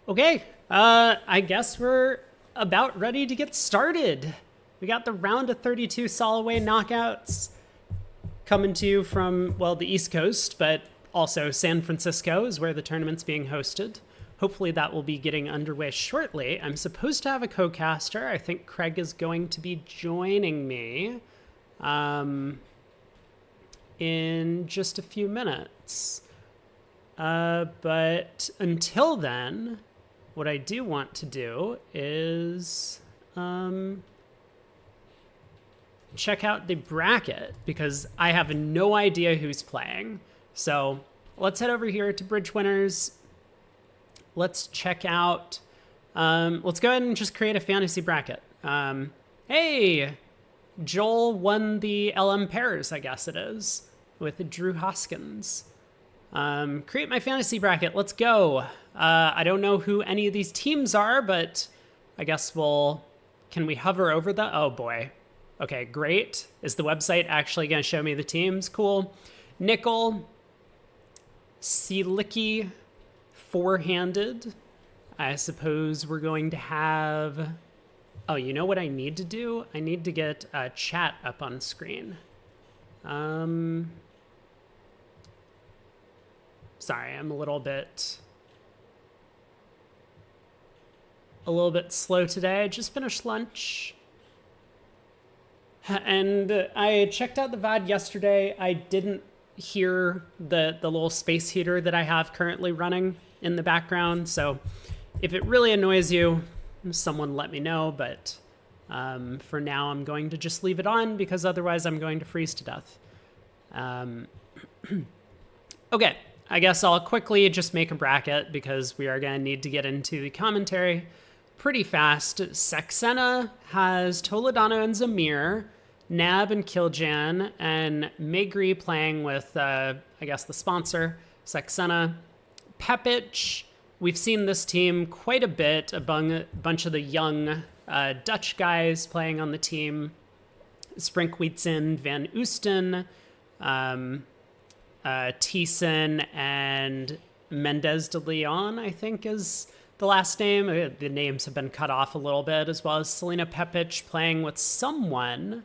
Okay, I guess we're about ready to get started. We got the round of 32 Soloway knockouts coming to you from, well, the East Coast, but also San Francisco is where the tournament's being hosted. Hopefully that will be getting underway shortly. I'm supposed to have a co-caster. I think Craig is going to be joining me in just a few minutes. But until then, what I do want to do is check out the bracket because I have no idea who's playing. So let's head over here to Bridge Winners. Let's check out, let's go ahead and just create a fantasy bracket. Hey, Joel won the LM pairs, I guess it is, with Drew Hoskins. Create my fantasy bracket. Let's go. I don't know who any of these teams are, but I guess can we hover over the, oh boy. Okay, great. Is the website actually going to show me the teams? Cool. Nickel, Sealicky, Four-Handed. I suppose we're going to have, oh, you know what I need to do? I need to get a chat up on screen. Sorry, I'm a little bit slow today. I just finished lunch. And I checked out the VOD yesterday. I didn't hear the little space heater that I have currently running in the background. So if it really annoys you, someone let me know. But for now, I'm going to just leave it on because otherwise I'm going to freeze to death. Okay. I guess I'll quickly just make a bracket because we are going to need to get into the commentary pretty fast. Saxena has Toledano and Zamir, Nab and Kiljan, and Megri playing with, I guess, the sponsor, Saxena. Pepic, we've seen this team quite a bit, a bunch of the young Dutch guys playing on the team. Sprinkweetsen, Van Oosten, Thiessen, and Mendez de Leon, I think is the last name. The names have been cut off a little bit, as well as Selena Pepic playing with someone.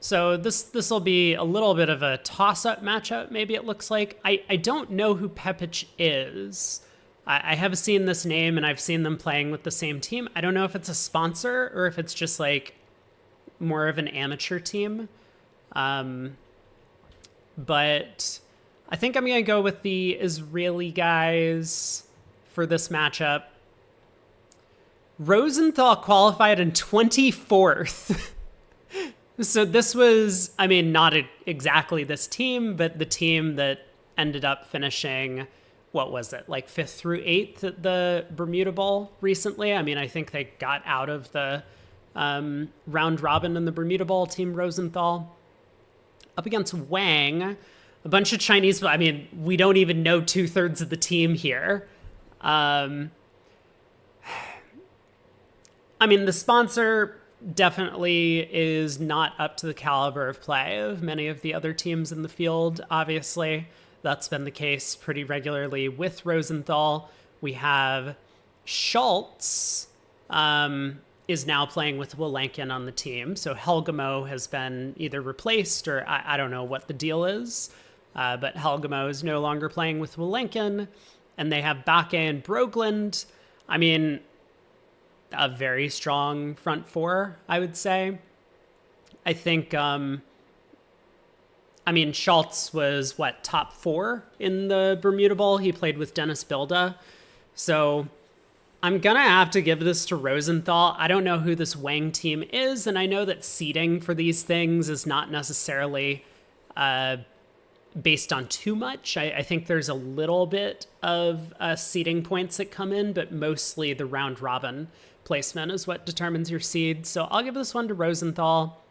So this will be a little bit of a toss-up matchup, maybe it looks like. I don't know who Pepic is. I have seen this name, and I've seen them playing with the same team. I don't know if it's a sponsor or if it's just like more of an amateur team. But I think I'm going to go with the Israeli guys for this matchup. Rosenthal qualified in 24th. So this was, I mean, not exactly this team, but the team that ended up finishing, what was it, like 5th through 8th at the Bermuda Bowl recently. I mean, I think they got out of the round robin in the Bermuda Bowl, Team Rosenthal. Up against Wang, a bunch of Chinese. I mean, we don't even know 2/3 of the team here. I mean, the sponsor definitely is not up to the caliber of play of many of the other teams in the field. Obviously, that's been the case pretty regularly with Rosenthal. We have Schultz, is now playing with Wilenkin on the team. So Helgamo has been either replaced or I don't know what the deal is. But Helgamo is no longer playing with Wilenkin. And they have Bakke and Brogland. I mean, a very strong front four, I would say. I think, I mean, Schultz was, top 4 in the Bermuda Bowl? He played with Dennis Bilda. So I'm going to have to give this to Rosenthal. I don't know who this Wang team is, and I know that seeding for these things is not necessarily based on too much. I think there's a little bit of seeding points that come in, but mostly the round robin placement is what determines your seed. So I'll give this one to Rosenthal.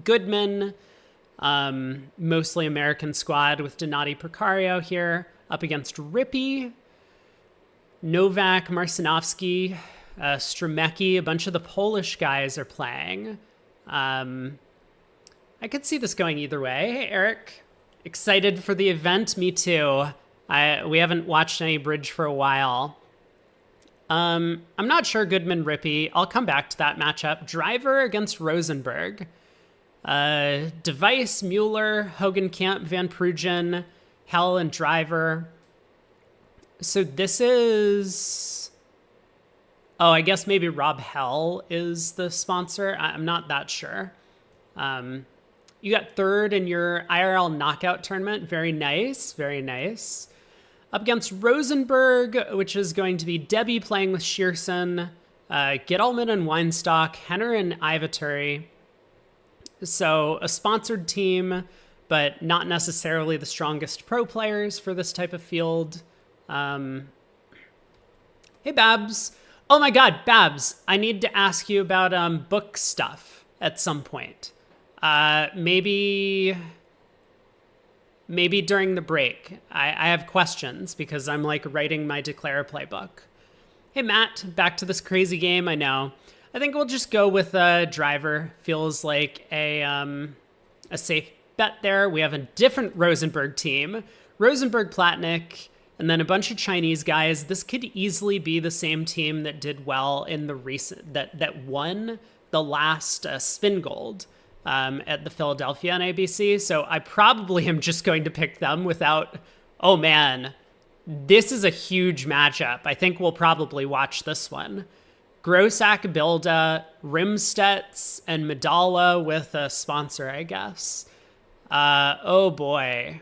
Goodman, mostly American squad with Donati Precario here, up against Rippy. Novak, Marcinovsky, Stremecki, a bunch of the Polish guys are playing. I could see this going either way. Hey, Eric, excited for the event? Me too. We haven't watched any bridge for a while. I'm not sure Goodman Rippey. I'll come back to that matchup. Driver against Rosenberg. Device, Mueller, Hogan Camp, Van Prugen, Hell, and Driver. So this is... Oh, I guess maybe Rob Hell is the sponsor. I'm not that sure. You got third in your IRL knockout tournament. Very nice. Very nice. Up against Rosenberg, which is going to be Debbie playing with Shearson, Gettleman and Weinstock, Henner and Ivaturi. So a sponsored team, but not necessarily the strongest pro players for this type of field. Hey, Babs. Oh my God, Babs, I need to ask you about book stuff at some point. Maybe during the break. I have questions because I'm like writing my Declare playbook. Hey, Matt, back to this crazy game. I know. I think we'll just go with Driver. Feels like a safe bet there. We have a different Rosenberg team. Rosenberg, Platnick, and then a bunch of Chinese guys. This could easily be the same team that did well in the recent, that won the last Spin Gold at the Philadelphia NABC. So I probably am just going to pick them without, oh man, this is a huge matchup. I think we'll probably watch this one. Grossack, Bilda, Rimstets, and Medalla with a sponsor, I guess. Oh boy.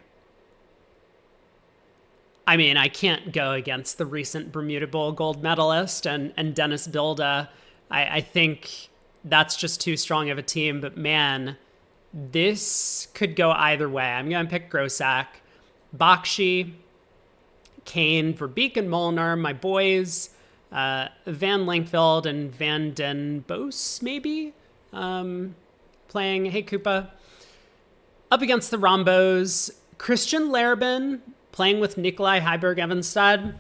I mean, I can't go against the recent Bermuda Bowl gold medalist and Dennis Bilda. I think that's just too strong of a team, but man, this could go either way. I'm going to pick Grossack. Bakshi, Kane, Verbeek, and Molinar, my boys. Van Lankveld and Van Den Bos, maybe, playing Hey Koopa. Up against the Rombos, Christian Larabin playing with Nikolai Heiberg-Evenstad.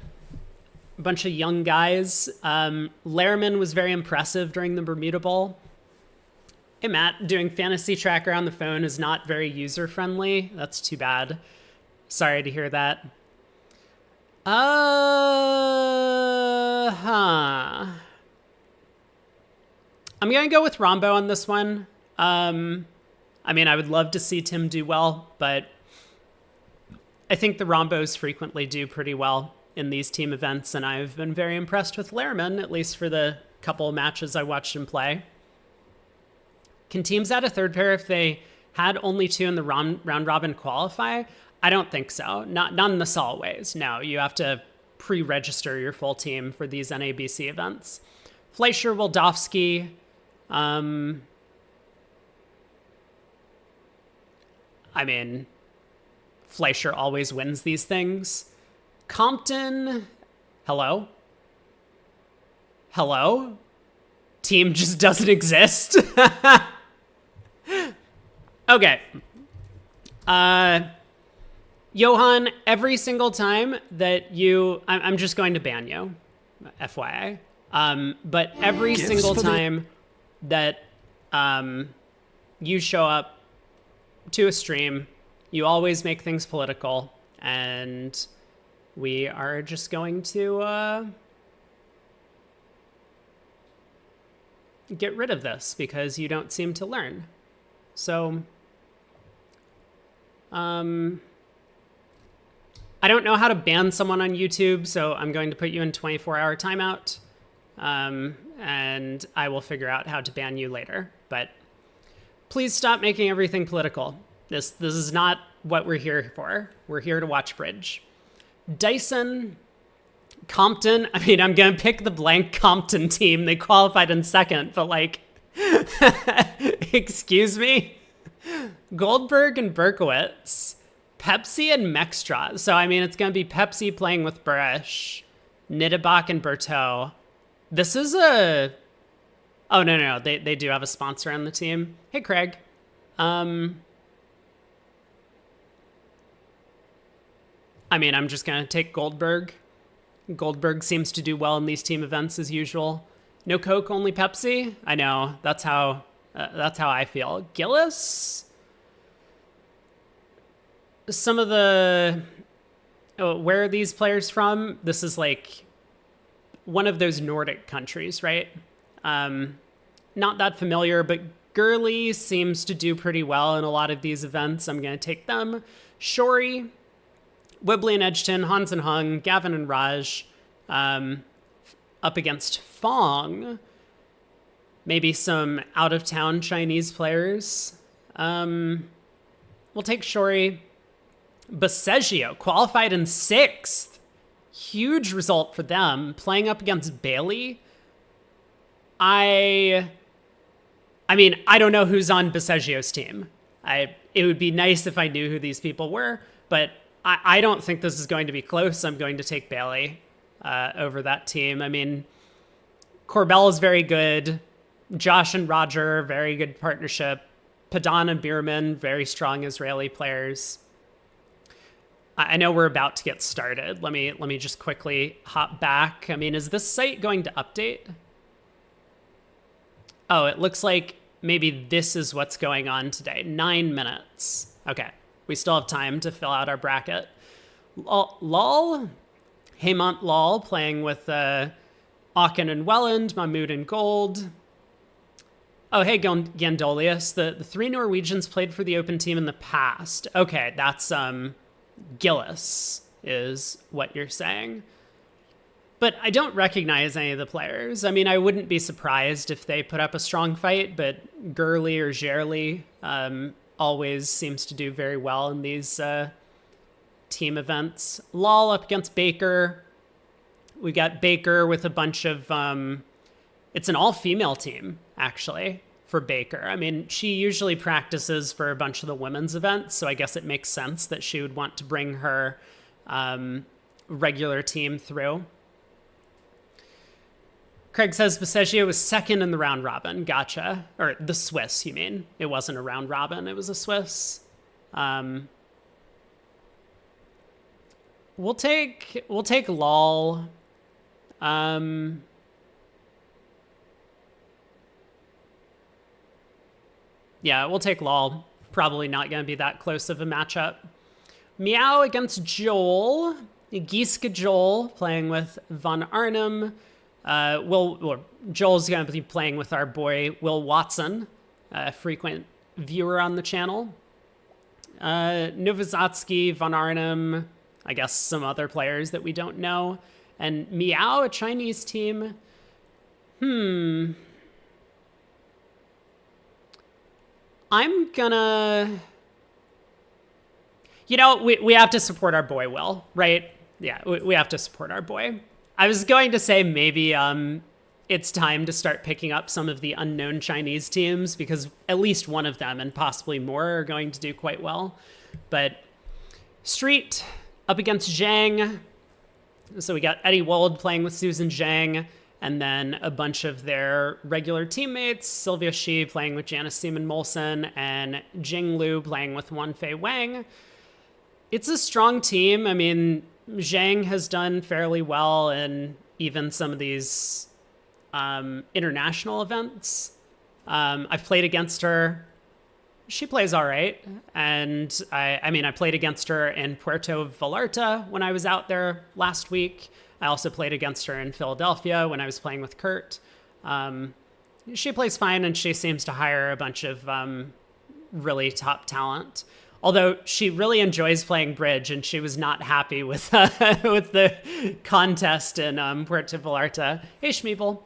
A bunch of young guys. Larabin was very impressive during the Bermuda Bowl. Hey, Matt, doing Fantasy Tracker on the phone is not very user-friendly. That's too bad. Sorry to hear that. I'm going to go with Rombo on this one. I mean, I would love to see Tim do well, but I think the Rombos frequently do pretty well in these team events, and I've been very impressed with Lehrman, at least for the couple of matches I watched him play. Can teams add a third pair if they had only two in the round robin qualify? I don't think so. Not in the Soloways. No, you have to pre-register your full team for these NABC events. Fleischer, Waldowski. I mean, Fleischer always wins these things. Compton. Hello? Hello? Team just doesn't exist. Okay. Johan, every single time that I'm just going to ban you, FYI. But every single time that you show up to a stream, you always make things political, and we are just going to get rid of this because you don't seem to learn. So, I don't know how to ban someone on YouTube, so I'm going to put you in 24-hour timeout, and I will figure out how to ban you later. But please stop making everything political. This is not what we're here for. We're here to watch bridge. Dyson, Compton. I mean, I'm going to pick the blank Compton team. They qualified in second, but like, excuse me? Goldberg and Berkowitz. Pepsi and Mextra. So, I mean, it's going to be Pepsi playing with Burish, Nittebach and Berteau. This is a... Oh, no. They do have a sponsor on the team. Hey, Craig. I mean, I'm just going to take Goldberg. Goldberg seems to do well in these team events as usual. No Coke, only Pepsi? I know. That's how I feel. Gillis? Some of the... where are these players from? This is like one of those Nordic countries, right? Not that familiar, but Gurley seems to do pretty well in a lot of these events. I'm going to take them. Shori, Wibley and Edgerton, Hans and Hung, Gavin and Raj, up against Fong. Maybe some out-of-town Chinese players. We'll take Shori. Baseggio, qualified in 6th. Huge result for them. Playing up against Bailey. I mean, I don't know who's on Baseggio's team. It would be nice if I knew who these people were, but I don't think this is going to be close. I'm going to take Bailey over that team. I mean, Corbell is very good. Josh and Roger, very good partnership. Padan and Bierman, very strong Israeli players. I know we're about to get started. Let me just quickly hop back. I mean, is this site going to update? Oh, it looks like maybe this is what's going on today. 9 minutes. Okay, we still have time to fill out our bracket. Lol, Hemant Lal playing with Aachen and Welland, Mahmoud and Gold. Oh, hey, Gandolius. The 3 Norwegians played for the Open team in the past. Okay, that's Gillis is what you're saying. But I don't recognize any of the players. I mean, I wouldn't be surprised if they put up a strong fight, but Gurley or Gerli always seems to do very well in these team events. Lal up against Baker. We got Baker with a bunch of... it's an all-female team, actually, for Baker. I mean, she usually practices for a bunch of the women's events, so I guess it makes sense that she would want to bring her regular team through. Craig says Baseggio was 2nd in the round robin. Gotcha. Or the Swiss, you mean. It wasn't a round robin. It was a Swiss. We'll take Lal. Yeah, we'll take Lal. Probably not going to be that close of a matchup. Meow against Joel. Gieske Joel playing with Von Arnhem. Joel's going to be playing with our boy Will Watson, a frequent viewer on the channel. Novozatsky, Von Arnhem, I guess some other players that we don't know. And Meow, a Chinese team. I'm gonna... You know, we have to support our boy, Will, right? Yeah, we have to support our boy. I was going to say maybe it's time to start picking up some of the unknown Chinese teams because at least one of them and possibly more are going to do quite well. But Street up against Zhang. So we got Eddie Wold playing with Susan Zhang and then a bunch of their regular teammates, Sylvia Shi playing with Janice Seaman-Molson and Jing Liu playing with Wanfei Wang. It's a strong team. I mean, Zhang has done fairly well in even some of these international events. I've played against her. She plays all right. And I played against her in Puerto Vallarta when I was out there last week. I also played against her in Philadelphia when I was playing with Kurt. She plays fine, and she seems to hire a bunch of really top talent. Although she really enjoys playing bridge, and she was not happy with with the contest in Puerto Vallarta. Hey, Schmeeple.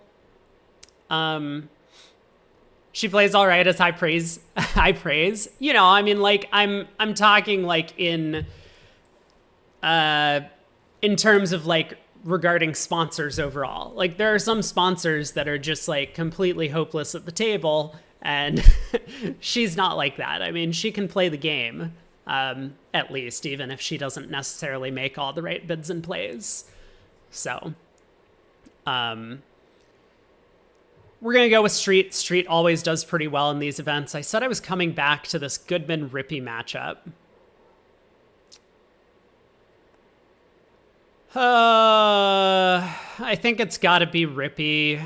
She plays all right. It's high praise. High praise. You know, I mean, like I'm talking like in terms of like regarding sponsors overall. Like there are some sponsors that are just like completely hopeless at the table. And she's not like that. I mean, she can play the game, at least, even if she doesn't necessarily make all the right bids and plays. So, we're going to go with Street. Street always does pretty well in these events. I said I was coming back to this Goodman-Rippey matchup. I think it's got to be Rippey.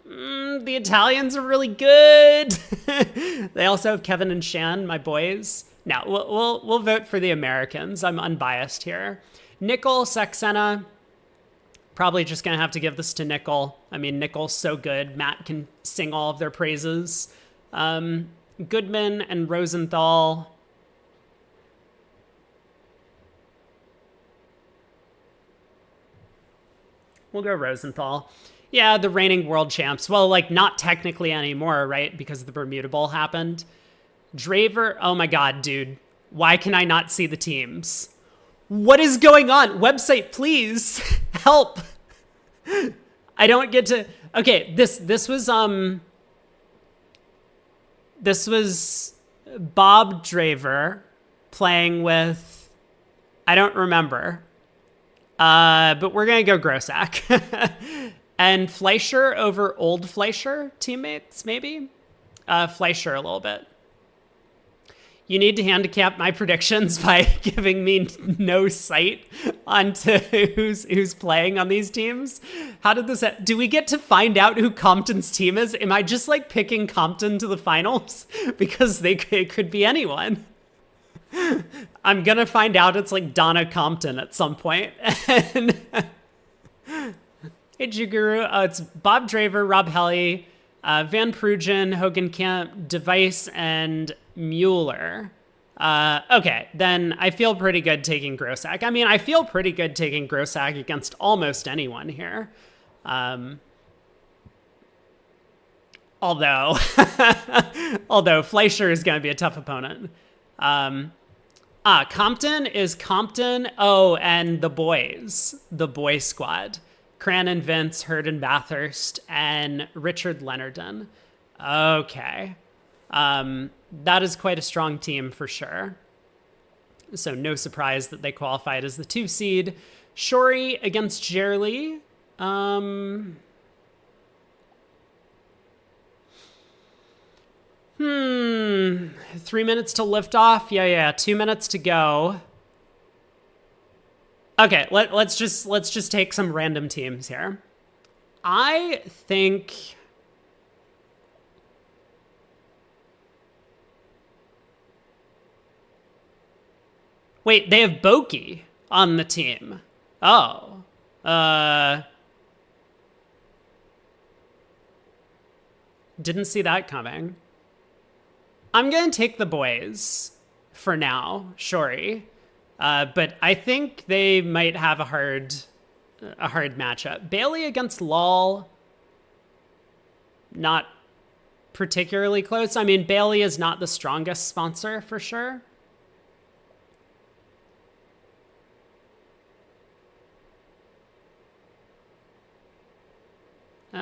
The Italians are really good. They also have Kevin and Shan, my boys. No, we'll vote for the Americans. I'm unbiased here. Nickel, Saxena. Probably just going to have to give this to Nickel. I mean, Nickel's so good. Matt can sing all of their praises. Goodman and Rosenthal. We'll go Rosenthal. Yeah, the reigning world champs. Well, like, not technically anymore, right? Because the Bermuda Bowl happened. Draver. Oh my God, dude. Why can I not see the teams? What is going on? Website, please. Help. I don't get to. Okay, this was Bob Draver playing with, I don't remember. But we're going to go Grossack. And Fleischer over old Fleischer teammates, maybe? Fleischer a little bit. You need to handicap my predictions by giving me no sight onto who's playing on these teams. How did this... Do we get to find out who Compton's team is? Am I just like picking Compton to the finals? Because it could be anyone. I'm going to find out it's like Donna Compton at some point. And hey, Jiguru. It's Bob Draver, Rob Helly, Van Prugen, Hogan Camp, Device, and Mueller. Okay, then I feel pretty good taking Grossack. I mean, I feel pretty good taking Grossack against almost anyone here. Although Fleischer is going to be a tough opponent. Compton is Compton. Oh, and the boys, the boy squad. Cranon, Vince, Hurd Bathurst, and Richard Leonardon. Okay. That is quite a strong team for sure. So no surprise that they qualified as the 2 seed. Shori against Jerly. 3 minutes to lift off. Yeah. 2 minutes to go. Okay, let's just take some random teams here. I think wait, they have Boki on the team. Oh. Didn't see that coming. I'm going to take the boys for now, Shori. But I think they might have a hard matchup. Bailey against Lal, not particularly close. I mean, Bailey is not the strongest sponsor for sure. All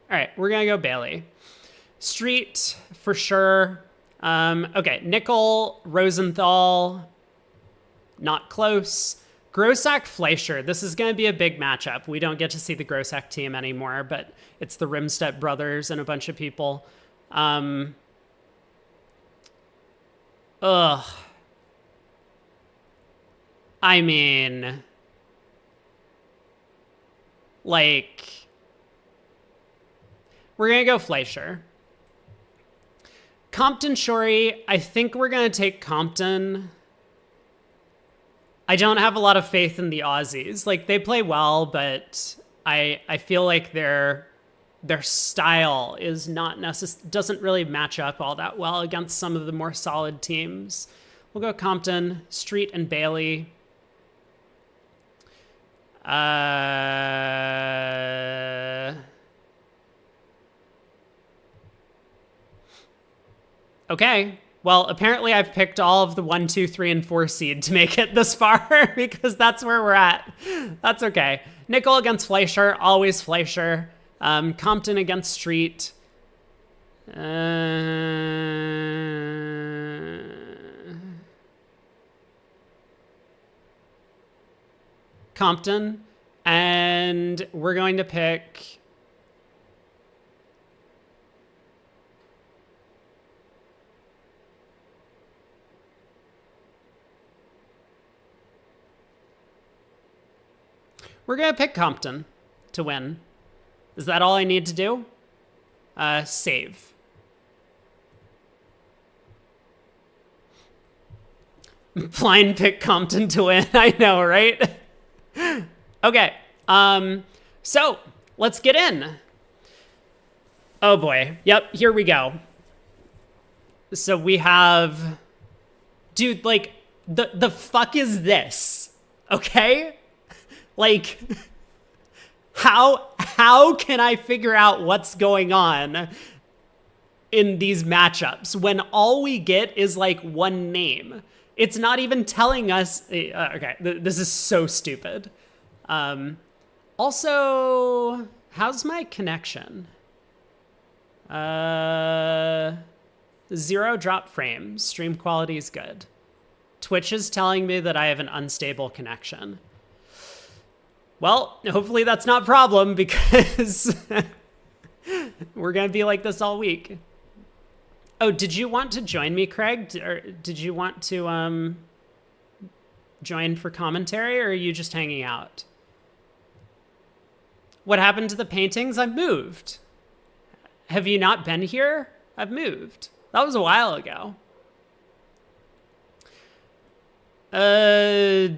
right, we're gonna go Bailey. Street for sure. Okay, Nickel, Rosenthal, not close. Grossack, Fleischer. This is going to be a big matchup. We don't get to see the Grossack team anymore, but it's the Rimstedt brothers and a bunch of people. Ugh. I mean, like, we're going to go Fleischer. Compton, Shori, I think we're going to take Compton. I don't have a lot of faith in the Aussies. Like, they play well, but I feel like their style is not doesn't really match up all that well against some of the more solid teams. We'll go Compton, Street, and Bailey. Okay. Well, apparently I've picked all of the 1, 2, 3, and 4 seed to make it this far because that's where we're at. That's okay. Nickel against Fleischer, always Fleischer. Compton against Street. Compton. And we're going to pick... We're going to pick Compton to win. Is that all I need to do? Save. Blind pick Compton to win. I know, right? Okay. So let's get in. Oh boy. Yep. Here we go. So we have, dude, like, the fuck is this? Okay? Like, how can I figure out what's going on in these matchups when all we get is like one name? It's not even telling us. Okay, this is so stupid. Also, how's my connection? 0 drop frames. Stream quality is good. Twitch is telling me that I have an unstable connection. Well, hopefully that's not a problem because we're going to be like this all week. Oh, did you want to join me, Craig? Or did you want to join for commentary, or are you just hanging out? What happened to the paintings? I've moved. Have you not been here? I've moved. That was a while ago. I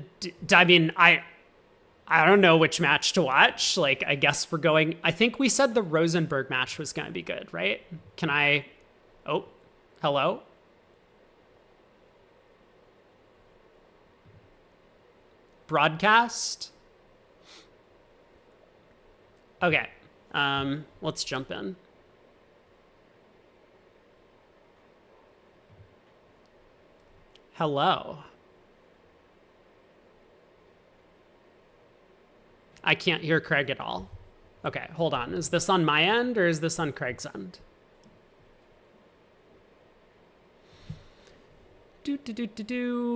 mean, I don't know which match to watch. Like, I guess we're going... I think we said the Rosenberg match was going to be good, right? Can I... Oh, hello? Broadcast? Okay. Let's jump in. Hello. I can't hear Craig at all. Okay, hold on. Is this on my end or is this on Craig's end?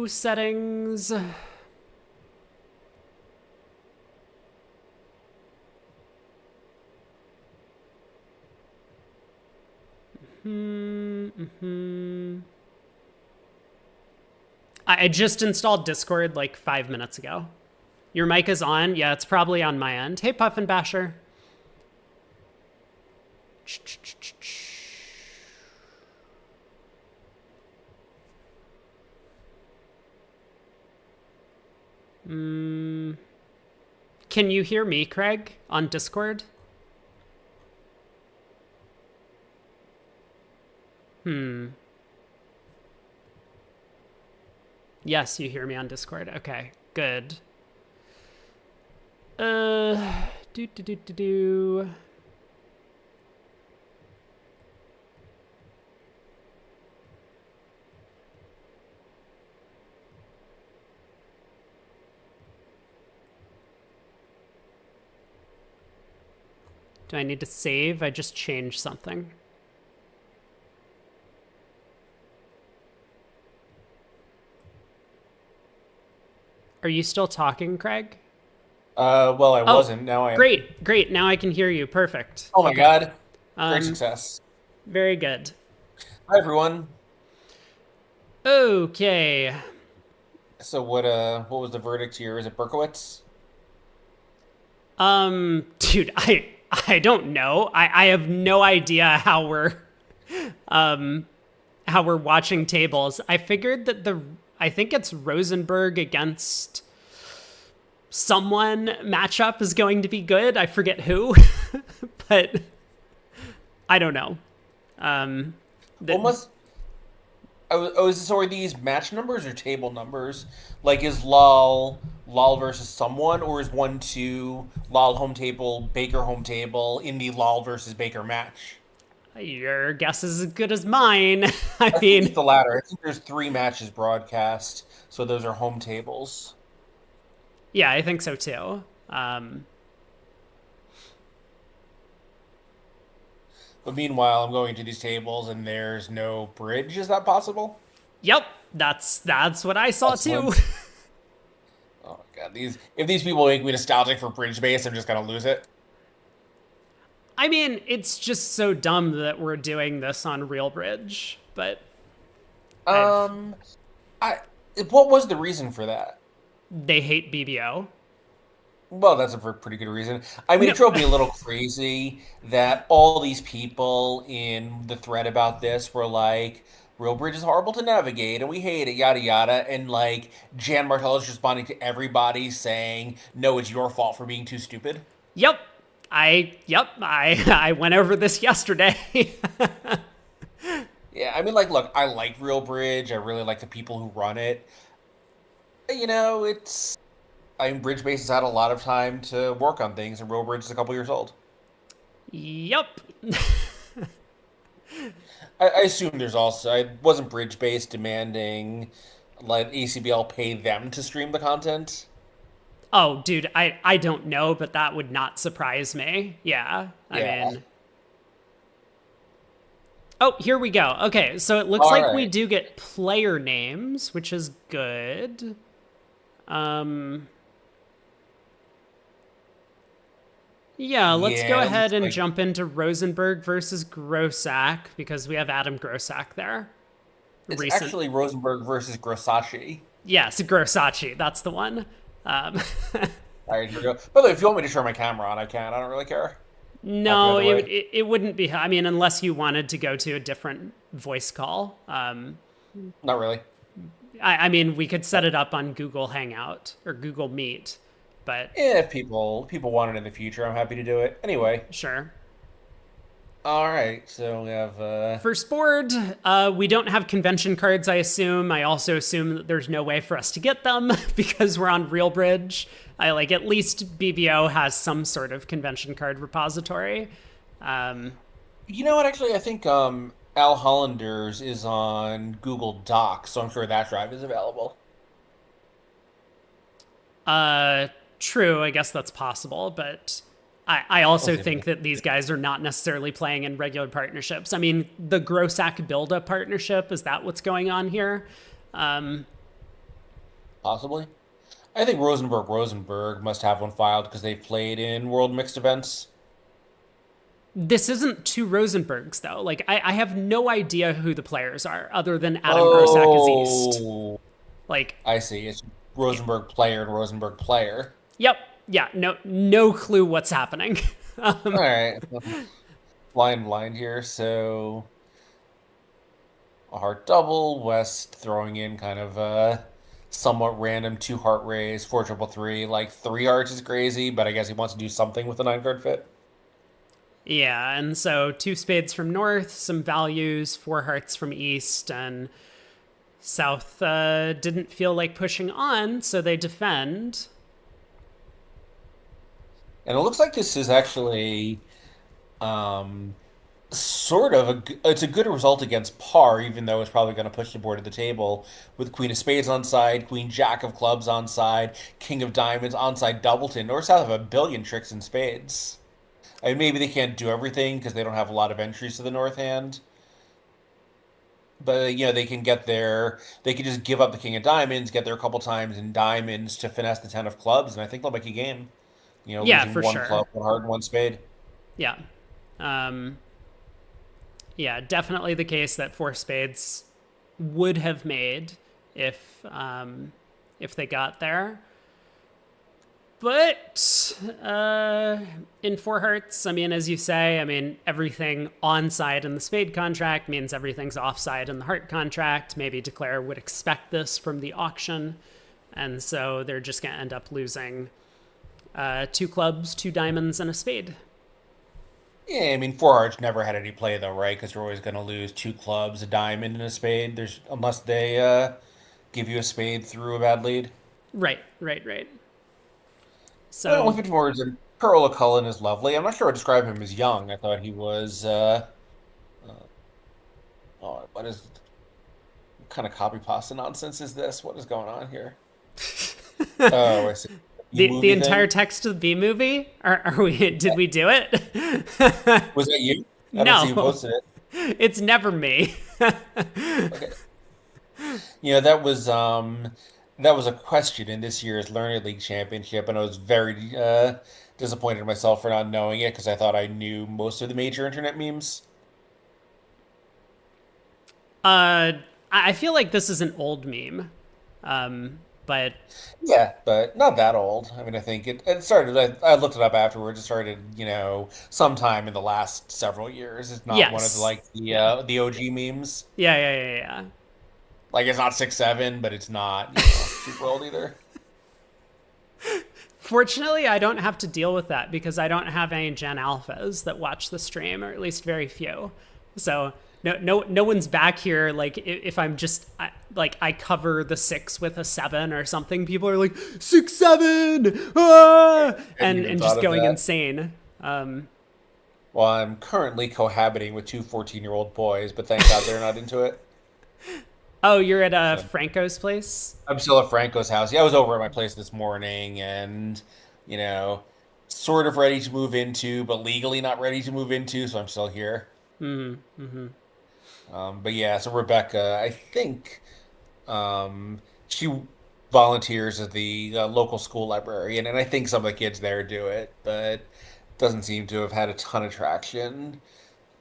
Settings. I just installed Discord like 5 minutes ago. Your mic is on? Yeah, it's probably on my end. Hey, Puffin Basher. Can you hear me, Craig, on Discord? Yes, you hear me on Discord. Okay, good. Do. Do I need to save? I just changed something. Are you still talking, Craig? Well, I wasn't. Now I am. Great. Now I can hear you. Perfect. Oh my God. Great success. Very good. Hi, everyone. Okay. So what was the verdict here? Is it Berkowitz? Dude, I don't know. I have no idea how we're watching tables. I figured that I think it's Rosenberg against someone matchup is going to be good. I forget who, but I don't know. So are these match numbers or table numbers? Like, is Lal versus someone, or is 1-2 Lal home table, Baker home table, in the Lal versus Baker match? Your guess is as good as mine. I mean, it's the latter. I think there's 3 matches broadcast, so those are home tables. Yeah, I think so too. But meanwhile, I'm going to these tables and there's no bridge. Is that possible? Yep, that's what I saw too. Oh my God, if these people make me nostalgic for bridge base, I'm just gonna lose it. I mean, it's just so dumb that we're doing this on Real Bridge, but what was the reason for that? They hate BBO. Well, that's a pretty good reason. I mean, it drove me a little crazy that all these people in the thread about this were like, Real Bridge is horrible to navigate, and we hate it, yada yada. And like Jan Martell is responding to everybody saying, "No, it's your fault for being too stupid." Yep. I went over this yesterday. Yeah, I mean, like, look, I like Real Bridge. I really like the people who run it. You know, it's I mean, Bridge Base has had a lot of time to work on things, and Real Bridge is a couple years old. Yep. I assume there's also I wasn't Bridge Base demanding let ACBL pay them to stream the content. Oh, dude, I don't know, but that would not surprise me. Yeah. I Yeah. mean, oh, here we go. Okay, so it looks All like we right. do get player names, which is good. Um, yeah, let's go Yeah, it ahead looks and like jump into Rosenberg versus Grossack because we have Adam Grossack there. it's Recent. actually Rosenberg versus Grossaci. Yes, Grossaci. That's the one. Um, All right, here we go. By the way, if you want me to turn my camera on, I can. I don't really care. Happy no, either way. it wouldn't be. I mean, unless you wanted to go to a different voice call. Not really. I mean, we could set it up on Google Hangout or Google Meet, but Yeah, if people want it in the future, I'm happy to do it. Anyway, sure. all right. So we have First board, we don't have convention cards, I assume. I also assume that there's no way for us to get them because we're on Real Bridge. I like at least BBO has some sort of convention card repository. Um, you know what? Actually, I think Al Hollander's is on Google Docs, so I'm sure that drive is available. uh, True, I guess that's possible, but I We'll also see if we think that these guys are not necessarily playing in regular partnerships. I mean, the Grossack Builda partnership, is that what's going on here? possibly. I think Rosenberg must have one filed because they've played in World Mixed events. This isn't two Rosenbergs, though. Like, I have no idea who the players are other than Adam Grossack is East. Oh, Like, I see. It's Rosenberg player and Rosenberg player. yep, yeah, no clue what's happening. All right, blind here. So a heart double. West throwing in kind of a somewhat random two heart raise, 4 3 3. Like three hearts is crazy, but I guess he wants to do something with the 9 card fit. Yeah, and so two spades from north, some values, four hearts from east, and south didn't feel like pushing on, so they defend. And it looks like this is actually um, sort of it's a good result against par, even though it's probably going to push the board to the table with Queen of Spades on side, Queen Jack of Clubs on side, King of Diamonds on side, Doubleton. North South have a billion tricks in spades. I mean, maybe they can't do everything because they don't have a lot of entries to the north hand. But they can get there. They can just give up the King of Diamonds, get there a couple times in diamonds to finesse the 10 of clubs, and I think they'll make a game. Yeah, Losing for one sure. club, one heart, and one spade. Yeah. Um, yeah, definitely the case that four spades would have made if they got there. But in four hearts, I mean, as you say, I mean, everything onside in the spade contract means everything's offside in the heart contract. Maybe Declare would expect this from the auction. And so they're just going to end up losing two clubs, two diamonds, and a spade. Yeah, I mean, four hearts never had any play though, right? Because you're always going to lose two clubs, a diamond, and a spade. There's unless they give you a spade through a bad lead. Right. Well, So, looking towards and Pearl Cullen is lovely. I'm not sure I'd describe him as young. I thought he was. Oh, what kind of copy pasta nonsense is this? What is going on here? Oh, I see. the movie entire thing. text of the B movie? Are we? Did we do it? Was that you? I don't see who No, posted it. it's never me. Okay. That was a question in this year's Learning League Championship, and I was very disappointed in myself for not knowing it because I thought I knew most of the major internet memes. I feel like this is an old meme. But Yeah, but not that old. I mean, I think it started. I looked it up afterwards. It started, sometime in the last several years. It's not one of the yes. like Yeah. the OG memes. Yeah, yeah, yeah, yeah. Like it's not 6'7", but it's not super old either. Fortunately, I don't have to deal with that because I don't have any Gen Alphas that watch the stream, or at least very few. So no one's back here. Like if I'm just like I cover the 6 with a 7 or something, people are like 6 7, Hadn't and even just thought of going that. insane. Well, I'm currently cohabiting with two 14-year-old boys, but thank God they're not into it. Oh, you're at So Franco's place. I'm still at Franco's house. Yeah, I was over at my place this morning, and you know, sort of ready to move into, but legally not ready to move into, so I'm still here. But yeah, so Rebecca, I think she volunteers at the local school librarian, and I think some of the kids there do it, but doesn't seem to have had a ton of traction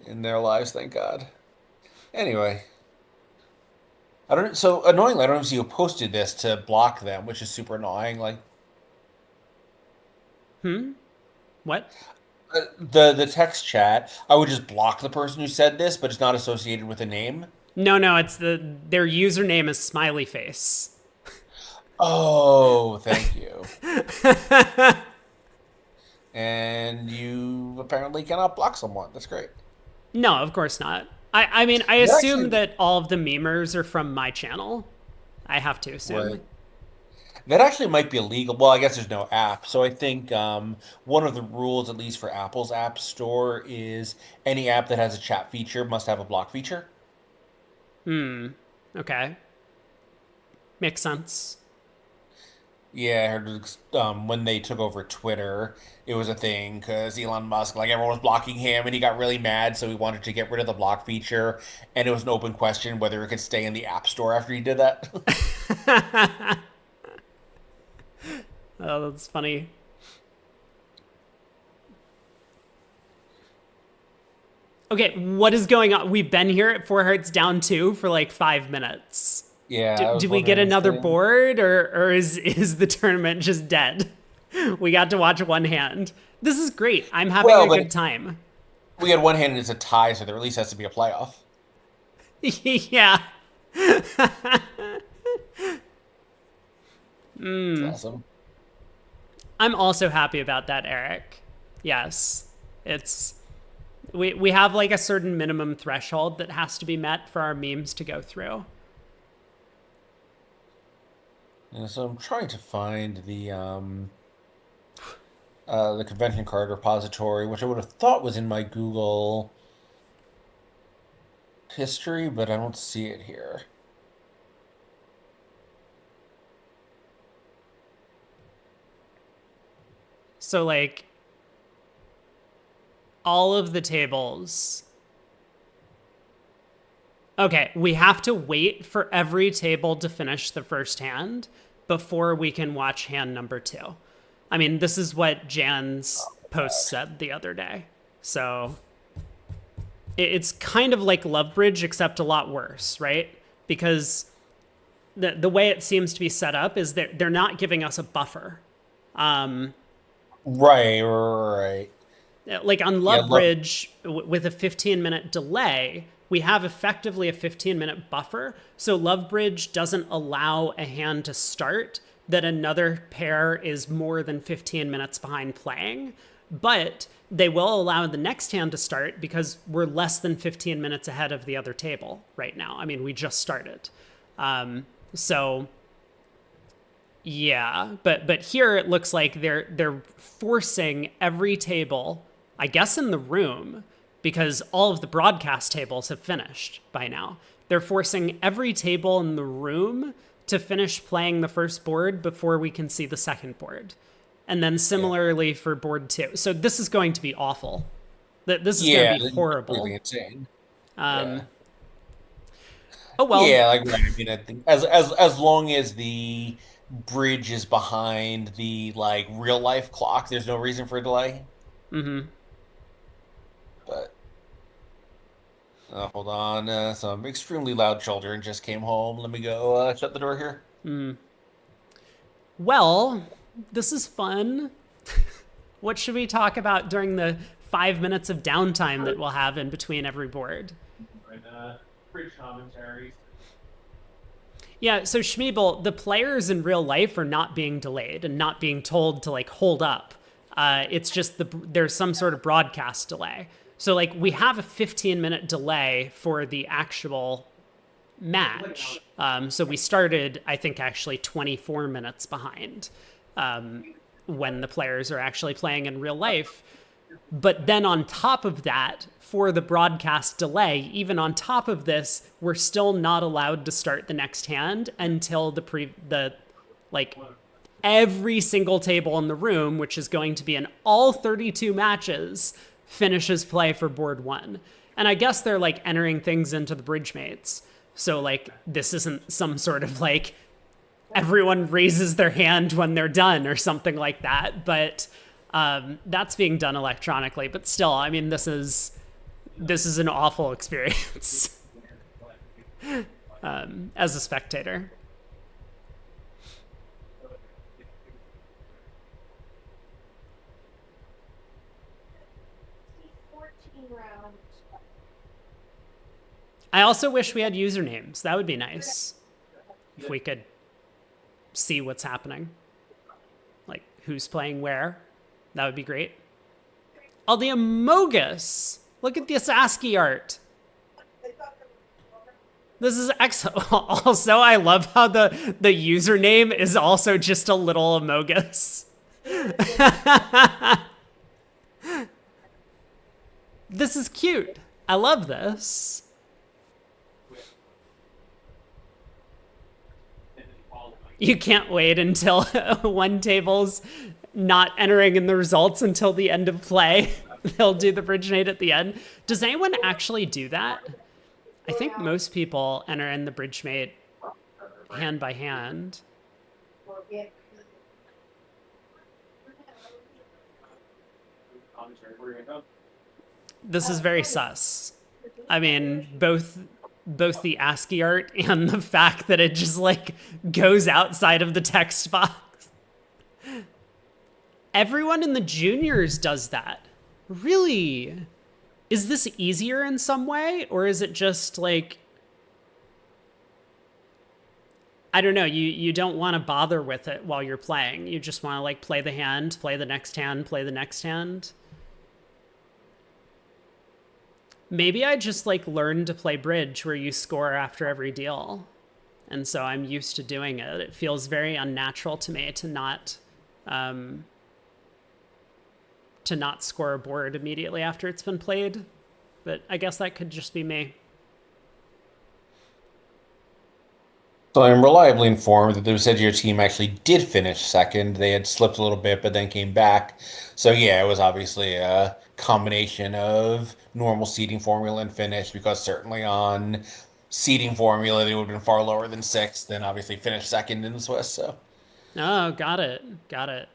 in their lives, thank God. Anyway, I don't. So annoyingly, I don't see who posted this to block them, which is super annoying. Like What? the text chat, I would just block the person who said this, but it's not associated with a name. No, it's their username is smiley face. Oh, thank you. And you apparently cannot block someone. That's great. No, of course not. I mean, I That assume actually, that all of the memers are from my channel. I have to assume. right. That actually might be illegal. Well, I guess there's no app. So I think one of the rules, at least for Apple's App Store, is any app that has a chat feature must have a block feature. Okay. Makes sense. Yeah, I heard when they took over Twitter, it was a thing because Elon Musk, like everyone was blocking him, and he got really mad, so he wanted to get rid of the block feature, and it was an open question whether it could stay in the App Store after he did that. Oh, that's funny. Okay, what is going on? We've been here at Four Hearts Down 2 for like 5 minutes. Yeah, Do, I do was we get wondering the another same. board, or is the tournament just dead? We got to watch one hand. This is great. I'm having Well, a but good time. we had one hand and it's a tie, so there at least has to be a playoff. Yeah. It's awesome. I'm also happy about that, Eric. Yes. It's we have like a certain minimum threshold that has to be met for our memes to go through. And so I'm trying to find the convention card repository, which I would have thought was in my Google history, but I don't see it here. So like all of the tables. Okay, we have to wait for every table to finish the first hand before we can watch hand number 2. I mean, this is what Jan's post said the other day. So it's kind of like Love Bridge, except a lot worse, right? Because the way it seems to be set up is that they're not giving us a buffer. Right, right. Like on Yeah, Love look. Bridge, with a 15-minute delay, we have effectively a 15-minute buffer. So Love Bridge doesn't allow a hand to start that another pair is more than 15 minutes behind playing. But they will allow the next hand to start because we're less than 15 minutes ahead of the other table right now. I mean, we just started. So yeah, but here it looks like they're forcing every table, I guess in the room, because all of the broadcast tables have finished by now. They're forcing every table in the room to finish playing the first board before we can see the second board. And then Yeah, similarly for board 2. So this is going to be awful. This is going to yeah, be completely horrible. insane. Yeah, Um, oh well. yeah. Like, right, I mean, I think as long as the bridge is behind the like real life clock, there's no reason for a delay. But hold on, some extremely loud children just came home. Let me go shut the door here. Well, this is fun. What should we talk about during the 5 minutes of downtime that we'll have in between every board? Bridge commentaries. Yeah, so Schmeeble, the players in real life are not being delayed and not being told to like hold up. It's just there's some sort of broadcast delay. So like we have a 15-minute delay for the actual match. So we started, I think, actually 24 minutes behind when the players are actually playing in real life. But then on top of that, for the broadcast delay, even on top of this, we're still not allowed to start the next hand until the like every single table in the room, which is going to be in all 32 matches, finishes play for board one. And I guess they're like entering things into the bridge mates. So like this isn't some sort of like everyone raises their hand when they're done or something like that. But that's being done electronically. But still, I mean, this is an awful experience as a spectator. I also wish we had usernames. That would be nice if we could see what's happening, like who's playing where. That would be great. Oh, the Amogus. Look at this ASCII art. This is excellent. Also, I love how the username is also just a little Amogus. This is cute. I love this. You can't wait until one table's not entering in the results until the end of play. They'll do the bridge mate at the end. Does anyone actually do that? I think most people enter in the bridge mate hand by hand. This is very sus. I mean, both the ASCII art and the fact that it just like goes outside of the text box. Everyone in the juniors does that. Really? Is this easier in some way? Or is it just like, I don't know, you don't want to bother with it while you're playing. You just want to like play the hand, play the next hand, play the next hand. Maybe I just like learned to play bridge where you score after every deal. And so I'm used to doing it. It feels very unnatural to me to not score a board immediately after it's been played. But I guess that could just be me. So I'm reliably informed that they said your team actually did finish second. They had slipped a little bit, but then came back. So yeah, it was obviously a combination of normal seeding formula and finish, because certainly on seeding formula they would have been far lower than sixth, then obviously finished second in the Swiss. So Oh, got it. Got it.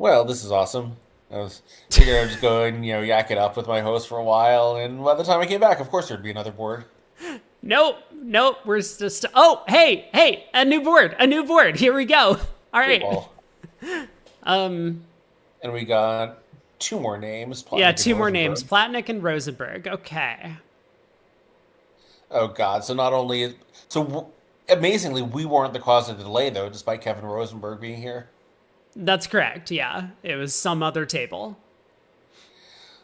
well, this is awesome. I was figuring I'd just go and yak it up with my host for a while, and by the time I came back, of course there'd be another board. Nope. We're just. Oh, hey! A new board. Here we go. All right. Cool. And we got two more names. Yeah, two more names. Platnick and Rosenberg. Okay. Oh God! Amazingly, we weren't the cause of the delay, though, despite Kevin Rosenberg being here. That's correct. Yeah, it was some other table.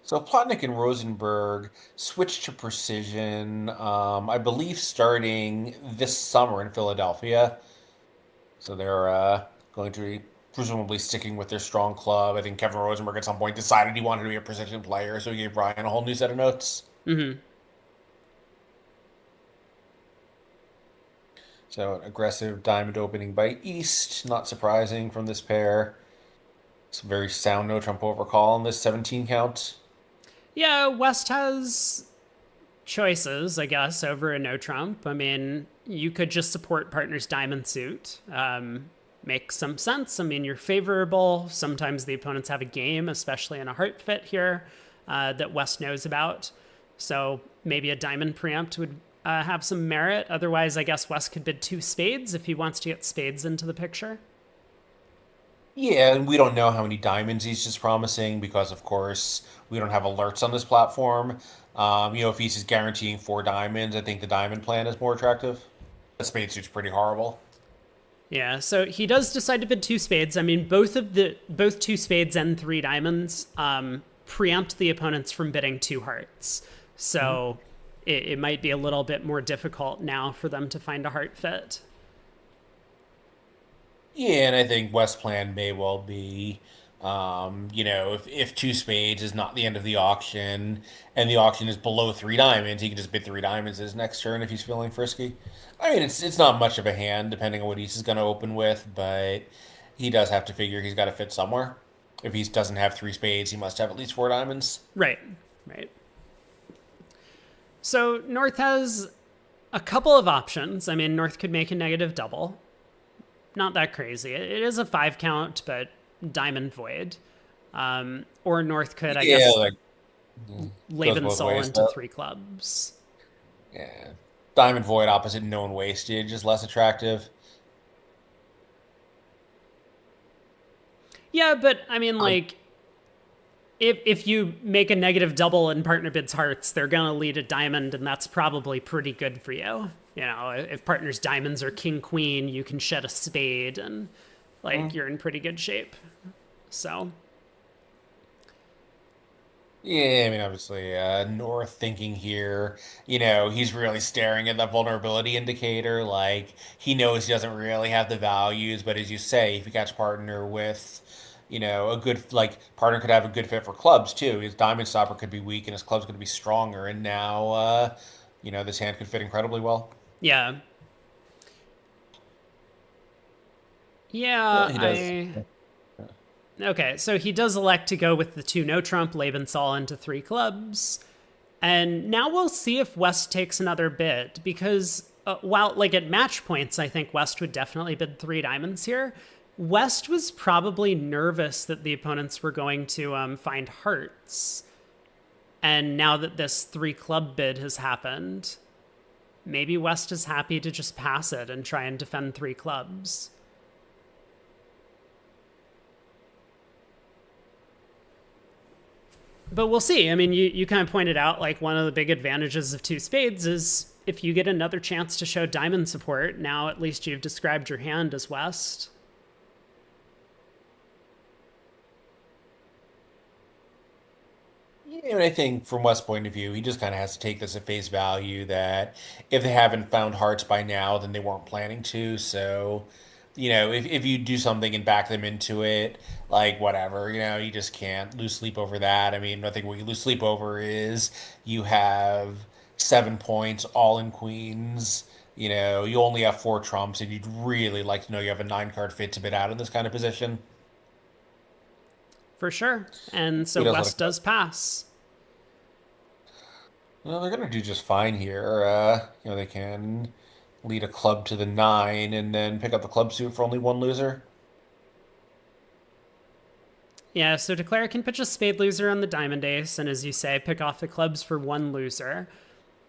So Plotnick and Rosenberg switched to precision, I believe, starting this summer in Philadelphia. So they're going to be presumably sticking with their strong club. I think Kevin Rosenberg at some point decided he wanted to be a precision player, so he gave Ryan a whole new set of notes. Mm-hmm. So an aggressive diamond opening by East, not surprising from this pair. Some very sound no trump overcall on this 17 count. Yeah, West has choices, I guess, over a no trump. I mean, you could just support partner's diamond suit. Makes some sense. I mean, you're favorable. Sometimes the opponents have a game, especially in a heart fit here, that West knows about. So maybe a diamond preempt would have some merit. Otherwise, I guess West could bid two spades if he wants to get spades into the picture. Yeah, and we don't know how many diamonds he's just promising because, of course, we don't have alerts on this platform. If he's just guaranteeing four diamonds, I think the diamond plan is more attractive. The spade suit's pretty horrible. Yeah, so he does decide to bid two spades. I mean, both two spades and three diamonds preempt the opponents from bidding two hearts. So it might be a little bit more difficult now for them to find a heart fit. Yeah, and I think West plan may well be, if two spades is not the end of the auction and the auction is below three diamonds, he can just bid three diamonds his next turn if he's feeling frisky. I mean, it's not much of a hand depending on what he's going to open with, but he does have to figure he's got to fit somewhere. If he doesn't have three spades, he must have at least four diamonds. Right, right. So North has a couple of options. I mean, North could make a negative double. Not that crazy. It is a 5 count, but diamond void. Or North could, I Yeah, guess, like goes Laban both Sol ways into though. three clubs. Yeah, diamond void opposite known wastage is less attractive. Yeah, but I mean, Um, like, if you make a negative double and partner bids hearts, they're gonna lead a diamond, and that's probably pretty good for you. You know, if partner's diamonds are king queen, you can shed a spade, and like you're in pretty good shape. So Yeah, I mean, obviously, North thinking here, he's really staring at that vulnerability indicator. Like, he knows he doesn't really have the values, but as you say, if you catch partner with, a good, like, partner could have a good fit for clubs too. His diamond stopper could be weak and his club's could be stronger. And now, this hand could fit incredibly well. yeah, Well, yeah, he does. I okay. So he does elect to go with the two no trump Laban Sol into three clubs. And now we'll see if West takes another bid because while like at match points, I think West would definitely bid three diamonds here. West was probably nervous that the opponents were going to find hearts. And now that this three club bid has happened, maybe West is happy to just pass it and try and defend three clubs. But we'll see. I mean, you kind of pointed out like one of the big advantages of two spades is if you get another chance to show diamond support, now at least you've described your hand as West. Yeah, and I think from West's point of view, he just kind of has to take this at face value that if they haven't found hearts by now, then they weren't planning to. So, if you do something and back them into it, like whatever, you just can't lose sleep over that. I mean, I think what you lose sleep over is you have 7 points, all in queens. You only have four trumps, and you'd really like to know you have a nine-card fit to bid out in this kind of position. For sure. And so He does let it West go. does pass. Well, they're gonna do just fine here. They can lead a club to the nine and then pick up the club suit for only one loser. Yeah, so Declare can pitch a spade loser on the diamond ace, and as you say, pick off the clubs for one loser.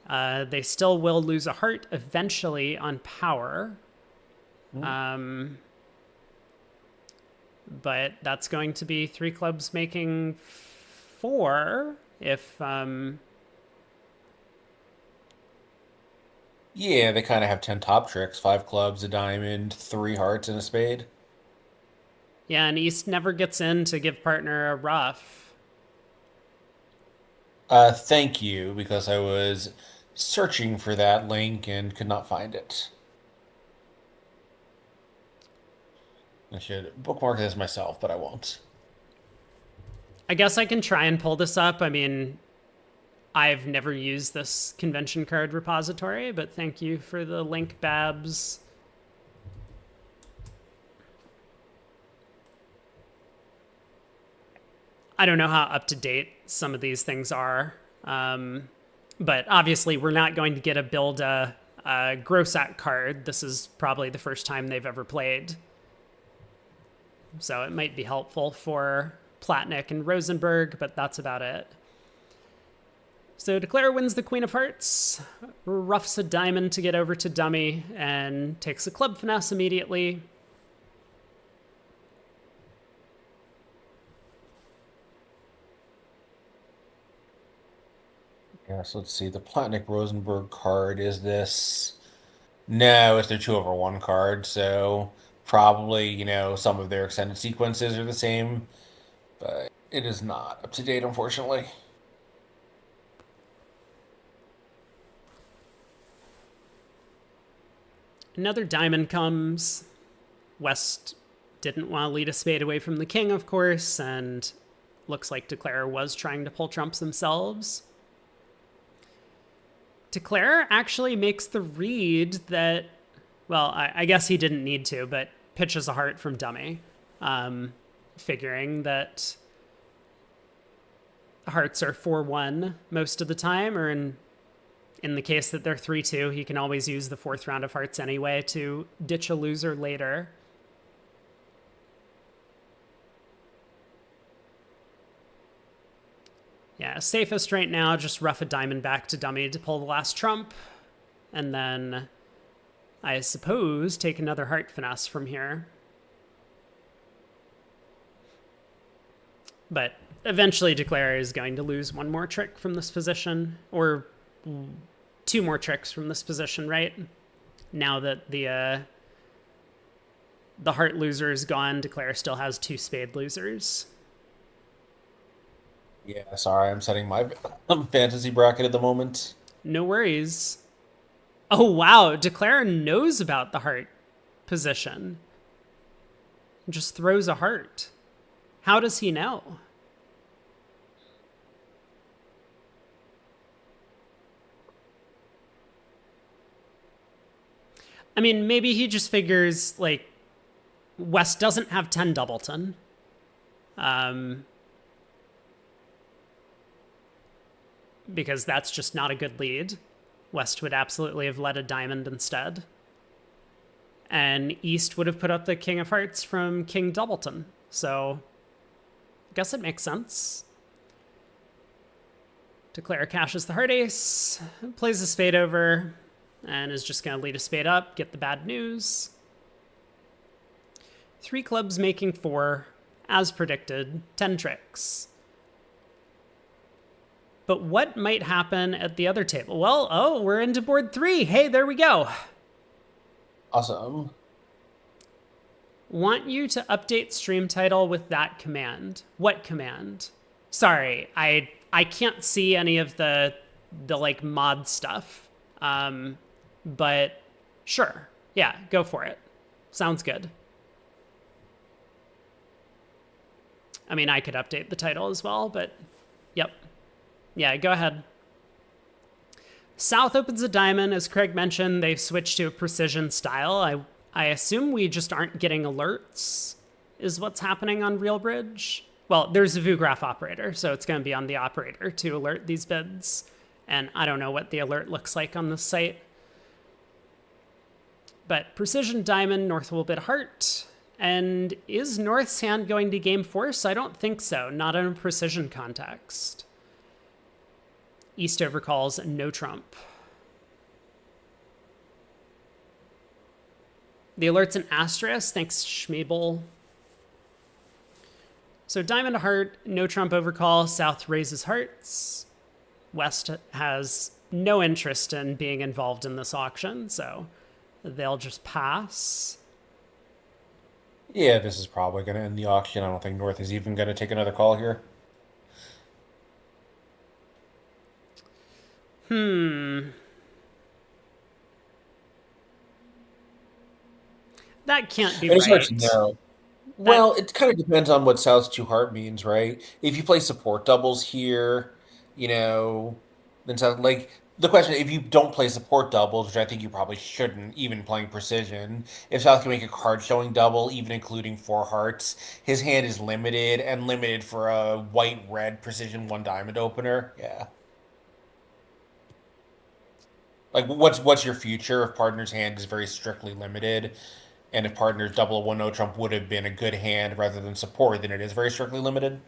They still will lose a heart eventually on power. But that's going to be three clubs making four if Yeah, they kind of have 10 top tricks, five clubs, a diamond, three hearts, and a spade. yeah, and East never gets in to give partner a rough. Thank you, because I was searching for that link and could not find it. I should bookmark this myself, but I won't. I guess I can try and pull this up. I mean, I've never used this convention card repository, but thank you for the link, Babs. I don't know how up to date some of these things are, but obviously we're not going to get a build a Grossack card. This is probably the first time they've ever played, so it might be helpful for Platnick and Rosenberg, but that's about it. So Declare wins the Queen of Hearts, roughs a diamond to get over to dummy, and takes a club finesse immediately. Yes, let's see. The Platnik Rosenberg card is this. No, it's their 2/1 card, so probably, some of their extended sequences are the same, but it is not up to date, unfortunately. Another diamond comes. West didn't want to lead a spade away from the king, of course, and looks like Declare was trying to pull trumps themselves. Declare actually makes the read that, well, I guess he didn't need to, but pitches a heart from dummy, figuring that hearts are 4-1 most of the time, or in the case that they're 3-2, he can always use the fourth round of hearts anyway to ditch a loser later. Yeah, safest right now, just rough a diamond back to dummy to pull the last trump. And then, I suppose, take another heart finesse from here. But eventually Declare is going to lose one more trick from this position, or two more tricks from this position, right? Now that the heart loser is gone, Declare still has two spade losers. Yeah, sorry, I'm setting my fantasy bracket at the moment. No worries. Oh, wow. Declare knows about the heart position. Just throws a heart. How does he know? I mean, maybe he just figures, like, West doesn't have 10 Doubleton. Because that's just not a good lead. West would absolutely have led a diamond instead. And East would have put up the King of Hearts from King Doubleton. So, I guess it makes sense. Declare cashes the heart ace, plays a spade over, and is just going to lead a spade up, get the bad news. 3 clubs making 4, as predicted, 10 tricks. But what might happen at the other table? Well, oh, we're into board 3. Hey, there we go. Awesome. Want you to update stream title with that command. What command? Sorry, I can't see any of the like mod stuff. But sure. Yeah, go for it. Sounds good. I mean, I could update the title as well, but yep. Yeah, go ahead. South opens a diamond. As Craig mentioned, they've switched to a precision style. I assume we just aren't getting alerts, is what's happening on Real Bridge. Well, there's a VuGraph operator, so it's going to be on the operator to alert these bids. And I don't know what the alert looks like on this site. But precision diamond, North will bid heart. And is North's hand going to game force? I don't think so, not in a precision context. East overcalls, no trump. The alert's an asterisk, thanks Schmabel. So diamond to heart, no trump overcall, South raises hearts. West has no interest in being involved in this auction, so they'll just pass. Yeah, this is probably going to end the auction. I don't think North is even going to take another call here. That can't be It's hard to right. know. Well, it kind of depends on what South's 2 heart means, right? If you play support doubles here, then South, like, the question, if you don't play support doubles, which I think you probably shouldn't, even playing precision, if South can make a card showing double, even including 4 hearts, his hand is limited and limited for a white-red precision 1 diamond opener. Yeah. Like, what's your future if partner's hand is very strictly limited, and if partner's double a 1 no trump would have been a good hand rather than support, then it is very strictly limited.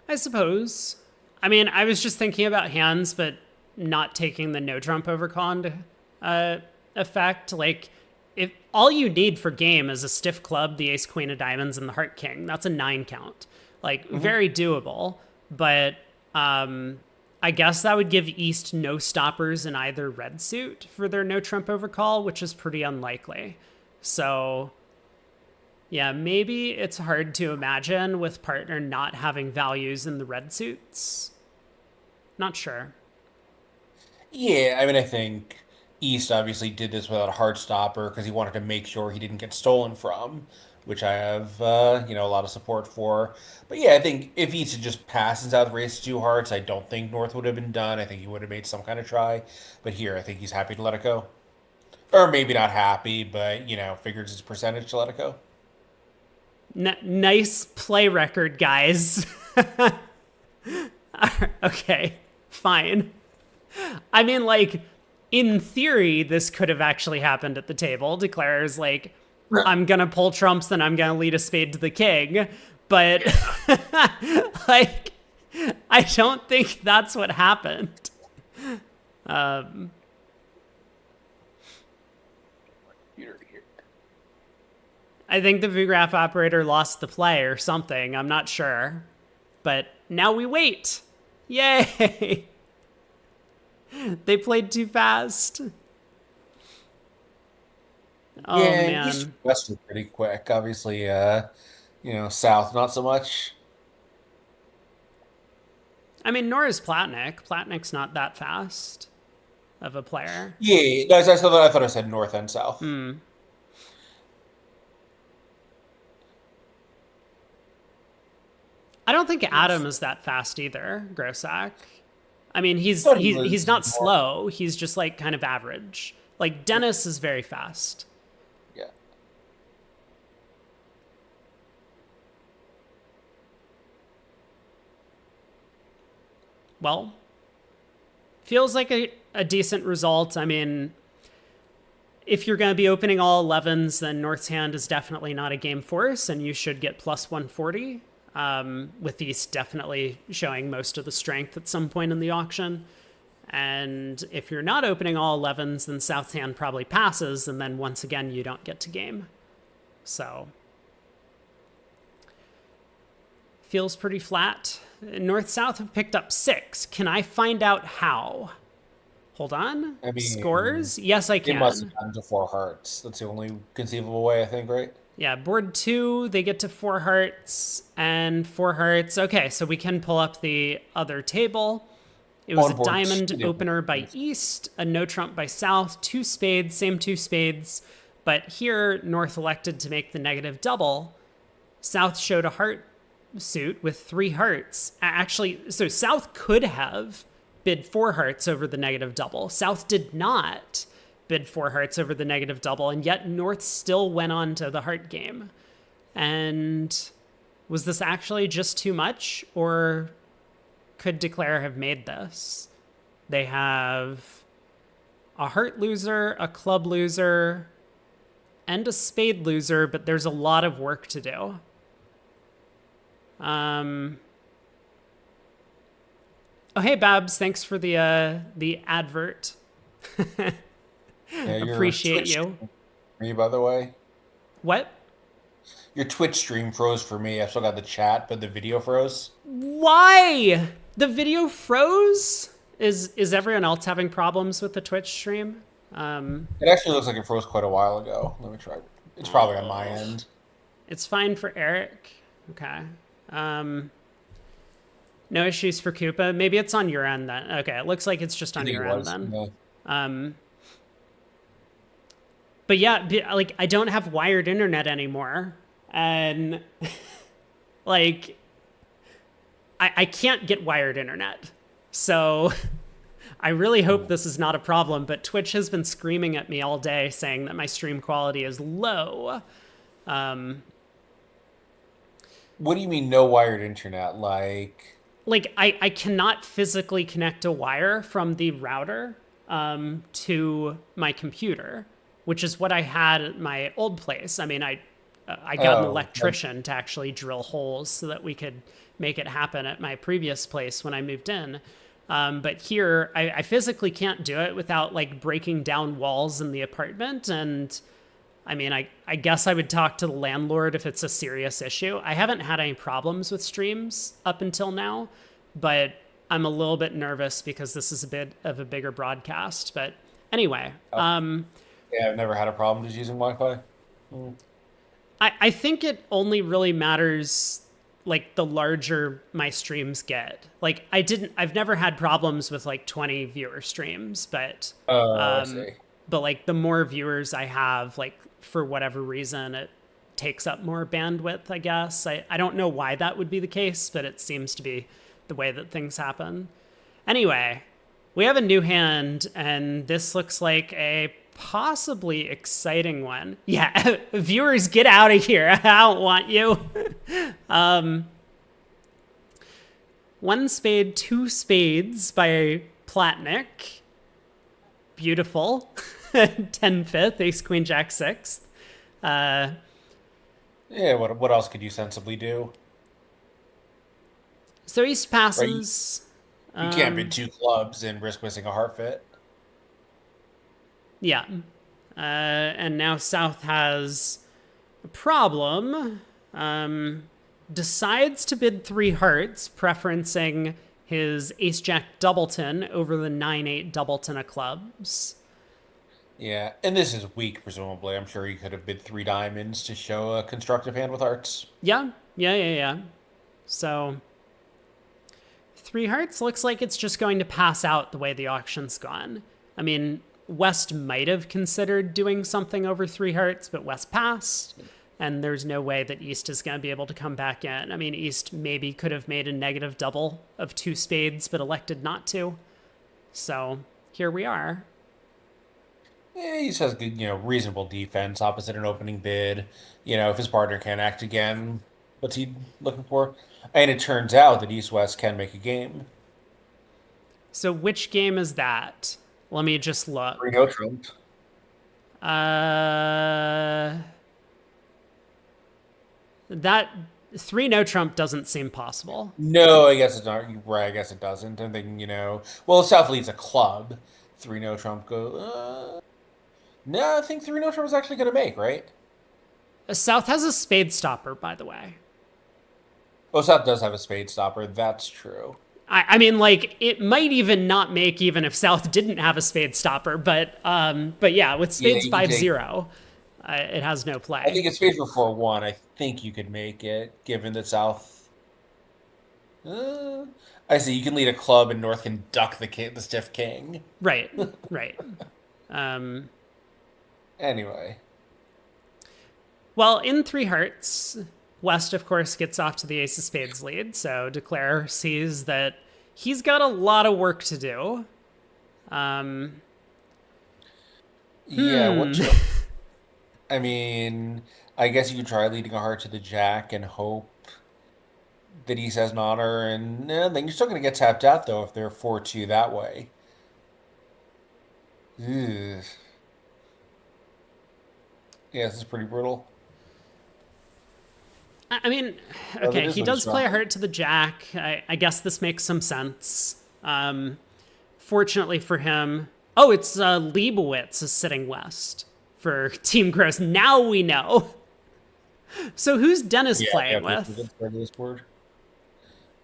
I suppose. I mean, I was just thinking about hands, but not taking the no trump overcall into effect. Like, if all you need for game is a stiff club, the ace queen of diamonds, and the heart king, that's a 9 count. Like, very doable. But I guess that would give East no stoppers in either red suit for their no trump overcall, which is pretty unlikely. So yeah, maybe it's hard to imagine with partner not having values in the red suits. Not sure. Yeah, I mean, I think East obviously did this without a hard stopper because he wanted to make sure he didn't get stolen from, which I have, a lot of support for. But yeah, I think if East had just passed and South raised two hearts, I don't think North would have been done. I think he would have made some kind of try. But here, I think he's happy to let it go. Or maybe not happy, but, figures his percentage to let it go. Nice play record, guys. Okay, fine. I mean, like, in theory, this could have actually happened at the table. Declares, like, I'm going to pull trumps, then I'm going to lead a spade to the king. But, like, I don't think that's what happened. I think the VGraph operator lost the play or something. I'm not sure. But now we wait. Yay! They played too fast. Oh, Yeah, man. East West was pretty quick. Obviously, South not so much. I mean, nor is Platnik. Platnik's not that fast of a player. Yeah, no, I thought I said North and South. I don't think Adam is that fast either, Grossack. I mean, Thought he he's was not more. slow. He's just like kind of average. Like Dennis is very fast. Yeah. Well, feels like a decent result. I mean, if you're going to be opening all 11s, then North's hand is definitely not a game force, and you should get plus 140, with East definitely showing most of the strength at some point in the auction. And if you're not opening all 11s, then South's hand probably passes, and then once again, you don't get to game. So, feels pretty flat. North-South have picked up 6. Can I find out how? Hold on. I mean, Scores? Yes, I it must can. have gotten to four hearts. That's the only conceivable way, I think, right? Yeah, board 2, they get to 4 hearts and 4 hearts. Okay, so we can pull up the other table. It was On a board diamond 2. opener by East, a no trump by South, 2 spades, same 2 spades. But here, North elected to make the negative double. South showed a heart suit with 3 hearts. Actually, so South could have bid 4 hearts over the negative double. South did not bid 4 hearts over the negative double, and yet North still went on to the heart game. And was this actually just too much, or could Declare have made this? They have a heart loser, a club loser, and a spade loser, but there's a lot of work to do. Oh, hey, Babs, thanks for the advert. Yeah, Appreciate Twitch you. stream for me, by the way. What? Your Twitch stream froze for me. I still got the chat, but the video froze. Why? The video froze? Is everyone else having problems with the Twitch stream? It actually looks like it froze quite a while ago. Let me try. It's probably on my end. It's fine for Eric. Okay. No issues for Koopa. Maybe it's on your end then. Okay, it looks like it's just I on think your it end was. then. Yeah. But yeah, like I don't have wired internet anymore, and like I can't get wired internet. So I really hope this is not a problem, but Twitch has been screaming at me all day saying that my stream quality is low. What do you mean no wired internet? Like I cannot physically connect a wire from the router to my computer, which is what I had at my old place. I mean, I I got an Oh, electrician to actually drill holes so that we could make it happen at my previous place when I moved in. But here, I physically can't do it without like breaking down walls in the apartment. And I mean, I guess I would talk to the landlord if it's a serious issue. I haven't had any problems with streams up until now, but I'm a little bit nervous because this is a bit of a bigger broadcast. But anyway, yeah, I've never had a problem just using Wi-Fi. I think it only really matters like the larger my streams get. Like I've never had problems with like 20 viewer streams, I see. but like the more viewers I have, like for whatever reason, it takes up more bandwidth, I guess. I don't know why that would be the case, but it seems to be the way that things happen. Anyway, we have a new hand, and this looks like a possibly exciting one. Yeah, viewers, get out of here. I don't want you. One spade, two spades by Platnick. Beautiful. 10-5, ace, queen, jack, sixth. Yeah, what else could you sensibly do? So East Right? passes. You can't bid two clubs and risk missing a heart fit. Yeah. And now South has a problem. Decides to bid three hearts, preferencing his ace jack doubleton over the 9-8 doubleton of clubs. Yeah, and this is weak, presumably. I'm sure he could have bid three diamonds to show a constructive hand with hearts. Yeah. So three hearts looks like it's just going to pass out the way the auction's gone. I mean, West might have considered doing something over three hearts, but West passed, and there's no way that East is going to be able to come back in. I mean, East maybe could have made a negative double of two spades, but elected not to. So here we are. Yeah, he says good, reasonable defense opposite an opening bid. If his partner can act again, what's he looking for? And it turns out that East West can make a game. So which game is that? Let me just look. Reno Trump. That three no trump doesn't seem possible. No, I guess it's not. Right, I guess it doesn't. I'm thinking, well, South leads a club. Three no Trump go. No, I think three no Trump is actually going to make, right? South has a spade stopper, by the way. Oh, South does have a spade stopper. That's true. I mean, like it might even not make even if South didn't have a spade stopper, but yeah, with spades you can 5-0, it has no play. I think it's spades for 4-1. I think you could make it, given that South. I see. You can lead a club, and North can duck the stiff king. Right. Anyway. Well, in three hearts, West, of course, gets off to the ace of spades lead, so Declare sees that he's got a lot of work to do. Yeah, I mean, I guess you could try leading a heart to the jack and hope that he says an honor, and then you're still going to get tapped out, though, if they're 4-2 that way. Ugh. Yeah, this is pretty brutal. I mean, Oh, okay, he does play a heart to the jack. I guess this makes some sense. Fortunately for him, it's Leibowitz is sitting West for Team Gross. Now we know. So who's Dennis playing with?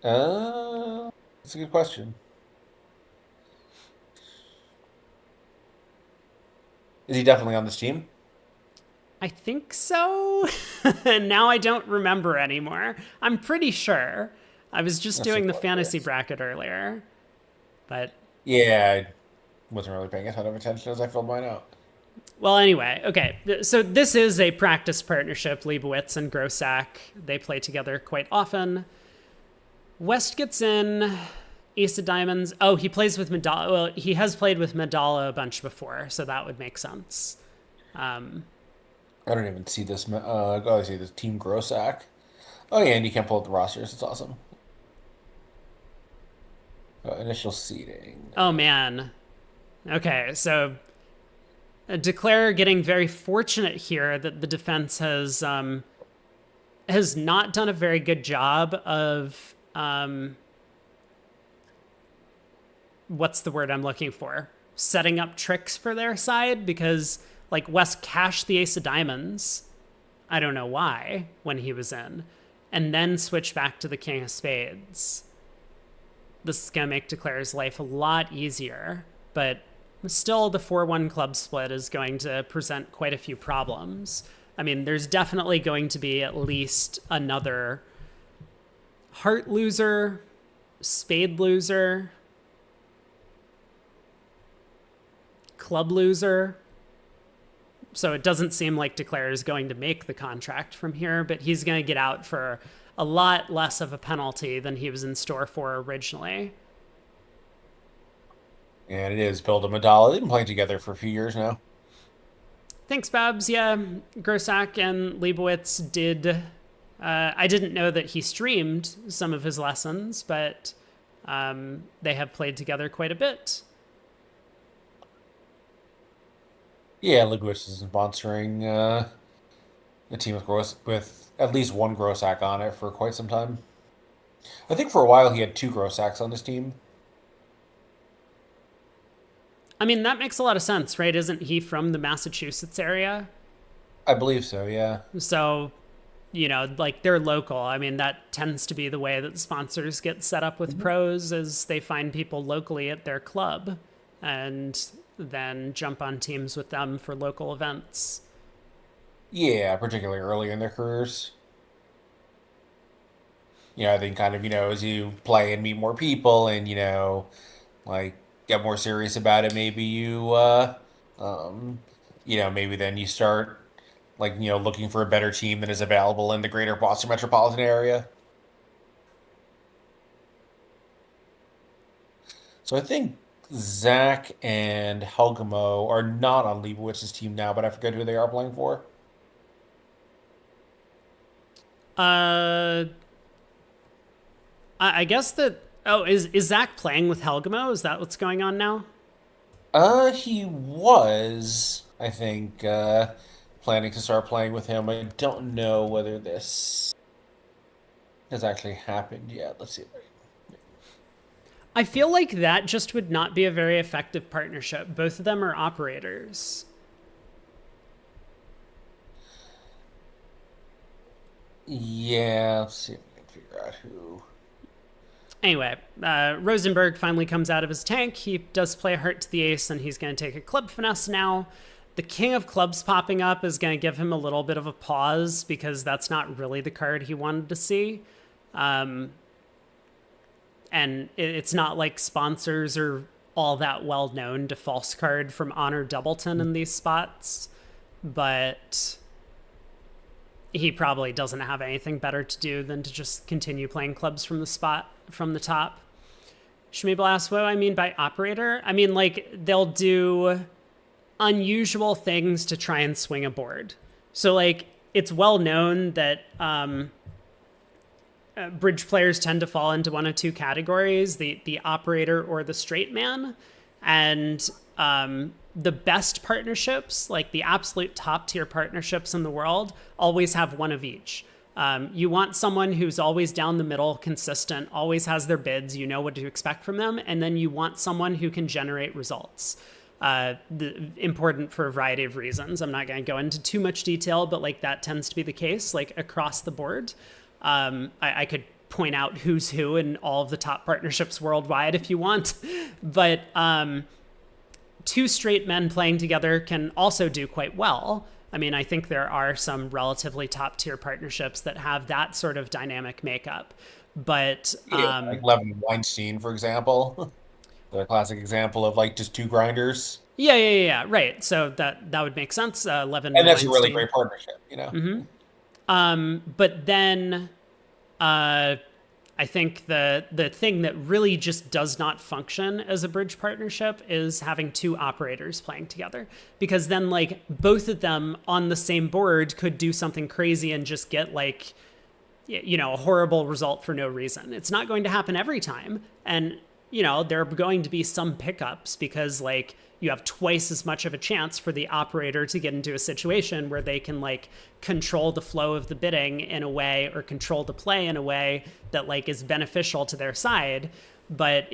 That's a good question. Is he definitely on this team? I think so. Now I don't remember anymore. I'm pretty sure. I was just doing the fantasy bracket earlier. But yeah, I wasn't really paying a ton of attention as I filled mine out. Well, anyway, okay. So this is a practice partnership, Leibowitz and Grossack. They play together quite often. West gets in, ace of diamonds. Oh, he plays with Medalla. Well, he has played with Medalla a bunch before, so that would make sense. I don't even see this. I see this Team Grossack. Oh yeah, and you can pull up the rosters. It's awesome. Initial seeding. Oh man. Okay, so Declare getting very fortunate here that the defense has has not done a very good job of what's the word I'm looking for? Setting up tricks for their side, because like West cashed the ace of diamonds. I don't know why when he was in, and then switched back to the king of spades. This is going to make Declare's life a lot easier, but still the 4-1 club split is going to present quite a few problems. I mean, there's definitely going to be at least another heart loser, spade loser, club loser. So it doesn't seem like Declare is going to make the contract from here, but he's going to get out for a lot less of a penalty than he was in store for originally. And it is Bill and Madala. They've been playing together for a few years now. Thanks, Babs. Yeah, Grossack and Leibowitz did. I didn't know that he streamed some of his lessons, but they have played together quite a bit. Yeah, Leibowitz is sponsoring a team with at least one Grossack on it for quite some time. I think for a while he had two Grossacks on his team. I mean, that makes a lot of sense, right? Isn't he from the Massachusetts area? I believe so, yeah. So, like they're local. I mean, that tends to be the way that sponsors get set up with pros, is they find people locally at their club and then jump on teams with them for local events. Yeah, particularly early in their careers. I think kind of, as you play and meet more people and, like get more serious about it, maybe um, maybe then you start like, looking for a better team that is available in the greater Boston metropolitan area. So I think Zach and Helgamo are not on Leibowitz's team now, but I forget who they are playing for. I guess that. Oh, is Zach playing with Helgamo? Is that what's going on now? He was, I think, planning to start playing with him. I don't know whether this has actually happened yet. Let's see. I feel like that just would not be a very effective partnership. Both of them are operators. Yeah, let's see if we can figure out who. Anyway, Rosenberg finally comes out of his tank. He does play a heart to the ace, and he's going to take a club finesse now. The king of clubs popping up is going to give him a little bit of a pause, because that's not really the card he wanted to see. And it's not like sponsors are all that well known to false card from Honor Doubleton in these spots, but he probably doesn't have anything better to do than to just continue playing clubs from the top. Schmeebel asks, what do I mean by operator? I mean, like, they'll do unusual things to try and swing a board. So, like, it's well known that bridge players tend to fall into one of two categories, the operator or the straight man. And the best partnerships, like the absolute top tier partnerships in the world, always have one of each. You want someone who's always down the middle, consistent, always has their bids, you know what to expect from them. And then you want someone who can generate results. Important for a variety of reasons. I'm not going to go into too much detail, but like that tends to be the case, like across the board. I could point out who's who in all of the top partnerships worldwide if you want, but two straight men playing together can also do quite well. I mean, I think there are some relatively top tier partnerships that have that sort of dynamic makeup, but like Levin and Weinstein, for example, the classic example of like just two grinders. Yeah, right. So that would make sense. Levin and that's Weinstein. a really great partnership, But then I think the thing that really just does not function as a bridge partnership is having two operators playing together, because then like both of them on the same board could do something crazy and just get like, a horrible result for no reason. It's not going to happen every time. And, there are going to be some pickups because like you have twice as much of a chance for the operator to get into a situation where they can like control the flow of the bidding in a way, or control the play in a way that like is beneficial to their side. But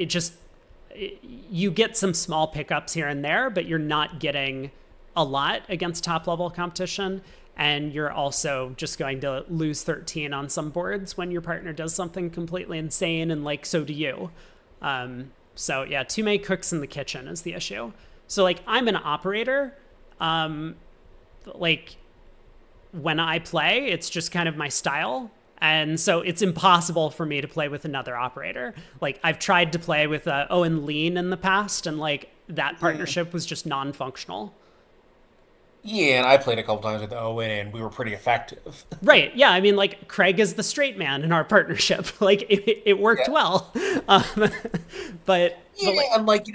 you get some small pickups here and there, but you're not getting a lot against top level competition. And you're also just going to lose 13 on some boards when your partner does something completely insane, and like, so do you. So yeah, too many cooks in the kitchen is the issue. So like, I'm an operator. Like, when I play, it's just kind of my style. And so it's impossible for me to play with another operator. Like, I've tried to play with Owen Lean in the past, and like, that partnership was just non-functional. Yeah, and I played a couple times with Owen, and we were pretty effective. Right. Yeah. I mean, like, Craig is the straight man in our partnership. Like, it worked Yeah. well. Um, but Yeah, like, and like,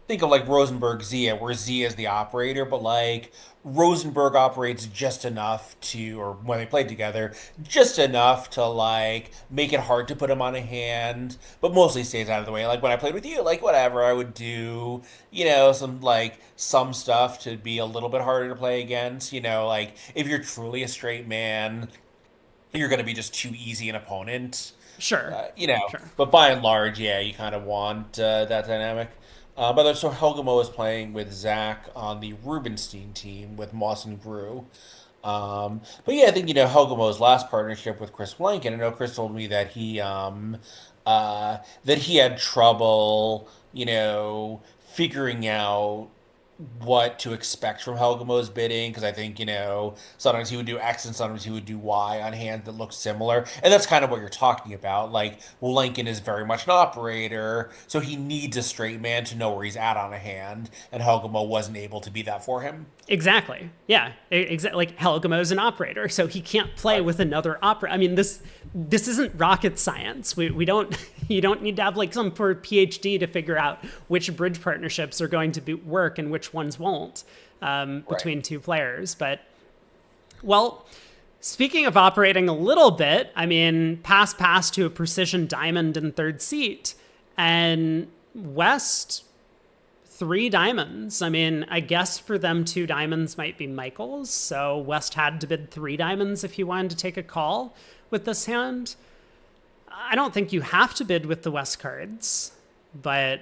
think of like Rosenberg Zia, where Zia is the operator, but like Rosenberg operates just enough to, or when they played together, just enough to like make it hard to put him on a hand, but mostly stays out of the way. Like when I played with you, like whatever, I would do, some stuff to be a little bit harder to play against. Like if you're truly a straight man, you're going to be just too easy an opponent. sure. Sure. But by and large, yeah, you kind of want that dynamic. By the way, so Helgamo is playing with Zach on the Rubenstein team with Moss and Brew. But yeah, I think Helgamo's last partnership with Chris Blanken. I know Chris told me that he had trouble, figuring out what to expect from Helgamo's bidding, because I think, sometimes he would do X and sometimes he would do Y on hands that look similar. And that's kind of what you're talking about. Like, well, Lincoln is very much an operator, so he needs a straight man to know where he's at on a hand, and Helgamo wasn't able to be that for him. Exactly. Yeah. Exactly. Like, Helgamo's an operator, so he can't play Right. with another operator. I mean, this isn't rocket science. We don't you don't need to have like some for PhD to figure out which bridge partnerships are going to work and which ones won't, Right. between two players. But well, speaking of operating a little bit, I mean, pass to a precision diamond in third seat, and West three diamonds. I mean, I guess for them, two diamonds might be Michael's. So West had to bid three diamonds if he wanted to take a call with this hand. I don't think you have to bid with the West cards, but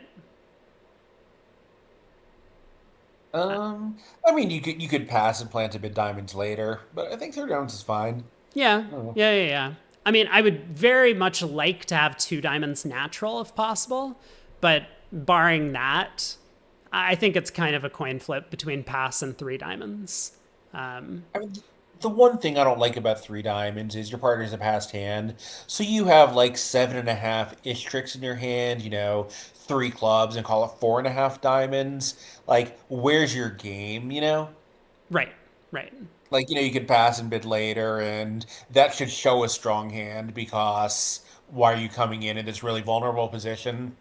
I mean, you could pass and plan to bid diamonds later, but I think third diamonds is fine. yeah, I don't know. yeah. I mean, I would very much like to have two diamonds natural if possible, but barring that, I think it's kind of a coin flip between pass and three diamonds. I mean, the one thing I don't like about three diamonds is your partner's a passed hand, so you have like seven and a half ish tricks in your hand. Three clubs and call it four and a half diamonds. Like, where's your game? Right, right. Like you could pass and bid later, and that should show a strong hand because why are you coming in this really vulnerable position?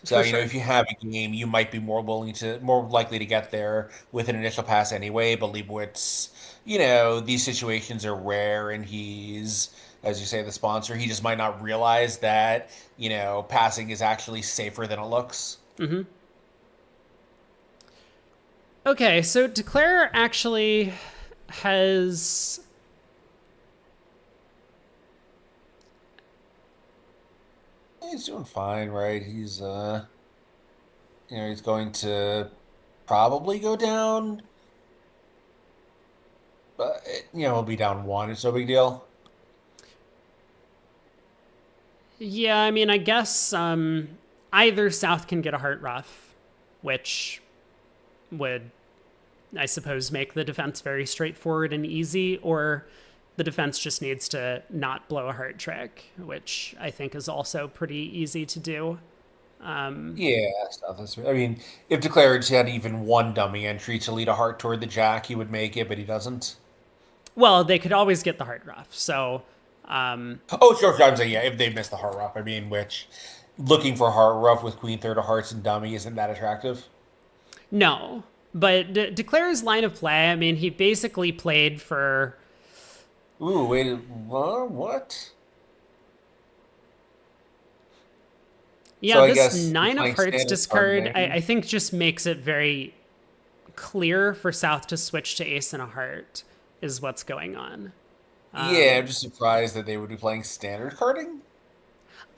So, For sure. if you have a game, you might be more likely to get there with an initial pass anyway. But Leibowitz, these situations are rare, and he's, as you say, the sponsor. He just might not realize that, passing is actually safer than it looks. Okay, so Declare actually has. He's doing fine, right? He's going to probably go down, but he'll be down one. It's no big deal. Yeah, I mean, I guess either South can get a heart rough, which would, I suppose, make the defense very straightforward and easy, or the defense just needs to not blow a heart trick, which I think is also pretty easy to do. Yeah, stuff. I mean, if Declarage had even one dummy entry to lead a heart toward the jack, he would make it, but he doesn't. Well, they could always get the heart rough. So, Oh, sure, I'm saying, yeah, if they miss the heart rough, I mean, which looking for heart rough with queen third of hearts and dummy isn't that attractive. no. But Declare's line of play, I mean, he basically played for. Ooh, wait, what? Yeah, So I this guess they're nine of playing hearts standard card discard, game. I think, just makes it very clear for South to switch to ace and a heart, is what's going on. Yeah, I'm just surprised that they would be playing standard carding.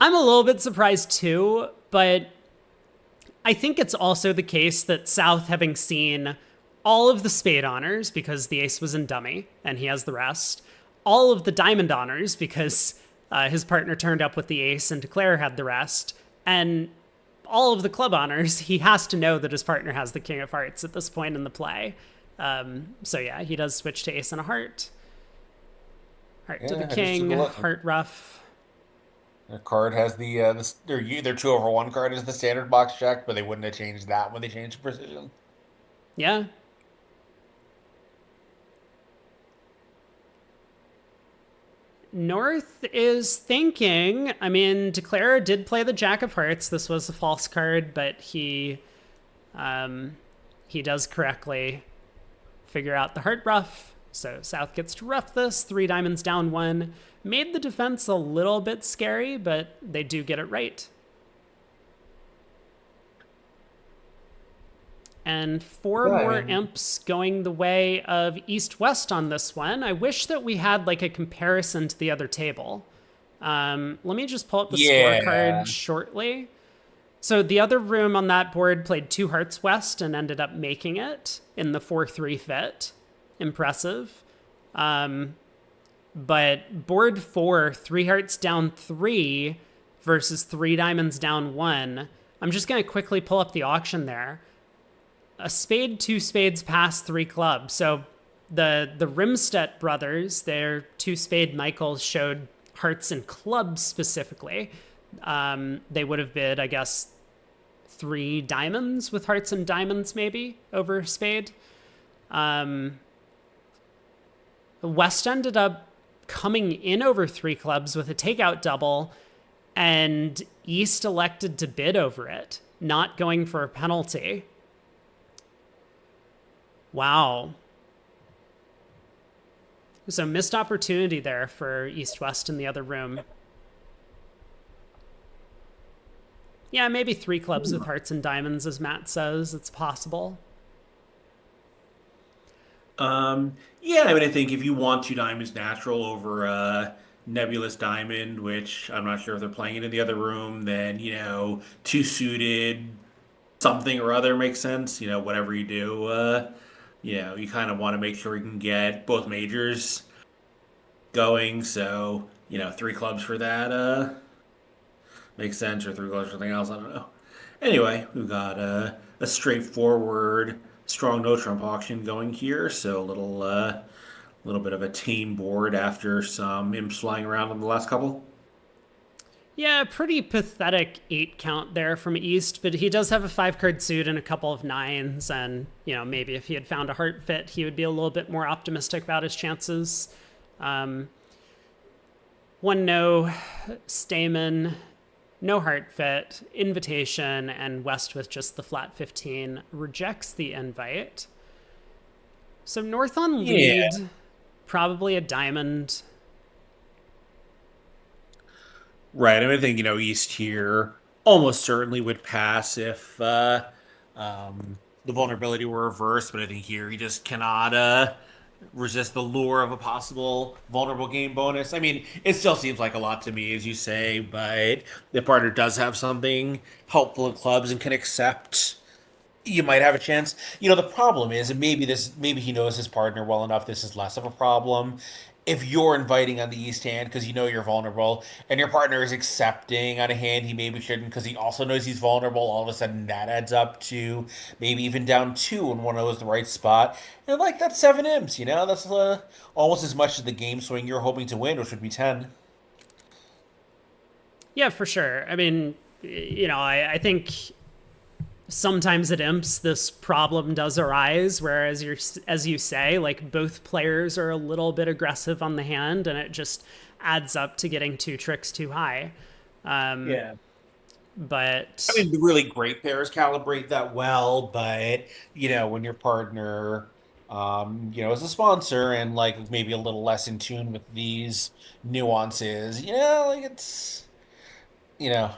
I'm a little bit surprised too, but I think it's also the case that South, having seen all of the spade honors because the ace was in dummy and he has the rest, all of the diamond honors because his partner turned up with the ace and Declare had the rest, and all of the club honors, he has to know that his partner has the king of hearts at this point in the play. So yeah, he does switch to ace and a heart. Heart to the Yeah, I just took a king, look. heart rough. Their card has their 2/1 card is the standard box check, but they wouldn't have changed that when they changed precision. Yeah. North is thinking. I mean, Declare did play the Jack of Hearts. This was a false card, but he does correctly figure out the heart ruff. So South gets to rough this. 3 diamonds down 1. Made the defense a little bit scary, but they do get it right. And 4 Yeah, I more mean, imps going the way of East-West on this one. I wish that we had like a comparison to the other table. Let me just pull up the scorecard yeah. shortly. So the other room on that board played 2 hearts west and ended up making it in the 4-3 fit. Impressive. But board 4, 3 hearts down 3 versus 3 diamonds down 1. I'm just going to quickly pull up the auction there. A spade, 2 spades past 3 clubs. So the Rimstedt brothers, their 2 spade Michaels, showed hearts and clubs specifically. They would have bid, I guess, 3 diamonds with hearts and diamonds maybe over spade. West ended up coming in over 3 clubs with a takeout double, and East elected to bid over it, not going for a penalty. Wow. So missed opportunity there for East-West in the other room. Yeah, maybe 3 clubs with hearts and diamonds, as Matt says. It's possible. Yeah, I mean, I think if you want 2 diamonds natural over nebulous diamond, which I'm not sure if they're playing it in the other room, then two suited something or other makes sense. Whatever you do, you kind of want to make sure you can get both majors going. So 3 clubs for that makes sense, or 3 clubs for something else. I don't know. Anyway, we've got a straightforward strong no trump auction going here, so a little bit of a tame board after some imps flying around on the last couple. Yeah, pretty pathetic 8 count there from East, but he does have a 5-card suit and a couple of 9s, and, maybe if he had found a heart fit, he would be a little bit more optimistic about his chances. 1 no, Stamen, no heart fit, invitation, and West with just the flat 15 rejects the invite. So North on Yeah. lead, probably a diamond. Right. I mean, I think East here almost certainly would pass if the vulnerability were reversed, but I think here he just cannot resist the lure of a possible vulnerable game bonus. I mean, it still seems like a lot to me, as you say, but if partner does have something helpful in clubs and can accept, you might have a chance. The problem is, and maybe he knows his partner well enough, this is less of a problem. If you're inviting on the East hand because you know you're vulnerable, and your partner is accepting on a hand he maybe shouldn't because he also knows he's vulnerable, all of a sudden that adds up to maybe even down 2 when one knows the right spot. And like that's 7 imps, that's almost as much as the game swing you're hoping to win, which would be 10. Yeah, for sure. I mean, I think sometimes at imps this problem does arise, whereas as you say, like both players are a little bit aggressive on the hand, and it just adds up to getting 2 tricks too high. Yeah. I But mean, the really great pairs calibrate that well, but when your partner, is a sponsor and like maybe a little less in tune with these nuances, like it's, you know,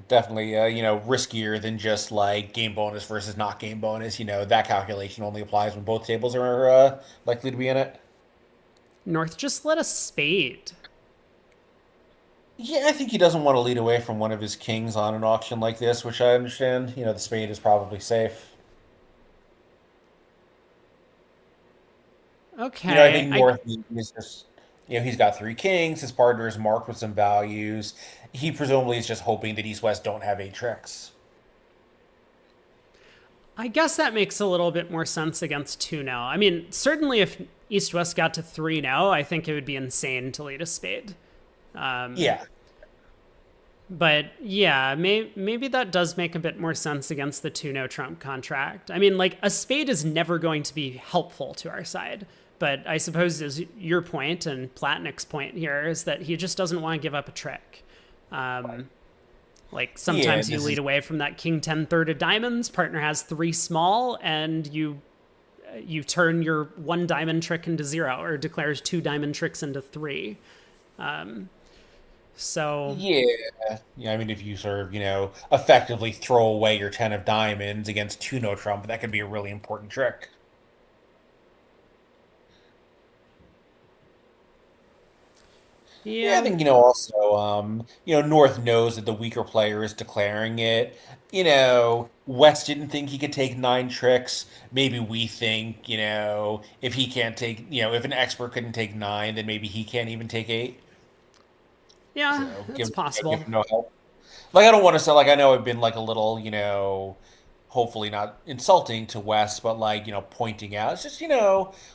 Definitely, riskier than just like game bonus versus not game bonus. That calculation only applies when both tables are likely to be in it. North just let a spade. Yeah, I think he doesn't want to lead away from one of his kings on an auction like this, which I understand. The spade is probably safe. I Okay, think North is just, he's got three kings. His partner is marked with some values. He presumably is just hoping that East West don't have eight tricks. I guess that makes a little bit more sense against 2-0. I mean, certainly if East West got to 3-0, I think it would be insane to lead a spade. Yeah, But yeah, maybe that does make a bit more sense against the 2-0 Trump contract. I mean, like, a spade is never going to be helpful to our side. But I suppose is your point and Platnick's point here is that he just doesn't want to give up a trick. Like yeah. sometimes you lead away from that king 10 third of diamonds, partner has three small, and you turn your one diamond trick into zero or declares two diamond tricks into three. So Yeah. I mean, if you sort of, effectively throw away your 10 of diamonds against two no trump, that could be a really important trick. Yeah, I yeah, think, also, North knows that the weaker player is declaring it. West didn't think he could take nine tricks. Maybe we think, if he can't take, if an expert couldn't take nine, then maybe he can't even take eight. yeah, So it's give possible. him no help. Like, I don't want to say, like, I know I've been, like, a little, hopefully not insulting to West, but, like, pointing out. It's just,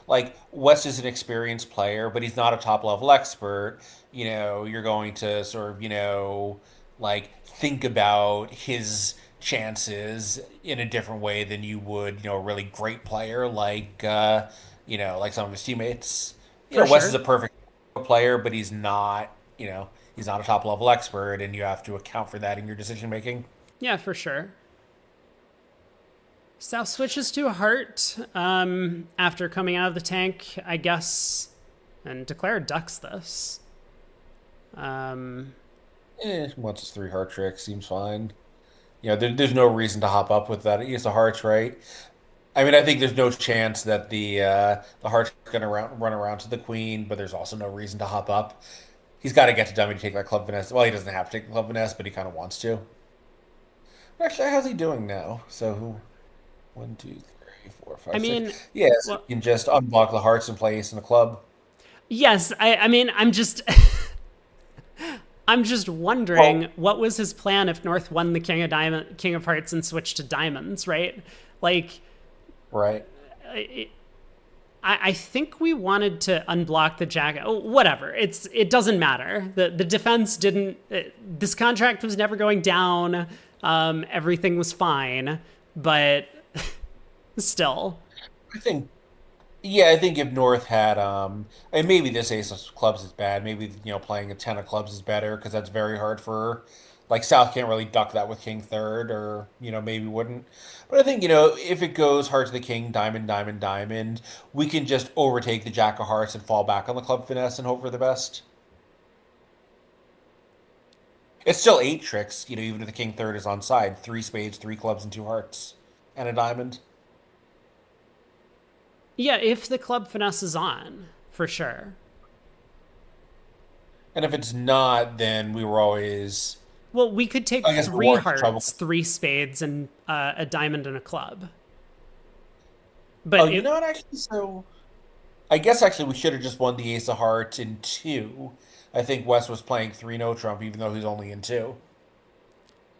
like, West is an experienced player, but he's not a top level expert. You're going to sort of, like, think about his chances in a different way than you would, a really great player like some of his teammates. For West is sure. a perfect player, but he's not a top level expert, and you have to account for that in your decision making. Yeah, for sure. South switches to a heart after coming out of the tank, I guess, and Declare ducks this. Once it's three heart tricks, seems fine. There's no reason to hop up with that. It's a hearts, right? I mean, I think there's no chance that the heart's gonna run around to the queen, but there's also no reason to hop up. He's got to get to dummy to take that club finesse. Well, he doesn't have to take the club finesse, but he kind of wants to. Actually, how's he doing now? So, one, two, three, four, I five, mean, six. Yeah, so well, you can just unblock the hearts and play ace in the club. yes, I mean, I'm just I'm just Well, wondering what was his plan if North won the King of Hearts and switched to diamonds, right? Like, right. I think we wanted to unblock the jack. Oh, whatever. It doesn't matter. The defense didn't. This contract was never going down. Everything was fine, but still, I think Yeah, I think if North had, and maybe this ace of clubs is bad. Maybe playing a 10 of clubs is better because that's very hard for, like, South can't really duck that with king third, or maybe wouldn't. But I think if it goes heart to the king, diamond, diamond, diamond, we can just overtake the jack of hearts and fall back on the club finesse and hope for the best. It's still eight tricks, even if the king third is on side, three spades, three clubs, and two hearts, and a diamond. yeah. If the club finesse is on, for sure. And if it's not, then we were always. Well, we could take I guess we're three more in trouble. hearts, three spades, and a diamond and a club. Oh, But it, actually, so I guess actually we should have just won the Ace of Hearts in two. I think West was playing three no trump, even though he's only in two.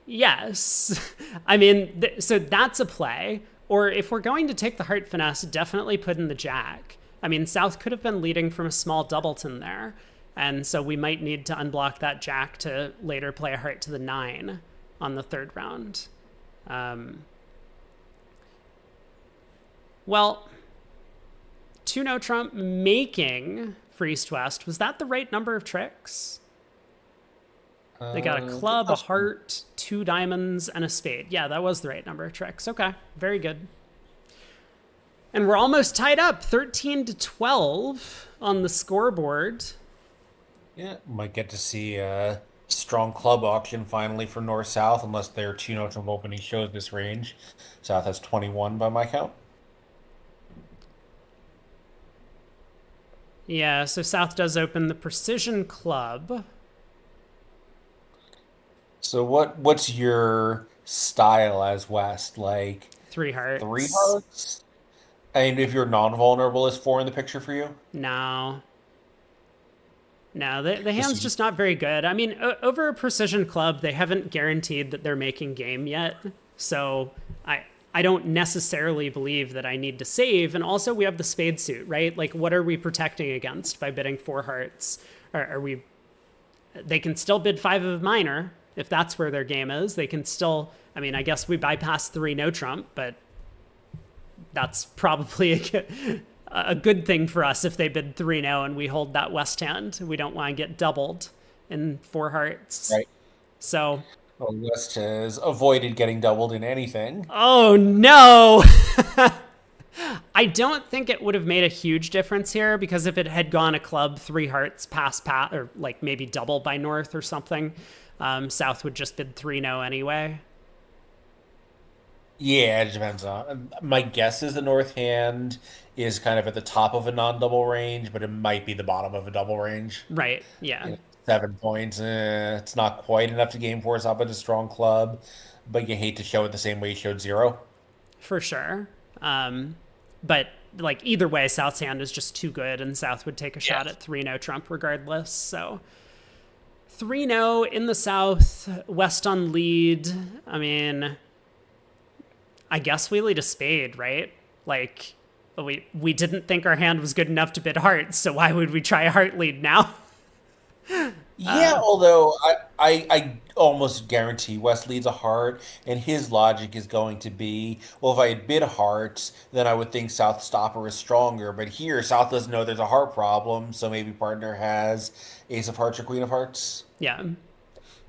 yes, I mean, so that's a play. Or if we're going to take the heart finesse, definitely put in the jack. I mean, South could have been leading from a small doubleton there. And so we might need to unblock that jack to later play a heart to the nine on the third round. Well, 2 no trump making for East West. Was that the right number of tricks? They got a Good club, a question. heart, two diamonds, and a spade. Yeah, that was the right number of tricks. Okay, very good. And we're almost tied up, 13-12 on the scoreboard. Yeah, might get to see Strong club auction finally for North South, unless there are two notes of opening shows this range. South has 21 by my count. Yeah, so South does open the Precision Club. So what's your style as West? Like Three three hearts. hearts? And if you're non-vulnerable, is four in the picture for you? No. No, the Just hand's just not very good. I mean, over a Precision Club, they haven't guaranteed that they're making game yet. So I don't necessarily believe that I need to save. And also, we have the spade suit, right? Like, what are we protecting against by bidding four hearts? Are we? They can still bid five of minor if that's where their game is. They can still. I mean, I guess we bypass three no trump, but that's probably a good thing for us if they bid 3-0 and we hold that West hand. We don't want to get doubled in four hearts. right. So, Well, West has avoided getting doubled in anything. oh no! I don't think it would have made a huge difference here because if it had gone a club, three hearts, pass, or like maybe double by North or something, South would just bid 3-0 anyway. Yeah, it depends on. My guess is the North hand is kind of at the top of a non-double range, but it might be the bottom of a double range. Right, yeah, 7 points. It's not quite enough to game force up at a strong club, but you hate to show it the same way you showed zero. for sure. But like either way, South's hand is just too good, and South would take a shot Yes. at 3-0 Trump regardless. So 3-0 in the South, West on lead. I mean, I guess we lead a spade, right? Like, we didn't think our hand was good enough to bid hearts, so why would we try a heart lead now? Yeah, although I almost guarantee West leads a heart, and his logic is going to be, well, if I had bid hearts, then I would think South stopper is stronger. But here, South doesn't know there's a heart problem, so maybe partner has ace of hearts or queen of hearts, Yeah.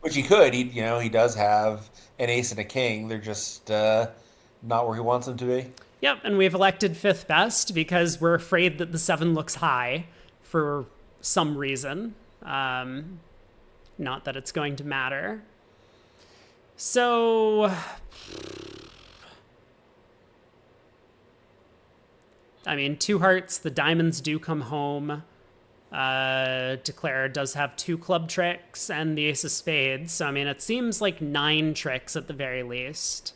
which he could. He does have an ace and a king. They're just not where he wants them to be. Yep, and we've elected fifth best because we're afraid that the seven looks high for some reason. Not that it's going to matter. So, I mean, two hearts, the diamonds do come home. Declare does have two club tricks and the ace of spades. So, I mean, it seems like 9 tricks at the very least.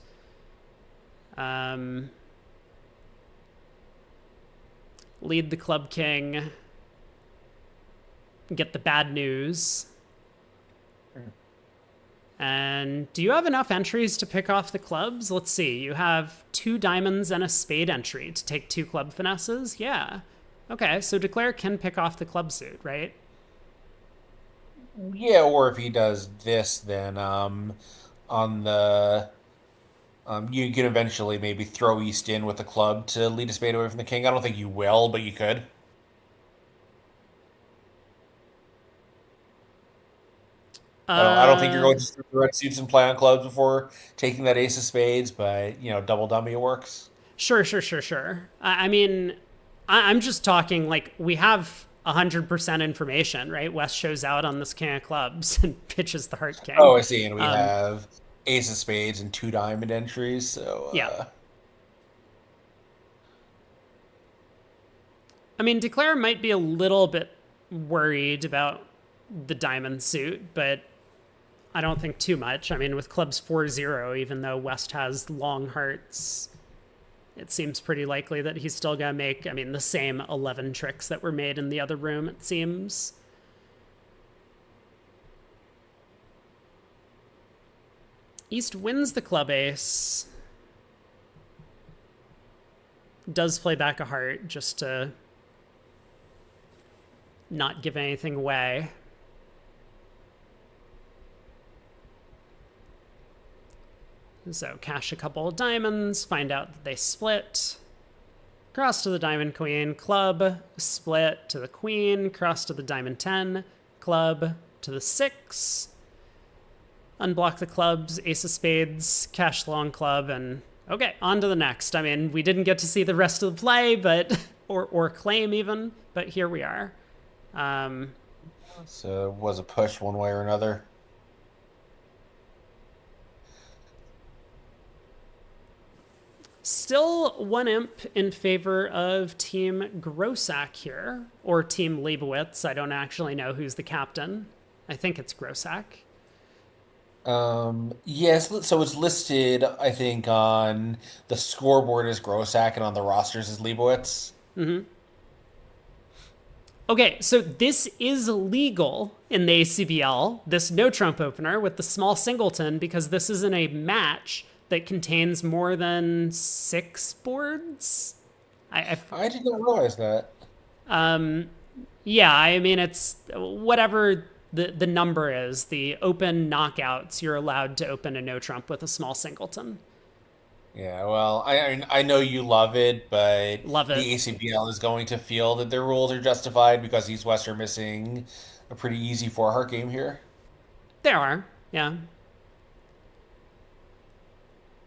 Lead the club king. Get the bad news. And do you have enough entries to pick off the clubs? Let's see. You have 2 diamonds and a spade entry to take 2 club finesses? Yeah. Okay, so Declare can pick off the club suit, right? Yeah, or if he does this, then on the you can eventually maybe throw East in with the club to lead a spade away from the king. I don't think you will, but you could. I don't think you're going to throw the red suits and play on clubs before taking that ace of spades, but double dummy it works. Sure. I mean, I'm just talking like we have 100% information, right? West shows out on this king of clubs and pitches the heart king. Oh, I see. And we have ace of spades and 2 diamond entries. So Yeah. I mean, Declare might be a little bit worried about the diamond suit, but I don't think too much. I mean, with clubs 4-0, even though West has long hearts, it seems pretty likely that he's still going to make, I mean, the same 11 tricks that were made in the other room, it seems. East wins the club ace. Does play back a heart just to not give anything away. So cash a couple of diamonds, find out that they split. Cross to the diamond queen, club, split to the queen, cross to the diamond 10, club to the 6. Unblock the clubs, ace of spades, cash long club, and okay, on to the next. I mean, we didn't get to see the rest of the play, but or claim even, but here we are. so it was a push one way or another. Still one imp in favor of Team Grossack here, or Team Leibowitz. I don't actually know who's the captain. I think it's Grossack. Yes, so it's listed, I think, on the scoreboard as Grossack and on the rosters as Leibowitz. Okay, so this is legal in the ACBL, this no Trump opener with the small singleton, because this isn't a match that contains more than 6 boards. I I did not realize that. Yeah, I mean, it's whatever the number is, the open knockouts, you're allowed to open a no Trump with a small singleton. Yeah, well, I know you love it, but Love it. the ACBL is going to feel that their rules are justified because East West are missing a pretty easy four-heart game here. There are, yeah.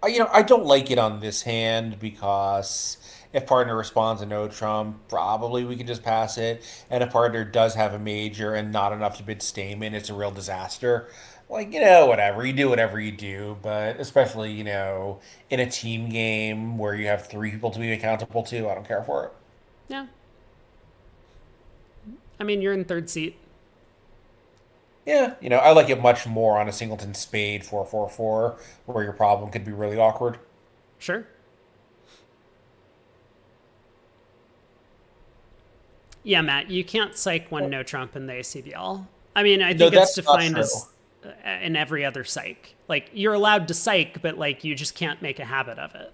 I don't like it on this hand because if partner responds a no trump, probably we can just pass it. And if partner does have a major and not enough to bid Stamen, it's a real disaster. Like, whatever. You do whatever you do, but especially, in a team game where you have three people to be accountable to, I don't care for it. Yeah. I mean, you're in third seat. Yeah, I like it much more on a singleton spade 4-4-4, where your problem could be really awkward. Sure. Yeah, Matt, you can't psych one no Trump in the ACBL. I mean, I No, think it's that's not defined true. as in every other psych. Like, you're allowed to psych, but like you just can't make a habit of it.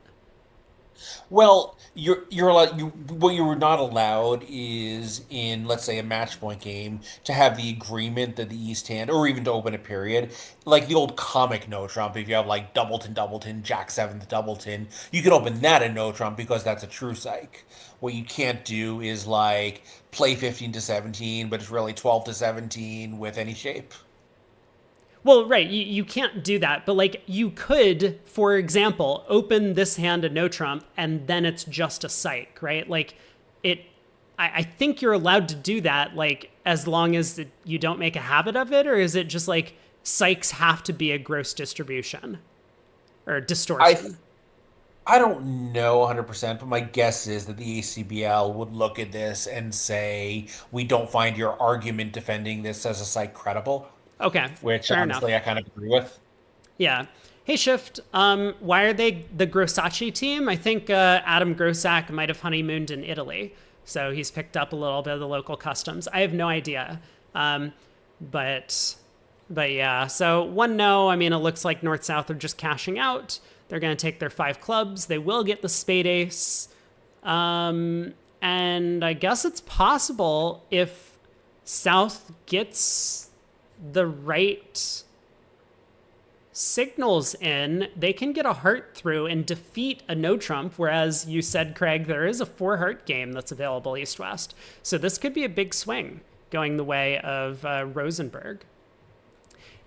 Well, you're allowed. What you were not allowed is in, let's say, a match point game to have the agreement that the East hand, or even to open a period, like the old comic no trump. If you have like Doubleton, Doubleton, Jack seventh, Doubleton, you can open that a no trump because that's a true psych. What you can't do is like play 15-17, but it's really 12-17 with any shape. Well, right, you can't do that, but like you could, for example, open this hand a no Trump and then it's just a psych, right? Like it, I think you're allowed to do that, like as long as you don't make a habit of it, or is it just like psychs have to be a gross distribution or I distortion? I don't know 100%, but my guess is that the ACBL would look at this and say, we don't find your argument defending this as a psych credible, Okay, which fair enough. honestly I kind of agree with. Yeah. Hey, Shift. Why are they the Grosacci team? I think Adam Grossack might have honeymooned in Italy, so he's picked up a little bit of the local customs. I have no idea, but but yeah. So one no. I mean, it looks like North South are just cashing out. They're going to take their 5 clubs. They will get the spade ace, and I guess it's possible if South gets the right signals in, they can get a heart through and defeat a no Trump. Whereas you said, Craig, there is a 4 heart game that's available East West. So this could be a big swing going the way of Rosenberg.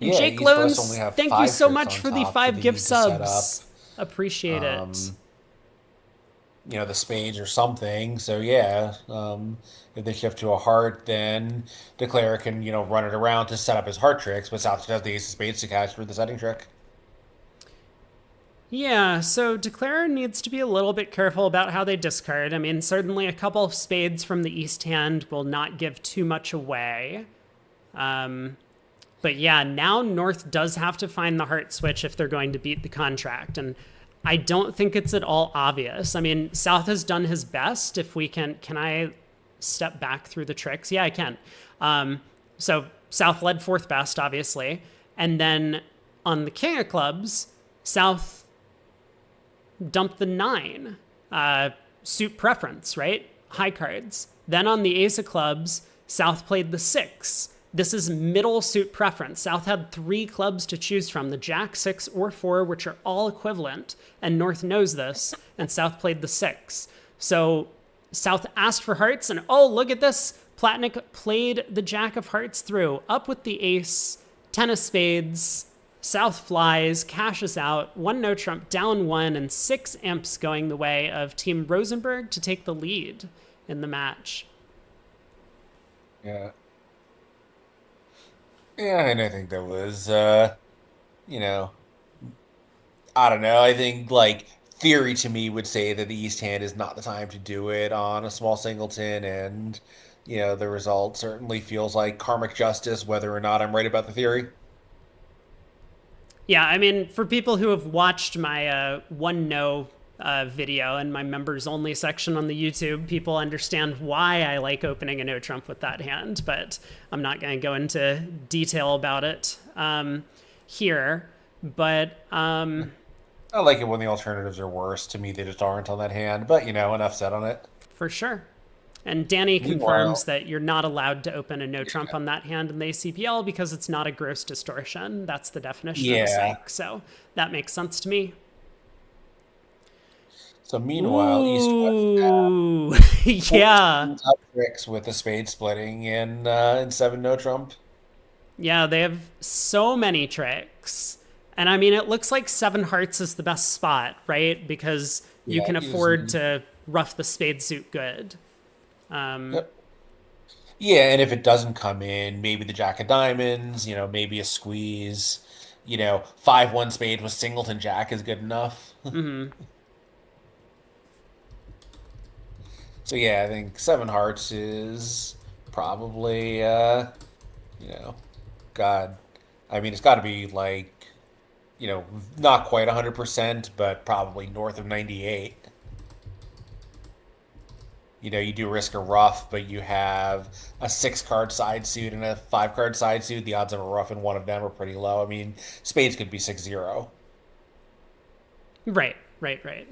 And Yeah, Jake East West only Loans, have thank you five so trips much on for the top that 5 they gift need to set up. subs. Appreciate it. The spades or something. So yeah, if they shift to a heart, then Declare can, run it around to set up his heart tricks, but South just has the ace of spades to cash for the setting trick. Yeah, so Declare needs to be a little bit careful about how they discard. I mean, certainly a couple of spades from the East hand will not give too much away. But yeah, now North does have to find the heart switch if they're going to beat the contract. And I don't think it's at all obvious. I mean, South has done his best. If we can I step back through the tricks? Yeah, I can. So South led 4th best, obviously. And then on the King of Clubs, South dumped the 9. Suit preference, right? High cards. Then on the Ace of Clubs, South played the 6. This is middle suit preference. South had 3 clubs to choose from, the Jack, 6, or 4, which are all equivalent, and North knows this, and South played the 6. So South asked for hearts, and oh, look at this. Platnick played the Jack of Hearts through, up with the Ace, 10 of Spades. South flies, cashes out, 1 no Trump, down 1, and 6 imps going the way of Team Rosenberg to take the lead in the match. Yeah. Yeah, and I think that was, you know, I don't know. I think like theory to me would say that the East hand is not the time to do it on a small singleton, and the result certainly feels like karmic justice, whether or not I'm right about the theory. Yeah, I mean, for people who have watched my one no video and my members only section on the YouTube, people understand why I like opening a no trump with that hand, but I'm not going to go into detail about it here. But I like it when the alternatives are worse. To me, they just aren't on that hand, but enough said on it. for sure. And Danny Meanwhile, confirms that you're not allowed to open a no trump on that hand in the ACPL because it's not a gross distortion. That's the definition of a yeah. psych. So that makes sense to me. So meanwhile, East West Ooh, yeah. 14 top tricks with the spade splitting in seven no trump. Yeah, they have so many tricks. And I mean, it looks like seven hearts is the best spot, right? Because you Yeah, can afford to rough the spade suit good. yep. Yeah, and if it doesn't come in, maybe the jack of diamonds, maybe a squeeze, 5-1 spade with singleton jack is good enough. So yeah, I think seven hearts is probably you know, God. I mean, it's got to be like, not quite 100%, but probably north of 98. You do risk a rough, but you have a 6 card side suit and a 5 card side suit. The odds of a rough in one of them are pretty low. I mean, spades could be 6-0. Right, right, right.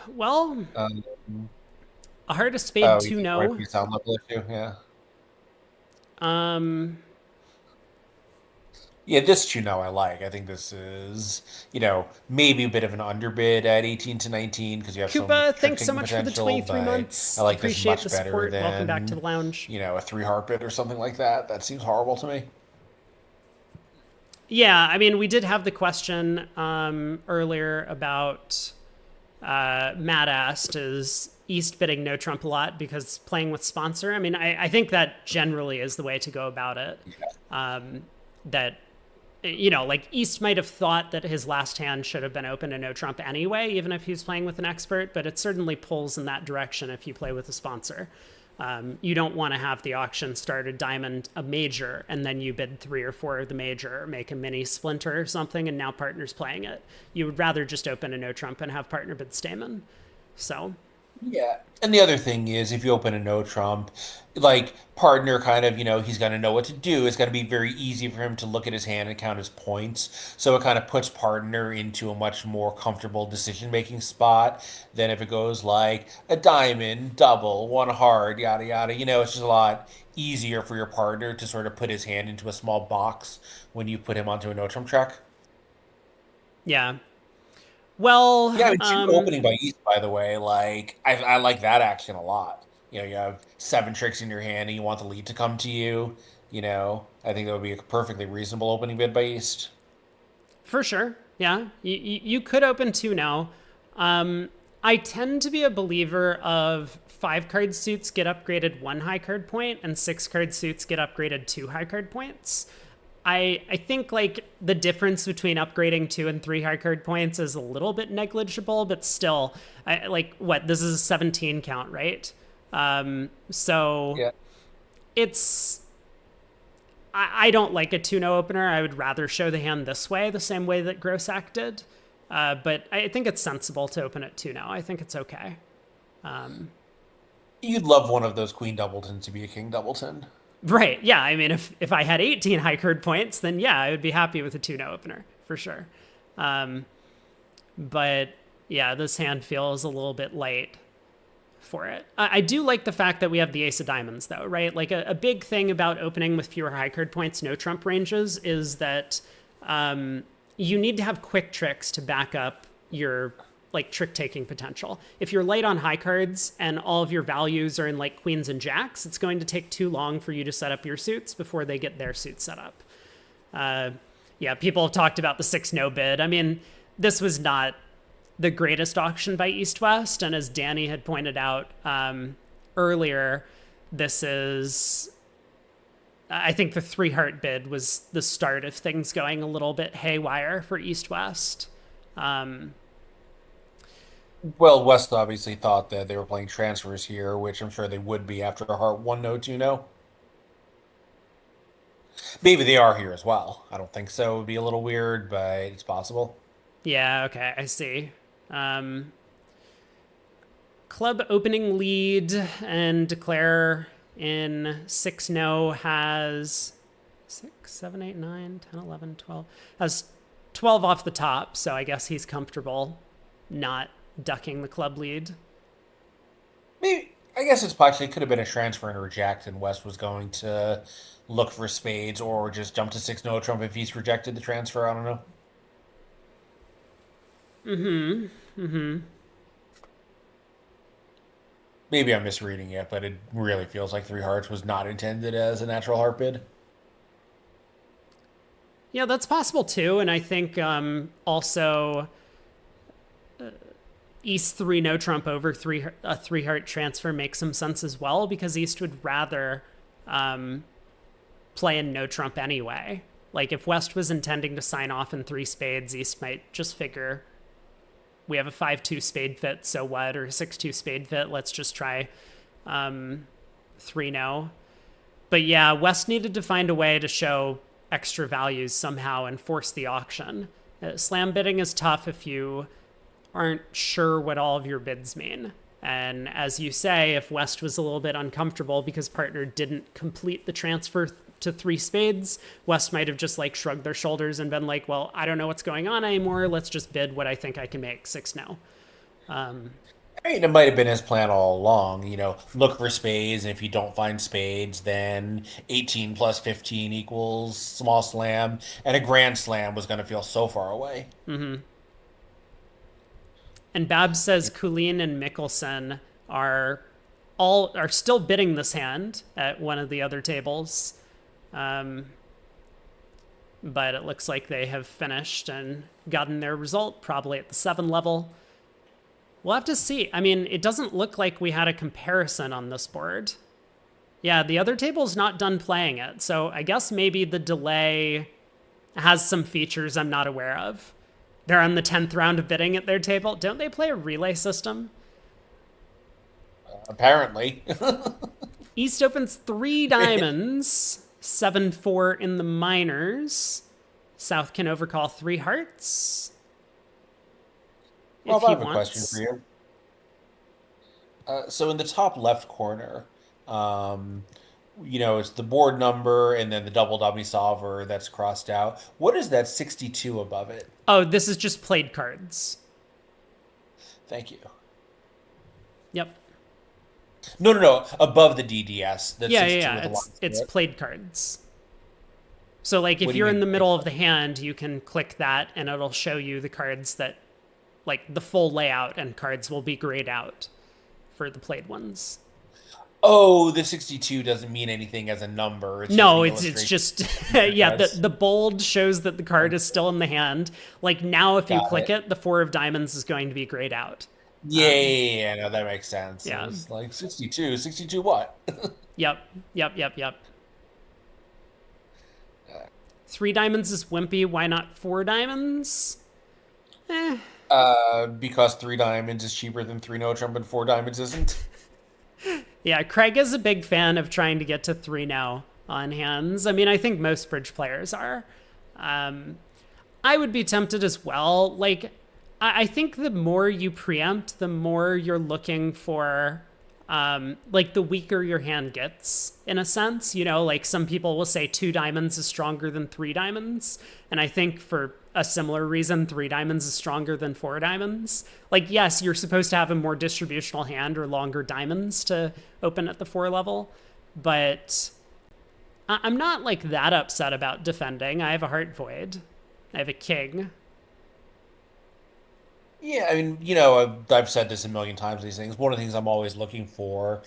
Well, Um, a heart of spade oh, you 2 think it might no. be sound level issue? Yeah. Um, Yeah, this Chuno I like. I think this is, maybe a bit of an underbid at 18 to 19 because you have some Koopa, trick thanks so taking much for the potential, 23 but I months. like this Appreciate much the better support. Welcome back to than, the lounge. a 3 heart bid or something like that. That seems horrible to me. Yeah, I mean, we did have the question earlier about Matt asked, is East bidding no trump a lot because playing with sponsor? I mean, I think that generally is the way to go about it. That, like East might have thought that his last hand should have been open to no trump anyway, even if he's playing with an expert, but it certainly pulls in that direction if you play with a sponsor. You don't want to have the auction start a diamond, a major, and then you bid 3 or 4 of the major, or make a mini splinter or something, and now partner's playing it. You would rather just open a no trump and have partner bid Stamen. So, Yeah. And the other thing is, if you open a no trump, like partner kind of, he's going to know what to do. It's going to be very easy for him to look at his hand and count his points. So it kind of puts partner into a much more comfortable decision-making spot than if it goes like a diamond, double, one hard, yada, yada. It's just a lot easier for your partner to sort of put his hand into a small box when you put him onto a no trump track. yeah. Well, Yeah, I mean, two opening by East, by the way, like I like that action a lot. You have 7 tricks in your hand and you want the lead to come to you. I think that would be a perfectly reasonable opening bid by East. for sure. Yeah. You could open 2 now. I tend to be a believer of 5 card suits get upgraded 1 high card point and 6 card suits get upgraded 2 high card points. I think like the difference between upgrading 2 and 3 high card points is a little bit negligible, but still, this is a 17 count, right? So Yeah. it's, I don't like a 2-0 opener. I would rather show the hand this way, the same way that Grossack did. But I think it's sensible to open it 2-0. I think it's okay. You'd love one of those Queen Doubletons to be a King Doubleton. Right. Yeah. I mean, if I had 18 high card points, then yeah, I would be happy with a 2-0 opener for sure. But yeah, this hand feels a little bit light for it. I do like the fact that we have the ace of diamonds though, right? Like a big thing about opening with fewer high card points, no trump ranges is that you need to have quick tricks to back up your like trick taking potential. If you're light on high cards and all of your values are in like queens and jacks, it's going to take too long for you to set up your suits before they get their suits set up. Yeah, people have talked about the 6 no bid. I mean, this was not the greatest auction by East West, and as Danny had pointed out earlier, this is, I think the 3 heart bid was the start of things going a little bit haywire for East West. Well, West obviously thought that they were playing transfers here, which I'm sure they would be after a Heart 1-0, 2-0. Maybe they are here as well. I don't think so. It would be a little weird, but it's possible. Yeah, okay, I see. Um, Club opening lead and declare in 6-0 has 6, 7, 8, 9, 10, 11, 12. Has 12 off the top, so I guess he's comfortable not ducking the club lead. Maybe I guess it's possible it could have been a transfer and a reject, and West was going to look for spades or just jump to 6-0 Trump if he's rejected the transfer. I don't know. Maybe I'm misreading it, but it really feels like Three Hearts was not intended as a natural heart bid. Yeah, that's possible too, and I think also East 3 no trump over a 3 heart transfer makes some sense as well because East would rather play in no trump anyway. Like if West was intending to sign off in 3 spades, East might just figure we have a 5-2 spade fit, so what, or a 6-2 spade fit, let's just try 3-0. But yeah, West needed to find a way to show extra values somehow and force the auction. Slam bidding is tough if you aren't sure what all of your bids mean. And as you say, if West was a little bit uncomfortable because partner didn't complete the transfer to 3 spades, West might have just like shrugged their shoulders and been like, well, I don't know what's going on anymore. Let's just bid what I think I can make 6-0. I mean, it might have been his plan all along, look for spades, and if you don't find spades, then 18 plus 15 equals small slam, and a grand slam was going to feel so far away. And Babs says Kulin and Mickelson are still bidding this hand at one of the other tables. But it looks like they have finished and gotten their result, probably at the 7 level. We'll have to see. I mean, it doesn't look like we had a comparison on this board. Yeah, the other table's not done playing it, so I guess maybe the delay has some features I'm not aware of. They're on the 10th round of bidding at their table. Don't they play a relay system? Apparently. East opens 3 diamonds, 7-4 in the minors. South can overcall 3 hearts. Well, If I he have a question wants. for you. So in the top left corner, it's the board number and then the double dummy solver that's crossed out. What is that 62 above it? Oh, this is just played cards. Thank you. Yep. No, no, no. Above the DDS. That's Yeah, 62 yeah, with yeah. the line It's through it. played cards. So like What if do you you're in mean? the middle of the hand, you can click that and it'll show you the cards that like the full layout and cards will be grayed out for the played ones. Oh, the 62 doesn't mean anything as a number. It's just No, the it's illustration just yeah, does. the bold shows that the card is still in the hand. Like now if you Got click it. it, the 4 of diamonds is going to be grayed out. Yeah, yeah, yeah, no, that makes sense. It Yeah. was like 62. 62 what? Yep. Yep, yep, yep. 3 diamonds is wimpy. Why not 4 diamonds? Eh. Because 3 diamonds is cheaper than 3 no trump and 4 diamonds isn't. Yeah, Craig is a big fan of trying to get to 3 now on hands. I mean, I think most bridge players are. I would be tempted as well. Like, I think the more you preempt, the more you're looking for, like, the weaker your hand gets, in a sense. Like some people will say 2 diamonds is stronger than 3 diamonds. And I think for a similar reason, 3 diamonds is stronger than 4 diamonds. Like, yes, you're supposed to have a more distributional hand or longer diamonds to open at the 4 level, but I'm not like that upset about defending. I have a heart void. I have a king. Yeah, I mean, I've said this a million times, these things. One of the things I'm always looking for,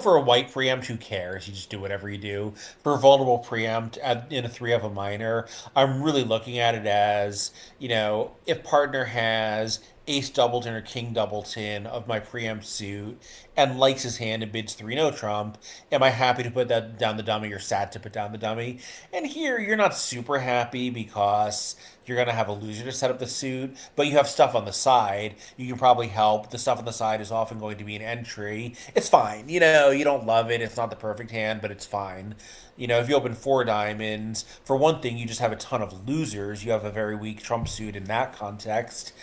for a white preempt, who cares? You just do whatever you do. For a vulnerable preempt in a 3 of a minor, I'm really looking at it as, if partner has ace doubleton or king doubleton of my preempt suit and likes his hand and bids three no trump, am I happy to put that down the dummy or sad to put down the dummy? And here you're not super happy because you're going to have a loser to set up the suit, but you have stuff on the side. You can probably help. The stuff on the side is often going to be an entry. It's fine. You don't love it. It's not the perfect hand, but it's fine. If you open four diamonds, for one thing, you just have a ton of losers. You have a very weak trump suit in that context.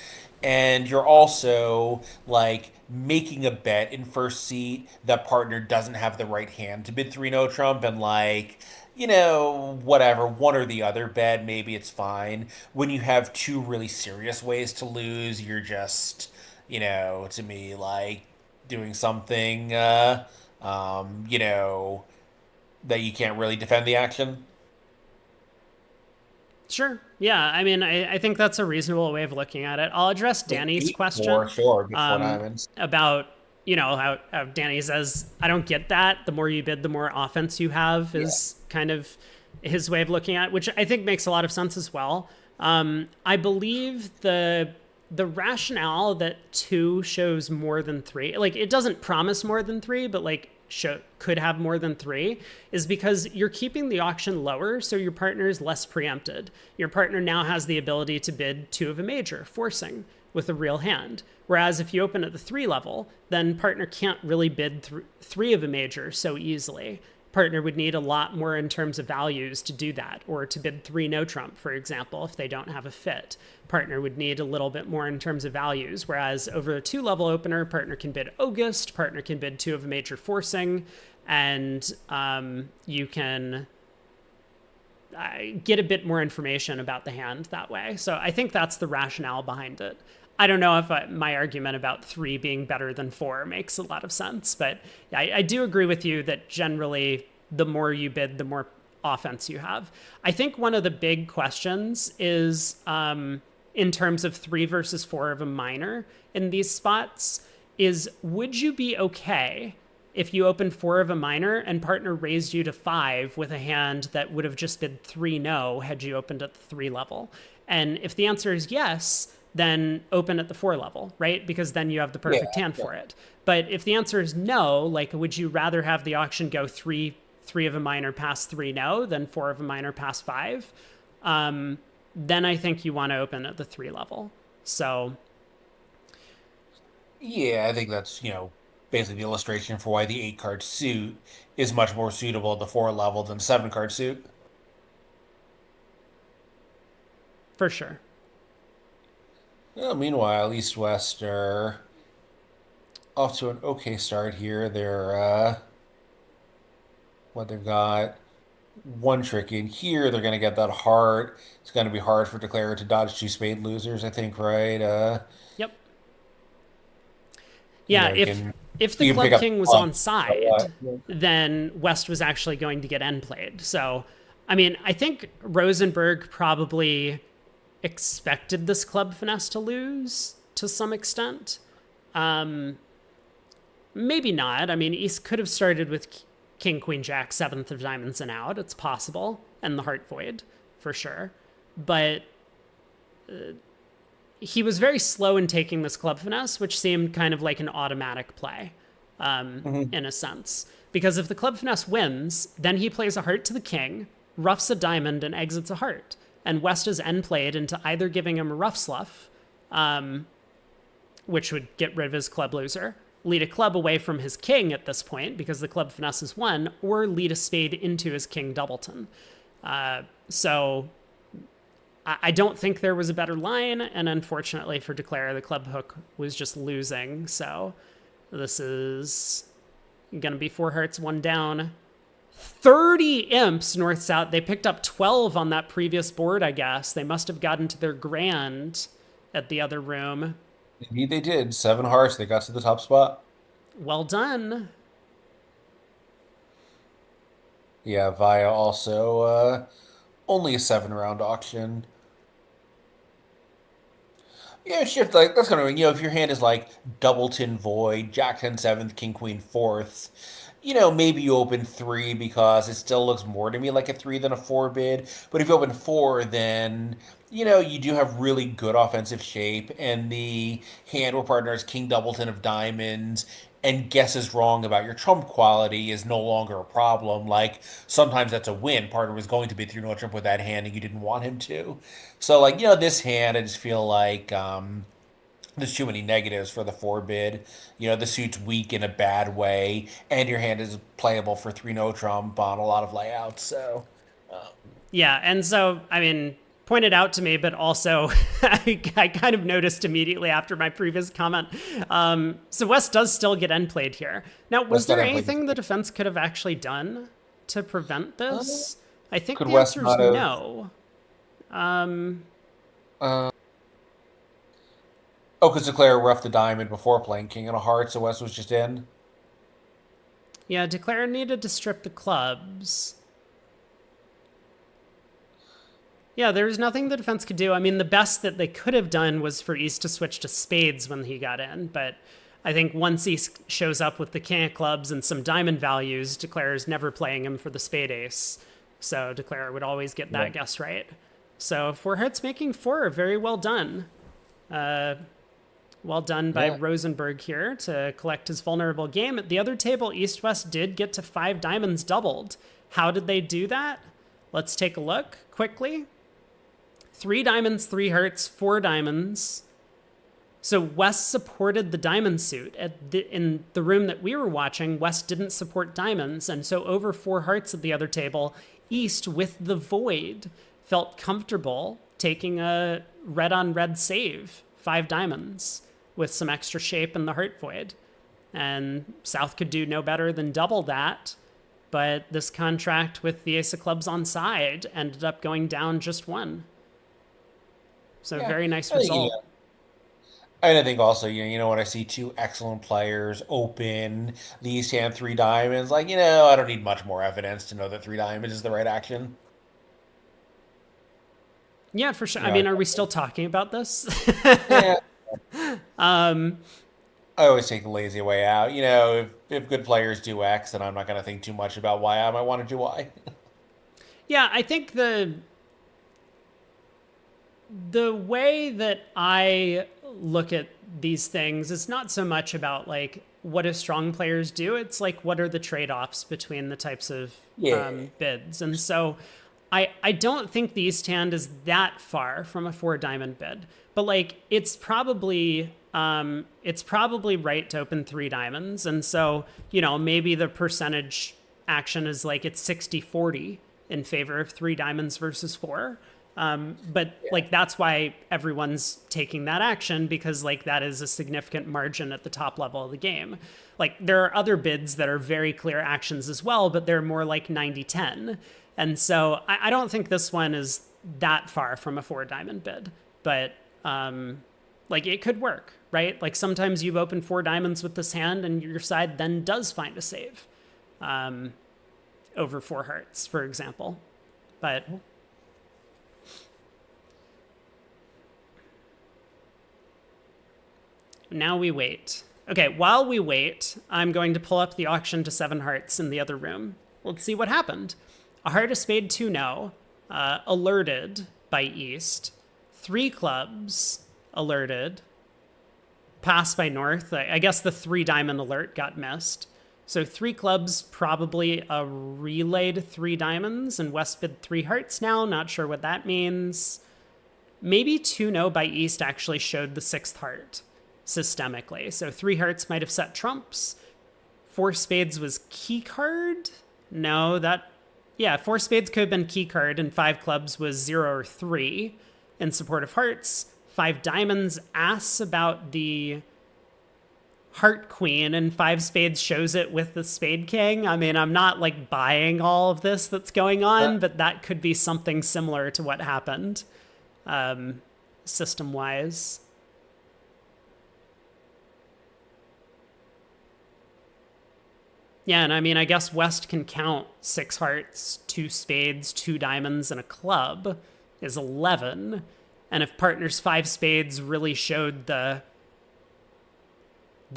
And you're also like making a bet in first seat that partner doesn't have the right hand to bid three no trump and like whatever, one or the other bet, maybe it's fine. When you have two really serious ways to lose, you're just, to me, like doing something, that you can't really defend the action. Sure. Yeah. I mean, I think that's a reasonable way of looking at it. I'll address Like Danny's eight, four, question sure, get four um, diamonds. about, how Danny says, I don't get that. The more you bid, the more offense you have Yeah. is kind of his way of looking at it, which I think makes a lot of sense as well. I believe the rationale that two shows more than three, like it doesn't promise more than three, but like could have more than three, is because you're keeping the auction lower, so your partner is less preempted. Your partner now has the ability to bid two of a major, forcing with a real hand. Whereas if you open at the three level, then partner can't really bid three of a major so easily. Partner would need a lot more in terms of values to do that, or to bid three no trump, for example, if they don't have a fit. Partner would need a little bit more in terms of values, whereas over a two level opener, partner can bid August, partner can bid two of a major forcing, and you can get a bit more information about the hand that way. So I think that's the rationale behind it. I don't know if my argument about three being better than four makes a lot of sense, but I do agree with you that generally the more you bid, the more offense you have. I think one of the big questions is in terms of three versus four of a minor in these spots is, would you be okay if you opened four of a minor and partner raised you to five with a hand that would have just been three no had you opened at the three level? And if the answer is yes, then open at the four level, right? Because then you have the perfect hand for it. But if the answer is no, like, would you rather have the auction go three of a minor past three no than four of a minor past five? Then I think you want to open at the three level. So Yeah, I think that's, basically the illustration for why the eight card suit is much more suitable at the four level than the seven card suit. for sure. Well, meanwhile, East West are off to an okay start here. They've got one trick in here. They're going to get that heart. It's going to be hard for Declare to dodge two spade losers, I think, right? Yep. Yeah, You if the you can pick club up king was club, on so what? side, then West was actually going to get end played. So, I mean, I think Rosenberg probably expected this club finesse to lose to some extent. Maybe not. I mean, East could have started with King, Queen, Jack, seventh of diamonds and out. It's possible. And the heart void, for sure. But he was very slow in taking this club finesse, which seemed kind of like an automatic play, in a sense. Because if the club finesse wins, then he plays a heart to the king, roughs a diamond, and exits a heart. And West is end played into either giving him a rough slough, which would get rid of his club loser, lead a club away from his king at this point because the club finesse is won, or lead a spade into his king doubleton. So I don't think there was a better line, and unfortunately for Declare, the club hook was just losing. So this is going to be four hearts, one down. 30 imps north-south. They picked up 12 on that previous board, I guess. They must have gotten to their grand at the other room. Indeed, they did. Seven hearts. They got to the top spot. Well done. Yeah, via also only a seven round auction. Yeah, shift like that's kind of if your hand is like doubleton void, Jack 10 seventh, King Queen fourth, maybe you open three because it still looks more to me like a three than a four bid. But if you open four, then, you do have really good offensive shape, and the hand where partner is King Doubleton of diamonds and guesses wrong about your trump quality is no longer a problem. Like, sometimes that's a win. Partner was going to bid through no trump with that hand and you didn't want him to. So, like, this hand, I just feel like there's too many negatives for the four bid. The suit's weak in a bad way, and your hand is playable for three no trump on a lot of layouts. So, um, Yeah, and so, I mean, pointed out to me, but also I kind of noticed immediately after my previous comment. So West does still get end played here. Now, was West there got end played. anything the defense could have actually done to prevent Uh, this? I think could the West answer is not have? no. Um, Uh, oh, because Declare roughed the diamond before playing King and a heart, so West was just in. yeah, Declare needed to strip the clubs. Yeah, there was nothing the defense could do. I mean, the best that they could have done was for East to switch to spades when he got in, but I think once East shows up with the king of clubs and some diamond values, Declare is never playing him for the spade ace. So Declare would always get that guess right. So four hits making four, very well done. Well done by Yeah. Rosenberg here to collect his vulnerable game. At the other table, East-West did get to 5 diamonds doubled. How did they do that? Let's take a look quickly. 3 diamonds, 3 hearts, 4 diamonds. So West supported the diamond suit. In the room that we were watching, West didn't support diamonds, and so over 4 hearts at the other table, East, with the void, felt comfortable taking a red-on-red save, 5 diamonds, with some extra shape in the heart void. And South could do no better than double that, but this contract with the ace of clubs on side ended up going down just 1. So Yeah. very nice I think, result. And I think also, when I see two excellent players open the East hand three diamonds, like, I don't need much more evidence to know that three diamonds is the right action. Yeah, for sure. You I know, mean, are we still talking about this? yeah, um, I always take the lazy way out. If good players do X, then I'm not going to think too much about why I might want to do Y. yeah, I think the way that I look at these things is not so much about like what do strong players do. It's like what are the trade-offs between the types of Yeah. bids. And so I don't think the East hand is that far from a 4 diamond bid, but like it's probably right to open 3 diamonds. And so, maybe the percentage action is like it's 60-40 in favor of 3 diamonds versus 4. But like that's why everyone's taking that action, because like that is a significant margin at the top level of the game. Like there are other bids that are very clear actions as well, but they're more like 90-10. And so I don't think this one is that far from a 4 diamond bid, but like it could work, right? Like sometimes you open 4 diamonds with this hand and your side then does find a save over 4 hearts, for example. But now we wait. Okay, while we wait, I'm going to pull up the auction to 7 hearts in the other room. Let's see what happened. A heart, a spade, 2 no. Alerted by East. 3 clubs alerted. Pass by North. I guess the 3 diamond alert got missed. So 3 clubs, probably a relayed 3 diamonds, and West bid 3 hearts now. Not sure what that means. Maybe 2 no by East actually showed the 6th heart systemically. So 3 hearts might have set trumps. 4 spades was key card. No, 4 spades could have been key card, and 5 clubs was 0 or 3 in support of hearts. 5 diamonds asks about the heart queen, and 5 spades shows it with the spade king. I mean, I'm not like buying all of this that's going on, but that could be something similar to what happened system wise. Yeah, and I mean, I guess West can count 6 hearts, 2 spades, 2 diamonds, and a club is 11. And if partner's 5 spades really showed the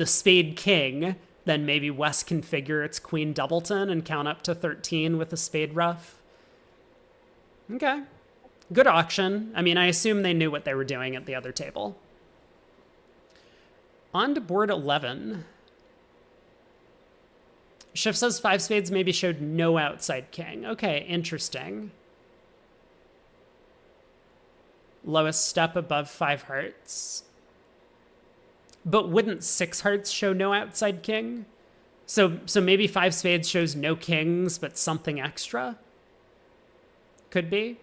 spade king, then maybe West can figure its queen doubleton and count up to 13 with a spade ruff. Okay. Good auction. I mean, I assume they knew what they were doing at the other table. On to board 11. Schiff says 5 spades maybe showed no outside king. Okay, interesting. Lowest step above 5 hearts. But wouldn't 6 hearts show no outside king? So maybe 5 spades shows no kings, but something extra? Could be.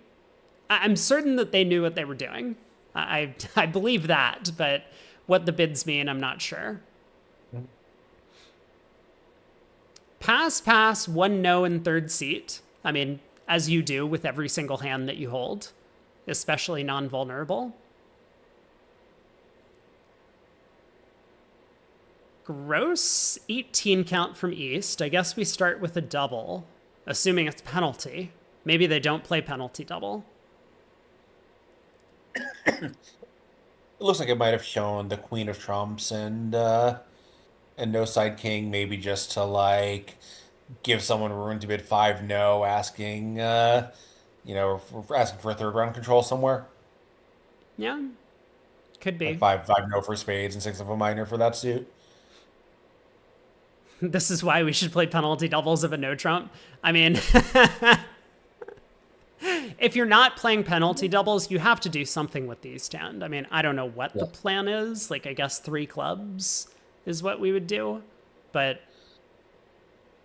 I'm certain that they knew what they were doing. I believe that, but what the bids mean, I'm not sure. Pass, 1 no in third seat. I mean, as you do with every single hand that you hold, especially non-vulnerable. Gross 18 count from East. I guess we start with a double, assuming it's penalty. Maybe they don't play penalty double. It looks like it might have shown the queen of trumps and no side king, maybe just to like give someone room to bid 5 no, asking asking for a third round control somewhere. Yeah, could be. Like 5 no for spades and 6 of a minor for that suit. This is why we should play penalty doubles of a no trump. I mean, if you're not playing penalty doubles, you have to do something with the East hand. I mean, I don't know what the plan is. Like, I guess 3 clubs is what we would do. But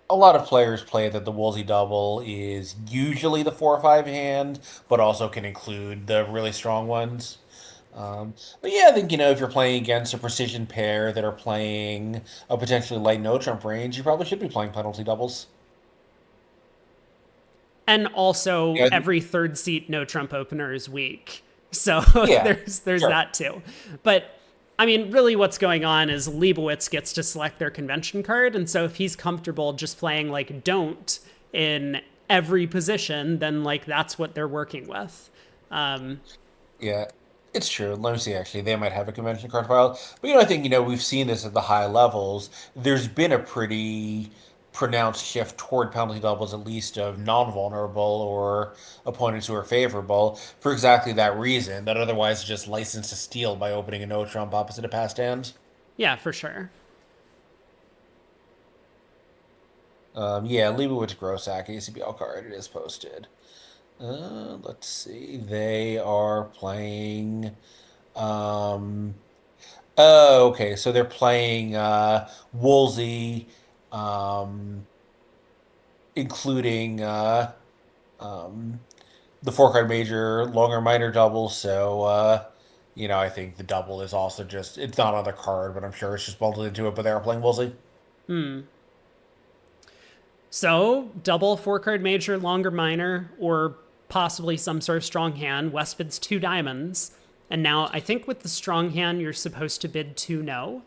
a lot of players play that the Woolsey double is usually the 4 or 5 hand, but also can include the really strong ones. But yeah, I think, if you're playing against a precision pair that are playing a potentially light no trump range, you probably should be playing penalty doubles. And also, Yeah, every third seat no trump opener is weak. So Yeah, there's sure. that too. But I mean, really what's going on is Leibowitz gets to select their convention card. And so if he's comfortable just playing like don't in every position, then like that's what they're working with. Yeah, it's true. Let me see, actually. They might have a convention card file. But, I think, we've seen this at the high levels. There's been a pretty pronounced shift toward penalty doubles, at least of non-vulnerable or opponents who are favorable, for exactly that reason, that otherwise just licensed to steal by opening a no trump opposite a passed hand. Yeah, for sure. Yeah, Leibowitz Grossack ACBL card. It is posted. Let's see. They are playing. Oh, okay. So they're playing Woolsey, including the 4 card major, longer minor double. So, I think the double is also just, it's not on the card, but I'm sure it's just bolted into it, but they are playing Woolsey. So double 4-card major, longer minor, or possibly some sort of strong hand. West bids 2 diamonds. And now I think with the strong hand, you're supposed to bid 2 no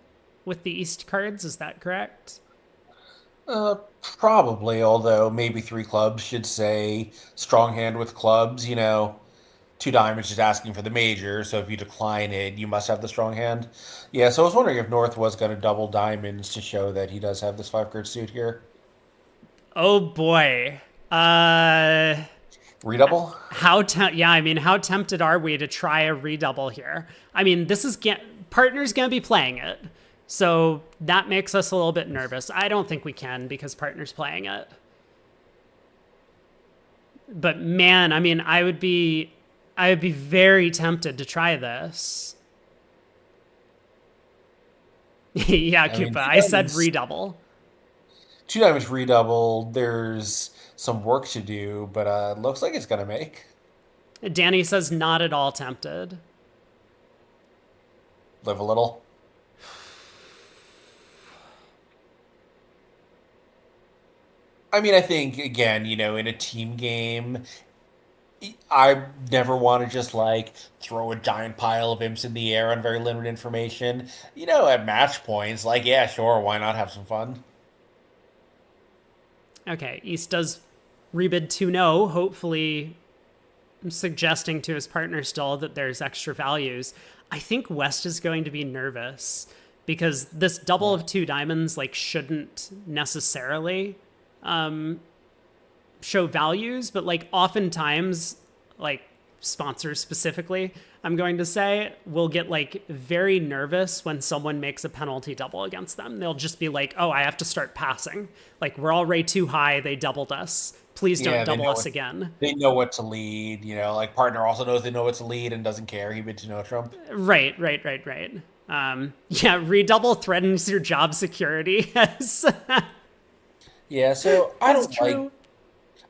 with the East cards. Is that correct? Probably, although maybe 3 clubs should say strong hand with clubs, 2 diamonds just asking for the major, so if you decline it, you must have the strong hand. Yeah, so I was wondering if North was going to double diamonds to show that he does have this 5-card suit here. Oh boy. Redouble? How tempted are we to try a redouble here? I mean, this is partner's going to be playing it. So that makes us a little bit nervous. I don't think we can because partner's playing it. But man, I mean, I would be very tempted to try this. Yeah, Koopa, I said redouble. 2 diamonds redouble, there's some work to do, but looks like it's going to make. Danny says not at all tempted. Live a little. I mean, I think, again, in a team game, I never want to just, throw a giant pile of imps in the air on very limited information. At match points, yeah, sure, why not have some fun? Okay, East does rebid 2 no, hopefully suggesting to his partner still that there's extra values. I think West is going to be nervous because this double of two diamonds like shouldn't necessarily show values, but like oftentimes, like sponsors specifically, I'm going to say, will get like very nervous when someone makes a penalty double against them. They'll just be like, oh, I have to start passing. Like, we're already too high. They doubled us. Please don't Yeah, double us again. they know what to lead. Like partner also knows they know what to lead and doesn't care. He bids no Trump. Right. Yeah, redouble threatens your job security. Yes, Yeah, so that's true.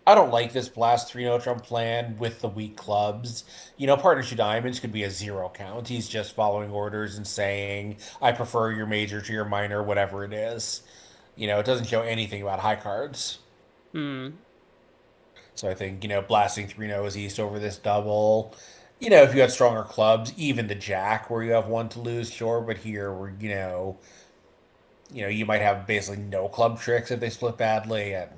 I don't like this blast 3 no Trump plan with the weak clubs. Partner two diamonds could be a zero count. He's just following orders and saying, I prefer your major to your minor, whatever it is. It doesn't show anything about high cards. So I think, blasting 3 no's east over this double. If you had stronger clubs, even the jack where you have one to lose, sure, but here where, you might have basically no club tricks if they split badly, and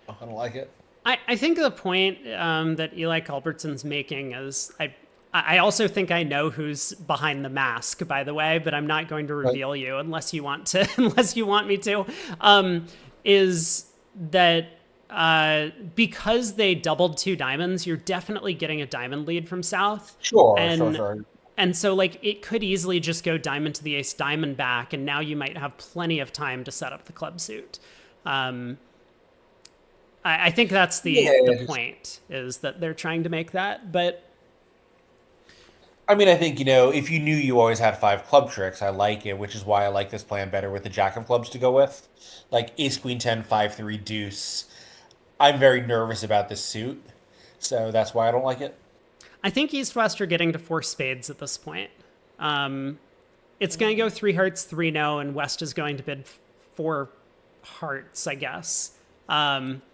I don't like it. I think the point that Eli Culbertson's making is I also think I know who's behind the mask, by the way, but I'm not going to But reveal you unless you want to, unless you want me to. Is that because they doubled two diamonds, you're definitely getting a diamond lead from South, sure, sure, and sure. and so like it could easily just go diamond to the ace, diamond back, and now you might have plenty of time to set up the club suit. Um, I think that's the Yeah, point is that they're trying to make that, but I mean, I think, if you knew you always had five club tricks, I like it, which is why I like this plan better with the jack of clubs to go with. Like ace, queen, 10, 5, 3, deuce. I'm very nervous about this suit, so that's why I don't like it. I think East West are getting to four spades at this point. It's going to go three hearts, three no, and West is going to bid four hearts, I guess.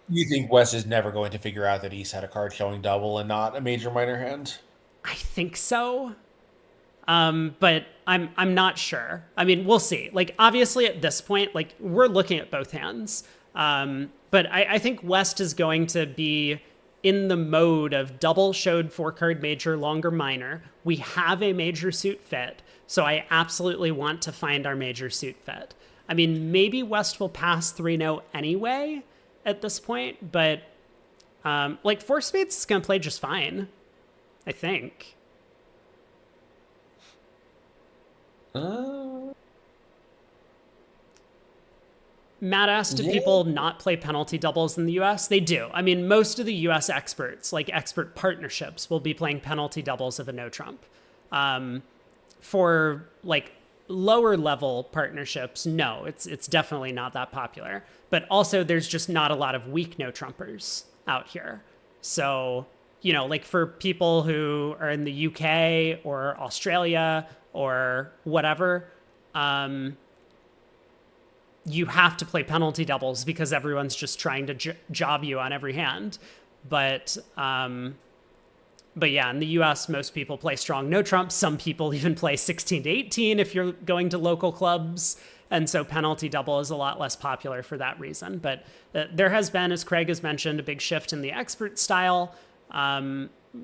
You think West is never going to figure out that East had a card showing double and not a major minor hand? I think so. But I'm not sure. I mean, we'll see. Like obviously at this point, like we're looking at both hands. But I think West is going to be in the mode of double showed four card major, longer minor. We have a major suit fit, so I absolutely want to find our major suit fit. I mean, maybe West will pass 3-0 anyway at this point, but like four spades is going to play just fine, I think. Uh, Matt asked, do yeah. people not play penalty doubles in the US? They do. I mean, most of the US experts, like expert partnerships, will be playing penalty doubles of a no trump. For like lower level partnerships, no, it's definitely not that popular. But also, there's just not a lot of weak no trumpers out here. So, like for people who are in the UK or Australia or whatever, you have to play penalty doubles because everyone's just trying to job you on every hand. But yeah, in the US, most people play strong no trumps. Some people even play 16 to 18 if you're going to local clubs. And so penalty double is a lot less popular for that reason. But there has been, as Craig has mentioned, a big shift in the expert style.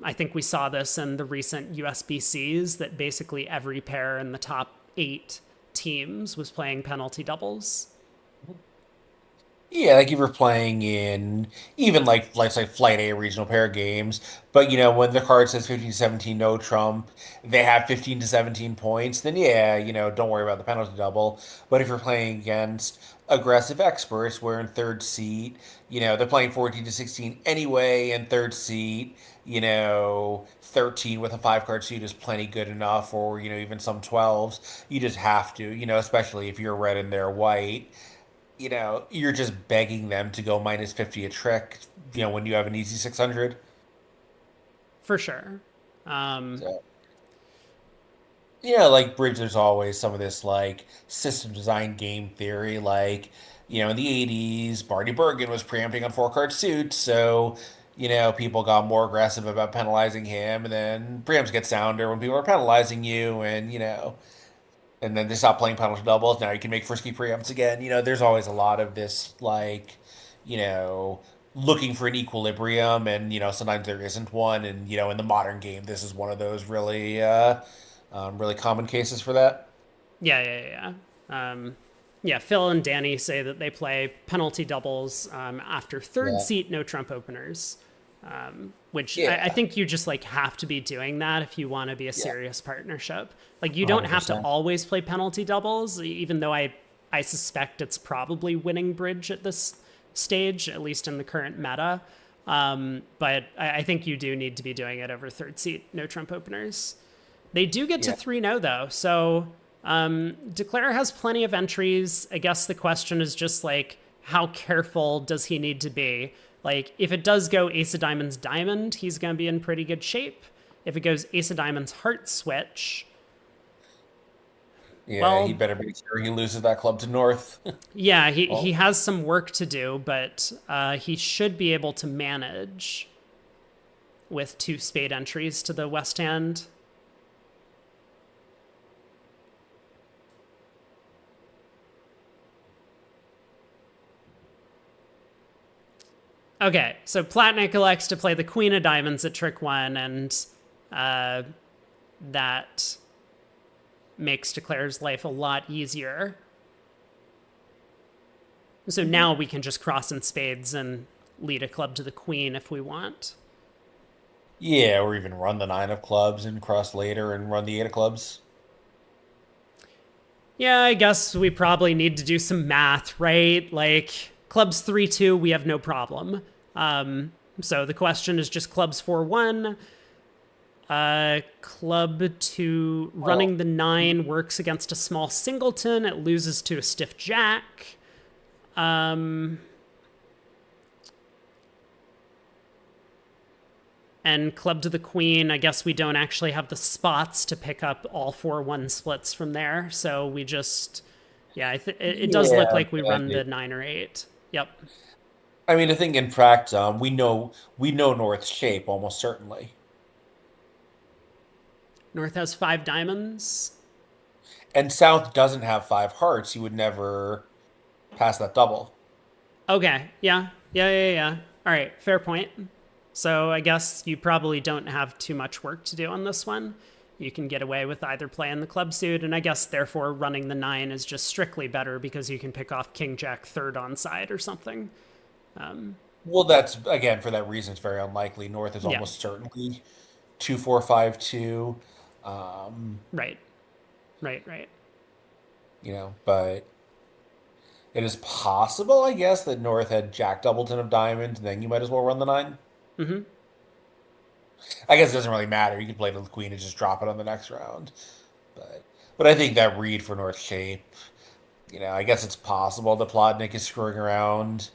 I think we saw this in the recent USBCs that basically every pair in the top 8 teams was playing penalty doubles. Yeah, like if you're playing in even like say Flight A regional pair games, but when the card says 15 to 17 no trump, they have 15 to 17 points, then yeah, don't worry about the penalty double. But if you're playing against aggressive experts, where in third seat, they're playing 14 to 16 anyway, and third seat, 13 with a five card suit is plenty good enough, or even some 12s. You just have to, especially if you're red and they're white, you're just begging them to go minus 50 a trick, when you have an easy 600. For sure. Um, So, like Bridge, there's always some of this like system design game theory. Like, in the 80s, Barney Bergen was preempting on four card suits. So, people got more aggressive about penalizing him. And then preempts get sounder when people are penalizing you. And then they stop playing penalty doubles. Now you can make frisky preempts again. There's always a lot of this like, you know, looking for an equilibrium, and sometimes there isn't one. And in the modern game, this is one of those really, really common cases for that. yeah. Yeah, Phil and Danny say that they play penalty doubles after third Yeah. seat no trump openers, which I Yeah. think you just like have to be doing that if you want to be a Yeah. serious partnership. Like you don't have to 100%. always play penalty doubles, even though I suspect it's probably winning bridge at this stage, at least in the current meta. But I think you do need to be doing it over third seat no trump openers. They do get to Yeah. 3-0 though, so Declare has plenty of entries. I guess the question is just like, how careful does he need to be? Like, if it does go Ace of Diamonds Diamond, he's going to be in pretty good shape. If it goes Ace of Diamonds Heart Switch, Yeah, he well, better make sure he loses that club to North. yeah, he Well, has some work to do, but he should be able to manage with 2 spade entries to the West Hand. Okay, so Platnik elects to play the Queen of Diamonds at trick 1, and uh, that makes Declare's life a lot easier. So now we can just cross in spades and lead a club to the Queen if we want. yeah, or even run the 9 of clubs and cross later and run the 8 of clubs. Yeah, I guess we probably need to do some math, right? Like, clubs 3-2, we have no problem. So the question is just clubs 4-1. Club 2 running Well, the 9 works against a small singleton. It loses to a stiff jack. And club to the queen, I guess we don't actually have the spots to pick up all 4-1 splits from there. So we just, yeah, it does look yeah, like we but run the 9 or 8. Yep. I mean, I think in practice, we know North's shape almost certainly, North has 5 diamonds. and South doesn't have 5 hearts. You would never pass that double. Okay. Yeah. Yeah. All right. Fair point. So I guess you probably don't have too much work to do on this one. You can get away with either playing the club suit, and I guess therefore running the 9 is just strictly better because you can pick off King Jack third on side or something. Well, that's again for that reason. It's very unlikely. North is Yeah. almost certainly 2-4-5-2. Um, Right. Right. but it is possible, I guess, that North had Jack Doubleton of diamonds, and then you might as well run the 9. I guess it doesn't really matter. You can play the queen and just drop it on the next round. But I think that read for North shape, I guess it's possible that Plotnik is screwing around,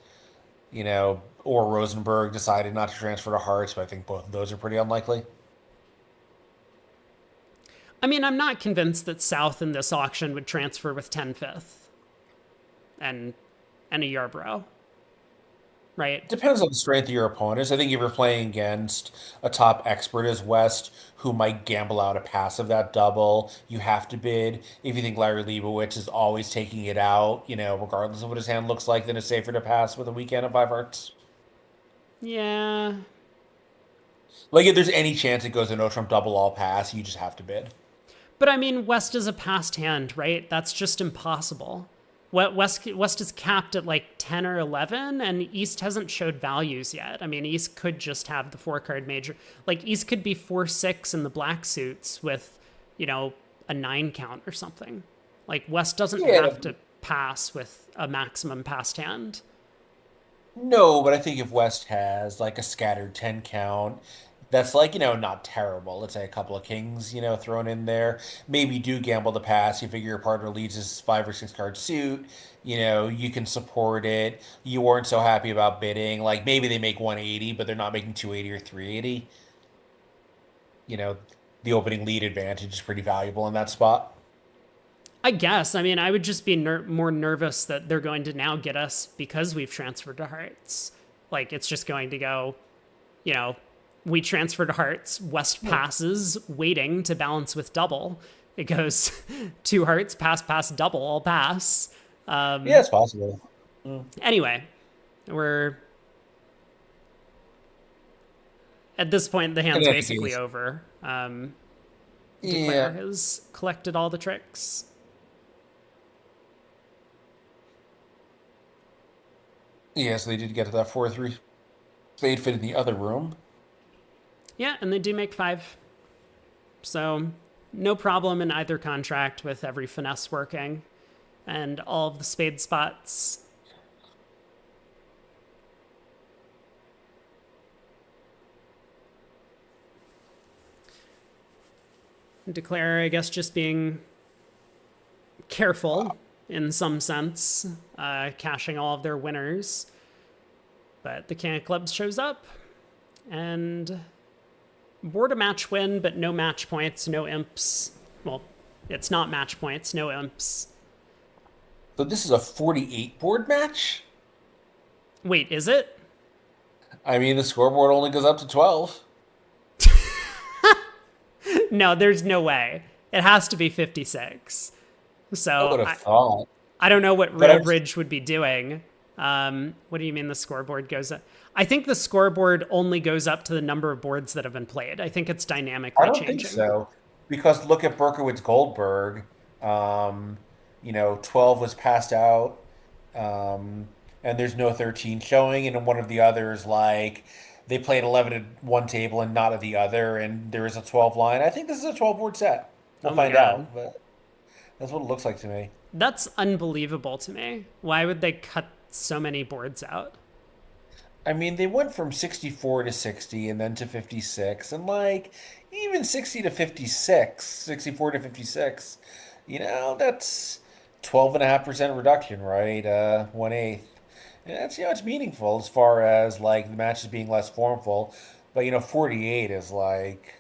or Rosenberg decided not to transfer to Hearts, but I think both of those are pretty unlikely. I mean, I'm not convinced that South in this auction would transfer with 10-5 and a Yarbrough, right? Depends on the strength of your opponents. I think if you're playing against a top expert as West who might gamble out a pass of that double, you have to bid. If you think Larry Leibowitz is always taking it out, regardless of what his hand looks like, then it's safer to pass with a weekend of 5 hearts. Yeah. Like if there's any chance it goes a no trump double all pass, you just have to bid. But I mean, West is a passed hand, right? That's just impossible. West is capped at like 10 or 11, and East hasn't showed values yet. I mean, East could just have the 4-card major. Like, East could be 4-6 in the black suits with, a 9 count or something. Like, West doesn't Yeah, have to pass with a maximum passed hand. no, but I think if West has like a scattered 10 count, that's like, not terrible. Let's say a couple of kings, thrown in there. Maybe you do gamble the pass. You figure your partner leads his 5 or 6 card suit. You can support it. You weren't so happy about bidding. Like maybe they make 180, but they're not making 280 or 380. You know, the opening lead advantage is pretty valuable in that spot. I guess. I mean, I would just be more nervous that they're going to now get us because we've transferred to Hearts. Like, it's just going to go, you know, we transfer to Hearts, West passes, waiting to balance with double. It goes 2 Hearts, pass, double, all pass. Yeah, it's possible. Anyway, we're at this point, the In hand's any basically case, over. Declare yeah. has collected all the tricks. Yeah, so they did get to that 4-3 spade fit in the other room. Yeah, and they do make 5. So no problem in either contract with every finesse working and all of the spade spots. Declare, I guess, just being careful in some sense, cashing all of their winners. But the King of Clubs shows up and board a match win, but no match points, no imps. Well, it's not match points, no imps. So this is a 48 board match? Wait, is it? I mean, the scoreboard only goes up to 12. No, there's no way. It has to be 56. I So would have thought. I don't know what But Redbridge would be doing. What do you mean the scoreboard goes up? I think the scoreboard only goes up to the number of boards that have been played. I think it's dynamically I don't changing. think so. Because look at Berkowitz Goldberg. 12 was passed out. And there's no 13 showing. And in one of the others, like, they played 11 at one table and not at the other. And there is a 12 line. I think this is a 12 board set. We'll Oh my find God. out. But that's what it looks like to me. That's unbelievable to me. Why would they cut so many boards out? I mean, they went from 64 to 60 and then to 56. And, like, even 60 to 56, 64 to 56, that's 12.5% reduction, right? 1/8. And that's, it's meaningful as far as, like, the matches being less formful. But, 48 is like,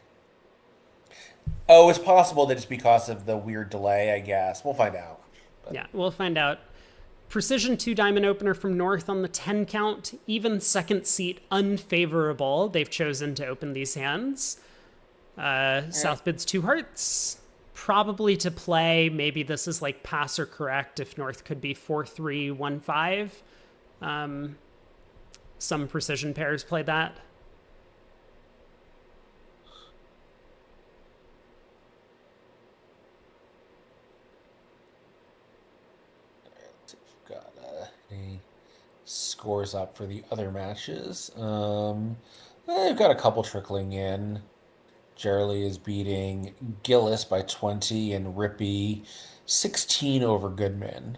oh, it's possible that it's because of the weird delay, I guess. We'll find out. Yeah, we'll find out. Precision 2 diamond opener from North on the 10 count. Even second seat unfavorable. They've chosen to open these hands. South bids 2 hearts. Probably to play. Maybe this is like pass or correct if North could be 4-3, 1-5. Some precision pairs play that. Got any scores up for the other matches. They've got a couple trickling in. Jerley is beating Gillis by 20 and Rippy 16 over Goodman.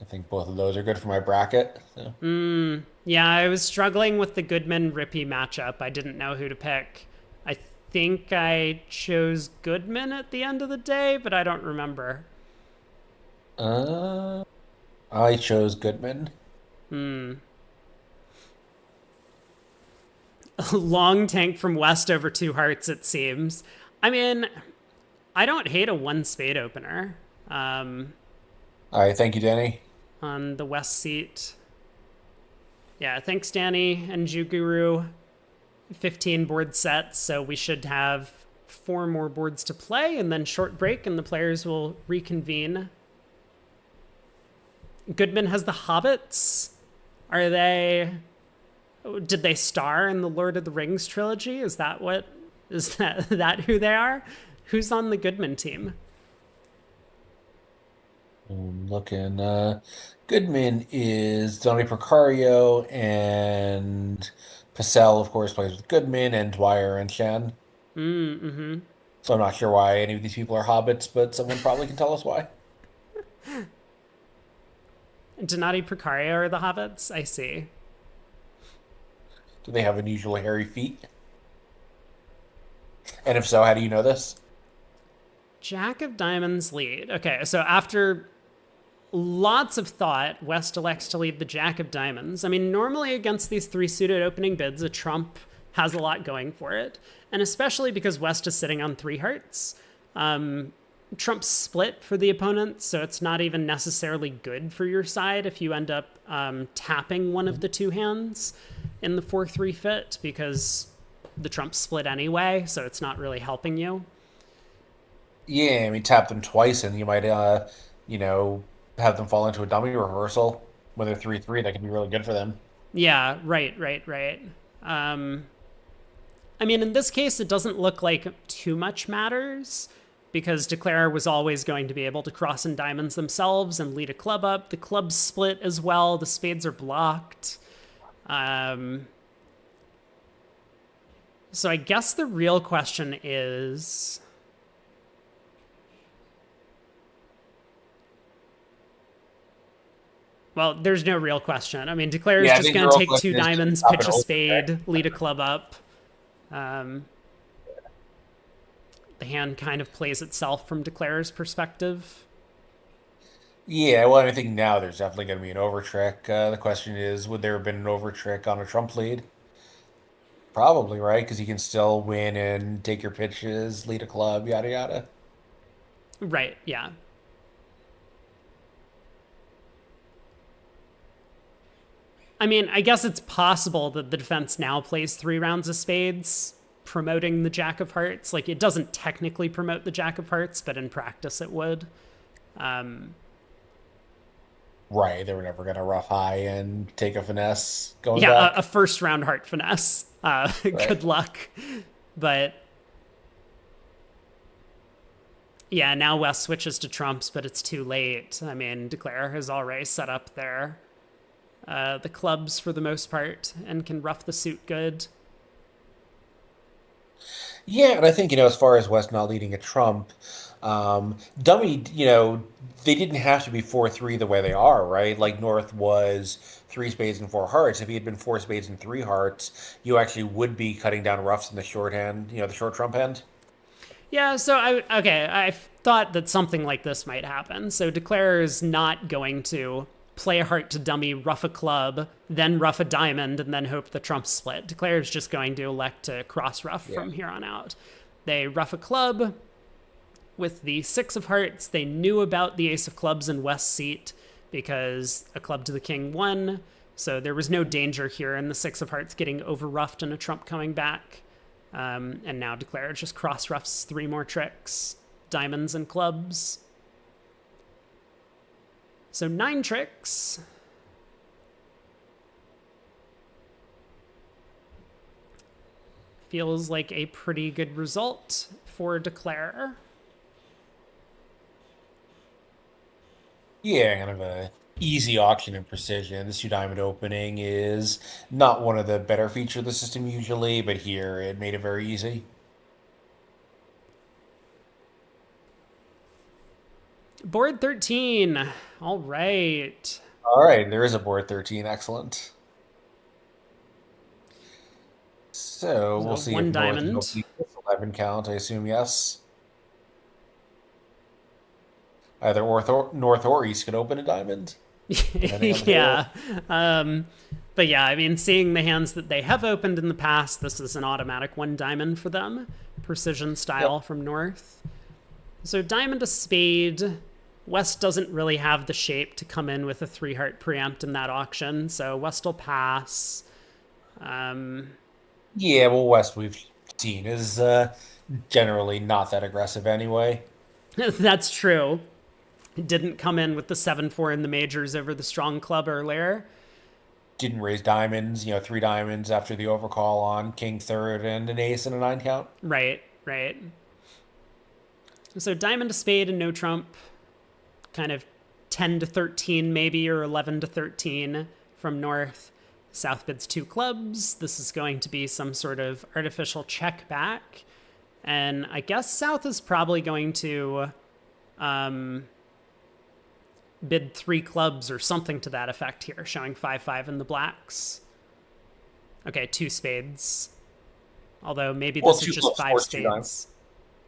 I think both of those are good for my bracket. So. Yeah, I was struggling with the Goodman-Rippy matchup. I didn't know who to pick. I think I chose Goodman at the end of the day, but I don't remember. I chose Goodman. Long tank from West over 2 hearts, it seems. I mean, I don't hate a 1 spade opener All right, thank you, Danny. on the West seat. Yeah, thanks, Danny and Juguru. 15 board sets, so we should have 4 more boards to play, and then short break, and the players will reconvene. Goodman has the Hobbits. Are they... Did they star in the Lord of the Rings trilogy? Is that who they are? Who's on the Goodman team? I'm looking. Goodman is Donnie Procario, and Pacell, of course, plays with Goodman, and Dwyer and Shen. So I'm not sure why any of these people are hobbits, but someone probably can tell us why. Donati Procario are the Hobbits? I see. Do they have unusual hairy feet? And if so, how do you know this? Jack of Diamonds lead. Okay, so after lots of thought, West elects to lead the Jack of Diamonds. I mean, normally against these 3 suited opening bids, a trump has a lot going for it. And especially because West is sitting on 3 hearts. Trump's split for the opponent, so it's not even necessarily good for your side if you end up tapping one of the 2 hands in the 4-3 fit, because the Trump's split anyway, so it's not really helping you. Yeah, I mean, tap them twice, and you might, have them fall into a dummy reversal. When they're 3-3, that can be really good for them. Yeah, right. I mean, in this case, it doesn't look like too much matters. because Declare was always going to be able to cross in diamonds themselves and lead a club up. The clubs split as well. The spades are blocked. So I guess the real question is... Well, there's no real question. I mean, Declare is just going to take two diamonds, pitch a spade, lead a club up. The hand kind of plays itself from Declare's perspective. Yeah, well, I think now there's definitely going to be an overtrick. The question is, would there have been an overtrick on a trump lead? Probably, right? Because you can still win and take your pitches, lead a club, yada yada. Right, yeah. I mean, I guess it's possible that the defense now plays 3 rounds of spades, promoting the Jack of Hearts. Like, it doesn't technically promote the Jack of Hearts, but in practice it would. Right, they were never going to rough high and take a finesse going Yeah, back. a first round heart finesse. Good luck. But yeah, now West switches to trumps, but it's too late. I mean, Declare has already set up the clubs for the most part and can rough the suit good. Yeah, and I think, as far as West not leading a trump, dummy, they didn't have to be 4-3 the way they are, right? Like North was 3 spades and 4 hearts. If he had been 4 spades and 3 hearts, you actually would be cutting down roughs in the short hand, the short trump hand. Yeah, so I thought that something like this might happen. So Declare is not going to play a heart to dummy, rough a club, then rough a diamond, and then hope the trumps split. Declare is just going to elect to cross rough from here on out. They rough a club with the 6 of hearts. They knew about the ace of clubs in West's seat because a club to the king won. So there was no danger here in the 6 of hearts getting over roughed and a trump coming back. And now Declare just cross roughs 3 more tricks, diamonds and clubs. So 9 tricks. Feels like a pretty good result for Declare. Yeah, kind of a easy auction and precision. This 2 diamond opening is not one of the better features of the system usually, but here it made it very easy. Board 13. All right. All right, there is a board 13. Excellent. So we'll see one if North diamond. will beat this 11 count. I assume yes. Either North or East could open a diamond. Yeah. But yeah, I mean, seeing the hands that they have opened in the past, this is an automatic 1 diamond for them. Precision style from North. So diamond to spade. West doesn't really have the shape to come in with a 3 heart preempt in that auction, so West will pass. Yeah, well, West we've seen is generally not that aggressive anyway. That's true. Didn't come in with the 7-4 in the majors over the strong club earlier. Didn't raise diamonds, 3 diamonds after the overcall on king third and an ace and a 9 count. Right. So diamond to spade and no trump. Kind of 10 to 13 maybe, or 11 to 13 from North. South bids 2 clubs. This is going to be some sort of artificial check back. And I guess South is probably going to bid 3 clubs or something to that effect here, showing 5-5 in the blacks. Okay, 2 spades. Although maybe this is just 5 spades.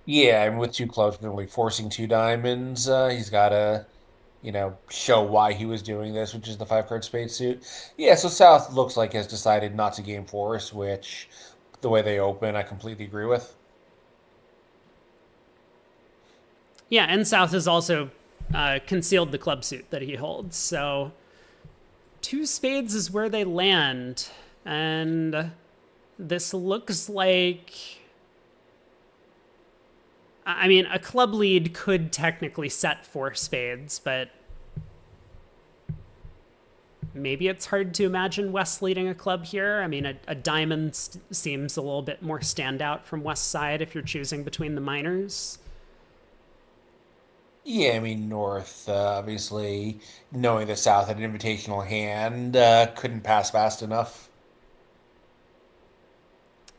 Yeah, and with 2 clubs, nearly forcing 2 diamonds, he's got to, show why he was doing this, which is the 5 card spade suit. Yeah, so South looks like has decided not to game force, which the way they open, I completely agree with. Yeah, and South has also concealed the club suit that he holds. So 2 spades is where they land. And this looks like... I mean, a club lead could technically set 4 spades, but maybe it's hard to imagine West leading a club here. I mean, a diamond seems a little bit more standout from West's side if you're choosing between the minors. Yeah, I mean, North, obviously, knowing the South had an invitational hand, couldn't pass fast enough.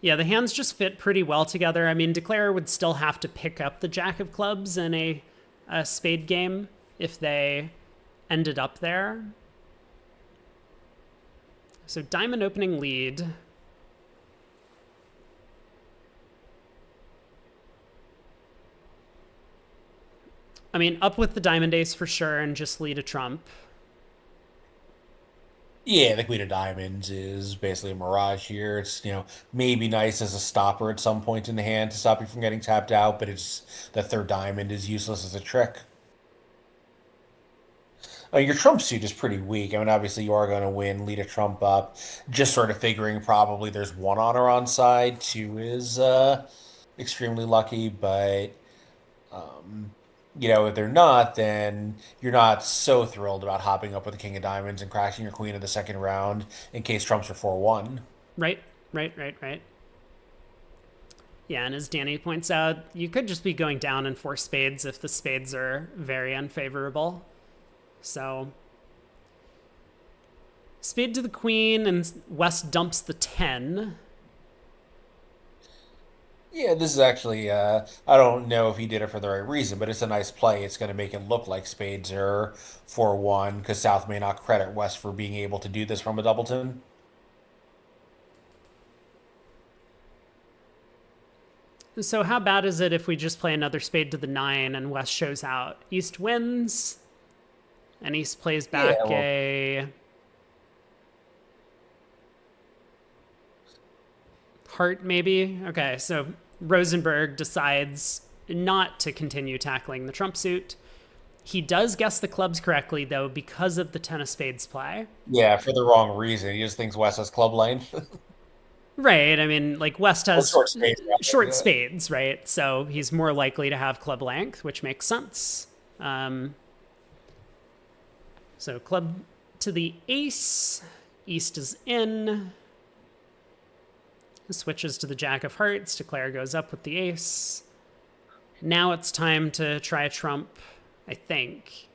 Yeah, the hands just fit pretty well together. I mean, Declare would still have to pick up the Jack of Clubs in a spade game if they ended up there. So diamond opening lead. I mean, up with the diamond ace for sure and just lead a trump. Yeah, the Queen of Diamonds is basically a mirage here. It's, maybe nice as a stopper at some point in the hand to stop you from getting tapped out, but it's the third diamond is useless as a trick. Your trump suit is pretty weak. I mean, obviously you are going to win, lead a trump up. Just sort of figuring probably there's one honor on side, two is extremely lucky, but um, if they're not, then you're not so thrilled about hopping up with the King of Diamonds and crashing your Queen in the second round in case trumps are 4-1. Right, right. Yeah, and as Danny points out, you could just be going down in four spades if the spades are very unfavorable. So, spade to the queen, and West dumps the 10. Yeah, this is actually, I don't know if he did it for the right reason, but it's a nice play. It's going to make it look like spades are 4-1 because South may not credit West for being able to do this from a doubleton. So, how bad is it if we just play another spade to the 9 and West shows out? East wins, and East plays Yeah, back well, a heart, maybe? Okay, so Rosenberg decides not to continue tackling the trump suit. He does guess the clubs correctly, though, because of the 10 of spades play. yeah, for the wrong reason. He just thinks West has club length. Right. I mean, like West Or has short spades, rather. short Yeah. spades, right? So he's more likely to have club length, which makes sense. So club to the ace. East is in. Switches to the jack of hearts. Declare goes up with the ace. Now it's time to try a trump, I think.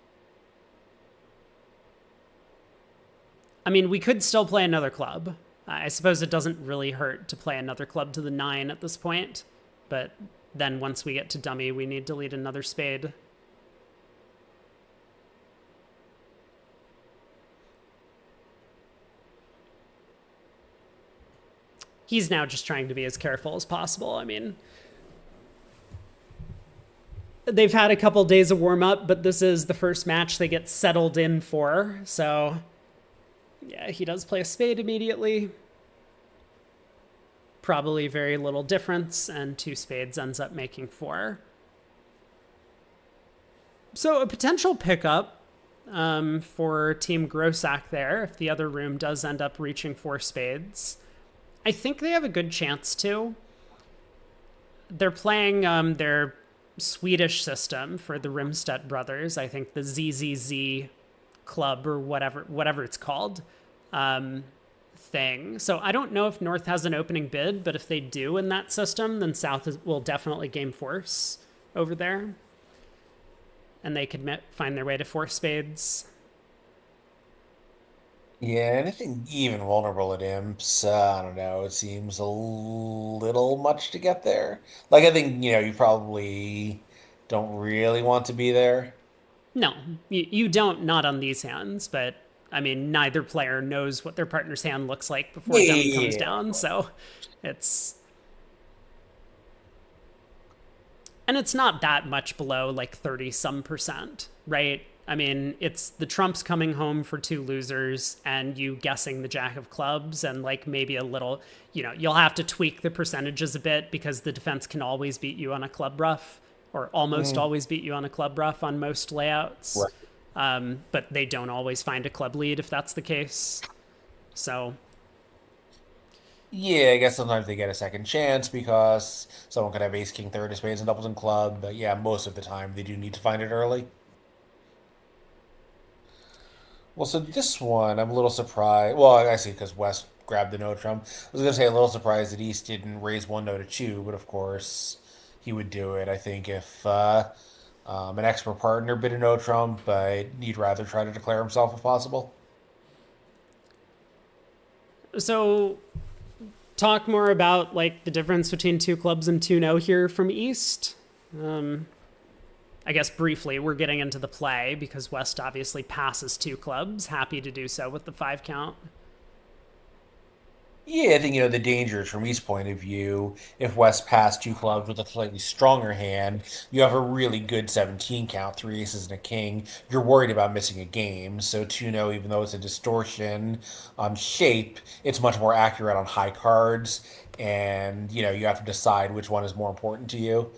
I mean, we could still play another club. I suppose it doesn't really hurt to play another club to the 9 at this point. But then once we get to dummy, we need to lead another spade. He's now just trying to be as careful as possible. I mean, they've had a couple days of warm up, but this is the first match they get settled in for. So, yeah, he does play a spade immediately. Probably very little difference, and two spades ends up making 4. So, a potential pickup for Team Grossack there if the other room does end up reaching 4 spades. I think they have a good chance to. They're playing their Swedish system for the Rimstedt brothers. I think the ZZZ club or whatever it's called thing. So I don't know if North has an opening bid, but if they do in that system, then will definitely game force over there, and they could find their way to 4 spades. Yeah, anything even vulnerable at imps, I don't know. It seems a little much to get there. Like, I think, you probably don't really want to be there. No, you don't, not on these hands, but I mean, neither player knows what their partner's hand looks like before dummy comes Yeah. down, so it's. And it's not that much below like 30 some percent, right? I mean, it's the trumps coming home for 2 losers and you guessing the jack of clubs and like maybe a little, you'll have to tweak the percentages a bit because the defense can always beat you on a club rough or almost Mm, always beat you on a club rough on most layouts. right. But they don't always find a club lead if that's the case. So, Yeah, I guess sometimes they get a second chance because someone could have ace, king, third of spades and doubles and club. But yeah, most of the time they do need to find it early. Well, so this one, I'm a little surprised. Well, I see because West grabbed the no trump. I was gonna say a little surprised that East didn't raise one no to two, but of course he would do it. I think if an expert partner bid a no trump, but he'd rather try to declare himself if possible. So talk more about like the difference between two clubs and two no here from East. I guess briefly, we're getting into the play because West obviously passes two clubs. Happy to do so with the 5 count. Yeah, I think the danger is from East's point of view. If West passed two clubs with a slightly stronger hand, you have a really good 17 count, three aces and a king. You're worried about missing a game. So 2-0, even though it's a distortion on shape, it's much more accurate on high cards. And you have to decide which one is more important to you.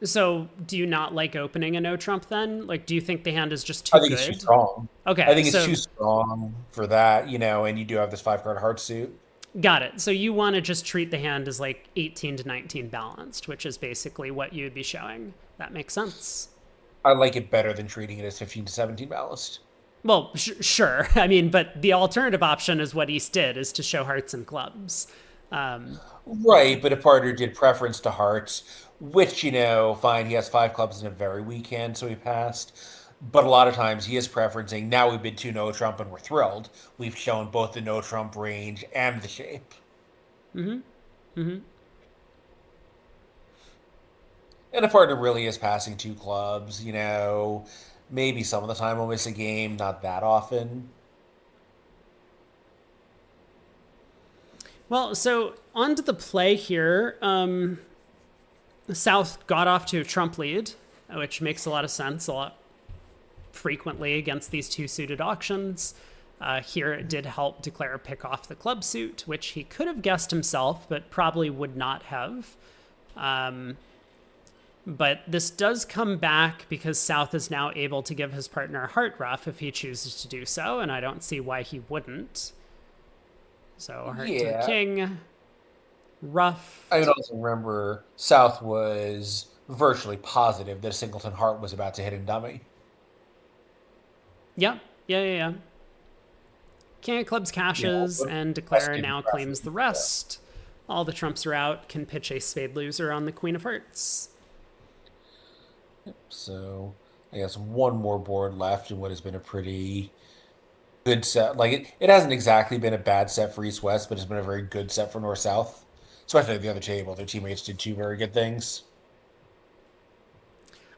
So do you not like opening a no trump then? Like, do you think the hand is just I too think it's too good? strong. I Okay, think it's so too strong for that, and you do have this 5 card heart suit. got it. So you want to just treat the hand as like 18 to 19 balanced, which is basically what you'd be showing. That makes sense. I like it better than treating it as 15 to 17 balanced. Well, sure. I mean, but the alternative option is what East did, is to show hearts and clubs. Right, but if partner did preference to hearts, which, fine, he has 5 clubs in a very weak hand, so he passed. But a lot of times he is preferencing, now we've been 2 no trump and we're thrilled. We've shown both the no trump range and the shape. And if partner really is passing 2 clubs, maybe some of the time we'll miss a game, not that often. Well, so on to the play here. The South got off to a trump lead, which makes a lot of sense a lot frequently against these two suited auctions. Here it did help declare pick off the club suit, which he could have guessed himself, but probably would not have. But this does come back because South is now able to give his partner a heart ruff if he chooses to do so, and I don't see why he wouldn't. So heart to the king, ruff. I can also remember South was virtually positive that a singleton heart was about to hit him dummy. Yeah. King of clubs cashes and declare now claims the rest. All the trumps are out, can pitch a spade loser on the queen of hearts. So I guess one more board left in what has been a pretty good set. Like it hasn't exactly been a bad set for East West, but it's been a very good set for North South. Especially at the other table, their teammates did 2 very good things.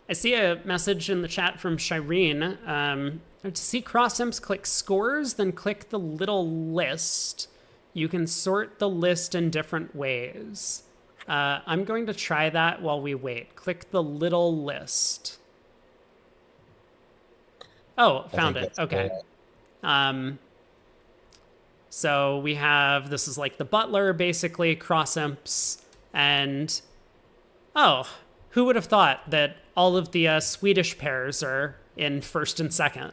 I see a message in the chat from Shireen. To see cross imps, click scores, then click the little list. You can sort the list in different ways. I'm going to try that while we wait. Click the little list. Oh, found it. Okay. So we have, this is like the butler, basically, cross imps, and who would have thought that all of the Swedish pairs are in first and second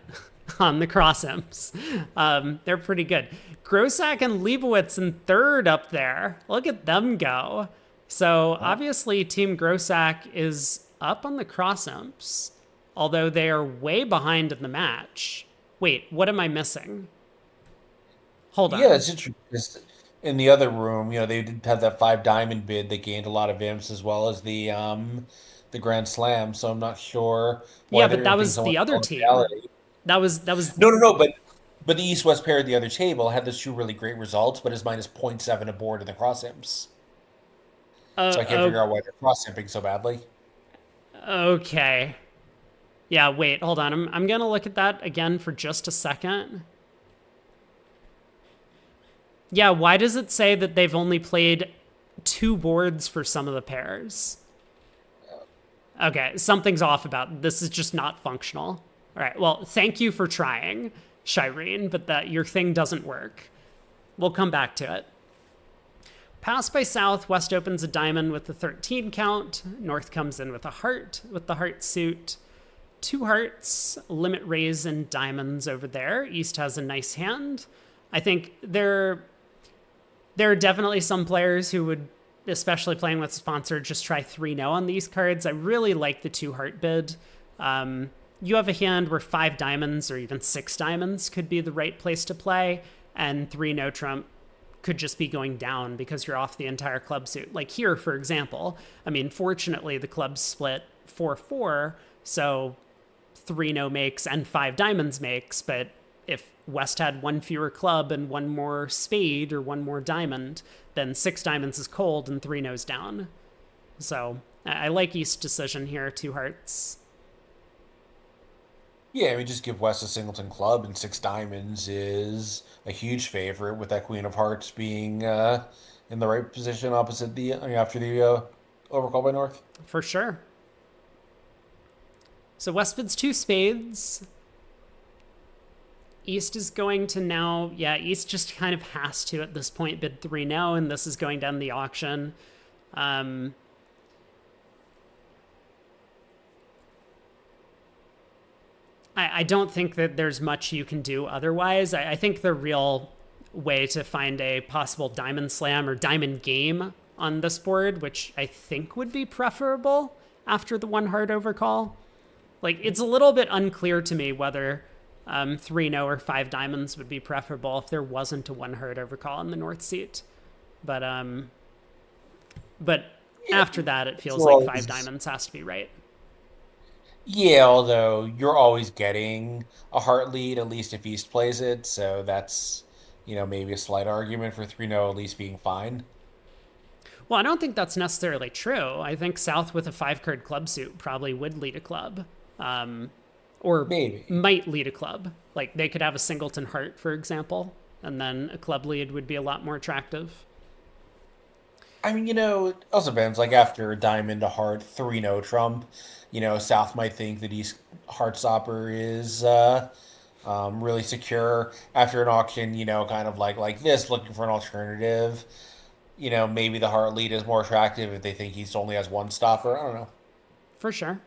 on the cross imps? They're pretty good. Grossack and Leibowitz in third up there. Look at them go. So obviously Team Grossack is up on the cross imps, although they are way behind in the match. Wait, what am I missing? Hold on. Yeah, it's interesting. In the other room, they did have that 5 diamond bid that gained a lot of imps as well as the Grand Slam. So I'm not sure. Yeah, but that was the other team. That was No. But the East West pair at the other table had those 2 really great results, but is minus 0.7 aboard in the cross imps. So I can't figure out why they're cross imping so badly. Okay. Yeah, wait, hold on. I'm gonna look at that again for just a second. Yeah, why does it say that they've only played 2 boards for some of the pairs? Okay, something's off about it. This is just not functional. All right, well, thank you for trying, Shireen, but your thing doesn't work. We'll come back to it. Pass by South, West opens a diamond with the 13 count. North comes in with a heart, with the heart suit. 2 hearts, limit raise and diamonds over there. East has a nice hand. I think there are definitely some players who would, especially playing with sponsor, just try 3-0 on these cards. I really like the 2 heart bid. You have a hand where 5 diamonds or even 6 diamonds could be the right place to play, and 3 no trump could just be going down because you're off the entire club suit. Like here, for example, I mean, fortunately the clubs split 4-4, so 3 no makes and 5 diamonds makes, but if West had 1 fewer club and 1 more spade or 1 more diamond, then 6 diamonds is cold and 3 no's down. So I like East's decision here, 2 hearts. Yeah, I mean, just give West a singleton club and 6 diamonds is a huge favorite, with that Queen of Hearts being in the right position opposite after the overcall by North. For sure. So West bids 2 spades. East is going to now, East just kind of has to at this point bid 3 no, and this is going down the auction. I don't think that there's much you can do otherwise. I think the real way to find a possible diamond slam or diamond game on this board, which I think would be preferable after the 1 heart overcall. Like, it's a little bit unclear to me whether 3 no or 5 diamonds would be preferable if there wasn't a 1 heart overcall in the North seat. But after that, it feels like 5 diamonds has to be right. Yeah, although you're always getting a heart lead, at least if East plays it, so that's, maybe a slight argument for 3 no at least being fine. Well, I don't think that's necessarily true. I think South with a 5-card club suit probably would lead a club. Or Maybe. might lead a club. Like, they could have a singleton heart, for example, and then a club lead would be a lot more attractive. I mean, it also depends. Like, after a diamond, a heart, 3 no trump, South might think that East Heartstopper is really secure. After an auction, kind of like this, looking for an alternative. Maybe the heart lead is more attractive if they think East only has 1 stopper. I don't know. For sure.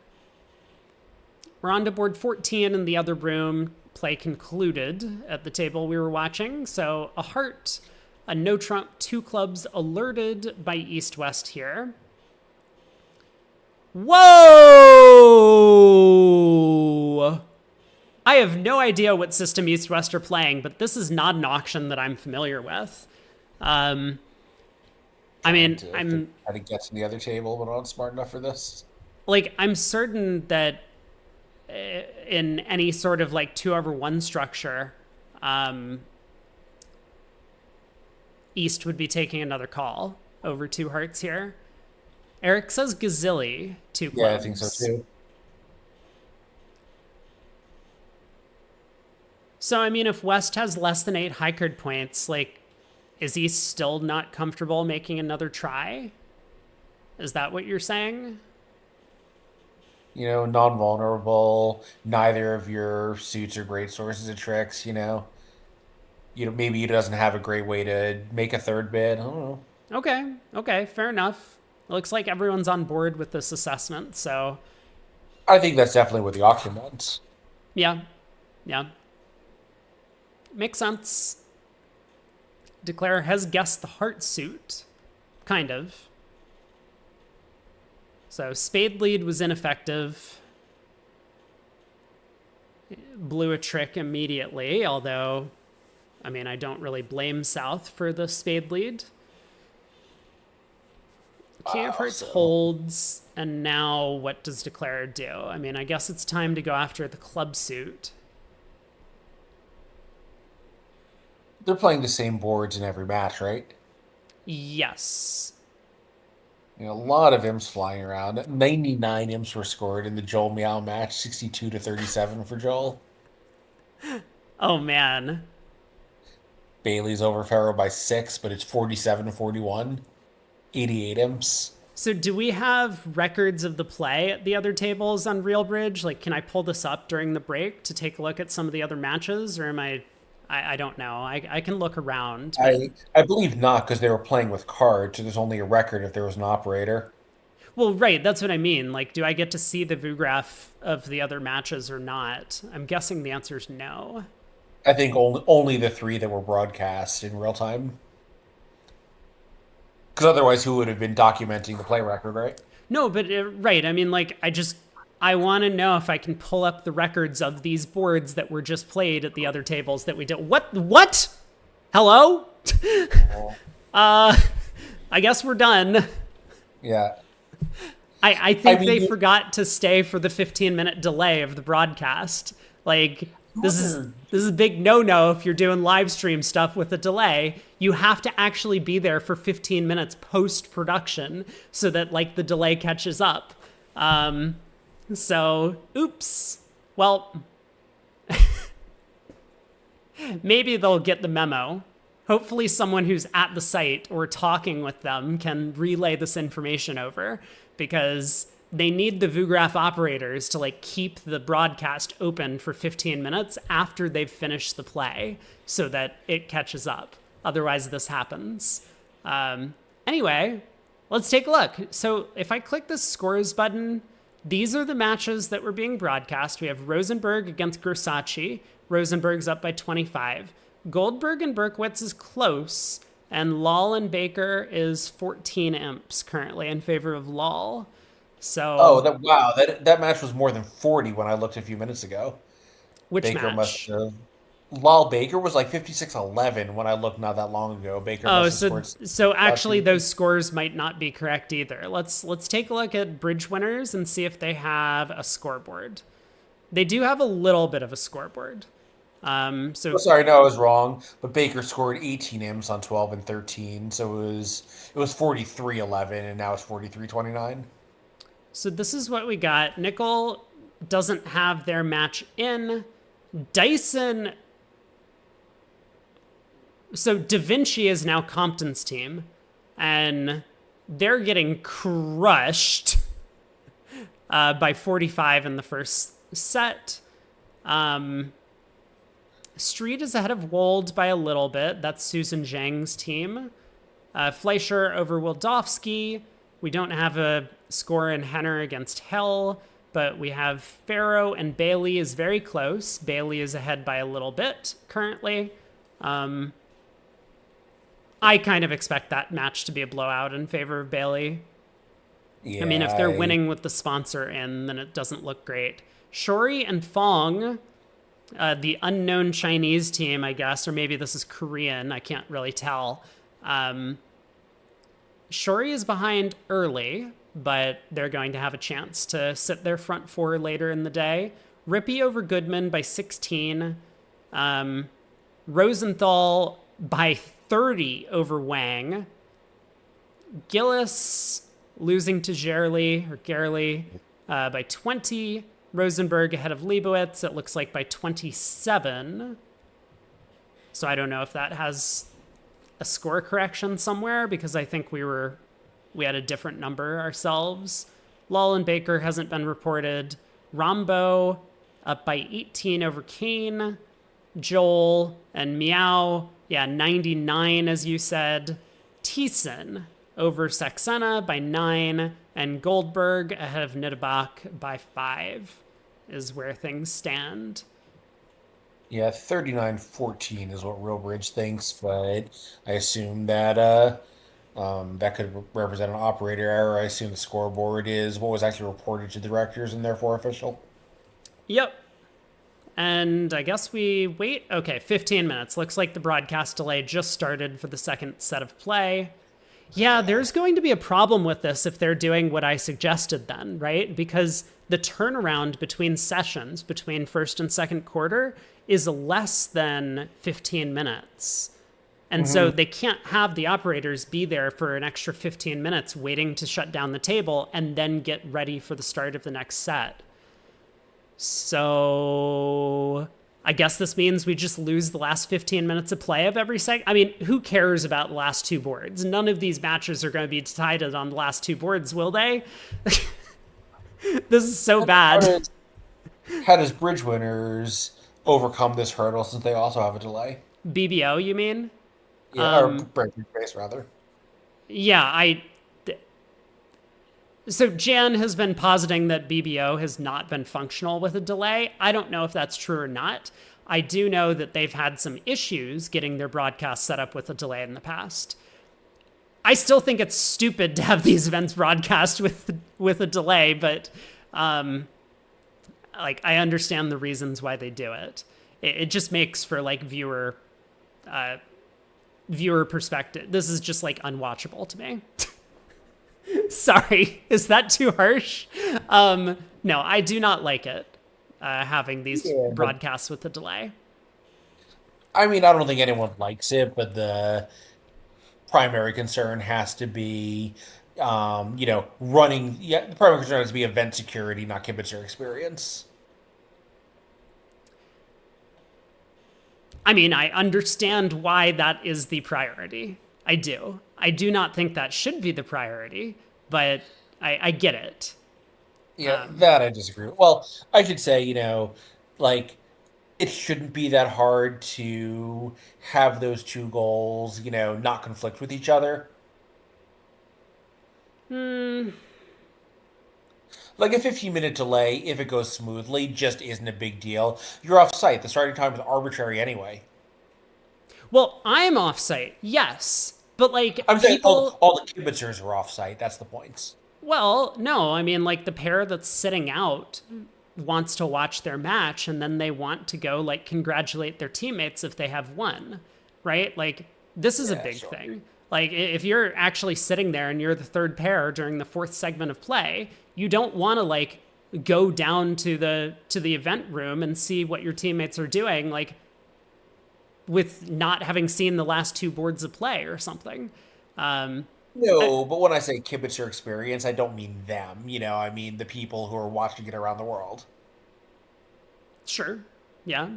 We're on to board 14 in the other room. Play concluded at the table we were watching. So a heart, a no trump, 2 clubs alerted by East-West here. Whoa! I have no idea what system East-West are playing, but this is not an auction that I'm familiar with. I'm How to get to the other table, but I'm not smart enough for this. like, I'm certain that in any sort of like 2/1 structure, East would be taking another call over 2 hearts here. Eric says Gazilli, 2 clubs. Yeah, I think so too. So, I mean, if West has less than 8 high card points, like, is East still not comfortable making another try? Is that what you're saying? Non-vulnerable. Neither of your suits are great sources of tricks. Maybe he doesn't have a great way to make a third bid. I don't know. Okay, fair enough. It looks like everyone's on board with this assessment, so I think that's definitely what the auction wants. yeah. Makes sense. Declare has guessed the heart suit. Kind of. So spade lead was ineffective. Blew a trick immediately, although, I mean, I don't really blame South for the spade lead. King of Hearts holds, and now what does Declare do? I mean, I guess it's time to go after the club suit. They're playing the same boards in every match, right? Yes. A lot of imps flying around. 99 imps were scored in the Joel Meow match, 62-37 for Joel. Oh, man. Bailey's over Pharaoh by 6, but it's 47-41. 88 imps. So do we have records of the play at the other tables on Real Bridge? Like, can I pull this up during the break to take a look at some of the other matches? Or am I don't know. I can look around. I believe not, because they were playing with cards, so there's only a record if there was an operator. Well, right, that's what I mean. Like, do I get to see the VU graph of the other matches or not? I'm guessing the answer is no. I think only the 3 that were broadcast in real time. Because otherwise, who would have been documenting the play record, right? No, but right. I mean, like, I want to know if I can pull up the records of these boards that were just played at the other tables that we did. What? Hello? I guess we're done. Yeah. I think they mean, forgot to stay for the 15-minute delay of the broadcast. Like, this is a big no-no if you're doing live stream stuff with a delay. You have to actually be there for 15 minutes post-production so that, like, the delay catches up. So, oops. Well, maybe they'll get the memo. Hopefully someone who's at the site or talking with them can relay this information over, because they need the VuGraph operators to like keep the broadcast open for 15 minutes after they've finished the play so that it catches up. Otherwise this happens. Anyway, let's take a look. So if I click the scores button, these are the matches that were being broadcast. We have Rosenberg against Grosacci. Rosenberg's up by 25. Goldberg and Berkowitz is close, and Lal and Baker is 14 imps currently in favor of Lal. So, that match was more than 40 when I looked a few minutes ago. which Baker match? must have. Lal Baker was like 56-11 when I looked not that long ago. Baker Oh, must have so actually scored. those scores might not be correct either. Let's take a look at bridge winners and see if they have a scoreboard. They do have a little bit of a scoreboard. Oh, sorry, no, I was wrong. But Baker scored 18 imps on 12 and 13, so it was 43-11, and now it's 43-29. So this is what we got. Nickel doesn't have their match in. Dyson. So Da Vinci is now Compton's team, and they're getting crushed by 45 in the first set. Street is ahead of Wold by a little bit. That's Susan Zhang's team. Fleischer over Wildowski. We don't have a score in Henner against Hell, but we have Farrow and Bailey is very close. Bailey is ahead by a little bit currently. I kind of expect that match to be a blowout in favor of Bailey. Yeah, I mean, if they're winning with the sponsor in, then it doesn't look great. Shori and Fong, the unknown Chinese team, I guess, or maybe this is Korean. I can't really tell. Shori is behind early, but they're going to have a chance to sit their front four later in the day. Rippy over Goodman by 16. Rosenthal by 30 over Wang. Gillis losing to Gerli by 20. Rosenberg ahead of Leibowitz, it looks like by 27. So I don't know if that has a score correction somewhere, because I think we had a different number ourselves. Lal and Baker hasn't been reported. Rambo up by 18 over Kane. Joel and Meow, 99 as you said. Thiessen over Saxena by 9, and Goldberg ahead of Nittebach by 5 is where things stand. Yeah, 39-14 is what Real Bridge thinks, but I assume that that could represent an operator error. I assume the scoreboard is what was actually reported to the directors and therefore official. Yep. And I guess we wait. Okay, 15 minutes. Looks like the broadcast delay just started for the second set of play. Yeah, there's going to be a problem with this if they're doing what I suggested then, right? Because the turnaround between sessions, between first and second quarter, is less than 15 minutes. And so they can't have the operators be there for an extra 15 minutes waiting to shut down the table and then get ready for the start of the next set. So I guess this means we just lose the last 15 minutes of play of every segment. I mean, who cares about the last two boards? None of these matches are going to be decided on the last two boards, will they? This is so bad. How does Bridge Winners overcome this hurdle since they also have a delay? BBO, you mean? Yeah, or Bridge Base, rather. Yeah, So Jan has been positing that BBO has not been functional with a delay. I don't know if that's true or not. I do know that they've had some issues getting their broadcast set up with a delay in the past. I still think it's stupid to have these events broadcast with a delay, but I understand the reasons why they do it. It just makes for like viewer perspective. This is just like unwatchable to me. Sorry, is that too harsh? No, I do not like it, having these Yeah, but broadcasts with a delay. I mean, I don't think anyone likes it, but the primary concern has to be, running. Yeah, the primary concern has to be event security, not kibitzer experience. I mean, I understand why that is the priority. I do. I do not think that should be the priority, but I get it. Yeah, that I disagree with. Well, I should say, like it shouldn't be that hard to have those two goals, not conflict with each other. Like a 15-minute delay, if it goes smoothly, just isn't a big deal. You're off site. The starting time is arbitrary anyway. Well, I'm offsite, yes, but like I'm saying people. all the kibitzers are off site. That's the point. Well, no, I mean, like the pair that's sitting out wants to watch their match and then they want to go like congratulate their teammates if they have won, right? Like this is a Yeah, big sure. thing. Like if you're actually sitting there and you're the third pair during the fourth segment of play, you don't want to like go down to the event room and see what your teammates are doing like with not having seen the last two boards of play or something. Um, I, No, but when I say kibitzer experience, I don't mean them. I mean the people who are watching it around the world. sure. Yeah.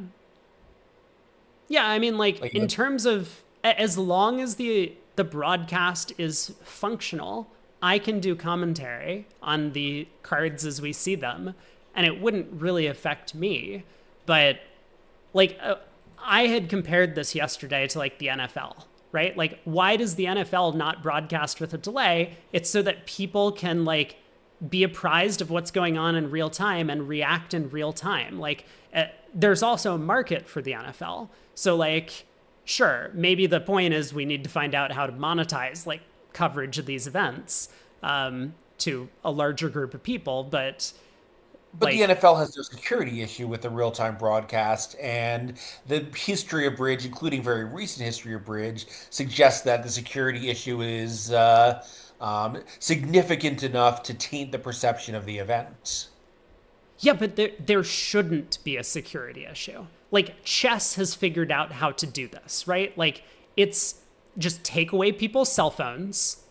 Yeah, I mean, like Like, in terms of as long as the broadcast is functional, I can do commentary on the cards as we see them, and it wouldn't really affect me. But like, I had compared this yesterday to like the NFL, right? Like, why does the NFL not broadcast with a delay? It's so that people can like be apprised of what's going on in real time and react in real time. Like, there's also a market for the NFL. So, like, sure, maybe the point is we need to find out how to monetize like coverage of these events to a larger group of people. But but the like, NFL has no security issue with the real-time broadcast, and the history of Bridge, including very recent history of Bridge, suggests that the security issue is significant enough to taint the perception of the event. yeah, but there shouldn't be a security issue. Like chess has figured out how to do this, right? Like it's just take away people's cell phones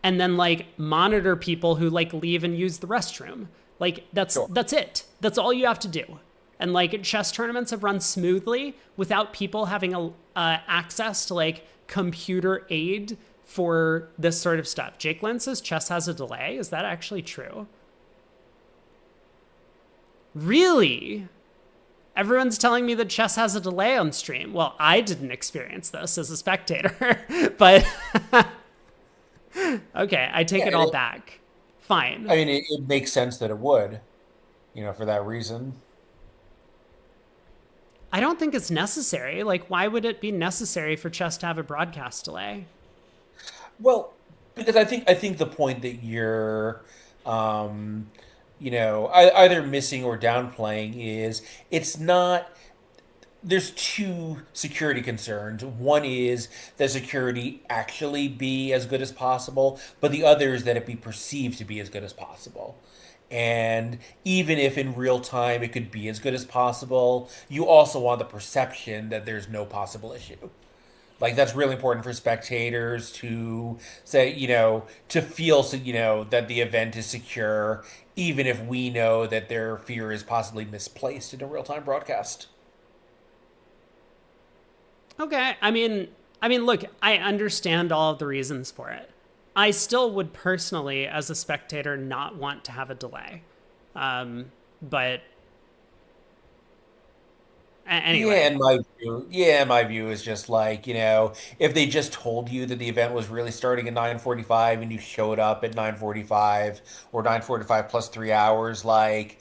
and then like monitor people who like leave and use the restroom. Like Sure. that's it. That's all you have to do. And like chess tournaments have run smoothly without people having a access to like computer aid for this sort of stuff. Jake Lynn says chess has a delay. Is that actually true? Really? Everyone's telling me that chess has a delay on stream. Well, I didn't experience this as a spectator, but okay, I take Yeah, it all back. Fine. I mean, it makes sense that it would, for that reason. I don't think it's necessary. Like, why would it be necessary for chess to have a broadcast delay? Well, because I think the point that you're, um, either missing or downplaying is it's not. There's two security concerns. One is that security actually be as good as possible, but the other is that it be perceived to be as good as possible. And even if in real time it could be as good as possible, you also want the perception that there's no possible issue. Like that's really important for spectators to say, to feel, so, that the event is secure, even if we know that their fear is possibly misplaced in a real-time broadcast. Okay, I mean, look, I understand all of the reasons for it. I still would personally, as a spectator, not want to have a delay. But Yeah, anyway, and my view is just like, if they just told you that the event was really starting at 9:45 and you showed up at 9:45 or 9:45 plus 3 hours, like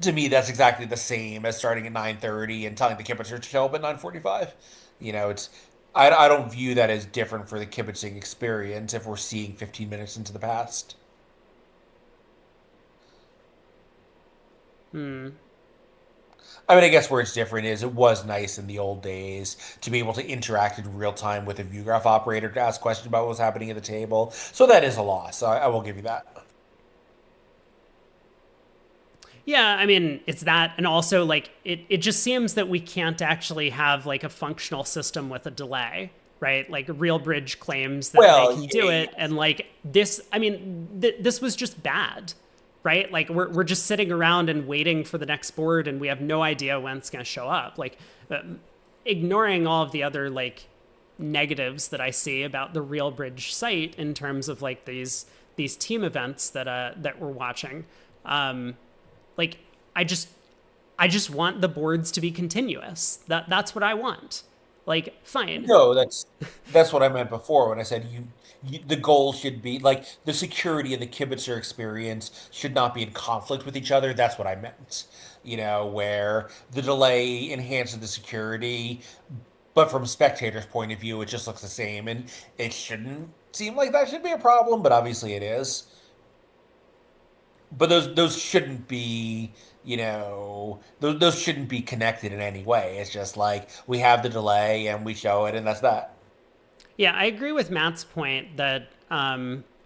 to me that's exactly the same as starting at 9:30 and telling the kibitzer to show up at 9:45. It's I don't view that as different for the kibitzing experience if we're seeing 15 minutes into the past. I mean, I guess where it's different is it was nice in the old days to be able to interact in real time with a view graph operator to ask questions about what was happening at the table. So that is a loss. I will give you that. Yeah, I mean, it's that. And also, like, it just seems that we can't actually have, like, a functional system with a delay, right? Like, Real Bridge claims that they Well, can do yeah, it. And, like, this, I mean, this was just bad, right? Like, we're just sitting around and waiting for the next board, and we have no idea when it's going to show up. Like, ignoring all of the other, like, negatives that I see about the Real Bridge site in terms of, like, these team events that we're watching. Like I just want the boards to be continuous. That's what I want. Like, fine. no, that's what I meant before when I said the goal should be like the security and the kibitzer experience should not be in conflict with each other. That's what I meant. Where the delay enhances the security, but from spectators' point of view, it just looks the same, and it shouldn't seem like that should be a problem, but obviously it is. But those shouldn't be, those shouldn't be connected in any way. It's just like we have the delay and we show it, and that's that. Yeah, I agree with Matt's point that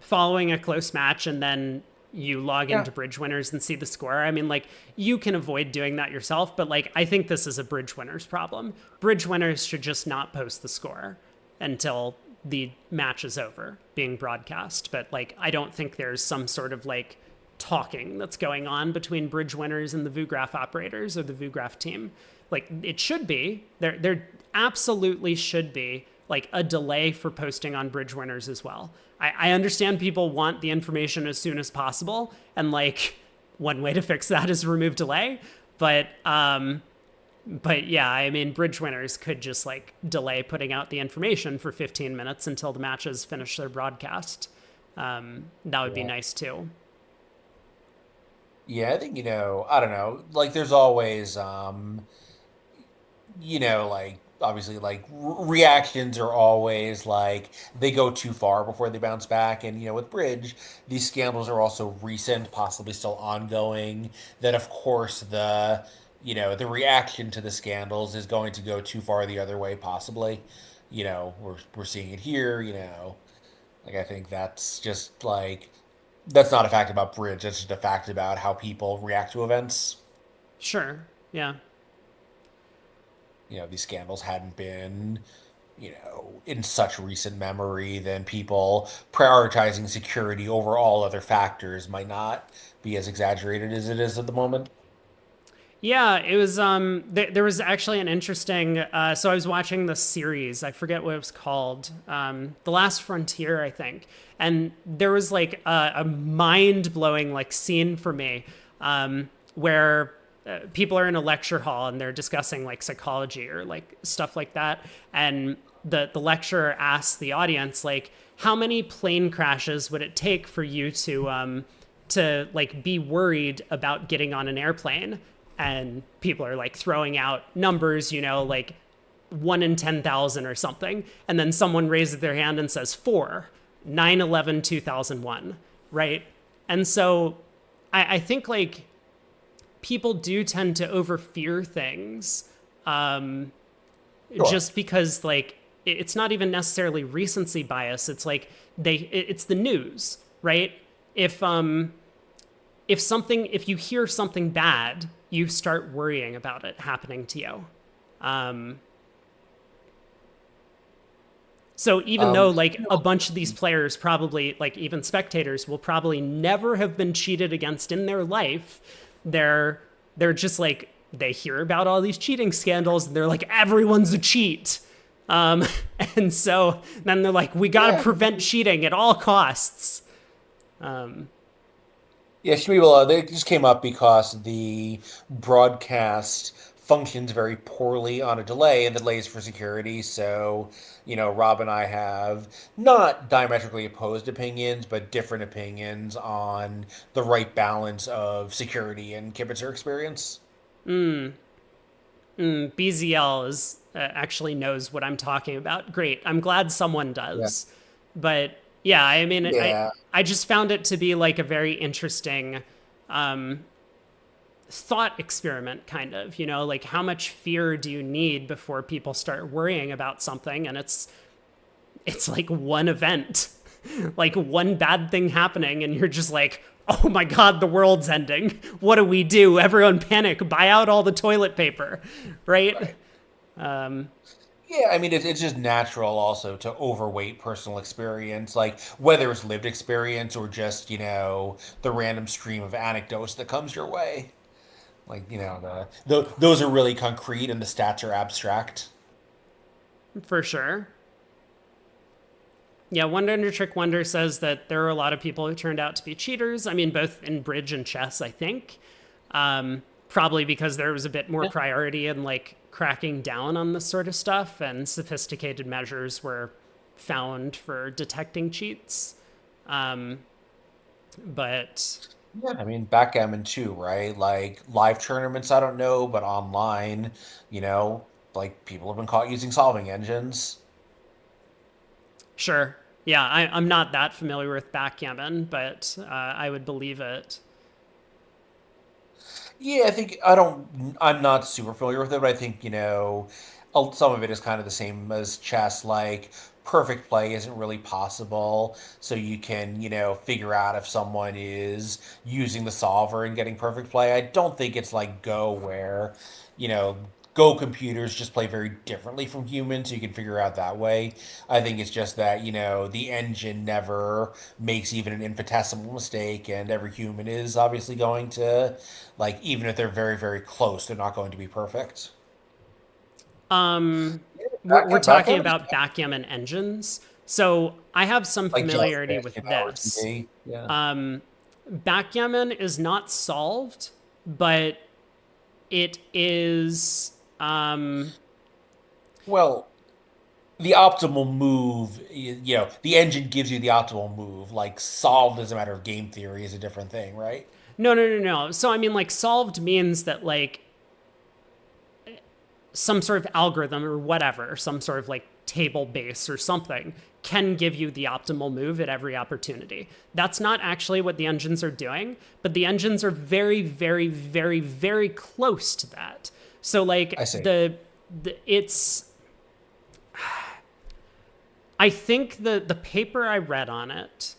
following a close match and then you log Yeah. into Bridge Winners and see the score. I mean, like, you can avoid doing that yourself, but like, I think this is a Bridge Winners problem. Bridge Winners should just not post the score until the match is over being broadcast. But like, I don't think there's some sort of like talking that's going on between Bridge Winners and the VuGraph operators or the VuGraph team. Like, it should be. There absolutely should be like a delay for posting on Bridge Winners as well. I understand people want the information as soon as possible, and like, one way to fix that is remove delay. But yeah, I mean, Bridge Winners could just like delay putting out the information for 15 minutes until the matches finish their broadcast. That would be Yeah. nice too. Yeah, I think, I don't know. Like there's always like obviously like reactions are always like they go too far before they bounce back, and with Bridge, these scandals are also recent, possibly still ongoing. Then of course the reaction to the scandals is going to go too far the other way, possibly. We're seeing it here. Like I think that's just like that's not a fact about Bridge. That's just a fact about how people react to events. Sure. Yeah. These scandals hadn't been, in such recent memory, then people prioritizing security over all other factors might not be as exaggerated as it is at the moment. Yeah, it was there was actually an interesting so I was watching the series, I forget what it was called, The Last Frontier, I think. And there was like a mind-blowing like scene for me where people are in a lecture hall and they're discussing like psychology or like stuff like that, and the lecturer asks the audience like, how many plane crashes would it take for you to like be worried about getting on an airplane? And people are like throwing out numbers, like 1 in 10,000 or something. And then someone raises their hand and says 4, 9/11/2001, right? And so I think like people do tend to overfear things, Sure. just because like it's not even necessarily recency bias. It's like it's the news, right? If you hear something bad, you start worrying about it happening to you. Um, so even though like a bunch of these players probably, like even spectators, will probably never have been cheated against in their life, they're just like, they hear about all these cheating scandals and they're like, everyone's a cheat. Um, and so then they're like, we got to Yeah. prevent cheating at all costs. Yeah, Shmuel, they just came up because the broadcast functions very poorly on a delay, and the delay is for security. So, Rob and I have not diametrically opposed opinions, but different opinions on the right balance of security and kibitzer experience. BZL is actually knows what I'm talking about. Great. I'm glad someone Yeah. does. But yeah, I mean, Yeah. I just found it to be like a very interesting thought experiment, kind of, like how much fear do you need before people start worrying about something? And it's like one event, like one bad thing happening, and you're just like, oh my God, the world's ending. What do we do? Everyone panic, buy out all the toilet paper, right? Yeah, I mean, it's just natural also to overweight personal experience, like whether it's lived experience or just, the random stream of anecdotes that comes your way. Like, those are really concrete and the stats are abstract. For sure. Yeah, Wonder Under Trick Wonder says that there are a lot of people who turned out to be cheaters. I mean, both in bridge and chess, I think. Probably because there was a bit more priority in like cracking down on this sort of stuff, and sophisticated measures were found for detecting cheats. But Yeah, I mean, backgammon too, right? Like live tournaments, I don't know, but online, like people have been caught using solving engines. sure, yeah, I'm not that familiar with backgammon, but I would believe it. Yeah, I'm not super familiar with it, but I think, some of it is kind of the same as chess. Like, perfect play isn't really possible. So you can, figure out if someone is using the solver and getting perfect play. I don't think it's like Go where, you know, Go computers just play very differently from humans, so you can figure out that way. I think it's just that, the engine never makes even an infinitesimal mistake, and every human is obviously going to, like, even if they're very, very close, they're not going to be perfect. Um, we're talking Backgammon is about backgammon engines, so I have some like just familiarity with powers this. Yeah. Backgammon is not solved, but it is. Well, the optimal move, the engine gives you the optimal move. Like solved as a matter of game theory is a different thing, right? No, no, no, no. So I mean, like, solved means that like some sort of algorithm or whatever, some sort of like table base or something can give you the optimal move at every opportunity. That's not actually what the engines are doing, but the engines are very, very, very, very close to that. So like I see. it's I think the paper I read on it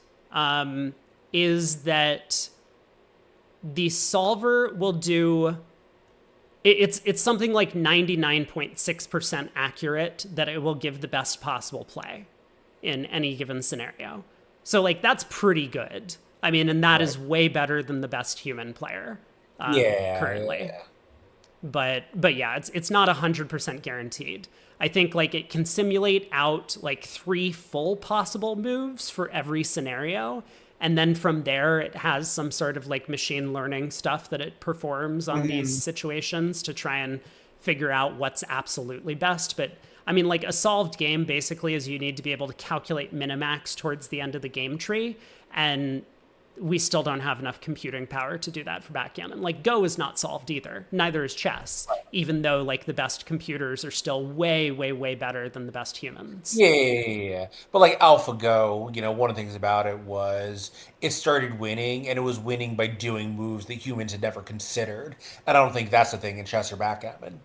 is that the solver will do it's something like 99.6% accurate that it will give the best possible play in any given scenario. So like that's pretty good. I mean, and that is Right. way better than the best human player Yeah, currently. yeah. But yeah, it's not 100% guaranteed. I think like it can simulate out like 3 full possible moves for every scenario, and then from there it has some sort of like machine learning stuff that it performs on these Mhm. situations to try and figure out what's absolutely best. But I mean, like, a solved game basically is you need to be able to calculate minimax towards the end of the game tree, and we still don't have enough computing power to do that for backgammon. Like, Go is not solved either. Neither is chess, even though like the best computers are still way, way, way better than the best humans. Yeah. But like AlphaGo, one of the things about it was it started winning, and it was winning by doing moves that humans had never considered. And I don't think that's the thing in chess or backgammon.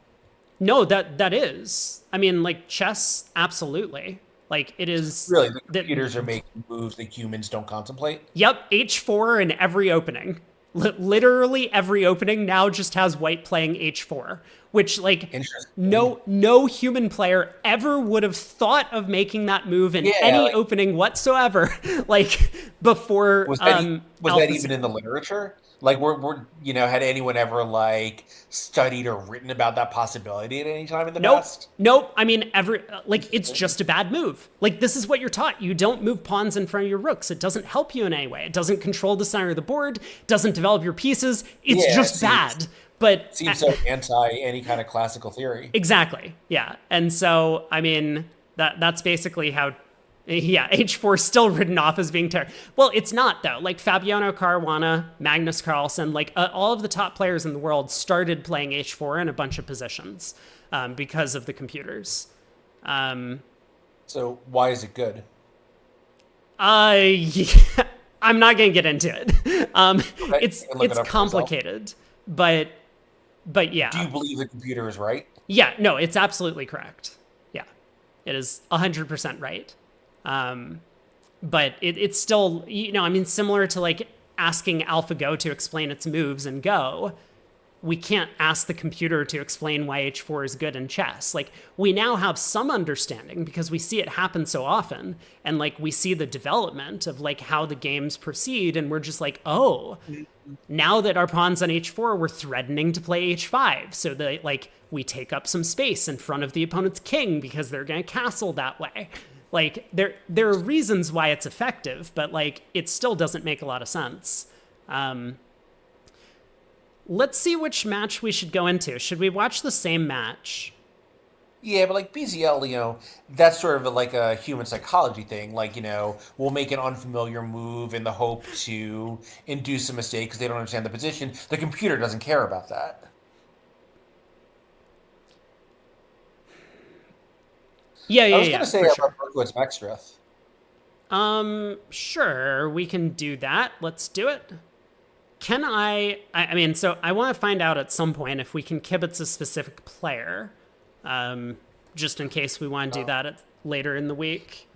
No, that is. I mean, like, chess, absolutely. Like, it is Really, the that. computers are making moves that humans don't contemplate. Yep, H4 in every opening. Literally every opening now just has white playing H4, which like Interesting. no human player ever would have thought of making that move in Yeah, any like opening whatsoever, like before was that even AlphaZero. in the literature? Like, had anyone ever like studied or written about that possibility at any time in the Nope. past? Nope. I mean, every like it's Interesting. just a bad move. Like, this is what you're taught. You don't move pawns in front of your rooks. It doesn't help you in any way. It doesn't control the center of the board. Doesn't develop your pieces. It's Yeah, it just bad. But seems so anti any kind of classical theory. exactly, yeah. And so, I mean, that's basically how. Yeah, H4 is still written off as being terrible. Well, it's not, though. Like, Fabiano Caruana, Magnus Carlsen, like, all of the top players in the world started playing H4 in a bunch of positions because of the computers. So why is it good? Yeah, I'm not going to get into it. Okay, It's you can look it up for yourself. complicated, but yeah. Do you believe the computer is right? Yeah, no, it's absolutely correct. Yeah, it is 100% right. But it's still, I mean, similar to like asking AlphaGo to explain its moves in Go, we can't ask the computer to explain why h4 is good in chess. Like, we now have some understanding because we see it happen so often, and like we see the development of like how the games proceed, and we're just like, oh, now that our pawns on h4, we're threatening to play h5, so that like we take up some space in front of the opponent's king because they're going to castle that way. Like, there are reasons why it's effective, but like it still doesn't make a lot of sense. Let's see which match we should go into. Should we watch the same match? Yeah, but like BZL, that's sort of like a human psychology thing. Like, we'll make an unfamiliar move in the hope to induce a mistake because they don't understand the position. The computer doesn't care about that. Yeah, I was going to say about sure. Berkowitz Mexstreth. Sure, we can do that. Let's do it. Can I mean, so I want to find out at some point if we can kibitz a specific player, just in case we want to do that later in the week.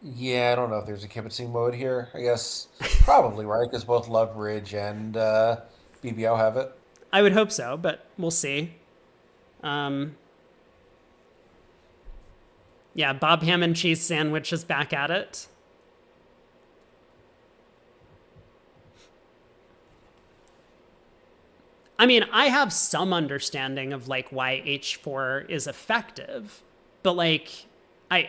Yeah, I don't know if there's a kibitzing mode here. I guess probably, right? Because both Love Ridge and BBO have it. I would hope so, but we'll see. Yeah, Bob Ham and Cheese Sandwich is back at it. I mean, I have some understanding of like why h4 is effective, but like I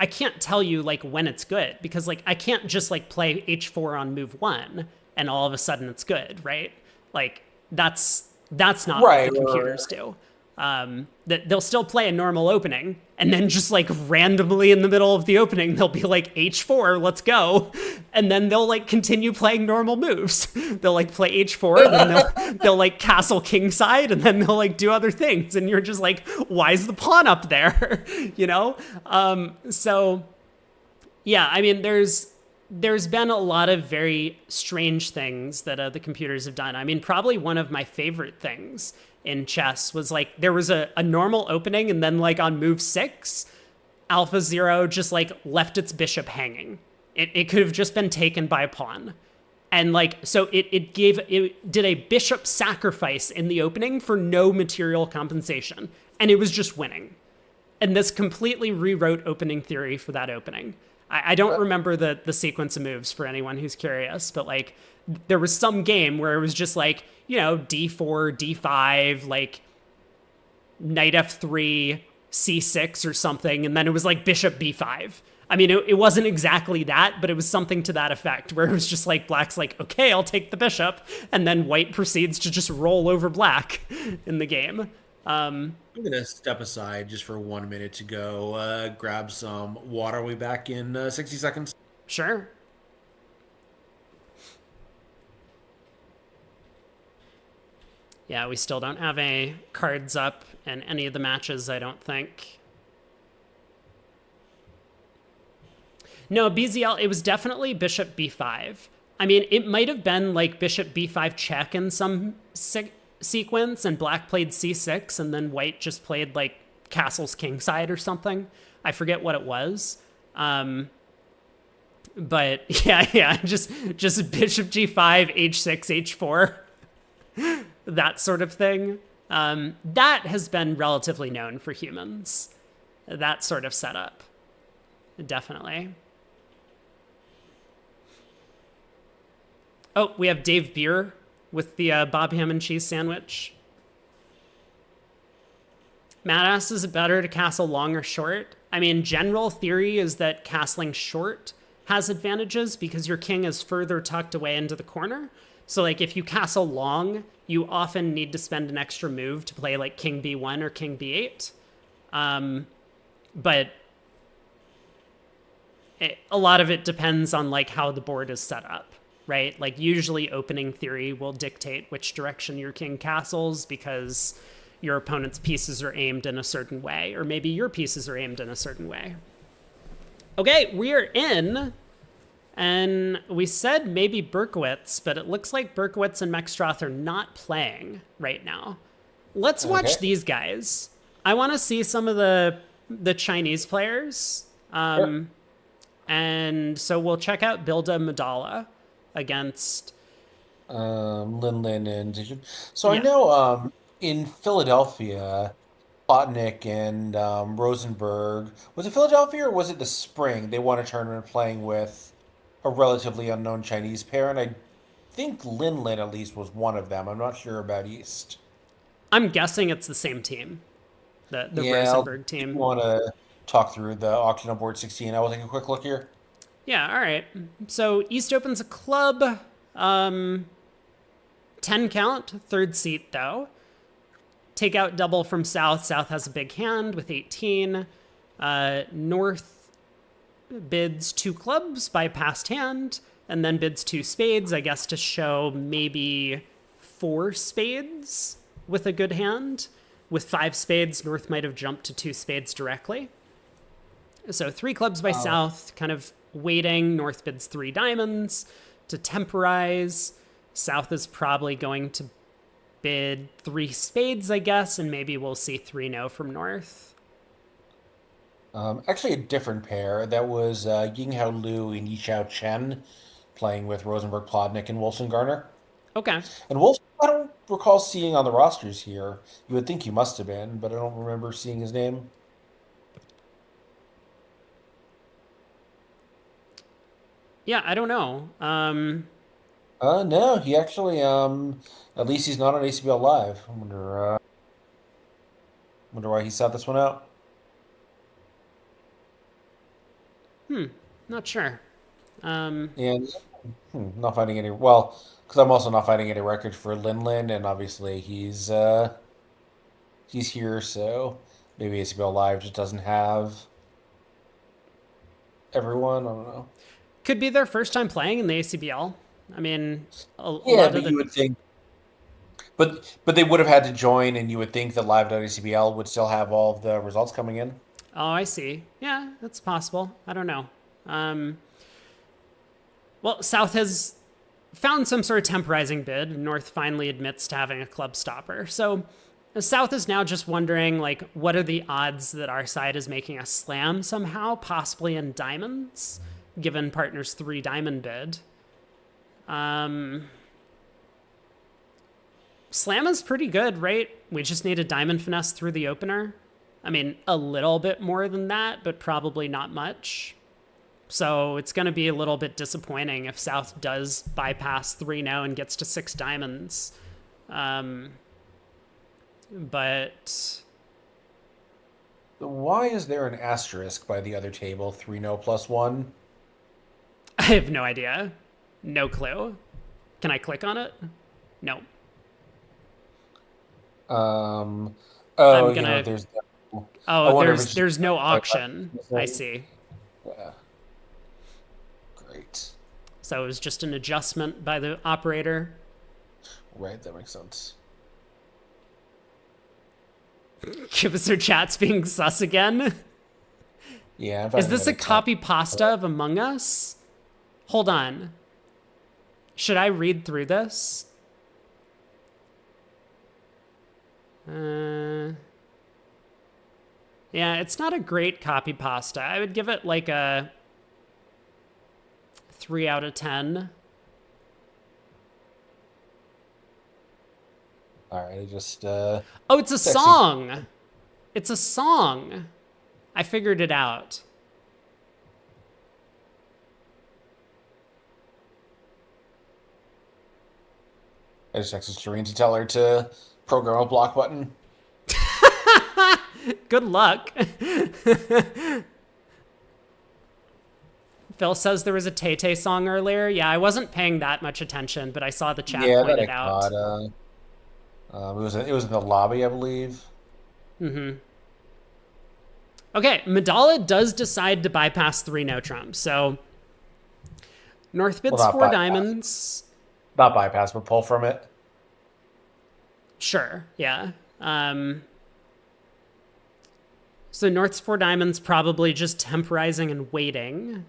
can't tell you like when it's good because like I can't just like play h4 on move 1 and all of a sudden it's good, right? Like that's not right, what the computers do. That they'll still play a normal opening and then just like randomly in the middle of the opening they'll be like h4, let's go, and then they'll like continue playing normal moves. They'll like play h4, then they'll like castle kingside, and then they'll like do other things, and you're just like, why is the pawn up there? So yeah, I mean, there's been a lot of very strange things that the computers have done. I mean, probably one of my favorite things in chess was like there was a normal opening, and then like on move 6, AlphaZero just like left its bishop hanging. It could have just been taken by a pawn. And like, so it did a bishop sacrifice in the opening for no material compensation. And it was just winning. And this completely rewrote opening theory for that opening. I don't remember the sequence of moves for anyone who's curious, but like there was some game where it was just like, d4, d5, like knight f3, c6 or something, and then it was like bishop b5. I mean, it wasn't exactly that, but it was something to that effect, where it was just like black's like, okay, I'll take the bishop, and then white proceeds to just roll over black in the game. I'm going to step aside just for 1 minute to go grab some water. We'll be back in 60 seconds. Sure. Yeah, we still don't have any cards up in any of the matches, I don't think. No, BZL, it was definitely bishop b5. I mean, it might have been like bishop b5 check in some sequence, and black played c6, and then white just played like castle's kingside or something. I forget what it was. But yeah, just bishop g5, h6, h4, that sort of thing. That has been relatively known for humans. That sort of setup, definitely. Oh, we have Dave Beer with the Bob Ham and Cheese Sandwich. Matt asks, is it better to castle long or short? I mean, general theory is that castling short has advantages because your king is further tucked away into the corner. So like if you castle long, you often need to spend an extra move to play like king b1 or king b8. But a lot of it depends on like how the board is set up, right? Like usually opening theory will dictate which direction your king castles because your opponent's pieces are aimed in a certain way, or maybe your pieces are aimed in a certain way. Okay, we are in And we said maybe Berkowitz, but it looks like Berkowitz and Mexstroth are not playing right now. Let's watch Okay. these guys. I want to see some of the Chinese players. Sure. And so we'll check out Bilda Madala against, Lin and Dijin. So I yeah. know in Philadelphia, Plotnik and Rosenberg, was it Philadelphia or was it the spring? They won a tournament playing with a relatively unknown Chinese pair, and I think Lin at least was one of them. I'm not sure about East. I'm guessing it's the same team, the Yeah, Rosenberg if you team. want to talk through the auction on board 16, I will take a quick look here. Yeah, all right. So East opens a club, 10 count, third seat though. Take out double from South. South has a big hand with 18. North bids 2 clubs, bypassed hand, and then bids 2 spades, I guess to show maybe 4 spades with a good hand. With 5 spades, North might have jumped to 2 spades directly. So 3 clubs by South, kind of waiting. North bids 3 diamonds to temporize. South is probably going to bid 3 spades, I guess, and maybe we'll see 3 no from North. Actually, a different pair. That was Yinghao Liu and Yichao Chen playing with Rosenberg Plotnik and Wolfson Garner. Okay. And Wolfson, I don't recall seeing on the rosters here. You would think he must have been, but I don't remember seeing his name. Yeah, I don't know. No, he actually, at least he's not on ACBL Live. I wonder why he sat this one out. Not sure. And not finding any, well, because I'm also not finding any records for Lin, and obviously he's here, so maybe ACBL Live just doesn't have everyone. I don't know. Could be their first time playing in the ACBL. I mean, a Yeah, lot of but you the. would think, but they would have had to join, and you would think that Live.acbl would still have all of the results coming in. Oh, I see. Yeah, that's possible. I don't know. Um, well, South has found some sort of temporizing bid. And North finally admits to having a club stopper. So South is now just wondering, like, what are the odds that our side is making a slam somehow, possibly in diamonds, given partner's 3 diamond bid. Slam is pretty good, right? We just need a diamond finesse through the opener. I mean, a little bit more than that, but probably not much. So it's going to be a little bit disappointing if South does bypass 3 now and gets to 6 diamonds. But Why is there an asterisk by the other table? 3 no plus 1. I have no idea. No clue. Can I click on it? No. Oh, I'm gonna. there's. I Oh, wonder if it's just there's no like, auction. I see. yeah, great. So it was just an adjustment by the operator. Right, that makes sense. Give us our chats being sus again. Yeah, I'm Is finding this that a copy pasta of Among Us? Hold on. Should I read through this? Yeah, it's not a great copy pasta. I would give it like a 3 out of 10. All right, I just Oh, it's a texting. song. It's a song. I figured it out. I just texted Shireen to tell her to program a block button. Good luck. Phil says there was a Tay-Tay song earlier. Yeah, I wasn't paying that much attention, but I saw the chat Yeah, point that I it out. caught. It was in the lobby, I believe. Okay, Madala does decide to bypass 3 no trumps. So North bids not 4 bypass. diamonds. Not bypass, but pull from it. Sure, yeah. So North's 4 diamonds, probably just temporizing and waiting.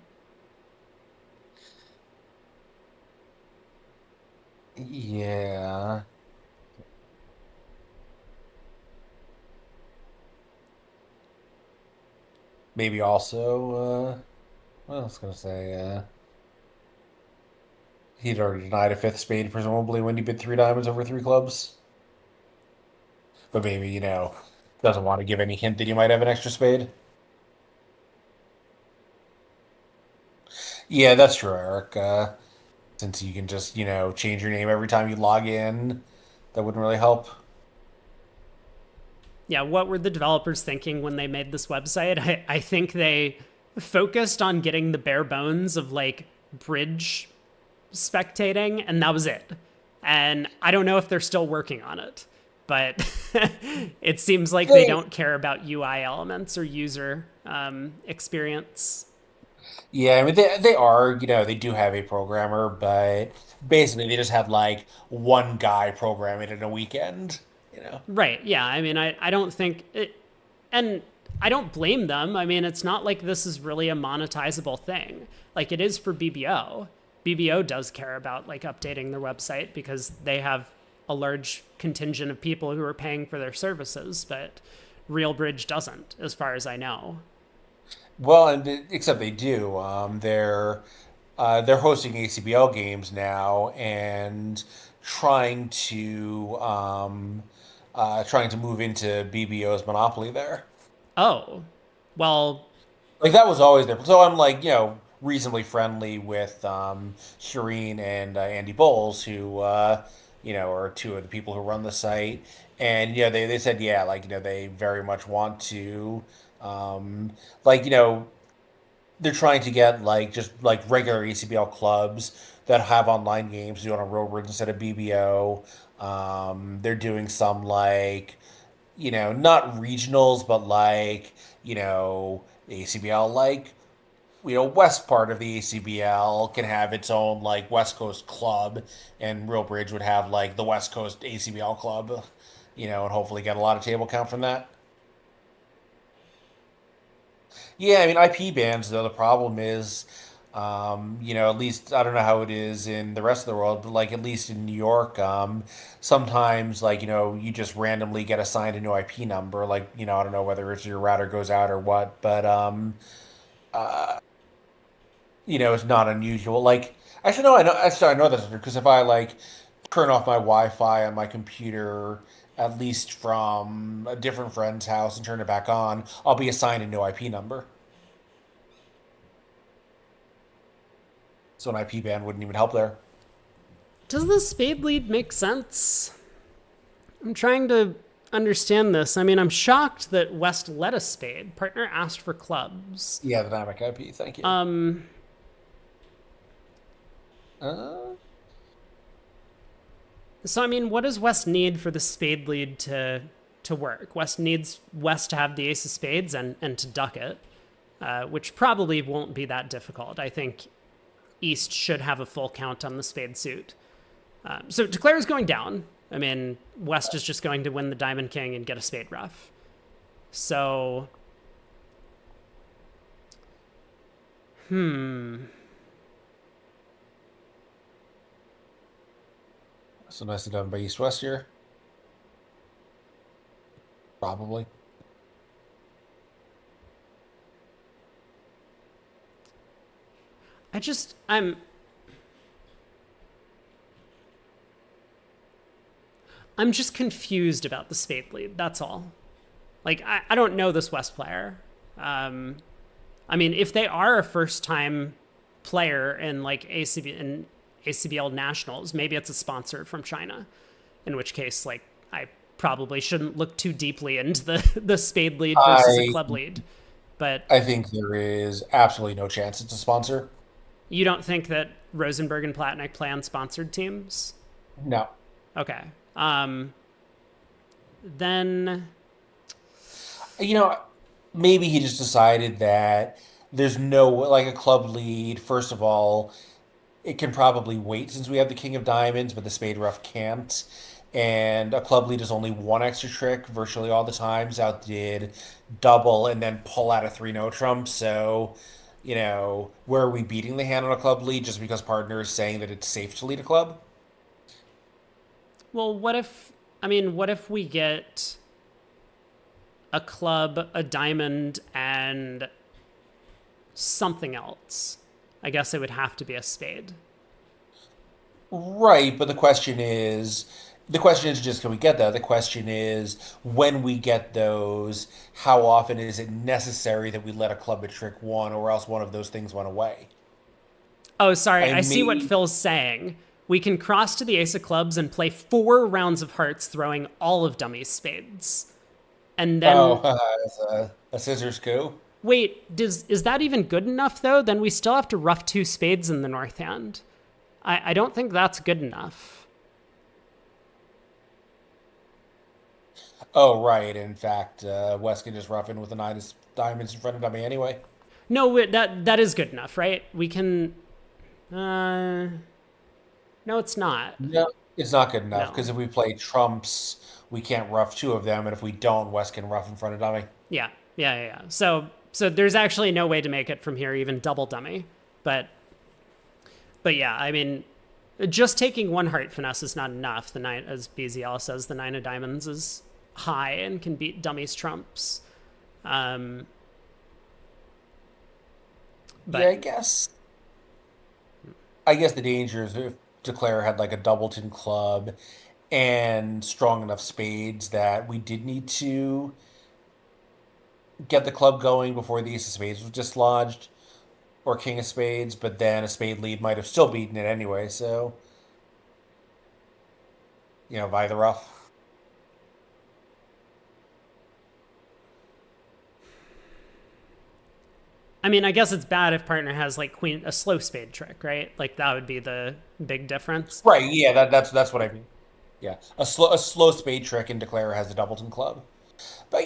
Yeah. Maybe also, what else was I gonna say? He'd already denied a fifth spade, presumably, when he bid three diamonds over three clubs. But maybe, doesn't want to give any hint that he might have an extra spade. Yeah, that's true, Eric. Since you can just, change your name every time you log in, that wouldn't really help. Yeah, what were the developers thinking when they made this website? I think they focused on getting the bare bones of like bridge spectating, and that was it. And I don't know if they're still working on it, but it seems like they They, don't care about UI elements or user experience. yeah, I mean, they are, they do have a programmer, but basically they just had like one guy program it in a weekend. Right. Yeah. I mean, I don't think it, and I don't blame them. I mean, it's not like this is really a monetizable thing. Like it is for BBO. BBO does care about like updating their website because they have a large contingent of people who are paying for their services, but RealBridge doesn't, as far as I know. Well, and except they do. They're hosting ACBL games now and trying to move into BBO's monopoly there. Oh, well, Like that was always there. So I'm like, reasonably friendly with Shireen and Andy Bowles, who are two of the people who run the site. And they said, yeah, like, they very much want to like, they're trying to get like just like regular ECBL clubs that have online games do it on Robert instead of BBO. They're doing some like, not regionals, but like, ACBL like, west part of the ACBL can have its own like West Coast club, and Real Bridge would have like the West Coast ACBL club, and hopefully get a lot of table count from that. Yeah, I mean IP bans though the problem is, at least I don't know how it is in the rest of the world, but like at least in New York, sometimes like you just randomly get assigned a new IP number. Like I don't know whether it's your router goes out or what, but it's not unusual. Like actually no, I know that's because if I like turn off my Wi-Fi on my computer. At least from a different friend's house and turn it back on, I'll be assigned a new IP number. So an IP ban wouldn't even help there. does the spade lead make sense? I'm trying to understand this. I mean, I'm shocked that West let a spade. Partner asked for clubs. Yeah, the dynamic IP. Thank you. Uh, So I mean, what does West need for the spade lead to work? West needs West to have the ace of spades and to duck it, which probably won't be that difficult. I think East should have a full count on the spade suit. So Declare is going down. I mean, West is just going to win the Diamond King and get a spade rough. So, so nicely done by East West here. Probably. I just I'm just confused about the spade lead. That's all. Like I don't know this West player. I mean, if they are a first time player in like ACBL nationals, maybe it's a sponsor from China. In which case, like I probably shouldn't look too deeply into the spade lead versus a I club lead. But I think there is absolutely no chance it's a sponsor. you don't think that Rosenberg and Platnick play on sponsored teams? No. Okay. Then You know, maybe he just decided that there's no like a club lead. First of all, it can probably wait since we have the King of Diamonds, but the Spade Rough can't. And a club lead is only one extra trick virtually all the times. Outdid double and then pull out a three no trump. So, where are we beating the hand on a club lead just because partner is saying that it's safe to lead a club? Well, what if we get a club, a diamond, and something else? I guess it would have to be a spade. Right, but the question is just can we get that? The question is when we get those, how often is it necessary that we let a club a trick one, or else one of those things went away? Oh, sorry. I I see what mean, Phil's saying. We can cross to the ace of clubs and play 4 rounds of hearts, throwing all of dummies spades. And then, oh, it's a scissors coup. wait, is that even good enough, though? Then we still have to rough 2 spades in the north hand. I don't think that's good enough. Oh, right. In fact, West can just rough in with the nine of diamonds in front of dummy anyway. No, that is good enough, right? We can. Uh, no, it's not. No, it's not good enough No. because if we play trumps, we can't rough two of them, and if we don't, West can rough in front of dummy. Yeah, yeah. So there's actually no way to make it from here, even double dummy. But but yeah, I mean, just taking one heart finesse is not enough. The nine, as BZL says, the 9 of diamonds is high and can beat dummies trumps. Um, Yeah, but I guess the danger is if Declare had like a Doubleton club and strong enough spades that we did need to get the club going before the Ace of Spades was dislodged, or King of Spades, but then a spade lead might have still beaten it anyway, so, by the rough. I mean, I guess it's bad if partner has like queen a slow spade trick, right? Like that would be the big difference. Right, yeah, that's what I mean. Yeah, a slow spade trick and Declare has the Doubleton club. But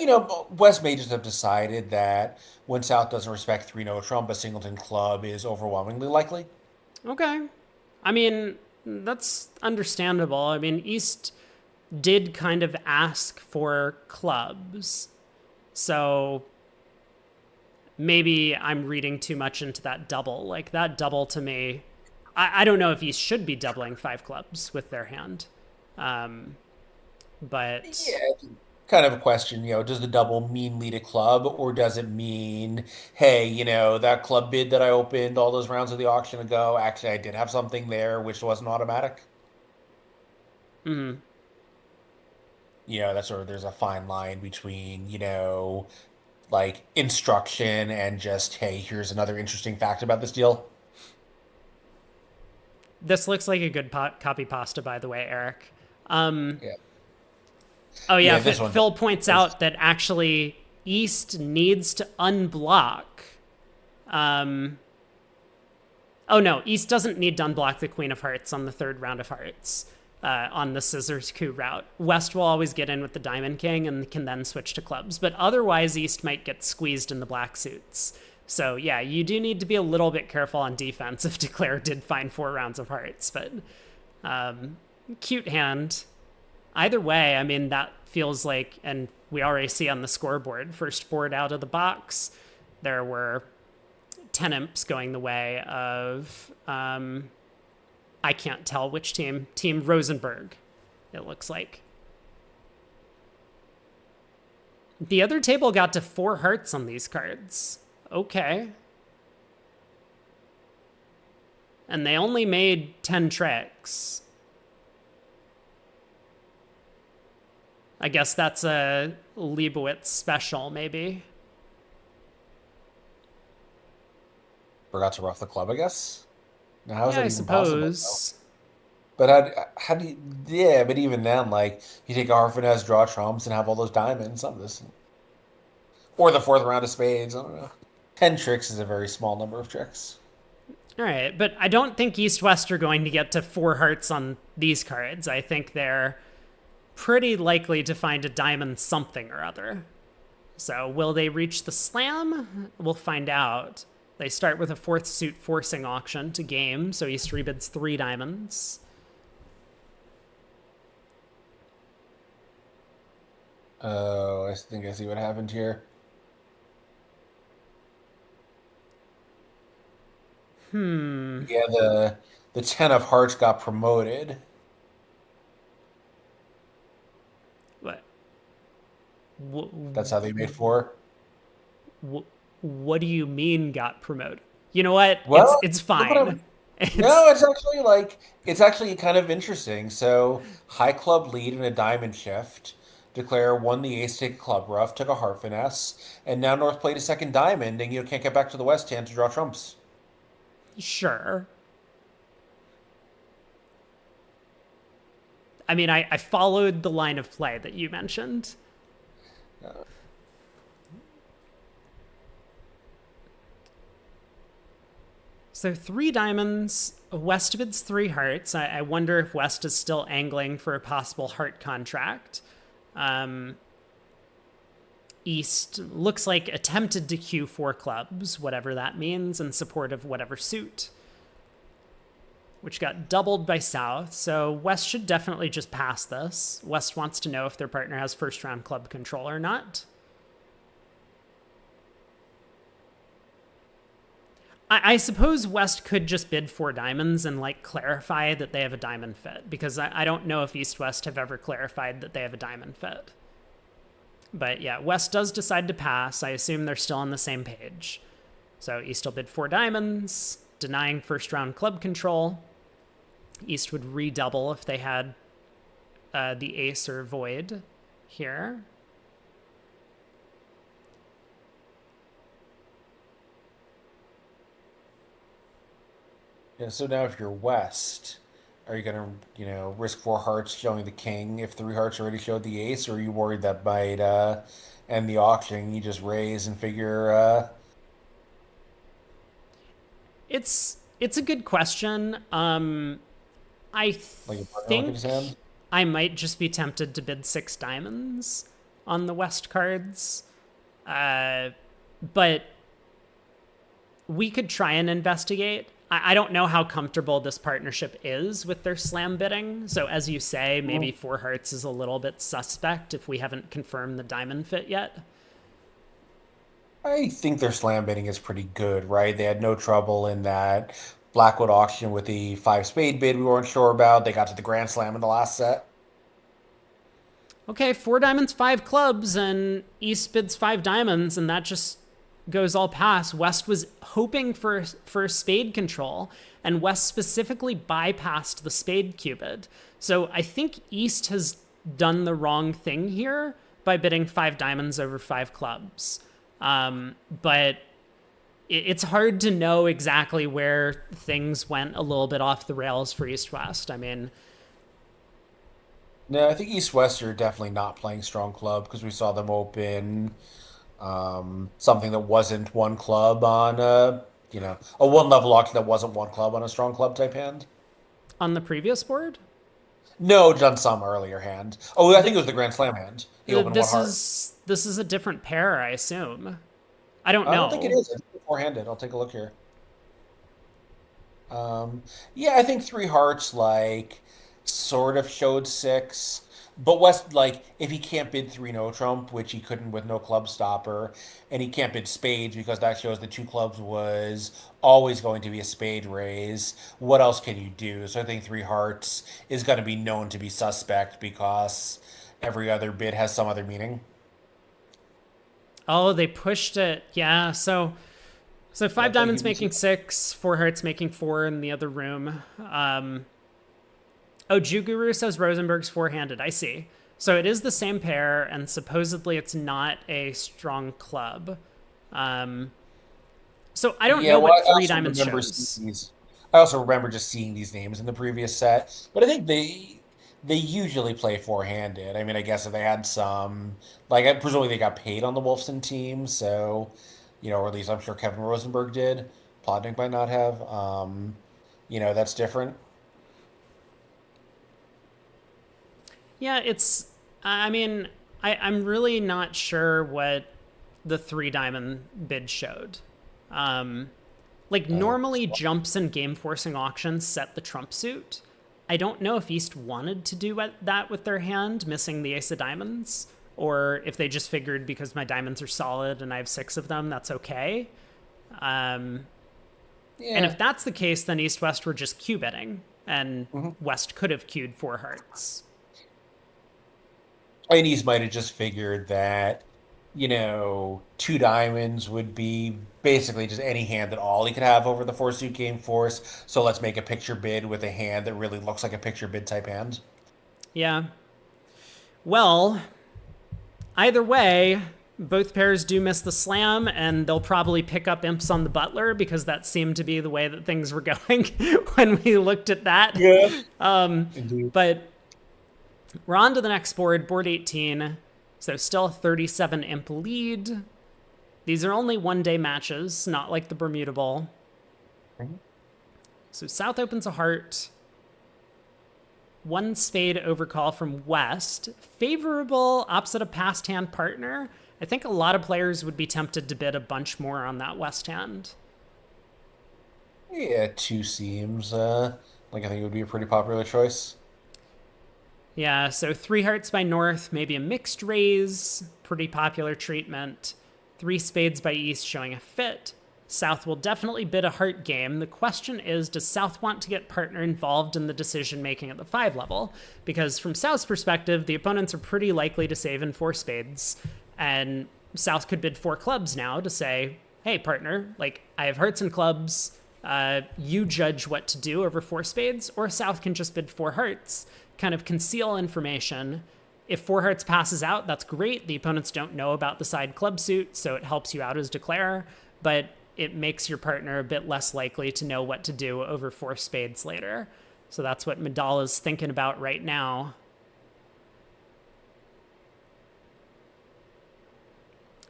West may just have decided that when South doesn't respect 3 no Trump, a singleton club is overwhelmingly likely. Okay. I mean, that's understandable. I mean, East did kind of ask for clubs. So maybe I'm reading too much into that double. Like that double to me, I don't know if East should be doubling 5 clubs with their hand. Um, but Yeah, kind of a question, does the double mean lead a club, or does it mean, hey, that club bid that I opened all those rounds of the auction ago, actually I did have something there which wasn't automatic? That's sort of there's a fine line between, like instruction and just, hey, here's another interesting fact about this deal. this looks like a good copy pasta, by the way, Eric. Yeah. Oh, yeah. Yeah, this one. Phil points out that actually East needs to unblock. Um, Oh no, East doesn't need to unblock the Queen of Hearts on the 3rd round of Hearts on the Scissors coup route. West will always get in with the Diamond King and can then switch to clubs, but otherwise East might get squeezed in the black suits. So yeah, you do need to be a little bit careful on defense if Declare did find 4 rounds of Hearts, but cute hand. Either way, I mean, that feels like, and we already see on the scoreboard, first board out of the box, there were 10 imps going the way of I can't tell which team Rosenberg, it looks like. The other table got to 4 hearts on these cards. Okay. And they only made 10 tricks. I guess that's a Leibowitz special, maybe. Forgot to rough the club, I guess. Now, how is Yeah, I that even possible, though? suppose. But how do you, yeah, but even then, like, you take a Harfinez, draw trumps, and have all those diamonds, some of this. Or the fourth round of spades, I don't know. 10 tricks is a very small number of tricks. All right, but I don't think East West are going to get to 4 hearts on these cards. I think they're pretty likely to find a diamond something or other. So will they reach the slam? We'll find out. They start with a 4th suit forcing auction to game, so East rebids 3 diamonds. Oh, I think I see what happened here. Yeah, the 10 of hearts got promoted. That's how they made 4. What do you mean got promoted? You know what? It's Well, it's look what fine. I'm. No, It's it's actually kind of interesting. So high club lead in a diamond shift. Declare won the ace, take a club rough, took a heart finesse, and now North played a second diamond, and you can't get back to the West hand to draw trumps. sure. I mean, I followed the line of play that you mentioned. So 3 diamonds, West bids 3 hearts. I wonder if West is still angling for a possible heart contract. East looks like attempted to queue 4 clubs, whatever that means, in support of whatever suit, which got doubled by South. So West should definitely just pass this. West wants to know if their partner has first round club control or not. I suppose West could just bid 4 diamonds and like clarify that they have a diamond fit, because I don't know if East West have ever clarified that they have a diamond fit. But yeah, West does decide to pass. I assume they're still on the same page. So East will bid 4 diamonds, denying first round club control. East would redouble if they had the ace or void here. Yeah, so now if you're West, are you gonna, risk 4 hearts showing the king if 3 hearts already showed the ace, or are you worried that might end the auction? You just raise and figure It's a good question. I like a partner look at think his hand. I might just be tempted to bid 6 diamonds on the West cards. But we could try and investigate. I don't know how comfortable this partnership is with their slam bidding. So as you say, maybe 4 hearts is a little bit suspect if we haven't confirmed the diamond fit yet. I think their slam bidding is pretty good, right? They had no trouble in that Blackwood auction with the 5 spade bid we weren't sure about. They got to the Grand Slam in the last set. Okay, 4 diamonds, 5 clubs, and East bids 5 diamonds, and that just goes all past. West was hoping for spade control, and West specifically bypassed the spade cupid. So I think East has done the wrong thing here by bidding 5 diamonds over 5 clubs. But it's hard to know exactly where things went a little bit off the rails for East West. I mean, No, I think East West are definitely not playing strong club because we saw them open something that wasn't one club on a 1 level auction that wasn't one club on a strong club type hand. on the previous board, No, done some earlier hand. Oh, I think it was the Grand Slam hand. He opened 1 heart. this is a different pair, I assume. I don't I don't think it know. is. I think it's four-handed. I'll take a look here. Yeah, I think 3 hearts sort of showed 6, but West if he can't bid 3 no trump, which he couldn't with no club stopper, and he can't bid spades because that shows the 2 clubs was always going to be a spade raise. What else can you do? So I think 3 hearts is going to be known to be suspect because every other bid has some other meaning. Oh, they pushed it. Yeah, so five Yep, they diamonds give you two. making 6, 4 hearts making 4 in the other room. Oh, Juguru says Rosenberg's four-handed. I see. So it is the same pair, and supposedly it's not a strong club. Um, so I don't Yeah, know well, what I three also diamonds remember shows. seeing these. I also remember just seeing these names in the previous set, but I think they usually play four-handed. I mean, I guess if they had some, presumably they got paid on the Wolfson team, so or at least I'm sure Kevin Rosenberg did. Plotnik might not have. That's different. Yeah, I mean, I'm really not sure what the 3 diamond bid showed. Um, normally jumps and game forcing auctions set the trump suit. I don't know if East wanted to do that with their hand, missing the ace of diamonds, or if they just figured because my diamonds are solid and I have 6 of them, that's okay. Um, and Yeah. if that's the case, then East West were just Q betting, and hmm West could have queued 4 hearts. Chinese might have just figured that, two diamonds would be basically just any hand that Ollie could have over the four suit game force. So let's make a picture bid with a hand that really looks like a picture bid type hand. Yeah. Well, either way, both pairs do miss the slam, and they'll probably pick up imps on the butler because that seemed to be the way that things were going when we looked at that. Yeah. Indeed. But we're on to the next board, board 18. So still a 37 imp lead. These are only one-day matches, not like the Bermuda Bowl. So South opens a heart. One spade overcall from West. Favorable opposite of past hand partner. I think a lot of players would be tempted to bid a bunch more on that West hand. Yeah, two seems like I think it would be a pretty popular choice. Yeah, so three hearts by North, maybe a mixed raise, pretty popular treatment. Three spades by East showing a fit. South will definitely bid a heart game. The question is, does South want to get partner involved in the decision making at the 5 level? Because from South's perspective, the opponents are pretty likely to save in 4 spades. And South could bid 4 clubs now to say, hey, partner, like, I have hearts and clubs. You judge what to do over 4 spades. Or South can just bid 4 hearts, kind of conceal information. If 4 hearts passes out, that's great. The opponents don't know about the side club suit, so it helps you out as declarer. But it makes your partner a bit less likely to know what to do over 4 spades later. So that's what Madala's thinking about right now.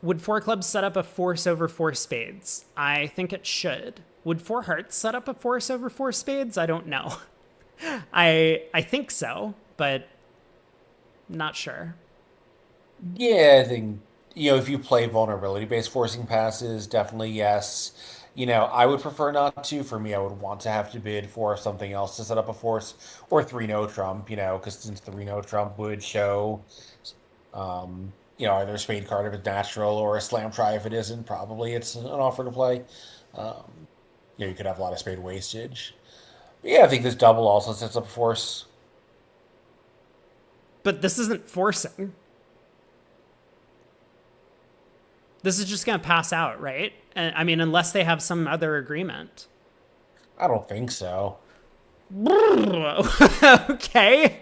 Would 4 clubs set up a force over 4 spades? I think it should. Would 4 hearts set up a force over 4 spades? I don't know. I think so, but not sure. Yeah, I think, if you play vulnerability-based forcing passes, definitely yes. I would prefer not to. For me, I would want to have to bid for something else to set up a force or 3-no trump, because since 3-no trump would show, either a spade card if it's natural or a slam try if it isn't. Probably it's an offer to play. Um, you could have a lot of spade wastage. But yeah, I think this double also sets up a force. But this isn't forcing. This is just going to pass out, right? I mean, unless they have some other agreement. I don't think so. Okay.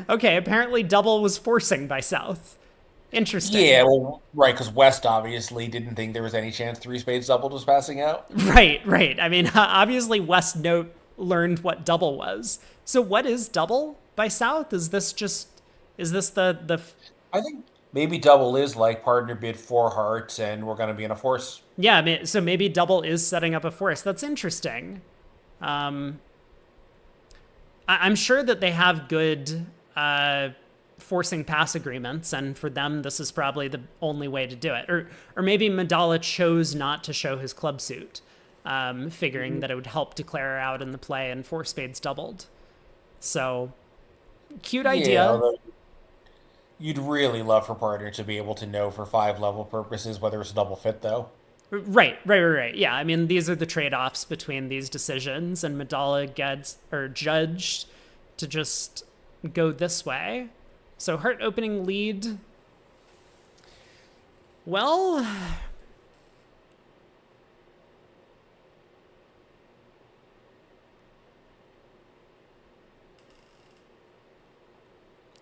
Okay, apparently double was forcing by South. Interesting. Yeah, well, right, because West obviously didn't think there was any chance 3 spades doubled was passing out. Right. I mean, obviously West learned what double was. So what is double by South? Is this the I think maybe double is like partner bid 4 hearts and we're going to be in a force. Yeah, so maybe double is setting up a force. That's interesting. I'm sure that they have good forcing pass agreements, and for them, this is probably the only way to do it. Or maybe Madala chose not to show his club suit, figuring that it would help declare out in the play and 4 spades doubled. So, cute idea. Although you'd really love for partner to be able to know for 5 level purposes whether it's a double fit, though. Right. Yeah, I mean, these are the trade-offs between these decisions, and Madala gets judged to just go this way. So heart opening lead. Well,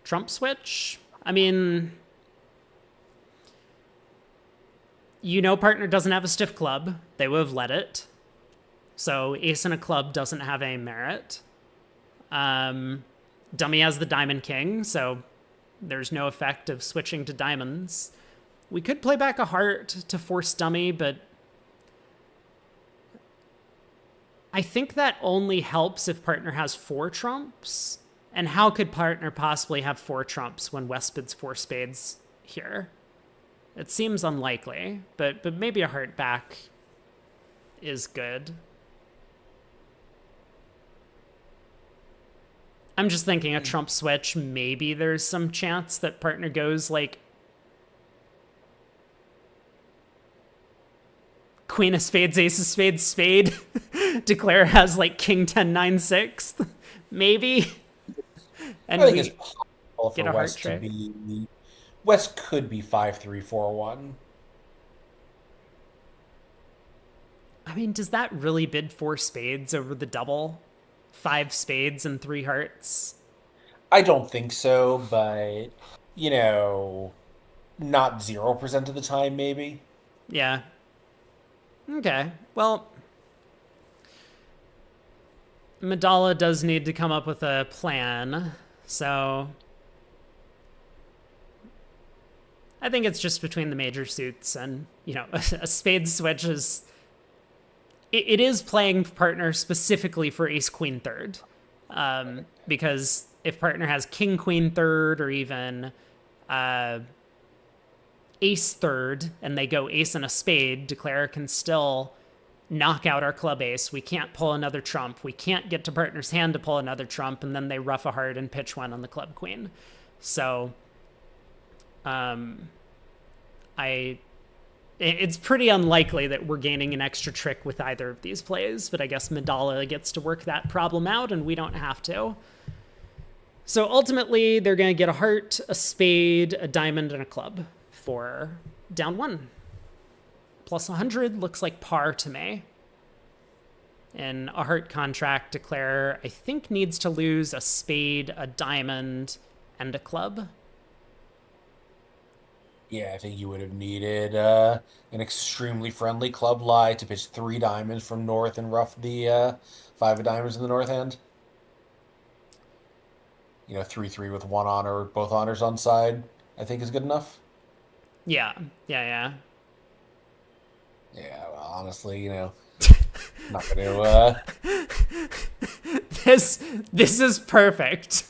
trump switch. I mean, partner doesn't have a stiff club. They would have let it. So ace and a club doesn't have any merit. Dummy has the diamond king, so there's no effect of switching to diamonds. We could play back a heart to force dummy, but I think that only helps if partner has 4 trumps. And how could partner possibly have 4 trumps when West bids 4 spades here? It seems unlikely, but maybe a heart back is good. I'm just thinking a trump switch, maybe there's some chance that partner goes like queen of spades, ace of spades, spade. Declare has like king 10, 9, 6. Maybe. And I think we it's possible get for a heart West to trick. be West could be 5-3-4-1. I mean, does that really bid 4 spades over the double? 5 spades and 3 hearts? I don't think so, but you know, not 0% of the time, maybe. Yeah. Okay. Well, Madala does need to come up with a plan. So I think it's just between the major suits and, a spade switch is. It is playing partner specifically for ace queen third. Because if partner has king queen third or even ace third and they go ace and a spade, declare can still knock out our club ace. We can't pull another trump. We can't get to partner's hand to pull another trump, and then they ruff a heart and pitch one on the club queen. So it's pretty unlikely that we're gaining an extra trick with either of these plays, but I guess Madala gets to work that problem out and we don't have to. So ultimately, they're going to get a heart, a spade, a diamond, and a club for down 1. Plus 100 looks like par to me. And a heart contract, declare, I think, needs to lose a spade, a diamond, and a club. Yeah, I think you would have needed an extremely friendly club lie to pitch 3 diamonds from north and rough the 5 of diamonds in the north end. 3-3 with 1 honor, both honors on side, I think is good enough. Yeah. Yeah, well, honestly, not going to. This is perfect.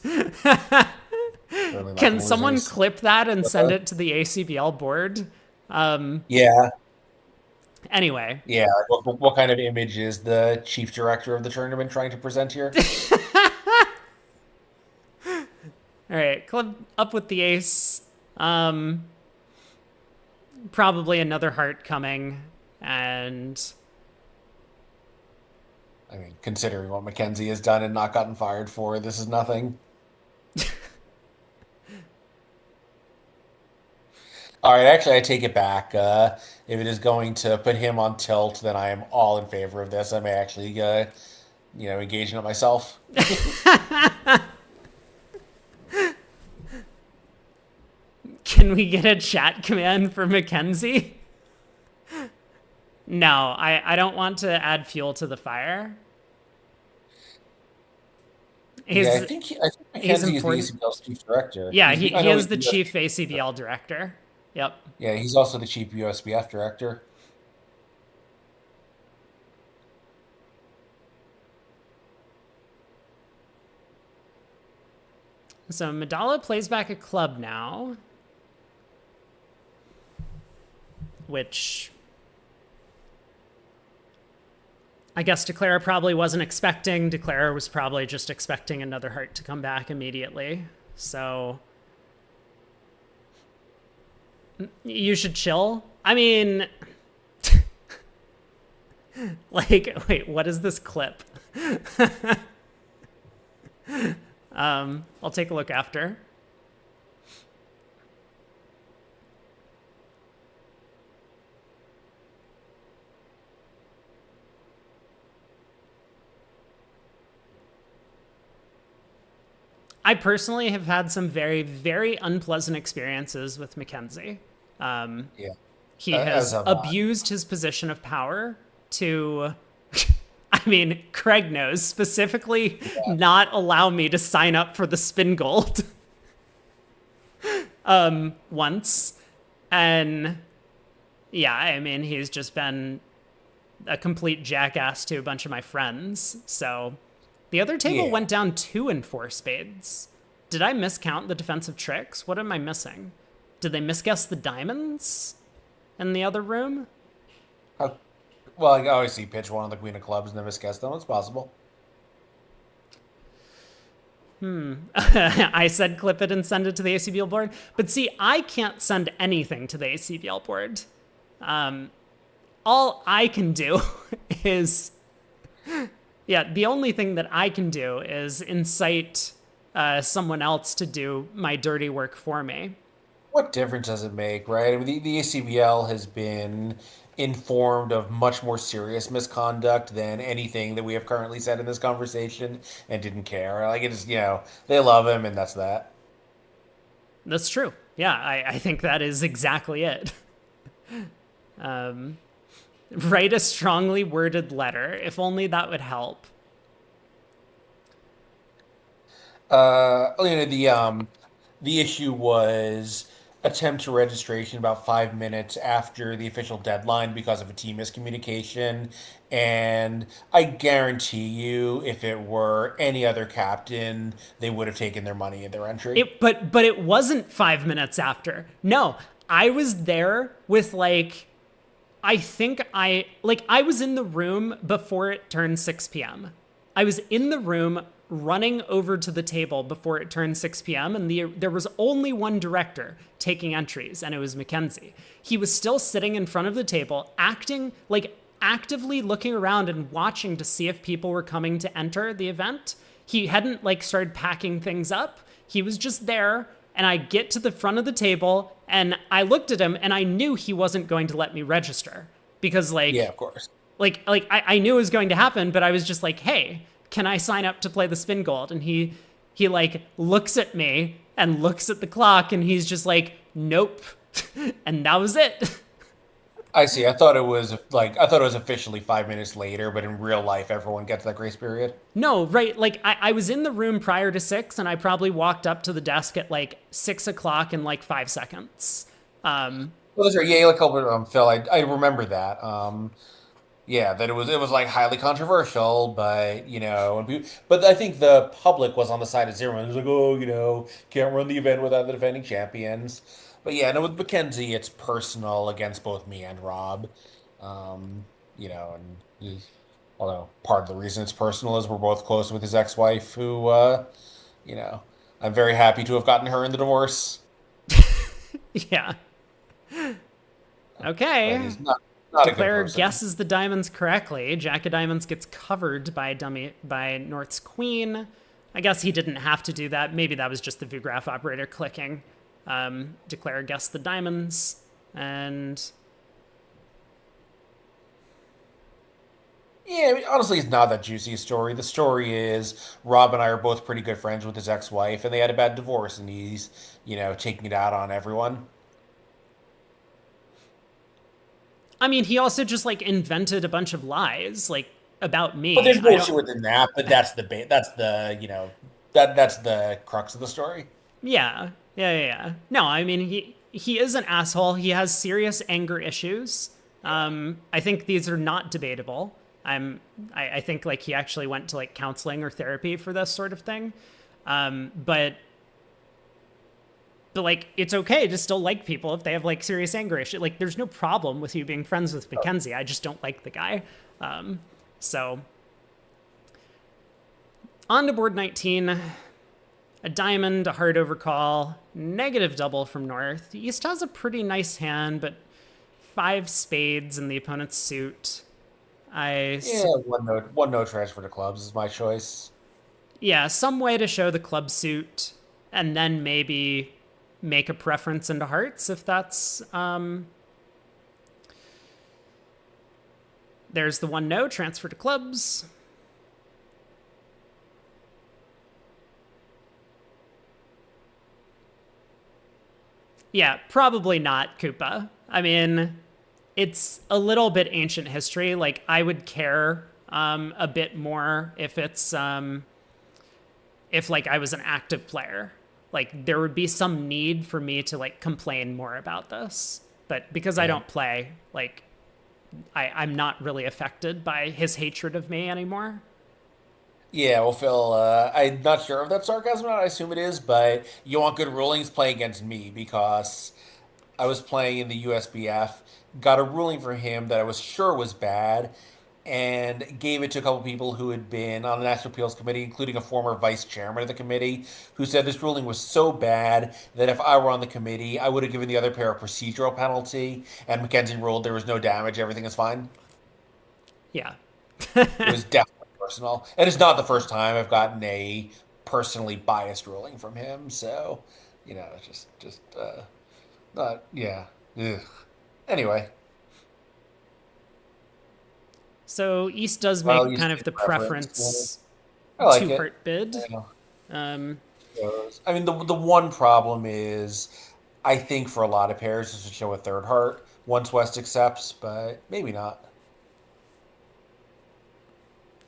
Can someone losers. clip that and send it to the ACBL board? Yeah, Anyway, yeah. What kind of image is the chief director of the tournament trying to present here? all right, club up with the ace. Probably another heart coming, and I mean, considering what Mackenzie has done and not gotten fired for, this is nothing. All right, actually, I take it back. If it is going to put him on tilt, then I am all in favor of this. I may actually, engage in it myself. can we get a chat command for Mackenzie? No, I don't want to add fuel to the fire. I think Mackenzie is the ACBL's chief director. Yeah, he is the US chief ACBL director. Yep. Yeah, he's also the chief USBF director. So Madala plays back a club now, which I guess Declara probably wasn't expecting. Declara was probably just expecting another heart to come back immediately. So you should chill. I mean, wait, what is this clip? I'll take a look after. I personally have had some very, very unpleasant experiences with Mackenzie. Yeah. He has abused his position of power to, I mean, Craig knows, specifically not allow me to sign up for the spin gold once. And yeah, I mean, he's just been a complete jackass to a bunch of my friends. So the other table went down 2 and 4 spades. Did I miscount the defensive tricks? What am I missing? Did they misguess the diamonds in the other room? Well, I obviously pitch one on the queen of clubs and then misguess them. It's possible. I said clip it and send it to the ACBL board. But see, I can't send anything to the ACBL board. All I can do is... Yeah, the only thing that I can do is incite someone else to do my dirty work for me. what difference does it make, right? I mean, the ACBL has been informed of much more serious misconduct than anything that we have currently said in this conversation and didn't care. Like, it's, they love him and that's that. That's true. Yeah, I think that is exactly it. Write a strongly worded letter. If only that would help. The issue was attempt to registration about 5 minutes after the official deadline because of a team miscommunication. And I guarantee you, if it were any other captain, they would have taken their money in their entry. But it wasn't 5 minutes after. No, I was there with like I was in the room before it turned 6 p.m. I was in the room running over to the table before it turned 6 p.m. and there was only one director taking entries, and it was Mackenzie. He was still sitting in front of the table, actively looking around and watching to see if people were coming to enter the event. He hadn't started packing things up. He was just there, and I get to the front of the table and I looked at him and I knew he wasn't going to let me register because Yeah, of course. I knew it was going to happen, but I was just like, hey, can I sign up to play the spin gold? And he looks at me and looks at the clock and he's just like, nope. And that was it. I see. I thought it was officially 5 minutes later, but in real life, everyone gets that grace period. No, right. I was in the room prior to 6 and I probably walked up to the desk at 6 o'clock in 5 seconds. Well, that's right. Yeah, like Phil, I remember that. Yeah, that it was like highly controversial, but but I think the public was on the side of zero. It was like, oh, can't run the event without the defending champions. But yeah, no, with Mackenzie, it's personal against both me and Rob. And although part of the reason it's personal is we're both close with his ex-wife, who, you know, I'm very happy to have gotten her in the divorce. Yeah. But Okay. he's not a good Declare person. guesses the diamonds correctly. Jack of diamonds gets covered by North's queen. I guess he didn't have to do that. Maybe that was just the ViewGraph operator clicking. Declare guess the diamonds. And Yeah, I mean, honestly, it's not that juicy a story. The story is Rob and I are both pretty good friends with his ex-wife, and they had a bad divorce, and he's, taking it out on everyone. I mean, he also just invented a bunch of lies about But me. there's I don't. bullshit within that. But that's the crux of the story. Yeah, yeah. No, I mean he is an asshole. He has serious anger issues. I think these are not debatable. I think he actually went to counseling or therapy for this sort of thing. But it's okay to still like people if they have serious anger issues. There's no problem with you being friends with Mackenzie. I just don't like the guy. So on to board 19. A diamond, a heart overcall, negative double from North. East has a pretty nice hand, but 5 spades in the opponent's suit. Yeah, one no transfer to clubs is my choice. Yeah, some way to show the club suit, and then maybe make a preference into hearts if that's. There's the one no transfer to clubs. Yeah, probably not Koopa. I mean, it's a little bit ancient history. I would care a bit more if it's if I was an active player. There would be some need for me to complain more about this. But because I Yeah. don't play, I'm not really affected by his hatred of me anymore. Yeah, well, Phil, I'm not sure if that's sarcasm or not. I assume it is, but you want good rulings, play against me because I was playing in the USBF, got a ruling for him that I was sure was bad, and gave it to a couple people who had been on the National Appeals Committee, including a former vice chairman of the committee, who said this ruling was so bad that if I were on the committee, I would have given the other pair a procedural penalty, and Mackenzie ruled there was no damage, everything is fine. Yeah. It was definitely personal. And it's not the first time I've gotten a personally biased ruling from him, so, it's just Yeah. Ugh. Anyway, So East does well, make you kind of see the preference. preference I like two it. heart bid. You know, Um, I mean, the one problem is, I think for a lot of pairs, is to show a third heart once West accepts, but maybe not.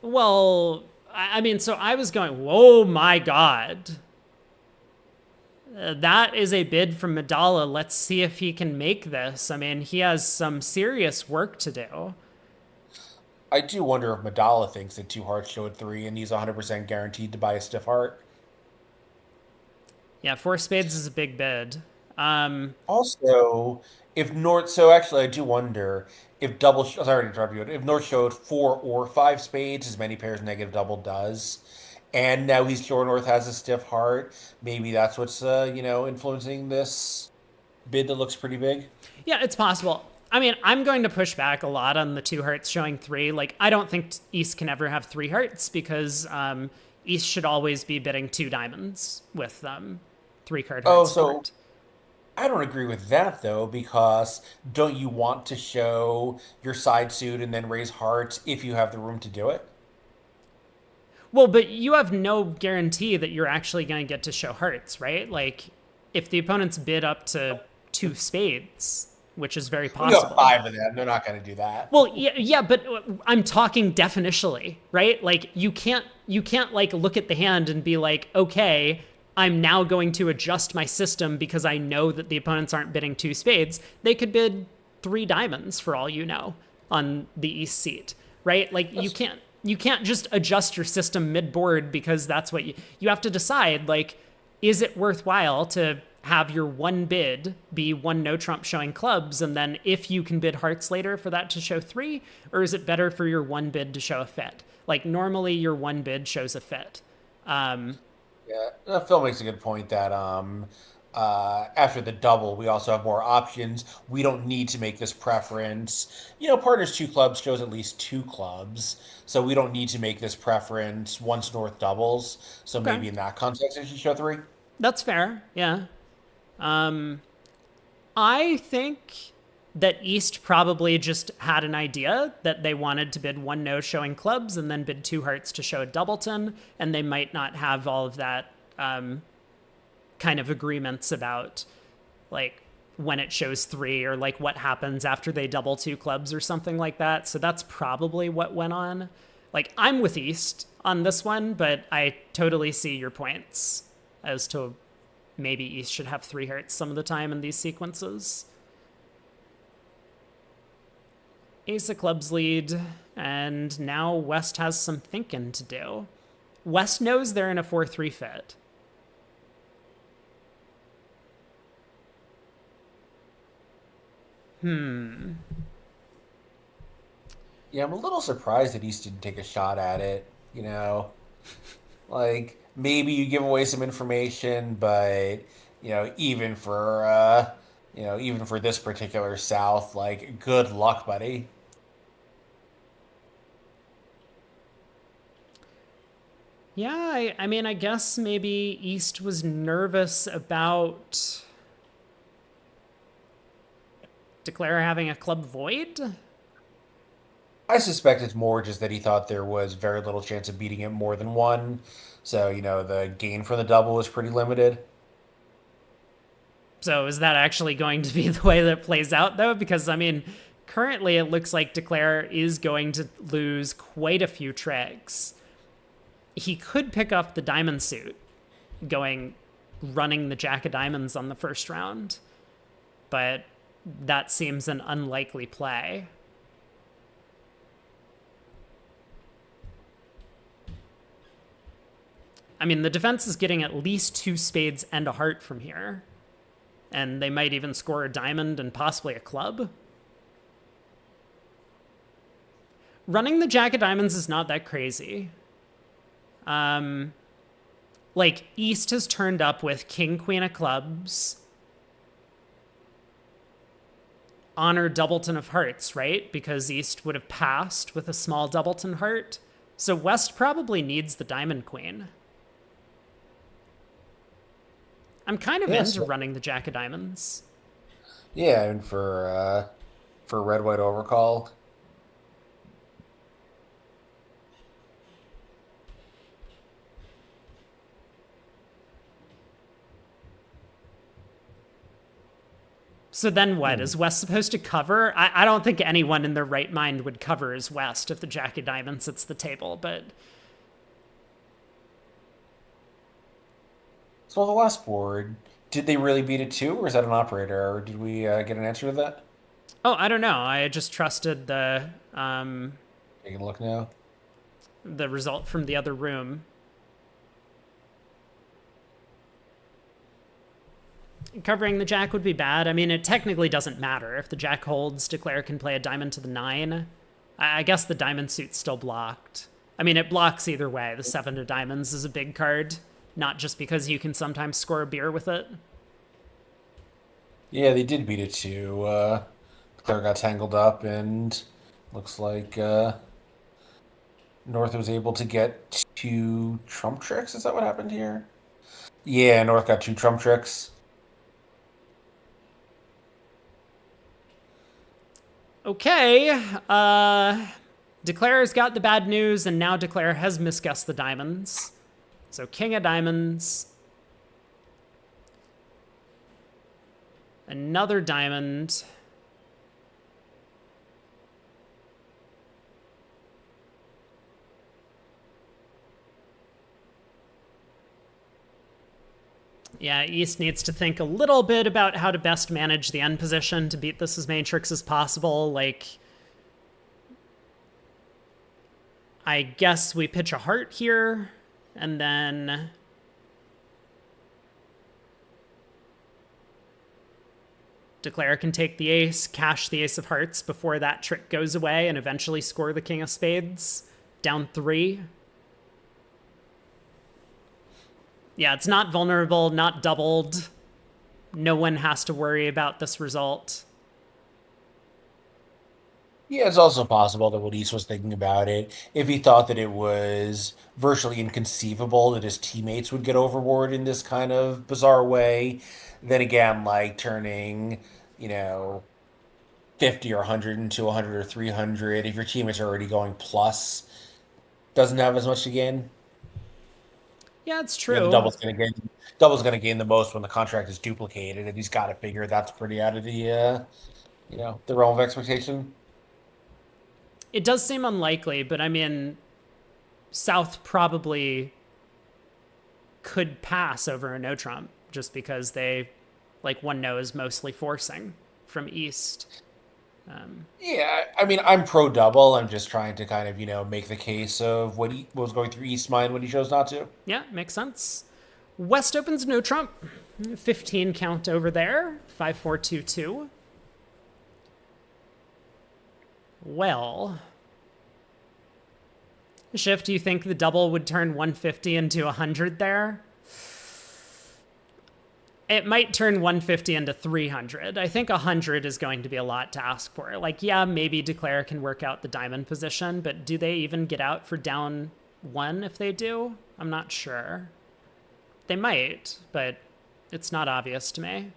well, I mean, so I was going, whoa, my God. That is a bid from Medalla. Let's see if he can make this. I mean, he has some serious work to do. I do wonder if Madala thinks that two hearts showed three, and he's 100% guaranteed to buy a stiff heart. Yeah, four spades is a big bid. Also, if North, so actually, I do wonder if double. Sorry to interrupt you. If North showed four or five spades, as many pairs negative double does, and now he's sure North has a stiff heart. Maybe that's what's influencing this bid that looks pretty big. Yeah, it's possible. I mean, I'm going to push back a lot on the two hearts showing three. Like, I don't think East can ever have three hearts because East should always be bidding two diamonds with three card heart Oh, so support. I don't agree with that though, because don't you want to show your side suit and then raise hearts if you have the room to do it? Well, but you have no guarantee that you're actually going to get to show hearts, right? Like, if the opponents bid up to two spades, which is very When you have possible. five of them, they're not going to do that. Well, yeah, but I'm talking definitionally, right? Like you can't like look at the hand and be like, okay, I'm now going to adjust my system because I know that the opponents aren't bidding two spades. They could bid three diamonds for all you know on the east seat, right? Like you can't just adjust your system mid board because that's what you have to decide. Like, is it worthwhile to have your one bid be one no trump showing clubs, and then if you can bid hearts later for that to show three, or is it better for your one bid to show a fit? Like normally your one bid shows a fit. Yeah, Phil makes a good point that after the double, we also have more options. We don't need to make this preference. Partners two clubs shows at least two clubs, so we don't need to make this preference once North doubles. So Okay, maybe in that context, it should show three. that's fair. Yeah. I think that East probably just had an idea that they wanted to bid one no showing clubs and then bid two hearts to show a doubleton, and they might not have all of that kind of agreements about like when it shows three or like what happens after they double two clubs or something like that. So that's probably what went on. Like, I'm with East on this one, but I totally see your points as to maybe East should have three hearts some of the time in these sequences. Ace of clubs lead, and now West has some thinking to do. West knows they're in a 4-3 fit. Yeah, I'm a little surprised that East didn't take a shot at it. Like maybe you give away some information, but even for this particular South, like good luck, buddy. Yeah, I mean, I guess maybe East was nervous about Declare having a club void. I suspect it's more just that he thought there was very little chance of beating him more than one. So, the gain from the double was pretty limited. So is that actually going to be the way that it plays out, though? Because, I mean, currently it looks like Declare is going to lose quite a few tricks. He could pick up the diamond suit, running the Jack of Diamonds on the first round, but that seems an unlikely play. I mean, the defense is getting at least two spades and a heart from here, and they might even score a diamond and possibly a club. Running the Jack of Diamonds is not that crazy. Like, East has turned up with King, Queen of Clubs, Honor Doubleton of Hearts, right? Because East would have passed with a small Doubleton heart. So West probably needs the Diamond Queen. I'm kind of Yes. into running the Jack of Diamonds. Yeah, and for red white overcall. So then what? Hmm. Is West supposed to cover? I don't think anyone in their right mind would cover as West if the Jack of Diamonds hits the table, but So the last board, did they really beat it too, or is that an operator, or did we get an answer to that? oh, I don't know. I just trusted Taking a look now. the result from the other room. Covering the Jack would be bad. I mean, it technically doesn't matter. If the Jack holds, Declare can play a diamond to the 9. I guess the diamond suit's still blocked. I mean, it blocks either way. The 7 of diamonds is a big card, not just because you can sometimes score a beer with it. Yeah, they did beat it too. Claire got tangled up, and looks like North was able to get two trump tricks. Is that what happened here? Yeah, North got two trump tricks. Okay, Declare's got the bad news, and now Declare has misguessed the diamonds. So King of Diamonds. Another diamond. Yeah, East needs to think a little bit about how to best manage the end position to beat this as many tricks as possible. Like, I guess we pitch a heart here, and then Declare can take the ace, cash the ace of hearts before that trick goes away, and eventually score the king of spades. Down 3. Yeah, it's not vulnerable, not doubled. No one has to worry about this result. Yeah, it's also possible that what East was thinking about it, if he thought that it was virtually inconceivable that his teammates would get overboard in this kind of bizarre way, then again, like turning, you know, 50 or 100 into 100 or 300, if your teammates are already going plus, doesn't have as much to gain. Yeah, it's You know, the true. double's gonna gain the most when the contract is duplicated, and he's got to figure that's pretty out of the the realm of expectation. It does seem unlikely, but I mean, South probably could pass over a no trump just because they, like, one no is mostly forcing from East. Yeah, I mean, I'm pro double. I'm just trying to kind of, make the case of what was going through East's mind when he chose not to. Yeah, makes sense. West opens no trump. 15 count over there. 5-4-2-2. Well, Shift, do you think the double would turn 150 into 100 there? It might turn 150 into 300. I think 100 is going to be a lot to ask for. Like, yeah, maybe Declare can work out the diamond position, but do they even get out for down 1 if they do? I'm not sure. They might, but it's not obvious to me.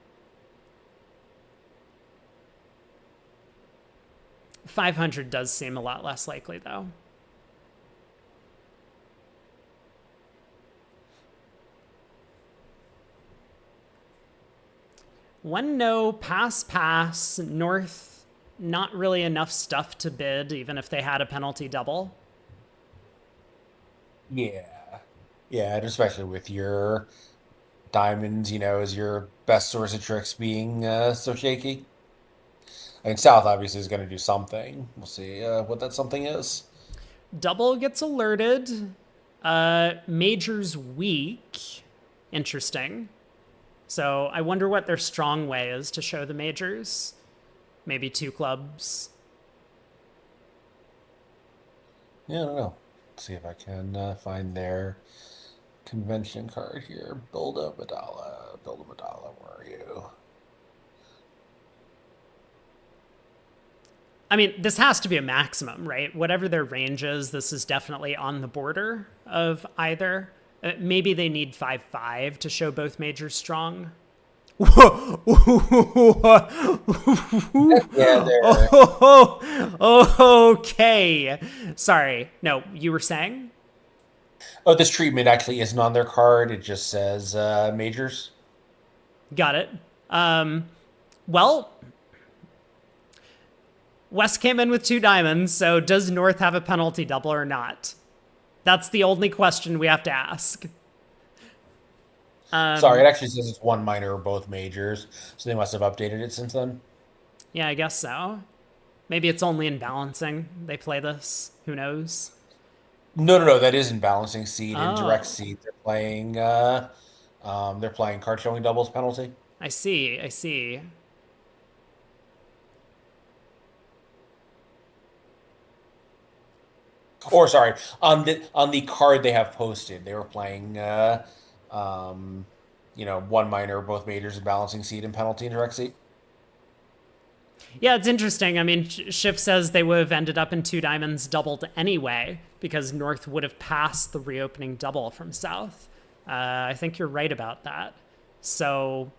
500 does seem a lot less likely, though. One no, pass. North, not really enough stuff to bid, even if they had a penalty double. Yeah. Yeah, and especially with your diamonds, as your best source of tricks being so shaky. I mean, South obviously is going to do something. We'll see what that something is. Double gets alerted. Major's weak. Interesting. So I wonder what their strong way is to show the majors. Maybe 2 clubs. Yeah, I don't know. Let's see if I can find their convention card here. Build a Madala. Build a Madala. Where are you? I mean, this has to be a maximum, right? Whatever their range is, this is definitely on the border of either. Maybe they need 5-5 to show both majors strong. Yeah, there. Okay. Sorry. No, you were saying? Oh, this treatment actually isn't on their card. It just says majors. Got it. Well, West came in with two diamonds, so does North have a penalty double or not? That's the only question we have to ask. Sorry, it actually says it's one minor or both majors, so they must have updated it since then. Yeah, I guess so. Maybe it's only in balancing they play this. Who knows? No, no, no. That isn't balancing seed. In direct Oh, seed, they're playing card showing doubles penalty. I see. I see. Or sorry, on the card they have posted, they were playing um, one minor, both majors, and balancing seed and penalty in direct seed. Yeah, it's interesting. I mean, Schiff says they would have ended up in two diamonds doubled anyway because North would have passed the reopening double from South. I think you're right about that. So,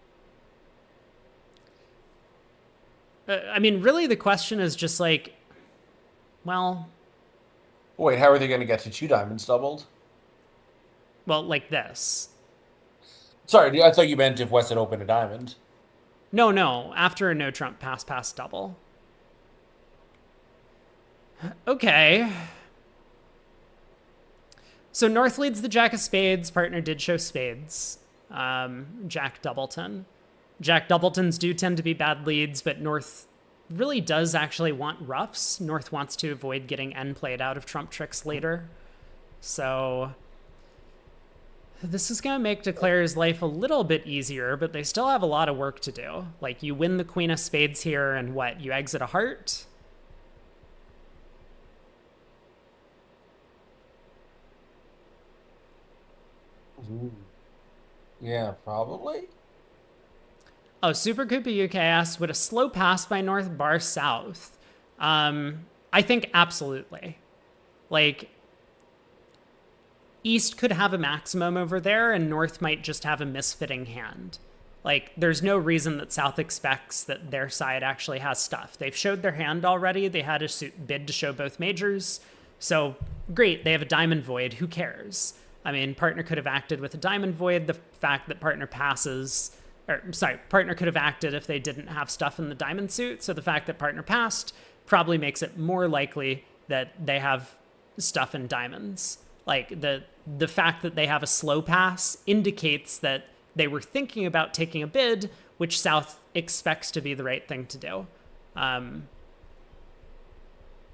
I mean, really, the question is just like, well, Wait, how are they going to get to two diamonds doubled? like this. Sorry, I thought you meant if West had opened a diamond. No, no, after a no trump pass double. Okay. So North leads the Jack of Spades. Partner did show spades. Jack Doubleton. Jack Doubletons do tend to be bad leads, but North really does actually want roughs. North wants to avoid getting N played out of trump tricks later. So this is going to make Declare's life a little bit easier, but they still have a lot of work to do. Like, you win the Queen of Spades here, and what? You exit a heart? Ooh. Yeah, probably. Oh, Super Koopa UK asks, would a slow pass by North bar South? I think absolutely. Like, East could have a maximum over there, and North might just have a misfitting hand. Like, there's no reason that South expects that their side actually has stuff. They've showed their hand already. They had a bid to show both majors. So, great, they have a diamond void. Who cares? I mean, partner could have acted with a diamond void. The fact that partner passes, or sorry, partner could have acted if they didn't have stuff in the diamond suit. So the fact that partner passed probably makes it more likely that they have stuff in diamonds. Like, the fact that they have a slow pass indicates that they were thinking about taking a bid, which South expects to be the right thing to do.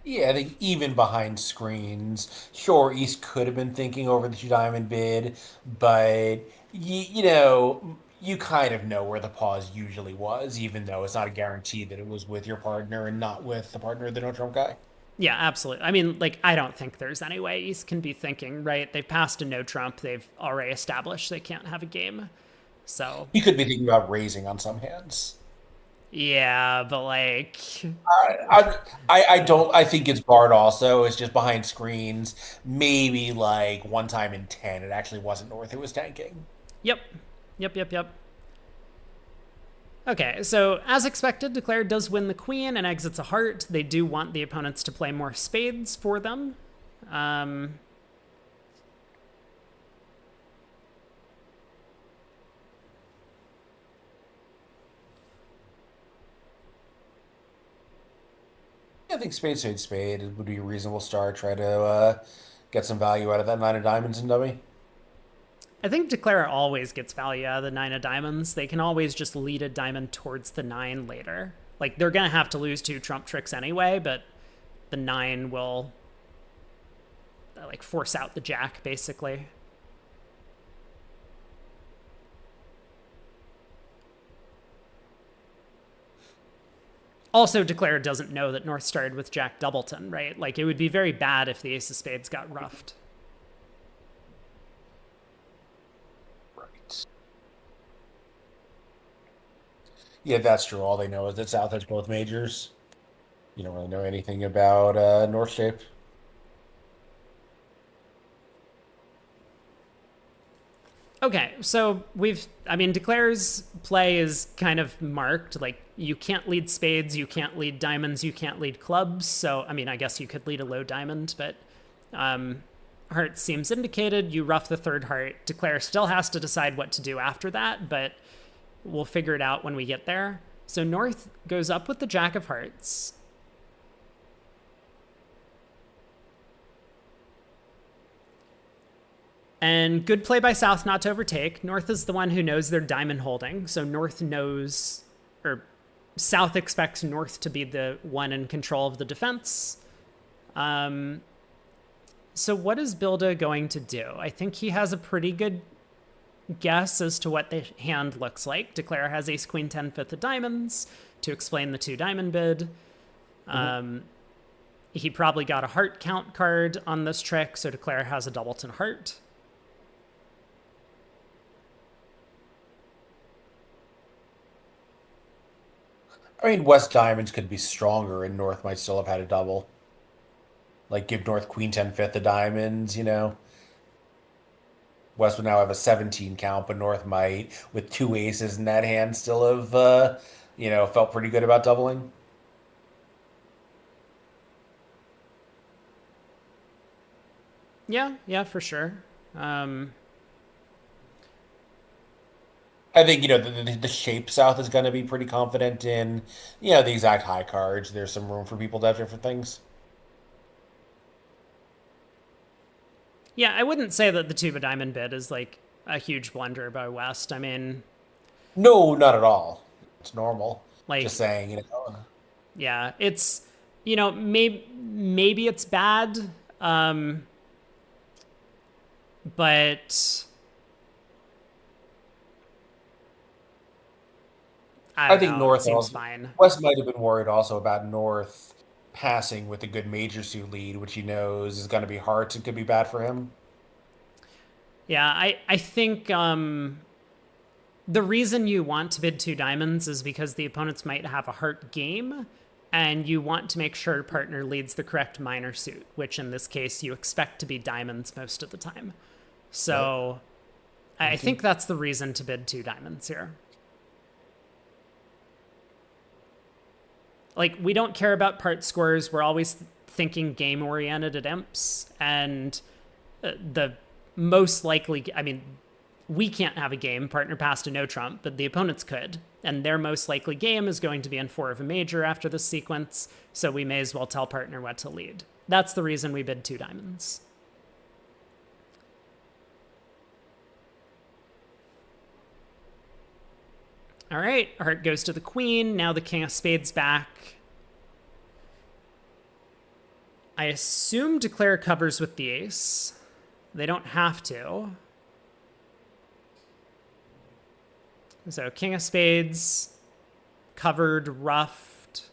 Yeah, I think even behind screens, sure, East could have been thinking over the two diamond bid, but you kind of know where the pause usually was, even though it's not a guarantee that it was with your partner and not with the partner of the no trump guy. Yeah, absolutely. I mean, like, I don't think there's any way East can be thinking, right? They've passed a no Trump. They've already established they can't have a game. So, He could be thinking about raising on some hands. yeah, but like, I don't. I think it's barred. Also, it's just behind screens. Maybe like one time in 10, it actually wasn't North. It was tanking. yep, yep. Okay, so as expected, Declare does win the queen and exits a heart. They do want the opponents to play more spades for them. Um, I think spade would be a reasonable start. Try to get some value out of that nine of diamonds in dummy. I think Declare always gets value out of the nine of diamonds. They can always just lead a diamond towards the nine later. Like, they're going to have to lose two trump tricks anyway, but the nine will, like, force out the jack, basically. Also, Declare doesn't know that North started with Jack Doubleton, right? Like, it would be very bad if the Ace of Spades got roughed. Right. Yeah, that's true. All they know is that South has both majors. You don't really know anything about North shape. Okay, so Declare's play is kind of marked. Like, you can't lead spades, you can't lead diamonds, you can't lead clubs. So, I guess you could lead a low diamond, but heart seems indicated. You ruff the third heart. Declare still has to decide what to do after that, but we'll figure it out when we get there. So North goes up with the Jack of Hearts. And good play by South not to overtake. North is the one who knows their diamond holding. So North knows, or South expects North to be the one in control of the defense. So what is Bilda going to do? I think he has a pretty good guess as to what the hand looks like. Declare has ace, queen, 10, fifth of diamonds to explain the 2 diamond bid. He probably got a heart count card on this trick, so Declare has a doubleton heart. I mean, West diamonds could be stronger, and North might still have had a double. Like, give North queen 10 fifth of diamonds, you know? West would now have a 17 count, but North might, with 2 aces in that hand, still have, felt pretty good about doubling. Yeah, for sure. I think, the shape South is going to be pretty confident in, the exact high cards. There's some room for people to have different things. Yeah, I wouldn't say that the 2 of diamond bid is like a huge blunder by West. I mean, No, not at all. It's normal. like, Just saying, yeah, it's, maybe it's bad, but I think don't know, North it seems also, fine. West might have been worried also about North passing with a good major suit lead, which he knows is going to be hard. So it could be bad for him. Yeah, I think the reason you want to bid 2 diamonds is because the opponents might have a heart game, and you want to make sure partner leads the correct minor suit, which in this case you expect to be diamonds most of the time. So I think that's the reason to bid 2 diamonds here. Like, we don't care about part scores. We're always thinking game oriented at imps, and the most likely, we can't have a game, partner passed a no trump, but the opponents could. And their most likely game is going to be in 4 of a major after this sequence, so we may as well tell partner what to lead. That's the reason we bid 2 diamonds. All right, heart goes to the queen. Now the king of spades back. I assume Declare covers with the ace. They don't have to. So king of spades, covered, ruffed.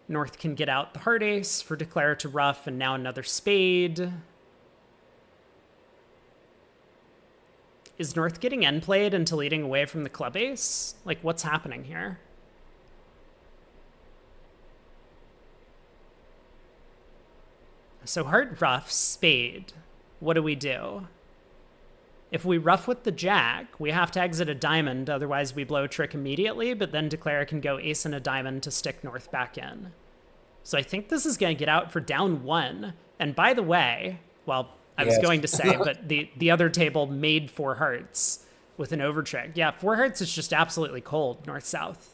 North can get out the heart ace for Declare to ruff, and now another spade. Is North getting end played into leading away from the club ace? Like, what's happening here? So heart ruff, spade. What do we do? If we ruff with the jack, we have to exit a diamond, otherwise we blow a trick immediately, but then Declare can go ace and a diamond to stick North back in. So I think this is going to get out for down 1. And by the way, well, I was going to say, but the other table made 4 hearts with an over trick. Yeah, 4 hearts is just absolutely cold, north-south.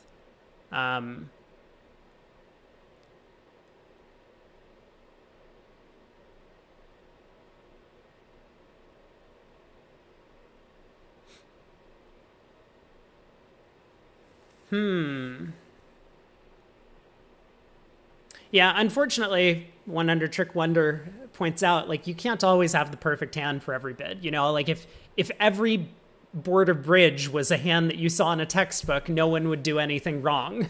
Yeah, unfortunately, one under Trick Wonder points out, like, you can't always have the perfect hand for every bid. Like, if every board or bridge was a hand that you saw in a textbook, no one would do anything wrong.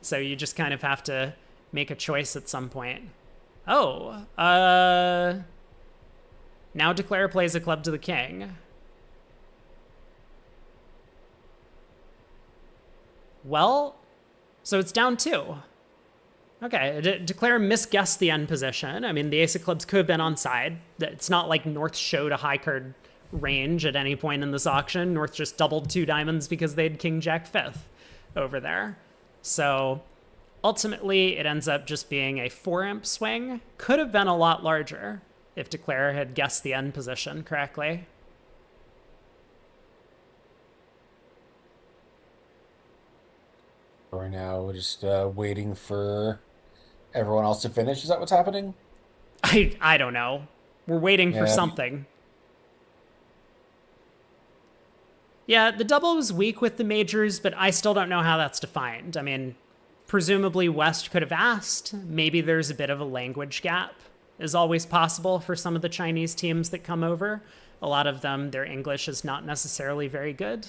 So you just kind of have to make a choice at some point. Oh, now Declare plays a club to the king. Well, so it's down 2. Okay, Declare misguessed the end position. The ace of clubs could have been onside. It's not like North showed a high card range at any point in this auction. North just doubled 2 diamonds because they had king jack fifth over there. So ultimately, it ends up just being a 4-imp swing. Could have been a lot larger if Declare had guessed the end position correctly. Right now, we're just waiting for everyone else to finish. Is that what's happening? I don't know. We're waiting for Yeah. something. Yeah, the double was weak with the majors, but I still don't know how that's defined. I mean, presumably West could have asked. Maybe there's a bit of a language gap, is always possible for some of the Chinese teams that come over. A lot of them, their English is not necessarily very good.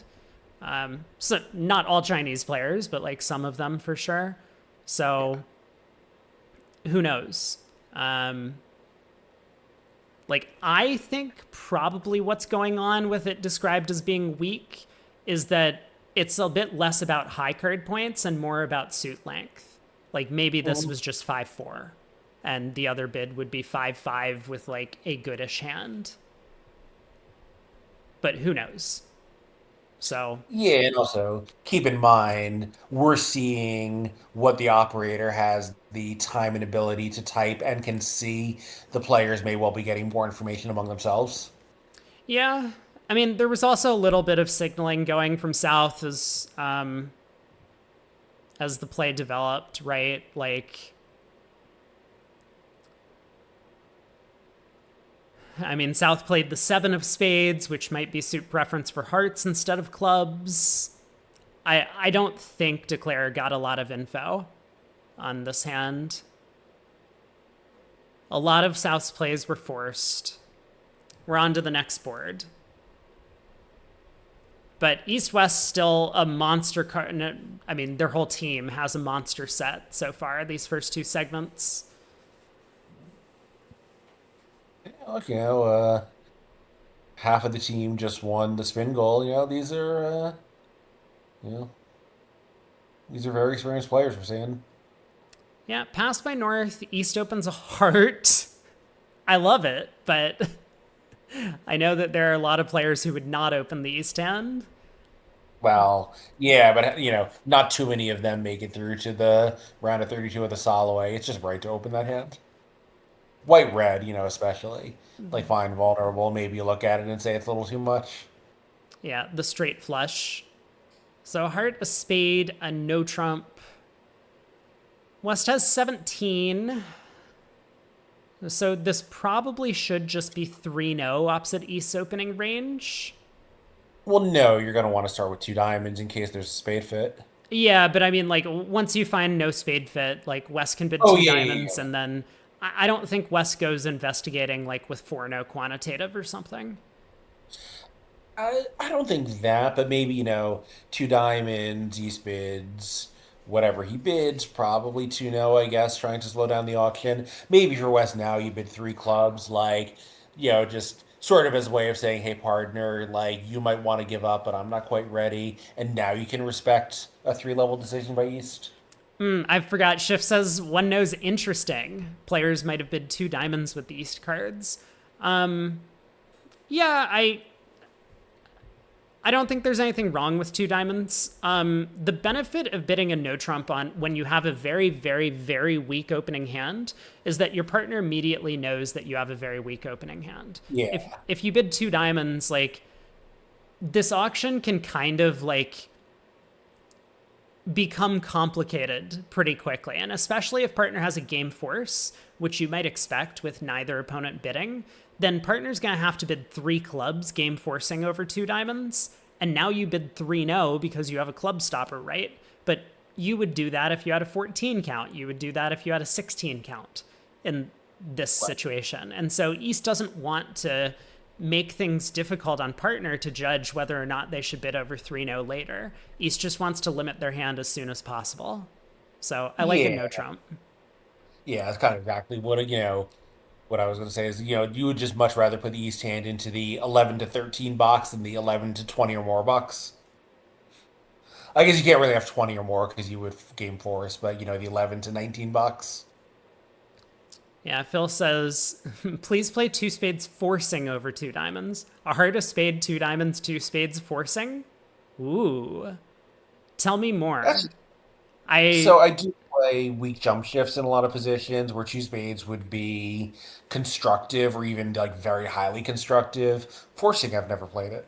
So not all Chinese players, but like some of them for sure. So who knows? Like, I think probably what's going on with it described as being weak is that it's a bit less about high card points and more about suit length. Like, maybe this was just 5-4, and the other bid would be 5-5 with like a goodish hand. But who knows? So, Yeah, and also keep in mind we're seeing what the operator has the time and ability to type and can see the players may well be getting more information among themselves. yeah. I mean, there was also a little bit of signaling going from south as the play developed, right? Like, I mean, South played the 7 of spades, which might be suit preference for hearts instead of clubs. I don't think Declare got a lot of info on this hand. A lot of South's plays were forced. We're on to the next board. But East-West still a monster card. I mean, their whole team has a monster set so far, these first 2 segments. Look, half of the team just won the spin goal. You know, these are very experienced players. We're saying. Yeah, pass by North. East opens a heart. I love it, but I know that there are a lot of players who would not open the East hand. Well, yeah, but not too many of them make it through to the round of 32 of the Soloway. It's just right to open that hand. White red, especially like fine vulnerable. Maybe you look at it and say it's a little too much. Yeah, the straight flush. So a heart, a spade, a no trump. West has 17. So this probably should just be 3-0 opposite East's opening range. Well, no, you're gonna want to start with 2 diamonds in case there's a spade fit. Yeah, but I mean, like, once you find no spade fit, like, West can bid Oh two yeah, diamonds, yeah, and then I don't think West goes investigating, like, with 4-no quantitative or something. I don't think that, but maybe 2 diamonds, East bids, whatever he bids, probably 2 no, I guess, trying to slow down the auction. Maybe for West now you bid 3 clubs, like just sort of as a way of saying, hey partner, like you might want to give up, but I'm not quite ready, and now you can respect a 3 level decision by East. I forgot. Shift says 1-no's interesting. Players might have bid 2 diamonds with the East cards. Yeah, I don't think there's anything wrong with 2 diamonds. The benefit of bidding a no trump on when you have a very, very, very weak opening hand is that your partner immediately knows that you have a very weak opening hand. Yeah. If you bid 2 diamonds, like, this auction can kind of like become complicated pretty quickly, and especially if partner has a game force, which you might expect with neither opponent bidding, then partner's gonna have to bid 3 clubs game forcing over 2 diamonds, and now you bid 3-no because you have a club stopper, right? But you would do that if you had a 14 count. You would do that if you had a 16 count in this situation. And so East doesn't want to make things difficult on partner to judge whether or not they should bid over 3-no later. East just wants to limit their hand as soon as possible. So I like a no Yeah. trump. Yeah, that's kind of exactly what I was going to say is, you would just much rather put the East hand into the 11 to 13 box than the 11 to 20 or more box. I guess you can't really have 20 or more because you would game force, but the 11 to 19 box. Yeah, Phil says, please play two spades forcing over two diamonds. A heart, a spade, two diamonds, two spades forcing? Ooh. Tell me That's more. so I I do play weak jump shifts in a lot of positions where two spades would be constructive or even like very highly constructive. Forcing, I've never played it.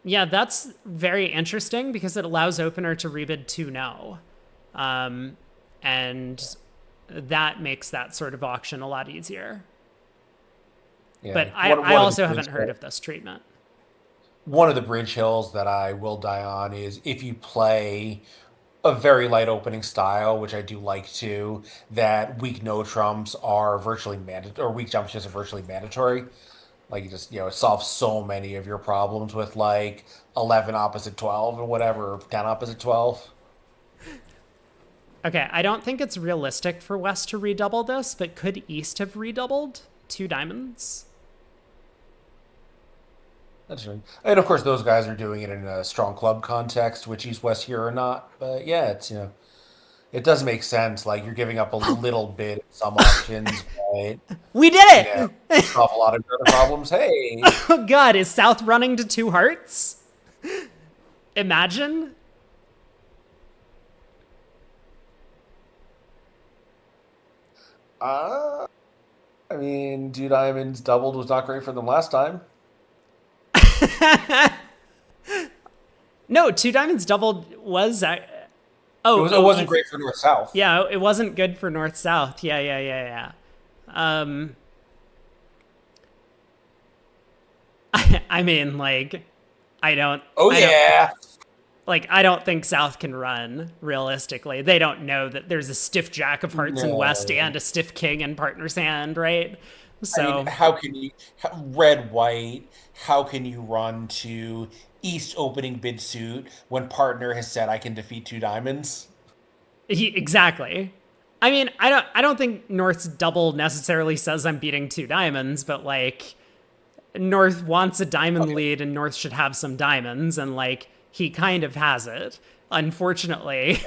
Yeah, that's very interesting because it allows opener to rebid 2 no. Um, and that makes that sort of auction a lot easier. Yeah, But like I one of the also bridge haven't heard of this treatment. one of the bridge hills that I will die on is if you play a very light opening style, which I do like to, that weak no trumps are virtually mandatory, or weak jump shifts are virtually mandatory. Like you just, it solves so many of your problems with like 11 opposite 12 or whatever, or 10 opposite 12. Okay, I don't think it's realistic for West to redouble this, but could East have redoubled 2 diamonds? That's right. And of course, those guys are doing it in a strong club context, which East West here or not. But yeah, it does make sense. Like you're giving up a little bit in some options, but We did you know, it! solve a lot of other problems. Hey, Oh god, is South running to 2 hearts? Imagine. uh, I mean, two diamonds doubled was not great for them last time. No, 2 diamonds doubled was. It Oh, wasn't great for North South. yeah, it wasn't good for North South. Yeah. Um, I mean, like, I don't, Oh I don't, yeah. like, I don't think South can run realistically. They don't know that there's a stiff Jack of Hearts in West No. and a stiff King in partner's hand, right? I mean, So, how can you red white? How can you run to East opening bid suit when partner has said I can defeat two diamonds? exactly. I mean, I don't think North's double necessarily says I'm beating 2 diamonds, but like, North wants a diamond Okay. lead and North should have some diamonds, and like he kind of has it. Unfortunately,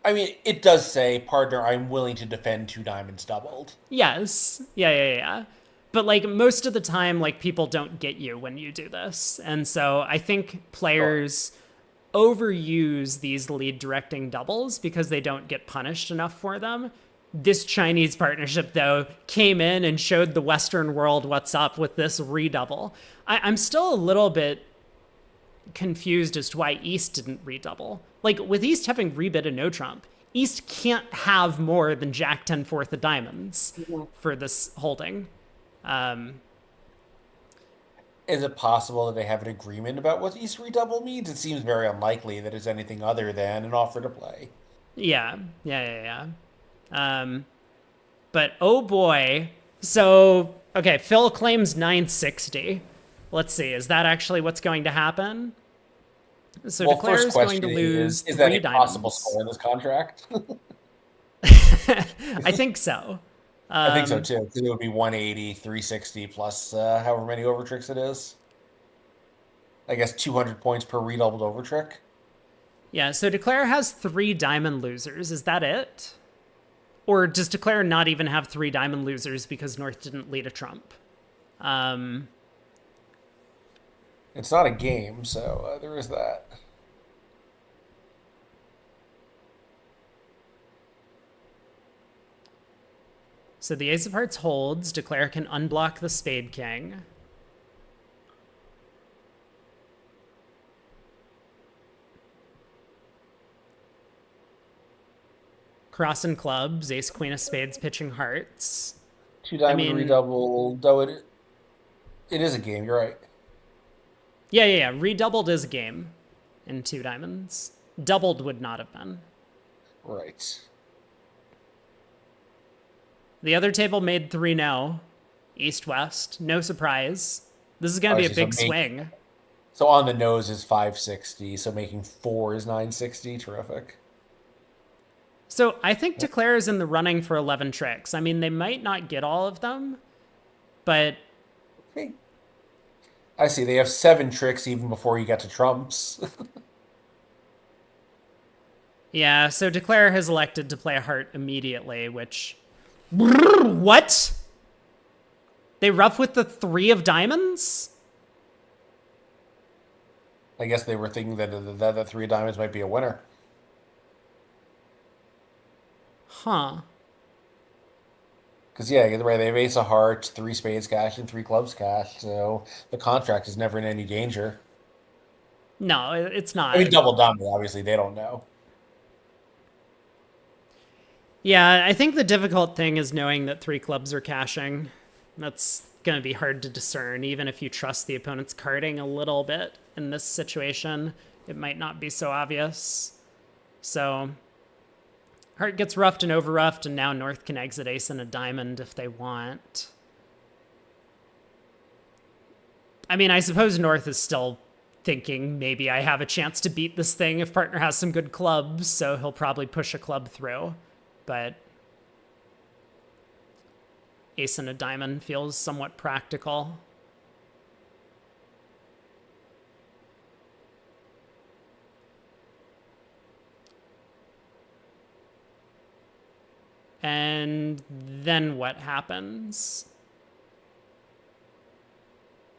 I mean, it does say partner. I'm willing to defend two diamonds doubled. yes. Yeah. But like most of the time, like people don't get you when you do this. And so I think Sure. players overuse these lead directing doubles because they don't get punished enough for them. This Chinese partnership, though, came in and showed the Western world what's up with this redouble. I'm still a little bit confused as to why East didn't redouble. Like, with East having rebid a no trump, East can't have more than Jack 10 fourth of diamonds for this holding. Um, Is it possible that they have an agreement about what East redouble means? It seems very unlikely that it's anything other than an offer to play. yeah. But oh boy. So, okay, Phil claims 960. Let's see, is that actually what's going to happen? So Well, Declare first is going to question lose is that 3 a possible diamonds. score in this contract? I think so. I think so too, because it would be 180, 360 plus however many overtricks it is. I guess 200 points per redoubled overtrick. Yeah, so Declare has 3 diamond losers. Is that it? Or does Declare not even have 3 diamond losers because North didn't lead a trump? Um, It's not a game, so there is that. so the Ace of Hearts holds. Declare can unblock the Spade King. Cross and clubs. Ace Queen of Spades pitching hearts. Two I diamond mean, redouble, though it is a game. You're right. yeah. Redoubled is a game in 2 diamonds. Doubled would not have been. Right. The other table made 3 no. East West. No surprise. This is going to be a Obviously, big swing. so on the nose is 560, so making four is 960. Terrific. So I think Declare is in the running for 11 tricks. I mean, they might not get all of them, but Hey, I see. They have seven tricks even before you get to trumps. Yeah, so Declare has elected to play a heart immediately, which... What? They ruff with the 3 of diamonds? I guess they were thinking that the 3 of diamonds might be a winner. Huh. Because, yeah, right, they have ace of hearts, 3 spades cash, and 3 clubs cash, so the contract is never in any danger. No, it's not. I mean, double dummy, obviously, they don't know. Yeah, I think the difficult thing is knowing that 3 clubs are cashing. That's going to be hard to discern, even if you trust the opponent's carding a little bit in this situation. It might not be so obvious. So, heart gets roughed and over-roughed, and now North can exit ace and a diamond if they want. I mean, I suppose North is still thinking maybe I have a chance to beat this thing if partner has some good clubs, so he'll probably push a club through. But ace and a diamond feels somewhat practical. And then what happens?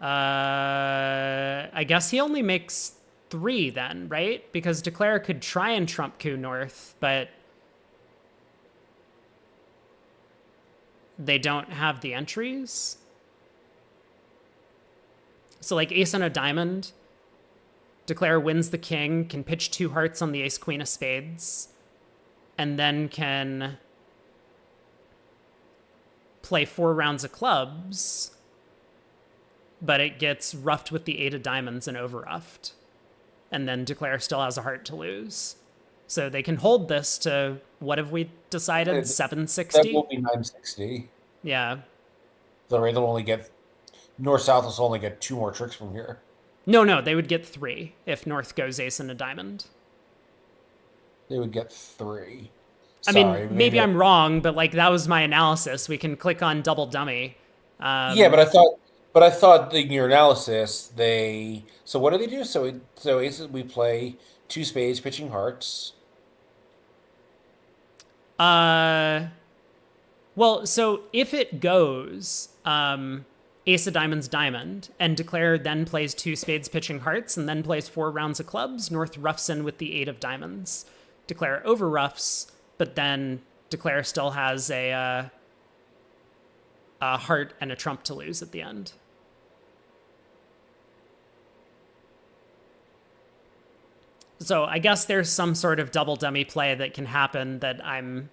I guess he only makes 3 then, right? Because Declare could try and trump coup North, but they don't have the entries. So like ace and a diamond, Declare wins the king, can pitch 2 hearts on the ace queen of spades, and then can play 4 rounds of clubs, but it gets roughed with the 8 of diamonds and over-roughed. And then Declare still has a heart to lose. So they can hold this to, what have we decided, 760? That will be 960. Yeah. The rate will only get... North-South will only get 2 more tricks from here. No, they would get 3 if North goes ace and a diamond. They would get 3. I mean, maybe I'm wrong, but like that was my analysis. We can click on double dummy. Yeah, but I thought in your analysis they. So what do they do? So aces we play 2 spades, pitching hearts. Well, so if it goes ace of diamonds, diamond, and Declare then plays 2 spades, pitching hearts, and then plays 4 rounds of clubs, North roughs in with the 8 of diamonds. Declare over roughs, but then Declare still has a heart and a trump to lose at the end. So I guess there's some sort of double dummy play that can happen that I'm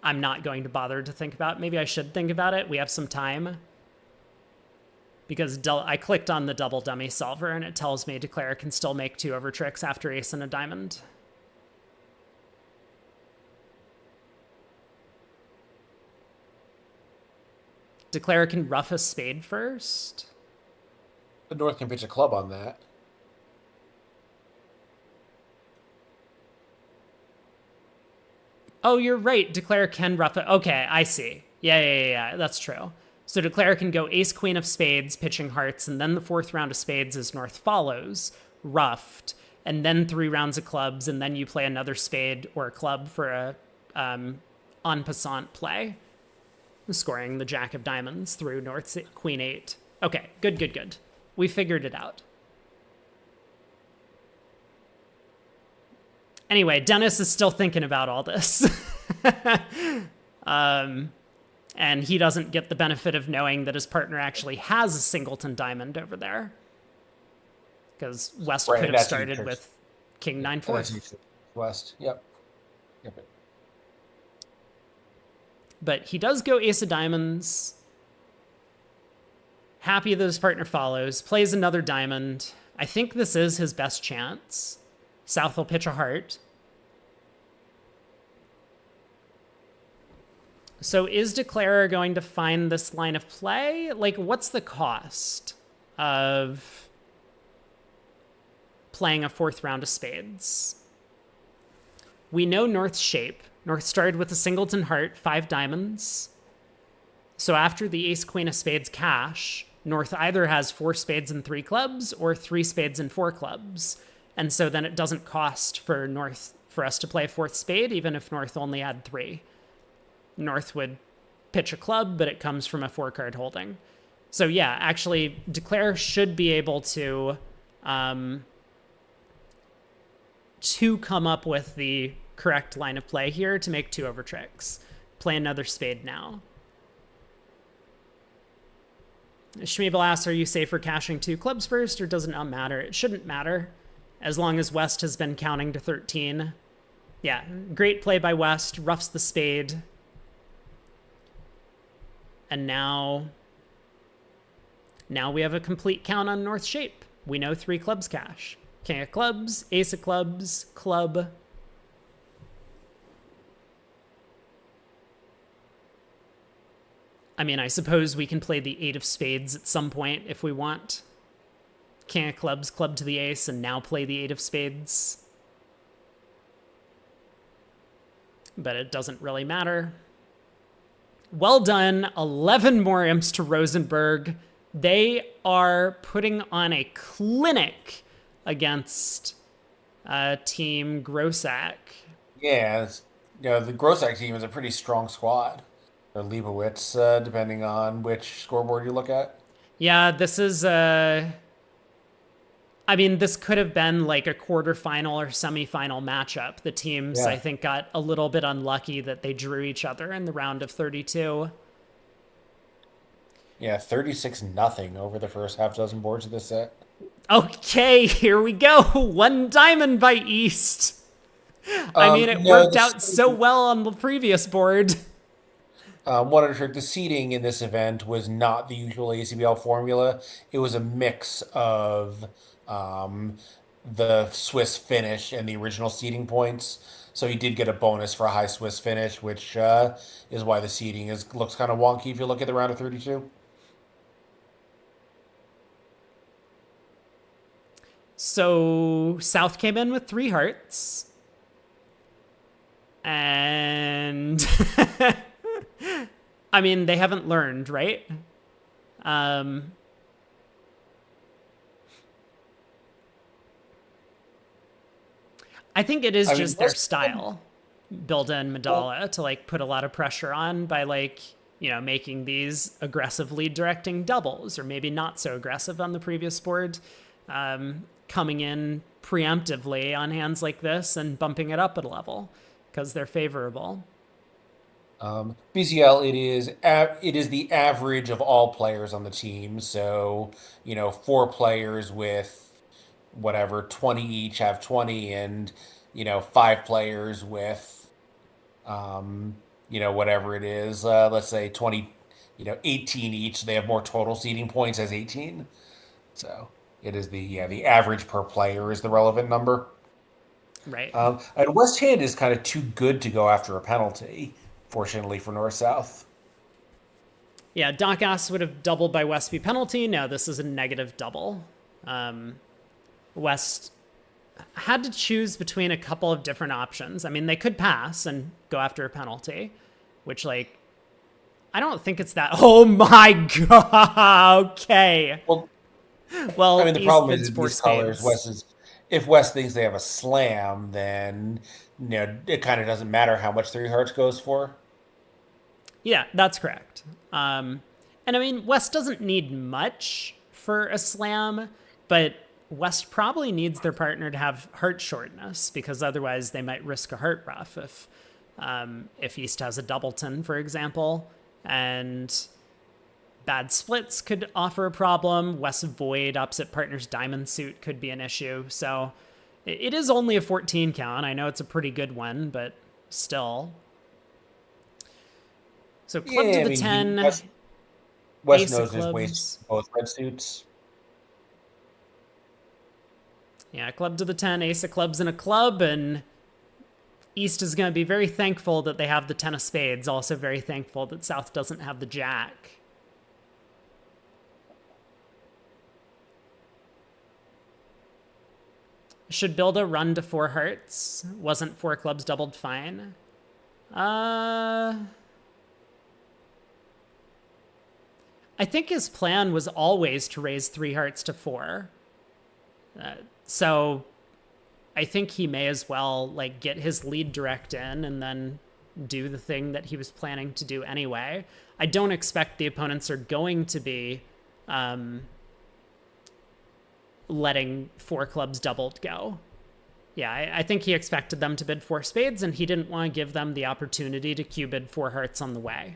not going to bother to think about. Maybe I should think about it. We have some time. Because I clicked on the double dummy solver and it tells me Declare can still make 2 over tricks after ace and a diamond. Declare can rough a spade first. The North can pitch a club on that. Oh, you're right. Declare can rough it. Okay, I see. Yeah, that's true. So Declare can go ace queen of spades, pitching hearts, and then the 4th round of spades as North follows, roughed, and then 3 rounds of clubs, and then you play another spade or a club for a en passant play, scoring the jack of diamonds through North's queen 8. Okay, good. We figured it out. Anyway, Dennis is still thinking about all this. And he doesn't get the benefit of knowing that his partner actually has a singleton diamond over there. Because West could have started with king 9/4. West, yep. But he does go ace of diamonds. Happy that his partner follows. Plays another diamond. I think this is his best chance. South will pitch a heart. So is Declarer going to find this line of play? Like, what's the cost of playing a 4th round of spades? We know North's shape. North started with a singleton heart, 5 diamonds. So after the ace queen of spades cash, North either has 4 spades and 3 clubs or 3 spades and 4 clubs. And so then it doesn't cost for North for us to play fourth spade, even if North only had 3. North would pitch a club, but it comes from a 4-card holding. So yeah, actually, Declare should be able to come up with the correct line of play here to make 2 over tricks. Play another spade now. Schmeebel asks, are you safer cashing 2 clubs first, or does it not matter? It shouldn't matter, as long as West has been counting to 13. Yeah, great play by West, roughs the spade. And now we have a complete count on North shape. We know 3 clubs cash. King of clubs, ace of clubs, club. I mean, I suppose we can play the 8 of spades at some point if we want. King of clubs, club to the ace, and now play the 8 of spades. But it doesn't really matter. Well done. 11 more imps to Rosenberg. They are putting on a clinic against Team Grossack. Yeah, the Grossack team is a pretty strong squad. Or Leibowitz, depending on which scoreboard you look at. Yeah, this is I mean, this could have been like a quarterfinal or semifinal matchup. The teams, I think, got a little bit unlucky that they drew each other in the round of 32. Yeah, 36-0 over the first half dozen boards of this set. Okay, here we go. 1 diamond by East. I mean, it worked out so well on the previous board. One other trick, the seeding in this event was not the usual ACBL formula. It was a mix of the Swiss finish and the original seeding points. So you did get a bonus for a high Swiss finish, which is why the seeding looks kind of wonky if you look at the round of 32. So South came in with 3 hearts. And I mean, they haven't learned, right? I think it is just their style, Bilda and Madala, to like put a lot of pressure on by like, you know, making these aggressive lead directing doubles, or maybe not so aggressive on the previous board, coming in preemptively on hands like this and bumping it up a level because they're favorable. BCL, it is the average of all players on the team. So, 4 players with whatever 20 each have 20, and 5 players with whatever it is, let's say 20, 18 each. They have more total seeding points as 18. So it is the average per player is the relevant number. Right. And West Hand is kind of too good to go after a penalty, fortunately for North-South. Yeah, Doc Ass would have doubled by Westby penalty. No, this is a negative double. West had to choose between a couple of different options. I mean, they could pass and go after a penalty, which, like, I don't think it's that. Oh my god! Okay. Well, I mean, the problem is these colors. If West thinks they have a slam, then it kind of doesn't matter how much 3 hearts goes for. Yeah, that's correct. And I mean, West doesn't need much for a slam, but West probably needs their partner to have heart shortness, because otherwise they might risk a heart ruff if East has a doubleton, for example, and bad splits could offer a problem. West void opposite partner's diamond suit could be an issue. So it is only a 14 count. I know it's a pretty good one, but still. So club to the 10. West knows his ways to both red suits. Yeah, club to the 10, ace of clubs and a club, and East is going to be very thankful that they have the 10 of spades, also very thankful that South doesn't have the jack. Should Bilda run to 4 hearts? Wasn't 4 clubs doubled fine? I think his plan was always to raise 3 hearts to 4. So I think he may as well like get his lead direct in and then do the thing that he was planning to do anyway. I don't expect the opponents are going to be letting four clubs doubled go. Yeah, I think he expected them to bid four spades, and he didn't want to give them the opportunity to cue bid four hearts on the way.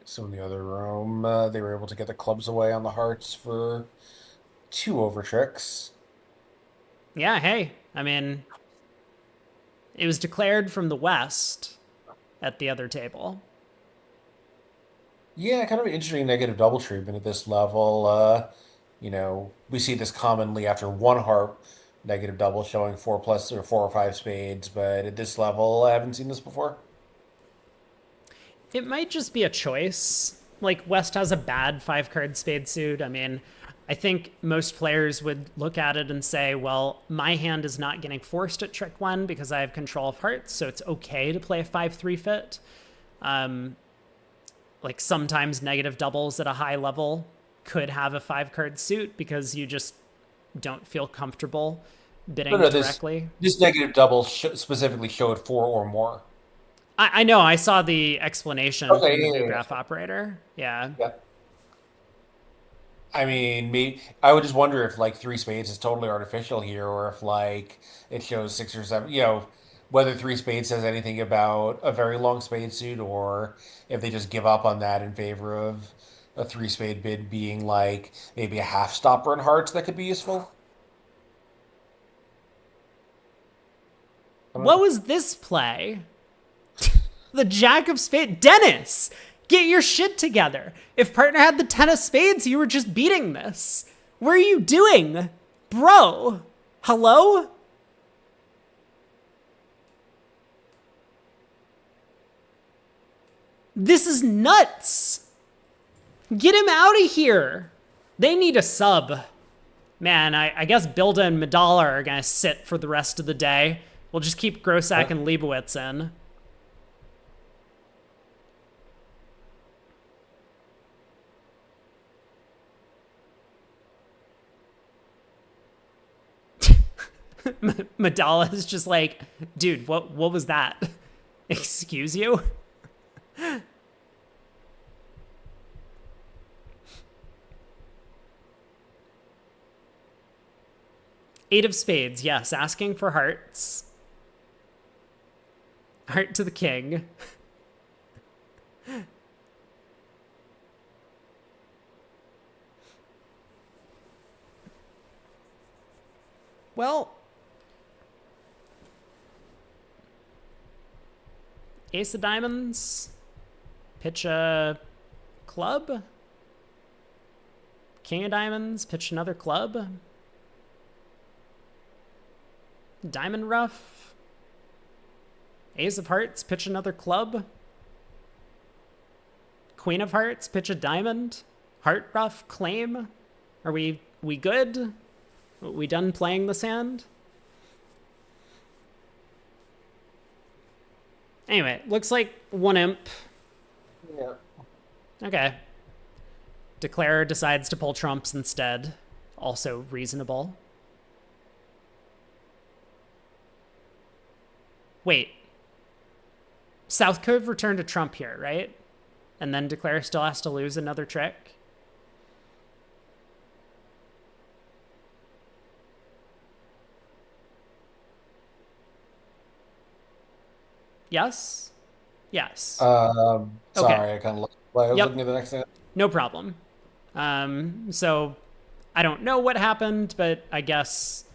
So in the other room, they were able to get the clubs away on the hearts for 2 over tricks. Yeah, hey, I mean, it was declared from the west at the other table. Yeah, kind of an interesting negative double treatment at this level. We see this commonly after one heart negative double showing 4+ or 4 or 5 spades, but at this level, I haven't seen this before. It might just be a choice. Like, West has a bad 5-card spade suit. I mean, I think most players would look at it and say, well, my hand is not getting forced at trick one because I have control of hearts, so it's okay to play a 5-3 fit. Like, sometimes negative doubles at a high level could have a 5-card suit because you just don't feel comfortable bidding No, directly. this negative double specifically showed 4 or more. I know, I saw the explanation Okay, from the yeah, new yeah, graph operator. Yeah. yeah. I mean, maybe I would just wonder if like 3 spades is totally artificial here, or if like it shows 6 or 7. Whether 3 spades says anything about a very long spade suit, or if they just give up on that in favor of a 3 spade bid being like maybe a half stopper in hearts that could be useful. I don't What know. was this play? The jack of spades. Dennis, get your shit together. If partner had the 10 of spades, you were just beating this. What are you doing? Bro, hello? This is nuts. Get him out of here. They need a sub. Man, I guess Bilda and Medalla are going to sit for the rest of the day. We'll just keep Grossack and Leibowitz in. Medalla is just like, dude, what was that? Excuse you? Eight of spades, yes, asking for hearts. Heart to the king. Well, ace of diamonds, pitch a club. King of diamonds, pitch another club. Diamond ruff. Ace of hearts, pitch another club. Queen of hearts, pitch a diamond. Heart ruff, claim. Are we good? Are we done playing this hand? Anyway, looks like one imp. Yeah. Okay. Declarer decides to pull trumps instead. Also reasonable. Wait. South Cove returned a trump here, right? And then Declarer still has to lose another trick. Yes? Yes. Sorry, Okay. I kind of looked. I was Yep. looking at the next thing. No problem. So I don't know what happened, but I guess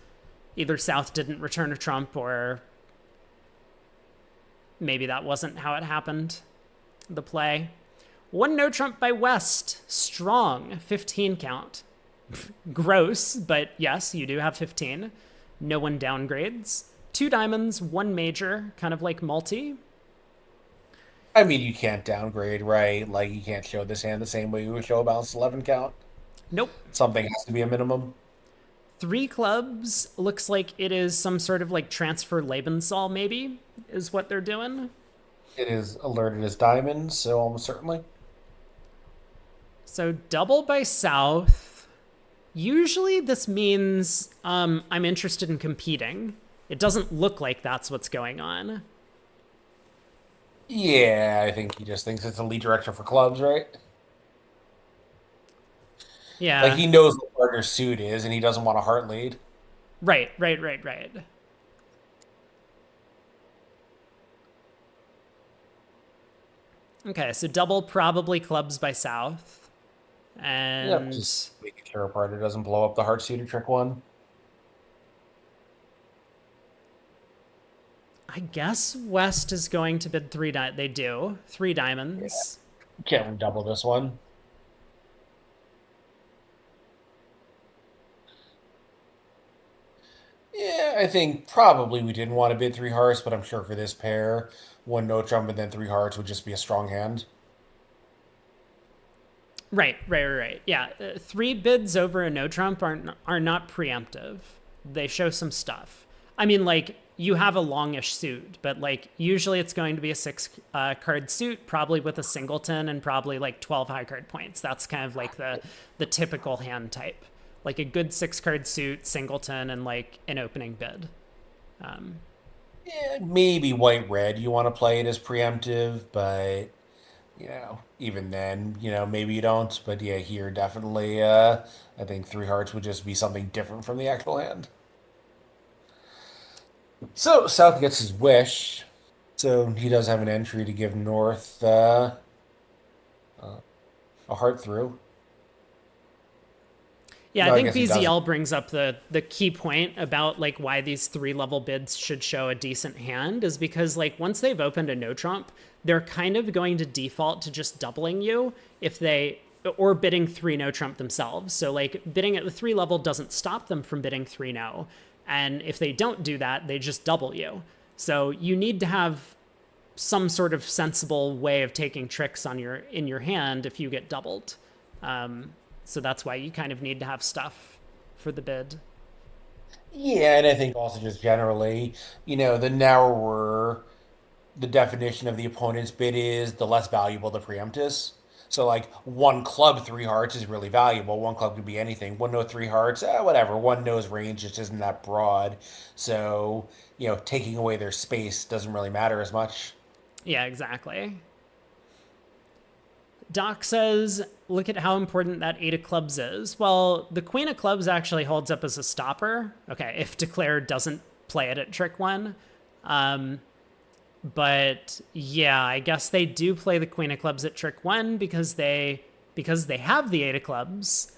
either South didn't return a trump or maybe that wasn't how it happened. The play. One no trump by West. Strong. 15 count. Gross, but yes, you do have 15. No one downgrades. 2 diamonds, 1 major, kind of like multi. I mean, you can't downgrade, right? Like you can't show this hand the same way you would show a balanced 11 count. Nope. Something has to be a minimum. 3 clubs. Looks like it is some sort of like transfer Lebensal, maybe, is what they're doing. It is alerted as diamonds, so almost certainly. So double by south. Usually this means I'm interested in competing. It doesn't look like that's what's going on. Yeah, I think he just thinks it's a lead director for clubs, right? Like Yeah. he knows what partner's suit is, and he doesn't want a heart lead. Right, right, right, right. Okay, so double probably clubs by south. Yep, And just make a tarot partner doesn't blow up the heart suited trick one. I guess West is going to bid they do. Three Yeah, diamonds. can't we double this one? Yeah, I think probably we didn't want to bid three hearts, but I'm sure for this pair, one no trump and then three hearts would just be a strong hand. Right, right, right, right. Yeah, three bids over a no trump are not preemptive. They show some stuff. I mean, like you have a longish suit, but like usually it's going to be a six card suit, probably with a singleton and probably like 12 high card points. That's kind of like the typical hand type, like a good six card suit, singleton, and like an opening bid. Yeah, maybe white red you want to play it as preemptive, but even then, maybe you don't. But yeah, here definitely I think three hearts would just be something different from the actual hand. So South gets his wish. So he does have an entry to give North a heart through. Yeah, I No, I think guess he doesn't. BZL brings up the key point about like why these three level bids should show a decent hand is because like once they've opened a no trump, they're kind of going to default to just doubling you if they or bidding three no trump themselves. So like bidding at the three level doesn't stop them from bidding three no. And if they don't do that, they just double you. So you need to have some sort of sensible way of taking tricks on in your hand if you get doubled. So that's why you kind of need to have stuff for the bid. Yeah, and I think also just generally, the narrower the definition of the opponent's bid is, the less valuable the preempt is. So like one club three hearts is really valuable. One club could be anything. One no three hearts, whatever. One no's range just isn't that broad. So, taking away their space doesn't really matter as much. Yeah, exactly. Doc says, look at how important that eight of clubs is. Well, the queen of clubs actually holds up as a stopper. Okay, if Declare doesn't play it at trick one. But yeah, I guess they do play the queen of clubs at trick one because they have the eight of clubs.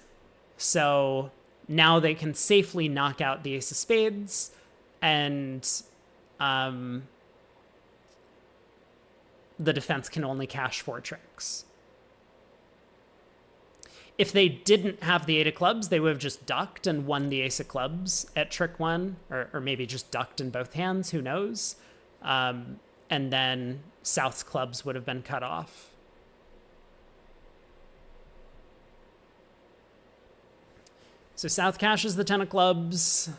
So now they can safely knock out the ace of spades, and the defense can only cash four tricks. If they didn't have the eight of clubs, they would have just ducked and won the ace of clubs at trick one, or maybe just ducked in both hands, who knows? And then South's clubs would have been cut off. So South cashes the 10 of clubs.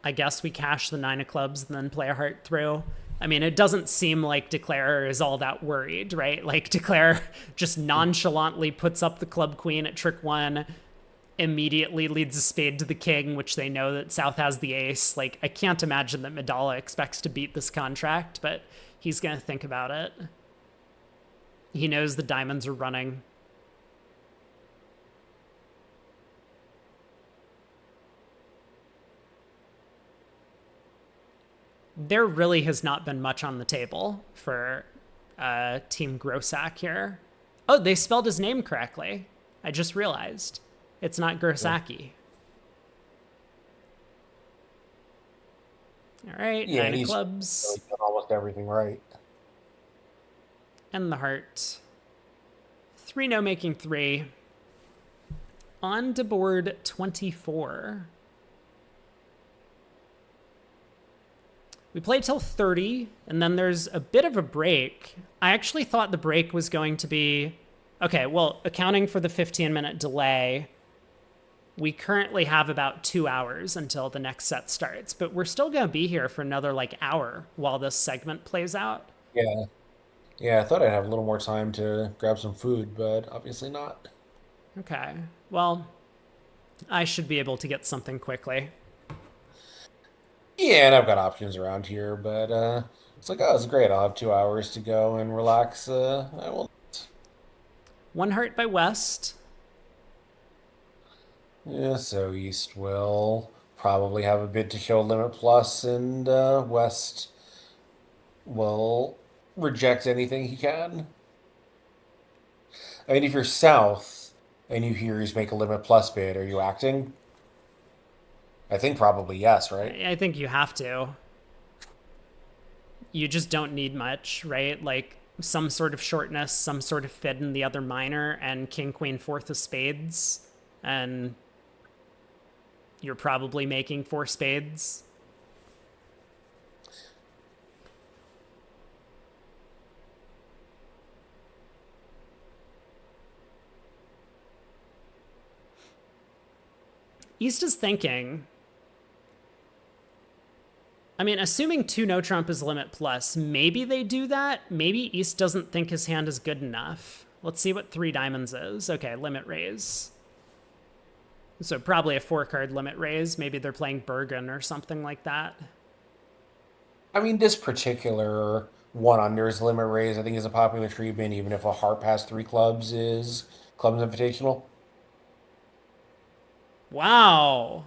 I guess we cash the 9 of clubs and then play a heart through. I mean, it doesn't seem like Declare is all that worried, right? Like Declare just nonchalantly puts up the club queen at trick one, immediately leads a spade to the king, which they know that South has the ace. Like, I can't imagine that Medalla expects to beat this contract, but he's going to think about it. He knows the diamonds are running. There really has not been much on the table for Team Grossack here. Oh, they spelled his name correctly. I just realized. It's not Grosacki. All right, Yeah, 9 of he's clubs. really done almost everything right. And the heart. 3 no making 3. On to board 24. We play till 30, and then there's a bit of a break. I actually thought the break was going to be... Okay, well, accounting for the 15-minute delay, We currently have about 2 hours until the next set starts, but we're still going to be here for another like hour while this segment plays out. Yeah. Yeah, I thought I'd have a little more time to grab some food, but obviously not. Okay. Well, I should be able to get something quickly. Yeah, and I've got options around here, but it's like, oh, it's great. I'll have 2 hours to go and relax. I will. One heart by West. Yeah, so East will probably have a bid to show Limit Plus, and West will reject anything he can. I mean, if you're South and you hear he's make a Limit Plus bid, are you acting? I think probably yes, right? I think you have to. You just don't need much, right? Like some sort of shortness, some sort of fit in the other minor, and King, Queen, fourth of spades. And you're probably making four spades. East is thinking. I mean, assuming two no trump is limit plus, maybe they do that. Maybe East doesn't think his hand is good enough. Let's see what three diamonds is. Okay, limit raise. So probably a 4-card limit raise. Maybe they're playing Bergen or something like that. I mean, this particular one unders limit raise, I think, is a popular treatment, even if a heart past three clubs is clubs invitational. Wow.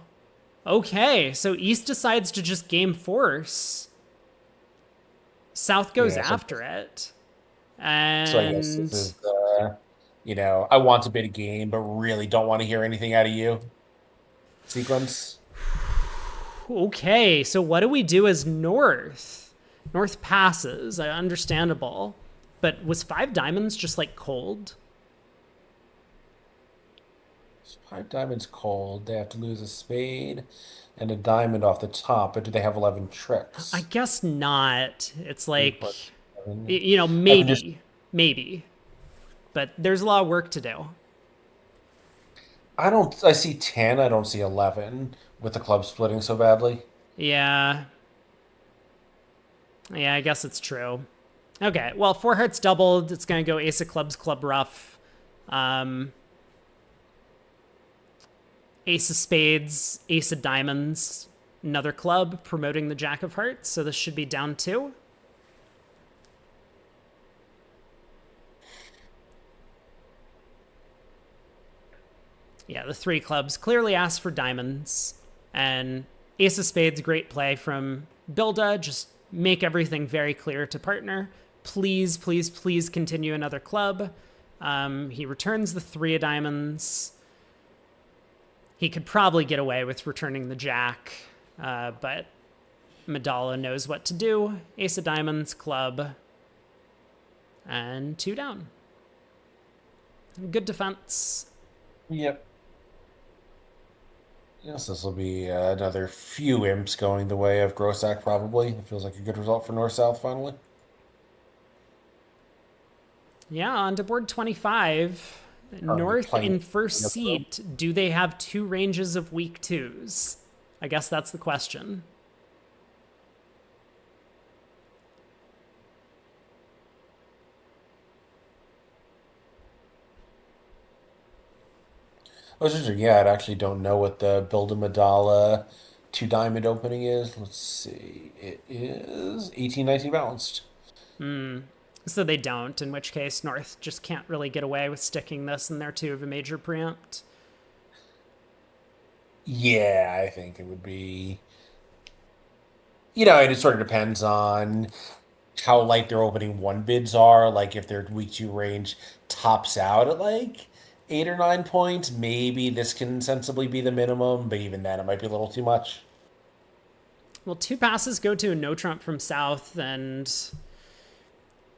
Okay, so East decides to just game force. South goes Yeah, after it. so I guess this And is the, I want a bit of game, but really don't want to hear anything out of you sequence. okay, so what do we do as North? North passes, understandable. But was five diamonds just like cold? Five diamonds cold. They have to lose a spade and a diamond off the top, but do they have 11 I tricks? guess not. It's Three, like, four, seven. I would just, maybe. But there's a lot of work to do. I see 10, I don't see 11 with the club splitting so badly. Yeah. Yeah, I guess it's true. Okay, well, four hearts doubled. It's going to go ace of clubs, club rough. Um, ace of spades, ace of diamonds, another club promoting the jack of hearts. So this should be down two. Yeah, the three clubs clearly ask for diamonds. And ace of spades, great play from Bilda. Just make everything very clear to partner. Please, please, please continue another club. He returns the three of diamonds. He could probably get away with returning the jack, but Madala knows what to do. Ace of diamonds, club, and two down. Good defense. Yep. Yes, this will be another few imps going the way of Grossack, probably. It feels like a good result for North-South finally. Yeah, on to board 25. Currently North playing in first the club. seat. Do they have two ranges of weak twos? I guess that's the question. I was just, yeah, I actually don't know what the Build a Madala two diamond opening is. Let's see. It is 18-19 balanced. So they don't, in which case North just can't really get away with sticking this in their two of a major preempt. Yeah, I think it would be. And it sort of depends on how light their opening one bids are. Like if their week two range tops out at like 8 or 9 points, maybe this can sensibly be the minimum, but even then it might be a little too much. Well, two passes go to a no trump from South, and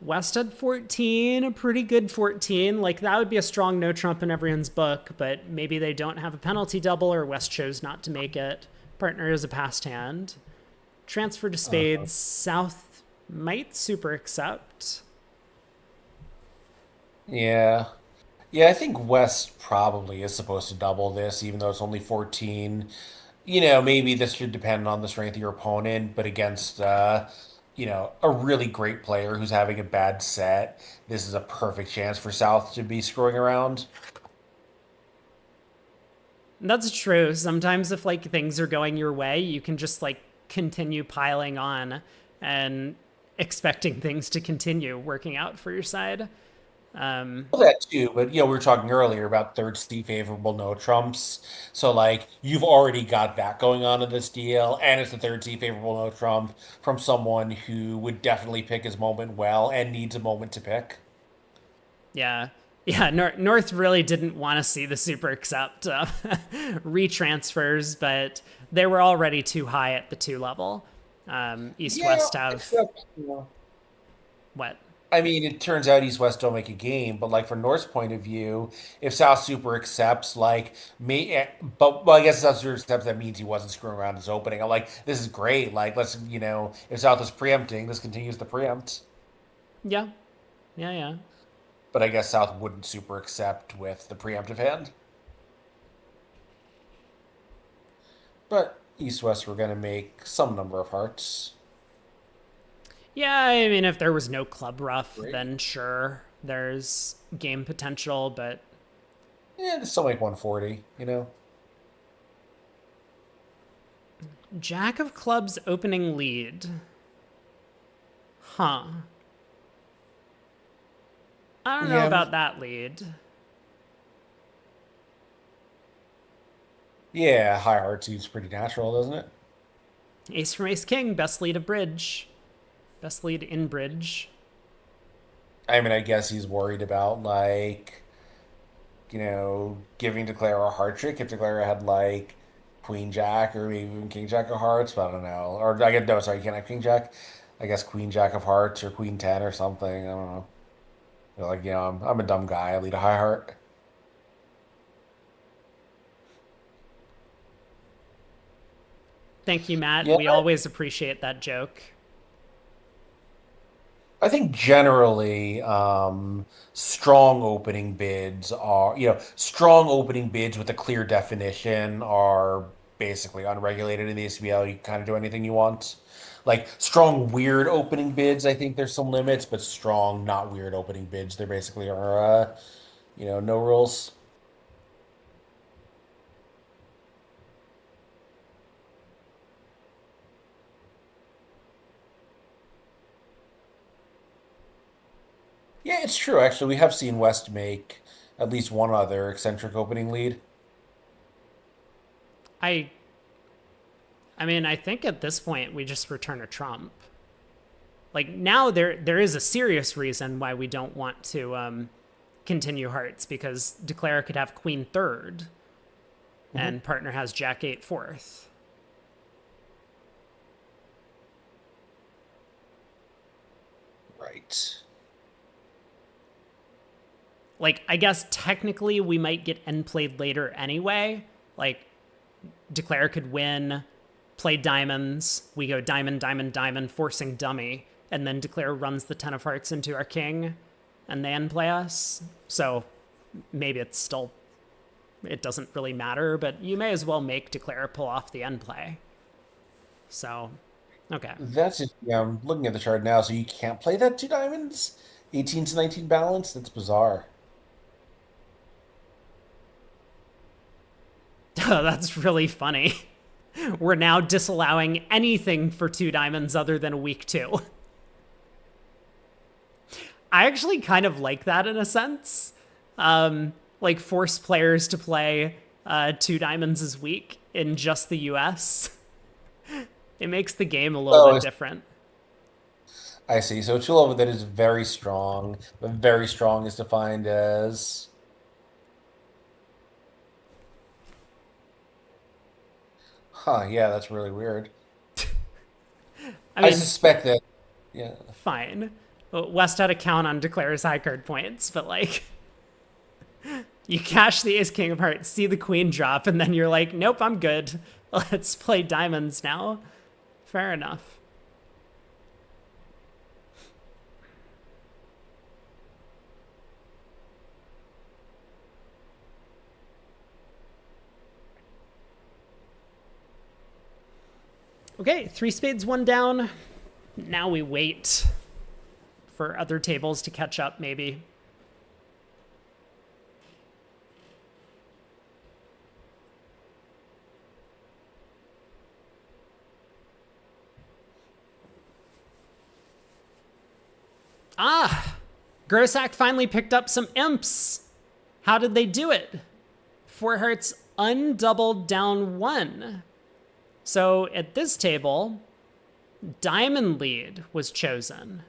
West had 14, a pretty good 14. Like, that would be a strong no trump in everyone's book, but maybe they don't have a penalty double, or West chose not to make it. Partner is a passed hand. Transfer to spades. South might super accept. Yeah. Yeah, I think West probably is supposed to double this, even though it's only 14. Maybe this should depend on the strength of your opponent, but against a really great player who's having a bad set, this is a perfect chance for South to be screwing around. That's true. Sometimes if like things are going your way, you can just like continue piling on and expecting things to continue working out for your side. Well, that too, but we were talking earlier about third C favorable no trumps. So like you've already got that going on in this deal, and it's the third C favorable no trump from someone who would definitely pick his moment well and needs a moment to pick. Yeah. Yeah, North really didn't want to see the super accept retransfers, but they were already too high at the 2 level. East Yeah, West have except what? I mean, it turns out East West don't make a game, but like from North's point of view, if South Super accepts, like me, but well, I guess South Super accepts that means he wasn't screwing around his opening. I'm like, this is great. Like, let's if South is preempting, this continues to preempt. Yeah. Yeah, yeah. But I guess South wouldn't super accept with the preemptive hand. But East West were gonna make some number of hearts. Yeah, I mean if there was no club rough, Great. then sure, there's game potential, but Yeah, they still make 140. Jack of clubs opening lead. Huh. I don't know Yeah, about that lead. yeah, high heart seems pretty natural, doesn't it? Ace from Ace King, best lead of bridge. Best lead in bridge. I mean, I guess he's worried about like giving Declara a heart trick if Declara had like Queen Jack or maybe even King Jack of Hearts, but I don't know. Or I get no, sorry, you can't have King Jack. I guess Queen Jack of Hearts or Queen Ten or something. I don't know. Like I'm a dumb guy. I lead a high heart. Thank you, Matt. Yeah, We always appreciate that joke. I think generally, strong opening bids are, strong opening bids with a clear definition are basically unregulated in the ACBL. You can kind of do anything you want. Like strong, weird opening bids, I think there's some limits, but strong, not weird opening bids, there basically are, no rules. Yeah, it's true. Actually, we have seen West make at least one other eccentric opening lead. I I mean, I think at this point we just return a trump. Like now there is a serious reason why we don't want to continue hearts because Declare could have queen third Hmm. and partner has jack eight fourth. Right. Like I guess technically we might get end played later anyway. Like Declare could win, play diamonds, we go diamond, diamond, diamond, forcing dummy, and then Declare runs the 10 of hearts into our king, and they end play us. So maybe it doesn't really matter, but you may as well make Declare pull off the end play. So, okay. That's just, yeah, I'm looking at the chart now, so you can't play that two diamonds? 18 to 19 balance? That's bizarre. That's really funny. We're now disallowing anything for 2 diamonds other than a weak 2. I actually kind of like that in a sense. Like force players to play 2 diamonds is weak in just the US. It makes the game a little Oh, bit different. I see. So two level that is very strong, but very strong is defined as. Huh, yeah, that's really weird. I I mean, suspect that, yeah. fine. West had a count on Declare's high card points, but like, you cash the ace king of hearts, see the queen drop, and then you're like, nope, I'm good. Let's play diamonds now. Fair enough. Okay, 3 spades, 1 down. Now we wait for other tables to catch up, maybe. Ah! Grossack finally picked up some imps. How did they do it? 4 hearts undoubled down 1. So at this table, diamond lead was chosen.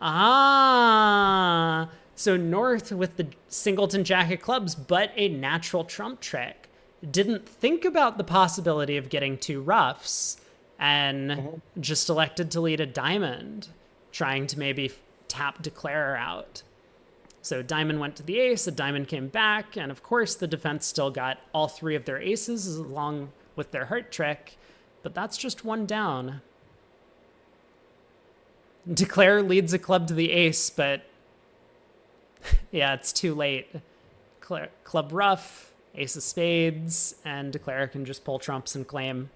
Ah, so North with the singleton jack of clubs, but a natural trump trick. Didn't think about the possibility of getting 2 ruffs and just elected to lead a diamond, trying to maybe tap Declarer out. So diamond went to the ace, a diamond came back, and of course the defense still got all 3 of their aces along with their heart trick, but that's just 1 down. Declare leads a club to the ace, but yeah, it's too late. Club ruff, ace of spades, and Declare can just pull trumps and claim.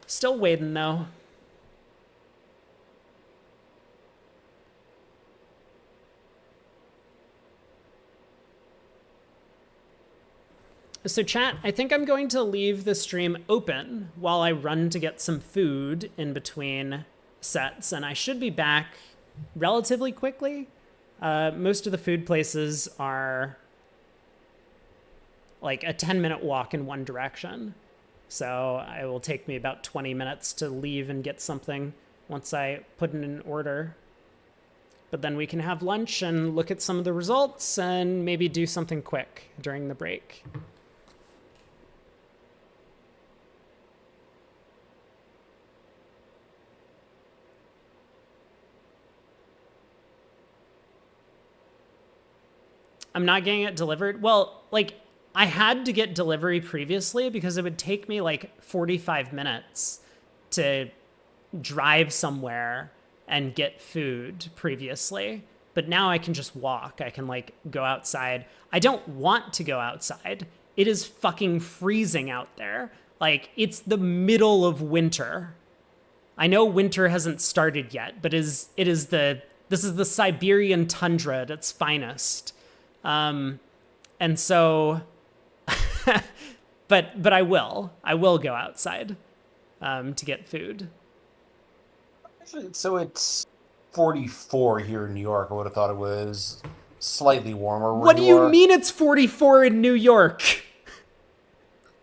Still waiting though. So chat, I think I'm going to leave the stream open while I run to get some food in between sets, and I should be back relatively quickly. Most of the food places are like a 10-minute walk in one direction. So it will take me about 20 minutes to leave and get something once I put in an order. But then we can have lunch and look at some of the results and maybe do something quick during the break. I'm not getting it delivered. Well, like, I had to get delivery previously because it would take me like 45 minutes to drive somewhere and get food previously. But now I can just walk. I can like go outside. I don't want to go outside. It is fucking freezing out there. Like, it's the middle of winter. I know winter hasn't started yet, but this is the Siberian tundra at its finest. And so, but I will go outside, to get food. So it's 44 here in New York. I would have thought it was slightly warmer. What do you mean it's 44 in New York?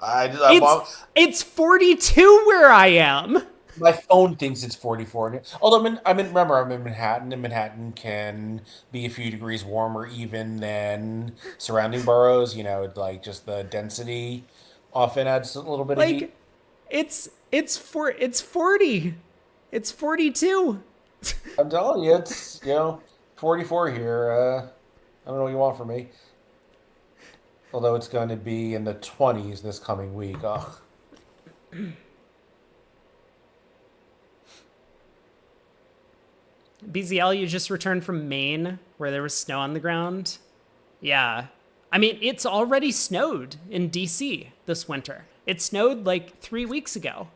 It's 42 where I am. My phone thinks it's 44. Although remember, I'm in Manhattan, and Manhattan can be a few degrees warmer even than surrounding boroughs. You know, like just the density often adds a little bit of heat. It's 40. It's 42. I'm telling you, it's 44 here. I don't know what you want from me. Although it's going to be in the 20s this coming week. Oh. BZL, you just returned from Maine where there was snow on the ground. Yeah. I mean, it's already snowed in DC this winter. It snowed like 3 weeks ago.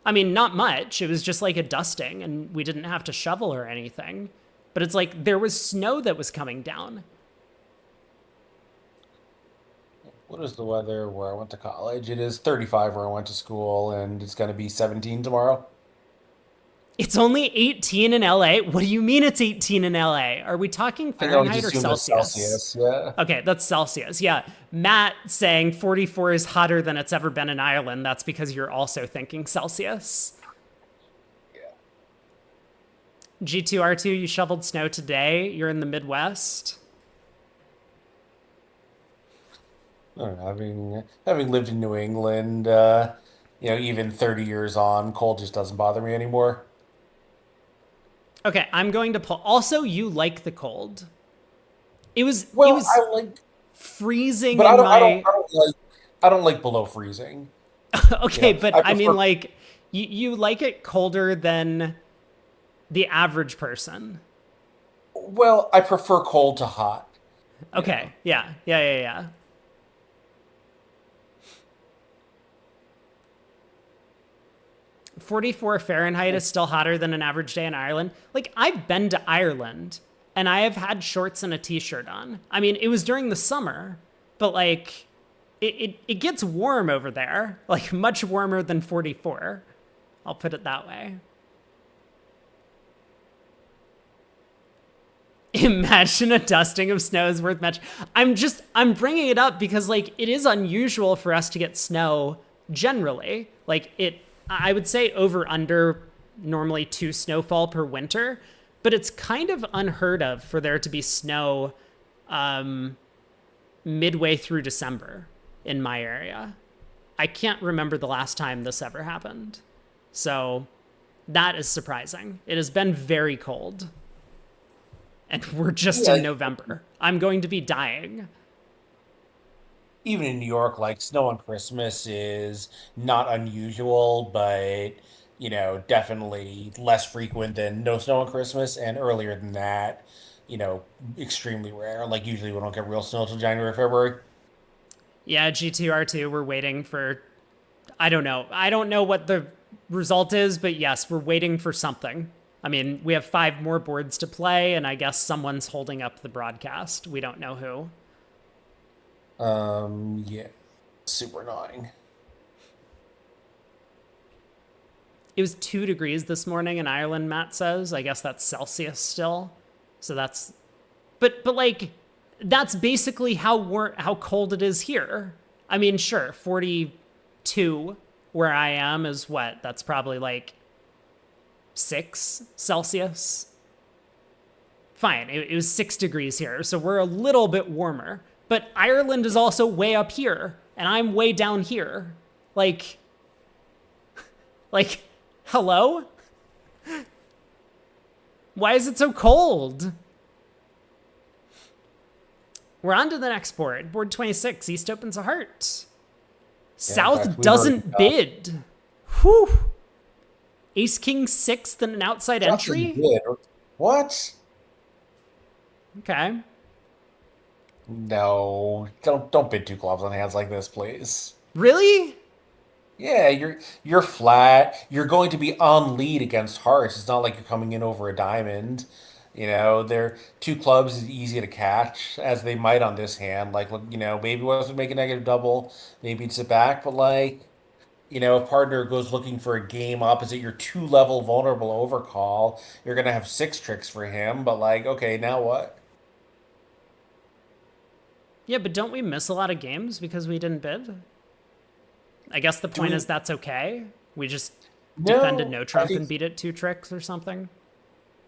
I mean, not much. It was just like a dusting and we didn't have to shovel or anything. But it's like there was snow that was coming down. What is the weather where I went to college? It is 35 where I went to school, and it's going to be 17 tomorrow. It's only 18 in LA? What do you mean it's 18 in LA? Are we talking Fahrenheit or Celsius? Yeah. Okay, that's Celsius. Yeah. Matt saying 44 is hotter than it's ever been in Ireland. That's because you're also thinking Celsius. Yeah. G2R2, you shoveled snow today. You're in the Midwest. I don't know, having lived in New England, even 30 years on, cold just doesn't bother me anymore. Okay, I'm going to pull. Also, you like the cold. It was I like freezing. But I don't like below freezing. Okay, but I mean, like, you like it colder than the average person. Well, I prefer cold to hot. Okay, yeah. 44 Fahrenheit is still hotter than an average day in Ireland. Like, I've been to Ireland and I have had shorts and a t-shirt on. I mean, it was during the summer, but like it gets warm over there, like much warmer than 44. I'll put it that way. Imagine a dusting of snow is worth much. I'm bringing it up because like it is unusual for us to get snow generally. Like I would say over under normally 2 snowfall per winter, but it's kind of unheard of for there to be snow midway through December in my area. I can't remember the last time this ever happened. So that is surprising. It has been very cold. And we're just in November. I'm going to be dying. Even in New York, like snow on Christmas is not unusual, but definitely less frequent than no snow on Christmas, and earlier than that, extremely rare. Like usually we don't get real snow until January, February. Yeah, G2R2, we're waiting for, I don't know. I don't know what the result is, but yes, we're waiting for something. I mean, we have 5 more boards to play, and I guess someone's holding up the broadcast. We don't know who. Yeah. Super annoying. It was 2 degrees this morning in Ireland, Matt says. I guess that's Celsius still. So that's, but like, that's basically how cold it is here. I mean, sure, 42 where I am is what? That's probably like 6 Celsius. Fine, it was 6 degrees here, so we're a little bit warmer. But Ireland is also way up here, and I'm way down here. Like, hello? Why is it so cold? We're on to the next board. Board 26, East opens a heart. South doesn't bid. Whew. Ace King 6th and an outside entry? What? Okay. No, don't bid 2 clubs on hands like this, please. Really? Yeah, you're flat. You're going to be on lead against hearts. It's not like you're coming in over a diamond. They're 2 clubs is easy to catch, as they might on this hand. Like, look, maybe wants to make a negative double, maybe it's sit back, but like, if partner goes looking for a game opposite your 2-level vulnerable overcall, you're gonna have 6 tricks for him. But like, okay, now what? Yeah, but don't we miss a lot of games because we didn't bid? I guess the point is that's okay. We just defended no trump and beat it 2 tricks or something.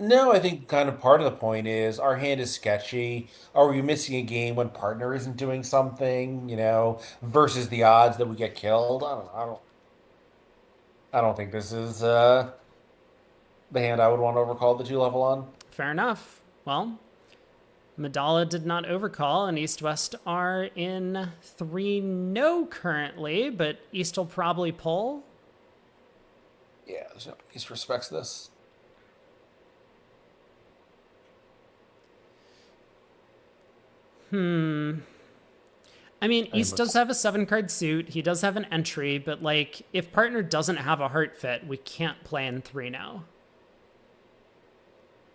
No, I think kind of part of the point is our hand is sketchy. Are we missing a game when partner isn't doing something, versus the odds that we get killed? I don't think this is the hand I would want to overcall the 2-level on. Fair enough. Well, Madala did not overcall, and East-West are in 3-no currently, but East will probably pull. Yeah, East respects this. I mean, East does have a 7-card suit. He does have an entry, but like, if partner doesn't have a heart fit, we can't play in 3-no.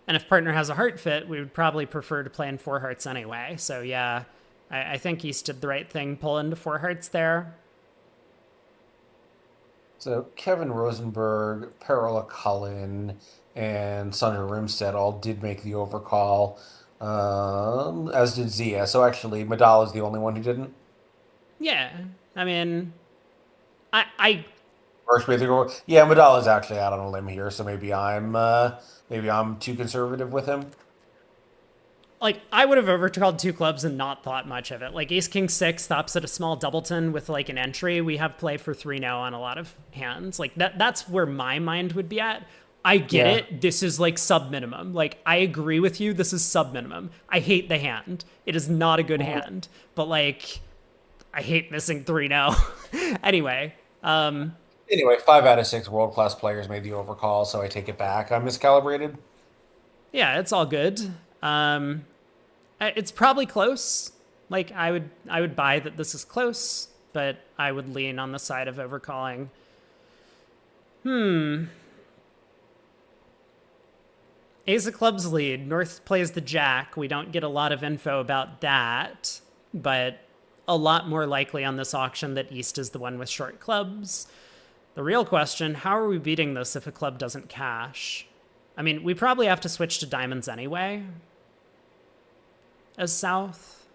And if partner has a heart fit, we would probably prefer to play in 4 hearts anyway. So yeah, I think East did the right thing, pull into 4 hearts there. So Kevin Rosenberg, Perola Cullen, and Sandra Rimstead all did make the overcall, as did Zia. So actually, Madal is the only one who didn't. Yeah, I mean, I First, yeah, Madal is actually out on a limb here, so maybe I'm too conservative with him. Like, I would have overcalled 2 clubs and not thought much of it. Like, Ace King 6 stops at a small doubleton with, like, an entry. We have play for 3-no on a lot of hands. Like, that's where my mind would be at. I get it. This is, like, sub-minimum. Like, I agree with you. This is sub-minimum. I hate the hand. It is not a good hand. But, like, I hate missing 3-no. Anyway. Anyway, 5 out of 6 world-class players made the overcall, so I take it back. I'm miscalibrated. Yeah, it's all good. It's probably close. Like, I would buy that this is close, but I would lean on the side of overcalling. Ace of clubs lead. North plays the jack. We don't get a lot of info about that, but a lot more likely on this auction that East is the one with short clubs. The real question, how are we beating this if a club doesn't cash? I mean, we probably have to switch to diamonds anyway as South.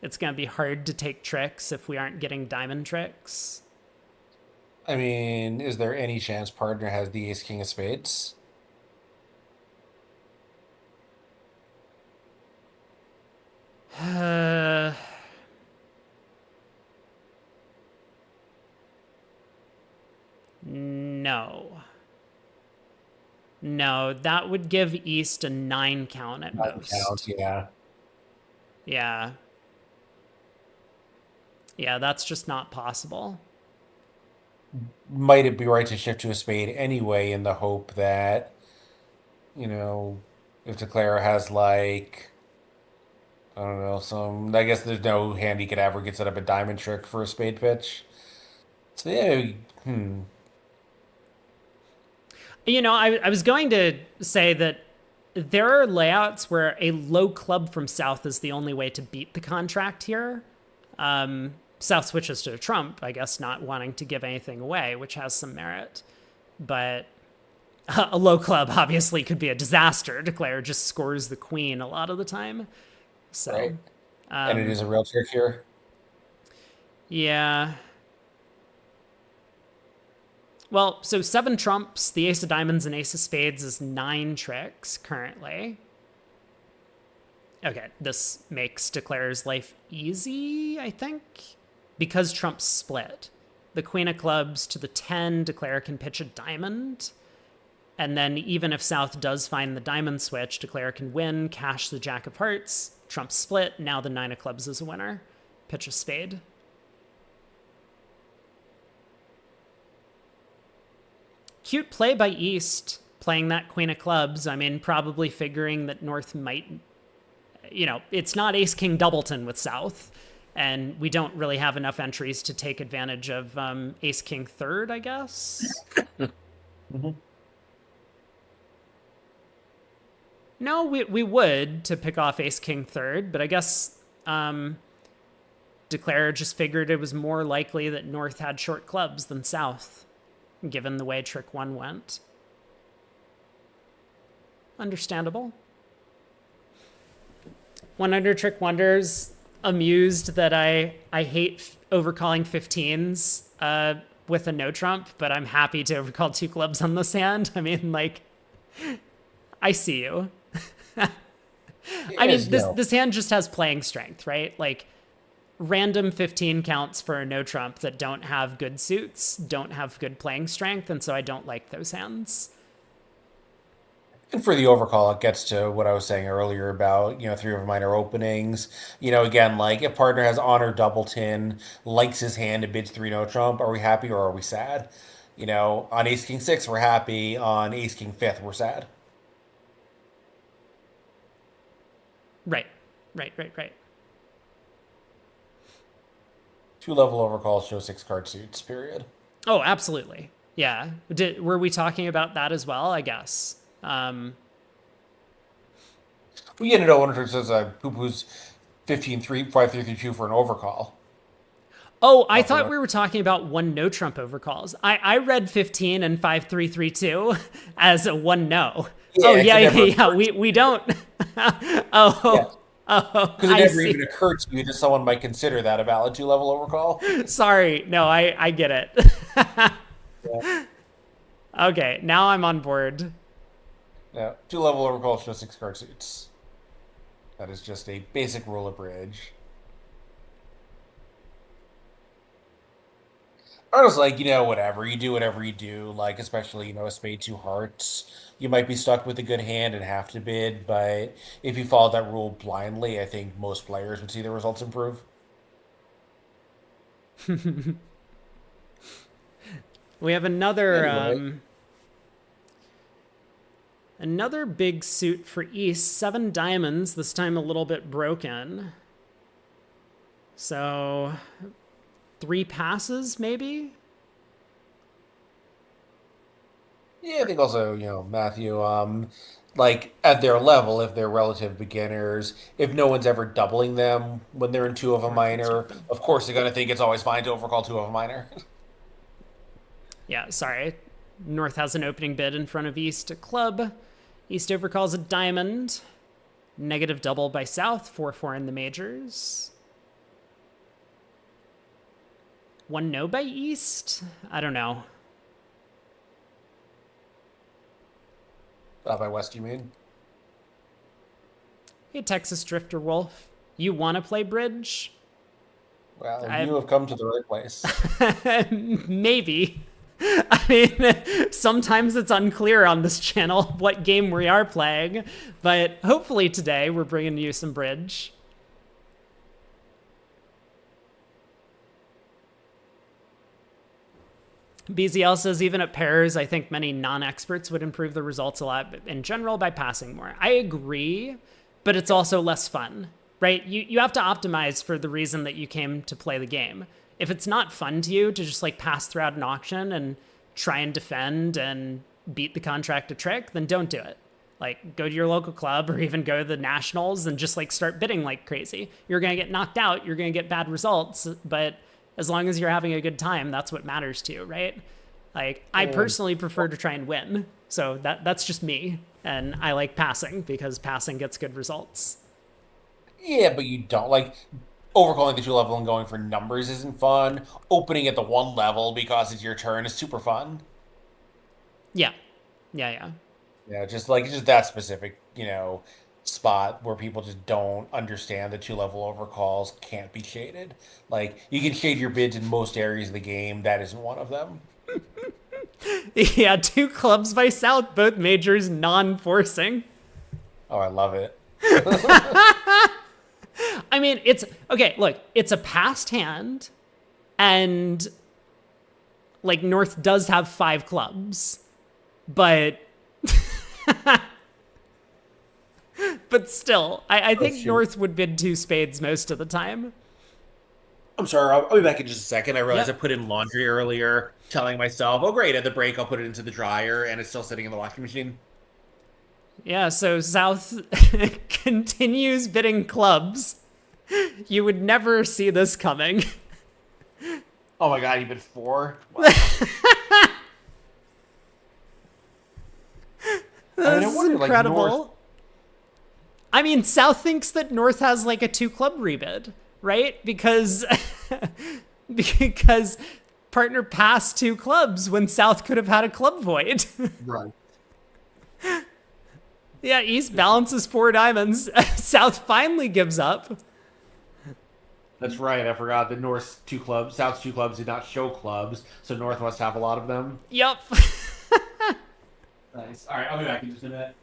It's going to be hard to take tricks if we aren't getting diamond tricks. I mean, is there any chance partner has the ace king of spades? No. No, that would give East a 9 count at most. Count, yeah. Yeah. Yeah, that's just not possible. Might it be right to shift to a spade anyway in the hope that, if Declare has like, I don't know, I guess there's no hand he could ever get set up a diamond trick for a spade pitch. So yeah, I was going to say that there are layouts where a low club from South is the only way to beat the contract here. South switches to a trump, I guess, not wanting to give anything away, which has some merit. But a low club obviously could be a disaster. Declare just scores the queen a lot of the time. So, right. And it is a real trick here. Yeah. Well, so 7 trumps, the ace of diamonds and ace of spades is 9 tricks currently. Okay, this makes Declare's life easy, I think, because trumps split. The queen of clubs to the 10, Declare can pitch a diamond. And then even if South does find the diamond switch, Declare can win, cash the jack of hearts, trump split, now the 9 of clubs is a winner. Pitch a spade. Cute play by East, playing that queen of clubs. I mean, probably figuring that North might, it's not ace-king doubleton with South, and we don't really have enough entries to take advantage of ace-king third, I guess. Mm-hmm. No, we would to pick off ace-king third, but I guess Declare just figured it was more likely that North had short clubs than South, given the way trick 1 went. Understandable. 100 Trick Wonders, amused that I hate overcalling 15s with a no trump, but I'm happy to overcall 2 clubs on this hand. I mean, like, I see you. I mean, this hand just has playing strength, right? Like, random 15 counts for a no trump that don't have good suits, don't have good playing strength, and so I don't like those hands. And for the overcall, it gets to what I was saying earlier about, 3 of minor openings. Again, like if partner has honor doubleton, likes his hand and bids 3 no trump, are we happy or are we sad? On ace king 6, we're happy. On ace king 5th, we're sad. Right. 2-level overcalls show 6 card suits, period. Oh, absolutely. Yeah. Were we talking about that as well? I guess. We ended up wondering says poo-poo's 5-3-3-2 for an overcall. Oh, I thought we were talking about 1 no trump overcalls. I read 15 and 5-3-3-2 as a 1 no. Yeah, yeah. We don't. Oh. Because it never even occurred to you that someone might consider that a valid 2-level overcall. Sorry. No, I get it. Yeah. Okay, now I'm on board. Yeah, 2-level overcall shows 6 card suits. That is just a basic rule of bridge. I was like, whatever. You do whatever you do. Like, especially, a spade 2 hearts. You might be stuck with a good hand and have to bid, but if you followed that rule blindly, I think most players would see the results improve. We have another another big suit for East. 7 diamonds, this time a little bit broken. So 3 passes, maybe? Yeah, I think also, Matthew, like at their level, if they're relative beginners, if no one's ever doubling them when they're in two of a North gets minor, open. of course they're gonna think it's always fine to overcall two of a minor. Yeah, sorry. North has an opening bid in front of East, a club. East overcalls a diamond. Negative double by South, 4-4 in the majors. One no by East? I don't know. By West, you mean? Hey, Texas Drifter Wolf. You want to play bridge? Well, I you have come to the right place. Maybe. I mean, sometimes it's unclear on this channel what game we are playing, but hopefully today we're bringing you some bridge. BZL says even at pairs, I think many non-experts would improve the results a lot in general by passing more. I agree, but it's also less fun, right? You have to optimize for the reason that you came to play the game. If it's not fun to you to just like pass throughout an auction and try and defend and beat the contract to trick, then don't do it. Like go to your local club or even go to the nationals and just like start bidding like crazy. You're going to get knocked out. You're going to get bad results, but as long as you're having a good time, that's what matters to you, right? Like I personally prefer to try and win. So that's just me. And I like passing because passing gets good results. Yeah, but you don't like overcalling the two level and going for numbers isn't fun. Opening at the one level because it's your turn is super fun. Yeah. Yeah. Yeah, just that specific, spot where people just don't understand the two level overcalls can't be shaded. Like you can shade your bids in most areas of the game. That isn't one of them. Yeah, two clubs by South, both majors non-forcing. Oh, I love it. I mean, it's okay. Look, it's a passed hand, and like North does have 5 clubs, but but still, I think shoot. North would bid 2 spades most of the time. I'm sorry, I'll be back in just a second. I realized Yep. I put in laundry earlier, telling myself, oh, great, at the break, I'll put it into the dryer, and it's still sitting in the washing machine. Yeah, so South continues bidding clubs. You would never see this coming. Oh my god, you bid 4? This I is wonder, incredible. North, I mean, South thinks that North has like a 2 club rebid, right? Because because partner passed 2 clubs when South could have had a club void. Right. Yeah, East balances 4 diamonds. South finally gives up. That's right, I forgot that South's 2 clubs did not show clubs, so North must have a lot of them. Yep. Nice. Alright, I'll be back in just a minute.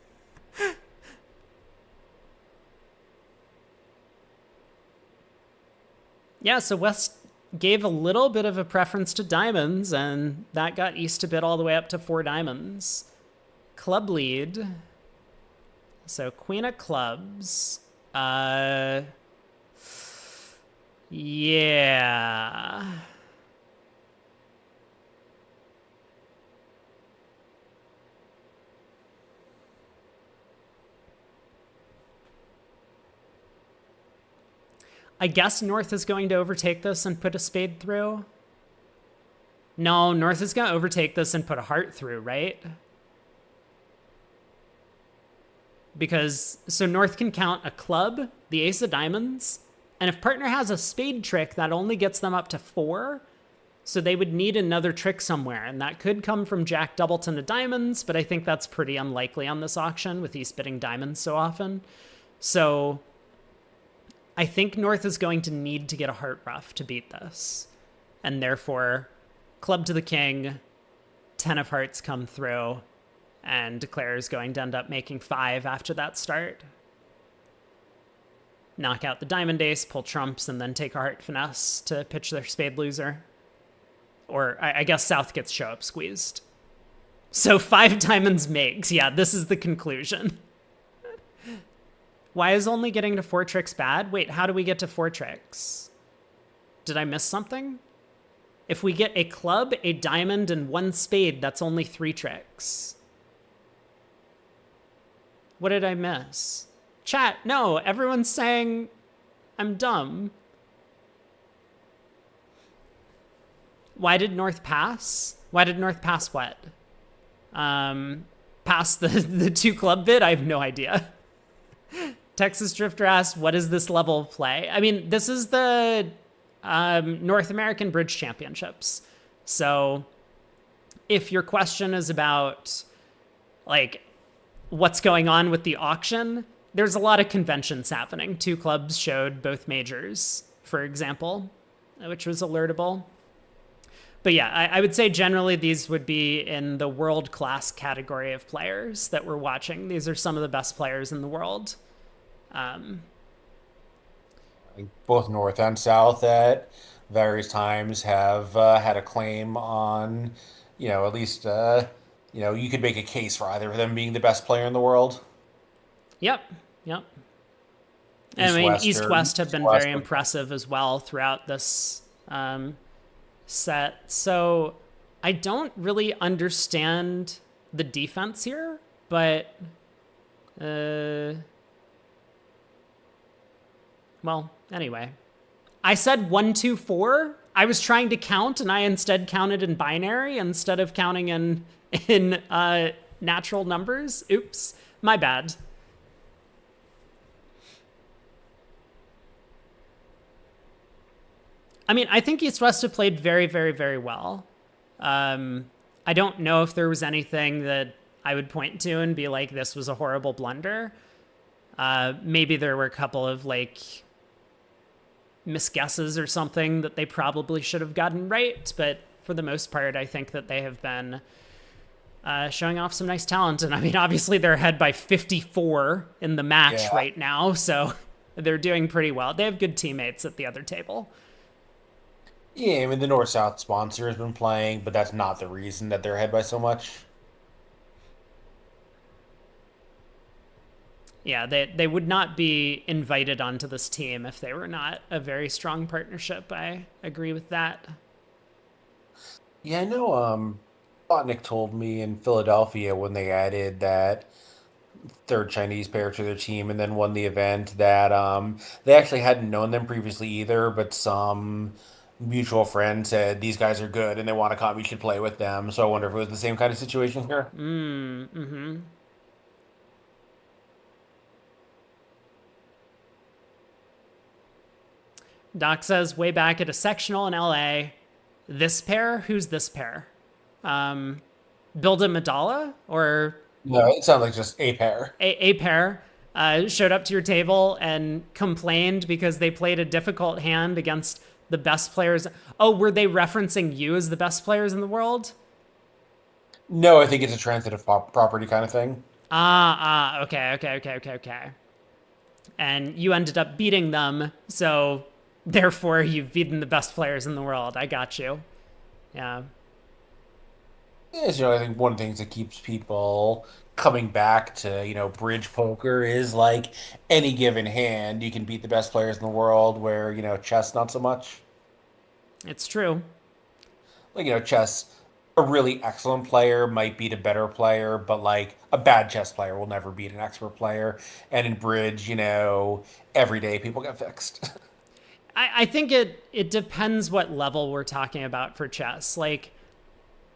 Yeah, so West gave a little bit of a preference to diamonds, and that got East to bid all the way up to 4 diamonds. Club lead. So Queen of Clubs. Yeah. I guess North is going to overtake this and put a spade through. No, North is going to overtake this and put a heart through, right? Because, so North can count a club, the ace of diamonds, and if partner has a spade trick, that only gets them up to 4. So they would need another trick somewhere, and that could come from Jack Doubleton of diamonds, but I think that's pretty unlikely on this auction with East bidding diamonds so often. So I think North is going to need to get a heart ruff to beat this. And therefore, club to the king, 10 of hearts come through, and Declare is going to end up making 5 after that start. Knock out the diamond ace, pull trumps, and then take a heart finesse to pitch their spade loser. Or I guess South gets show up squeezed. So 5 diamonds makes. Yeah, this is the conclusion. Why is only getting to 4 tricks bad? Wait, how do we get to 4 tricks? Did I miss something? If we get a club, a diamond, and one spade, that's only 3 tricks. What did I miss? Chat, no, everyone's saying I'm dumb. Why did North pass? Why did North pass what? Pass the 2 club bid? I have no idea. Texas Drifter asks, what is this level of play? I mean, this is the North American Bridge Championships. So if your question is about like what's going on with the auction, there's a lot of conventions happening. 2 clubs showed both majors, for example, which was alertable. But yeah, I would say generally these would be in the world-class category of players that we're watching. These are some of the best players in the world. Both North and South at various times have had a claim on, at least, you could make a case for either of them being the best player in the world. Yep. I mean, East-West have been very impressive as well throughout this set. So I don't really understand the defense here, but well, anyway. I said 1, 2, 4. I was trying to count, and I instead counted in binary instead of counting in natural numbers. Oops, my bad. I mean, I think East West have played very, very, very well. I don't know if there was anything that I would point to and be like, this was a horrible blunder. Maybe there were a couple of like misguesses or something that they probably should have gotten right. But for the most part, I think that they have been showing off some nice talent. And I mean, obviously they're ahead by 54 in the match right now. So they're doing pretty well. They have good teammates at the other table. Yeah, I mean, the North-South sponsor has been playing, but that's not the reason that they're ahead by so much. Yeah, they would not be invited onto this team if they were not a very strong partnership. I agree with that. Yeah, I know, Botnick told me in Philadelphia when they added that third Chinese pair to their team and then won the event that they actually hadn't known them previously either, but some mutual friend said these guys are good and they want to come, you should play with them. So I wonder if it was the same kind of situation here. Mm-hmm. Doc says way back at a sectional in LA, this pair, who's this pair? Bilda Madala or No, it sounds like just a pair. A pair showed up to your table and complained because they played a difficult hand against the best players. Oh, were they referencing you as the best players in the world? No, I think it's a transitive property kind of thing. Okay. And you ended up beating them, so therefore you've beaten the best players in the world. I got you. Yeah. Yes, I think one of the things that keeps people coming back to, bridge poker is like any given hand, you can beat the best players in the world where, chess, not so much. It's true. Like, chess, a really excellent player might beat a better player, but like a bad chess player will never beat an expert player. And in bridge, every day people get fixed. I think it depends what level we're talking about for chess. Like,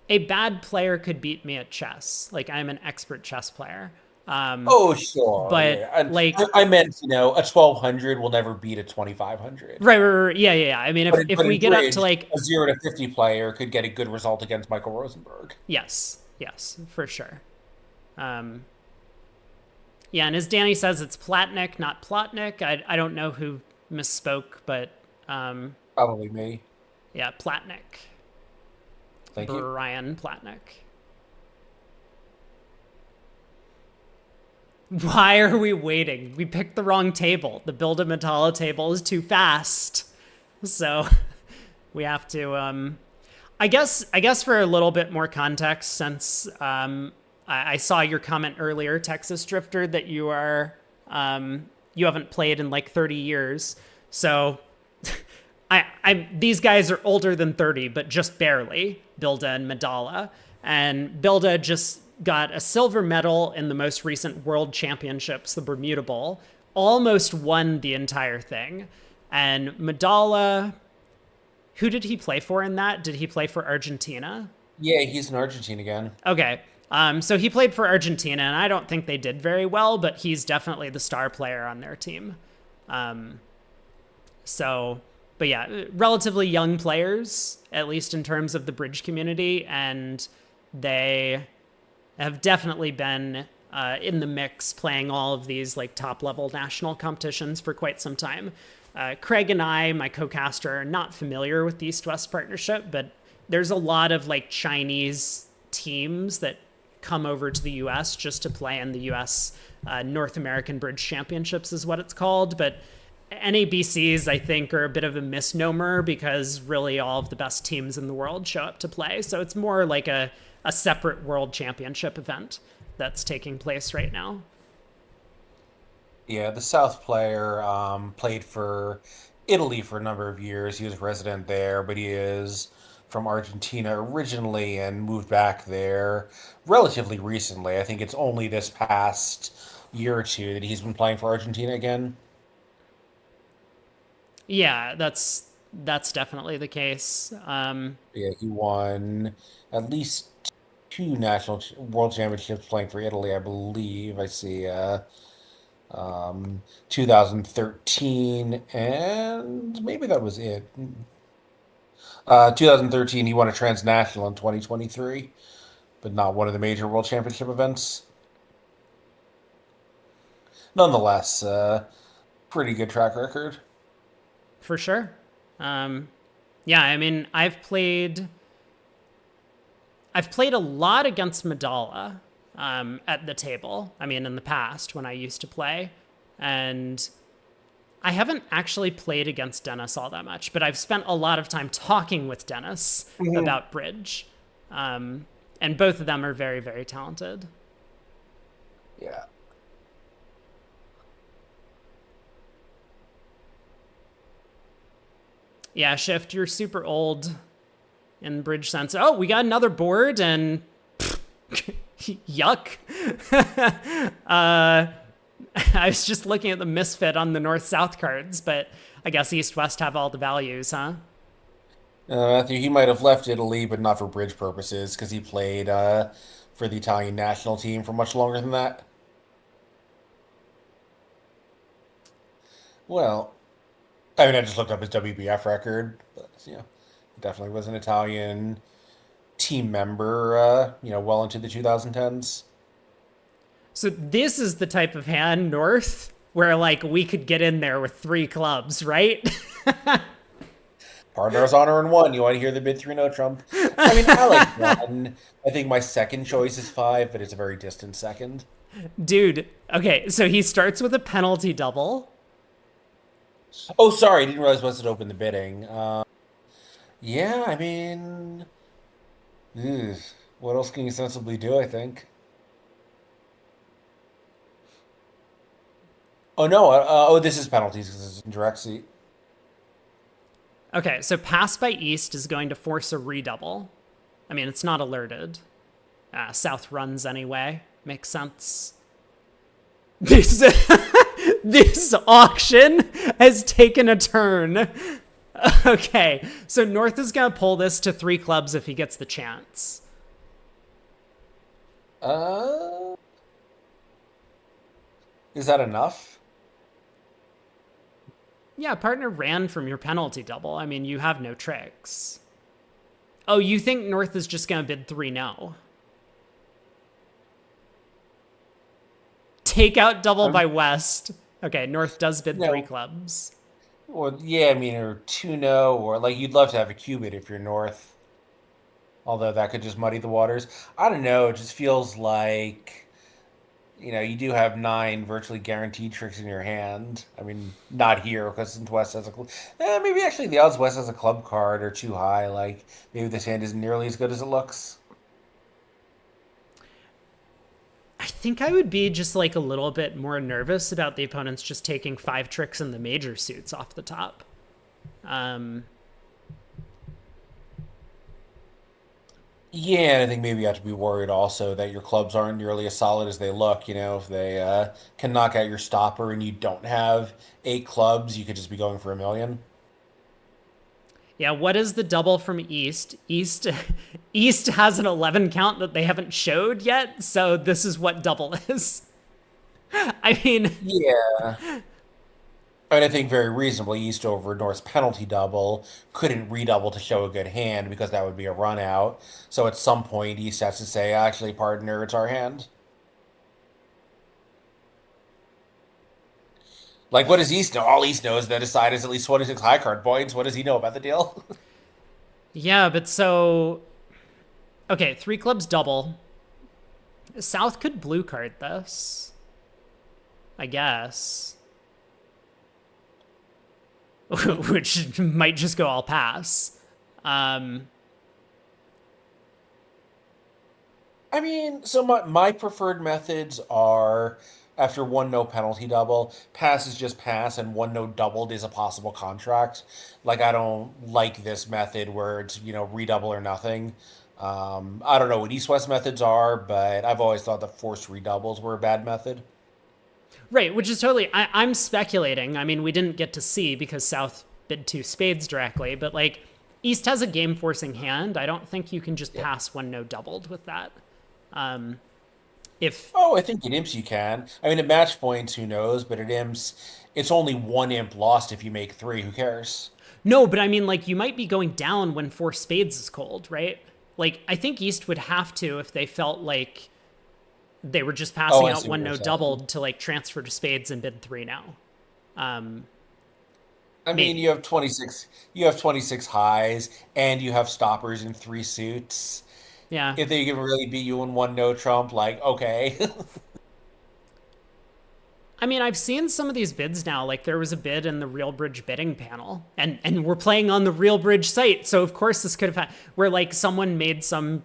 a bad player could beat me at chess. Like, I'm an expert chess player. Oh, sure. But yeah. like, I meant, a 1200 will never beat a 2500. Right. Yeah. I mean, if we get bridge, up to like a 0 to 50 player could get a good result against Michael Rosenberg. Yes, for sure. Yeah, and as Danny says, it's Platnik, not Plotnik. I don't know who misspoke, but Probably me. Yeah, Platnik. Thank you. Brian Platnik. Why are we waiting? We picked the wrong table. The Build a Metallo table is too fast. So we have to I guess for a little bit more context, since I saw your comment earlier, Texas Drifter, that you are you haven't played in like 30 years. So these guys are older than 30, but just barely, Bilda and Medalla. And Bilda just got a silver medal in the most recent World Championships, the Bermuda Bowl, almost won the entire thing. And Medalla, who did he play for in that? Did he play for Argentina? Yeah, he's in Argentina again. Okay. So he played for Argentina, and I don't think they did very well, but he's definitely the star player on their team. But yeah, relatively young players, at least in terms of the bridge community, and they have definitely been in the mix playing all of these like top level national competitions for quite some time. Craig and I, my co-caster, are not familiar with the East-West partnership, but there's a lot of like Chinese teams that come over to the US just to play in the US North American Bridge Championships is what it's called. But NABCs, I think, are a bit of a misnomer because really all of the best teams in the world show up to play. So it's more like a separate world championship event that's taking place right now. Yeah, the South player played for Italy for a number of years. He was a resident there, but he is from Argentina originally and moved back there relatively recently. I think it's only this past year or two that he's been playing for Argentina again. Yeah, that's definitely the case. Yeah, he won at least two world championships playing for Italy, I believe. I see 2013, and maybe that was it. 2013, he won a transnational in 2023, but not one of the major world championship events. Nonetheless, pretty good track record. For sure. Yeah, I mean, I've played a lot against Medalla at the table. I mean, in the past when I used to play, and I haven't actually played against Dennis all that much, but I've spent a lot of time talking with Dennis about bridge, and both of them are very, very talented. Yeah. Yeah, Shift, you're super old in bridge sense. Oh, we got another board and yuck. I was just looking at the misfit on the north-south cards, but I guess east-west have all the values, huh? Matthew, he might have left Italy, but not for bridge purposes, because he played for the Italian national team for much longer than that. Well, I mean, I just looked up his WBF record, but he definitely was an Italian team member, well into the 2010s. So this is the type of hand, North, where like we could get in there with 3 clubs, right? Partner's honor in 1. You want to hear the bid 3-no trump? I mean, I like 1. I think my second choice is 5, but it's a very distant second. Dude, okay, so he starts with a penalty double. Oh, sorry, I didn't realize once it opened the bidding. Yeah, I mean, ugh, what else can you sensibly do, I think? Oh, no, this is penalties because it's in direct seat. Okay, so pass by East is going to force a redouble. I mean, it's not alerted. South runs anyway. Makes sense. This auction has taken a turn. Okay, so North is going to pull this to 3 clubs if he gets the chance. Is that enough? Yeah, partner ran from your penalty double. I mean, you have no tricks. Oh, you think North is just going to bid 3-no? Take out double by West. Okay, North does bid 3 clubs. Well, yeah, I mean, or 2-no, or like you'd love to have a cubit if you're North. Although that could just muddy the waters. I don't know, it just feels like, you do have 9 virtually guaranteed tricks in your hand. I mean, not here, because since West has maybe actually the odds West has a club card are too high. Like, maybe this hand isn't nearly as good as it looks. I think I would be just like a little bit more nervous about the opponents just taking 5 tricks in the major suits off the top. Um, Yeah, and I think maybe you have to be worried also that your clubs aren't nearly as solid as they look. You know, if they can knock out your stopper and you don't have eight clubs, you could just be going for a million. yeah, what is the double from East? East has an 11 count that they haven't showed yet, so this is what double is. I mean, Yeah. And I think very reasonably, East over North's penalty double couldn't redouble to show a good hand because that would be a run out. So at some point, East has to say, actually, partner, it's our hand. Like, what does East know? All East knows that his side is at least 26 high card points. What does he know about the deal? yeah, but so okay, three clubs double. South could blue card this, I guess. Which might just go all pass. Um, I mean, so my preferred methods are after one no penalty double, pass is just pass, and one no doubled is a possible contract. Like I don't like this method where it's redouble or nothing. I don't know what East West methods are, but I've always thought that forced redoubles were a bad method. right, which is totally. I'm speculating. I mean, we didn't get to see because South bid two spades directly, but like East has a game forcing hand. I don't think you can just Yeah. pass one no doubled with that. Um, if Oh, I think at imps you can. I mean, at match points, who knows? But at imps, it's only one imp lost if you make three. Who cares? no, but I mean, like you might be going down when four spades is cold, right? Like I think East would have to if they felt like they were just Oh, passing I out see what one you're no saying. doubled to like transfer to spades and bid three now. Um, I mean, Maybe. you have 26 highs and you have stoppers in three suits. Yeah. If they can really beat you in one no trump, like, okay. I mean, I've seen some of these bids now. Like there was a bid in the Real Bridge bidding panel, and we're playing on the Real Bridge site, so of course this could have had where like someone made some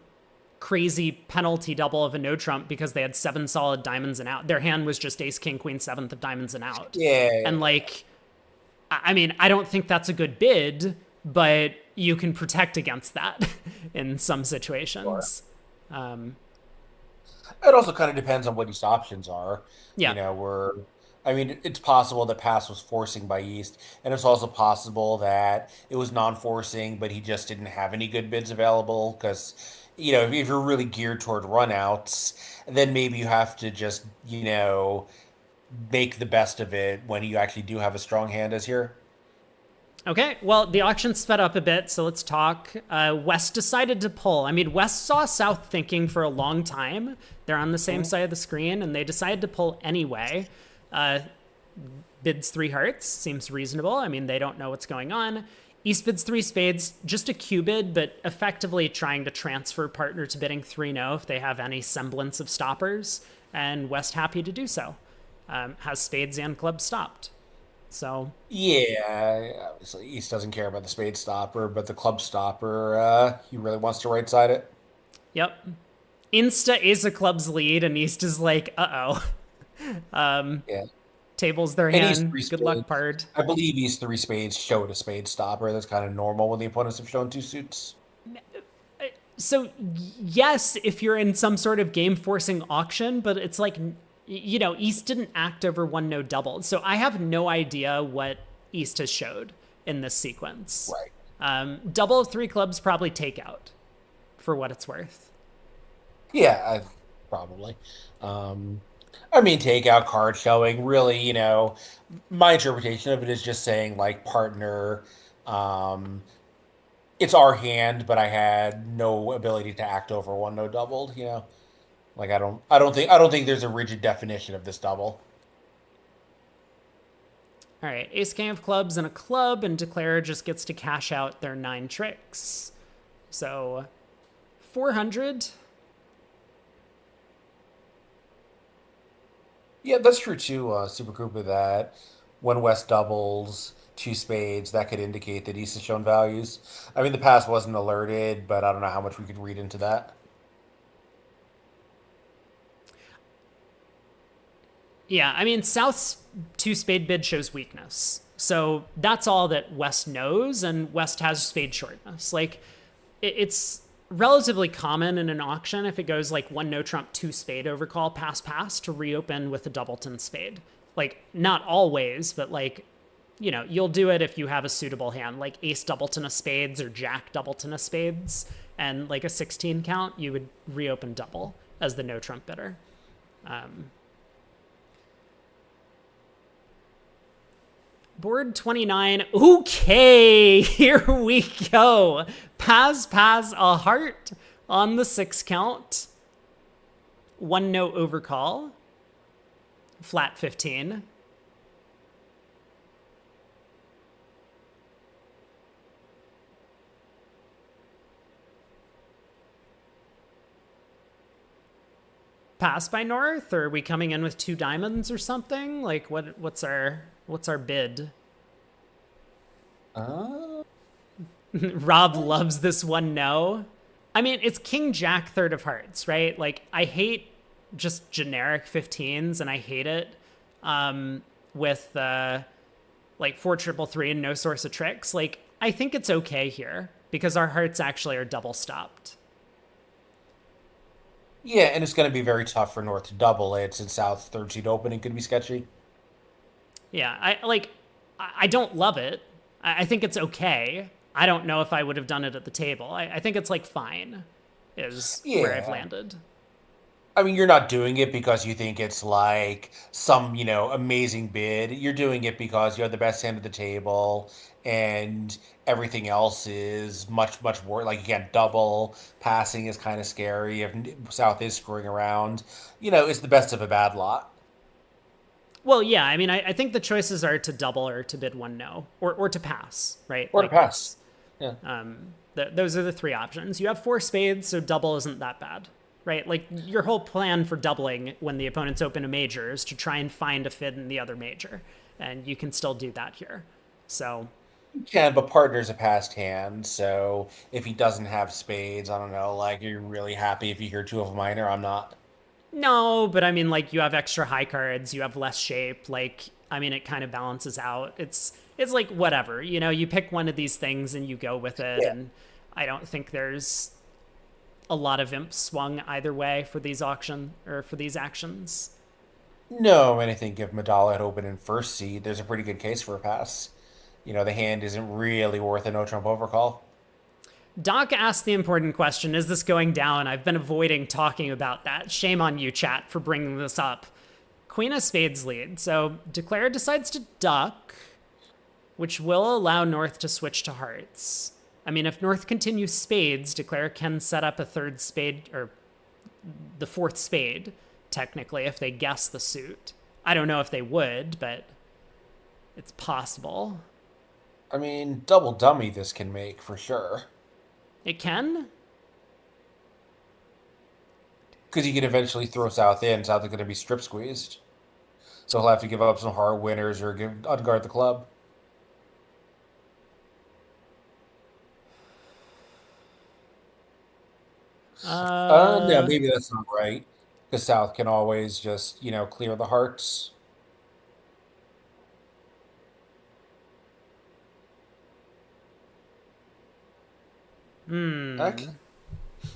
crazy penalty double of a no trump because they had seven solid diamonds and out. Their hand was just ace king queen seventh of diamonds and out, and Yeah. like I mean, I don't think that's a good bid, but you can protect against that in some Sure. situations. Um, It also kind of depends on what East options are. yeah. Where, I mean, it's possible that pass was forcing by East, and it's also possible that it was non-forcing, but he just didn't have any good bids available. Because, if you're really geared toward runouts, then maybe you have to just, make the best of it when you actually do have a strong hand as here. Okay, well, the auction sped up a bit, so let's talk. West decided to pull. I mean, West saw South thinking for a long time. They're on the same Mhm. side of the screen, and they decided to pull anyway. Uh, Bids three hearts, seems reasonable. I mean, they don't know what's going on. East bids three spades, just a Q bid, but effectively trying to transfer partner to bidding three no if they have any semblance of stoppers, and West happy to do so. Has spades and clubs stopped. So Yeah, obviously East doesn't care about the spade stopper, but the club stopper, he really wants to right side it. yep. Insta is a club's lead, and East is like, Yeah. tables their And East hand. three Good luck, spades. Pard. I believe East three spades showed a spade stopper. That's kind of normal when the opponents have shown two suits. So, yes, if you're in some sort of game forcing auction, but it's like, East didn't act over one no double. So I have no idea what East has showed in this sequence. Right. Double of three clubs probably take out for what it's worth. Yeah, probably. Um, I mean, takeout card showing, really, my interpretation of it is just saying, like, partner, um, it's our hand, but I had no ability to act over one no doubled. Like I don't think there's a rigid definition of this double. All right, ace king of clubs and a club, and declarer just gets to cash out their nine tricks. So 400. Yeah, that's true too, Super Koopa, that when West doubles two spades, that could indicate that East has shown values. I mean, the pass wasn't alerted, but I don't know how much we could read into that. Yeah, I mean, South's two spade bid shows weakness. So that's all that West knows, and West has spade shortness. Like, it's relatively common in an auction if it goes like one no trump, two spade overcall, pass, pass to reopen with a doubleton spade. Like, not always, but like, you know, you'll do it if you have a suitable hand, like ace doubleton of spades or jack doubleton of spades, and like a 16 count, you would reopen double as the no trump bidder. Board 29. Okay, here we go. Pass, pass, a heart on the 6 count. One no overcall. Flat 15. Pass by North, or are we coming in with 2 diamonds or something? Like, what's our bid? Rob loves this one no. I mean, it's King Jack third of hearts, right? Like, I hate just generic 15s, and I hate it with like 4 triple 3 and no source of tricks. Like, I think it's okay here because our hearts actually are double stopped. Yeah, and it's going to be very tough for North to double it since South third seed opening could be sketchy. Yeah, I don't love it. I think it's okay. I don't know if I would have done it at the table. I think it's like fine, is where I've landed. I mean, you're not doing it because you think it's like some, amazing bid. You're doing it because you have the best hand at the table and everything else is much, much more like you can't double. Passing is kind of scary. If South is screwing around, it's the best of a bad lot. Well, yeah, I mean, I think the choices are to double or to bid one no, or to pass, right? Or like to pass. Yeah. Those are the 3 options. You have 4 spades, so double isn't that bad, right? Like, your whole plan for doubling when the opponents open a major is to try and find a fit in the other major, and you can still do that here. So you can, but partner's a passed hand, so if he doesn't have spades, I don't know, like, you're really happy if you hear 2 of a minor. I'm not. No, but I mean, like, you have extra high cards, you have less shape. Like, I mean, it kind of balances out. It's like whatever, you pick one of these things and you go with it. Yeah. And I don't think there's a lot of imp swung either way for these actions. No, and I think if Madala had opened in first seed, there's a pretty good case for a pass. The hand isn't really worth a no trump overcall. Doc asked the important question, is this going down? I've been avoiding talking about that. Shame on you, chat, for bringing this up. Queen of spades lead. So Declare decides to duck, which will allow North to switch to hearts. I mean, if North continues spades, Declare can set up a 3rd spade, or the 4th spade, technically, if they guess the suit. I don't know if they would, but it's possible. I mean, double dummy this can make, for sure. It can? Because he can eventually throw South in. South is going to be strip squeezed. So he'll have to give up some hard winners or unguard the club. Yeah, maybe that's not right. Because South can always just, clear the hearts. Okay.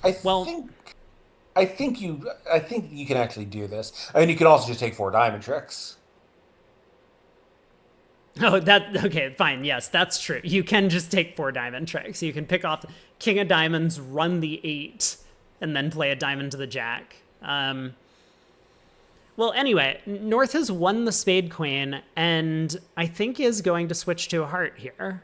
I think you can actually do this. I mean, you can also just take 4 diamond tricks. Oh, okay, fine. Yes, that's true. You can just take 4 diamond tricks. You can pick off King of Diamonds, run the 8, and then play a diamond to the jack. Well, anyway, North has won the spade queen, and I think is going to switch to a heart here.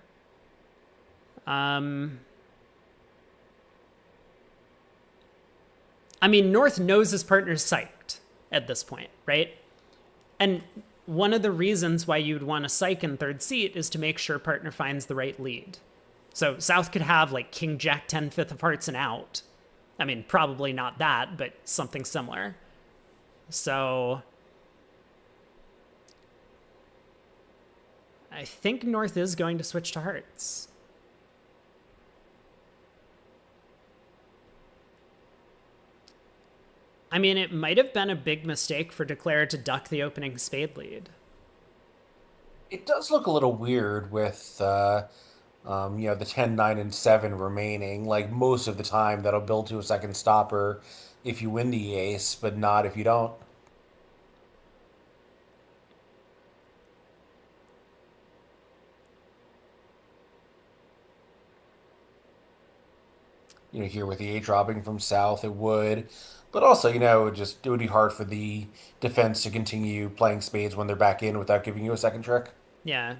I mean, North knows his partner's psyched at this point, right? And one of the reasons why you'd want to psych in 3rd seat is to make sure partner finds the right lead. So South could have like King, Jack, 10, 5th of hearts and out. I mean, probably not that, but something similar. So I think North is going to switch to hearts. I mean, it might have been a big mistake for Declare to duck the opening spade lead. It does look a little weird with the 10, 9, and 7 remaining. Like most of the time, that'll build to a second stopper if you win the ace, but not if you don't. Here with the eight dropping from south, it would. But also, it would be hard for the defense to continue playing spades when they're back in without giving you a second trick. Yeah.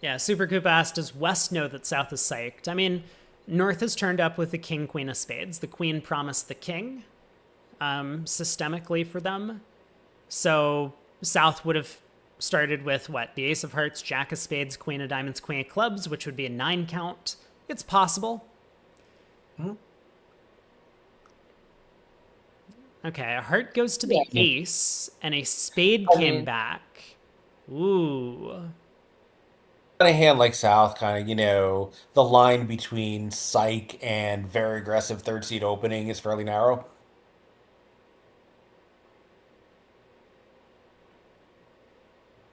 Yeah, Super Coop asked, does West know that South is psyched? I mean, North has turned up with the king, queen of spades. The queen promised the king systemically for them. So South would have started with what? The ace of hearts, jack of spades, queen of diamonds, queen of clubs, which would be a 9 count. It's possible. Hmm. Okay, a heart goes to the Yeah. ace, and a spade came back. Ooh. On a hand like South, kind of, the line between psych and very aggressive third seed opening is fairly narrow.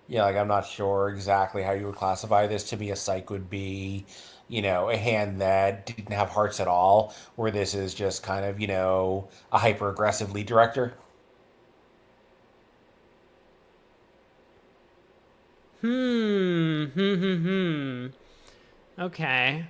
Yeah, like I'm not sure exactly how you would classify this. To me, a psych would be, a hand that didn't have hearts at all, where this is just kind of, a hyper aggressive lead director. Okay.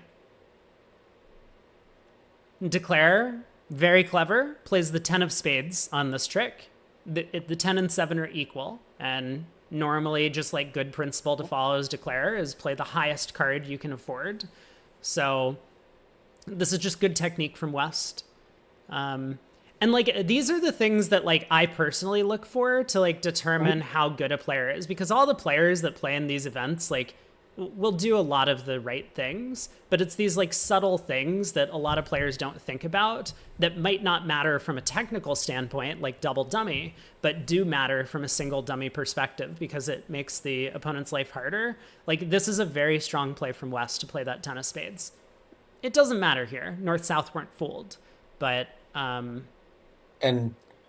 Declare, very clever, plays the 10 of spades on this trick. The 10 and 7 are equal, and normally just like good principle to follow as Declare is play the highest card you can afford. So this is just good technique from West. And like these are the things that like I personally look for to like determine how good a player is, because all the players that play in these events like will do a lot of the right things, but it's these like subtle things that a lot of players don't think about that might not matter from a technical standpoint, like double dummy, but do matter from a single dummy perspective because it makes the opponent's life harder. Like this is a very strong play from West to play that 10 of spades. It doesn't matter here. North South weren't fooled, but And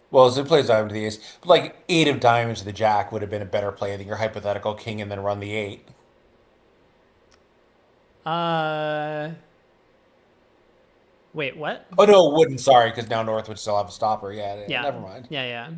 well, as it plays diamond to the ace, but like eight of diamonds to the jack would have been a better play than your hypothetical king and then run the eight. uh wait, what? Oh no, it wouldn't. Sorry, because now North would still have a stopper. Yeah, Yeah. never mind. Yeah.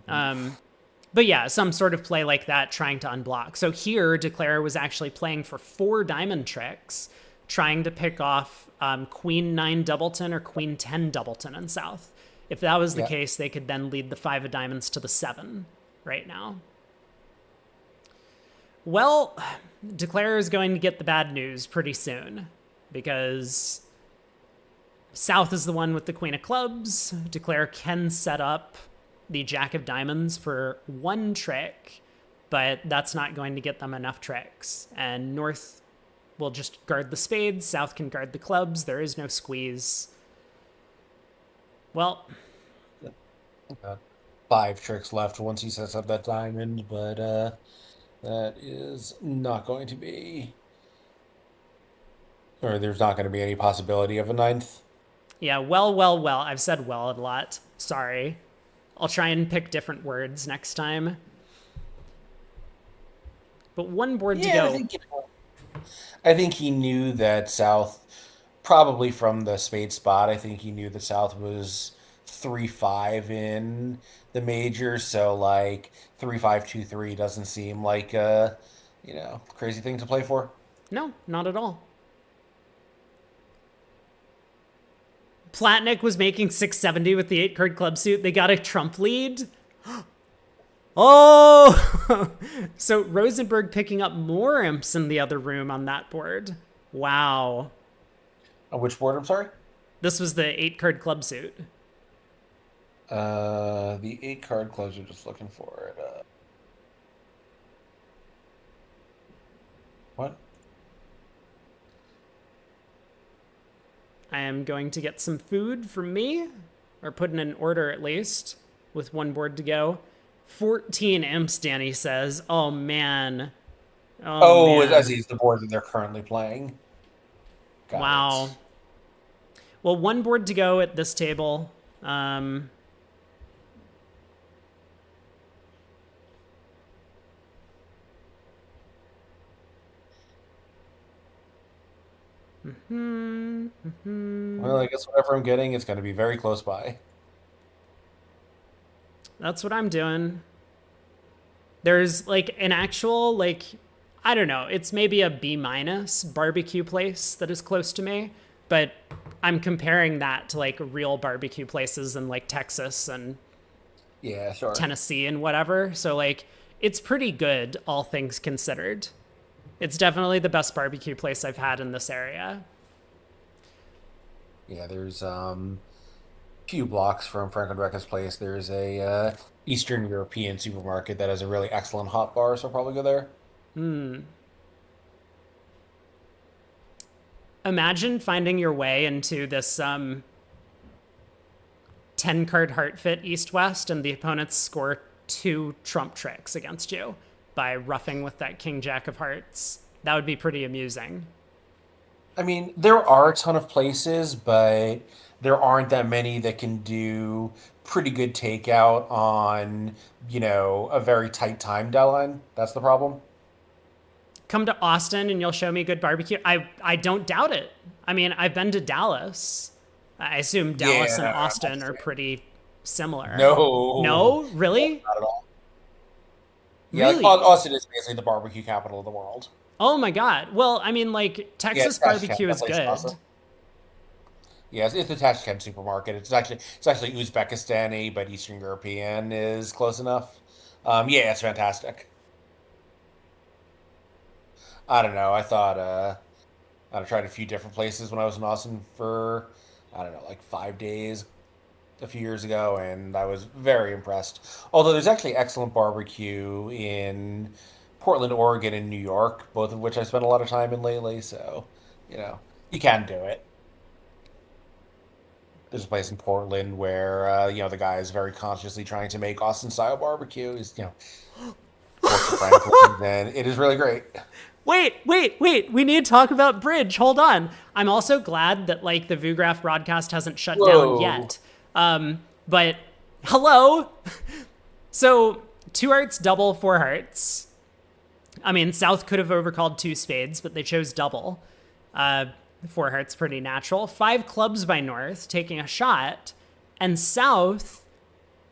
But yeah, some sort of play like that trying to unblock. So here, Declare was actually playing for 4 diamond tricks, trying to pick off Queen 9 Doubleton or Queen 10 Doubleton in South. If that was the Yeah. case, they could then lead the 5 of diamonds to the 7 right now. Well, Declare is going to get the bad news pretty soon because South is the one with the Queen of Clubs. Declare can set up the Jack of Diamonds for 1 trick, but that's not going to get them enough tricks. And North will just guard the spades. South can guard the clubs. There is no squeeze. Well, Got 5 tricks left once he sets up that diamond, but that is not going to be, or there's not going to be any possibility of a ninth. yeah, well. I've said well a lot. Sorry. I'll try and pick different words next time. But 1 board to Yeah, go. I think he knew that South, probably from the spade spot. I think he knew that South was 3-5 in the major, so like 3-5-2-3 doesn't seem like a crazy thing to play for. No, not at all. Platnick was making 670 with the 8-card club suit. They got a trump lead. Oh! So Rosenberg picking up more imps in the other room on that board. Wow. On which board? I'm sorry. This was the 8-card club suit. The 8-card clubs are just looking for it. What? I am going to get some food from me, or put in an order at least, with 1 board to go. 14 imps, Danny says. Oh, man. Oh, Man. as is the board that they're currently playing. Got Wow. it. Well, 1 board to go at this table. Well, I guess whatever I'm getting, it's going to be very close by. That's what I'm doing. There's like an actual like I don't know, it's maybe a B minus barbecue place that is close to me, but I'm comparing that to like real barbecue places in like Texas and Yeah, sure. Tennessee and whatever. So like it's pretty good all things considered. It's definitely the best barbecue place I've had in this area. Yeah, there's few blocks from Franklin Recca's place. There's a Eastern European supermarket that has a really excellent hot bar, so I'll probably go there. Imagine finding your way into this 10 card heart fit east west and the opponents score two trump tricks against you by roughing with that king jack of hearts. That would be pretty amusing. I mean, there are a ton of places, but there aren't that many that can do pretty good takeout on, a very tight time deadline. That's the problem. Come to Austin and you'll show me good barbecue. I don't doubt it. I mean, I've been to Dallas. I assume Dallas and Yeah, Austin are pretty similar. no, No? Really? not at all. Yeah, like Really? Austin is basically the barbecue capital of the world. Oh my god. Well, I mean, like Yeah, Texas Tashkent, barbecue that is place is good. awesome. Yeah, it's the Tashkent supermarket. It's actually Uzbekistani, but Eastern European is close enough. Yeah, it's fantastic. I don't know. I thought I'd tried a few different places when I was in Austin for I don't know, like 5 days a few years ago, and I was very impressed. Although there's actually excellent barbecue in Portland, Oregon, and New York, both of which I spent a lot of time in lately. So, you know, you can do it. There's a place in Portland where the guy is very consciously trying to make Austin style barbecue. He's works at Franklin's, and it is really great. Wait. We need to talk about Bridge. Hold on. I'm also glad that like the VooGraph broadcast hasn't shut down Whoa. yet. But hello. So 2 hearts, double, 4 hearts. I mean, South could have overcalled 2 spades, but they chose double. 4 hearts, pretty natural. 5 clubs by North, taking a shot. And South,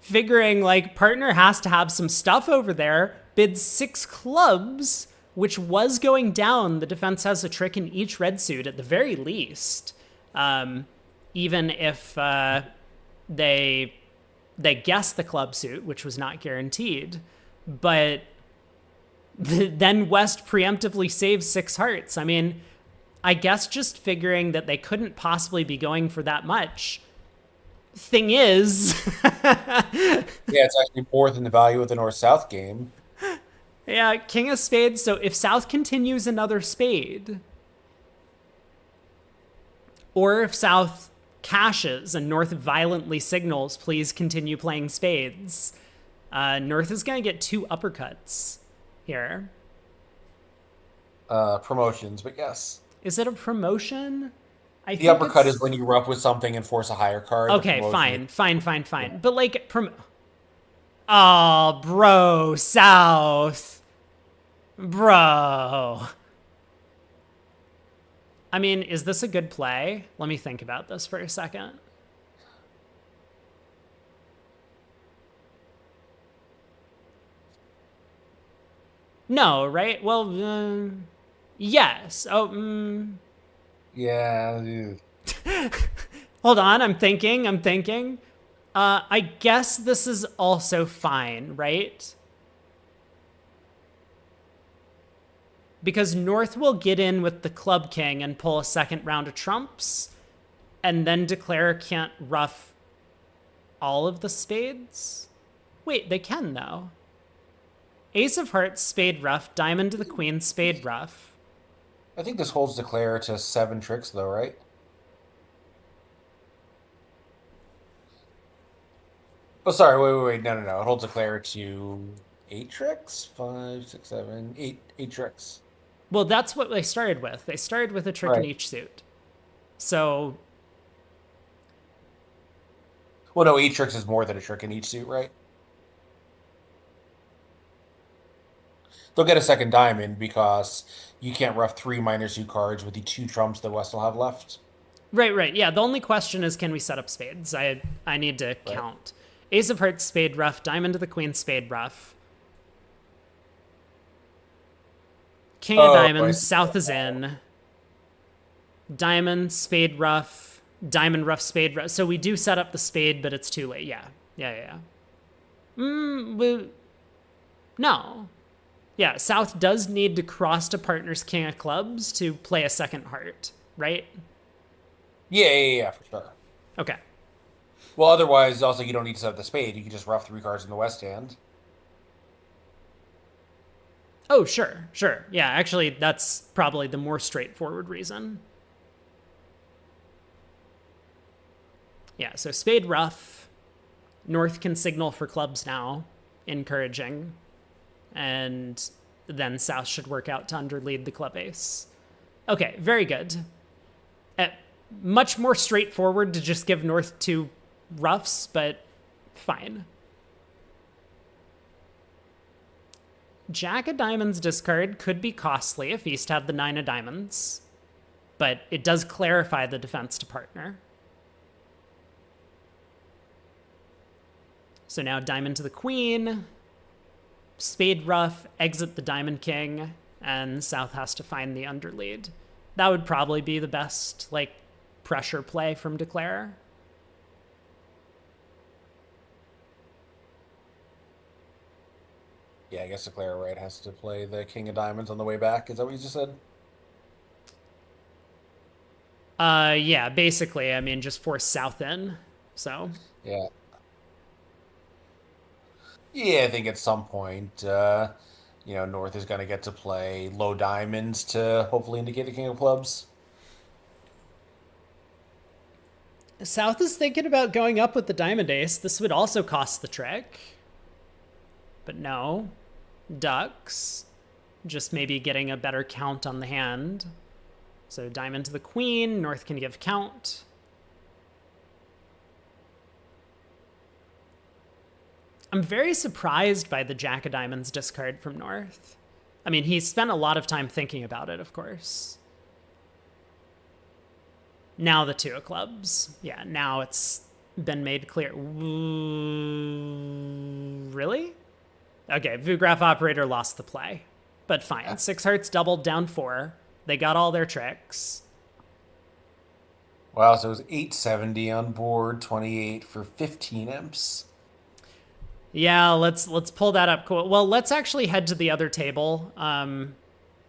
figuring like partner has to have some stuff over there, bids 6 clubs, which was going down. The defense has a trick in each red suit at the very least. Even if they guessed the club suit, which was not guaranteed. But then West preemptively saves 6 hearts. I mean, I guess just figuring that they couldn't possibly be going for that much. Thing is, Yeah, it's actually more than the value of the North South game. yeah, king of spades. So if South continues another spade, or if South cashes and North violently signals, please continue playing spades, North is going to get 2 uppercuts here. Promotions, but yes. Is it a promotion? I The think uppercut is it's when you rough with something and force a higher card. The okay. promotion is Fine. But like, oh, bro, South, bro. I mean, is this a good play? Let me think about this for a second. No, right? Well, yes. Oh, yeah. Ew. hold on. I'm thinking. I guess this is also fine, right? Because North will get in with the Club King and pull a second round of trumps, and then declare can't ruff all of the spades. Wait, they can though. Ace of Hearts, spade ruff, diamond to the queen, spade ruff. I think this holds declare to 7 tricks, though, right? Oh, sorry. Wait. No. It holds declare to 8 tricks. 5, 6, 7, 8. 8 tricks. Well, that's what they started with. They started with a trick in Right. each suit. So, Well, no, 8 tricks is more than a trick in each suit, right? They'll get a second diamond because you can't rough 3 -2 cards with the 2 trumps that West will have left. Right, right. Yeah, the only question is, can we set up spades? I need to Right. count. Ace of hearts, spade rough, diamond to the queen, spade rough. King of Oh, I diamonds, see. south is in. Diamond, spade rough, diamond rough, spade rough. So we do set up the spade, but it's too late. Yeah, yeah, yeah. No. Yeah, south does need to cross to partner's king of clubs to play a second heart, right? Yeah, for sure. Okay. Well, otherwise, also you don't need to set up the spade. You can just rough 3 cards in the West hand. Oh, sure, sure. Yeah, actually, that's probably the more straightforward reason. Yeah, so spade rough. North can signal for clubs now, encouraging. And then south should work out to underlead the club ace. Okay, very good. Much more straightforward to just give north 2 roughs, but fine. Jack of diamonds discard could be costly if east had the 9 of diamonds, but it does clarify the defense to partner. So now diamond to the queen, spade rough, exit the diamond king, and south has to find the underlead. That would probably be the best, like, pressure play from Declare. Yeah, I guess Declare right has to play the king of diamonds on the way back. Is that what you just said? Yeah, basically, I mean, just force south in, so. Yeah. Yeah, I think at some point, North is going to get to play low diamonds to hopefully indicate the king of clubs. South is thinking about going up with the diamond ace. This would also cost the trick. But no. Ducks. Just maybe getting a better count on the hand. So diamond to the queen. North can give count. I'm very surprised by the jack of diamonds discard from North. I mean, he spent a lot of time thinking about it, of course. Now the 2 of clubs. Yeah, now it's been made clear. Really? Okay, Vugraph operator lost the play. But fine. Yeah. 6 hearts doubled down 4. They got all their tricks. Wow, so it was 870 on board, 28 for 15 imps. Yeah, let's pull that up. Cool. Well, let's actually head to the other table,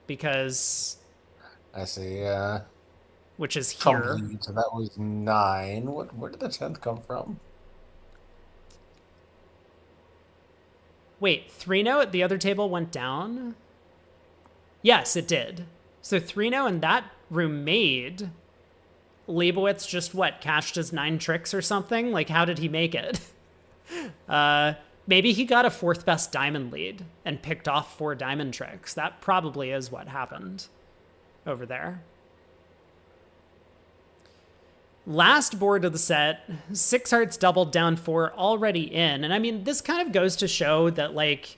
because I see. which is here. Complete. So that was 9. Where did the 10th come from? Wait, 3-0 at the other table went down? Yes, it did. So 3-0 in that room made. Leibowitz just cashed his 9 tricks or something? Like, how did he make it? Maybe he got a 4th best diamond lead and picked off 4 diamond tricks. That probably is what happened over there. Last board of the set, 6 hearts doubled down 4, already in. And I mean, this kind of goes to show that, like,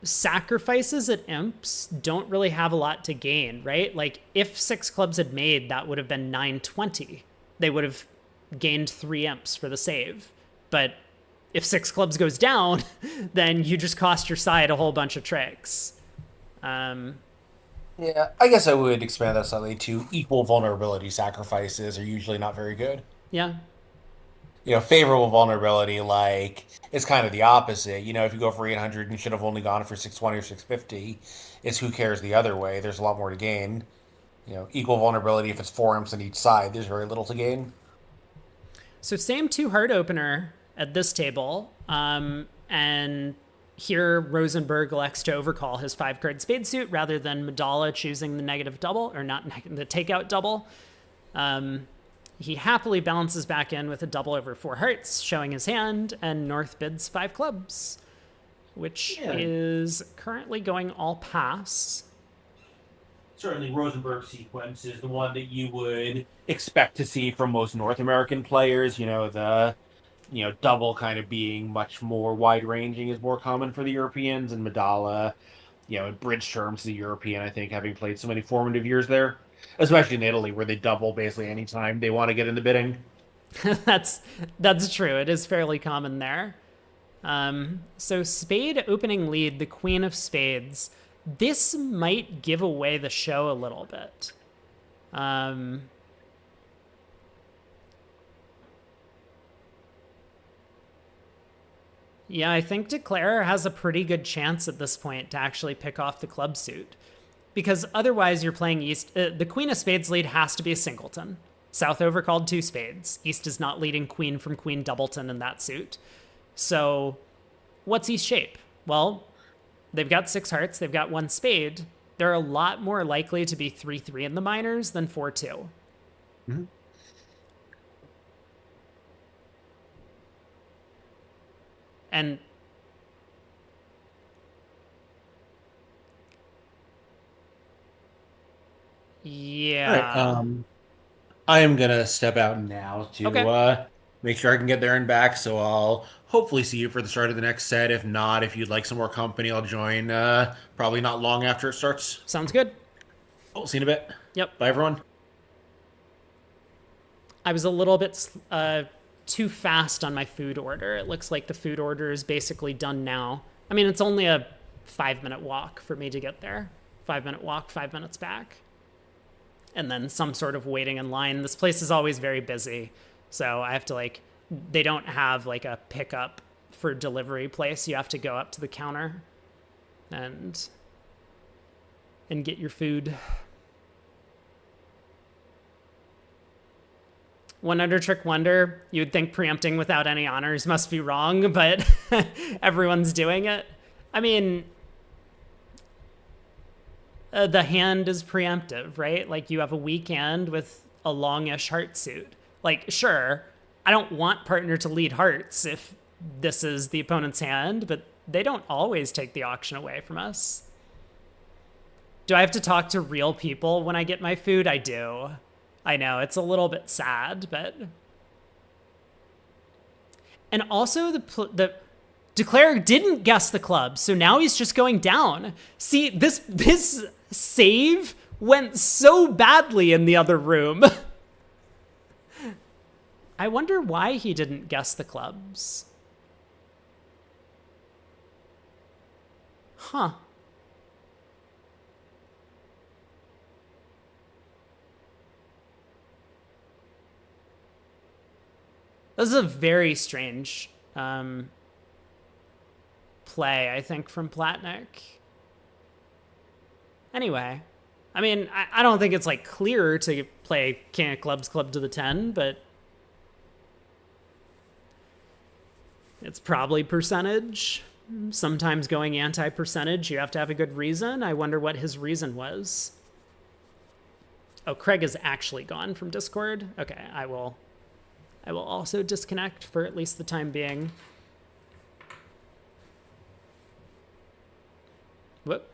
sacrifices at imps don't really have a lot to gain, right? Like, if 6 clubs had made, that would have been 920. They would have gained 3 imps for the save. But if 6 clubs goes down, then you just cost your side a whole bunch of tricks. Yeah, I guess I would expand that slightly to equal vulnerability sacrifices are usually not very good. Yeah. Favorable vulnerability, like, it's kind of the opposite. If you go for 800 and should have only gone for 620 or 650, it's who cares the other way. There's a lot more to gain. Equal vulnerability, if it's 4 imps on each side, there's very little to gain. So same 2 heart opener at this table, and here Rosenberg elects to overcall his 5-card spade suit rather than Madala choosing the negative double, or not the takeout double. He happily balances back in with a double over 4 hearts, showing his hand, and North bids 5 clubs, which is currently going all pass. Certainly, Rosenberg's sequence is the one that you would expect to see from most North American players. The double kind of being much more wide ranging is more common for the Europeans, and Madala, in bridge terms, the European, I think, having played so many formative years there, especially in Italy, where they double basically any time they want to get into bidding. that's that's true. It is fairly common there. So spade opening lead, the queen of spades. This might give away the show a little bit. Yeah, I think Declare has a pretty good chance at this point to actually pick off the club suit. Because otherwise you're playing East. The queen of spades lead has to be a singleton. South overcalled 2 spades. East is not leading queen from queen doubleton in that suit. So what's East shape? Well, they've got 6 hearts. They've got 1 spade. They're a lot more likely to be 3-3 in the minors than 4-2. Mm-hmm. And yeah. Right, I am gonna step out now to Okay. make sure I can get there and back. So I'll hopefully see you for the start of the next set. If not, if you'd like some more company, I'll join. Probably not long after it starts. Sounds good. I'll see you in a bit. Yep. Bye, everyone. I was a little bit too fast on my food order. It looks like the food order is basically done now. I mean, it's only a 5-minute walk for me to get there. 5-minute walk, 5 minutes back. And then some sort of waiting in line. This place is always very busy. So I have to they don't have a pickup for delivery place. You have to go up to the counter and get your food. One under trick wonder, you would think preempting without any honors must be wrong, but everyone's doing it. I mean, the hand is preemptive, right? You have a weak hand with a longish heart suit. Sure, I don't want partner to lead hearts if this is the opponent's hand, but they don't always take the auction away from us. Do I have to talk to real people when I get my food? I do. I know, it's a little bit sad, but... And also, the Declare didn't guess the club, so now he's just going down. See, this save went so badly in the other room. I wonder why he didn't guess the clubs. Huh. This is a very strange play, I think, from Platnik. Anyway, I mean, I don't think it's clear to play King of Clubs, Club to the 10, but it's probably percentage. Sometimes going anti-percentage, you have to have a good reason. I wonder what his reason was. Oh, Craig is actually gone from Discord. Okay, I will also disconnect for at least the time being. Whoop.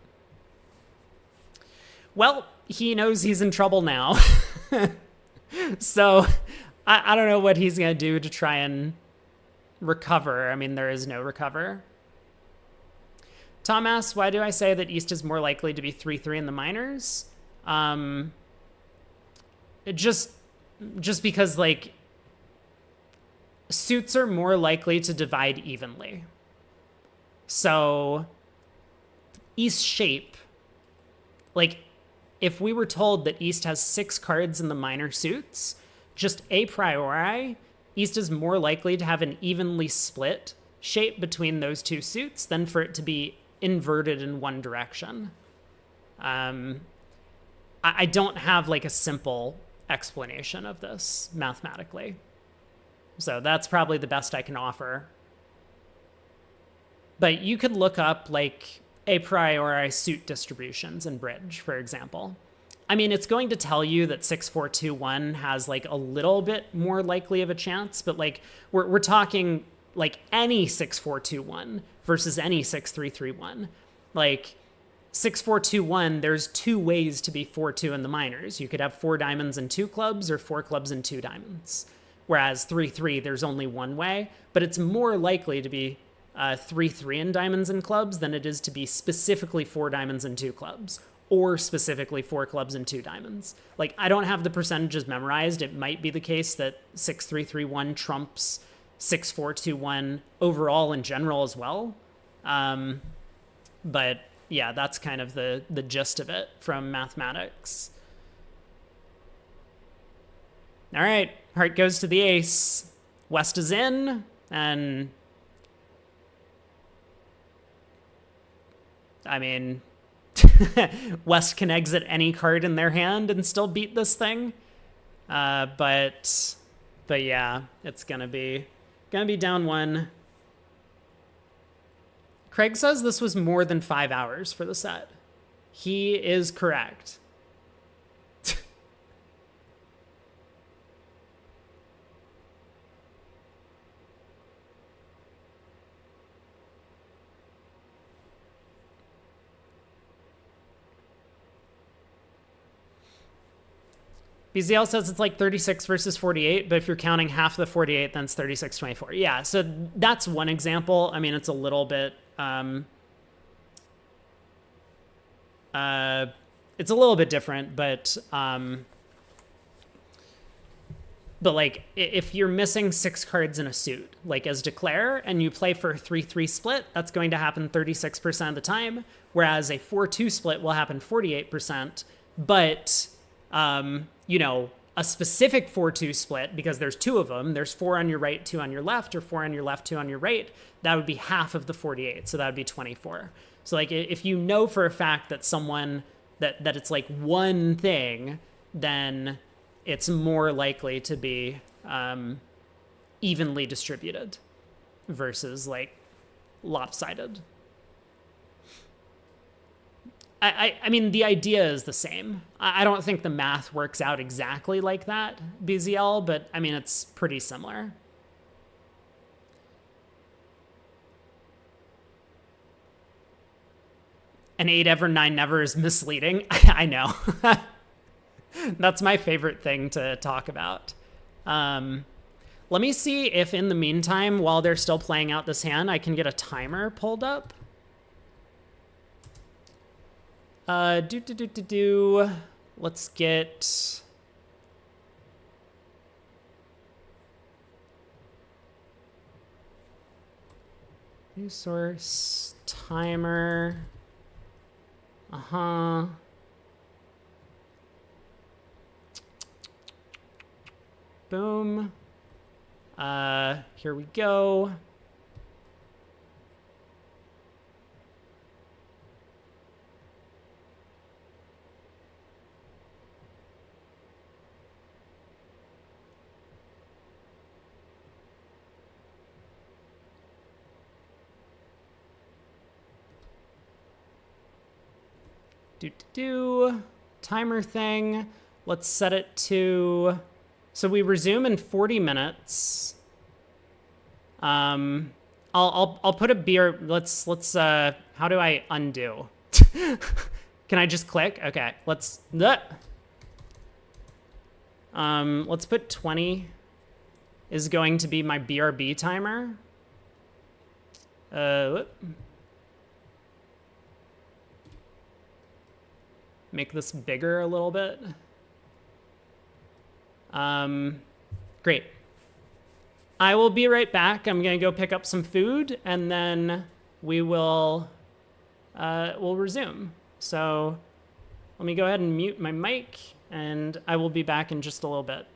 Well, he knows he's in trouble now. So I don't know what he's going to do to try and recover. I mean, there is no recover. Tom asks, why do I say that East is more likely to be 3-3 in the minors? Just because, suits are more likely to divide evenly. So East shape, if we were told that East has 6 cards in the minor suits, just a priori, East is more likely to have an evenly split shape between those 2 suits than for it to be inverted in one direction. I don't have a simple explanation of this mathematically. So that's probably the best I can offer. But you could look up a priori suit distributions in Bridge, for example. I mean, it's going to tell you that 6-4-2-1 has a little bit more likely of a chance, but we're talking any 6-4-2-1 versus any 6-3-3-1. 6-4-2-1, there's 2 ways to be 4-2 in the minors. You could have 4 diamonds and 2 clubs or 4 clubs and 2 diamonds. whereas 3-3, there's only one way. But it's more likely to be 3-3 in diamonds and clubs than it is to be specifically 4 diamonds and 2 clubs, or specifically 4 clubs and 2 diamonds. Like, I don't have the percentages memorized. It might be the case that 6-3-3-1 trumps 6-4-2-1 overall in general as well. But yeah, that's kind of the gist of it from mathematics. All right, heart goes to the ace. West is in, and I mean, West can exit any card in their hand and still beat this thing. But yeah, it's gonna be down 1. Craig says this was more than 5 hours for the set. He is correct. BZL says it's like 36 versus 48, but if you're counting half the 48, then it's 36-24. Yeah, so that's one example. I mean, it's a little bit it's a little bit different, but like if you're missing 6 cards in a suit, like as declare, and you play for a 3-3 split, that's going to happen 36% of the time, whereas a 4-2 split will happen 48%. But you know, a specific 4-2 split, because there's 2 of them, there's 4 on your right, 2 on your left, or 4 on your left, 2 on your right, that would be half of the 48, so that would be 24. So like if you know for a fact that someone that it's like one thing, then it's more likely to be evenly distributed versus like lopsided. I mean, the idea is the same. I don't think the math works out exactly like that, BZL, but I mean, it's pretty similar. An 8 ever, 9 never is misleading. I know. That's my favorite thing to talk about. Let me see if in the meantime, while they're still playing out this hand, I can get a timer pulled up. Let's get... resource, timer. Boom. Here we go. Timer thing. Let's set it to... So we resume in 40 minutes. I'll put a beer. Let's how do I undo? Can I just click? Okay, let's put 20 is going to be my BRB timer. Make this bigger a little bit. Great. I will be right back. I'm gonna go pick up some food, and then we will we'll resume. So let me go ahead and mute my mic, and I will be back in just a little bit.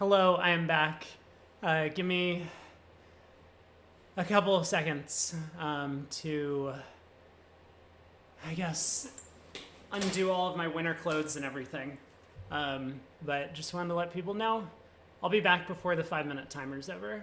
Hello, I am back. Give me a couple of seconds to, I guess, undo all of my winter clothes and everything. But just wanted to let people know I'll be back before the 5-minute timer's over.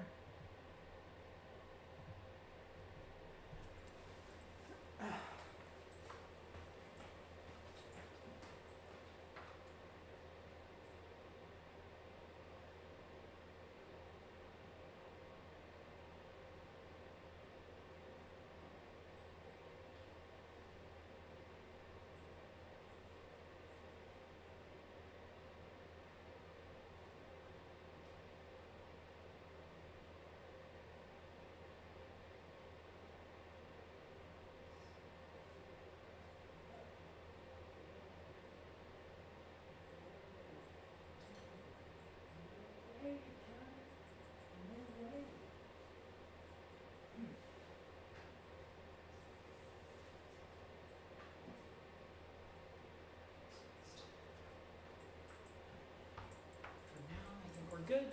We're good.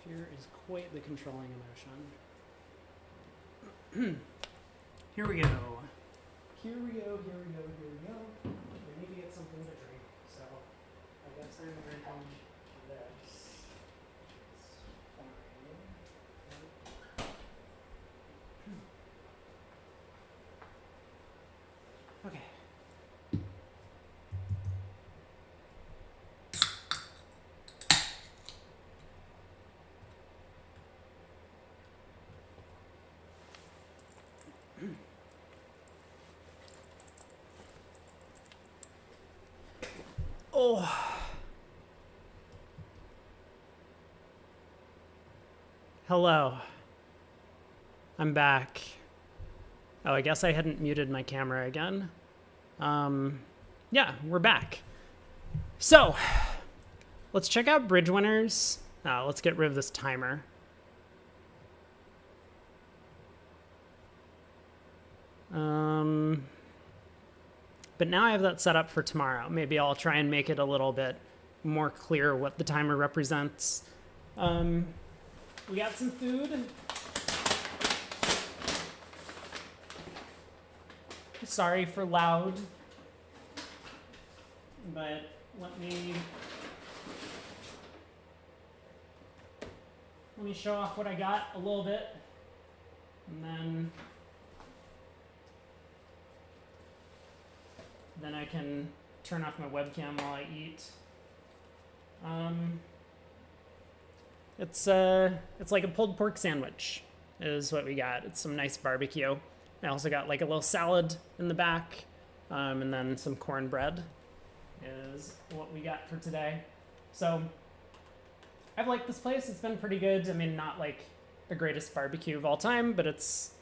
Fear is quite the controlling emotion. Here we go. Here we go, here we go, here we go. We need to get something to drink, so I guess I'm drinking this. It's fine. Okay. Oh. Hello. I'm back. Oh, I guess I hadn't muted my camera again. Yeah, we're back. So, let's check out bridge winners. Let's get rid of this timer. But now I have that set up for tomorrow. Maybe I'll try and make it a little bit more clear what the timer represents. We got some food. Sorry for loud, but let me show off what I got a little bit, and then I can turn off my webcam while I eat. It's like a pulled pork sandwich is what we got. It's some nice barbecue. I also got like a little salad in the back, and then some cornbread is what we got for today. So I've liked this place. It's been pretty good. I mean, not like the greatest barbecue of all time, but it's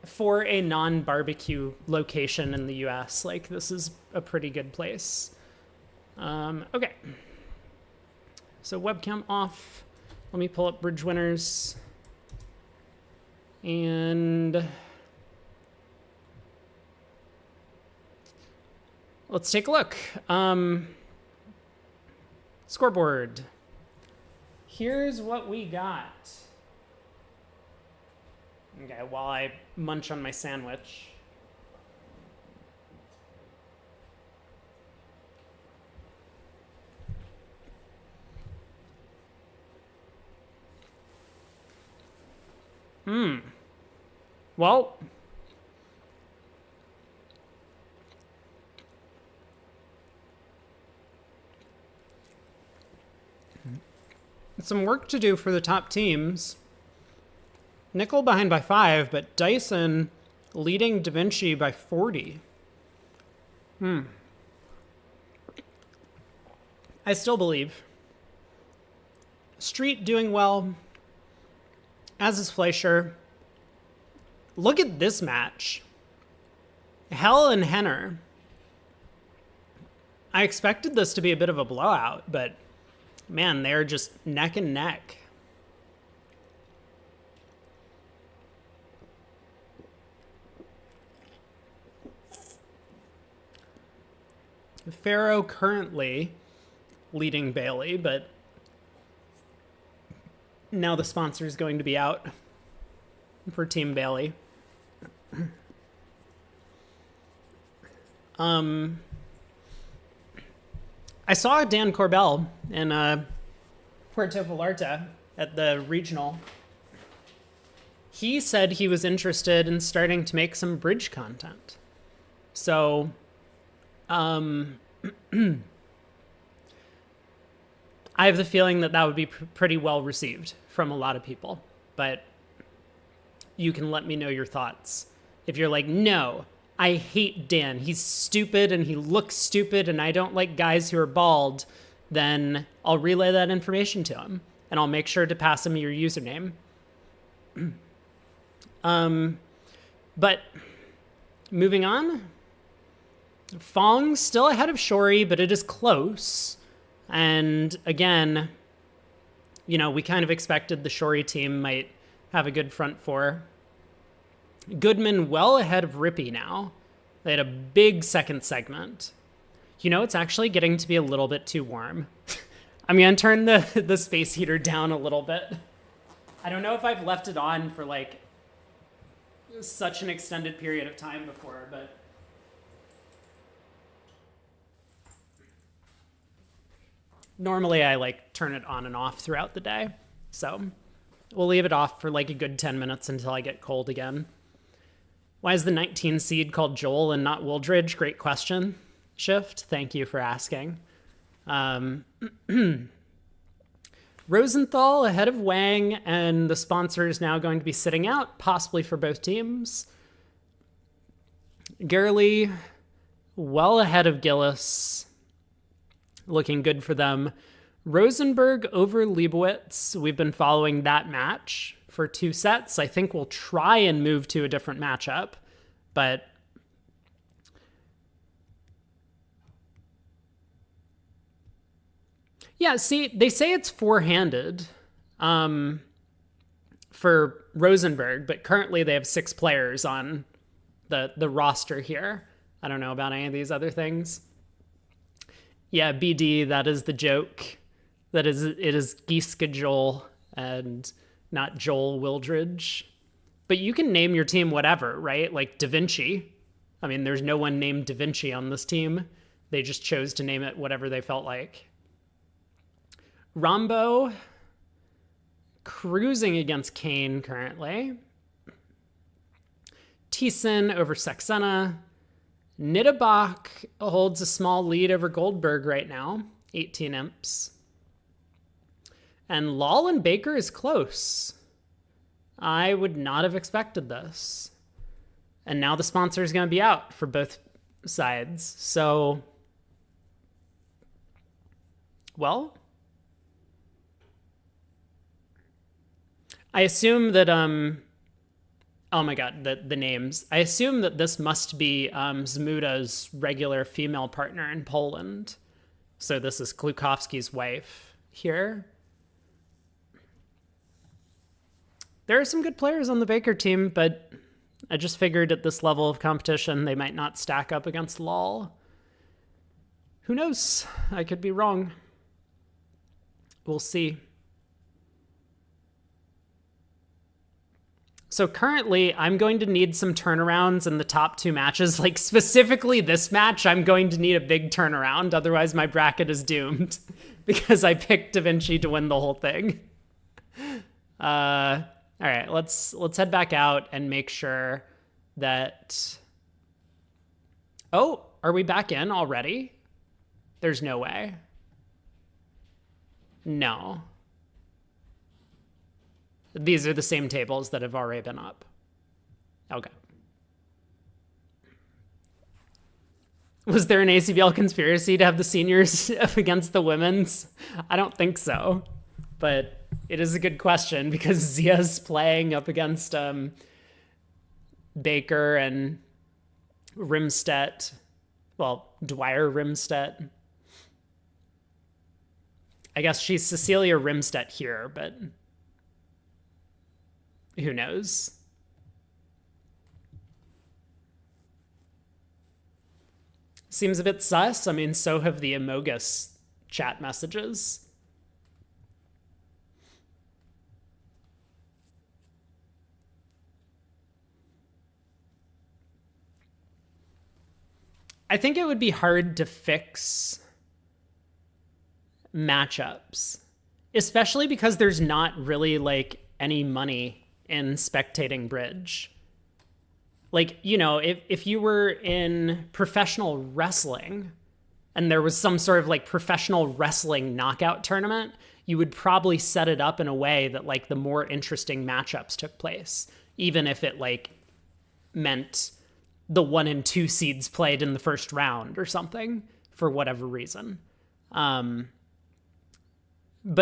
for a non-barbecue location in the US, like, this is a pretty good place. Okay. So webcam off. Let me pull up bridge winners. And let's take a look. Scoreboard. Here's what we got. Okay, while I munch on my sandwich. Well, some work to do for the top teams. Nickel behind by 5, but Dyson leading Da Vinci by 40. I still believe. Street doing well, as is Fleischer. Look at this match. Hell and Henner. I expected this to be a bit of a blowout, but man, they're just neck and neck. Pharaoh currently leading Bailey, but now the sponsor is going to be out for Team Bailey. I saw Dan Corbell in Puerto Vallarta at the regional. He said he was interested in starting to make some bridge content. So, I have the feeling that that would be pretty well received from a lot of people, but you can let me know your thoughts. If you're like, no, I hate Dan, he's stupid and he looks stupid and I don't like guys who are bald, then I'll relay that information to him and I'll make sure to pass him your username. But moving on, Fong's still ahead of Shori, but it is close. And again, you know, we kind of expected the Shori team might have a good front four. Goodman well ahead of Rippy now. They had a big second segment. You know, it's actually getting to be a little bit too warm. I'm going to turn the space heater down a little bit. I don't know if I've left it on for like such an extended period of time before, but normally I like turn it on and off throughout the day. So we'll leave it off for like a good 10 minutes until I get cold again. Why is the 19 seed called Joel and not Wooldridge? Great question. Shift, thank you for asking. Rosenthal ahead of Wang, and the sponsor is now going to be sitting out, possibly for both teams. Gurley well ahead of Gillis. Looking good for them. Rosenberg over Leibowitz. We've been following that match for 2 sets. I think we'll try and move to a different matchup, but yeah, see, they say it's 4-handed for Rosenberg, but currently they have 6 players on the roster here. I don't know about any of these other things. Yeah, BD, that is the joke. It is Giska Joel and not Joel Wildridge. But you can name your team whatever, right? Like Da Vinci. I mean, there's no one named Da Vinci on this team. They just chose to name it whatever they felt like. Rombo cruising against Kane currently. Thiessen over Saxena. Nittebach holds a small lead over Goldberg right now, 18 imps. And Lal and Baker is close. I would not have expected this. And now the sponsor is going to be out for both sides. So, well, I assume that Oh my god, the names. I assume that this must be Zmuda's regular female partner in Poland. So this is Klukowski's wife here. There are some good players on the Baker team, but I just figured at this level of competition they might not stack up against LOL. Who knows? I could be wrong. We'll see. So currently, I'm going to need some turnarounds in the top 2 matches. Like, specifically this match, I'm going to need a big turnaround. Otherwise, my bracket is doomed because I picked Da Vinci to win the whole thing. All right, let's head back out and make sure that... Oh, are we back in already? There's no way. No. These are the same tables that have already been up. Okay. Was there an ACBL conspiracy to have the seniors up against the women's? I don't think so. But it is a good question because Zia's playing up against Baker and Rimstedt. Well, Dwyer Rimstedt. I guess she's Cecilia Rimstedt here, but who knows? Seems a bit sus. I mean, so have the Amogus chat messages. I think it would be hard to fix matchups, especially because there's not really like any money in spectating bridge. Like, you know, if you were in professional wrestling and there was some sort of like professional wrestling knockout tournament, you would probably set it up in a way that like the more interesting matchups took place, even if it like meant the 1 and 2 seeds played in the first round or something for whatever reason. But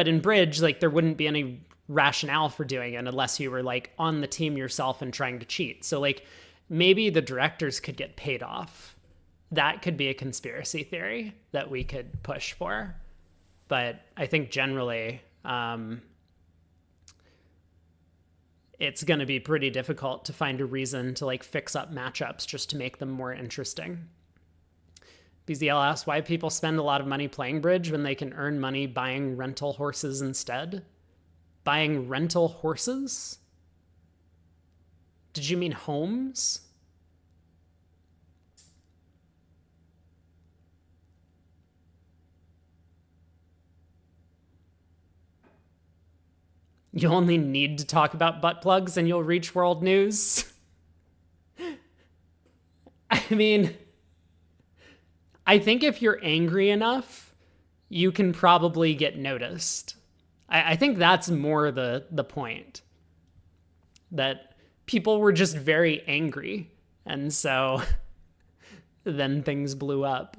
in bridge, like there wouldn't be any rationale for doing it unless you were like on the team yourself and trying to cheat. So like maybe the directors could get paid off. That could be a conspiracy theory that we could push for. But I think generally it's going to be pretty difficult to find a reason to like fix up matchups just to make them more interesting. BZL asks why people spend a lot of money playing bridge when they can earn money buying rental horses instead. Buying rental horses? Did you mean homes? You only need to talk about butt plugs and you'll reach world news? I mean, I think if you're angry enough, you can probably get noticed. I think that's more the point. That people were just very angry. And so then things blew up.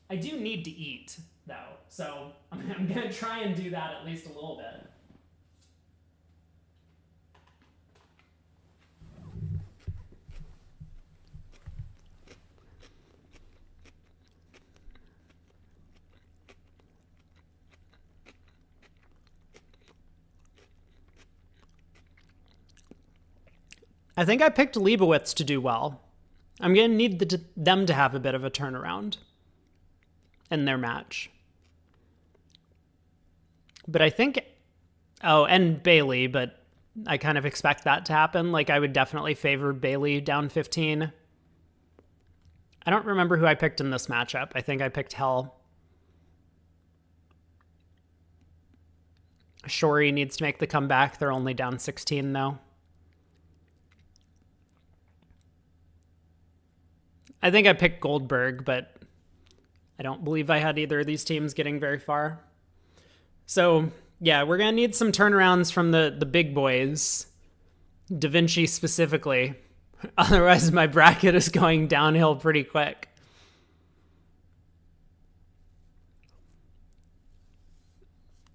I do need to eat, though. So I'm going to try and do that at least a little bit. I think I picked Leibowitz to do well. I'm going to need them to have a bit of a turnaround in their match. But I think... Oh, and Bailey, but I kind of expect that to happen. Like, I would definitely favor Bailey down 15. I don't remember who I picked in this matchup. I think I picked Hell. Shori needs to make the comeback. They're only down 16, though. I think I picked Goldberg, but I don't believe I had either of these teams getting very far. So, yeah, we're going to need some turnarounds from the big boys. Da Vinci specifically. Otherwise, my bracket is going downhill pretty quick.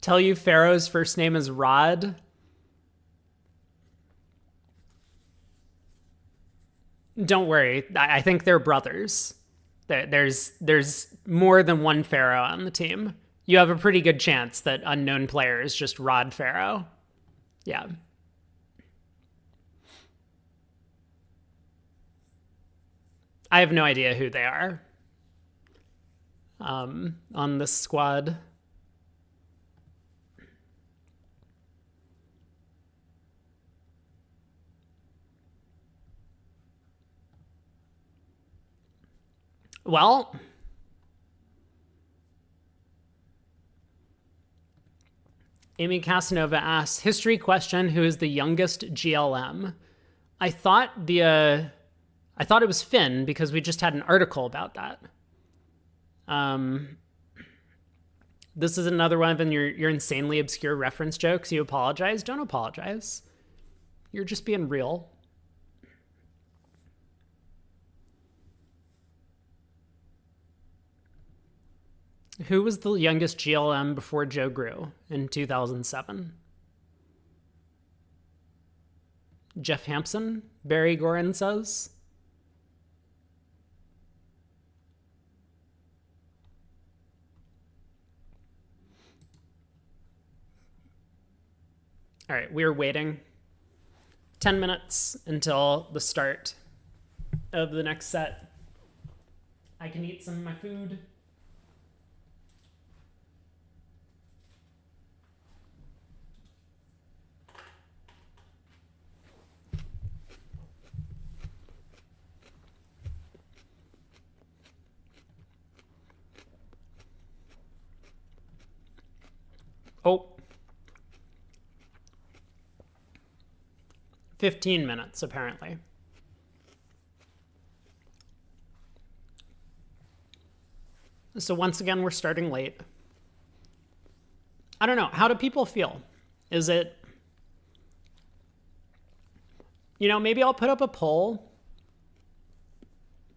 tell you Pharaoh's first name is Rod? Don't worry. I think they're brothers. There's more than one Pharaoh on the team. You have a pretty good chance that unknown player is just Rod Pharaoh. Yeah. I have no idea who they are on this squad. Well, Amy Casanova asks, history question, who is the youngest GLM? I thought it was Finn because we just had an article about that. This is another one of your insanely obscure reference jokes. You apologize? Don't apologize. You're just being real. Who was the youngest GLM before Joe grew in 2007? Jeff Hampson, Barry Gorin says. All right, we're waiting 10 minutes until the start of the next set. I can eat some of my food. Oh. 15 minutes, apparently. So once again, we're starting late. I don't know. How do people feel? Is it... maybe I'll put up a poll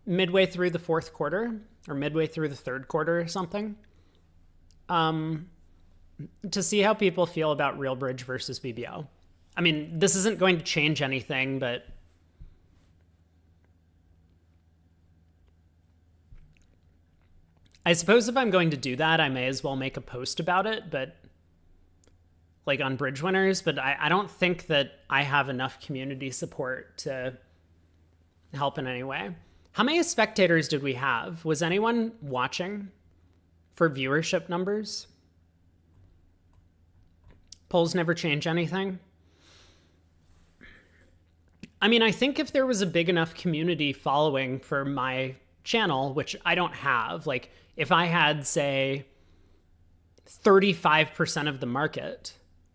midway through the fourth quarter or midway through the third quarter or something. To see how people feel about Real Bridge versus BBO. I mean, this isn't going to change anything, but I suppose if I'm going to do that, I may as well make a post about it, but like on Bridge Winners, but I don't think that I have enough community support to help in any way. How many spectators did we have? Was anyone watching for viewership numbers? Polls never change anything. I mean, I think if there was a big enough community following for my channel, which I don't have, like if I had, say, 35% of the market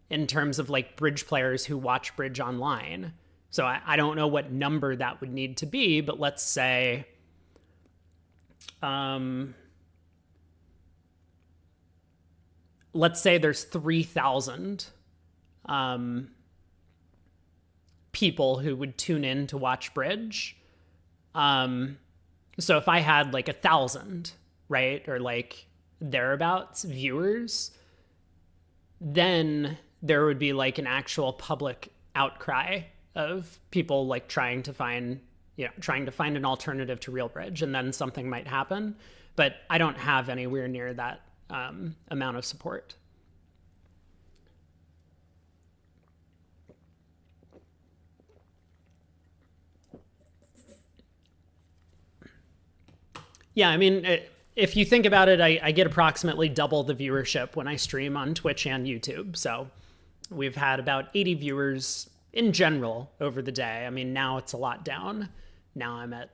in terms of like Bridge players who watch Bridge online. So I don't know what number that would need to be, but let's say, there's 3,000 people who would tune in to watch Bridge. So if I had like 1,000, right, or like thereabouts viewers, then there would be like an actual public outcry of people like trying to find an alternative to Real Bridge, and then something might happen. But I don't have anywhere near that amount of support. Yeah, I mean, if you think about it, I get approximately double the viewership when I stream on Twitch and YouTube. So we've had about 80 viewers in general over the day. I mean, now it's a lot down. Now I'm at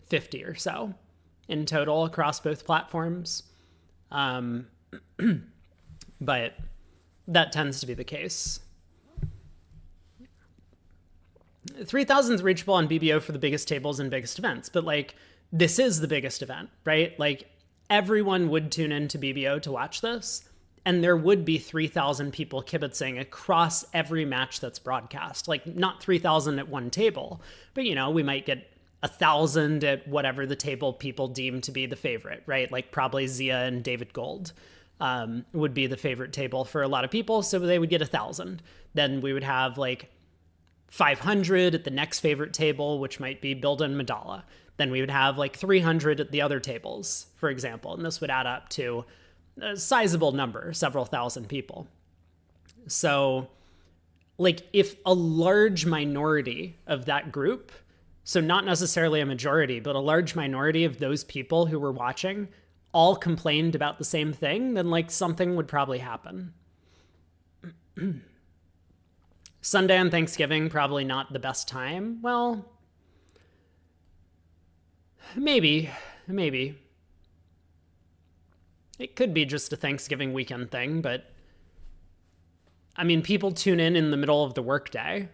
50 or so in total across both platforms. But that tends to be the case. 3,000 is reachable on BBO for the biggest tables and biggest events, but like this is the biggest event, right? Like everyone would tune into BBO to watch this, and there would be 3,000 people kibitzing across every match that's broadcast. Like not 3,000 at one table, but we might get 1,000 at whatever the table people deem to be the favorite, right? Like probably Zia and David Gold. would be the favorite table for a lot of people. So they would get 1,000. Then we would have like 500 at the next favorite table, which might be Build and Madala. Then we would have like 300 at the other tables, for example. And this would add up to a sizable number, several thousand people. So like if a large minority of that group, so not necessarily a majority, but a large minority of those people who were watching all complained about the same thing, then like something would probably happen. Sunday on Thanksgiving, probably not the best time. Well, maybe. It could be just a Thanksgiving weekend thing, but I mean, people tune in the middle of the workday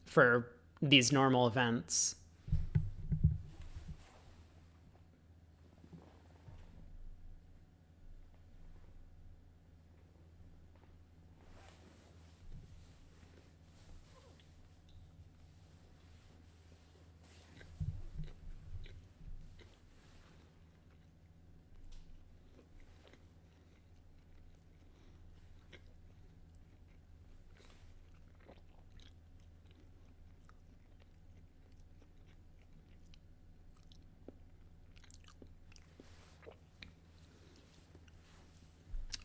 for these normal events.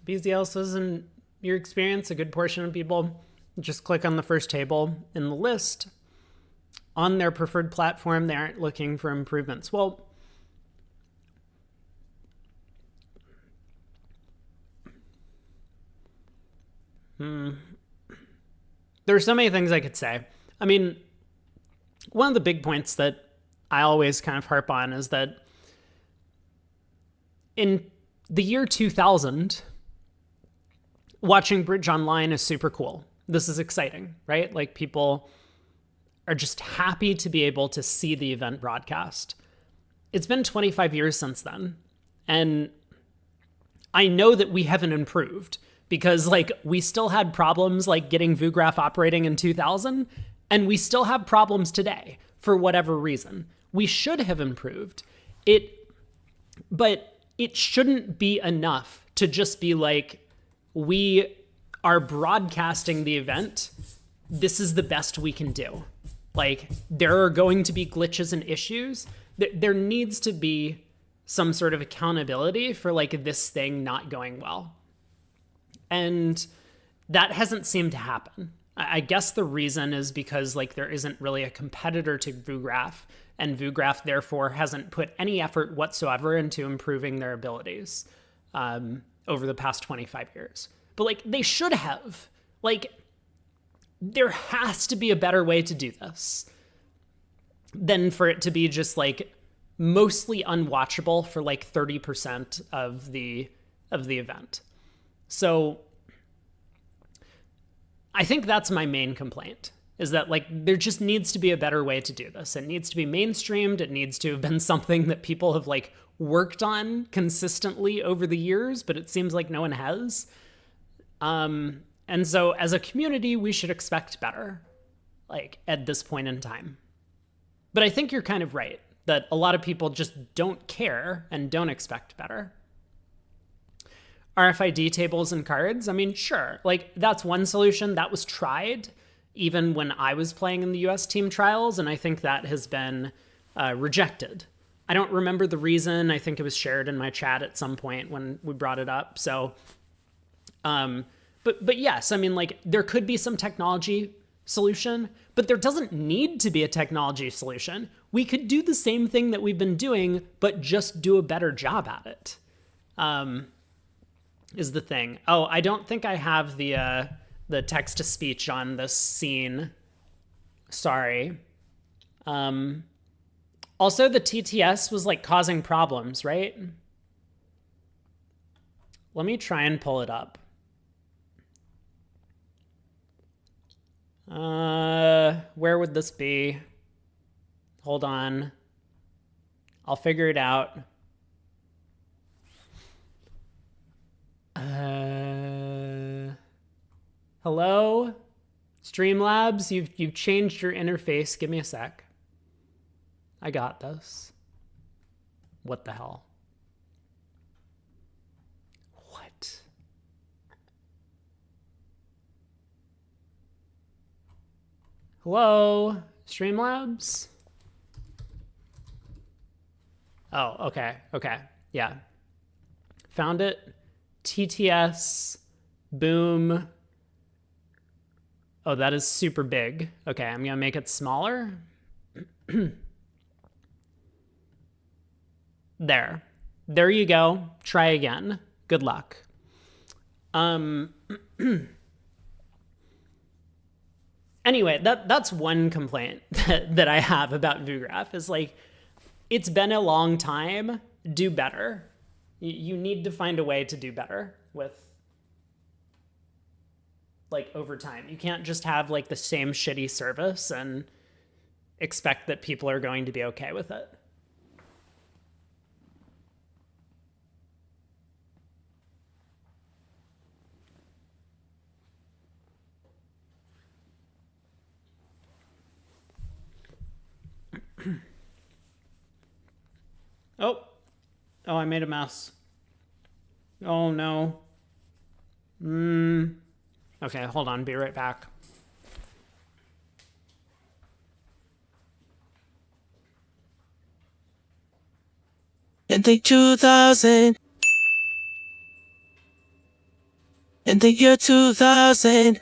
BZL says, in your experience, a good portion of people just click on the first table in the list. On their preferred platform, they aren't looking for improvements. Well, there are so many things I could say. I mean, one of the big points that I always kind of harp on is that in the year 2000, watching Bridge Online is super cool. This is exciting, right? Like people are just happy to be able to see the event broadcast. It's been 25 years since then. And I know that we haven't improved because like we still had problems like getting VuGraph operating in 2000, and we still have problems today for whatever reason. We should have improved but it shouldn't be enough to just be like, we are broadcasting the event. This is the best we can do. Like, there are going to be glitches and issues. There needs to be some sort of accountability for like this thing not going well. And that hasn't seemed to happen. I guess the reason is because like there isn't really a competitor to VuGraph, and VuGraph therefore hasn't put any effort whatsoever into improving their abilities over the past 25 years. But like they should have. Like there has to be a better way to do this than for it to be just like mostly unwatchable for like 30% of the event. So I think that's my main complaint, is that like there just needs to be a better way to do this. It needs to be mainstreamed. It needs to have been something that people have like worked on consistently over the years, but it seems like no one has. And so as a community, we should expect better, like at this point in time. But I think you're kind of right that a lot of people just don't care and don't expect better. RFID tables and cards, I mean, sure, like that's one solution that was tried even when I was playing in the US team trials, and I think that has been rejected. I don't remember the reason. I think it was shared in my chat at some point when we brought it up. So, but yes, I mean, like there could be some technology solution, but there doesn't need to be a technology solution. We could do the same thing that we've been doing, but just do a better job at it. Is the thing. Oh, I don't think I have the text to speech on this scene. Sorry. Also, the TTS was like causing problems, right? Let me try and pull it up. Where would this be? Hold on. I'll figure it out. Hello? Streamlabs, you've changed your interface. Give me a sec. I got this. What the hell? Hello, Streamlabs? Oh, okay, yeah. Found it. TTS, boom. Oh, that is super big. Okay, I'm gonna make it smaller. There. There you go. Try again. Good luck. Anyway, that's one complaint that I have about VuGraph is like, it's been a long time. Do better. You need to find a way to do better with, like, over time. You can't just have like the same shitty service and expect that people are going to be okay with it. Oh, I made a mess. Oh no. Okay, hold on, be right back. In the 2000, in the year 2000.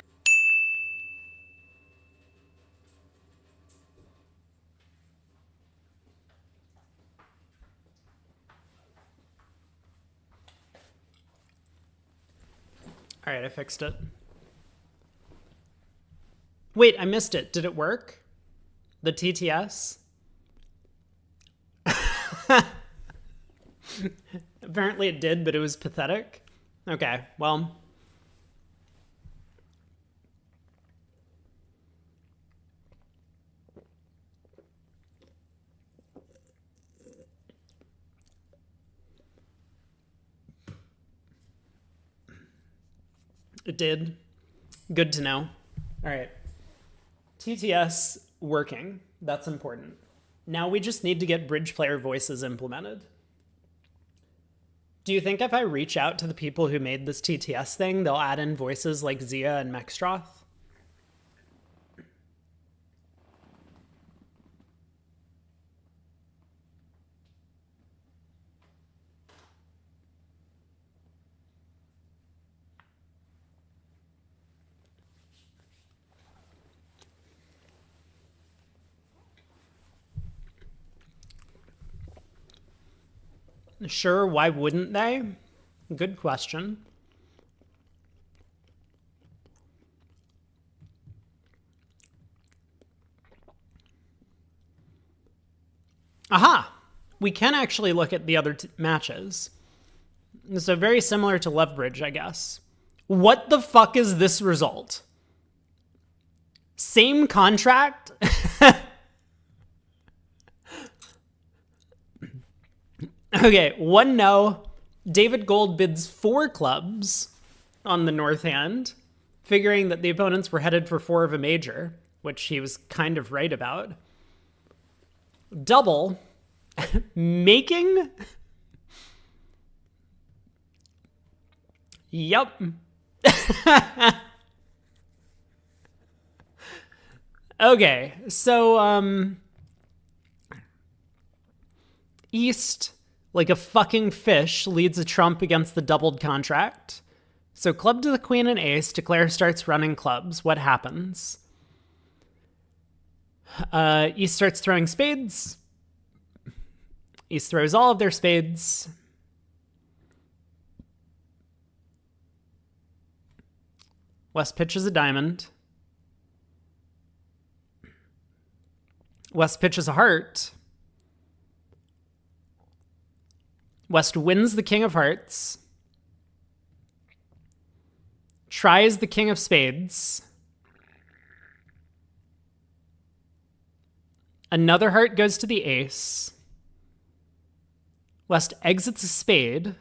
All right, I fixed it. Wait, I missed it. Did it work? The TTS? Apparently it did, but it was pathetic. Okay, well. It did. Good to know. All right. TTS working. That's important. Now we just need to get bridge player voices implemented. Do you think if I reach out to the people who made this TTS thing, they'll add in voices like Zia and Mexstroth? Sure, why wouldn't they? Good question. Aha! We can actually look at the other matches. So very similar to Love Bridge, I guess. What the fuck is this result? Same contract? Okay, 1-0. David Gold bids 4 clubs on the North Hand, figuring that the opponents were headed for 4 of a major, which he was kind of right about. Double. Making? Yup. Okay, so, East, like a fucking fish, leads a trump against the doubled contract. So club to the queen and ace, declare starts running clubs. What happens? East starts throwing spades. East throws all of their spades. West pitches a diamond. West pitches a heart. West wins the king of hearts. Tries the king of spades. Another heart goes to the ace. West exits a spade.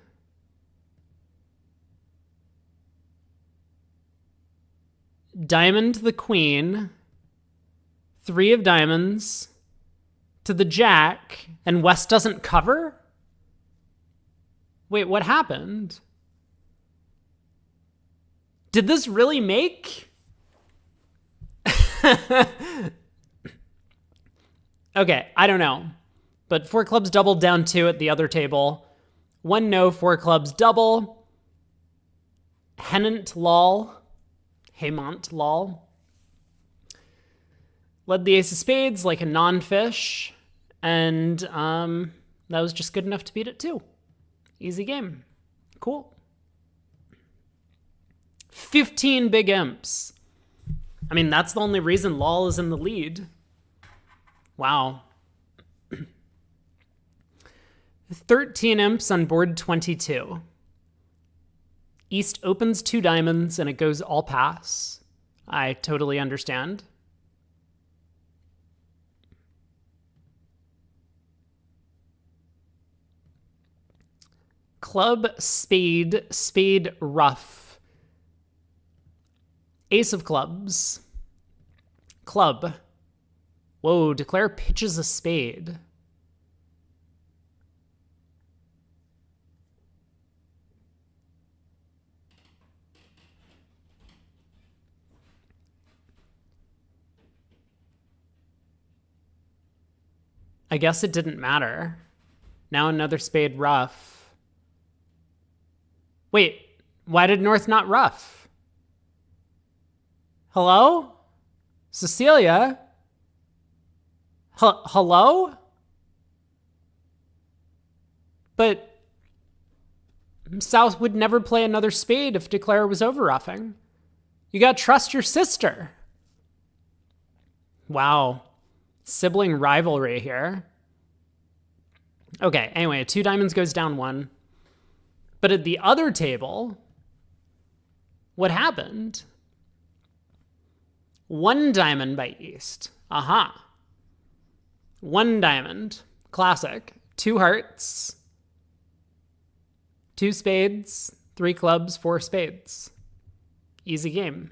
Diamond to the queen. 3 of diamonds to the jack, and West doesn't cover? Wait, what happened? Did this really make? Okay, I don't know. But 4 clubs doubled down 2 at the other table. 1 no, 4 clubs double. Hemant lol. Led the ace of spades like a non-fish. And that was just good enough to beat it too. Easy game. Cool. 15 big imps. I mean, that's the only reason lol is in the lead. Wow. 13 imps on board 22. East opens 2 diamonds and it goes all pass. I totally understand. Club, spade, spade, ruff. Ace of clubs. Club. Whoa, declare pitches a spade. I guess it didn't matter. Now another spade ruff. Wait, why did North not ruff? Hello? Cecilia? Hello? But South would never play another spade if Declare was over-ruffing. You gotta trust your sister. Wow. Sibling rivalry here. Okay, anyway, 2 diamonds goes down 1. But at the other table, what happened? 1 diamond by East. Aha. 1 diamond. Classic. 2 hearts. 2 spades. 3 clubs, 4 spades. Easy game.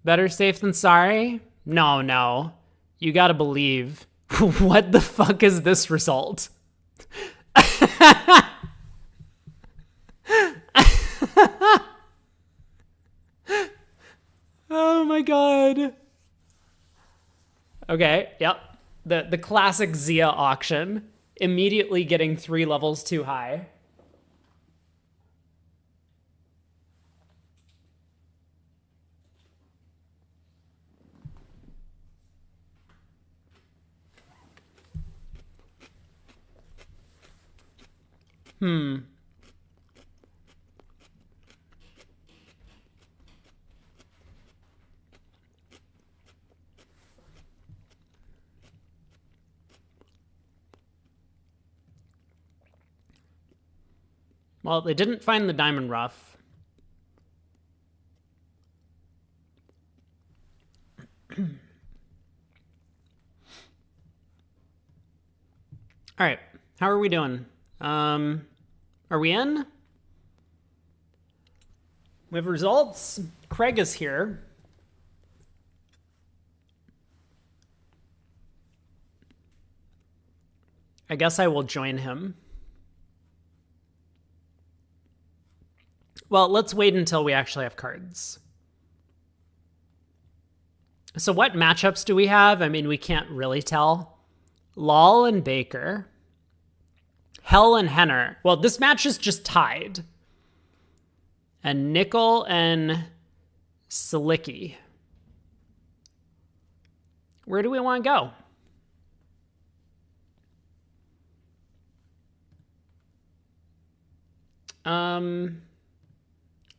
Better safe than sorry? No. You gotta believe. What the fuck is this result? Oh my god. Okay, yep. The classic Zia auction. Immediately getting 3 levels too high. Well, they didn't find the diamond rough. All right, how are we doing? Are we in? We have results. Craig is here. I guess I will join him. Well, let's wait until we actually have cards. So what matchups do we have? I mean, we can't really tell. Lol and Baker. Hell and Henner. Well, this match is just tied. And Nickel and Silicky. Where do we want to go?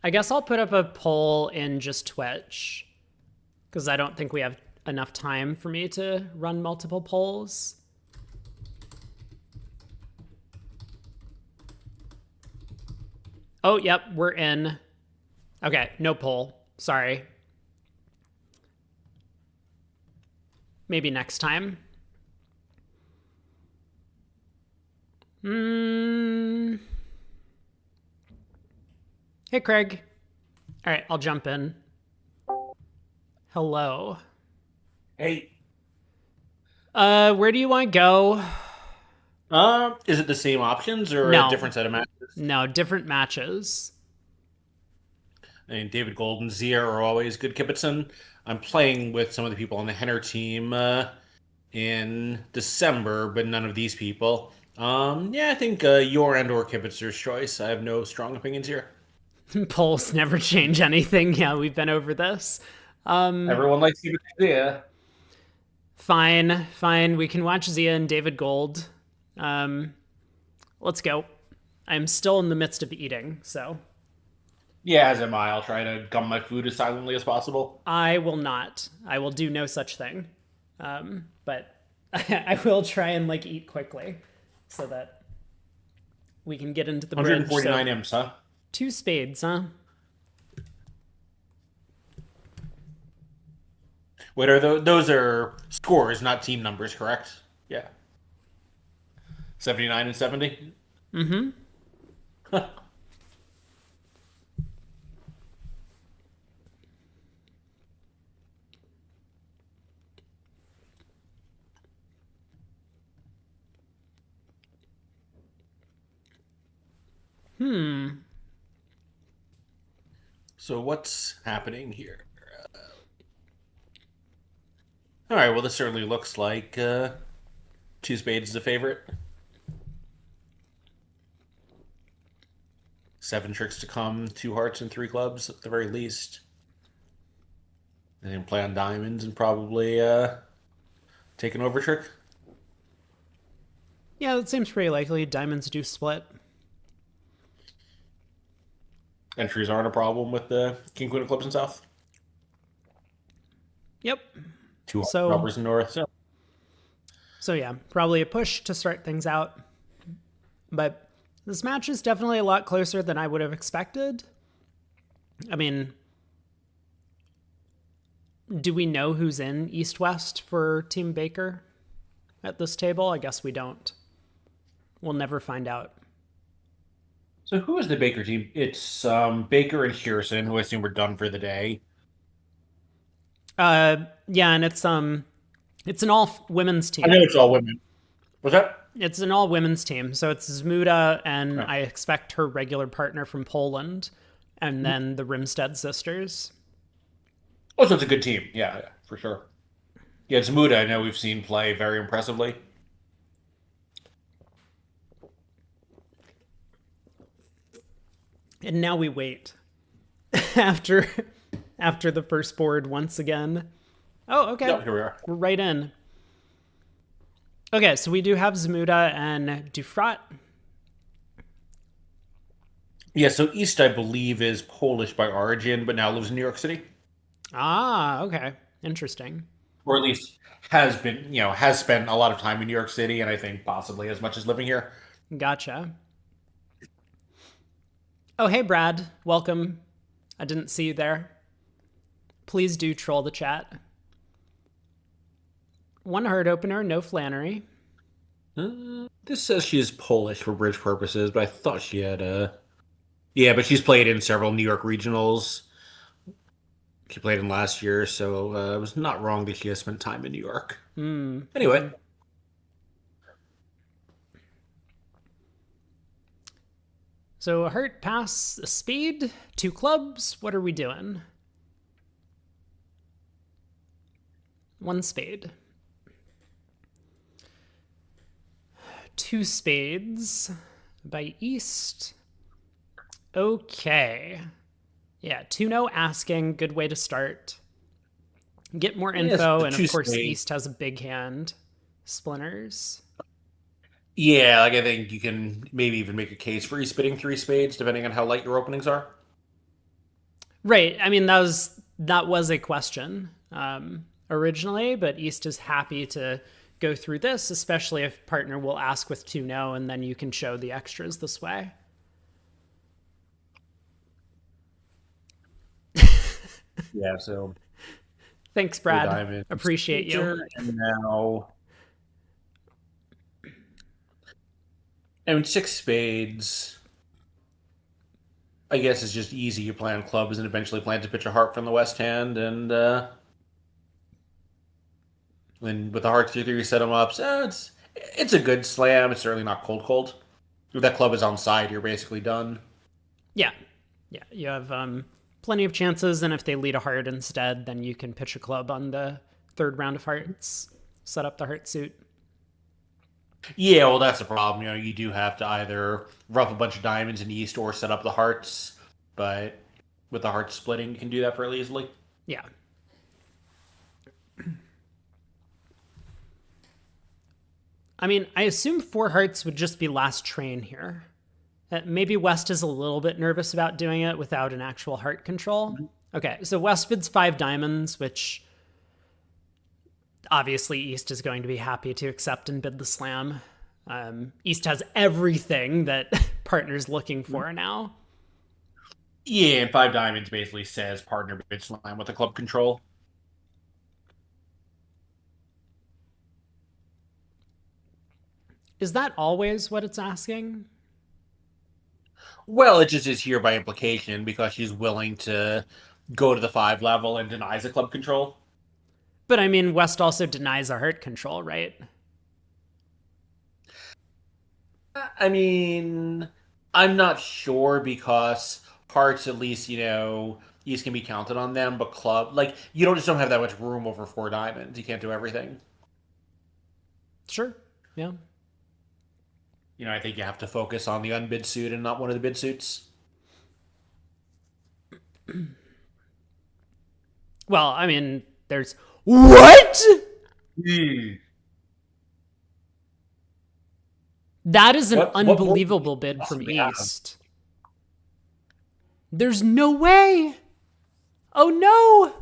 I guess I'll put up a poll in just Twitch, because I don't think we have enough time for me to run multiple polls. Oh, yep, we're in. Okay, no poll. Sorry. Maybe next time. Hey, Craig. All right, I'll jump in. Hello. Hey. Where do you want to go? Is it the same options or No. a different set of matches? No, different matches. I mean, David Gold and Zia are always good Kibitzen. I'm playing with some of the people on the Henner team in December, but none of these people. Yeah, I think your and/or Kibitzer's choice. I have no strong opinions here. Polls never change anything. Yeah, we've been over this. Everyone likes Kibitzer Zia. Fine. We can watch Zia and David Gold. Let's go. I'm still in the midst of eating, so Yeah, as am I. I'll try to gum my food as silently as possible. I will not. I will do no such thing. But I will try and like eat quickly so that we can get into the bridge. 149 So, imps, huh? 2 spades, huh? Wait, are those are scores, not team numbers, correct? Yeah. 79 and 70? Mm-hmm. So what's happening here? All right, well, this certainly looks like two spades is a favorite. 7 tricks to come, 2 hearts and 3 clubs at the very least. And then play on diamonds and probably take an over trick. Yeah, that seems pretty likely. Diamonds do split. Entries aren't a problem with the king, queen of clubs and south. Yep. 2 So- rubbers in north. So yeah, probably a push to start things out. But this match is definitely a lot closer than I would have expected. I mean, do we know who's in East-West for Team Baker at this table? I guess we don't. We'll never find out. So who is the Baker team? It's Baker and Shearson, who I assume we're done for the day. Yeah, and it's an all women's team. I know it's all women. Was that? It's an all women's team. So it's Zmuda and Okay. I expect her regular partner from Poland, and then the Rimstead sisters. Oh, so it's a good team. Yeah, for sure. Yeah, it's Muda. I know we've seen play very impressively. And now we wait after the first board once again. Oh, okay. Yep, here we are. We're right in. Okay, so we do have Zmuda and Dufrat. Yeah, so East, I believe, is Polish by origin, but now lives in New York City. Ah, okay. Interesting. Or at least has been, has spent a lot of time in New York City, and I think possibly as much as living here. Gotcha. Oh, hey, Brad. Welcome. I didn't see you there. Please do troll the chat. 1 heart opener, no Flannery. This says she is Polish for bridge purposes, but I thought she had Yeah, but she's played in several New York regionals. She played in last year, so it was not wrong that she has spent time in New York. Anyway. So a heart, pass, a speed, 2 clubs. What are we doing? 1 spade. 2 spades by East. Okay. Yeah, 2-0 asking. Good way to start. Get more info, and of course, East has a big hand. Splinters. Yeah, I think you can maybe even make a case for spitting 3 spades, depending on how light your openings are. Right. I mean, that was a question originally, but East is happy to go through this, especially if partner will ask with 2-0, and then you can show the extras this way. Yeah, so Thanks, Brad. Appreciate you. And now, and 6 spades, I guess it's just easy. You play on clubs and eventually plan to pitch a heart from the west hand, and then with the heart 3-3 set them up. So it's a good slam. It's certainly not cold. If that club is on side, you're basically done. Yeah. You have plenty of chances, and if they lead a heart instead, then you can pitch a club on the third round of hearts, set up the heart suit. Yeah, well, that's the problem. You do have to either rough a bunch of diamonds in East or set up the hearts. But with the hearts splitting, you can do that fairly easily. Yeah. I mean, I assume 4 hearts would just be last train here. Maybe West is a little bit nervous about doing it without an actual heart control. Okay, so West bids 5 diamonds, which obviously East is going to be happy to accept and bid the slam. East has everything that partner's looking for now. Yeah, and 5 diamonds basically says partner bid slam with the club control. Is that always what it's asking? Well, it just is here by implication because she's willing to go to the 5 level and denies the club control. But I mean, West also denies a heart control, right? I mean, I'm not sure because hearts, at least, East can be counted on them, but club, like, you don't have that much room over 4 diamonds. You can't do everything. Sure. Yeah. I think you have to focus on the unbid suit and not one of the bid suits. Well, I mean, there's... What? That is an unbelievable bid from East. There's no way. Oh, no.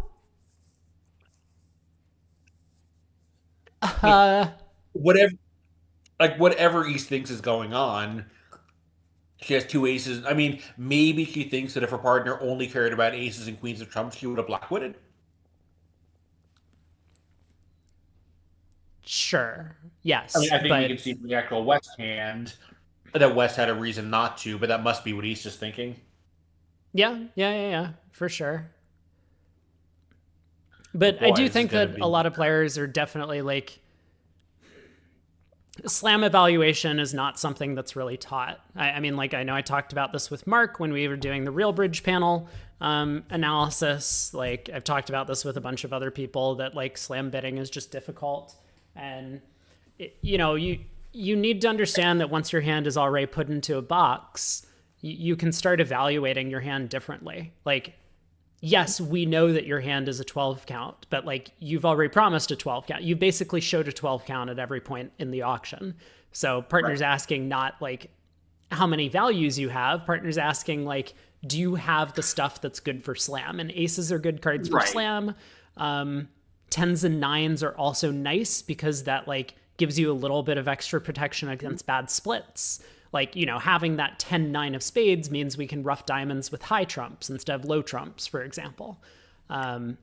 Whatever East thinks is going on, she has 2 aces. I mean, maybe she thinks that if her partner only cared about aces and queens of trumps, she would have black-witted. Sure. Yes. I mean, I think we can see from the actual West hand that West had a reason not to, but that must be what East is thinking. Yeah, for sure. But boy, I do think that a lot of players are definitely like, slam evaluation is not something that's really taught. I mean, like, I know I talked about this with Mark when we were doing the Real Bridge panel analysis. Like, I've talked about this with a bunch of other people that, like, slam bidding is just difficult. And, you need to understand that once your hand is already put into a box, you can start evaluating your hand differently. Like, yes, we know that your hand is a 12 count, but like you've already promised a 12 count. You basically showed a 12 count at every point in the auction. So partner's asking not like how many values you have. Partner's asking like, do you have the stuff that's good for slam? And aces are good cards for slam. 10s and 9s are also nice because that like gives you a little bit of extra protection against bad splits. Like, having that 10-9 of spades means we can rough diamonds with high trumps instead of low trumps, for example. I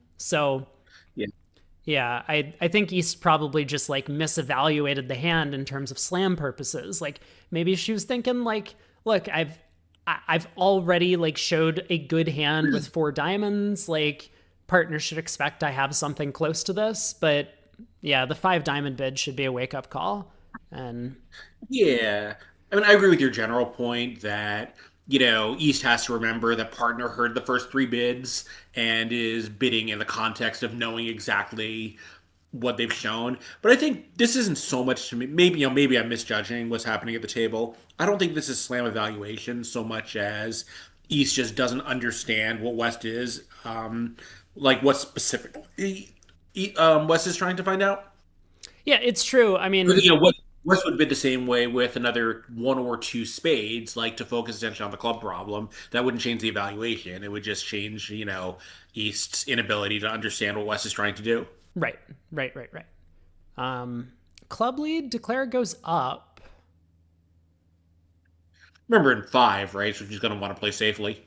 think East probably just like misevaluated the hand in terms of slam purposes. Like maybe she was thinking like, look, I've already like showed a good hand with 4 diamonds. Like partner should expect I have something close to this. But yeah, the 5 diamond bid should be a wake up call. And yeah. I mean, I agree with your general point that, East has to remember that partner heard the first 3 bids and is bidding in the context of knowing exactly what they've shown. But I think this isn't so much to me. Maybe I'm misjudging what's happening at the table. I don't think this is slam evaluation so much as East just doesn't understand what West is, like what specifically West is trying to find out. Yeah, it's true. I mean, West would bid the same way with another 1 or 2 spades, like to focus attention on the club problem. That wouldn't change the evaluation. It would just change, East's inability to understand what West is trying to do. Right. Club lead, declare goes up. Remember in 5, right? So she's going to want to play safely.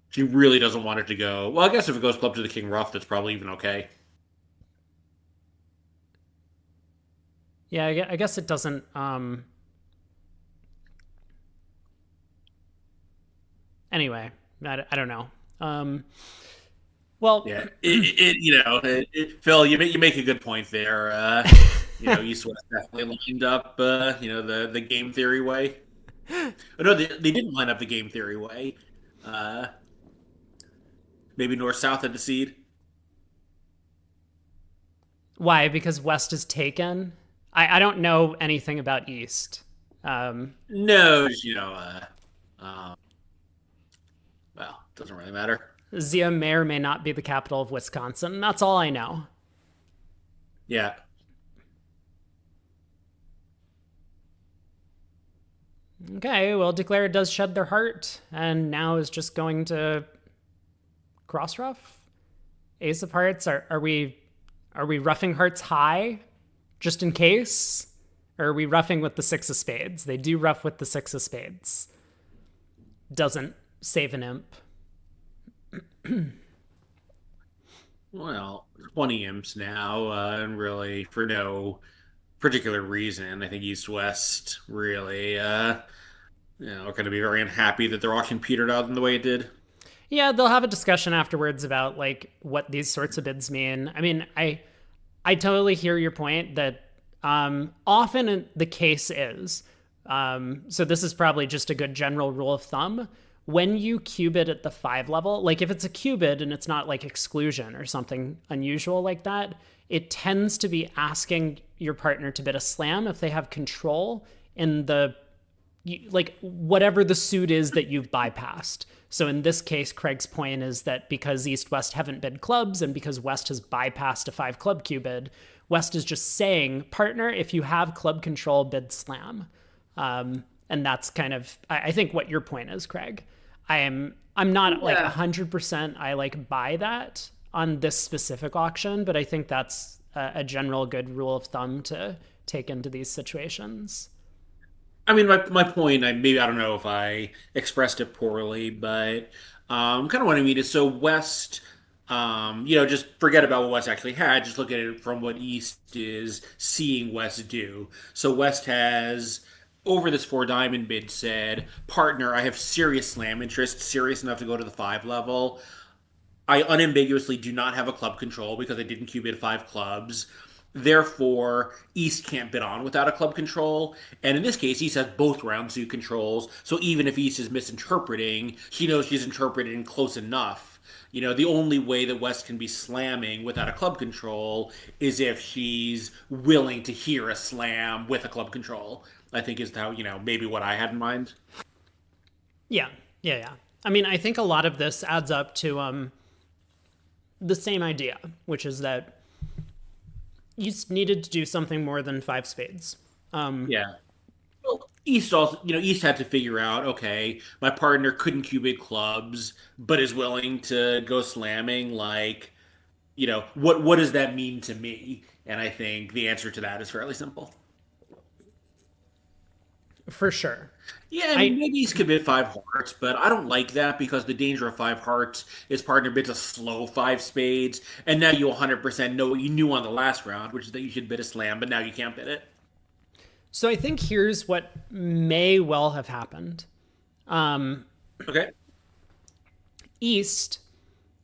She really doesn't want it to go. Well, I guess if it goes club to the king rough, that's probably even okay. Yeah, I guess it doesn't. Anyway, I don't know. Well, yeah, Phil, you make a good point there. East West definitely lined up. The game theory way. Oh, no, they didn't line up the game theory way. Uh, Maybe north south at the seed. Why? Because West is taken? I don't know anything about East. Um, No, um, well, doesn't really matter. Zia may or may not be the capital of Wisconsin. That's all I know. Yeah. Okay, well, Declare does shed their heart, and now is just going to cross rough. Ace of Hearts. Are we roughing hearts high, just in case? Or are we roughing with the six of spades? They do rough with the six of spades. Doesn't save an imp. Well, 20 imps now, and really for no particular reason. I think East West really, are going to be very unhappy that their auction petered out in the way it did. Yeah, they'll have a discussion afterwards about like what these sorts of bids mean. I mean, I totally hear your point that often the case is so this is probably just a good general rule of thumb. When you qubit at the 5 level, like if it's a qubit and it's not like exclusion or something unusual like that, it tends to be asking your partner to bid a slam if they have control in the like whatever the suit is that you've bypassed. So in this case, Craig's point is that because East West haven't bid clubs and because West has bypassed a 5 club qubit, West is just saying, partner, if you have club control, bid slam. And that's kind of, I think, what your point is, Craig. I'm not like 100% I like buy that on this specific auction, but I think that's a general good rule of thumb to take into these situations. I mean, my point, I don't know if I expressed it poorly, but kind of what I mean is so West, just forget about what West actually had, just look at it from what East is seeing West do. So West has, over this four diamond bid, said, partner, I have serious slam interest, serious enough to go to the 5 level. I unambiguously do not have a club control because I didn't qubit 5 clubs. Therefore, East can't bid on without a club control. And in this case, East has both round suit controls. So even if East is misinterpreting, she knows she's interpreting close enough. The only way that West can be slamming without a club control is if she's willing to hear a slam with a club control. I think is how, maybe what I had in mind. Yeah, yeah. I mean, I think a lot of this adds up to the same idea, which is that East needed to do something more than 5 spades. Yeah. Well, East also, East had to figure out, okay, my partner couldn't qubit clubs, but is willing to go slamming. Like, what does that mean to me? And I think the answer to that is fairly simple. For sure. Yeah, I mean, maybe East could bid 5 hearts, but I don't like that because the danger of 5 hearts is partner bids a slow 5 spades, and now you 100% know what you knew on the last round, which is that you should bid a slam, but now you can't bid it. So I think here's what may well have happened. Okay. East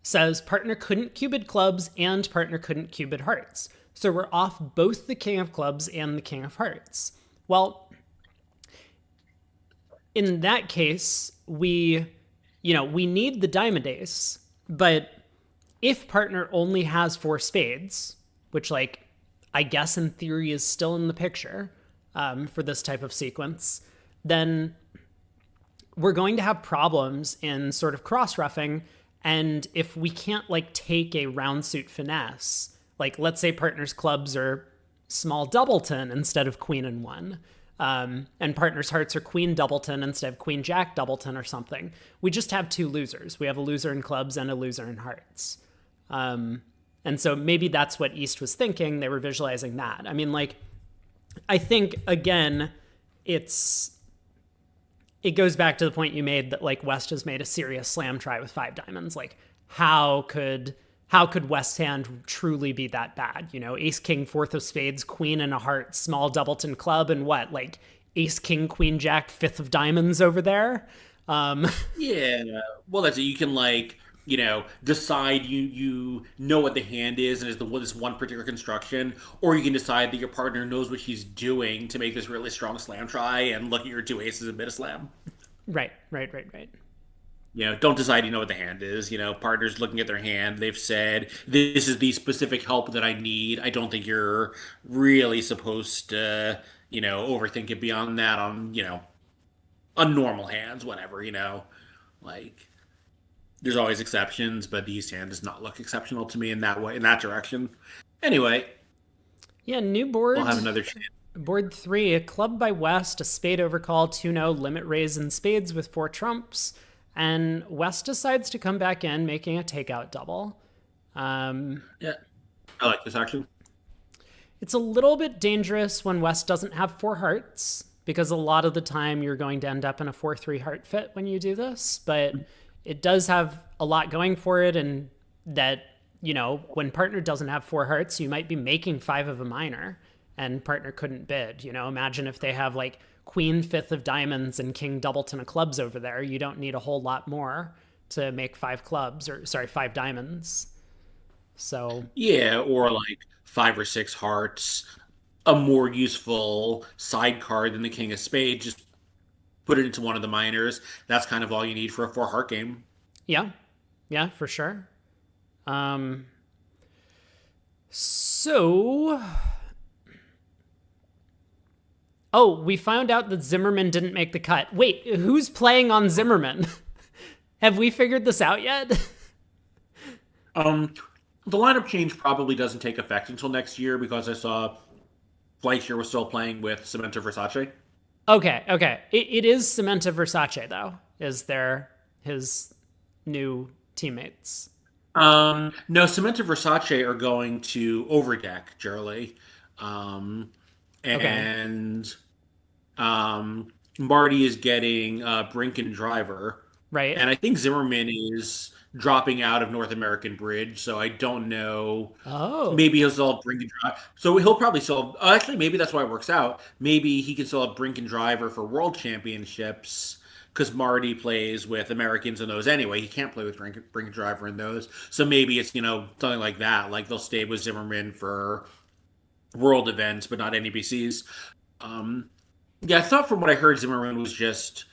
says partner couldn't qubit clubs and partner couldn't qubit hearts. So we're off both the king of clubs and the king of hearts. Well, in that case, we need the diamond ace, but if partner only has 4 spades, which I guess in theory is still in the picture for this type of sequence, then we're going to have problems in sort of cross-roughing. And if we can't take a round suit finesse, let's say partner's clubs are small doubleton instead of queen and 1, and partner's hearts are queen doubleton instead of queen jack doubleton or something. We just have 2 losers. We have a loser in clubs and a loser in hearts. And so maybe that's what East was thinking. They were visualizing that. I mean, I think, again, it goes back to the point you made that West has made a serious slam try with 5 diamonds. How could West's hand truly be that bad? Ace, king, 4th of spades, queen and a heart, small doubleton club, and what? Ace, king, queen, jack, 5th of diamonds over there? Yeah. Well, that's it. You can decide you know what the hand is and is this one particular construction, or you can decide that your partner knows what he's doing to make this really strong slam try and look at your two aces and bid a slam. Right, right, right, right. Don't decide you know what the hand is. Partners looking at their hand, they've said, this is the specific help that I need. I don't think you're really supposed to, overthink it beyond that on normal hands, whatever, like there's always exceptions, but the East hand does not look exceptional to me in that way, in that direction. Anyway, Yeah, new we'll board. have another chance. Board 3, a club by West, a spade overcall, 2-0, limit raise in spades with 4 trumps. And West decides to come back in, making a takeout double. Yeah, I like this action. It's a little bit dangerous when West doesn't have 4 hearts, because a lot of the time you're going to end up in a 4-3 heart fit when you do this. But it does have a lot going for it, and that, when partner doesn't have 4 hearts, you might be making 5 of a minor, and partner couldn't bid. Imagine if they have like queen 5th of diamonds and king doubleton of clubs over there. You don't need a whole lot more to make 5 clubs, or sorry, 5 diamonds. So Yeah, or like 5 or 6 hearts, a more useful side card than the King of Spades. Just put it into one of the minors. That's kind of all you need for a 4 heart game. yeah, yeah, for sure. So, oh, we found out that Zimmerman didn't make the cut. Wait, who's playing on Zimmerman? Have we figured this out yet? The lineup change probably doesn't take effect until next year because I saw Fleischer was still playing with Samantha Versace. Okay. It is Samantha Versace, though. Is there his new teammates? No, Samantha Versace are going to overdeck Jurley. Okay. And Marty is getting Brink and Driver. Right. And I think Zimmerman is dropping out of North American Bridge, so I don't know. Oh, Maybe he'll still have Brink and Driver. So he'll probably still. Actually, maybe that's why it works out. Maybe he can still have Brink and Driver for World Championships because Marty plays with Americans in those anyway. He can't play with Brink and Driver in those. So maybe it's something like that. Like they'll stay with Zimmerman for World events, but not NABCs. Yeah, I thought from what I heard, Zimmerman was just.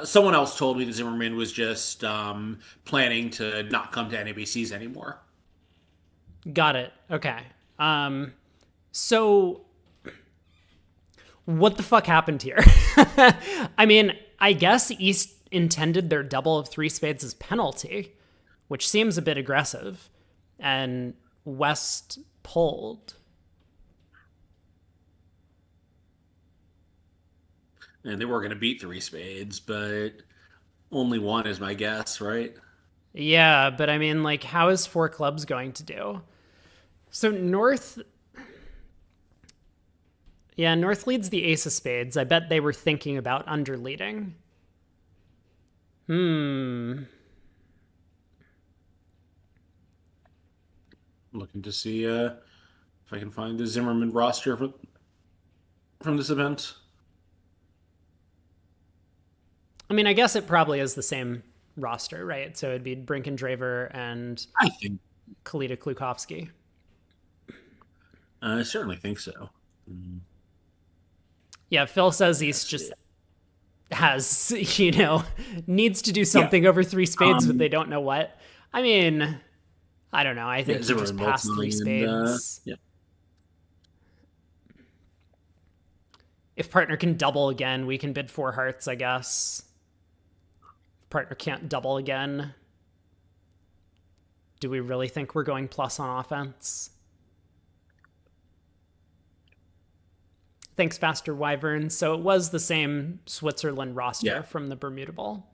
Someone else told me that Zimmerman was just planning to not come to NABCs anymore. got it. Okay. So what the fuck happened here? I mean, I guess East intended their double of 3 spades as penalty, which seems a bit aggressive, and West pulled. And they were going to beat 3 spades, but only one is my guess, right? Yeah, but I mean, like, how is 4 clubs going to do? So North, yeah, North leads the ace of spades. I bet they were thinking about underleading. Looking to see if I can find the Zimmerman roster from this event. I mean, I guess it probably is the same roster, right? So it'd be Brinkendraver and I think. Kalita Klukovsky. I certainly think so. Yeah, Phil says East just has, needs to do something over 3 spades, but they don't know what. I mean, I don't know. I think he just passed 3 spades. Yeah. If partner can double again, we can bid 4 hearts, I guess. If partner can't double again, do we really think we're going plus on offense? Thanks, Faster Wyvern. So it was the same Switzerland roster from the Bermuda Bowl.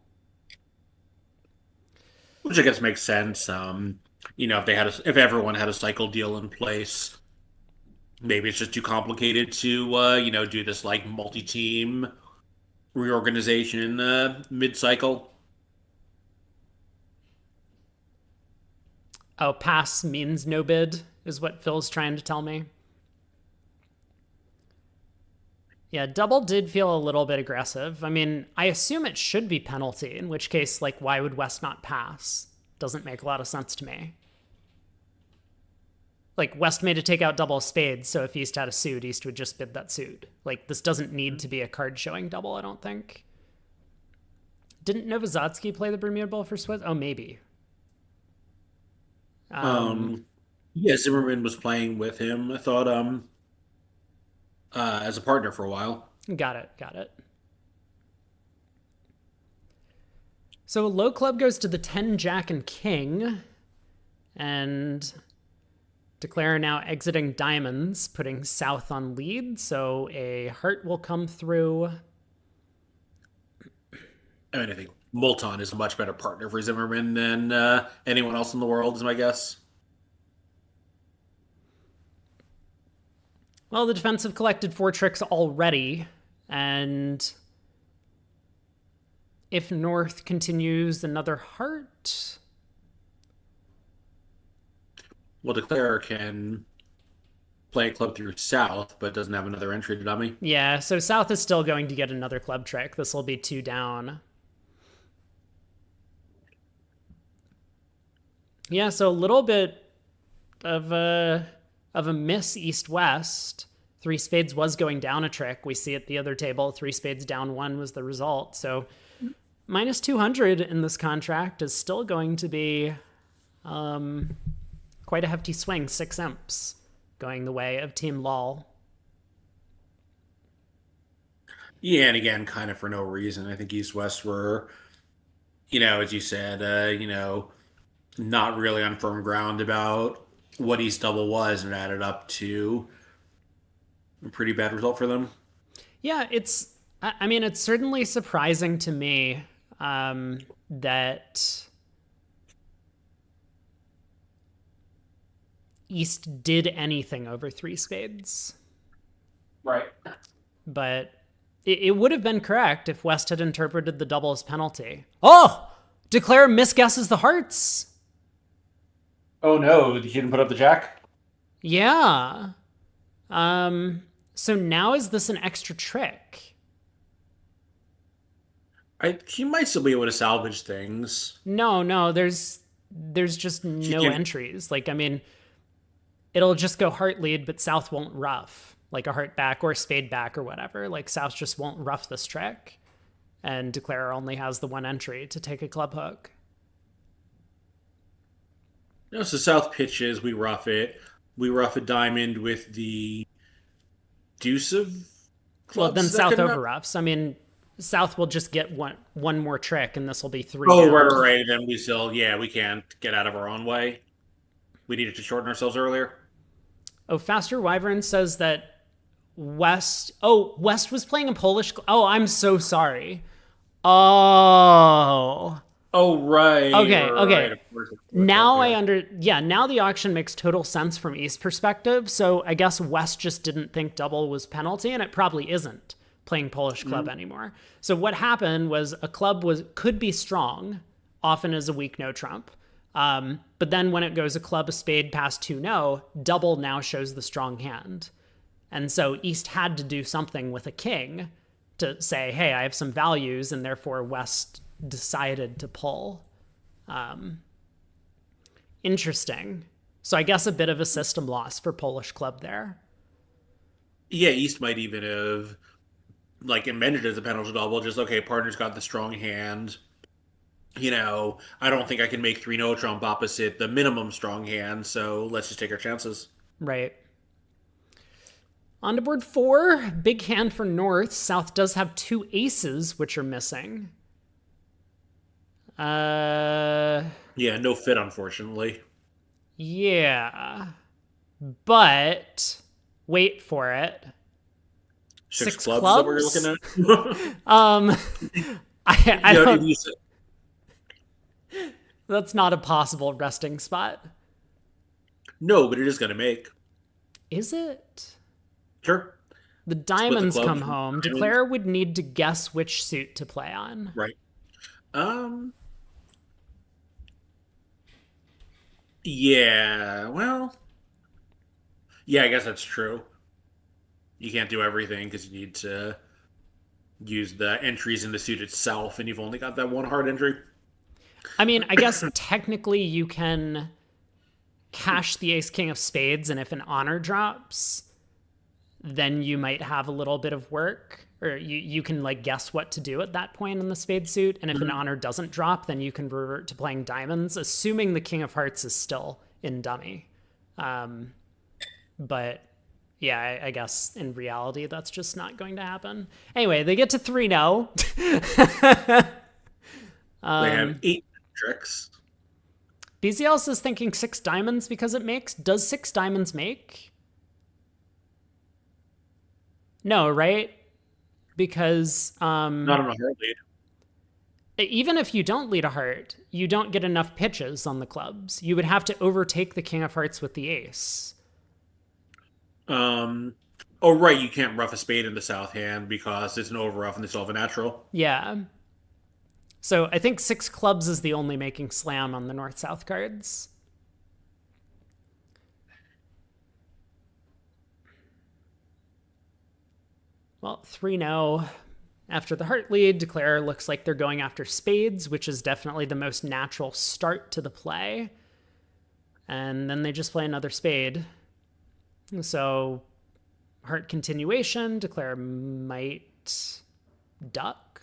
Which I guess makes sense. If everyone had a cycle deal in place, maybe it's just too complicated to do this like multi-team reorganization in the mid-cycle. Oh, pass means no bid is what Phil's trying to tell me. Yeah, double did feel a little bit aggressive. I mean, I assume it should be penalty, in which case, like, why would West not pass? doesn't make a lot of sense to me. Like, West made a take out double spades, so if East had a suit, East would just bid that suit. Like, this doesn't need to be a card showing double, I don't think. Didn't Novozatsky play the Bermuda Bowl for Swiss? Oh, maybe. Yeah, Zimmerman was playing with him. I thought, as a partner for a while. Got it. So a low club goes to the 10, Jack, and King. And Declare now exiting diamonds, putting South on lead. So a heart will come through. I mean, I think Molton is a much better partner for Zimmerman than anyone else in the world, is my guess. Well, the defensive collected 4 tricks already, and if North continues another heart... Well, Declare can play a club through South, but doesn't have another entry to dummy. Yeah, so South is still going to get another club trick. This will be 2 down. Yeah, so a little bit of a miss East-West. 3 spades was going down a trick. We see at the other table, 3 spades down 1 was the result. So minus 200 in this contract is still going to be quite a hefty swing. 6 imps going the way of Team LOL. Yeah, and again, kind of for no reason. I think East-West were, as you said, not really on firm ground about what East double was, and it added up to a pretty bad result for them. Yeah, it's certainly surprising to me that East did anything over 3 spades. Right. But it would have been correct if West had interpreted the double as penalty. Oh! Declare misguesses the hearts. Oh no, he didn't put up the jack? Yeah. So now is this an extra trick? He might still be able to salvage things. No, there's just no entries. Like, I mean, it'll just go heart lead, but South won't rough. Like a heart back or spade back or whatever. Like, South just won't rough this trick. And Declare only has the 1 entry to take a club hook. So South pitches, we rough it. We rough a diamond with the deuce of clubs. Well, then South overroughs. I mean, South will just get one more trick, and this will be 3 Oh, down. right. Then we still, we can't get out of our own way. We needed to shorten ourselves earlier. Oh, Faster Wyvern says that West was playing a Polish... Oh, I'm so sorry. Oh... Oh, right. Okay. Right. Of course, Now now the auction makes total sense from East perspective. So I guess West just didn't think double was penalty, and it probably isn't playing Polish club anymore. So what happened was a club could be strong, often as a weak no trump. But then when it goes a club, a spade, pass 2 no, double now shows the strong hand. And so East had to do something with a king to say, hey, I have some values, and therefore West decided to pull. Interesting. So I guess a bit of a system loss for Polish club there. Yeah, East might even have amended it as a penalty double. Just, okay, partner's got the strong hand. I don't think I can make 3 no trump opposite the minimum strong hand, so let's just take our chances. Right. On to board 4, big hand for North. South does have 2 aces, which are missing. Yeah, no fit, unfortunately. Yeah. But wait for it. 6 clubs? Is that what you're looking at? I don't... That's not a possible resting spot. No, but it is going to make. Is it? Sure. The diamonds come home. Declare would need to guess which suit to play on. Right. Yeah, well... Yeah, I guess that's true. You can't do everything because you need to use the entries in the suit itself, and you've only got that 1 hard entry. I mean, I guess technically you can cash the ace king of spades, and if an honor drops, then you might have a little bit of work, or you can like guess what to do at that point in the spade suit. And if an honor doesn't drop, then you can revert to playing diamonds, assuming the king of hearts is still in dummy. But yeah, I guess in reality, that's just not going to happen. Anyway, they get to 3-0. They have 8 tricks. BZLs is thinking 6 diamonds because it makes. Does 6 diamonds make? No, right? Because Not on a heart lead. even if you don't lead a heart, you don't get enough pitches on the clubs. You would have to overtake the king of hearts with the ace. Oh, right. You can't rough a spade in the south hand because it's an over rough and they still have a natural. Yeah. So I think 6 clubs is the only making slam on the north-south cards. Well, 3-0. After the heart lead, Declare looks like they're going after spades, which is definitely the most natural start to the play. And then they just play another spade. So heart continuation, Declare might duck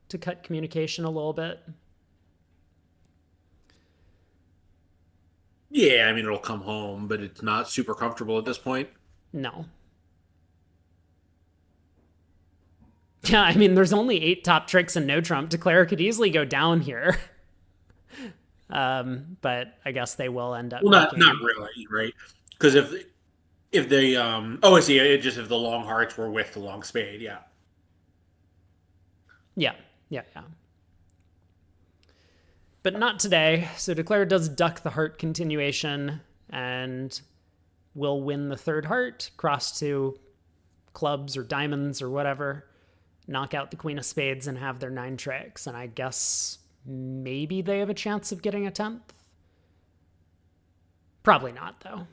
to cut communication a little bit. Yeah, I mean, it'll come home, but it's not super comfortable at this point. No. Yeah, I mean, there's only 8 top tricks and no trump. Declare could easily go down here. But I guess they will end up. Well, not really, right? Because if they I see. It just if the long hearts were with the long spade, yeah. Yeah. But not today. So Declare does duck the heart continuation and will win the third heart, cross to clubs or diamonds or whatever, knock out the queen of spades and have their 9 tricks. And I guess maybe they have a chance of getting a 10th. Probably not, though.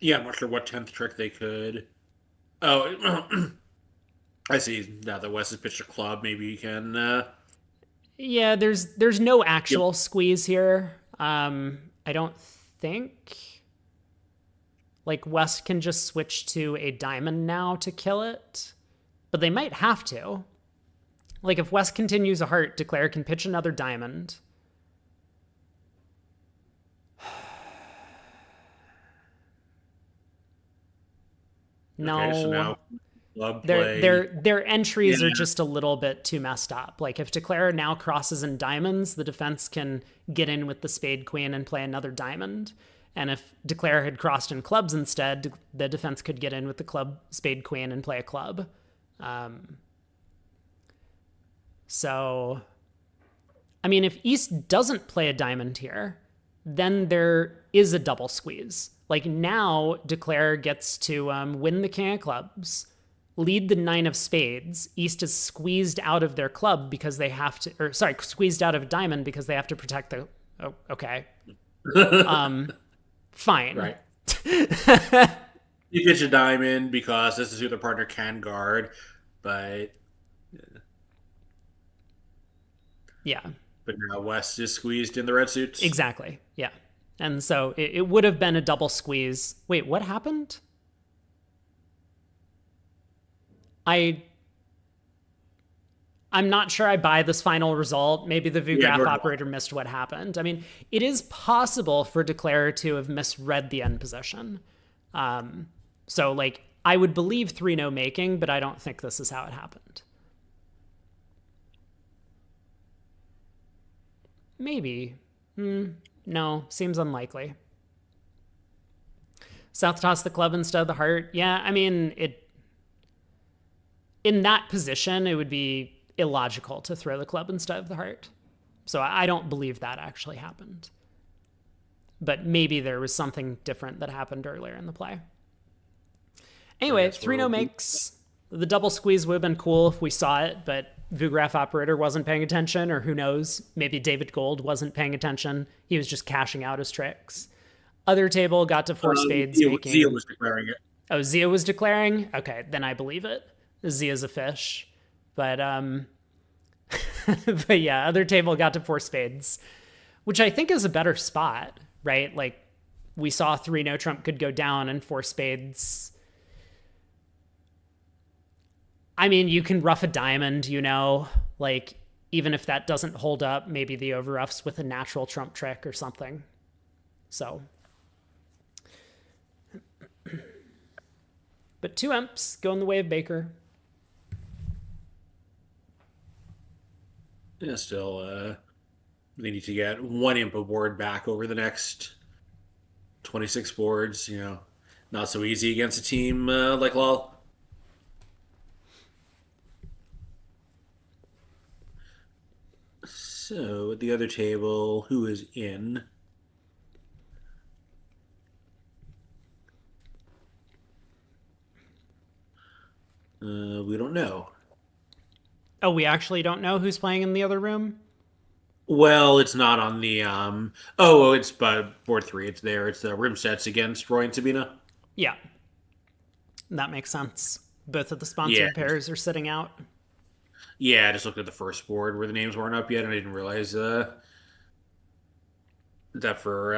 Yeah, I'm not sure what 10th trick they could. Oh, I see. Now that Wes has pitched a club, maybe you can. Yeah, there's no actual squeeze here. I don't think. Like, West can just switch to a diamond now to kill it. But they might have to. Like, if West continues a heart, Declare can pitch another diamond. No. Okay, so now club play. Their entries are just a little bit too messed up. Like, if Declare now crosses in diamonds, the defense can get in with the spade queen and play another diamond. And if Declare had crossed in clubs instead, the defense could get in with the club spade queen and play a club. So, I mean, if East doesn't play a diamond here, then there is a double squeeze. Like, now Declare gets to win the king of clubs, lead the 9 of spades. East is squeezed out of their club because they have to, or sorry, squeezed out of a diamond because they have to protect the, oh, okay. Fine. Right. You pitch a diamond because this is who the partner can guard, but yeah. But now West is squeezed in the red suits. Exactly. Yeah. And so it would have been a double squeeze. Wait, what happened? I'm not sure I buy this final result. Maybe the VGraph operator missed what happened. I mean, it is possible for Declare to have misread the end position. So, like, I would believe 3-0 making, but I don't think this is how it happened. Maybe. No, seems unlikely. South toss the club instead of the heart. Yeah, I mean, in that position, it would be illogical to throw the club instead of the heart. So I don't believe that actually happened. But maybe there was something different that happened earlier in the play. Anyway, 3-0 makes. The double squeeze would have been cool if we saw it, but VGraph operator wasn't paying attention, or who knows, maybe David Gold wasn't paying attention. He was just cashing out his tricks. Other table got to 4 spades. Zia was declaring it. Oh, Zia was declaring? Okay, then I believe it. Zia's a fish. But But yeah, other table got to 4 spades, which I think is a better spot, right? Like, we saw 3 no trump could go down and 4 spades. I mean, you can rough a diamond, like, even if that doesn't hold up, maybe the overroughs with a natural trump trick or something. So, but 2 imps go in the way of Baker. Yeah, still, they need to get 1 imp board back over the next 26 boards. Not so easy against a team like LOL. So, at the other table, who is in? We don't know. Oh, we actually don't know who's playing in the other room? Well, it's not on the Oh, it's board 3. It's there. It's the rim sets against Roy and Sabina. Yeah. That makes sense. Both of the sponsored Yeah. pairs are sitting out. Yeah, I just looked at the first board where the names weren't up yet, and I didn't realize that for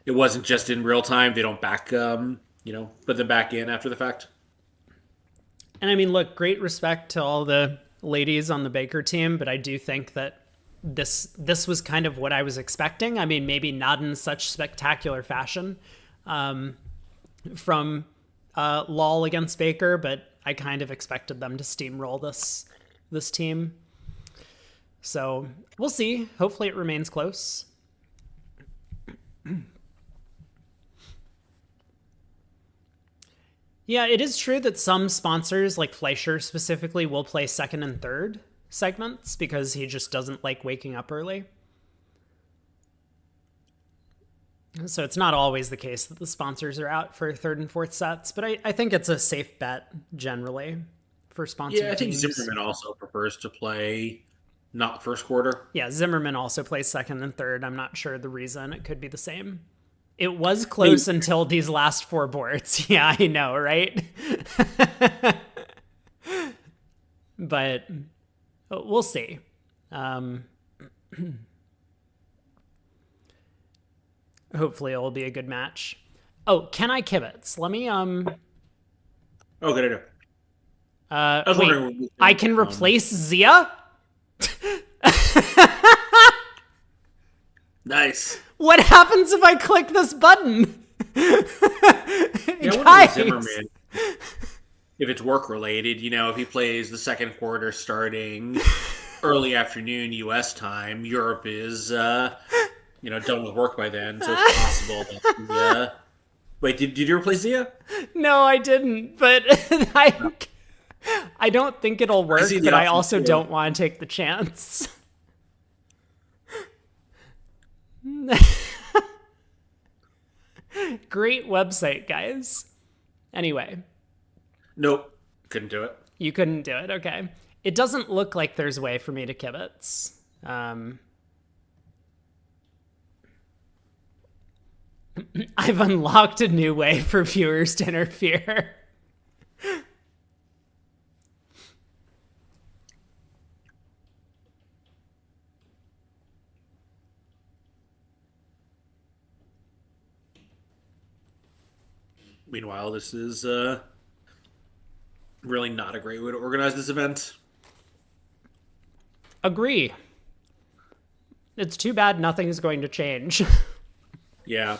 it wasn't just in real time. They don't back put them back in after the fact. And I mean, look, great respect to all the ladies on the Baker team, but I do think that this was kind of what I was expecting. I mean, maybe not in such spectacular fashion from LOL against Baker, but I kind of expected them to steamroll this team. So we'll see. Hopefully it remains close. Yeah, it is true that some sponsors, like Fleischer specifically, will play second and third segments because he just doesn't like waking up early. So it's not always the case that the sponsors are out for third and fourth sets, but I think it's a safe bet generally for sponsored Yeah, I think teams. Zimmerman also prefers to play not first quarter. Yeah, Zimmerman also plays second and third. I'm not sure the reason. It could be the same. It was close until these last 4 boards. Yeah, I know, right? But we'll see. Hopefully it will be a good match. Oh, can I kibitz? Let me Oh, good idea. wait, wondering I can replace Zia? Nice. What happens if I click this button? Yeah, I wonder Guys! with Zimmerman, if it's work related, if he plays the second quarter starting early afternoon U.S. time, Europe is done with work by then, so it's possible that wait, did you replace Zia? No, I didn't, but I don't think it'll work, see the but I option also too. don't want to take the chance. Great website, guys. Anyway, Nope, couldn't do it. you couldn't do it. Okay. It doesn't look like there's a way for me to kibitz. I've unlocked a new way for viewers to interfere. Meanwhile, this is really not a great way to organize this event. Agree. It's too bad nothing is going to change. Yeah.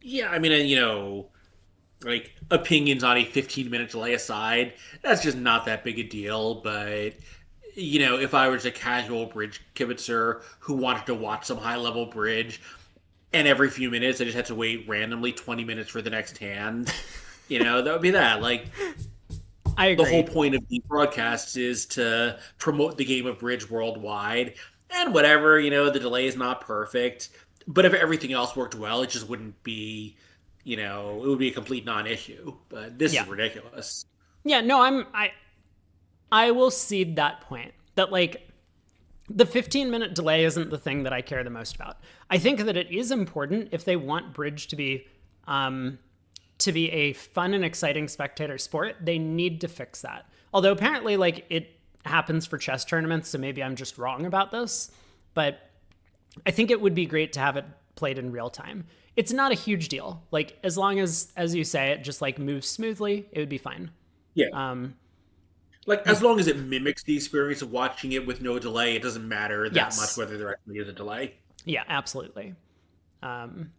Yeah, I mean, like opinions on a 15-minute delay aside, that's just not that big a deal. But, if I was a casual bridge kibitzer who wanted to watch some high-level bridge, and every few minutes I just had to wait randomly 20 minutes for the next hand, that would be that. Like, I agree. the whole point of the broadcasts is to promote the game of bridge worldwide. And whatever, the delay is not perfect. But if everything else worked well, it just wouldn't be, it would be a complete non-issue. But this is ridiculous. Yeah, no, I will cede that point. That, like, the 15-minute delay isn't the thing that I care the most about. I think that it is important if they want bridge to be to be a fun and exciting spectator sport, they need to fix that. Although apparently, like, it happens for chess tournaments, so maybe I'm just wrong about this. But I think it would be great to have it played in real time. It's not a huge deal. Like, as long as you say, it just like moves smoothly, it would be fine. Yeah. Um, Like, as long as it mimics the experience of watching it with no delay, it doesn't matter that much yes. whether there actually is a delay. Yeah, absolutely. Um,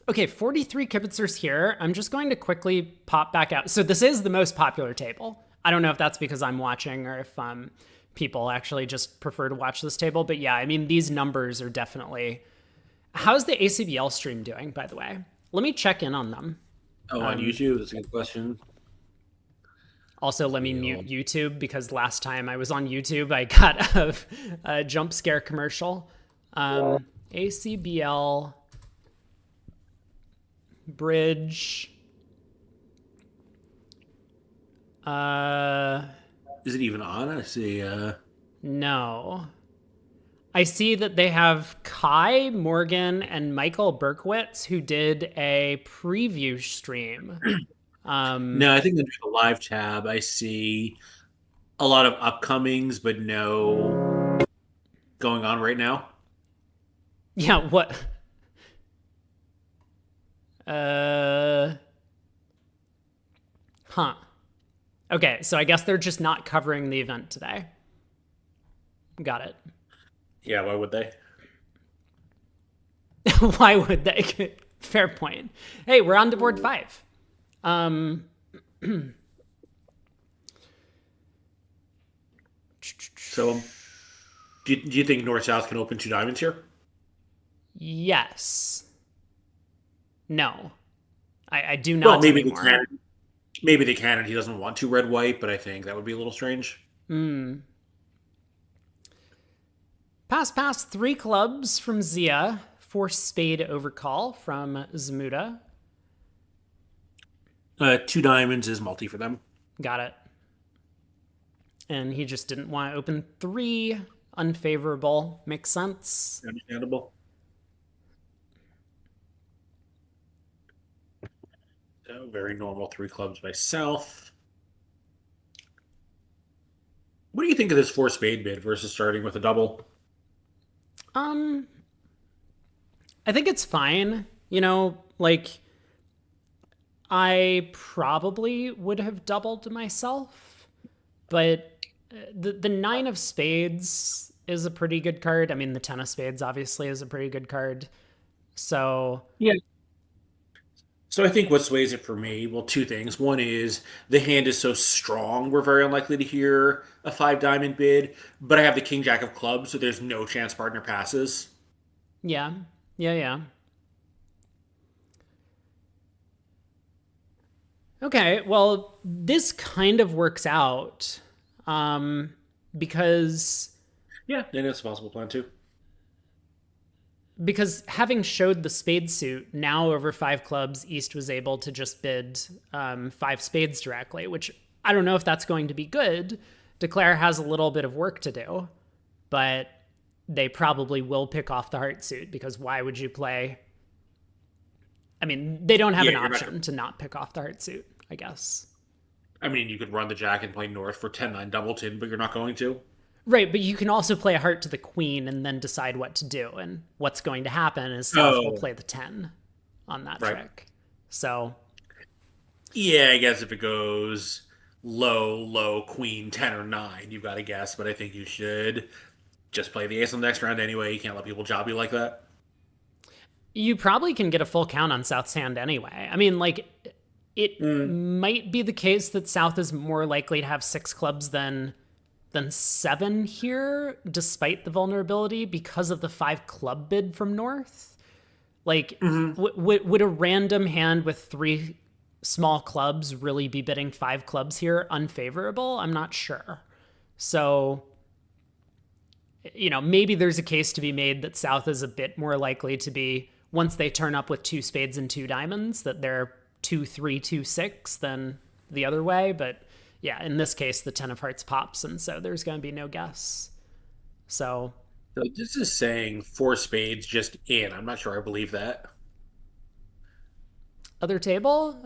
okay, 43 kibitzers here. I'm just going to quickly pop back out. So this is the most popular table. I don't know if that's because I'm watching or if people actually just prefer to watch this table. But yeah, I mean, these numbers are definitely... How's the ACBL stream doing, by the way? Let me check in on them. Oh, on YouTube? That's a good question. Also, let me mute YouTube because last time I was on YouTube, I got a jump scare commercial. ACBL bridge. Is it even on? I see. No. I see that they have Kai Morgan and Michael Berkowitz who did a preview stream. No, I think under the live tab, I see a lot of upcomings, but no going on right now. Yeah, what? Huh. Okay, so I guess they're just not covering the event today. Got it. Yeah, why would they? Why would they? Fair point. Hey, we're on to board 5. So, do you think North-South can open 2 diamonds here? Yes. No. I do not Well, maybe anymore. they can. Maybe they can, and he doesn't want to red-white, but I think that would be a little strange. Pass, 3 clubs from Zia. 4 spade overcall from Zamuda. 2 diamonds is multi for them. Got it. And he just didn't want to open 3. Unfavorable. Makes sense. Understandable. So, very normal 3 clubs myself. What do you think of this 4 spade bid versus starting with a double? I think it's fine. You know, like, I probably would have doubled myself, but the 9 of spades is a pretty good card. I mean, the 10 of spades obviously is a pretty good card. So yeah. So I think what sways it for me, well, 2 things. One is the hand is so strong, we're very unlikely to hear a 5 diamond bid, but I have the king jack of clubs, so there's no chance partner passes. yeah. Okay, well, this kind of works out because Yeah, and it's a possible plan too. because having showed the spade suit, now over 5 clubs, East was able to just bid 5 spades directly, which I don't know if that's going to be good. Declare has a little bit of work to do, but they probably will pick off the heart suit because why would you play? I mean, they don't have an option to not pick off the heart suit, I guess. I mean, you could run the jack and play north for 10-9 doubleton, but you're not going to. Right, but you can also play a heart to the queen and then decide what to do. And what's going to happen is South will play the 10 on that trick. So, yeah, I guess if it goes low, queen, 10 or 9, you've got to guess. But I think you should just play the ace on the next round anyway. You can't let people job you like that. You probably can get a full count on South's hand anyway. I mean, like, it might be the case that South is more likely to have 6 clubs than 7 here, despite the vulnerability, because of the 5 club bid from North. Like, would a random hand with 3 small clubs really be bidding 5 clubs here unfavorable? I'm not sure. So, you know, maybe there's a case to be made that South is a bit more likely to be, once they turn up with 2 spades and 2 diamonds, that they're 2-3, 2-6 than the other way. But yeah, in this case, the 10 of hearts pops, and so there's going to be no guess. So this is saying 4 spades just in. I'm not sure I believe that. Other table,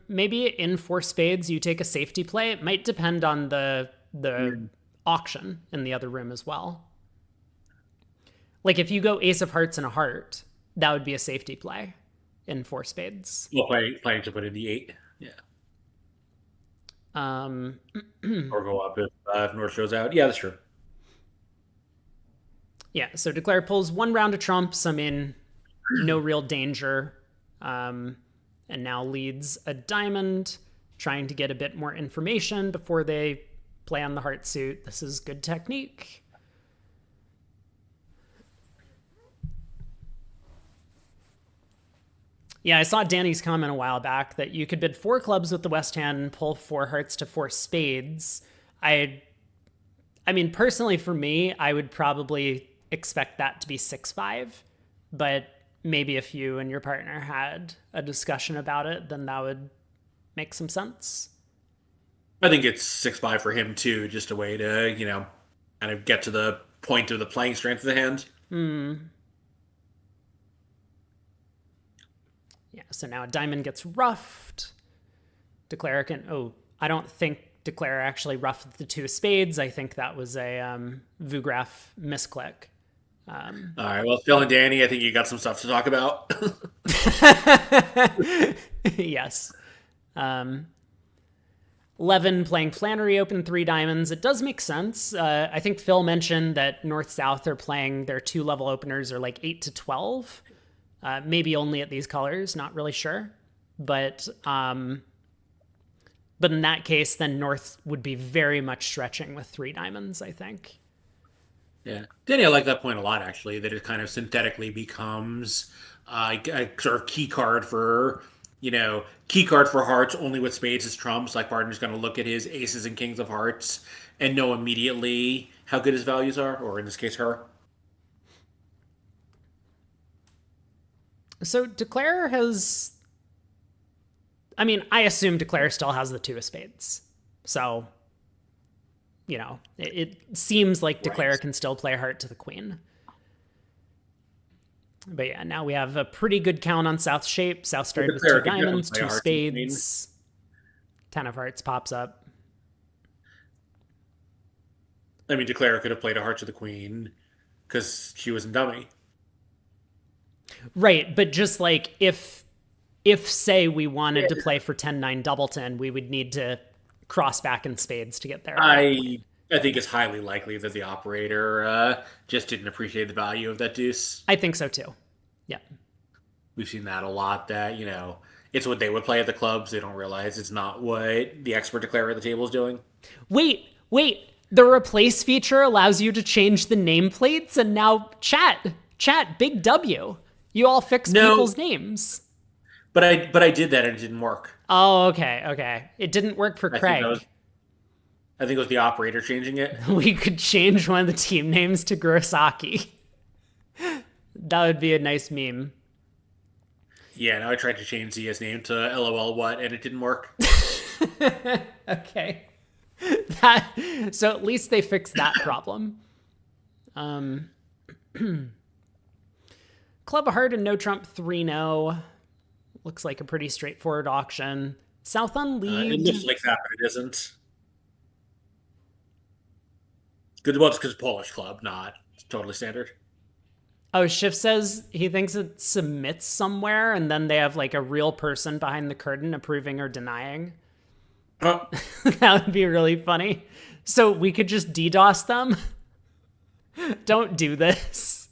maybe in four spades you take a safety play. It might depend on the auction in the other room as well. Like if you go ace of hearts and a heart, that would be a safety play in four spades. Well, planning to put in the 8. Yeah. Or go up if North shows out. Yeah, that's true. Yeah, so Declare pulls one round of trumps. I mean, no real danger. And now leads a diamond, trying to get a bit more information before they play on the heart suit. This is good technique. Yeah, I saw Danny's comment a while back that you could bid 4 clubs with the West hand and pull 4 hearts to 4 spades. I mean, personally for me, I would probably expect that to be 6-5, but maybe if you and your partner had a discussion about it, then that would make some sense. I think it's 6-5 for him too, just a way to, kind of get to the point of the playing strength of the hand. Yeah, so now a diamond gets roughed. Declare can... I don't think Declare actually roughed the 2 spades. I think that was a Vugraph misclick. All right, well, Phil and Danny, I think you got some stuff to talk about. Yes. Levin playing Flannery open 3 diamonds. It does make sense. I think Phil mentioned that North-South are playing their 2-level openers are like 8 to 12. Maybe only at these colors, not really sure. But in that case, then North would be very much stretching with 3 diamonds, I think. Yeah. Danny, I like that point a lot, actually, that it kind of synthetically becomes a sort of key card for hearts only with spades as trumps. Like, partner's going to look at his aces and kings of hearts and know immediately how good his values are, or in this case, her. So Declare has... I mean, I assume Declare still has the 2 of spades. So... it seems like Declare can still play heart to the queen. But yeah, now we have a pretty good count on South shape. South started with 2 diamonds, 2 spades. 10 of hearts pops up. I mean, Declare could have played a heart to the queen because she was in dummy. Right, but just like if say we wanted to play for 10-9 doubleton, we would need to cross back in spades to get there. I think it's highly likely that the operator just didn't appreciate the value of that deuce. I think so too. Yeah. We've seen that a lot, that, it's what they would play at the clubs. They don't realize it's not what the expert declarer at the table is doing. Wait. The replace feature allows you to change the nameplates, and now chat, big W. You all fixed people's names. But I did that and it didn't work. Oh, okay. It didn't work for Craig. I think it was the operator changing it. We could change one of the team names to Kurosaki. That would be a nice meme. Yeah, no, I tried to change Zia's name to LOL what, and it didn't work. Okay. So at least they fixed that problem. Club of Heart and no trump 3-0. Looks like a pretty straightforward auction. South on lead. It looks like that, but it isn't. Good, well, it's because Polish club, not totally standard. Oh, Schiff says he thinks it submits somewhere, and then they have like a real person behind the curtain approving or denying. Oh. That would be really funny. So we could just DDoS them? Don't do this.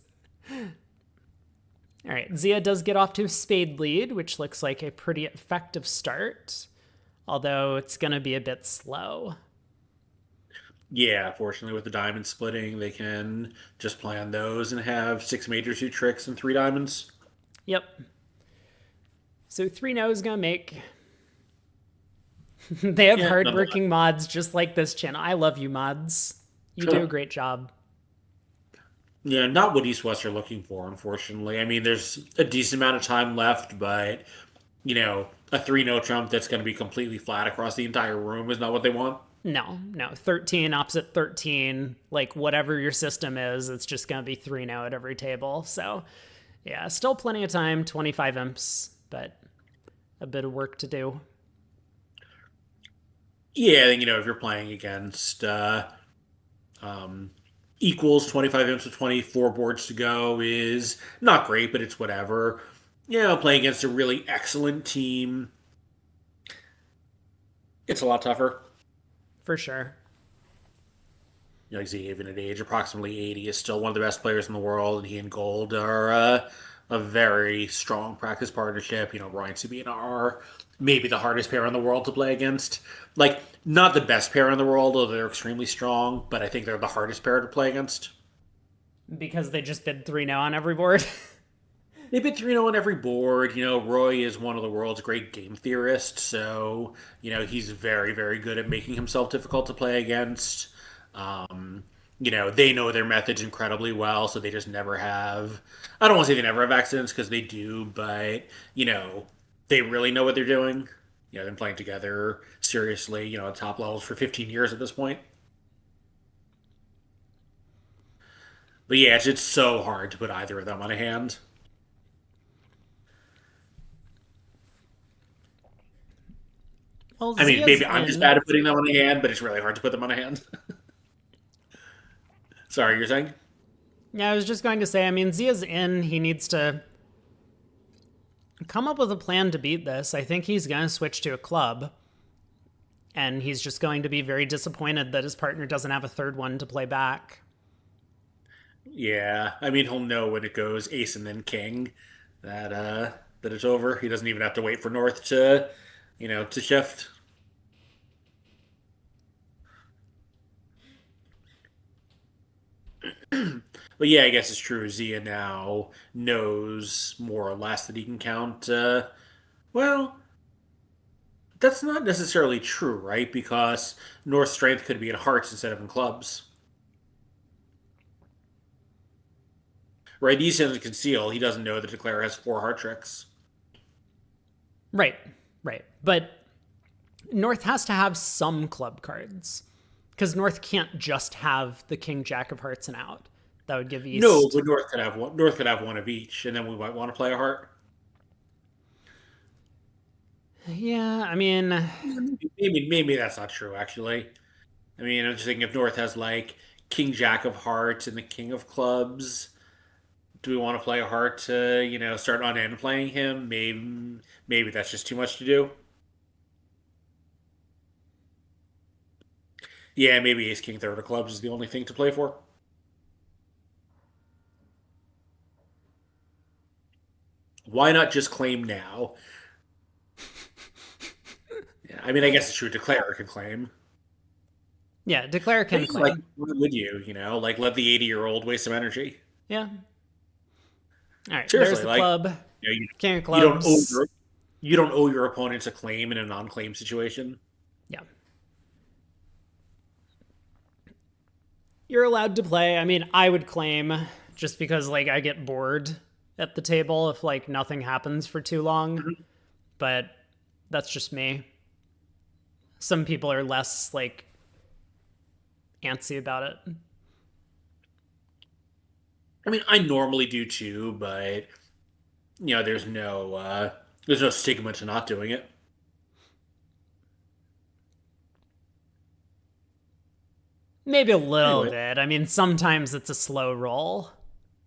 All right, Zia does get off to a spade lead, which looks like a pretty effective start, although it's going to be a bit slow. Yeah, fortunately with the diamond splitting, they can just play on those and have 6 major 2 tricks and 3 diamonds. Yep. So 3-0 is going to make... They have hardworking mods just like this channel. I love you, mods. You do a great job. Yeah, not what East West are looking for, unfortunately. I mean, there's a decent amount of time left, but, a 3-0 trump that's going to be completely flat across the entire room is not what they want. No. 13 opposite 13, like whatever your system is, it's just going to be 3-0 at every table. So, yeah, still plenty of time, 25 imps, but... a bit of work to do. Yeah, and, if you're playing against um, equals 25 imps with 24 boards to go is not great, but it's whatever. Playing against a really excellent team, it's a lot tougher. For sure. Like Z, even at age approximately 80, is still one of the best players in the world, and he and Gold are a very strong practice partnership. Roy and Sabina are maybe the hardest pair in the world to play against. Like, not the best pair in the world, although they're extremely strong, but I think they're the hardest pair to play against. Because they just bid 3-0 on every board. They bid 3-0 on every board. Roy is one of the world's great game theorists, so, he's very, very good at making himself difficult to play against. They know their methods incredibly well, so they just never have. I don't want to say they never have accidents because they do, but they really know what they're doing. They've been playing together seriously, at top levels for 15 years at this point. But yeah, it's so hard to put either of them on a hand. Well, I mean, Zia's maybe I'm just in. bad at putting them on a hand, but it's really hard to put them on a hand. Sorry, you're saying? Yeah, I was just going to say, I mean, Zia's in. He needs to come up with a plan to beat this. I think he's going to switch to a club. And he's just going to be very disappointed that his partner doesn't have a third one to play back. Yeah, I mean, he'll know when it goes ace and then king that it's over. He doesn't even have to wait for North to shift. But yeah, I guess it's true. Zia now knows more or less that he can count. Well, that's not necessarily true, right? Because North's strength could be in hearts instead of in clubs. Right? These to conceal. He doesn't know that Declare has four heart tricks. Right, right. But North has to have some club cards. Because North can't just have the King Jack of Hearts and out. That would give East. No, but North could have one. North could have one of each, and then we might want to play a heart. Yeah, I mean, Maybe that's not true. Actually, I mean, I'm just thinking if North has like King Jack of Hearts and the King of Clubs, do we want to play a heart to start on end playing him? Maybe that's just too much to do. Yeah, maybe Ace King Third of Clubs is the only thing to play for. Why not just claim now? Yeah, I mean, I guess it's true. Declare can claim. yeah, Declare can Like, claim. why would you? Like, let the 80-year-old waste some energy. Yeah. All right, Seriously, there's the like, club. you, know, King of you don't owe Clubs. you don't owe your opponents a claim in a non-claim situation. Yeah. You're allowed to play. I mean, I would claim just because, like, I get bored at the table if, like, nothing happens for too long. But that's just me. Some people are less, like, antsy about it. I mean, I normally do too, but there's no stigma to not doing it. Maybe a little Anyway, bit. I mean, sometimes it's a slow roll.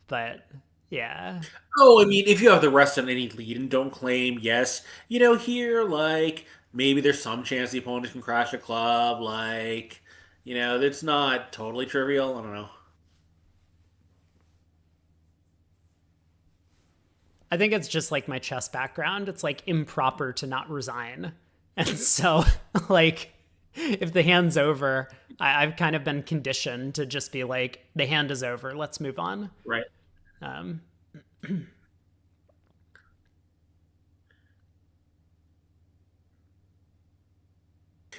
But, yeah. oh, I mean, if you have the rest on any lead and don't claim, yes, here like maybe there's some chance the opponent can crash a club, like it's not totally trivial. I don't know. I think it's just like my chess background. It's like improper to not resign. And so, like, if the hand's over, I've kind of been conditioned to just be like, the hand is over. Let's move on. Right. Um,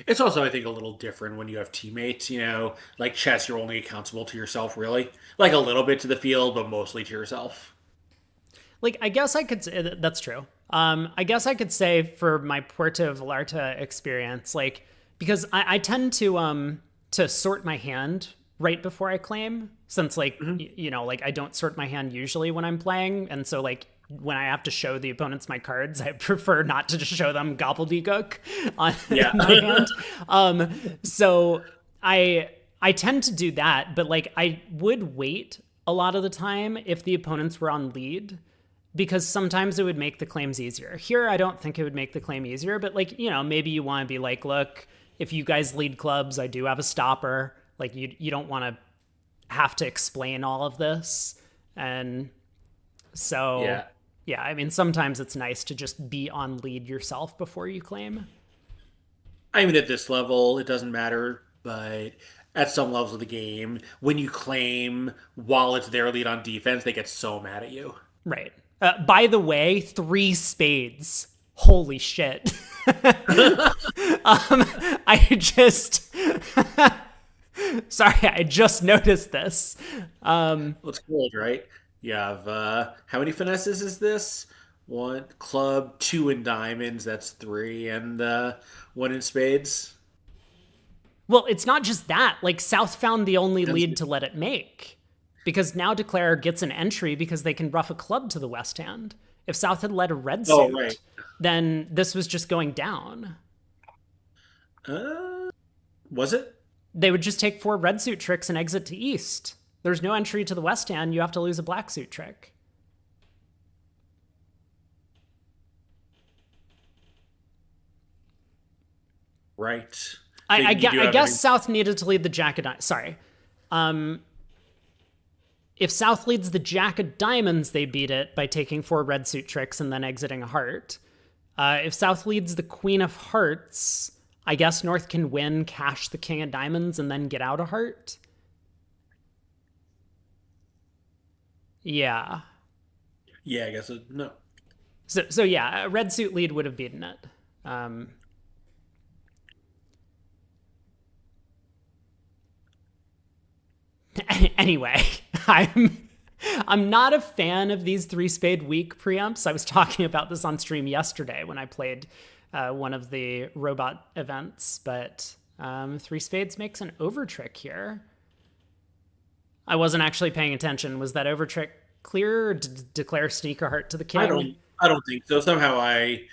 It's also, I think, a little different when you have teammates. Like chess, you're only accountable to yourself, really. Like a little bit to the field, but mostly to yourself. like, I guess I could say that's true. I guess I could say for my Puerto Vallarta experience, like, because I tend to sort my hand right before I claim, since like like I don't sort my hand usually when I'm playing, and so like when I have to show the opponents my cards, I prefer not to just show them gobbledygook on Yeah. my hand. So I tend to do that, but like I would wait a lot of the time if the opponents were on lead, because sometimes it would make the claims easier. Here, I don't think it would make the claim easier, but like, you know, maybe you want to be like, look, if you guys lead clubs, I do have a stopper. Like you don't want to have to explain all of this. And so, yeah, I mean, sometimes it's nice to just be on lead yourself before you claim. I mean, at this level, it doesn't matter, but at some levels of the game, when you claim while it's their lead on defense, they get so mad at you. Right. By the way, 3 spades. Holy shit. I just... Sorry, I just noticed this. Well, it's cold, right? You have, how many finesses is this? 1 club, 2 in diamonds, that's 3, and 1 in spades. Well, it's not just that. Like, South found the only lead to let it make. Because now Declare gets an entry because they can ruff a club to the west hand. If South had led a red suit, then this was just going down. Was it? They would just take 4 red suit tricks and exit to east. There's no entry to the west hand. You have to lose a black suit trick. Right. I guess South needed to lead the jack of diamonds. Sorry. If South leads the jack of diamonds, they beat it by taking 4 red suit tricks and then exiting a heart. If South leads the queen of hearts, I guess North can win, cash the king of diamonds, and then get out a heart. Yeah. Yeah, I guess no. So yeah, a red suit lead would have beaten it. Anyway, I'm not a fan of these 3 spade weak preempts. I was talking about this on stream yesterday when I played one of the robot events, but 3 spades makes an over trick here. I wasn't actually paying attention. Was that over trick clear, or did Declare sneak a heart to the king? I don't think so. Somehow I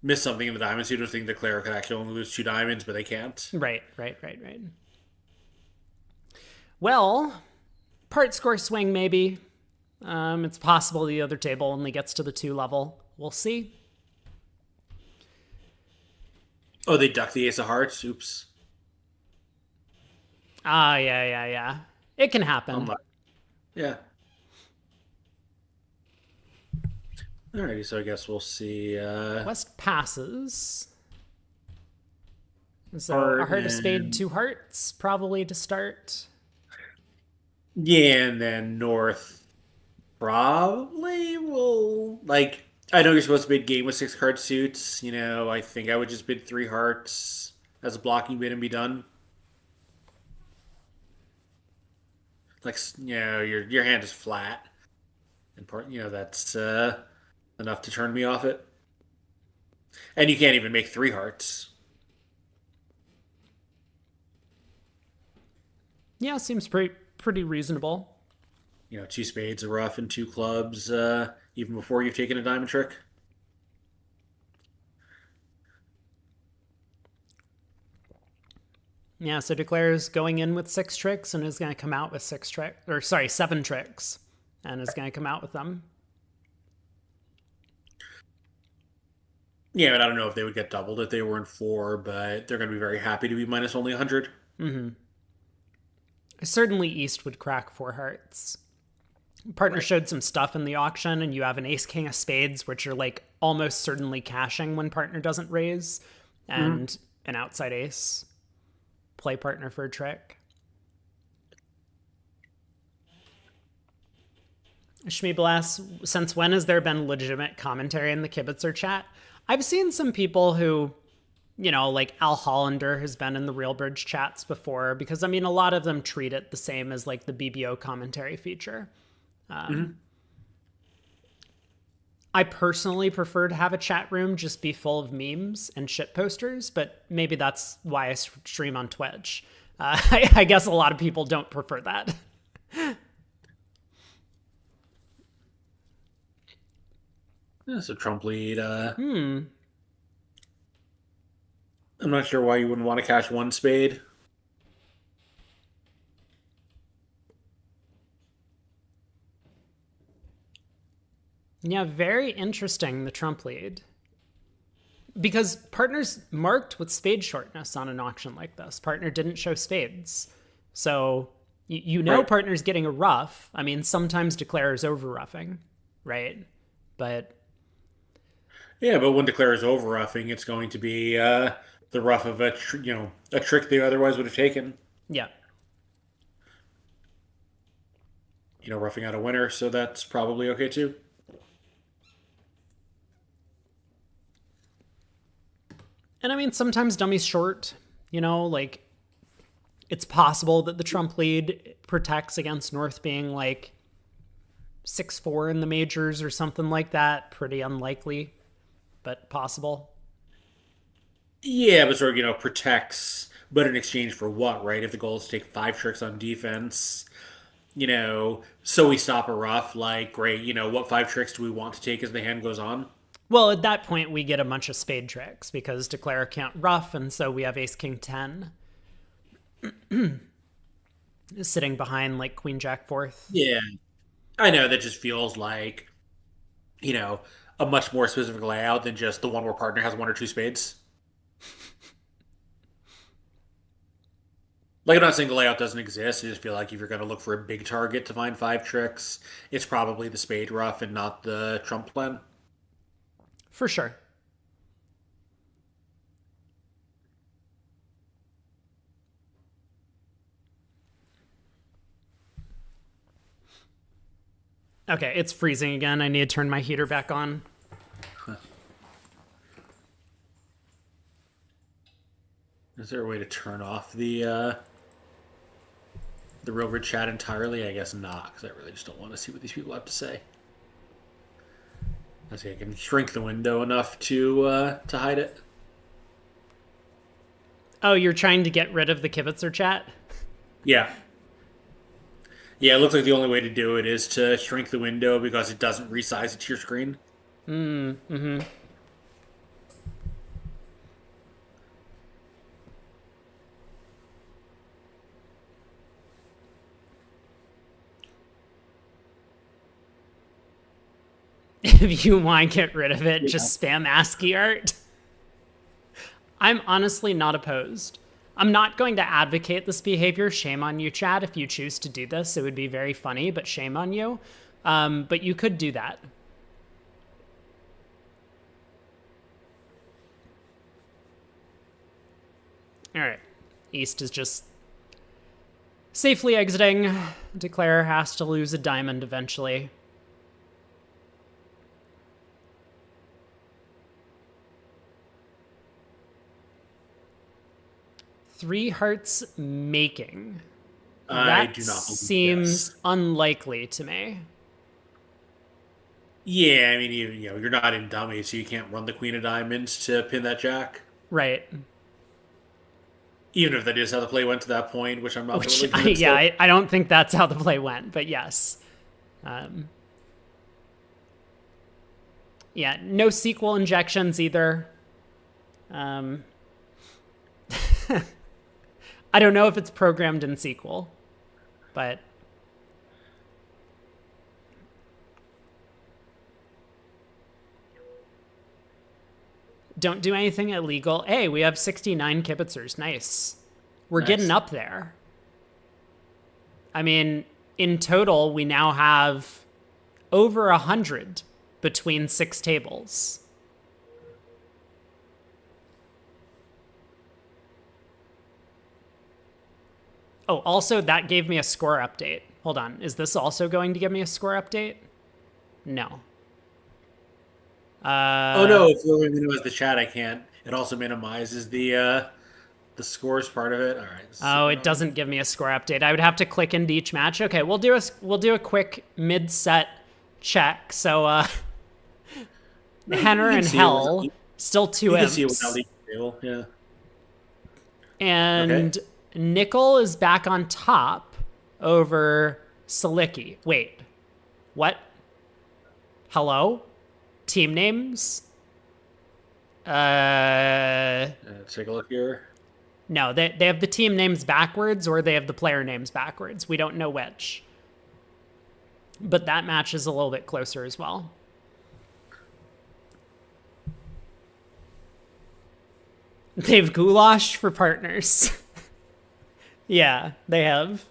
missed something in the diamond suit. I think Declare could actually only lose 2 diamonds, but they can't. Right. Well, part score swing maybe. It's possible the other table only gets to the 2 level. We'll see. Oh, they ducked the ace of hearts. Oops. Yeah. It can happen. Yeah. Alrighty, so I guess we'll see. West passes. So a heart, a spade, 2 hearts, probably to start. Yeah, and then North probably will, like, I know you're supposed to bid game with 6 card suits. You know, I think I would just bid 3 hearts as a blocking bid and be done. Like, you know, your hand is flat. And part, you know, that's enough to turn me off it. And you can't even make 3 hearts. Yeah, seems pretty reasonable. You know, 2 spades, a rough, and 2 clubs, even before you've taken a diamond trick. Yeah, so Declare's going in with 6 tricks and is going to come out with 7 tricks, and is going to come out with them. Yeah, but I don't know if they would get doubled if they were in 4, but they're going to be very happy to be minus only 100. Mm-hmm. Certainly East would crack 4 hearts. Partner showed some stuff in the auction, and you have an ace king of spades, which are like almost certainly cashing when partner doesn't raise, and an outside ace. Play partner for a trick. Shmeeble asks, since when has there been legitimate commentary in the Kibitzer chat? I've seen some people who, you know, like Al Hollander has been in the Real Bridge chats before, because I mean, a lot of them treat it the same as like the BBO commentary feature. I personally prefer to have a chat room just be full of memes and shit posters, but maybe that's why I stream on Twitch. I guess a lot of people don't prefer that. Yeah, so Trump lead. I'm not sure why you wouldn't want to cash one spade. Yeah, very interesting, the Trump lead. Because partner's marked with spade shortness on an auction like this. Partner didn't show spades. So you know Right. partner's getting a rough. I mean, sometimes declarer's over roughing, right? But Yeah, but when declare is over roughing, it's going to be the rough of a trick they otherwise would have taken. yeah. Roughing out a winner, so that's probably okay too. And I mean, sometimes dummy's short, like it's possible that the Trump lead protects against North being like 6-4 in the majors or something like that. Pretty unlikely, but possible. Yeah, but sort of, protects, but in exchange for what, right? If the goal is to take 5 tricks on defense, so we stop a rough, like, great, what 5 tricks do we want to take as the hand goes on? Well, at that point, we get a bunch of spade tricks because declare can't rough, and so we have ace king 10 sitting behind like queen jack fourth. Yeah, I know that just feels like, a much more specific layout than just the one where partner has one or two spades. Like, I'm not saying the layout doesn't exist. I just feel like if you're going to look for a big target to find 5 tricks, it's probably the spade rough and not the trump plan. For sure. Okay, it's freezing again. I need to turn my heater back on. Is there a way to turn off the real grid chat entirely? I guess not, because I really just don't want to see what these people have to say. I see I can shrink the window enough to hide it. Oh, you're trying to get rid of the Kibitzer chat? Yeah. Yeah, it looks like the only way to do it is to shrink the window because it doesn't resize it to your screen. If you want to get rid of it, just spam ASCII art. I'm honestly not opposed. I'm not going to advocate this behavior. Shame on you, Chad. If you choose to do this, it would be very funny, but shame on you. But you could do that. All right. East is just safely exiting. Declare has to lose a diamond eventually. Three hearts making. I That do not believe seems this. unlikely to me. Yeah, I mean, you're not in dummy, so you can't run the queen of diamonds to pin that jack. Right. Even if that is how the play went to that point, which I'm not Which, totally convinced of. I don't think that's how the play went, but yes. Yeah, no sequel injections either. I don't know if it's programmed in sequel, but don't do anything illegal. Hey, we have 69 kibitzers. Nice. We're Nice. getting up there. I mean, in total, we now have over 100 between 6 tables. Oh, also, that gave me a score update. Hold on. Is this also going to give me a score update? No. Oh no! If you only minimize the chat, I can't. It also minimizes the scores part of it. All right. Oh, it doesn't give me a score update. I would have to click into each match. Okay, we'll do a quick mid-set check. So, Henner can and see it Hell without- still 2 You can see it imps. without leaving the table. Yeah. And Nickel is back on top over Salicki. Wait, what? Hello? team names. Let's take a look here. No, they have the team names backwards or they have the player names backwards. We don't know which. But that match is a little bit closer as well. They've goulash for partners. Yeah, they have.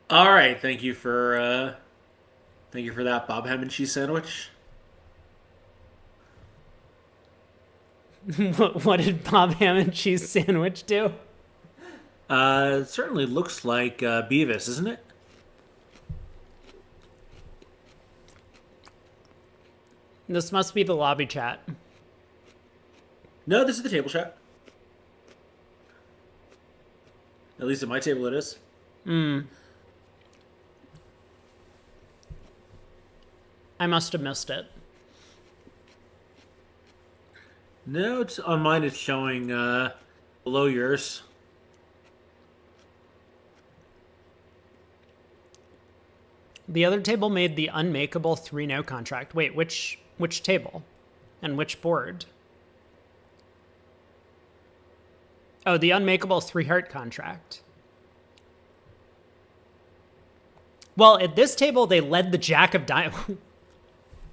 All right, thank you for that Bob ham and cheese sandwich. What did Bob ham and cheese sandwich do? It certainly looks like Beavis, isn't it? This must be the lobby chat. No, this is the table chat. At least at my table it is. I must have missed it. No, it's on mine. It's showing below yours. The other table made the unmakeable 3-no contract. Wait, which table? And which board? Oh, the unmakeable 3-heart contract. Well, at this table, they led the Jack of Diamonds.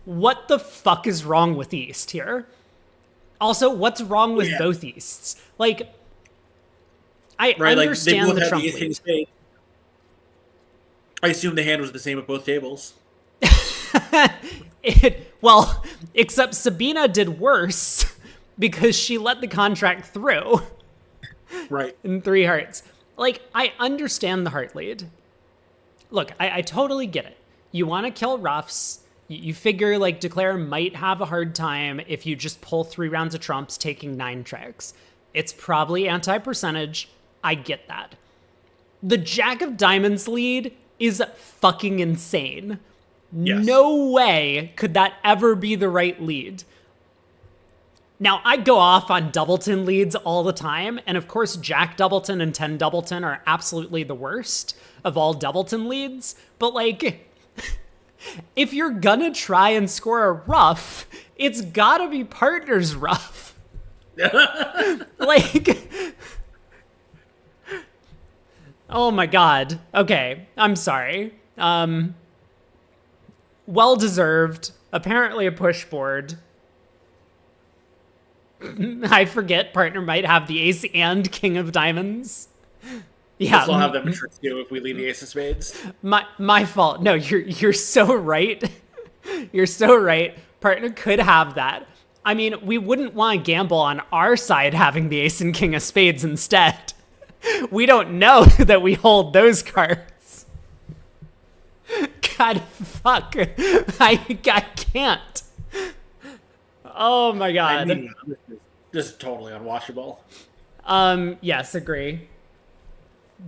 What the fuck is wrong with East here? Also, what's wrong with both Easts? Like, I understand like, they both the have Trump the ace king lead. spade. I assume the hand was the same at both tables. Well, except Sabina did worse because she let the contract through. Right. In 3 hearts. Like, I understand the heart lead. Look, I totally get it. You want to kill roughs. You figure, like, Declare might have a hard time if you just pull 3 rounds of trumps taking 9 tricks. It's probably anti-percentage. I get that. The Jack of Diamonds lead is fucking insane. Yes. No way could that ever be the right lead. Now, I go off on Doubleton leads all the time, and of course, Jack Doubleton and 10 Doubleton are absolutely the worst of all Doubleton leads, but like, if you're gonna try and score a rough, it's gotta be partners rough. Like, oh my god. Okay, I'm sorry. Well deserved. Apparently a push board. I forget partner might have the ace and king of diamonds. Yeah, We'll have them in trick too if we leave the ace of spades. my fault. No, you're so right. You're so right. Partner could have that. I mean, we wouldn't want to gamble on our side having the ace and king of spades instead. We don't know that we hold those cards. God, fuck. I can't. Oh my god. I mean, this is totally unwatchable. Yes, agree.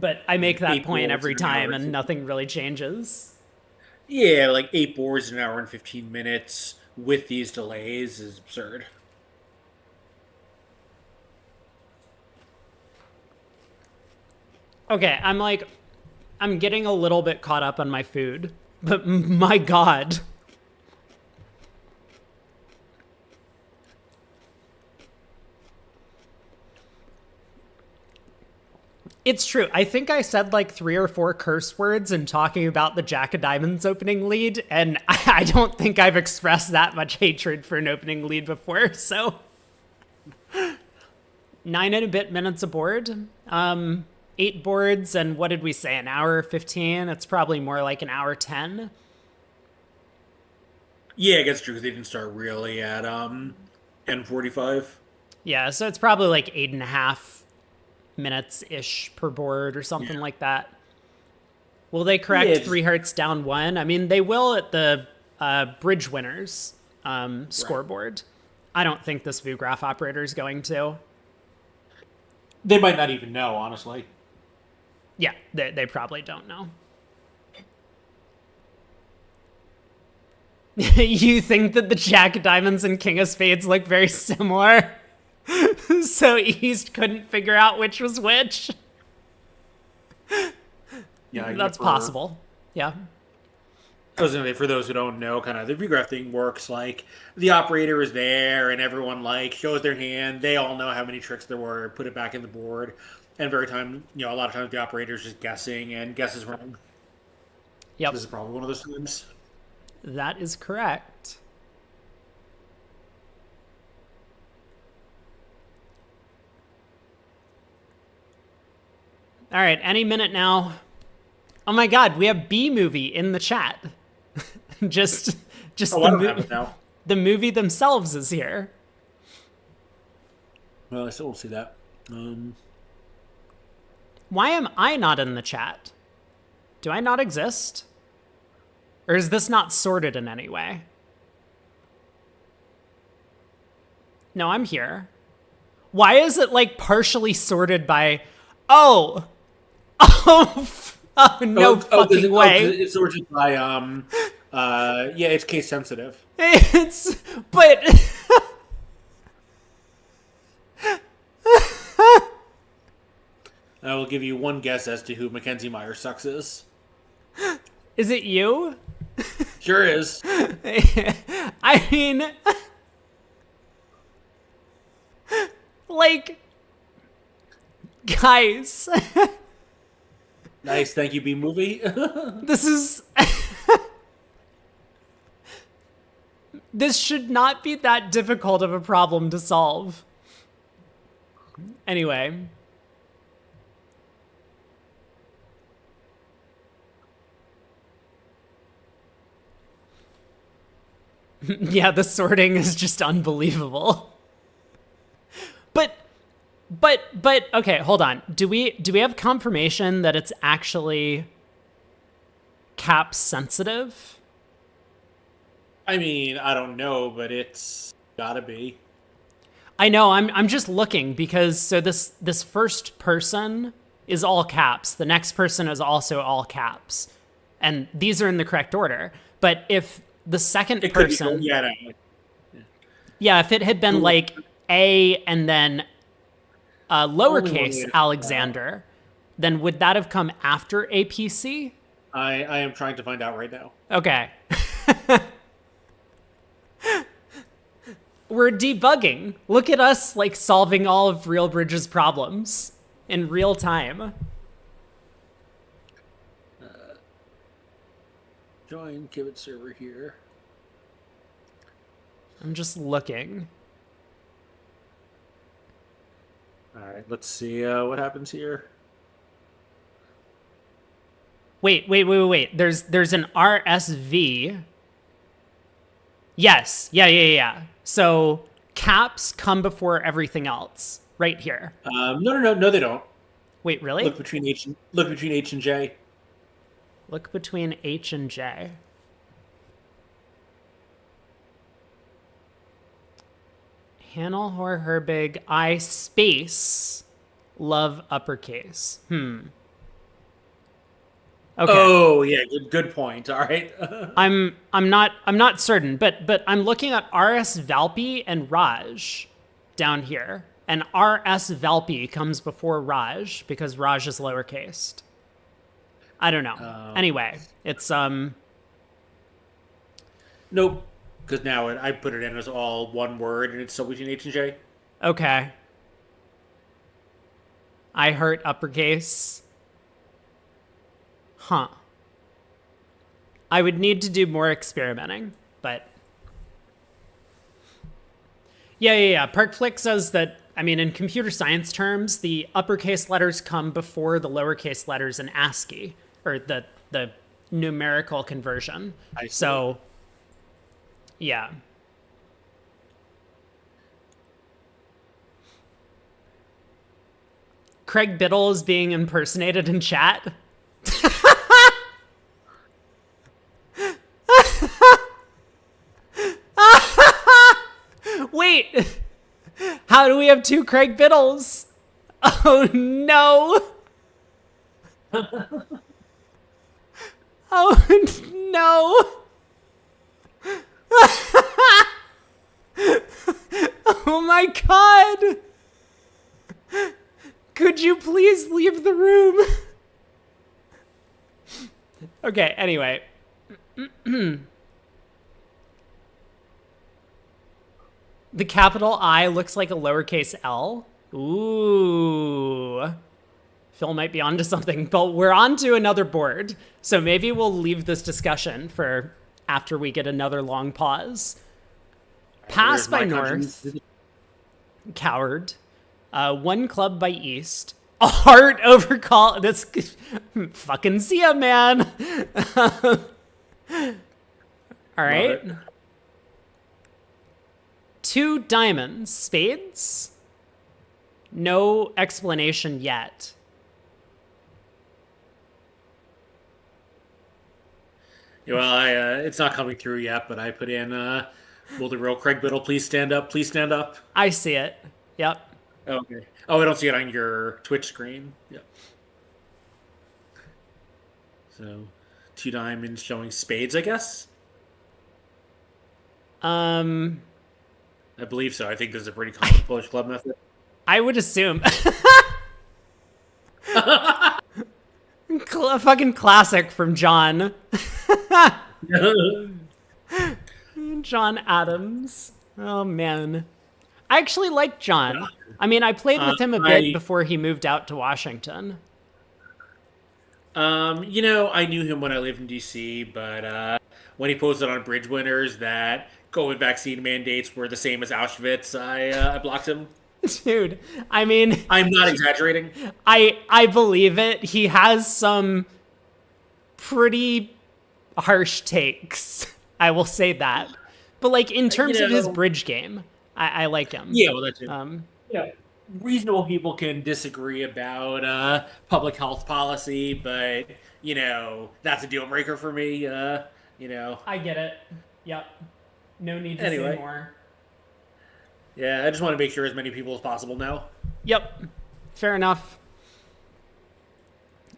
But I make that 8 point boards every in an hour time and and nothing really changes. Yeah, like 8 boards in an hour and 15 minutes with these delays is absurd. Okay, I'm getting a little bit caught up on my food, but my god. It's true. I think I said like 3 or 4 curse words in talking about the Jack of Diamonds opening lead, and I don't think I've expressed that much hatred for an opening lead before, so. 9 and a bit minutes aboard. 8 boards, and what did we say, an hour 15? It's probably more like an hour 10. Yeah, I guess it's true because they didn't start really at N45. Yeah, so it's probably like 8.5 minutes-ish per board or something like that. Will they correct 3 hearts down 1? I mean, they will at the bridge winners scoreboard. I don't think this VuGraph operator is going to. They might not even know, honestly. Yeah, they probably don't know. You think that the Jack of Diamonds and King of Spades look very similar? So East couldn't figure out which was which? Yeah, That's possible. Yeah. I was gonna say, for those who don't know, kind of the regraph thing works like the operator is there and everyone like shows their hand. They all know how many tricks there were, put it back in the board, and a lot of times the operator is just guessing and guesses wrong. So Yep, this is probably one of those times. that is correct. All right, any minute now. Oh my God, we have B movie in the chat. just Oh, I don't have it now. the movie themselves is here. Well, I still don't see that. Why am I not in the chat? Do I not exist? Or is this not sorted in any way? No, I'm here. Why is it like partially sorted by, oh, no fucking way. It's sorted by yeah, it's case sensitive. But I will give you one guess as to who Mackenzie Myers sucks is. is it you? Sure is. I mean, like, guys, Nice, thank you, B movie. this is. This should not be that difficult of a problem to solve. Anyway. Yeah, the sorting is just unbelievable. But okay, hold on. Do we have confirmation that it's actually cap sensitive? I mean, I don't know, but it's gotta be. I know, I'm just looking because so this first person is all caps. The next person is also all caps. And these are in the correct order. But if the second It could person be, yeah, yeah, if it had been like A and then lowercase Alexander, then would that have come after APC? I am trying to find out right now. Okay. We're debugging. Look at us like solving all of RealBridge's problems in real time. Join Kibit server here. I'm just looking. All right, let's see what happens here. Wait. There's an RSV. Yes. Yeah. So caps come before everything else. Right here. No, they don't. Wait, really? Look between H and J. Look between H and J. Hannel, Hor, Herbig, I space, love uppercase. Okay. Oh yeah, good point. All right. I'm not certain, but I'm looking at RS Valpy and Raj down here. And RS Valpy comes before Raj because Raj is lowercased. I don't know. Anyway, it's Nope. Because now I put it in as all one word, and it's still between H and J. okay. I hurt uppercase. Huh. I would need to do more experimenting, but yeah. Parkflick says that, I mean, in computer science terms, the uppercase letters come before the lowercase letters in ASCII, or the numerical conversion. I see. So, yeah. Craig Biddle is being impersonated in chat. Wait, how do we have two Craig Biddles? Oh no. Oh no. Oh my God. Could you please leave the room? Okay, anyway. The capital I looks like a lowercase L. Ooh. Phil might be onto something, but we're on to another board. So maybe we'll leave this discussion for after we get another long pause. Pass Where's by my North. contribution? Coward. One club by East. A heart over call. That's fucking see ya, man. All right. Love it. 2 diamonds. Spades? No explanation yet. Well, it's not coming through yet, but I put in, will the real Craig Biddle please stand up? Please stand up. I see it. Yep. Okay. Oh, I don't see it on your Twitch screen. Yep. So, 2 diamonds showing spades, I guess? Um, I believe so. I think this is a pretty common Polish club method. I would assume. Fucking classic from John. John Adams. Oh, man. I actually like John. I mean, I played with him a bit before he moved out to Washington. I knew him when I lived in DC, but when he posted on Bridge Winners that COVID vaccine mandates were the same as Auschwitz, I blocked him. Dude, I mean, I'm not exaggerating. I believe it. He has some pretty harsh takes. I will say that. But like in terms of his bridge game, I like him. Yeah, well, that's it. Reasonable people can disagree about public health policy, but that's a deal breaker for me. I get it. Yep. No need to say more. Yeah, I just want to make sure as many people as possible know. Yep. Fair enough.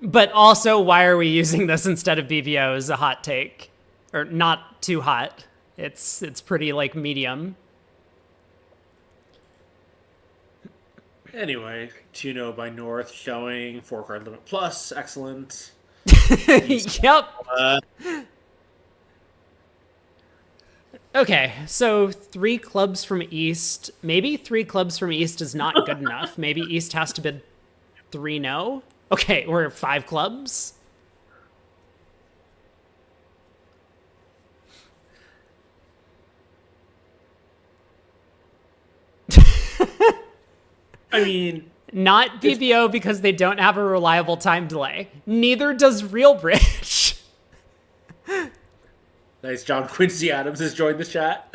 But also, why are we using this instead of BBO is a hot take. Or not too hot. It's pretty like medium. Anyway, 2-0 by North showing 4-card limit plus. Excellent. Yep. Okay, so 3 clubs from East. Maybe 3 clubs from East is not good enough. Maybe East has to bid 3-0. Okay, we're 5 clubs. I mean, not BBO because they don't have a reliable time delay. Neither does Real Bridge. Nice. John Quincy Adams has joined the chat.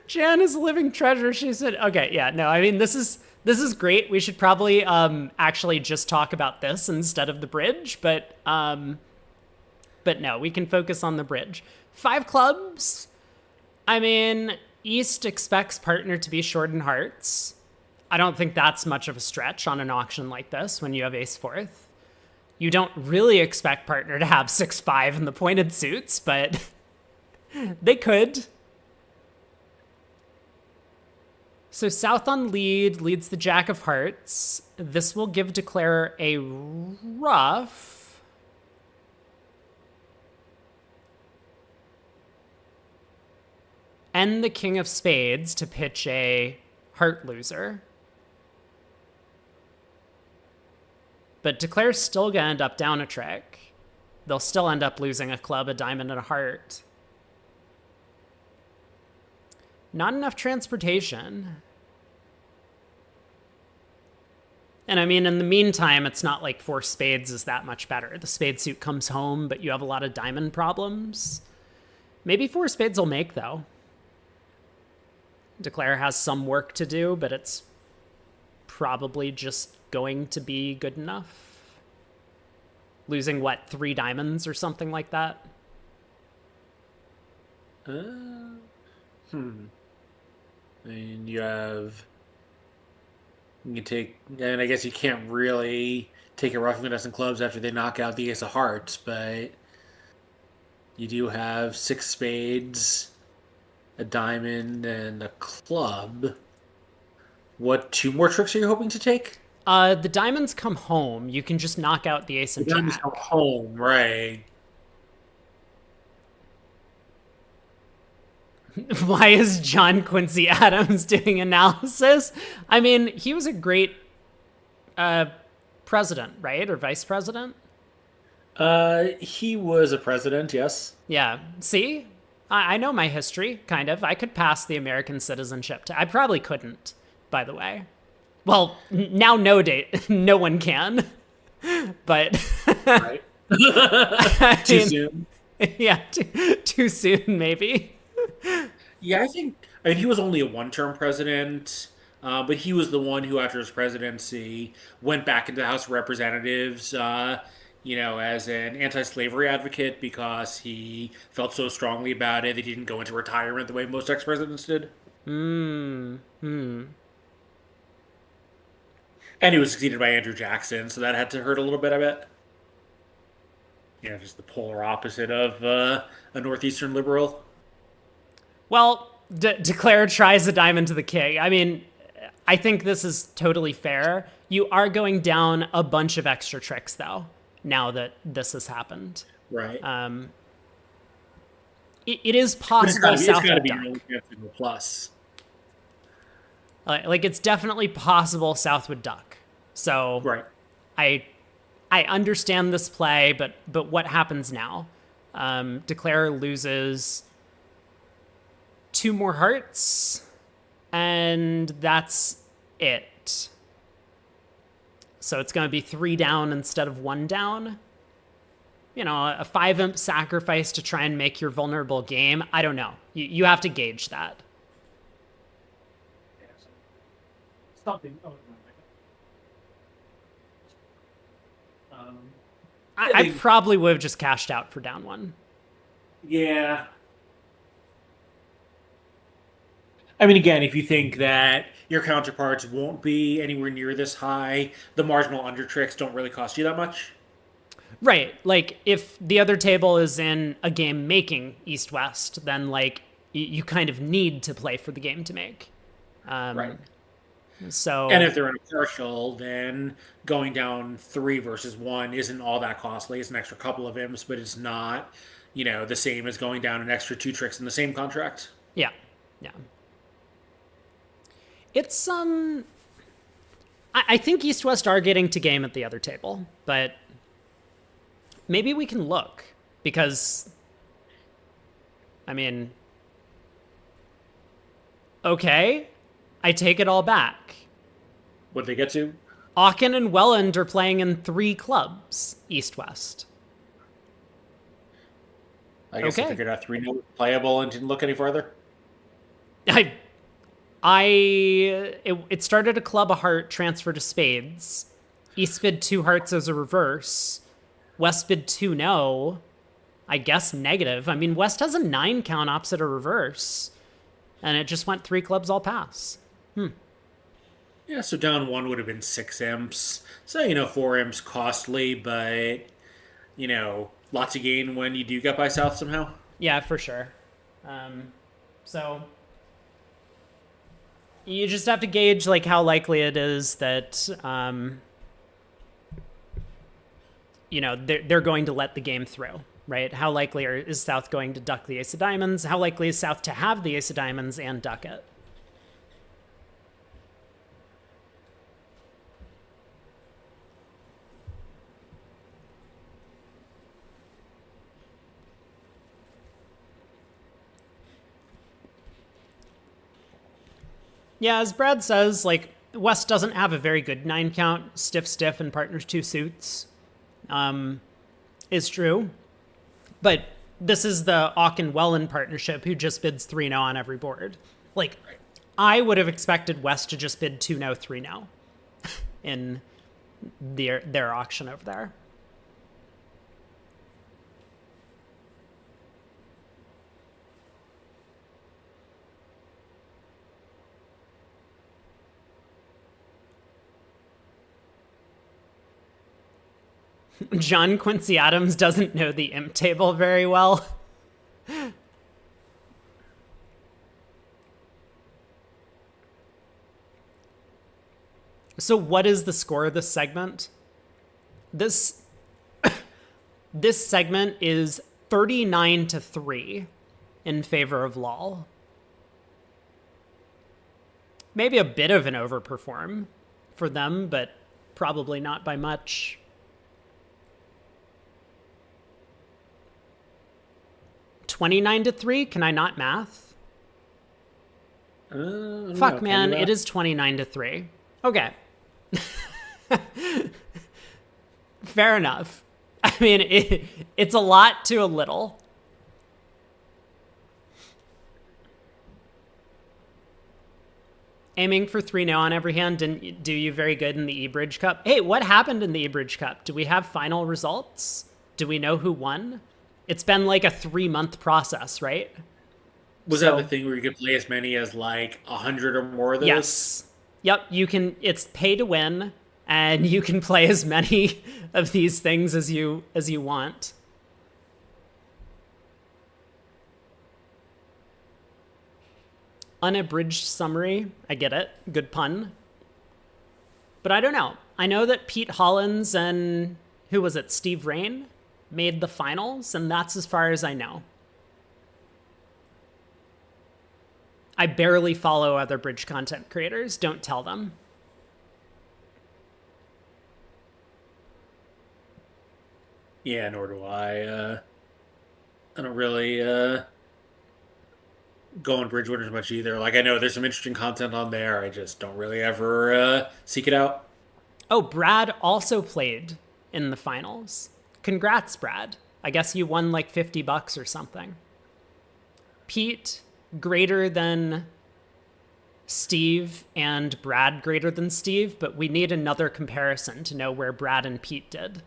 Jan is a living treasure. She said, okay, yeah, no, I mean, this is great. We should probably actually just talk about this instead of the bridge, but no, we can focus on the bridge. 5 clubs. I mean, East expects partner to be short in hearts. I don't think that's much of a stretch on an auction like this when you have ace 4th. You don't really expect partner to have 6-5 in the pointed suits, but they could. So South on lead leads the Jack of Hearts. This will give Declare a ruff. And the King of Spades to pitch a heart loser. But Declare's still gonna end up down a trick. They'll still end up losing a club, a diamond, and a heart. Not enough transportation. And I mean, in the meantime, it's not like 4 spades is that much better. The spade suit comes home, but you have a lot of diamond problems. Maybe 4 spades will make, though. Declare has some work to do, but it's probably just going to be good enough. Losing, what, 3 diamonds or something like that? And you can take, and I guess you can't really take a roughing a dozen clubs after they knock out the ace of hearts, but you do have 6 spades, a diamond, and a club. What 2 more tricks are you hoping to take? The diamonds come home. You can just knock out the ace and The diamonds jack. come home, right? Why is John Quincy Adams doing analysis? I mean, he was a great president, right? Or vice president? He was a president, yes. Yeah. See? I know my history, kind of. I could pass the American citizenship. I probably couldn't, by the way. Well, now no one can. But Right. I Too mean, soon. yeah, too soon, maybe. Yeah, I mean, he was only a one-term president, but he was the one who, after his presidency, went back into the House of Representatives, as an anti-slavery advocate because he felt so strongly about it that he didn't go into retirement the way most ex-presidents did. And he was succeeded by Andrew Jackson, so that had to hurt a little bit, I bet. Just the polar opposite of a northeastern liberal. Well, Declare tries a diamond to the king. I mean, I think this is totally fair. You are going down a bunch of extra tricks, though, now that this has happened. Right. It is But it's possible South got to would be duck. really fancy plus. Like, it's definitely possible South would duck. So Right. I understand this play, but what happens now? Declare loses 2 more hearts, and that's it. So it's going to be 3 down instead of 1 down. A 5-imp sacrifice to try and make your vulnerable game. I don't know. You have to gauge that. Something. I probably would have just cashed out for down 1. Yeah. I mean, again, if you think that your counterparts won't be anywhere near this high, the marginal under tricks don't really cost you that much. Right. Like, if the other table is in a game making East-West, then, like, you kind of need to play for the game to make. Right. So, And if they're in a partial, then going down 3 versus 1 isn't all that costly. It's an extra couple of imps, but it's not, the same as going down an extra 2 tricks in the same contract. yeah. It's, I think East-West are getting to game at the other table, but maybe we can look, because, I mean, okay, I take it all back. What'd they get to? Aachen and Welland are playing in 3 clubs, East-West. I guess they Okay. figured out 3 was playable and didn't look any further. It started a club, a heart, transfer to spades. East bid 2 hearts as a reverse. West bid 2 no. I guess negative. I mean, West has a 9 count opposite a reverse. And it just went 3 clubs all pass. Yeah, so down 1 would have been 6 imps. So, 4 imps costly, but, lots of gain when you do get by South somehow. Yeah, for sure. So you just have to gauge like how likely it is that they're going to let the game through, right? How likely is South going to duck the ace of diamonds? How likely is South to have the ace of diamonds and duck it? Yeah, as Brad says, like, West doesn't have a very good 9 count. Stiff, and partners 2 suits. Is true. But this is the Aachen-Welland partnership who just bids 3-0 on every board. Like, I would have expected West to just bid 2-0, 3-0 in their auction over there. John Quincy Adams doesn't know the imp table very well. So what is the score of this segment? This this segment is 39-3 in favor of LOL. Maybe a bit of an overperform for them, but probably not by much. $29-3? Can I not math? Fuck, man, it is 29-3. Okay. Fair enough. I mean, it's a lot to a little. Aiming for 3-0 on every hand didn't do you very good in the E-Bridge Cup. Hey, what happened in the E-Bridge Cup? Do we have final results? Do we know who won? It's been like a 3-month process, right? Was that the thing where you could play as many as like 100 or more of those? Yes. Yep, you can. It's pay to win, and you can play as many of these things as you want. Unabridged summary. I get it. Good pun. But I don't know. I know that Pete Hollins and who was it? Steve Rain made the finals, and that's as far as I know. I barely follow other bridge content creators. Don't tell them. Yeah, nor do I. I don't really go on Bridge Winners much either. Like, I know there's some interesting content on there. I just don't really ever seek it out. Oh, Brad also played in the finals. Congrats, Brad. I guess you won like $50 or something. Pete greater than Steve and Brad greater than Steve, but we need another comparison to know where Brad and Pete did.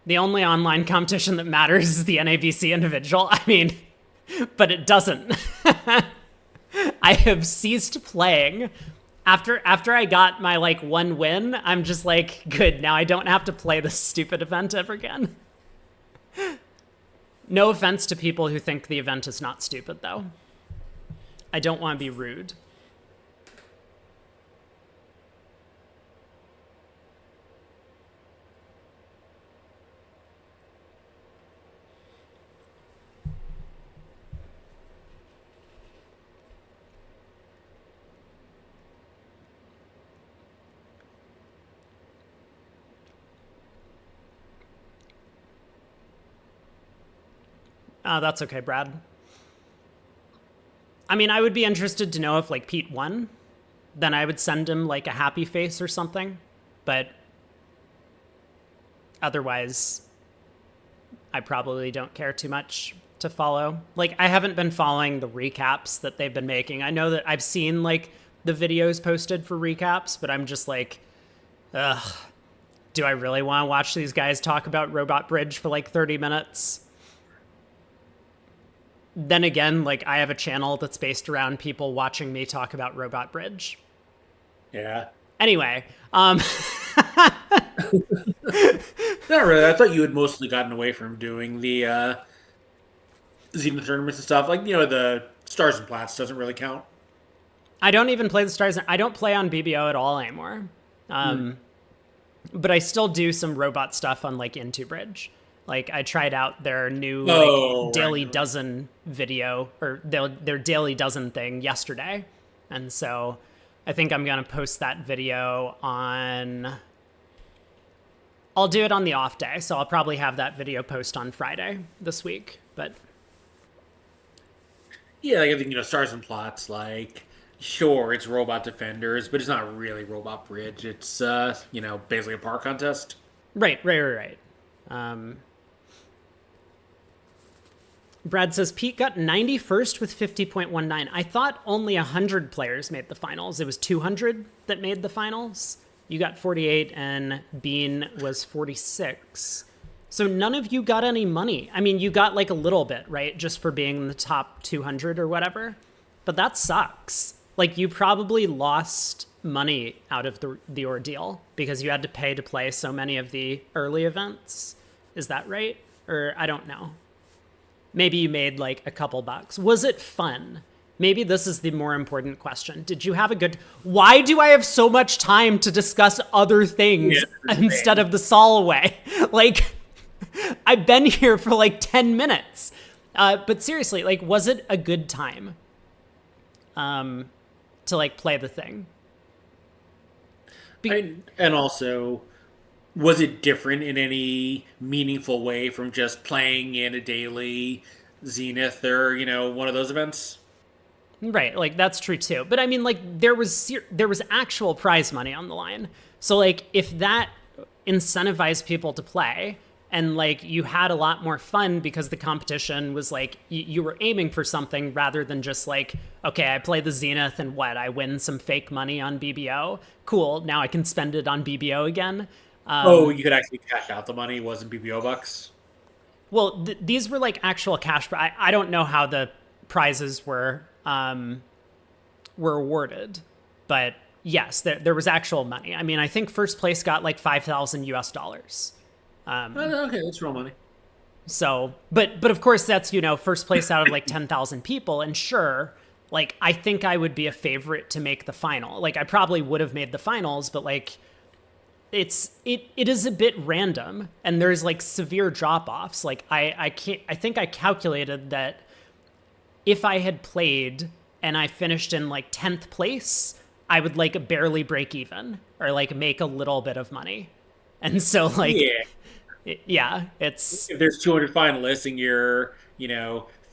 The only online competition that matters is the NABC individual. I mean, but it doesn't. I have ceased playing. After I got my like one win, I'm just like, good, now I don't have to play this stupid event ever again. No offense to people who think the event is not stupid, though. I don't want to be rude. That's okay, Brad. I mean, I would be interested to know if, like, Pete won. Then I would send him, like, a happy face or something. But otherwise, I probably don't care too much to follow. Like, I haven't been following the recaps that they've been making. I know that I've seen, like, the videos posted for recaps, but I'm just like, ugh. Do I really want to watch these guys talk about Robot Bridge for, like, 30 minutes? Then again, like, I have a channel that's based around people watching me talk about Robot Bridge. Yeah. Anyway, Not really. I thought you had mostly gotten away from doing the Zenith tournaments and stuff. Like, you know, the Stars and Plats doesn't really count. I don't even play the Stars. I don't play on BBO at all anymore. But I still do some robot stuff on, like, Into Bridge. Like, I tried out their new Daily Dozen video, or their Daily Dozen thing yesterday. And so I think I'm going to post that video on... I'll do it on the off day, so I'll probably have that video post on Friday this week. But yeah, like, I think, you know, Stars and Plots, like, sure, it's Robot Defenders, but it's not really Robot Bridge. It's, you know, basically a par contest. Right. Brad says, Pete got 91st with 50.19. I thought only 100 players made the finals. It was 200 that made the finals. You got 48, and Bean was 46. So none of you got any money. I mean, you got like a little bit, right? Just for being in the top 200 or whatever. But that sucks. Like, you probably lost money out of the ordeal because you had to pay to play so many of the early events. Is that right? Or I don't know. Maybe you made like a couple bucks. Was it fun? Maybe this is the more important question. Did you have a good... Why do I have so much time to discuss other things instead of the Soloway? Like, I've been here for like 10 minutes. But seriously, like, was it a good time to like play the thing? And also, was it different in any meaningful way from just playing in a daily Zenith or, one of those events? Right, like that's true too. But I mean, like there was actual prize money on the line. So like if that incentivized people to play and like you had a lot more fun because the competition was like you were aiming for something rather than just like, okay, I play the Zenith and what, I win some fake money on BBO. Cool, now I can spend it on BBO again. You could actually cash out the money. It wasn't BBO bucks. Well, these were like actual cash. I don't know how the prizes were awarded, but yes, there was actual money. I mean, I think first place got like $5,000. Okay, that's real money. So, but of course that's, first place out of like 10,000 people. And sure, like, I think I would be a favorite to make the final. Like, I probably would have made the finals, but like, it is a bit random and there's like severe drop-offs. Like I think I calculated that if I had played and I finished in like 10th place, I would like barely break even or like make a little bit of money. And so like, it's... If there's 200 finalists and you're,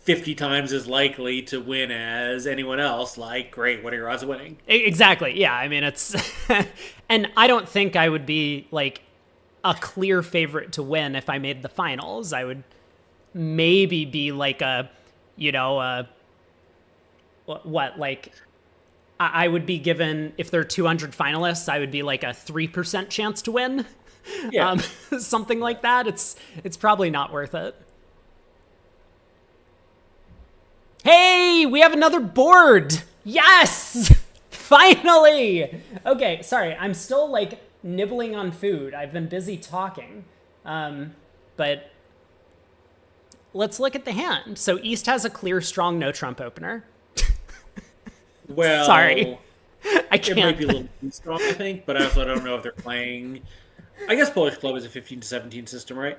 50 times as likely to win as anyone else, like, great, what are your odds of winning? Exactly. Yeah. I mean, it's... And I don't think I would be like a clear favorite to win if I made the finals. I would maybe be like I would be given, if there are 200 finalists, I would be like a 3% chance to win. Yeah. Something like that. It's probably not worth it. Hey, we have another board. Yes, finally. Okay. Sorry. I'm still like nibbling on food. I've been busy talking. But let's look at the hand. So East has a clear, strong no trump opener. Well, sorry, I can't. It might be a little too strong, I think, but I also don't know if they're playing. I guess Polish Club is a 15 to 17 system, right?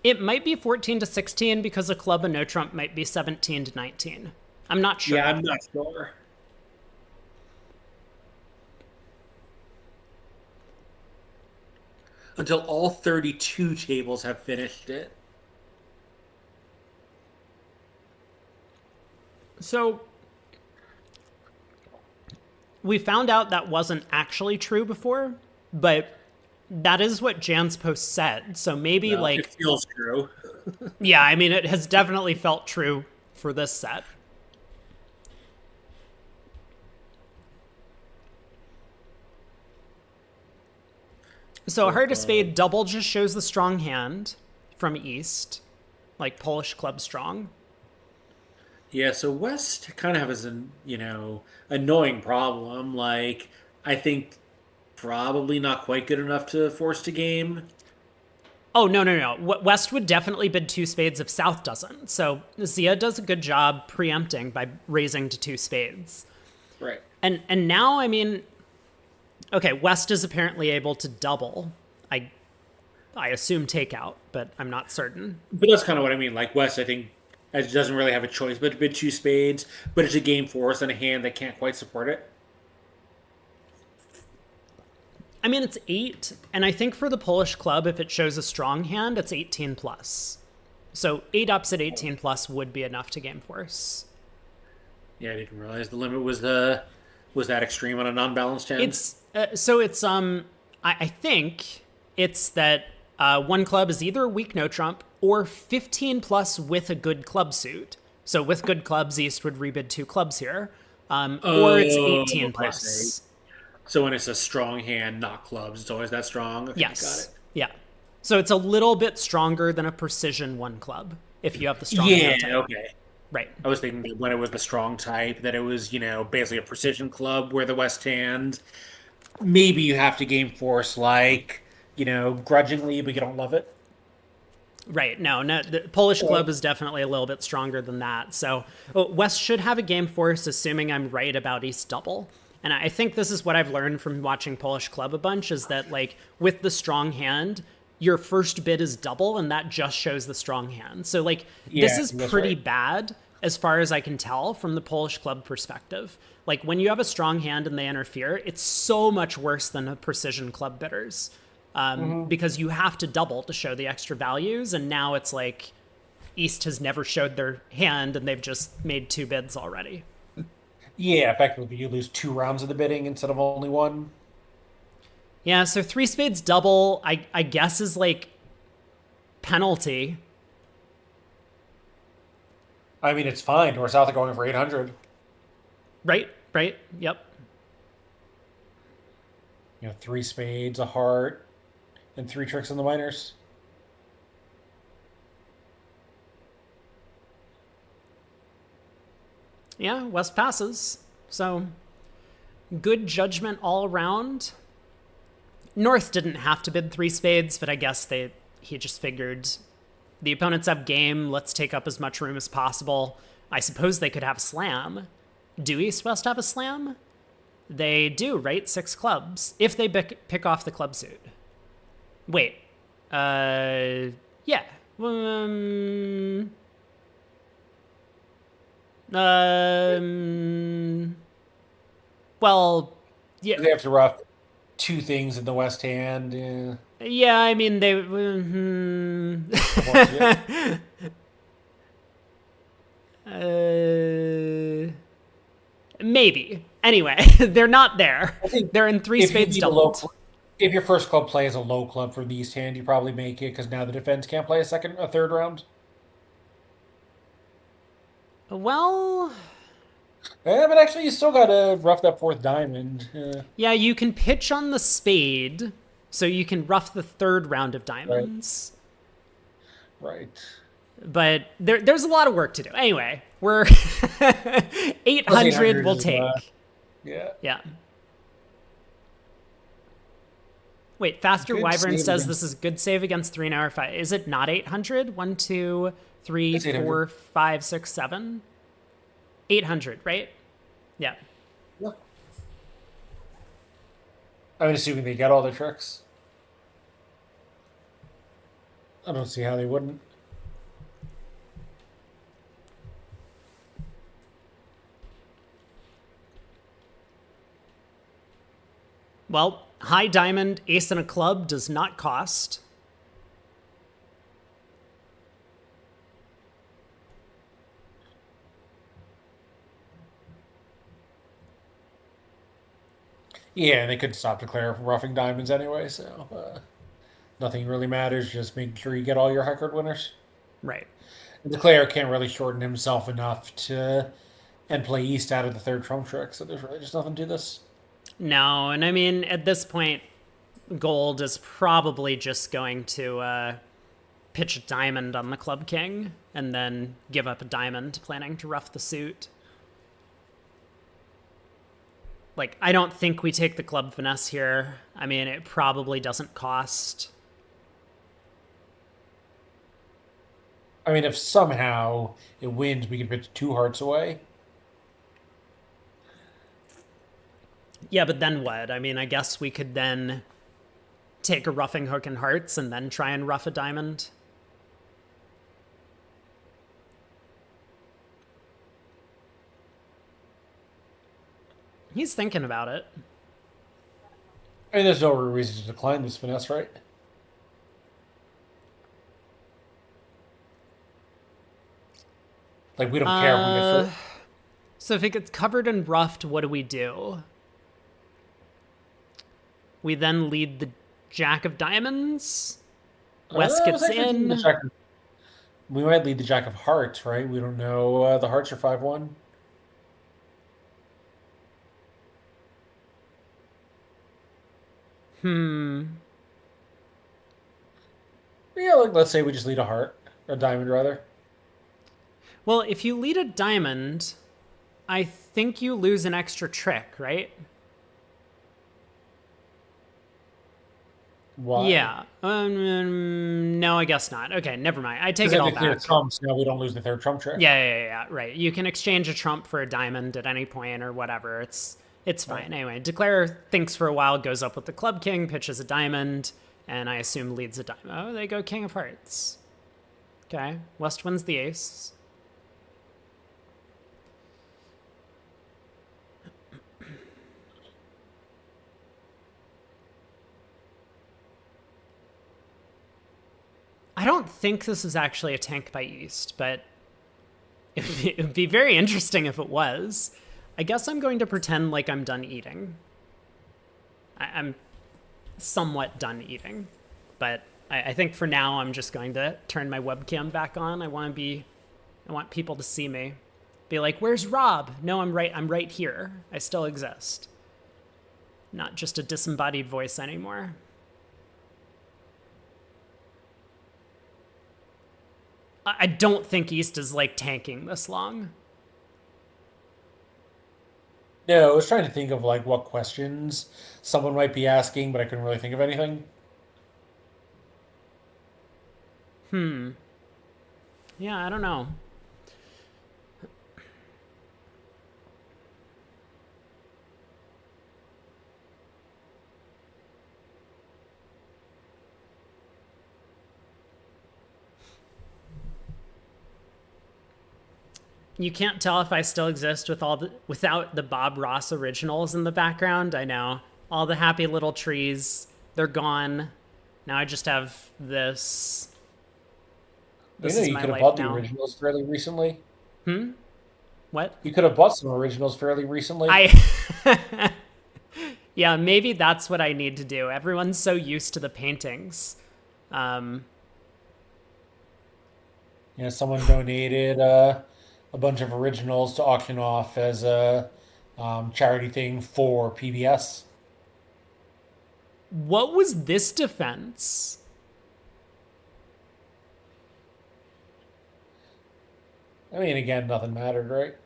It might be 14 to 16 because a club and no trump might be 17 to 19. I'm not sure. Yeah, I'm not sure. Until all 32 tables have finished it. So we found out that wasn't actually true before, but that is what Jan's post said. So maybe like... It feels true. Yeah, I mean, it has definitely felt true for this set. So Heart of Spade double just shows the strong hand from East, like Polish club strong. Yeah, so West kind of has an, annoying problem. Like, I think probably not quite good enough to force to game. Oh, no. West would definitely bid two spades if South doesn't. So Zia does a good job preempting by raising to two spades. Right. And now, I mean, okay, West is apparently able to double. I assume takeout, but I'm not certain. But that's kind of what I mean. Like, West, I think, doesn't really have a choice but to bid two spades, but it's a game force and a hand that can't quite support it. I mean, it's 8, and I think for the Polish club, if it shows a strong hand, it's 18 plus. So 8 ups at 18 plus would be enough to game force. Yeah, I didn't realize the limit was that extreme on a non-balanced hand. I think it's that one club is either a weak no trump or 15 plus with a good club suit. So with good clubs, East would rebid 2 clubs here, or it's 18 plus. So when it's a strong hand, not clubs, it's always that strong. Okay, got Yes. it. Yeah. So it's a little bit stronger than a precision one club if you have the strong Yeah, hand type. okay. Right. I was thinking that when it was the strong type, that it was, basically a precision club where the West Hand, maybe you have to game force like, grudgingly, but you don't love it. Right. No, no, the Polish club Well, is definitely a little bit stronger than that. So West should have a game force, assuming I'm right about East double. And I think this is what I've learned from watching Polish club a bunch is that, like, with the strong hand, your first bid is double, and that just shows the strong hand. So, like, this yeah, is that's pretty right. bad as far as I can tell from the Polish club perspective. Like, when you have a strong hand and they interfere, it's so much worse than a precision club bidders because you have to double to show the extra values. And now it's like East has never showed their hand and they've just made two bids already. Yeah, effectively, you lose 2 rounds of the bidding instead of only one. Yeah, so three spades double, I guess, is like penalty. I mean, it's fine. North South are going for 800. Right, right, yep. 3 spades, a heart, and 3 tricks in the minors. Yeah, West passes. So good judgment all around. North didn't have to bid three spades, but I guess he just figured the opponents have game, let's take up as much room as possible. I suppose they could have a slam. Do East West have a slam? They do, right? 6 clubs. If they pick off the club suit. Wait. Yeah. Well, yeah. They have to rough 2 things in the West Hand. Yeah, I mean, they. Maybe. Anyway, they're not there. I think They're in three if you spades need a low, doubled. if your first club play is a low club from the East Hand, you probably make it because now the defense can't play a third round. Well, But actually, you still got to rough that fourth diamond. yeah, you can pitch on the spade, so you can rough the third round of Right, diamonds. right. But there's a lot of work to do. Anyway, we're Plus 800 800 we'll is, take. yeah. Yeah. Wait, Faster Good Wyvern save says against. this is good save against 3 and 5. Is it not 800? 1, 2, 3, It's 800. 4, 5, 6, 7? 800, right? Yeah. Yeah. I'm assuming they get all the tricks. I don't see how they wouldn't. Well, high diamond, ace in a club does not cost. Yeah, and they could stop declare roughing diamonds anyway, so nothing really matters. Just make sure you get all your high card winners. Right. Declare can't really shorten himself enough to and play East out of the third trump trick, so there's really just nothing to this. No, and I mean, at this point, gold is probably just going to pitch a diamond on the club king and then give up a diamond, planning to rough the suit. Like, I don't think we take the club finesse here. I mean, it probably doesn't cost. I mean, if somehow it wins, we can pitch 2 hearts away. Yeah, but then what? I mean, I guess we could then take a roughing hook and hearts and then try and rough a diamond. He's thinking about it. I mean, there's no real reason to decline this finesse, right? Like, we don't care if we get first. So if it gets covered and roughed, what do we do? We then lead the Jack of Diamonds. West I was gets actually thinking in. we might lead the Jack of Hearts, right? We don't know. The hearts are 5-1. Yeah, like let's say we just lead a heart, or a diamond rather. Well, if you lead a diamond, I think you lose an extra trick, right? Why? Yeah. No, I guess not. Okay, never mind. I take Because it then all they clear back. trumps. Now we don't lose the third trump trick. Yeah. Right. You can exchange a trump for a diamond at any point or whatever. It's fine. Right. Anyway, Declare thinks for a while, goes up with the club king, pitches a diamond, and I assume leads a diamond. Oh, they go king of hearts. Okay. West wins the ace. I don't think this is actually a tank by East, but it would be very interesting if it was. I guess I'm going to pretend like I'm done eating. I'm somewhat done eating, but I think for now I'm just going to turn my webcam back on. I want people to see me. Be like, "Where's Rob?" No, I'm right here. I still exist. Not just a disembodied voice anymore. I don't think East is like tanking this long. No, I was trying to think of like what questions someone might be asking, but I couldn't really think of anything. Yeah, I don't know. You can't tell if I still exist without the Bob Ross originals in the background. I know. All the happy little trees, they're gone. Now I just have this. You This know, is you my could have life bought the now. originals fairly recently. What? You could have bought some originals fairly recently. I Yeah, maybe that's what I need to do. Everyone's so used to the paintings. Someone donated a bunch of originals to auction off as a charity thing for PBS. What was this defense? I mean, again, nothing mattered, right?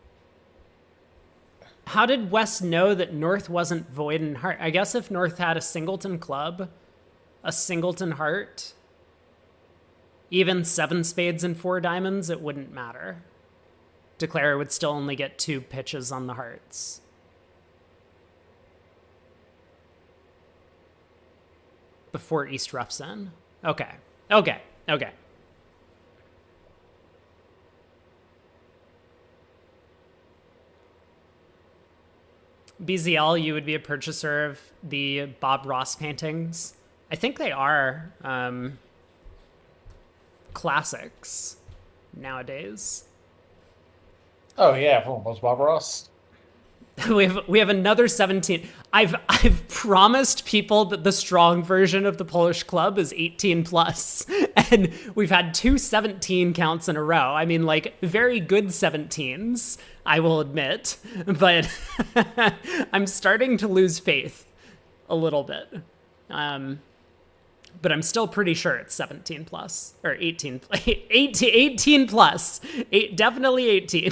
How did West know that North wasn't void and heart? I guess if North had a singleton club, a singleton heart, even 7 spades and 4 diamonds, it wouldn't matter. Declare would still only get 2 pitches on the hearts. Before East roughs in. Okay. BZL, you would be a purchaser of the Bob Ross paintings. I think they are classics nowadays. Oh yeah, everyone loves Bob Ross. We have another 17. I've promised people that the strong version of the Polish club is 18 plus, and we've had 2 17 counts in a row. I mean, like, very good 17s, I will admit, but I'm starting to lose faith a little bit. But I'm still pretty sure it's 17 plus or 18 plus. Definitely 18.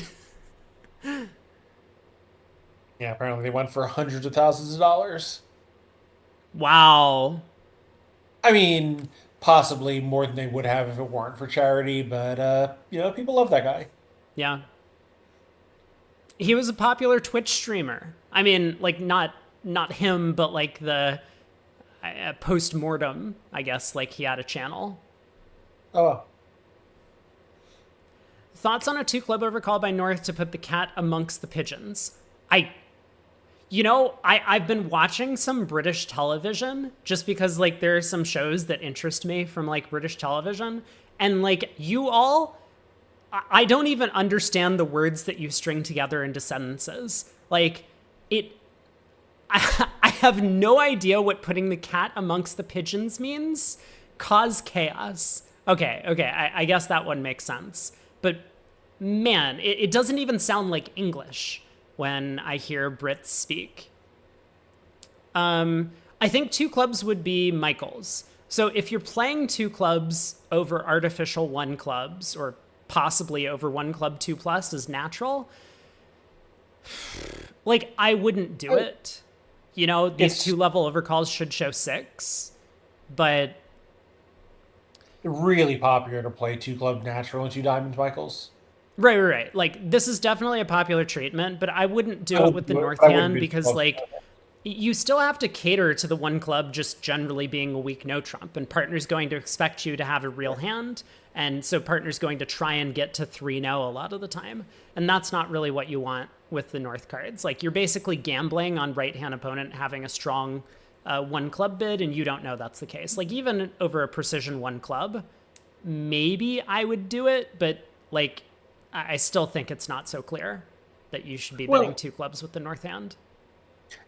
Yeah, apparently they went for hundreds of thousands of dollars. Wow. I mean, possibly more than they would have if it weren't for charity, but people love that guy. Yeah. He was a popular Twitch streamer. I mean, like not him, but like the post-mortem, I guess, like he had a channel. Oh, well. Thoughts on a 2 club overcall by North to put the cat amongst the pigeons? I've been watching some British television just because like there are some shows that interest me from like British television, and like I don't even understand the words that you string together into sentences. Like I have no idea what putting the cat amongst the pigeons means. Cause chaos. Okay, I guess that one makes sense. But man, it doesn't even sound like English when I hear Brits speak. I think two clubs would be Michael's. So if you're playing two clubs over artificial one clubs, or possibly over one club 2+ is natural, like I wouldn't do it. You know, these It's 2-level overcalls should show 6, but really popular to play two club natural and two diamonds, Michaels. right. Like this is definitely a popular treatment, but I wouldn't do I it would with the do it, North but I wouldn't hand do because club. like you still have to cater to the one club just generally being a weak no trump, and partner's going to expect you to have a real hand, and so partner's going to try and get to 3-0 a lot of the time, and that's not really what you want with the North cards. Like you're basically gambling on right hand opponent having a strong one club bid, and you don't know that's the case. Like even over a precision one club, maybe I would do it, but like I still think it's not so clear that you should be bidding Well, two clubs with the North hand.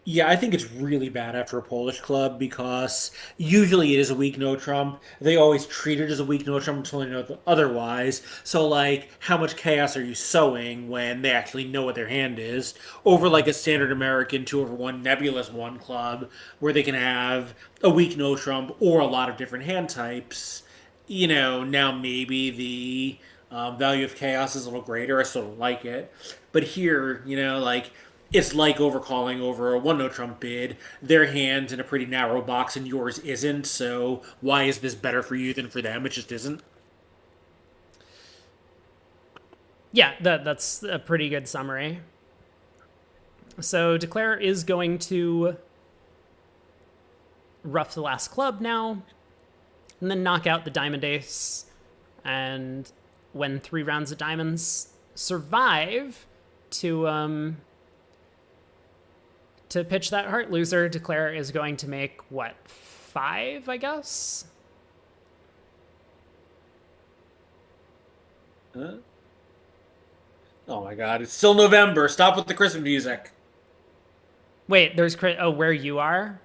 yeah, I think it's really bad after a Polish club because usually it is a weak no trump. They always treat it as a weak no trump until they know otherwise. So, like, how much chaos are you sowing when they actually know what their hand is? Over like a standard American 2/1 nebulous one club where they can have a weak no trump or a lot of different hand types. Now maybe the value of chaos is a little greater. I still don't like it. But here, like it's like overcalling over a one no trump bid. Their hand's in a pretty narrow box and yours isn't. So why is this better for you than for them? It just isn't. Yeah, that's a pretty good summary. So Declare is going to rough the last club now, and then knock out the diamond ace, and when 3 rounds of diamonds survive to pitch that heart loser, Declare is going to make what, 5, I guess? Huh? Oh my god, it's still November. Stop with the Christmas music. Wait, there's where you are?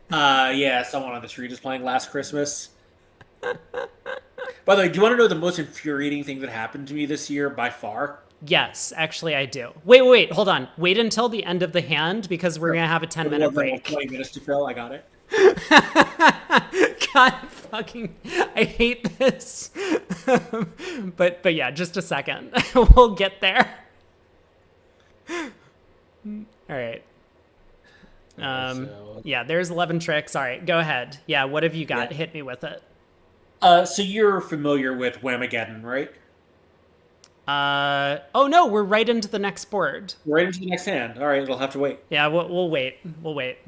Yeah, someone on the street is playing Last Christmas. By the way, do you want to know the most infuriating thing that happened to me this year by far? Yes, actually I do. Wait, hold on. Wait until the end of the hand because we're going to have a 10-minute break. 20 minutes to fill. I got it. God fucking, I hate this. but yeah, just a second. We'll get there. All right. Yeah, there's 11 tricks. All right, go ahead. Yeah, what have you got? Yeah. Hit me with it. So you're familiar with Whamageddon, right? Oh no, we're right into the next board. Right into the next hand. All right, it'll have to wait. Yeah, we'll wait. We'll wait.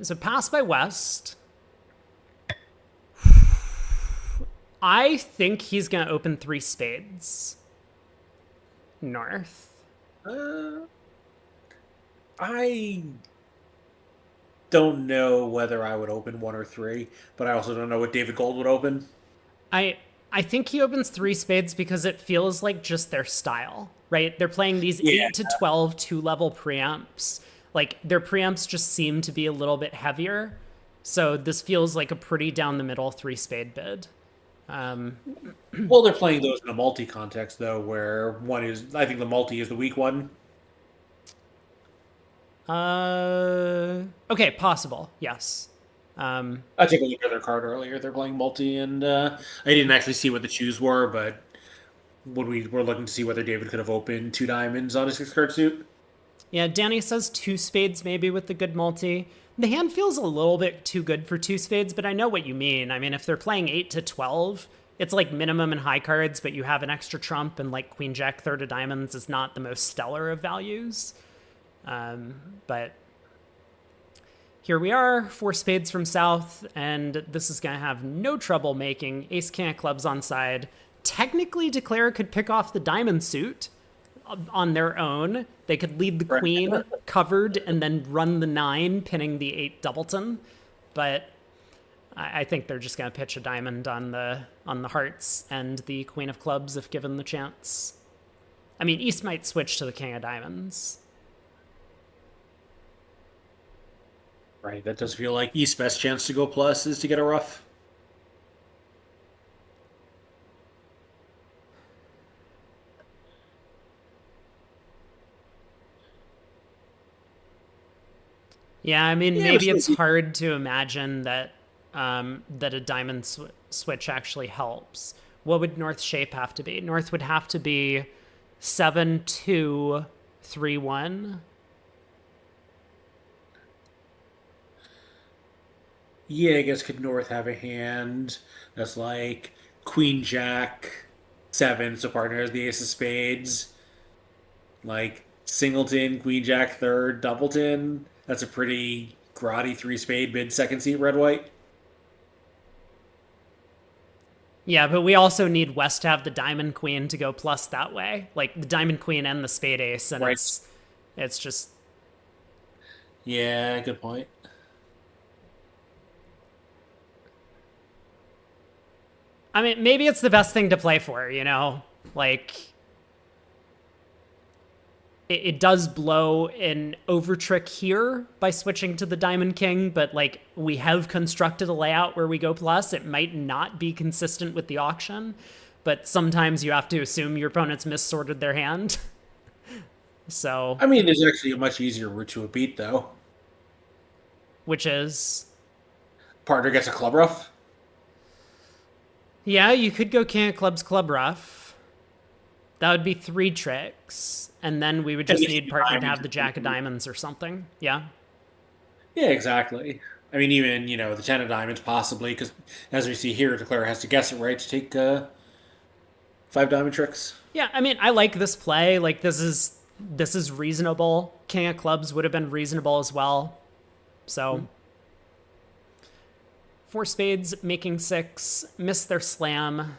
So pass by West. I think he's going to open 3 spades. North. I don't know whether I would open 1 or 3, but I also don't know what David Gold would open. I think he opens 3 spades because it feels like just their style, right? They're playing these 8 to 12 2-level preamps. Like their preamps just seem to be a little bit heavier. So this feels like a pretty down the middle 3-spade bid. Well, they're playing those in a multi context though, where one is I think the multi is the weak one. Okay, possible. Yes. I took a look at their card earlier. They're playing multi, and I didn't actually see what the choose were, but when we were looking to see whether David could have opened 2 diamonds on a 6-card suit. Yeah, Danny says 2 spades maybe with the good multi. The hand feels a little bit too good for 2 spades, but I know what you mean. I mean, if they're playing 8 to 12, it's like minimum and high cards, but you have an extra trump, and like Queen Jack third of diamonds is not the most stellar of values. But here we are, 4 spades from south, and this is going to have no trouble making ace king of clubs on side. Technically, Declare could pick off the diamond suit on their own. They could lead the queen covered and then run the 9, pinning the 8 doubleton. But I think they're just going to pitch a diamond on the hearts and the queen of clubs if given the chance. I mean, East might switch to the king of diamonds. Right, that does feel like East's best chance to go plus is to get a rough. Yeah, I mean, Yeah, maybe it's hard to imagine that that a diamond switch actually helps. What would North shape have to be? North would have to be 7-2-3-1. yeah, I guess could North have a hand that's like Queen Jack 7, so partner has the Ace of Spades, like Singleton, Queen Jack third, Doubleton. That's a pretty grotty 3 spade mid second seat red white. Yeah, but we also need West to have the diamond queen to go plus that way, like the diamond queen and the spade ace, and Right. it's just Yeah, good point. I mean, maybe it's the best thing to play for, you know? Like, it does blow an overtrick here by switching to the Diamond King, but, like, we have constructed a layout where we go plus. It might not be consistent with the auction, but sometimes you have to assume your opponent's missorted their hand. So, I mean, there's actually a much easier route to a beat, though. which is, Partner gets a club rough. yeah, you could go King of Clubs, Club Rough. That would be 3 tricks, and then we would just And need partner to have the Jack of Diamonds or something. Yeah. Yeah, exactly. I mean, even, the 10 of diamonds possibly, because as we see here, Declare has to guess it right to take 5 diamond tricks. Yeah, I mean, I like this play. Like, this is reasonable. King of Clubs would have been reasonable as well. So, 4 spades making 6, miss their slam.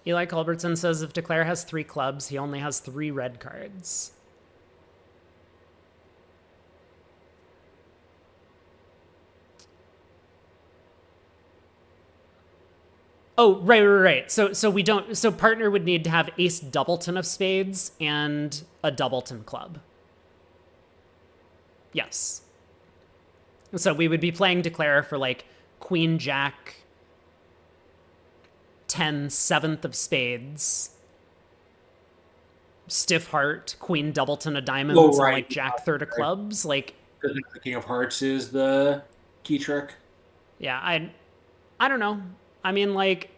Eli Culbertson says if Declare has 3 clubs, he only has 3 red cards. Oh, right. So we don't. So partner would need to have ace doubleton of spades and a doubleton club. Yes. So we would be playing Declare for like Queen Jack 10 7th of spades, stiff heart, Queen doubleton of diamonds, Oh, and right. like Jack third of clubs. Like, The King of Hearts is the key trick. yeah, I don't know. I mean, like,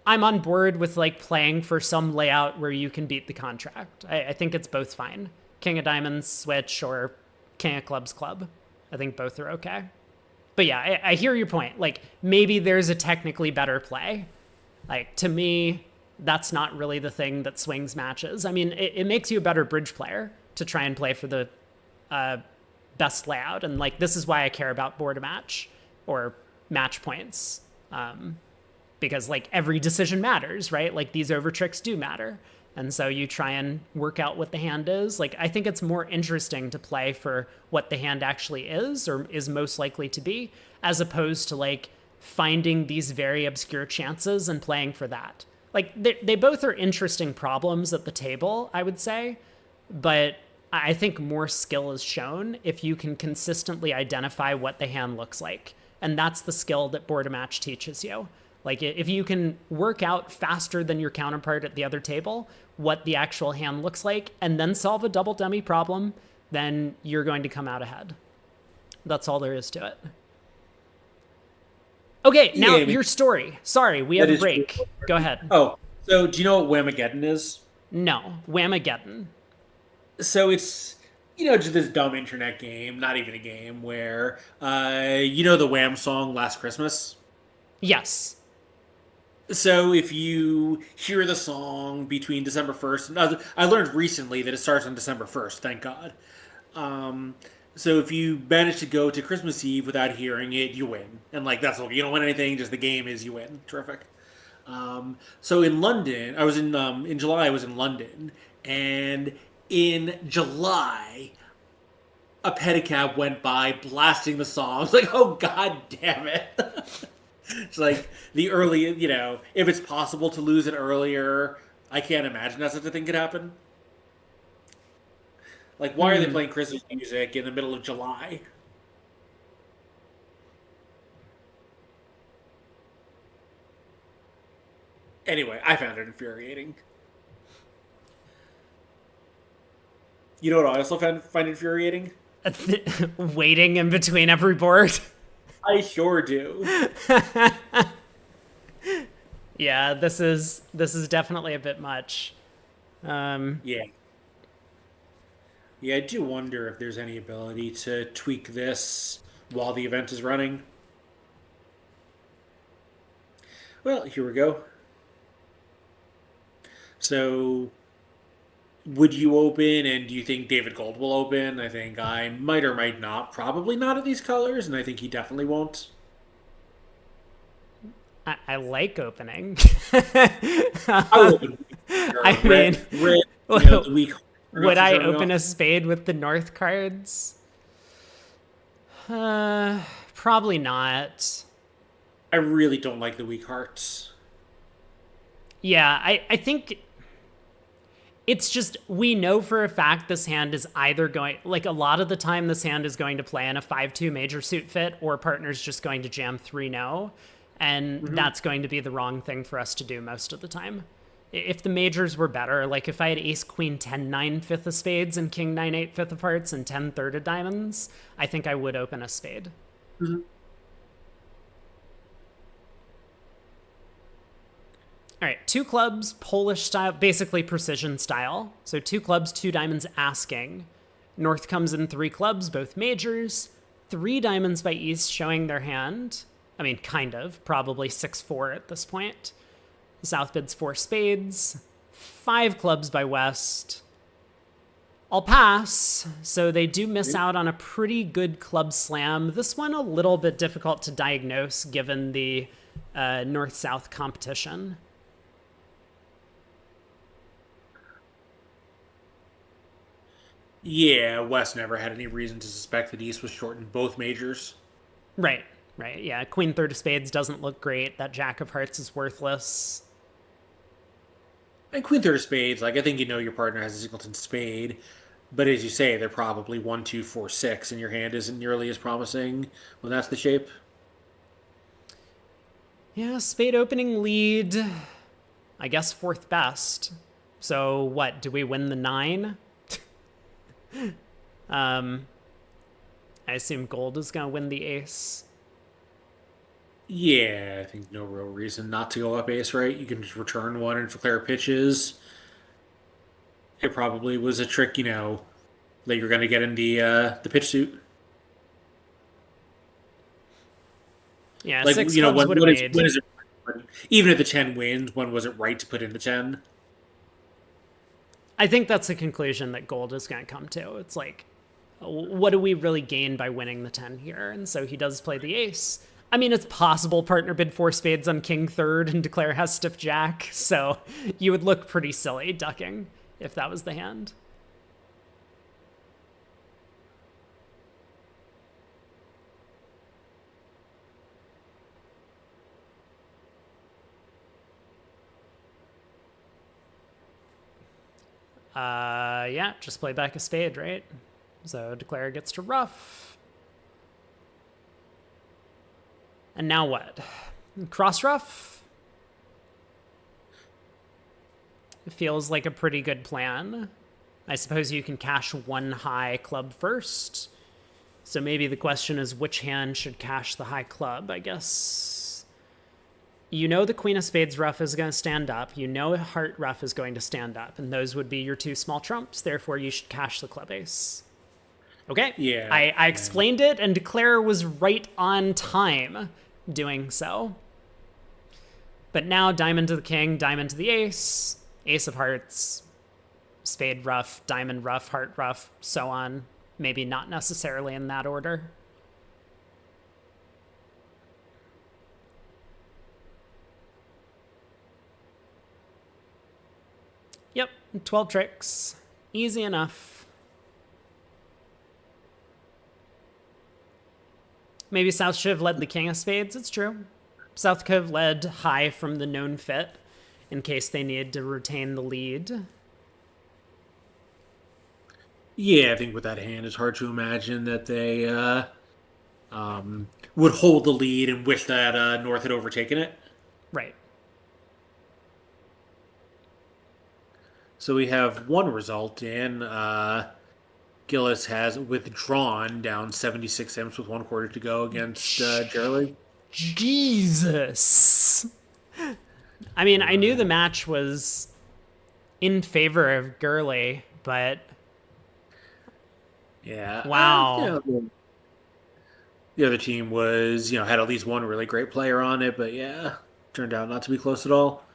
I'm on board with like playing for some layout where you can beat the contract. I think it's both fine. King of Diamonds switch or King of Clubs club. I think both are okay. But yeah, I hear your point. Like, maybe there's a technically better play. Like, to me, that's not really the thing that swings matches. I mean, it makes you a better bridge player to try and play for the best layout. And like, this is why I care about board match or match points. Because like every decision matters, right? Like these over tricks do matter. And so you try and work out what the hand is. Like, I think it's more interesting to play for what the hand actually is or is most likely to be, as opposed to like finding these very obscure chances and playing for that. Like, they both are interesting problems at the table, I would say. But I think more skill is shown if you can consistently identify what the hand looks like. And that's the skill that Board of Match teaches you. Like, if you can work out faster than your counterpart at the other table what the actual hand looks like and then solve a double dummy problem, then you're going to come out ahead. That's all there is to it. Okay, now your story. Sorry, we have a break. True. Go ahead. Oh, so do you know what Whamageddon is? No, Whamageddon. So it's, just this dumb internet game, not even a game, where, the Wham song Last Christmas? Yes. So if you hear the song between December 1st, and I learned recently that it starts on December 1st, thank God. So if you manage to go to Christmas Eve without hearing it, you win. And like, that's okay. You don't win anything, just the game is you win. Terrific. So in London, I was in July, I was in London, and in July, a pedicab went by blasting the song. I was like, oh, God damn it. It's like the early, if it's possible to lose it earlier, I can't imagine that such a thing could happen. Like, why are they playing Christmas music in the middle of July? Anyway, I found it infuriating. You know what I also find infuriating? Waiting in between every board. I sure do. Yeah, this is definitely a bit much. Yeah. Yeah, I do wonder if there's any ability to tweak this while the event is running. Well, here we go. So, would you open, and do you think David Gold will open? I think I might or might not. Probably not at these colors, and I think he definitely won't. I like opening. I will open. I Red, mean, red, the weak. would I open a spade with the North cards? Probably not. I really don't like the weak hearts. Yeah, I think it's just we know for a fact this hand is either going, like a lot of the time this hand is going to play in a 5-2 major suit fit, or partner's just going to jam 3-0, and that's going to be the wrong thing for us to do most of the time. If the majors were better, like if I had ace queen 10-9 fifth of spades and king 9-8 fifth of hearts and 10-3 of diamonds, I think I would open a spade. Mm-hmm. All right, 2 clubs, Polish style, basically precision style. So 2 clubs, 2 diamonds asking. North comes in 3 clubs, both majors. 3 diamonds by East showing their hand. I mean, kind of, probably 6-4 at this point. South bids 4 spades. 5 clubs by West. I'll pass, so they do miss out on a pretty good club slam. This one a little bit difficult to diagnose given the north-south competition. Yeah, West never had any reason to suspect that East was short in both majors. Right. Yeah, queen third of spades doesn't look great. That jack of hearts is worthless. And Queen third of spades, like I think you know your partner has a singleton spade, but as you say, they're probably 1, 2, 4, 6, and your hand isn't nearly as promising when that's the shape. Yeah, spade opening lead. I guess 4th best. So what? Do we win the 9? I assume gold is gonna win the ace. Yeah, I think no real reason not to go up ace, right? You can just return one and declare pitches. It probably was a trick, that you're going to get in the pitch suit. Yeah, Like, 6 clubs would have made. when is it? Even if the 10 wins, when was it right to put in the 10? I think that's the conclusion that gold is going to come to. It's like, what do we really gain by winning the 10 here? And so he does play the ace. I mean, it's possible partner bid 4 spades on king third and declare has stiff jack. So you would look pretty silly ducking if that was the hand. Yeah, just play back a spade, right? So declare gets to ruff. And now what? Cross ruff? It feels like a pretty good plan. I suppose you can cash 1 high club first. So maybe the question is which hand should cash the high club, I guess. You know the queen of spades ruff is going to stand up. You know heart ruff is going to stand up. And those would be your 2 small trumps. Therefore, you should cash the club ace. Okay. Yeah. I explained it, and Declare was right on time doing so. But now diamond to the king, diamond to the ace, ace of hearts, spade ruff, diamond ruff, heart ruff, so on. Maybe not necessarily in that order. Yep, 12 tricks. Easy enough. Maybe South should have led the king of spades. It's true. South could have led high from the known fit in case they needed to retain the lead. Yeah, I think with that hand, it's hard to imagine that they would hold the lead and wish that North had overtaken it. Right. So we have one result in. Gillis has withdrawn down 76 imps with 1/4 to go against Jerry. Jesus. I mean, I knew the match was in favor of Gurley, but Yeah. wow. The other team was, had at least one really great player on it, but yeah, turned out not to be close at all.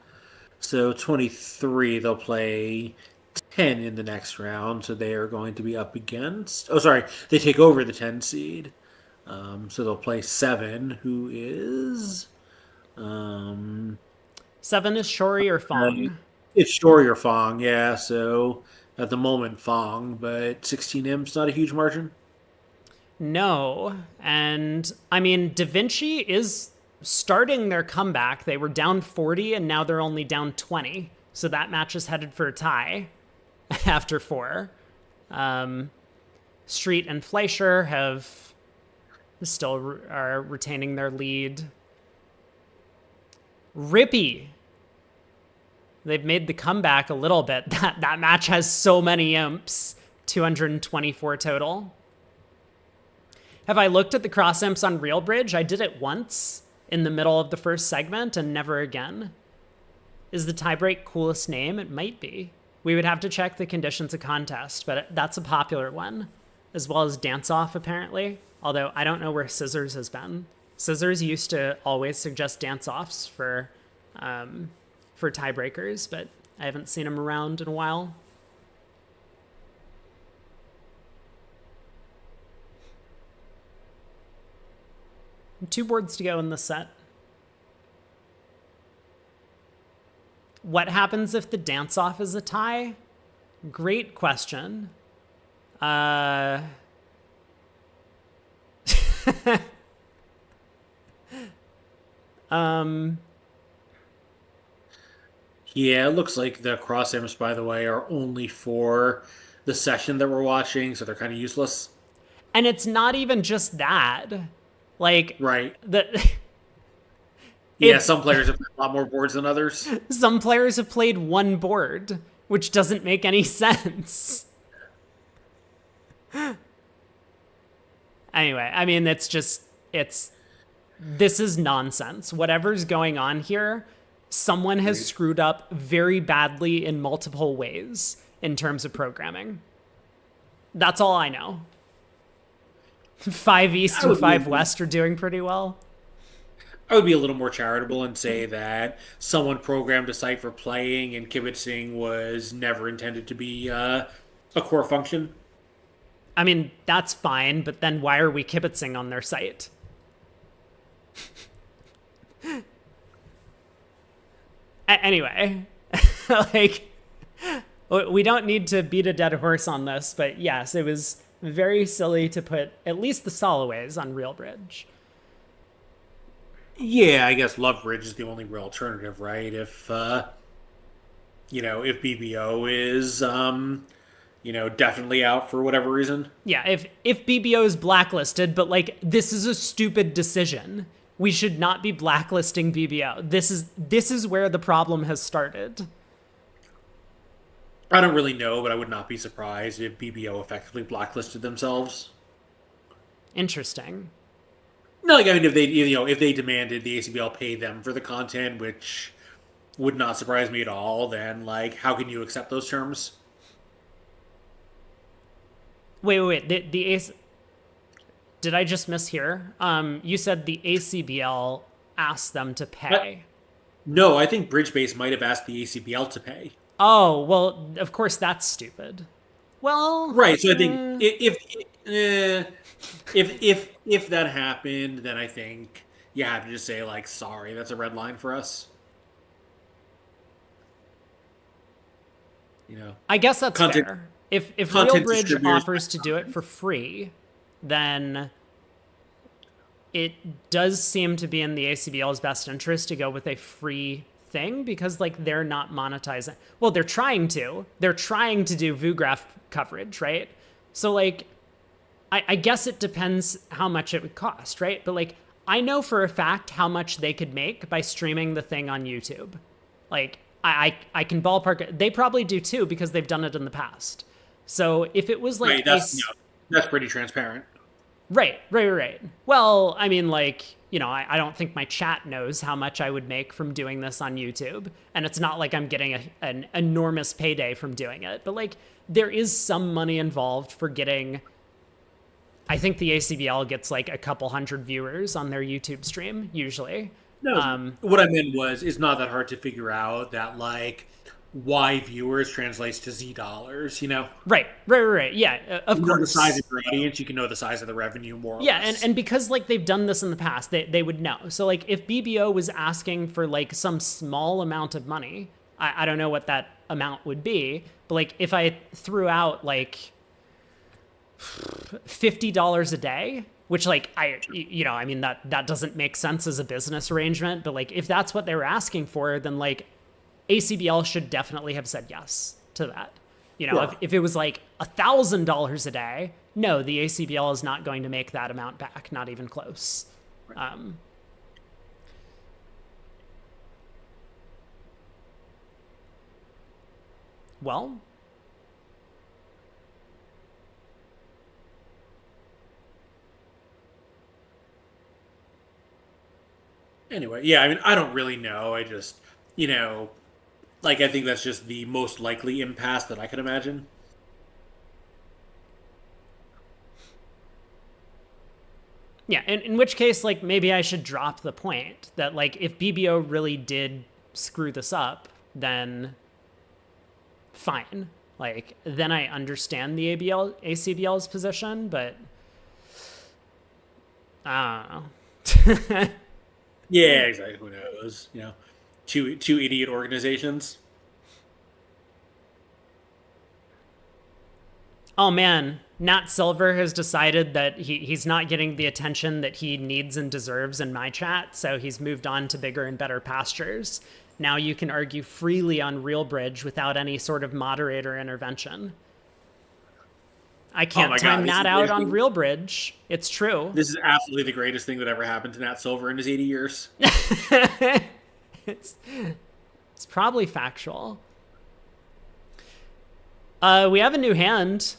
So 23, they'll play 10 in the next round, so they are going to be up against. Oh, sorry, they take over the 10 seed. So they'll play 7, who is. 7 is Shori or Fong? It's Shori or Fong, yeah. So at the moment, Fong, but 16 imps, not a huge margin. No. And I mean, Da Vinci is starting their comeback. They were down 40 and now they're only down 20. So that match is headed for a tie after 4. Street and Fleischer have are retaining their lead. Rippy. They've made the comeback a little bit. That match has so many imps. 224 total. Have I looked at the cross imps on Real Bridge? I did it once in the middle of the first segment and never again. Is the tiebreak coolest name? It might be. We would have to check the conditions of contest, but that's a popular one, as well as Dance Off, apparently. Although I don't know where Scissors has been. Scissors used to always suggest Dance Offs for tiebreakers, but I haven't seen them around in a while. Two boards to go in the set. What happens if the dance-off is a tie? Great question. Yeah, it looks like the cross imps, by the way, are only for the session that we're watching, so they're kind of useless. And it's not even just that. Like, Right. It- Yeah, some players have played a lot more boards than others. some players have played one board, which doesn't make any sense. Anyway, I mean, this is nonsense. Whatever's going on here, someone has screwed up very badly in multiple ways in terms of programming. That's all I know. 5 East and 5 West are doing pretty well. I would be a little more charitable and say that someone programmed a site for playing and kibitzing was never intended to be a core function. I mean, that's fine, but then why are we kibitzing on their site? Anyway, like, we don't need to beat a dead horse on this, but yes, it was very silly to put at least the Soloways on Real Bridge. Yeah, I guess Love Bridge is the only real alternative, right? If if BBO is definitely out for whatever reason. Yeah, if BBO is blacklisted, but like this is a stupid decision. We should not be blacklisting BBO. This is where the problem has started. I don't really know, but I would not be surprised if BBO effectively blacklisted themselves. Interesting. No, like, I mean, if they demanded the ACBL pay them for the content, which would not surprise me at all, then like, how can you accept those terms? Wait. The AC. Did I just mishear? You said the ACBL asked them to pay. No, I think Bridgebase might have asked the ACBL to pay. Oh, well, of course that's stupid. Well, Right. So I think if that happened, then I think you have to just say like, sorry, that's a red line for us. I guess that's Content- fair. If content RealBridge distributors- offers to do it for free, then it does seem to be in the ACBL's best interest to go with a free thing because like they're not monetizing. Well, they're trying to. They're trying to do VooGraph coverage, right? So like I guess it depends how much it would cost, right? But like I know for a fact how much they could make by streaming the thing on YouTube. Like I can ballpark it. They probably do too because they've done it in the past. So if it was like Right, that's pretty transparent. right. Well, I mean, like, I don't think my chat knows how much I would make from doing this on YouTube. And it's not like I'm getting an enormous payday from doing it. But, like, there is some money involved for getting. I think the ACBL gets, like, a couple hundred viewers on their YouTube stream, usually. No, what I meant was, it's not that hard to figure out that, like, Y viewers translates to Z dollars, Right. Yeah, of You know the course. size of your audience, you can know the size of the revenue more or Yeah, less. and because like they've done this in the past, they would know. So like if BBO was asking for like some small amount of money, I don't know what that amount would be, but like if I threw out like $50 a day, which like I mean that doesn't make sense as a business arrangement, but like if that's what they were asking for, then like ACBL should definitely have said yes to that. Sure. If it was like $1,000 a day, no, the ACBL is not going to make that amount back, not even close. Well, Anyway, yeah, I mean, I don't really know. I just, like, I think that's just the most likely impasse that I can imagine. yeah, in which case, like, maybe I should drop the point that, like, if BBO really did screw this up, then fine. Like, then I understand the ACBL's position, but I don't know. Yeah, exactly. Who knows? Two idiot organizations. Oh man, Nat Silver has decided that he's not getting the attention that he needs and deserves in my chat, so he's moved on to bigger and better pastures. Now you can argue freely on RealBridge without any sort of moderator intervention. I can't my time God, Nat out on RealBridge. It's true. This is absolutely the greatest thing that ever happened to Nat Silver in his 80 years. It's probably factual. We have a new hand.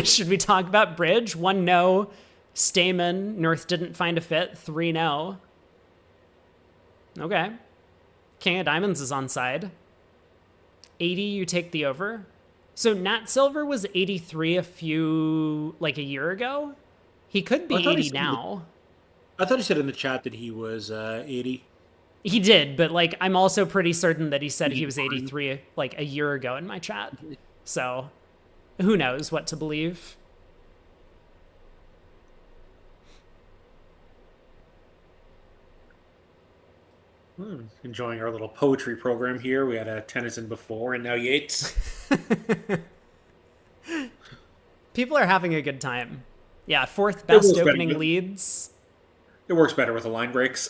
Should we talk about bridge? 1 no. Stamen. North didn't find a fit. 3 no. Okay. King of Diamonds is on side. 80, you take the over. So Nat Silver was 83 a year ago. He could be 80 now. I thought he said in the chat that he was 80. He did, but like I'm also pretty certain that he said he was 83 like a year ago in my chat. So who knows what to believe. Enjoying our little poetry program here. We had a Tennyson before, and now Yates. People are having a good time. Yeah, 4th best works better opening with- leads. It works better with the line breaks.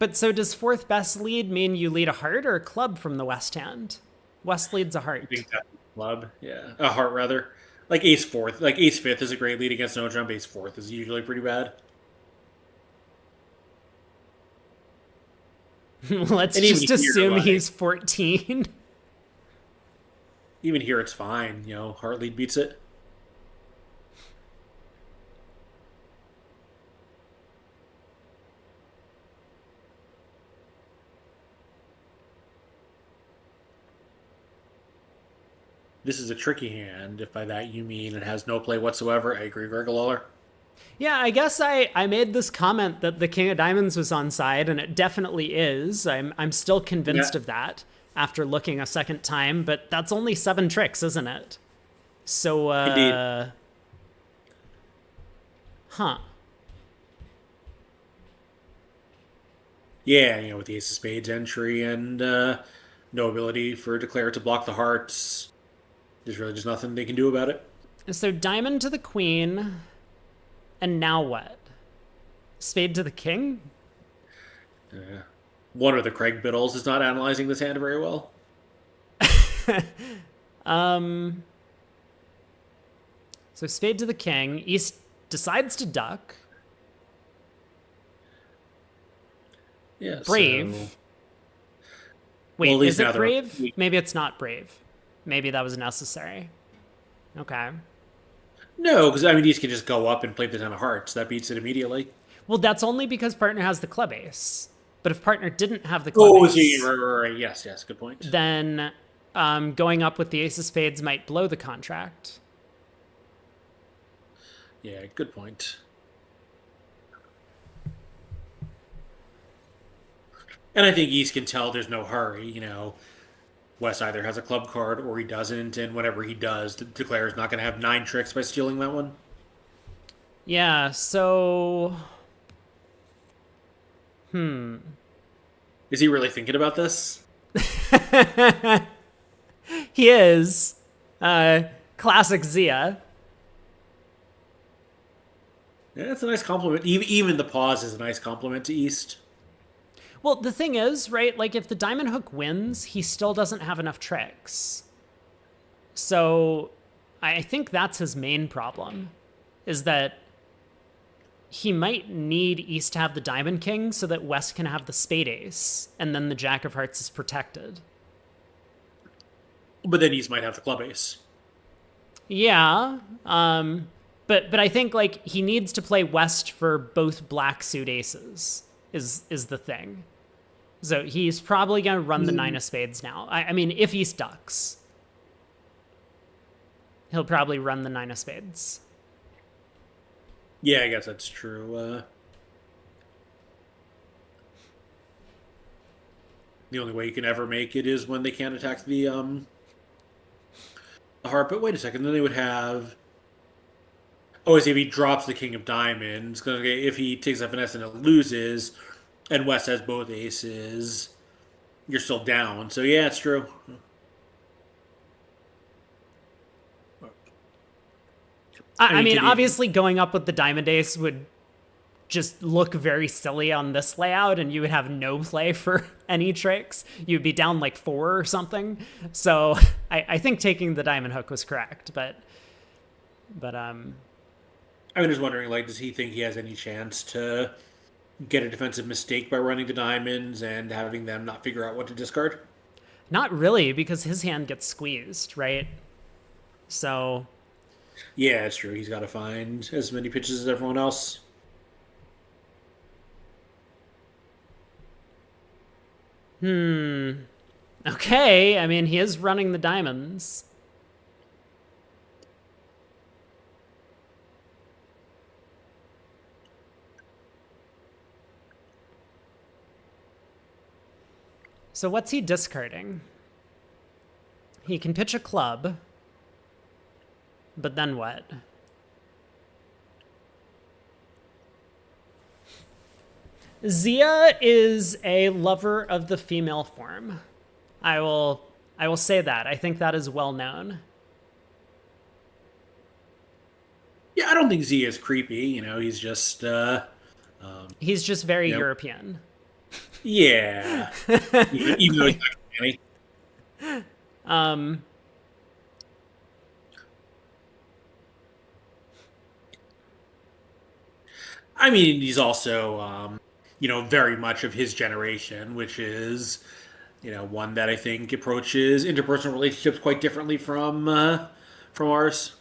But so does 4th best lead mean you lead a heart or a club from the West hand? West leads a heart. I think that's club, yeah, a heart rather. Like ace fourth, like ace fifth is a great lead against no jump. Ace fourth is usually pretty bad. Let's And even just here, assume like- he's 14. Even here, it's fine. Heart lead beats it. This is a tricky hand. If by that you mean it has no play whatsoever, I agree, Greg Lawler. Yeah, I guess I made this comment that the King of Diamonds was on side, and it definitely is. I'm still convinced of that after looking a second time, but that's only 7 tricks, isn't it? So, Indeed. Huh. Yeah, with the ace of spades entry and no ability for declare to block the hearts, there's really just nothing they can do about it. So diamond to the queen, and now what? Spade to the king? Yeah. One of the Craig Biddles is not analyzing this hand very well. So spade to the king. East decides to duck. Yeah. Brave. So, Wait, at least is now it they're- brave? Maybe it's not brave. Maybe that was necessary. Okay. No, because I mean, these can just go up and play the 10 of hearts. That beats it immediately. Well, that's only because partner has the club ace. But if partner didn't have the club Oh, ace, see, right. Yes, good point. then going up with the ace of spades might blow the contract. Yeah, good point. And I think East can tell there's no hurry. West either has a club card or he doesn't, and whatever he does, the declare is not going to have 9 tricks by stealing that one. Yeah, so Is he really thinking about this? he is classic Zia. Yeah, that's a nice compliment. Even the pause is a nice compliment to East. Well, the thing is, right, like if the diamond hook wins, he still doesn't have enough tricks. So I think that's his main problem, is that he might need East to have the diamond king so that West can have the spade ace, and then the jack of hearts is protected. But then East might have the club ace. Yeah, but I think like he needs to play West for both black suit aces is the thing. So he's probably gonna run the 9 of spades now. I mean, if East ducks, he'll probably run the 9 of spades. Yeah, I guess that's true. The only way you can ever make it is when they can't attack the heart. But wait a second, then they would have. Oh, if he drops the king of diamonds, if he takes that finesse and it loses, and West has both aces, you're still down. So yeah, it's true. I mean, obviously going up with the diamond ace would just look very silly on this layout, and you would have no play for any tricks. You'd be down like 4 or something. So I think taking the diamond hook was correct, but I'm just wondering, like, does he think he has any chance to get a defensive mistake by running the diamonds and having them not figure out what to discard? not really, because his hand gets squeezed, right? So Yeah, it's true. He's got to find as many pitches as everyone else. okay, I mean, he is running the diamonds. So what's he discarding? He can pitch a club, but then what? Zia is a lover of the female form. I will say that. I think that is well known. Yeah, I don't think Z is creepy. He's just He's just very Yep. European. yeah. even though he's not Canny. I mean, he's also very much of his generation, which is one that I think approaches interpersonal relationships quite differently from ours.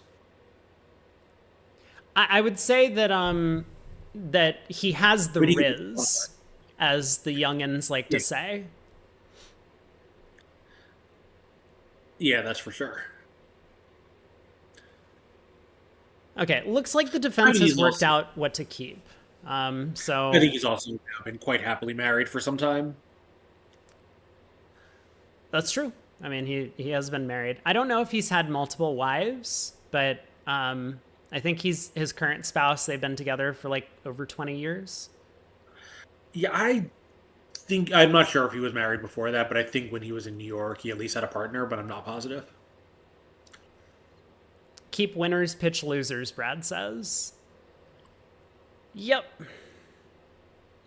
I would say that that he has the But he- riz, as the youngins like to say. Yeah, that's for sure. Okay, looks like the defense I mean, has he's worked also- out what to keep. So I think he's also been quite happily married for some time. that's true. I mean, he has been married. I don't know if he's had multiple wives, but I think his current spouse. They've been together for like over 20 years. Yeah, I'm not sure if he was married before that, but I think when he was in New York, he at least had a partner, but I'm not positive. Keep winners, pitch losers, Brad says. Yep.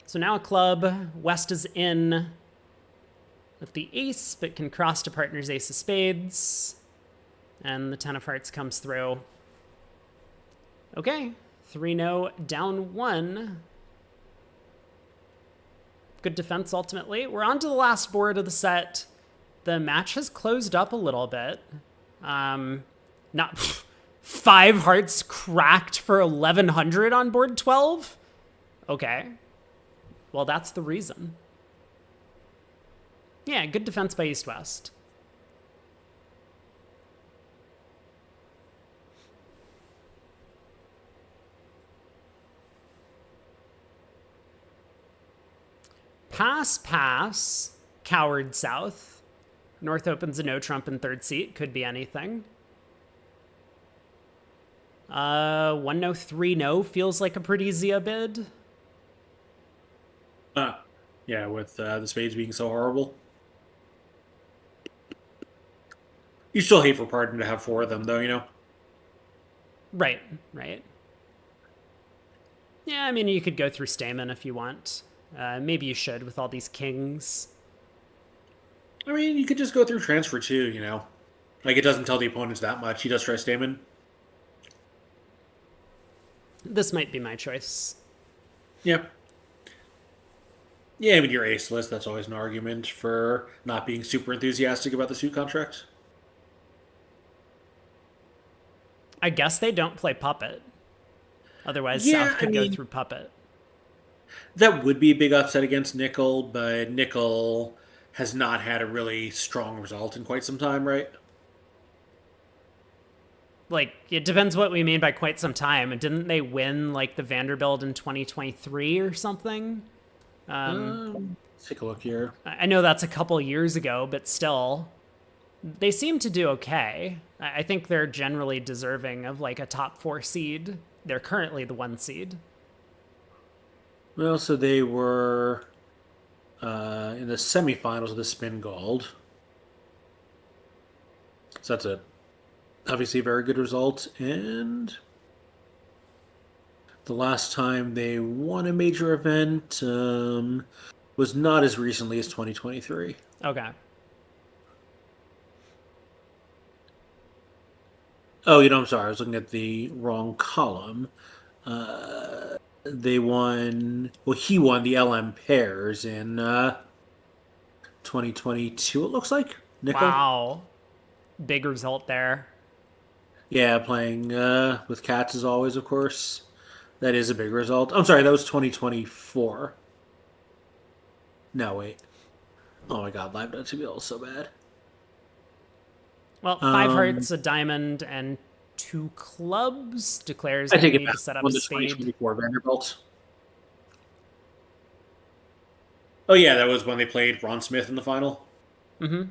So now a club. West is in with the ace, but can cross to partner's ace of spades. And the 10 of hearts comes through. Okay. 3-0, down 1. Good defense ultimately. We're on to the last board of the set. the match has closed up a little bit. Not 5 hearts cracked for 1100 on board 12. Okay. Well, that's the reason. Yeah, good defense by East West. Pass, Coward South. North opens a no trump in third seat. Could be anything. 1-no, 3-no feels like a pretty Zia bid. Yeah, with the spades being so horrible. You still hate for Pardon to have 4 of them, though, you know? Right. Yeah, I mean, you could go through Stamen if you want. Maybe you should with all these kings. I mean, you could just go through transfer, too, you know? Like, it doesn't tell the opponents that much. He does try Stamen. This might be my choice. Yeah. Yeah, I mean, you're aceless. That's always an argument for not being super enthusiastic about the suit contract. I guess they don't play Puppet. Otherwise, Yeah, South could I go mean, through Puppet. that would be a big upset against Nickel, but Nickel has not had a really strong result in quite some time, right? Like, it depends what we mean by quite some time. Didn't they win, like, the Vanderbilt in 2023 or something? Let's take a look here. I know that's a couple years ago, but still, they seem to do okay. I think they're generally deserving of, like, a top 4 seed. They're currently the 1 seed. Well, so they were in the semifinals of the Spin Gold. So that's obviously a very good result. And the last time they won a major event was not as recently as 2023. Okay. Oh, I'm sorry. I was looking at the wrong column. They won... Well, he won the LM pairs in 2022, it looks like. Nickel. Wow. Big result there. Yeah, playing with Cats as always, of course. That is a big result. I'm sorry, that was 2024. No, wait. Oh my god, Live.tbl is so bad. Well, 5 hearts, a diamond, and 2 clubs. Declares I that take we it need back. to set up Won a the spade. 2024 Vanderbilt. Oh yeah, that was when they played Ron Smith in the final. Mm-hmm.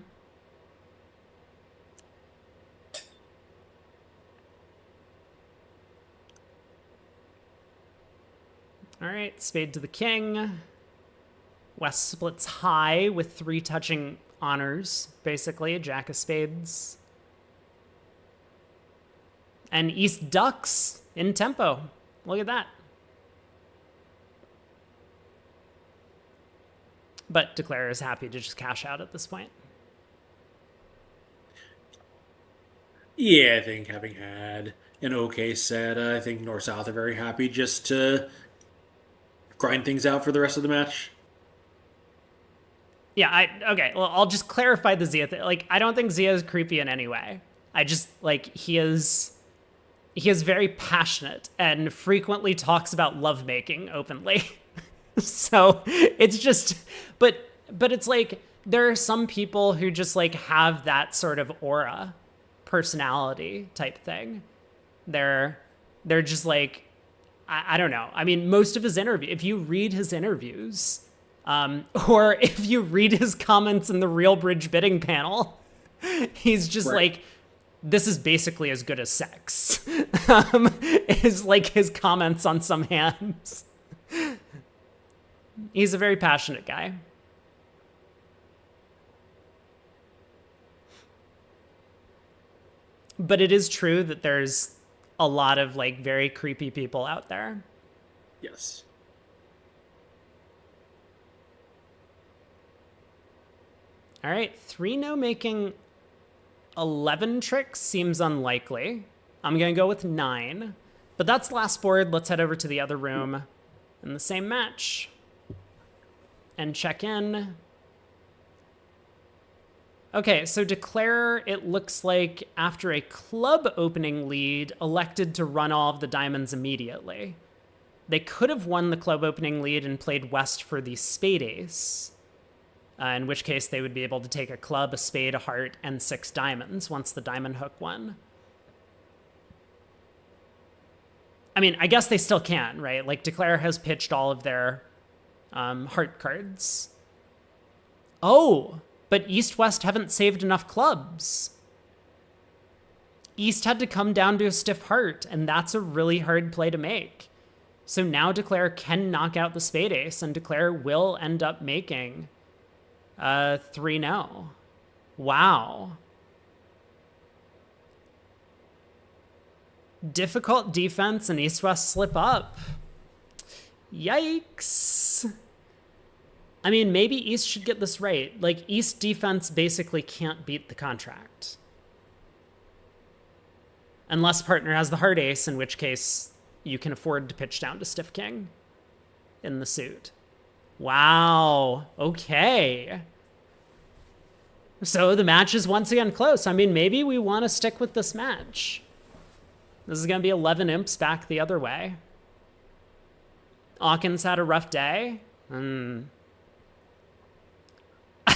All right, spade to the king. West splits high with 3 touching honors, basically, a jack of spades. And East ducks in tempo. Look at that. But Declare is happy to just cash out at this point. Yeah, I think having had an okay set, I think North-South are very happy just to grind things out for the rest of the match. Yeah, okay, well, I'll just clarify the Zia thing. Like, I don't think Zia is creepy in any way. I just, like, he is very passionate and frequently talks about lovemaking openly. So it's just, but it's like, there are some people who just, like, have that sort of aura, personality type thing. They're just like, I don't know. I mean, most of his if you read his interviews, or if you read his comments in the Real Bridge bidding panel, he's just Right. like, this is basically as good as sex, is like his comments on some hands. He's a very passionate guy. But it is true that there's a lot of, like, very creepy people out there. Yes. All right, 3-no making 11 tricks seems unlikely. I'm going to go with 9. But that's last board. Let's head over to the other room in the same match and check in. Okay, so Declare, it looks like after a club opening lead, elected to run all of the diamonds immediately. They could have won the club opening lead and played West for the spade ace, in which case they would be able to take a club, a spade, a heart, and 6 diamonds once the diamond hook won. I mean, I guess they still can, right? Like, Declare has pitched all of their heart cards. Oh, but East-West haven't saved enough clubs. East had to come down to a stiff heart, and that's a really hard play to make. So now Declare can knock out the spade ace, and Declare will end up making 3-0. Wow. Difficult defense, and East-West slip up. Yikes. I mean, maybe East should get this right. Like, East defense basically can't beat the contract. Unless partner has the heart ace, in which case you can afford to pitch down to stiff king in the suit. Wow. Okay. So the match is once again close. I mean, maybe we want to stick with this match. This is going to be 11 imps back the other way. Hawkins had a rough day.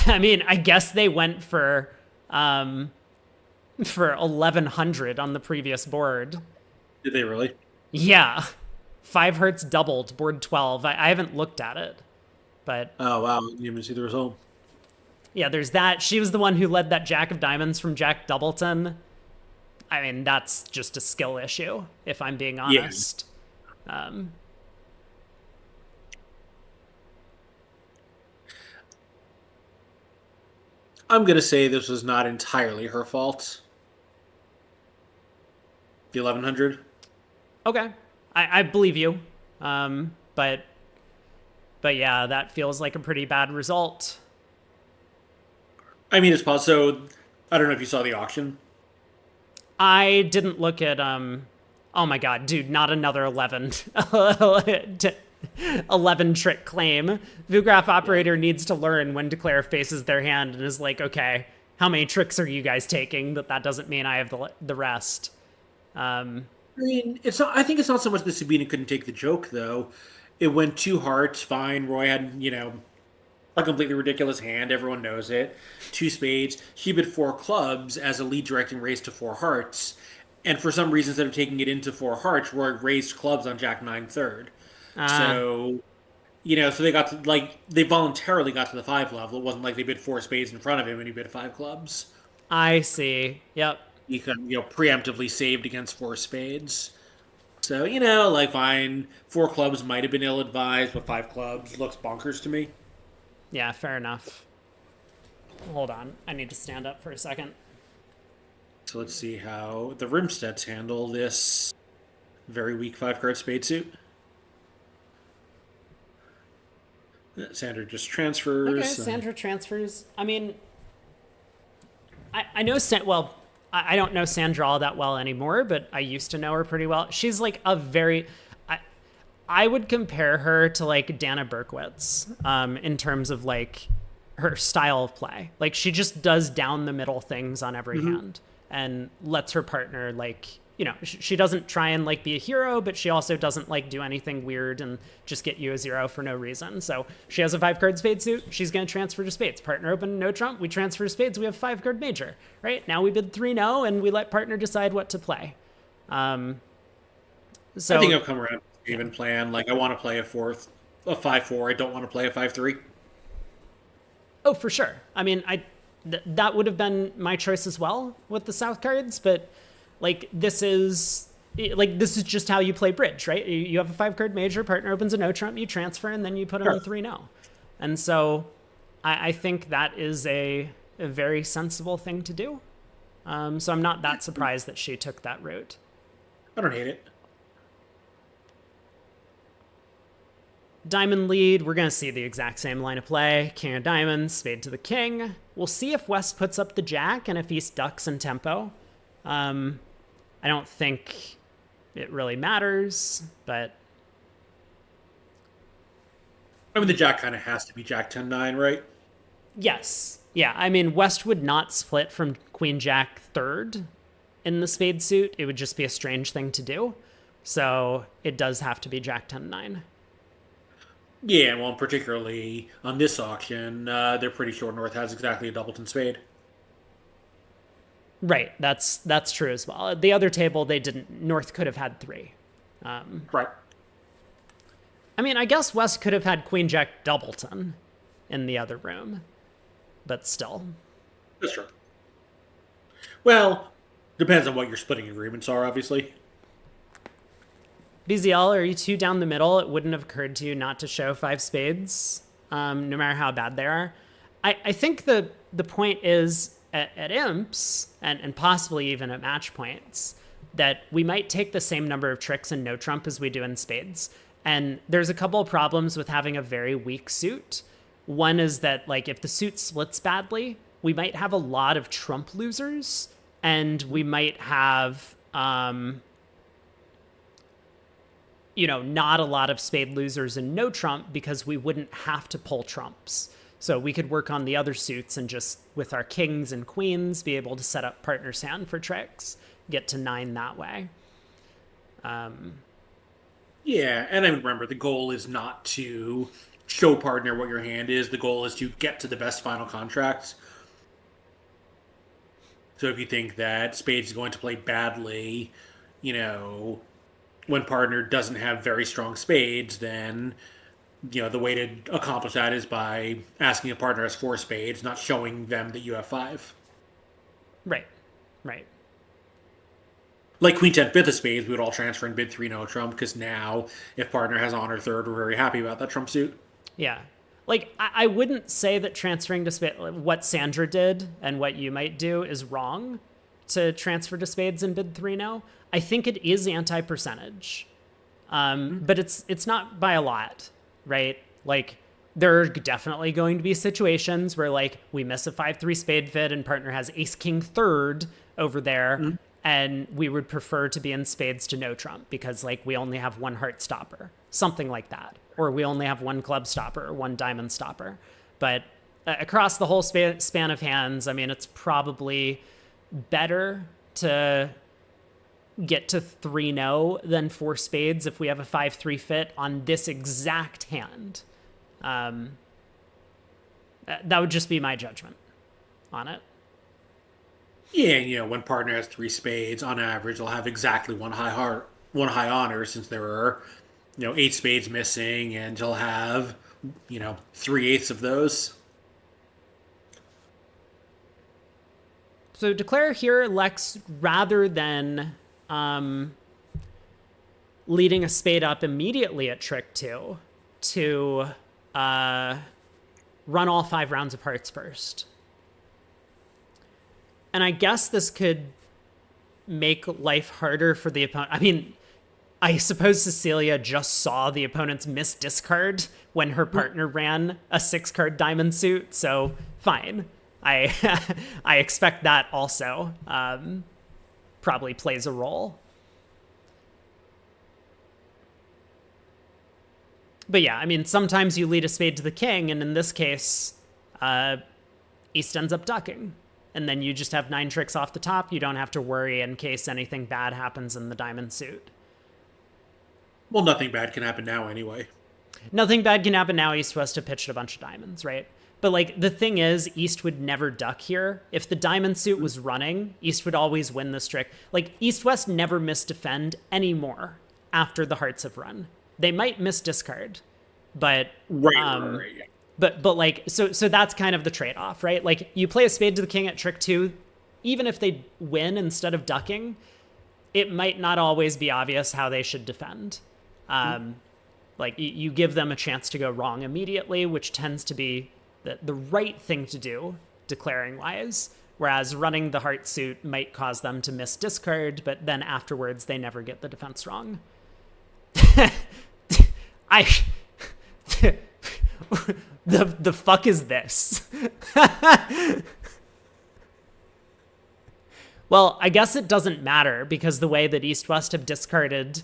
I mean, I guess they went for 1100 on the previous board. Did they really? Yeah. 5 hearts doubled, board 12. I haven't looked at it, but... Oh, wow. You didn't even see the result. Yeah, there's that. She was the one who led that Jack of Diamonds from Jack Doubleton. I mean, that's just a skill issue, if I'm being honest. Yeah. I'm going to say this was not entirely her fault. The 1100. Okay. I believe you. But yeah, that feels like a pretty bad result. I mean, it's possible. So, I don't know if you saw the auction. I didn't look at, oh my god, dude, not another 11 trick claim. Vugraph operator needs to learn when Declare faces their hand and is like, okay, how many tricks are you guys taking? That doesn't mean I have the rest. I mean, it's not. I think it's not so much that Sabina couldn't take the joke, though. It went 2 hearts, fine. Roy had, a completely ridiculous hand. Everyone knows it. 2 spades. She bid 4 clubs as a lead directing raise to 4 hearts. And for some reason, instead of taking it into 4 hearts, Roy raised clubs on Jack 9 third. So, so they got to, they voluntarily got to the 5 level. It wasn't like they bid 4 spades in front of him and he bid 5 clubs. I see. Yep. He could, preemptively saved against 4 spades. So, fine. 4 clubs might have been ill-advised, but 5 clubs looks bonkers to me. Yeah, fair enough. Hold on. I need to stand up for a second. So let's see how the Rimsteads handle this very weak 5-card spade suit. Sandra just transfers. Okay, Sandra transfers. I mean, I know I don't know Sandra all that well anymore, but I used to know her pretty well. She's like a very... I would compare her to like Dana Berkowitz in terms of like her style of play. Like she just does down the middle things on every hand and lets her partner she doesn't try and like be a hero, but she also doesn't like do anything weird and just get you a 0 for no reason. So she has a 5-card spade suit. She's going to transfer to spades. Partner open, no trump. We transfer to spades. We have 5-card major, right? Now we bid 3-0 and we let partner decide what to play. So I think I've come around to the even plan. Like I want to play a 5-4. I don't want to play a 5-3. Oh, for sure. I mean, that would have been my choice as well with the South cards, but this is just how you play bridge, right? You have a 5-card major, partner opens a no trump, you transfer, and then you put them in 3-0. And so I think that is a very sensible thing to do. So I'm not that surprised that she took that route. I don't hate it. Diamond lead, we're going to see the exact same line of play. King of diamonds, spade to the king. We'll see if West puts up the jack and if East ducks in tempo. I don't think it really matters, but... I mean, the jack kind of has to be Jack 10-9, right? Yes. Yeah, I mean, West would not split from Queen Jack third in the spade suit. It would just be a strange thing to do. So it does have to be Jack 10 9. Yeah, well, particularly on this auction, they're pretty sure North has exactly a doubleton spade. Right, that's true as well. At the other table, they didn't. North could have had 3. Right. I mean, I guess West could have had Queen Jack doubleton in the other room, but still. That's true. Well, depends on what your splitting agreements are, obviously. BZL, are you two down the middle? It wouldn't have occurred to you not to show 5 spades, no matter how bad they are. I think the point is at imps, and possibly even at match points, that we might take the same number of tricks in no trump as we do in spades. And there's a couple of problems with having a very weak suit. One is that, like, if the suit splits badly, we might have a lot of trump losers, and we might have, not a lot of spade losers and no trump because we wouldn't have to pull trumps. So we could work on the other suits and just, with our kings and queens, be able to set up partner's hand for tricks, get to 9 that way. Yeah, and I remember the goal is not to show partner what your hand is. The goal is to get to the best final contracts. So if you think that spades is going to play badly, when partner doesn't have very strong spades, then the way to accomplish that is by asking a partner has 4 spades, not showing them that you have 5. Right. Like Queen 10 5th of spades, we would all transfer and bid 3 no trump, because now if partner has honor third, we're very happy about that trump suit. Yeah. Like, I wouldn't say that transferring to spade, what Sandra did and what you might do is wrong to transfer to spades and bid 3 no. I think it is anti-percentage. But it's not by a lot, right? Like, there are definitely going to be situations where, like, we miss a 5-3 spade fit and partner has ace king third over there, and we would prefer to be in spades to no trump because, like, we only have 1 heart stopper, something like that, or we only have 1 club stopper or 1 diamond stopper. But across the whole span of hands, I mean, it's probably better to get to 3 no than 4 spades if we have a 5-3 fit on this exact hand. That would just be my judgment on it. Yeah, when partner has 3 spades, on average, they'll have exactly 1 high honor, since there are, 8 spades missing, and he'll have, 3/8 of those. So declare here elects, rather than leading a spade up immediately at trick 2, to run all 5 rounds of hearts first. And I guess this could make life harder for the opponent. I mean, I suppose Cecilia just saw the opponent's miss discard when her partner ran a 6-card diamond suit, so fine. I expect that also probably plays a role. But yeah, I mean, sometimes you lead a spade to the king, and in this case, East ends up ducking. And then you just have 9 tricks off the top. You don't have to worry in case anything bad happens in the diamond suit. Well, nothing bad can happen now anyway. Nothing bad can happen now. East-West have pitched a bunch of diamonds, right? But, like, the thing is, East would never duck here. If the diamond suit was running, East would always win this trick. Like, East-West never misdefend anymore after the hearts have run. They might misdiscard, but... Right. But like, so that's kind of the trade-off, right? Like, you play a spade to the king at trick 2, even if they win instead of ducking, it might not always be obvious how they should defend. Like, you give them a chance to go wrong immediately, which tends to be the right thing to do, declaring-wise, whereas running the heart suit might cause them to miss discard, but then afterwards they never get the defense wrong. The fuck is this? Well, I guess it doesn't matter, because the way that East-West have discarded,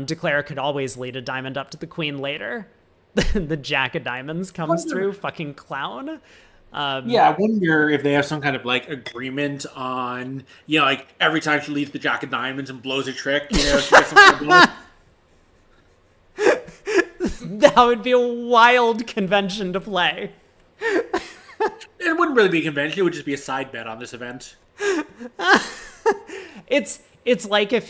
declare could always lead a diamond up to the queen later. The jack of diamonds comes through, fucking clown. Yeah, I wonder if they have some kind of like agreement on, like every time she leaves the Jack of Diamonds and blows a trick, she gets some kind of bonus. That would be a wild convention to play. It wouldn't really be a convention; it would just be a side bet on this event. It's like if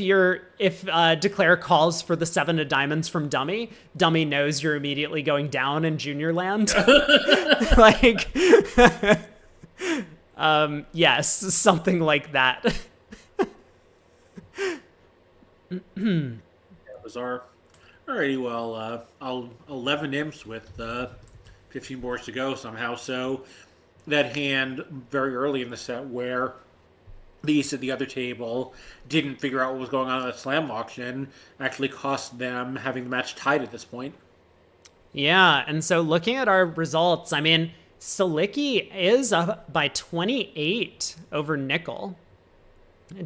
Declare calls for the 7 of diamonds from Dummy, Dummy knows you're immediately going down in Junior Land. Like, yes, something like that. Bizarre. Alrighty, well, I'll 11 imps with 15 boards to go somehow. So that hand very early in the set where the East at the other table didn't figure out what was going on at the slam auction actually cost them having the match tied at this point. Yeah, and so looking at our results, I mean, Salicki is up by 28 over Nickel.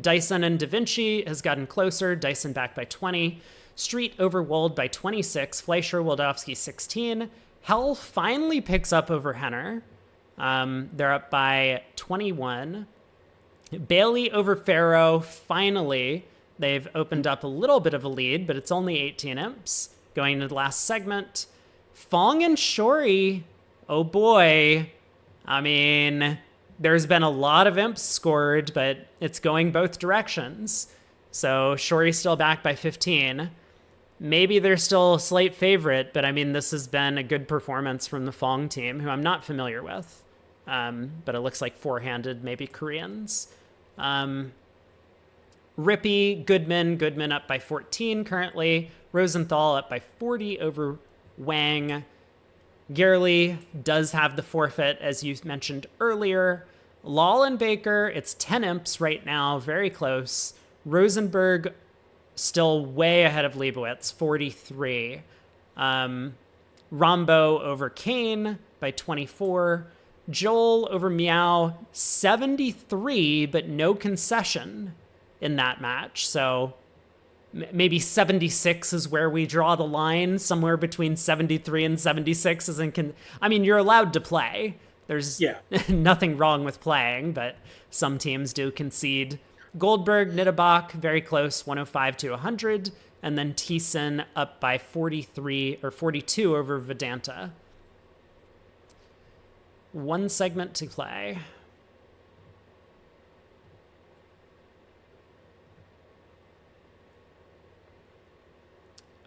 Dyson and Da Vinci has gotten closer. Dyson back by 20. Street over Wold by 26. Fleischer, Wildowski 16. Hell finally picks up over Henner. They're up by 21. Bailey over Pharaoh, finally. They've opened up a little bit of a lead, but it's only 18 imps. Going into the last segment. Fong and Shori, oh boy. I mean, there's been a lot of imps scored, but it's going both directions. So Shori's still back by 15. Maybe they're still a slight favorite, but I mean, this has been a good performance from the Fong team, who I'm not familiar with. But it looks like four-handed, maybe Koreans. Rippy, Goodman up by 14 currently. Rosenthal up by 40 over Wang. Gerli does have the forfeit, as you mentioned earlier. Lal and Baker, it's 10 imps right now, very close. Rosenberg still way ahead of Leibowitz, 43. Rambo over Kane by 24. Joel over Meow, 73, but no concession in that match. So maybe 76 is where we draw the line. Somewhere between 73 and 76 isn't. I mean, you're allowed to play. There's nothing wrong with playing, but some teams do concede. Goldberg, Nittebach, very close, 105 to 100. And then Thiessen up by 43 or 42 over Vedanta. One segment to play.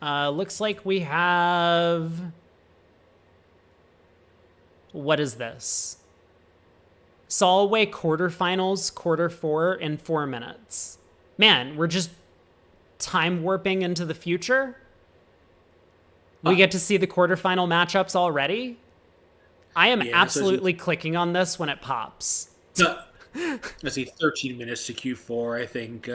Looks like we have... What is this? Soloway quarterfinals, quarter 4 in 4 minutes. Man, we're just time warping into the future? We get to see the quarterfinal matchups already? I am absolutely clicking on this when it pops. Let's see, 13 minutes to Q4. I think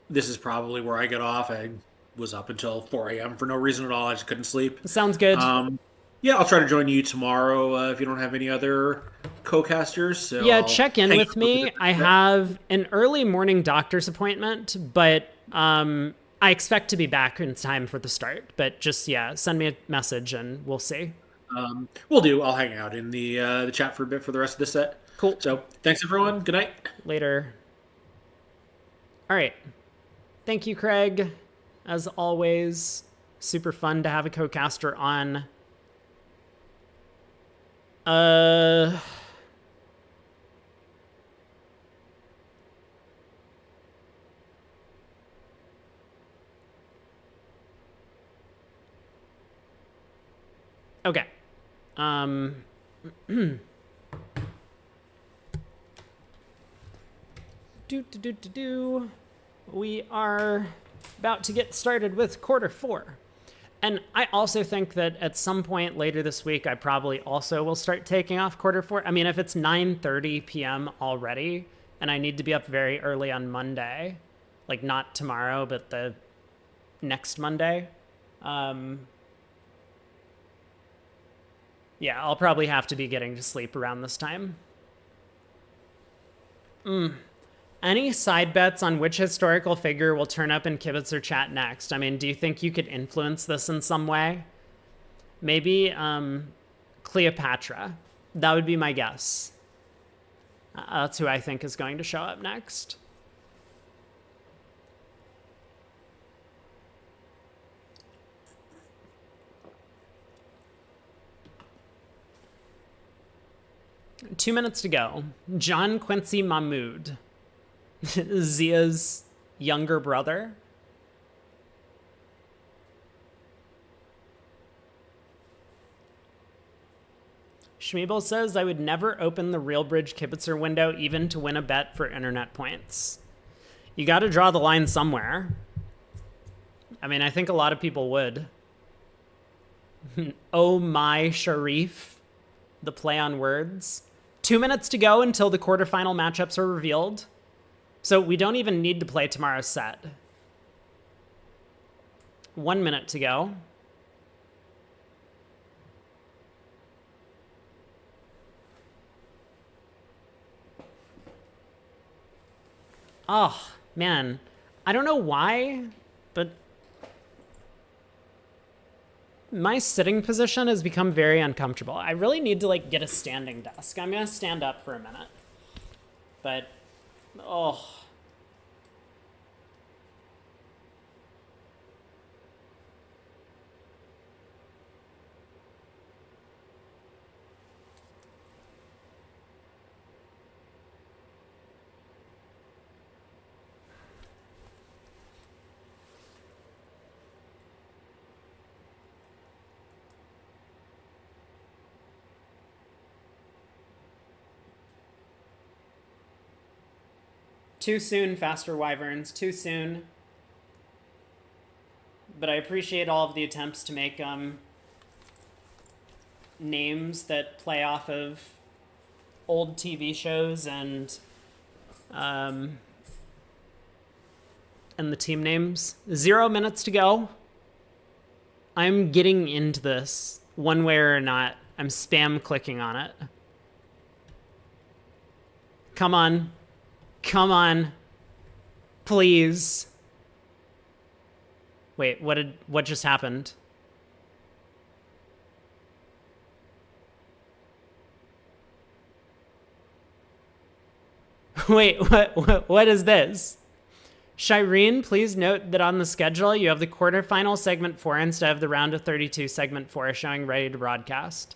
this is probably where I get off. I was up until 4 a.m. for no reason at all. I just couldn't sleep. Sounds good. Yeah, I'll try to join you tomorrow if you don't have any other co-casters. So yeah, check in with me. I have an early morning doctor's appointment, but I expect to be back in time for the start. But just, send me a message and we'll see. Will do. I'll hang out in the chat for a bit for the rest of the set. Cool. So thanks, everyone. Good night. Later. All right. Thank you, Craig. As always, super fun to have a co-caster on. Okay. We are about to get started with quarter 4. And I also think that at some point later this week, I probably also will start taking off quarter 4. I mean, if it's 9:30 p.m. already, and I need to be up very early on Monday, like not tomorrow, but the next Monday, I'll probably have to be getting to sleep around this time. Any side bets on which historical figure will turn up in Kibitzer chat next? I mean, do you think you could influence this in some way? Maybe Cleopatra. That would be my guess. That's who I think is going to show up next. Two minutes to go. John Quincy Mahmood, Zia's younger brother. Schmeeble says, I would never open the RealBridge Kibitzer window even to win a bet for internet points. You got to draw the line somewhere. I mean, I think a lot of people would. Oh my Sharif. The play on words. 2 minutes to go until the quarterfinal matchups are revealed. So we don't even need to play tomorrow's set. 1 minute to go. Oh, man. I don't know why, but my sitting position has become very uncomfortable. I really need to, like, get a standing desk. I'm going to stand up for a minute. But, oh. Too soon, Faster Wyverns, too soon. But I appreciate all of the attempts to make names that play off of old TV shows and the team names. 0 minutes to go. I'm getting into this one way or not. I'm spam clicking on it. Come on. Come on. Please. Wait, what just happened? Wait, what is this? Shireen, please note that on the schedule you have the quarterfinal segment 4 instead of the round of 32 segment 4 showing ready to broadcast.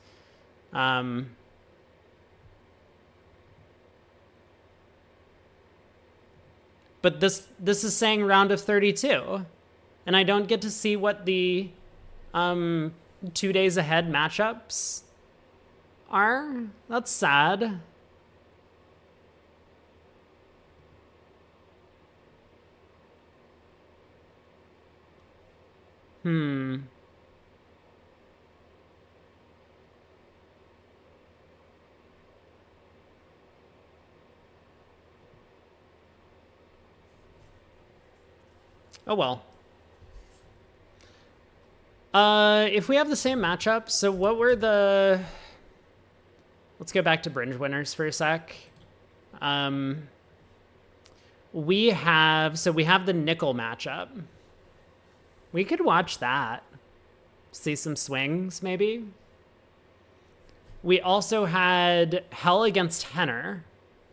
But this is saying round of 32. And I don't get to see what the 2 days ahead matchups are. That's sad. Oh well. If we have the same matchup, so what were the... Let's go back to Bringe winners for a sec. We have the nickel matchup. We could watch that. See some swings, maybe. We also had Hell against Henner.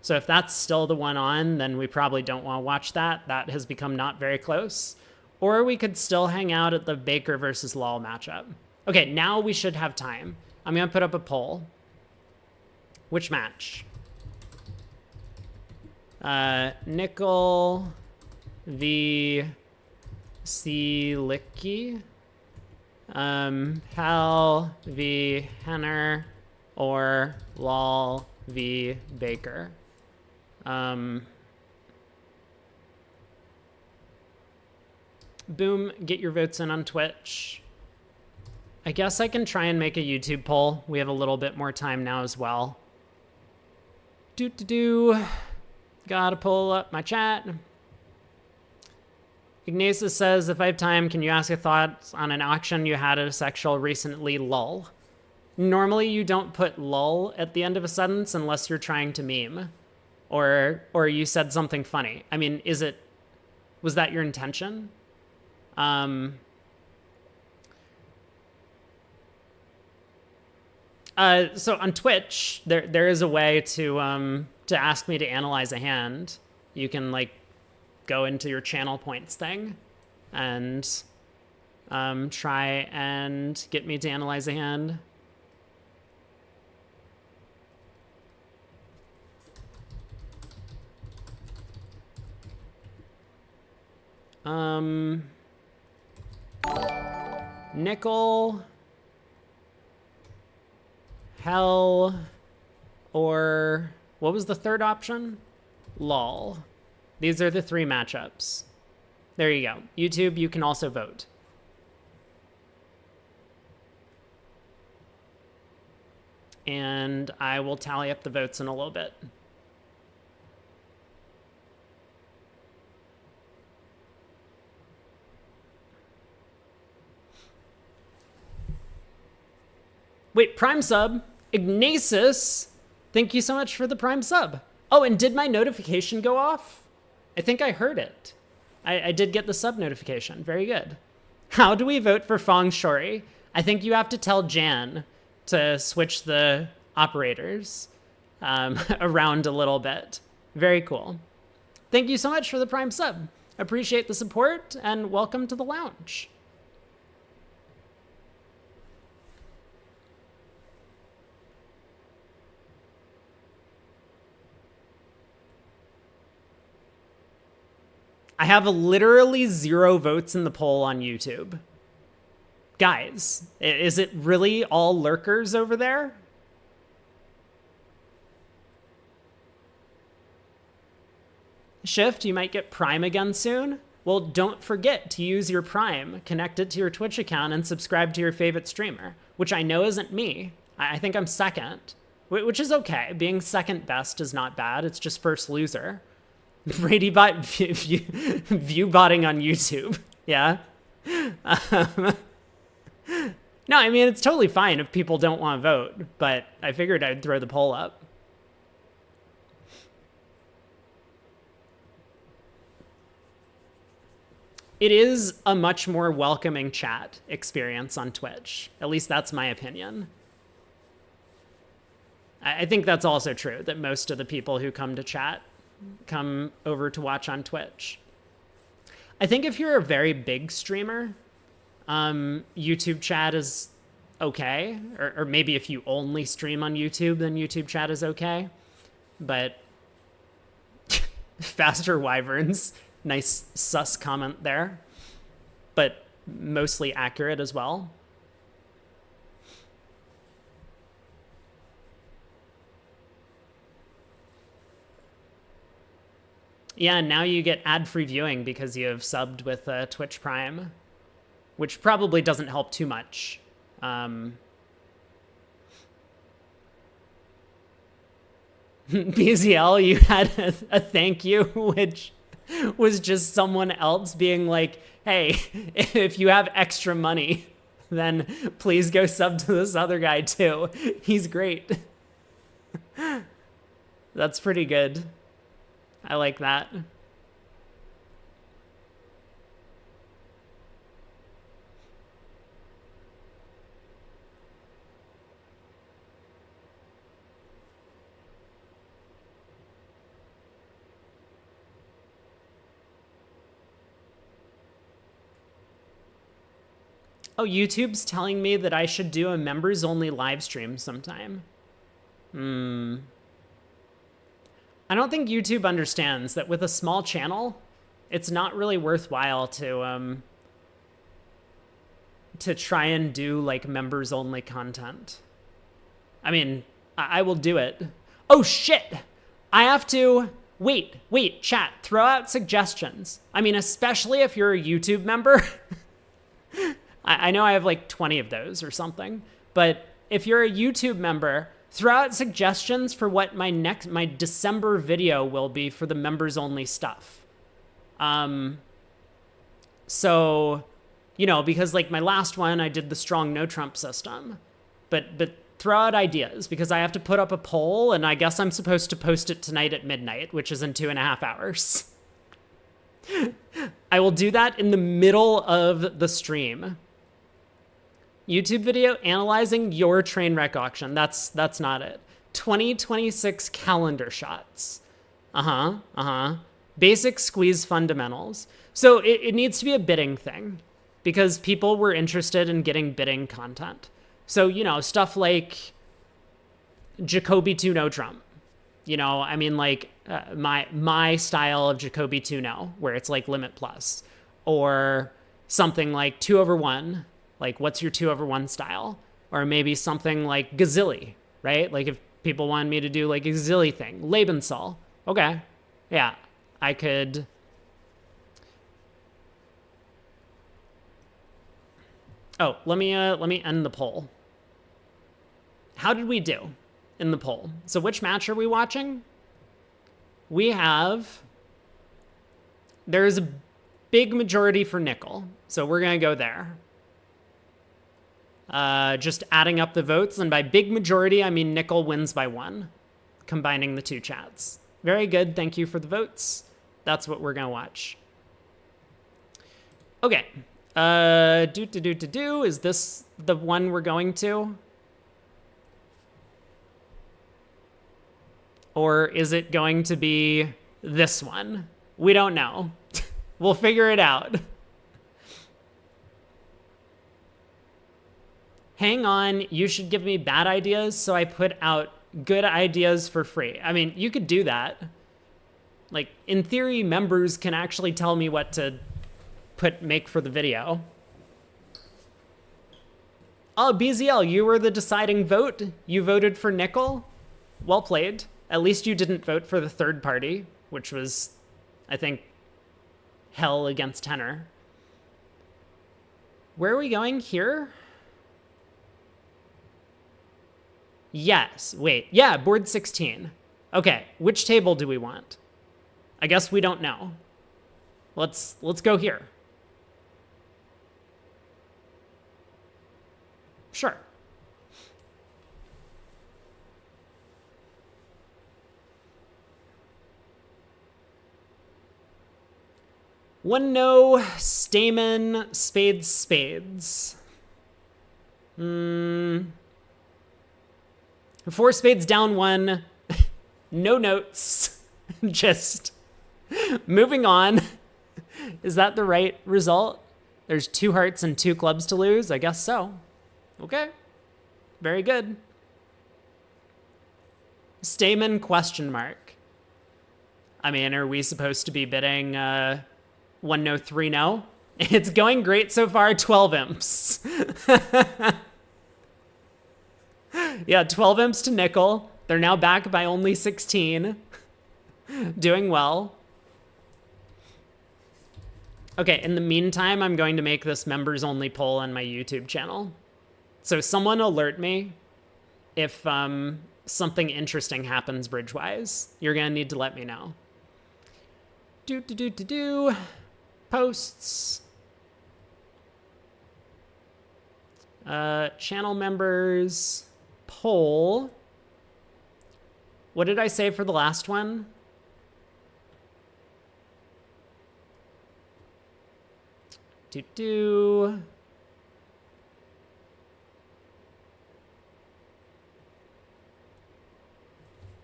So if that's still the one on, then we probably don't want to watch that. That has become not very close. Or we could still hang out at the Baker versus Lal matchup. Okay, now we should have time. I'm going to put up a poll. Which match? Nickel v. Seelicki. Hal v. Henner. Or Lal v. Baker. Boom, get your votes in on Twitch. I guess I can try and make a YouTube poll. We have a little bit more time now as well. Gotta pull up my chat. Ignatius says, if I have time, can you ask a thought on an auction you had at a sexual recently, lol? Normally you don't put lol at the end of a sentence unless you're trying to meme. Or you said something funny. I mean, was that your intention? So on Twitch, there is a way to ask me to analyze a hand. You can like go into your channel points thing and try and get me to analyze a hand. Nickel, hell, or what was the third option? Lol. These are the 3 matchups. There you go. YouTube, you can also vote. And I will tally up the votes in a little bit. Wait, Prime sub. Ignacis, thank you so much for the Prime sub. Oh, and did my notification go off? I think I heard it. I did get the sub notification. Very good. How do we vote for Fong Shori? I think you have to tell Jan to switch the operators around a little bit. Very cool. Thank you so much for the Prime sub. Appreciate the support, and welcome to the lounge. I have literally 0 votes in the poll on YouTube. Guys, is it really all lurkers over there? Shift, you might get Prime again soon. Well, don't forget to use your Prime, connect it to your Twitch account, and subscribe to your favorite streamer, which I know isn't me. I think I'm second, which is okay. Being second best is not bad. It's just first loser. BradyBot view botting on YouTube. Yeah. No, I mean, it's totally fine if people don't want to vote, but I figured I'd throw the poll up. It is a much more welcoming chat experience on Twitch. At least that's my opinion. I think that's also true, that most of the people who come to chat come over to watch on Twitch. I think if you're a very big streamer, YouTube chat is okay. Or maybe if you only stream on YouTube, then YouTube chat is okay. But faster wyverns, nice sus comment there, but mostly accurate as well. Yeah, now you get ad-free viewing because you have subbed with Twitch Prime, which probably doesn't help too much. BZL, you had a thank you, which was just someone else being like, hey, if you have extra money, then please go sub to this other guy too. He's great. That's pretty good. I like that. Oh, YouTube's telling me that I should do a members-only live stream sometime. I don't think YouTube understands that with a small channel, it's not really worthwhile to try and do like members only content. I mean, I will do it. Oh shit! I have to wait, chat, throw out suggestions. I mean, especially if you're a YouTube member. I know I have like 20 of those or something, but if you're a YouTube member, throw out suggestions for what my December video will be for the members only stuff. So, you know, because like my last one, I did the strong no Trump system, but throw out ideas because I have to put up a poll and I guess I'm supposed to post it tonight at midnight, which is in 2.5 hours. I will do that in the middle of the stream. YouTube video analyzing your train wreck auction. That's not it. 2026 calendar shots. Basic squeeze fundamentals. So it needs to be a bidding thing because people were interested in getting bidding content. So, you know, stuff like Jacoby 2-0 Trump. You know, I mean, like my style of Jacoby 2-0, where it's like limit plus, or something like 2/1. Like, what's your 2/1 style? Or maybe something like Gazilli, right? Like, if people wanted me to do like a Gazilli thing, Lebensal. Okay, yeah, I could. Oh, let me end the poll. How did we do in the poll? So which match are we watching? There's a big majority for nickel, so we're gonna go there. Just adding up the votes, and by big majority, I mean nickel wins by 1, combining the two chats. Very good, thank you for the votes. That's what we're gonna watch. Okay, is this the one we're going to? Or is it going to be this one? We don't know. We'll figure it out. Hang on, you should give me bad ideas so I put out good ideas for free. I mean, you could do that. Like, in theory, members can actually tell me what to make for the video. Oh, BZL, you were the deciding vote? You voted for nickel? Well played. At least you didn't vote for the third party, which was, I think, hell against tenor. Where are we going? Here? Yes. Wait. Yeah, board 16. Okay, which table do we want? I guess we don't know. Let's go here. Sure. One no, Stamen, spades. 4 spades down 1. No notes. Just moving on. Is that the right result? There's 2 hearts and 2 clubs to lose? I guess so. Okay. Very good. Stamen question mark. I mean, are we supposed to be bidding 1 no, 3 no? It's going great so far, 12 imps. Yeah, 12 imps to nickel. They're now back by only 16. Doing well. Okay, in the meantime, I'm going to make this members only poll on my YouTube channel. So someone alert me if something interesting happens bridge-wise. You're gonna need to let me know. Posts. Channel members. Poll. What did I say for the last one?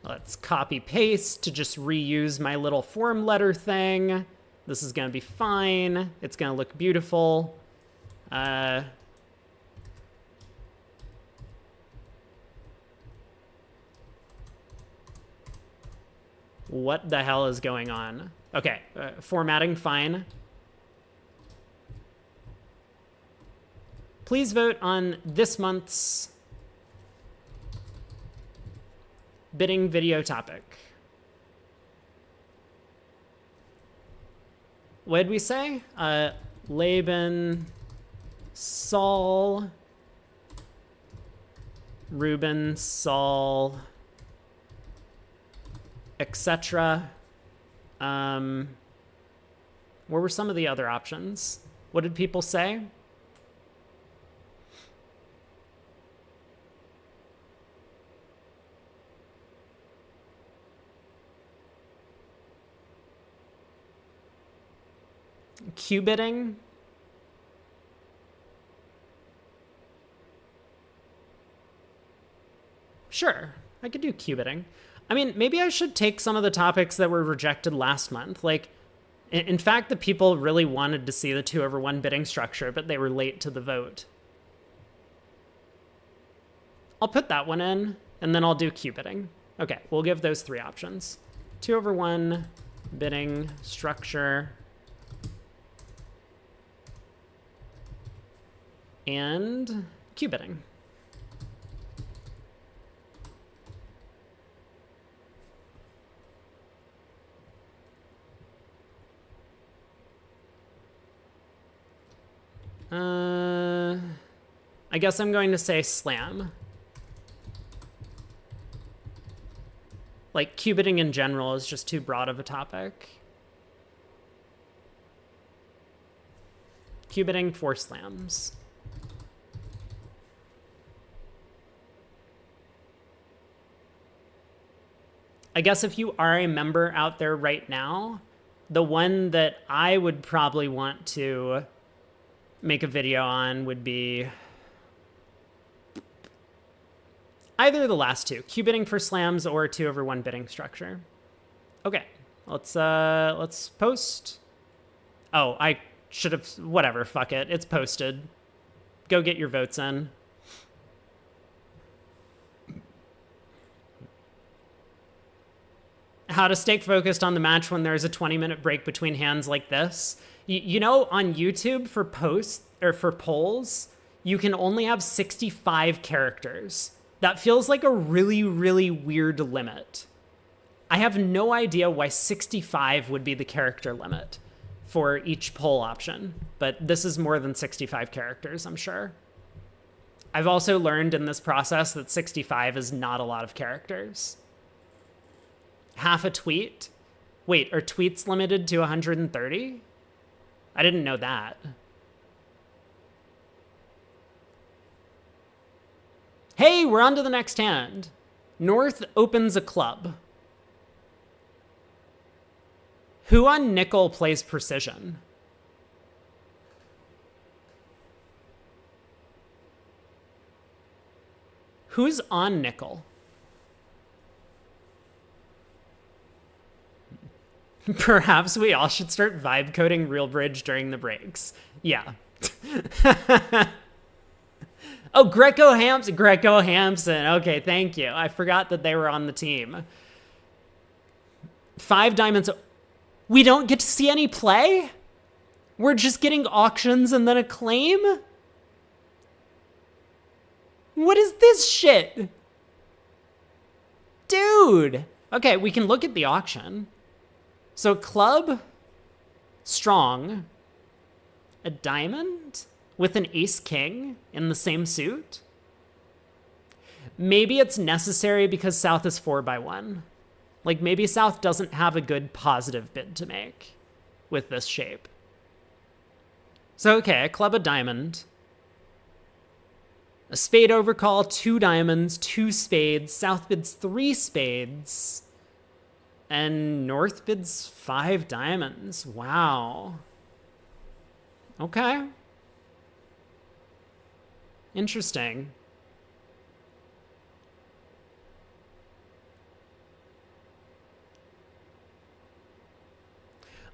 Let's copy paste to just reuse my little form letter thing. This is gonna be fine. It's gonna look beautiful. What the hell is going on? Okay, formatting fine. Please vote on this month's bidding video topic. What did we say? Laban, Saul, Ruben, Saul, etc. What were some of the other options? What did people say? Q bidding. Sure, I could do cubiting. I mean, maybe I should take some of the topics that were rejected last month. Like, in fact, the people really wanted to see the 2/1 bidding structure, but they were late to the vote. I'll put that one in, and then I'll do cubiting. Okay, we'll give those 3 options. 2/1 bidding structure and cubiting. I guess I'm going to say slam. Like, cubiting in general is just too broad of a topic. Cubiting for slams. I guess if you are a member out there right now, the one that I would probably want to make a video on would be either of the last 2, cubiting for slams or 2/1 bidding structure. Okay, let's post. Oh, I should have, whatever, fuck it, it's posted. Go get your votes in. How to stay focused on the match when there's a 20-minute break between hands like this. You know, on YouTube for posts or for polls, you can only have 65 characters. That feels like a really, really weird limit. I have no idea why 65 would be the character limit for each poll option, but this is more than 65 characters, I'm sure. I've also learned in this process that 65 is not a lot of characters. Half a tweet? Wait, are tweets limited to 130? I didn't know that. Hey, we're on to the next hand. North opens a club. Who on nickel plays precision? Who's on nickel? Perhaps we all should start vibe coding Real Bridge during the breaks. Yeah. Oh, Greco Hampson. Okay, thank you. I forgot that they were on the team. 5 diamonds. We don't get to see any play? We're just getting auctions and then a claim? What is this shit? Dude. Okay, we can look at the auction. So club, strong, a diamond with an ace-king in the same suit. Maybe it's necessary because South is 4x1. Like, maybe South doesn't have a good positive bid to make with this shape. So, okay, a club, a diamond. A spade overcall, 2 diamonds, 2 spades. South bids 3 spades. And North bids 5 diamonds. Wow. Okay. Interesting.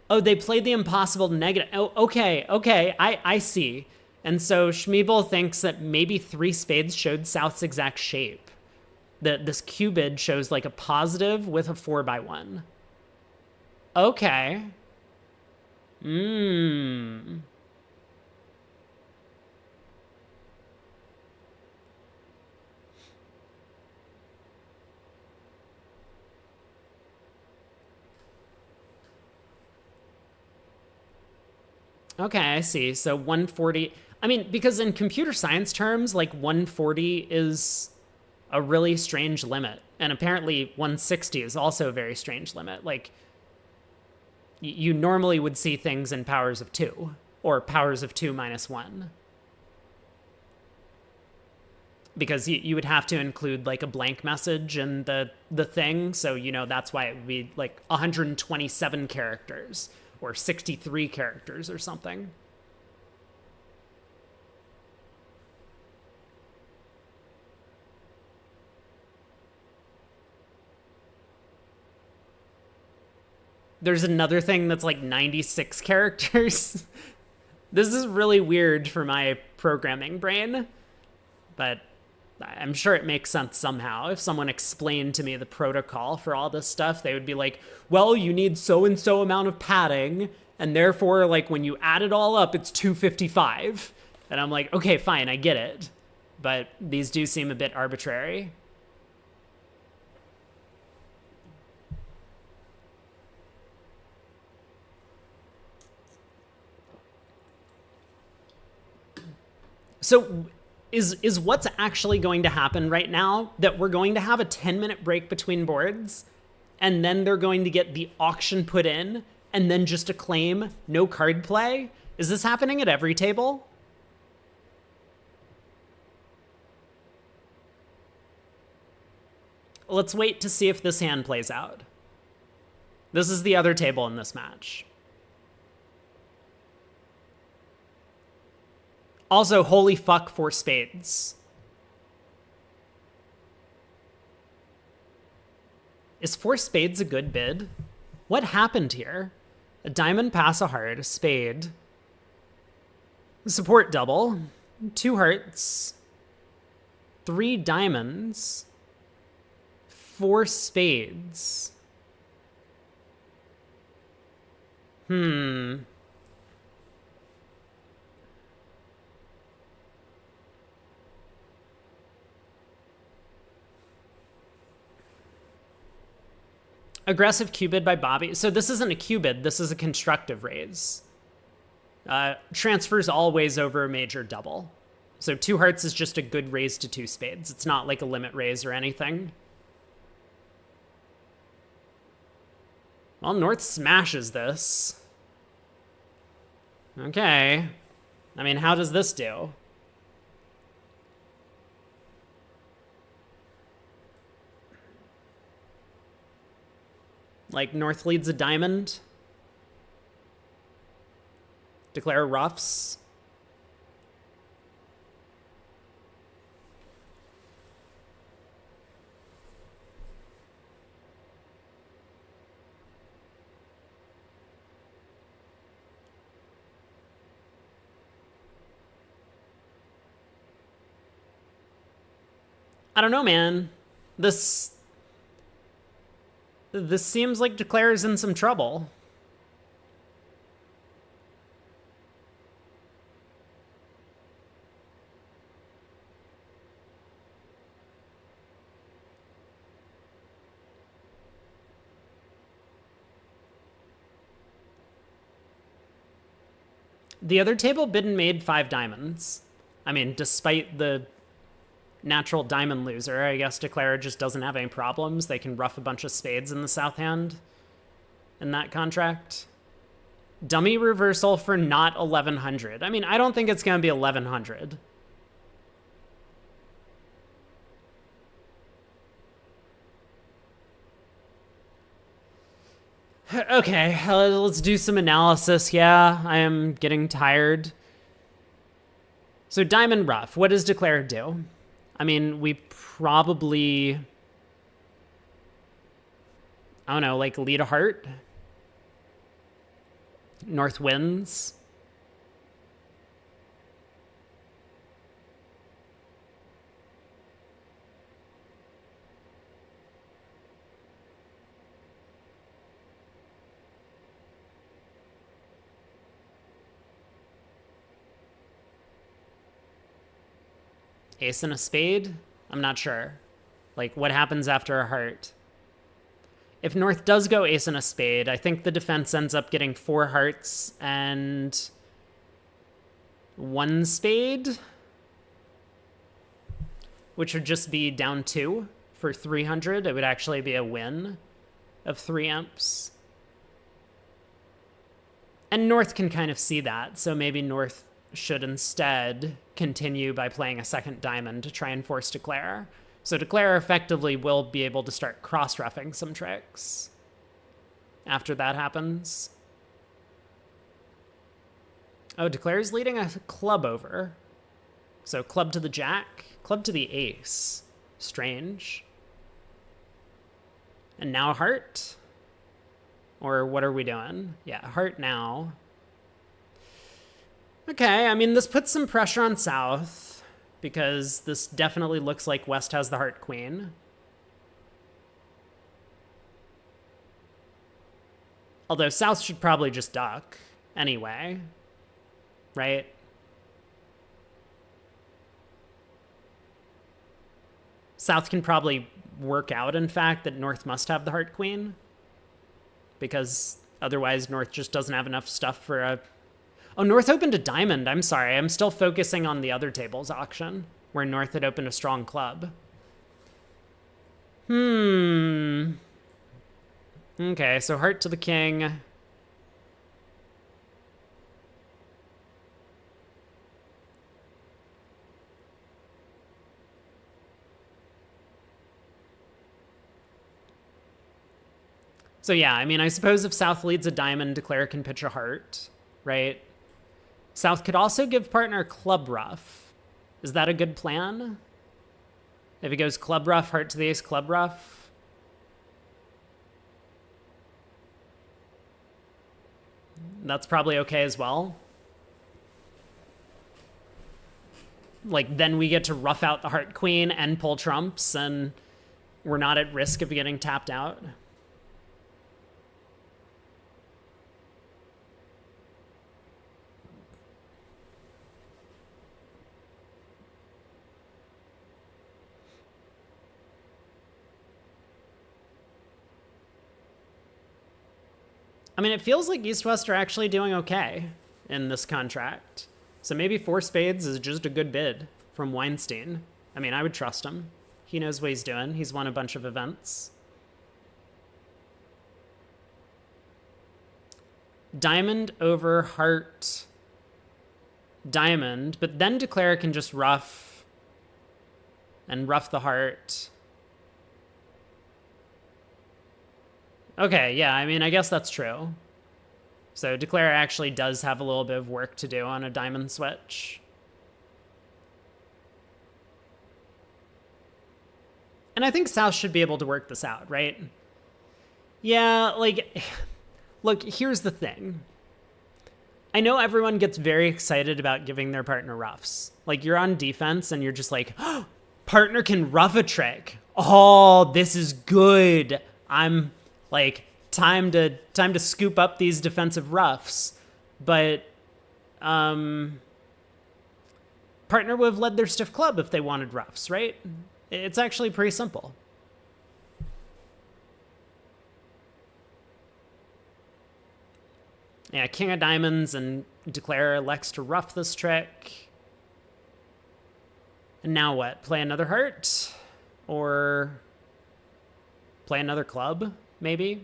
Oh, they played the impossible negative. Oh, okay. I see. And so Schmeeble thinks that maybe 3 spades showed South's exact shape. This cubid shows like a positive with a 4x1. Okay. Okay, I see. So 140. I mean, because in computer science terms, like 140 is a really strange limit. And apparently 160 is also a very strange limit. Like, you normally would see things in powers of 2 or powers of 2 minus 1. Because you would have to include like a blank message in the thing. So, you know, that's why it would be like 127 characters or 63 characters or something. there's another thing that's like 96 characters. This is really weird for my programming brain, but I'm sure it makes sense somehow. If someone explained to me the protocol for all this stuff, they would be like, well, you need so-and-so amount of padding, and therefore, like, when you add it all up, it's 255. And I'm like, okay, fine, I get it. But these do seem a bit arbitrary. So is what's actually going to happen right now that we're going to have a 10-minute break between boards, and then they're going to get the auction put in, and then just a claim, no card play? Is this happening at every table? Let's wait to see if this hand plays out. This is the other table in this match. Also, holy fuck, 4 spades. Is 4 spades a good bid? What happened here? A diamond, pass, a heart, a spade. Support double. 2 hearts. 3 diamonds. 4 spades. Aggressive Q-bid by Bobby. So this isn't a Q-bid, this is a constructive raise. Transfers always over a major double. So 2 hearts is just a good raise to 2 spades. It's not like a limit raise or anything. Well, North smashes this. Okay. I mean, how does this do? Like, North leads a diamond. Declare roughs. I don't know, man. This seems like Declare is in some trouble. The other table bid and made 5 diamonds. I mean, despite the natural diamond loser, I guess Declare just doesn't have any problems. They can rough a bunch of spades in the south hand in that contract. Dummy reversal for not 1100. I mean, I don't think it's going to be 1100. Okay, let's do some analysis. Yeah, I am getting tired. So diamond rough, what does Declare do? I mean, we probably, I don't know, like lead a heart. North wins. Ace and a spade? I'm not sure. Like, what happens after a heart? If North does go ace and a spade, I think the defense ends up getting 4 hearts and 1 spade, which would just be down 2 for 300. It would actually be a win of 3 amps. And North can kind of see that, so maybe North should instead continue by playing a second diamond to try and force Declare. So Declare effectively will be able to start cross-roughing some tricks after that happens. Oh, Declare's leading a club over. So club to the jack, club to the ace. Strange. And now a heart. Or what are we doing? Yeah, heart now. Okay, I mean, this puts some pressure on South, because this definitely looks like West has the heart queen. Although South should probably just duck anyway, right? South can probably work out, in fact, that North must have the heart queen, because otherwise North just doesn't have enough stuff for a... Oh, North opened a diamond. I'm sorry. I'm still focusing on the other table's auction, where North had opened a strong club. Okay, so heart to the king. So yeah, I mean, I suppose if South leads a diamond, Declare can pitch a heart, right? South could also give partner club ruff. Is that a good plan? If he goes club ruff, heart to the ace, club ruff. That's probably okay as well. Like, then we get to rough out the heart queen and pull trumps, and we're not at risk of getting tapped out. I mean, it feels like East-West are actually doing okay in this contract. So maybe 4 spades is just a good bid from Weinstein. I mean, I would trust him. He knows what he's doing. He's won a bunch of events. Diamond over heart, diamond, but then Declare can just rough and rough the heart. Okay, yeah, I mean, I guess that's true. So Declare actually does have a little bit of work to do on a diamond switch. And I think South should be able to work this out, right? Yeah, like, look, here's the thing. I know everyone gets very excited about giving their partner roughs. Like, you're on defense and you're just like, oh, partner can rough a trick. Oh, this is good. I'm like, time to scoop up these defensive roughs. But partner would have led their stiff club if they wanted roughs, right? It's actually pretty simple. Yeah, king of diamonds, and Declare elects to rough this trick. And now what? Play another heart? Or play another club, maybe?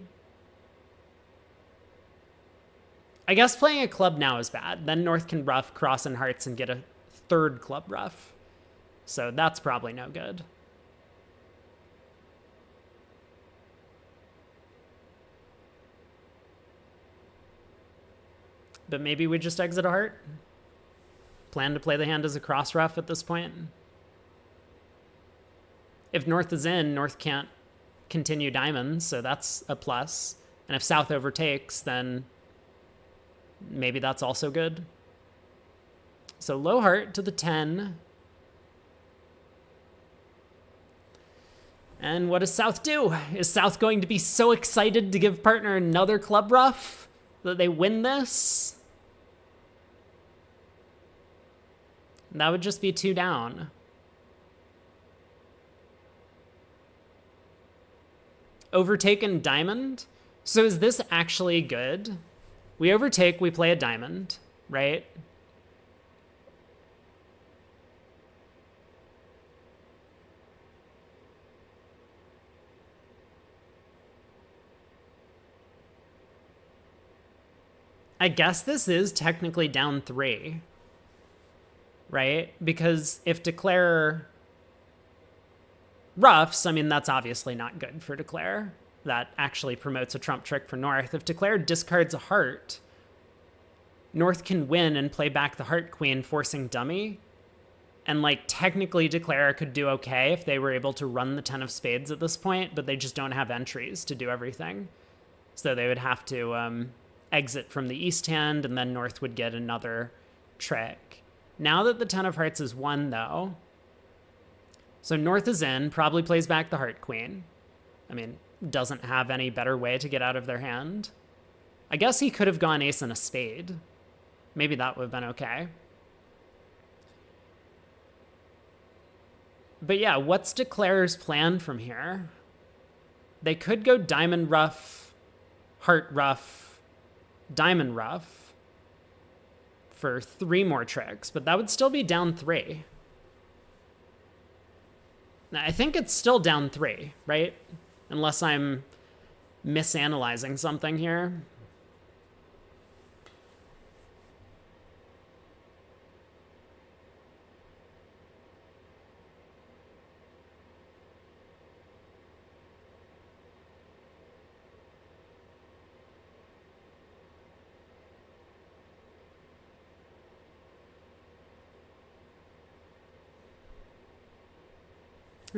I guess playing a club now is bad. Then North can rough, cross in hearts, and get a 3rd club rough. So that's probably no good. But maybe we just exit a heart? Plan to play the hand as a cross rough at this point? If North is in, North can't continue diamonds, so that's a plus. And if South overtakes, then maybe that's also good. So low heart to the 10. And what does South do? Is South going to be so excited to give partner another club rough that they win this? That would just be 2 down. Overtaken diamond? So is this actually good? We overtake, we play a diamond, right? I guess this is technically down 3. Right? Because if Declare roughs, I mean, that's obviously not good for Declare. That actually promotes a trump trick for North. If Declare discards a heart, North can win and play back the heart queen, forcing dummy. And, like, technically Declare could do okay if they were able to run the 10 of spades at this point, but they just don't have entries to do everything. So they would have to exit from the east hand, and then North would get another trick. Now that the 10 of hearts is won, though, so North is in, probably plays back the heart queen. I mean, doesn't have any better way to get out of their hand. I guess he could have gone ace and a spade. Maybe that would have been okay. But yeah, what's Declare's plan from here? They could go diamond ruff, heart ruff, diamond ruff for 3 more tricks, but that would still be down 3. Now, I think it's still down 3, right? Unless I'm misanalyzing something here.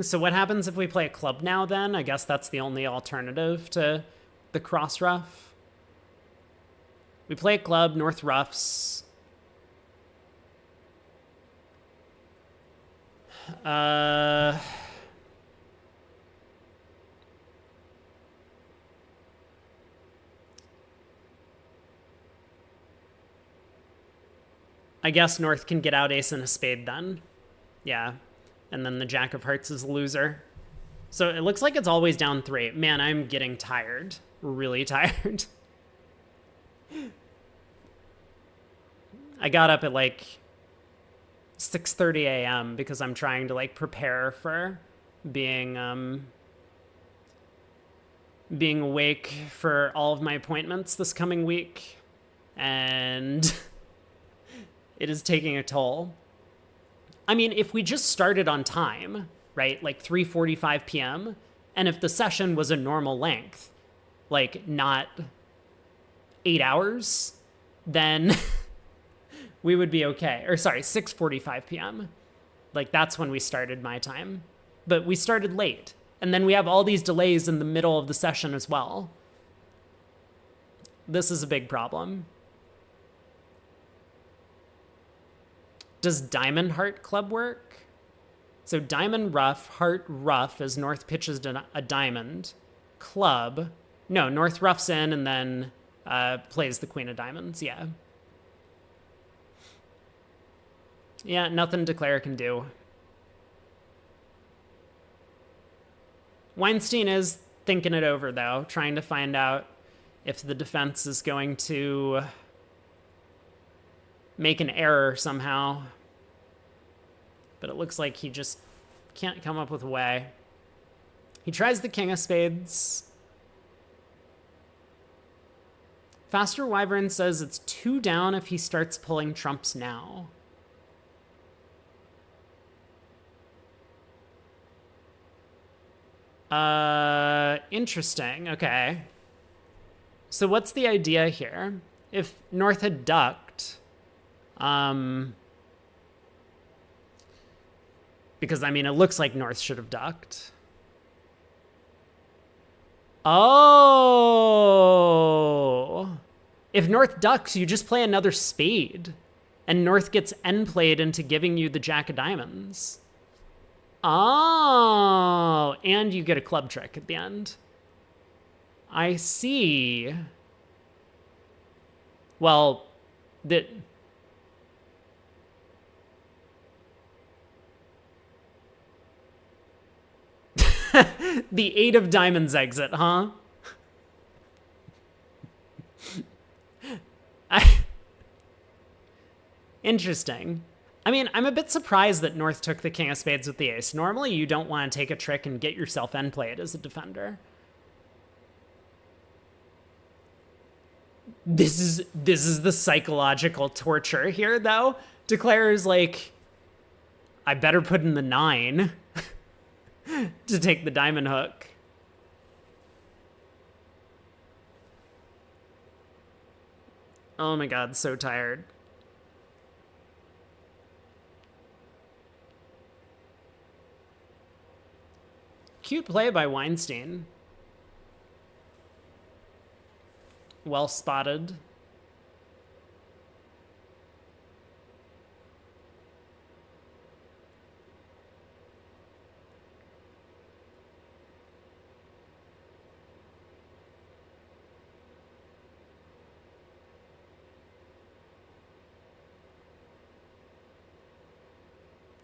So what happens if we play a club now then? I guess that's the only alternative to the cross ruff. We play a club, North ruffs. I guess North can get out ace and a spade then. Yeah. And then the jack of hearts is a loser. So it looks like it's always down 3. Man, I'm getting tired. Really tired. I got up at like 6:30 a.m. because I'm trying to like prepare for being awake for all of my appointments this coming week. And it is taking a toll. I mean, if we just started on time, right, like 3:45 p.m., and if the session was a normal length, like not 8 hours, then we would be okay. Or sorry, 6:45 p.m. Like that's when we started my time. But we started late. And then we have all these delays in the middle of the session as well. This is a big problem. Does diamond heart club work? So diamond ruff, heart ruff as North pitches a diamond. Club. No, North ruffs in and then plays the queen of diamonds. Yeah. Yeah, nothing Declare can do. Weinstein is thinking it over, though, trying to find out if the defense is going to make an error somehow. But it looks like he just can't come up with a way. He tries the king of spades. Faster Wyvern says it's 2 down if he starts pulling trumps now. Interesting. Okay. So what's the idea here? If North had ducked, because, I mean, it looks like North should have ducked. Oh! If North ducks, you just play another spade. And North gets end-played into giving you the jack of diamonds. Oh! And you get a club trick at the end. I see. Well, the... the 8 of diamonds exit, huh? Interesting. I mean, I'm a bit surprised that North took the king of spades with the ace. Normally, you don't want to take a trick and get yourself end played as a defender. This is the psychological torture here, though. Declare is like, I better put in the 9 to take the diamond hook. Oh my god, so tired. Cute play by Weinstein. Well spotted.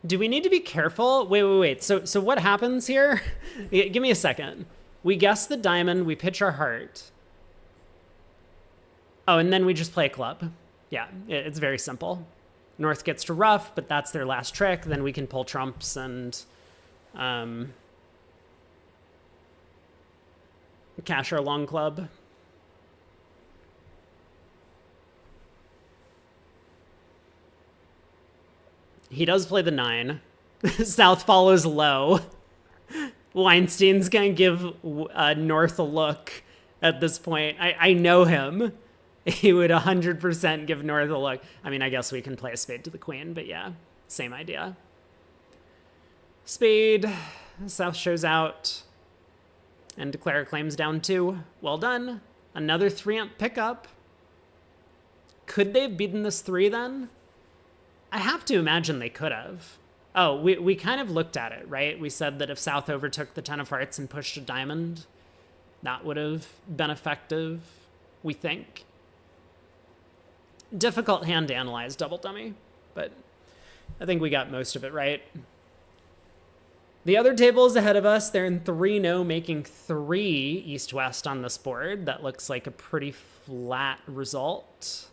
Do we need to be careful? Wait. So what happens here? Give me a second. We guess the diamond, we pitch our heart. Oh, and then we just play a club. Yeah, it's very simple. North gets to ruff, but that's their last trick. Then we can pull trumps and cash our long club. He does play the 9. South follows low. Weinstein's gonna give North a look at this point. I know him. He would 100% give North a look. I mean, I guess we can play a spade to the queen, but yeah, same idea. Spade. South shows out. And declare claims down 2. Well done. Another 3-amp pickup. Could they have beaten this 3 then? I have to imagine they could have. Oh, we kind of looked at it, right? We said that if South overtook the 10 of hearts and pushed a diamond, that would have been effective, we think. Difficult hand to analyze, double dummy, but I think we got most of it right. The other table is ahead of us. They're in 3-0, making 3 east-west on this board. That looks like a pretty flat result.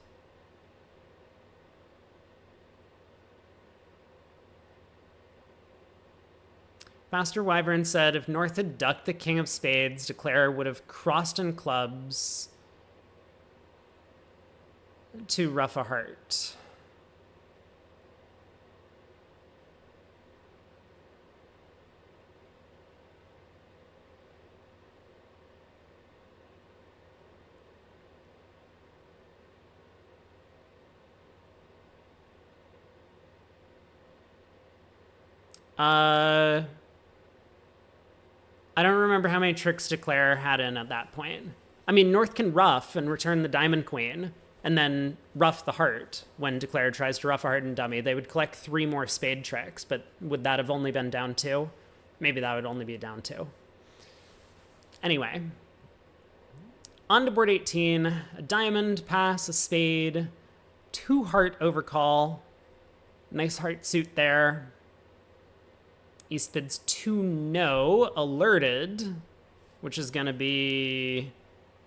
Faster Wyvern said, if North had ducked the king of spades, Declare would have crossed in clubs to ruff a heart. I don't remember how many tricks Declare had in at that point. I mean, North can ruff and return the diamond queen, and then ruff the heart when Declare tries to ruff a heart and dummy. They would collect 3 more spade tricks, but would that have only been down 2? Maybe that would only be down 2. Anyway, on to board 18, a diamond, pass, a spade, 2 heart overcall, nice heart suit there. East bids 2 no, alerted, which is going to be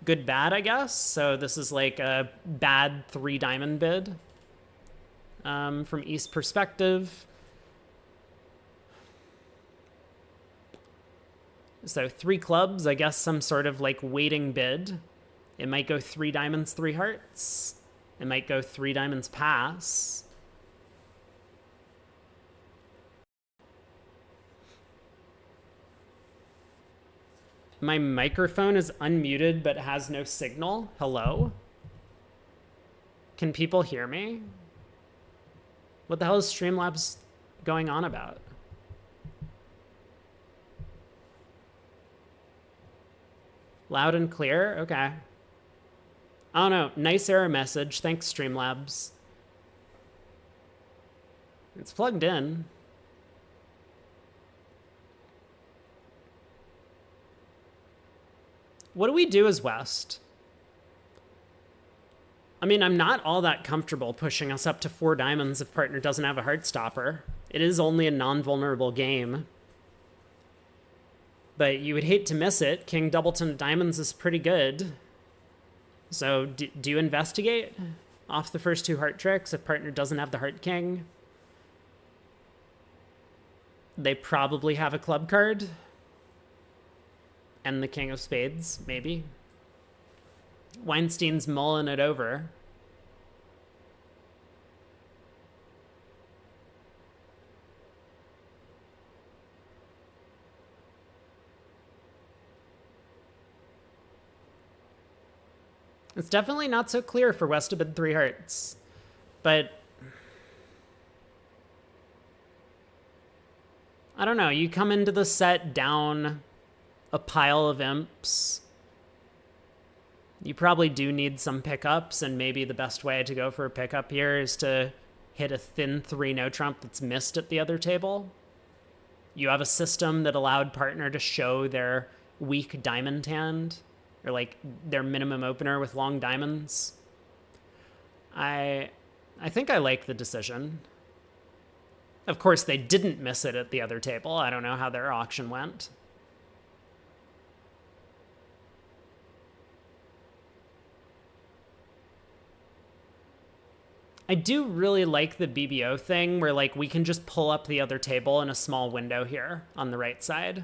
good, bad, I guess. So this is like a bad 3 diamond bid from East perspective. So 3 clubs, I guess some sort of like waiting bid. It might go 3 diamonds, 3 hearts. It might go 3 diamonds, pass. My microphone is unmuted but has no signal. Hello? Can people hear me? What the hell is Streamlabs going on about? Loud and clear? Okay. I don't know. Nice error message. Thanks, Streamlabs. It's plugged in. What do we do as West? I mean, I'm not all that comfortable pushing us up to 4 diamonds if partner doesn't have a heart stopper. It is only a non-vulnerable game. But you would hate to miss it. King Doubleton of diamonds is pretty good. So do you investigate off the first 2 heart tricks if partner doesn't have the heart king? They probably have a club card. And the king of spades, maybe. Weinstein's mulling it over. It's definitely not so clear for West to bid 3 hearts. But I don't know. You come into the set down a pile of imps. You probably do need some pickups, and maybe the best way to go for a pickup here is to hit a thin 3 no trump that's missed at the other table. You have a system that allowed partner to show their weak diamond hand, or like their minimum opener with long diamonds. I think I like the decision. Of course, they didn't miss it at the other table. I don't know how their auction went. I do really like the BBO thing where like we can just pull up the other table in a small window here on the right side.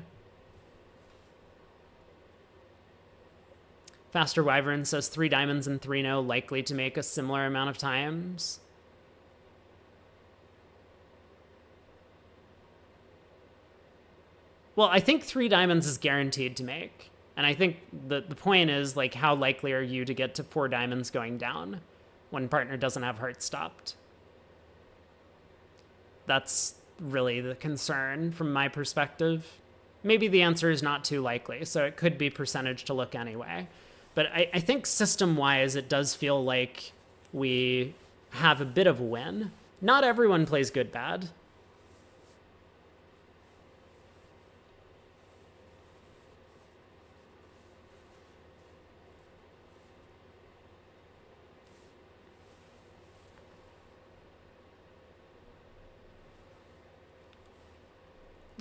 Faster Wyvern says 3 diamonds and 3 no likely to make a similar amount of times. Well, I think 3 diamonds is guaranteed to make. And I think the point is, like, how likely are you to get to 4 diamonds going down when partner doesn't have hearts stopped? That's really the concern from my perspective. Maybe the answer is not too likely, so it could be percentage to look anyway. But I think system-wise, it does feel like we have a bit of a win. Not everyone plays good-bad.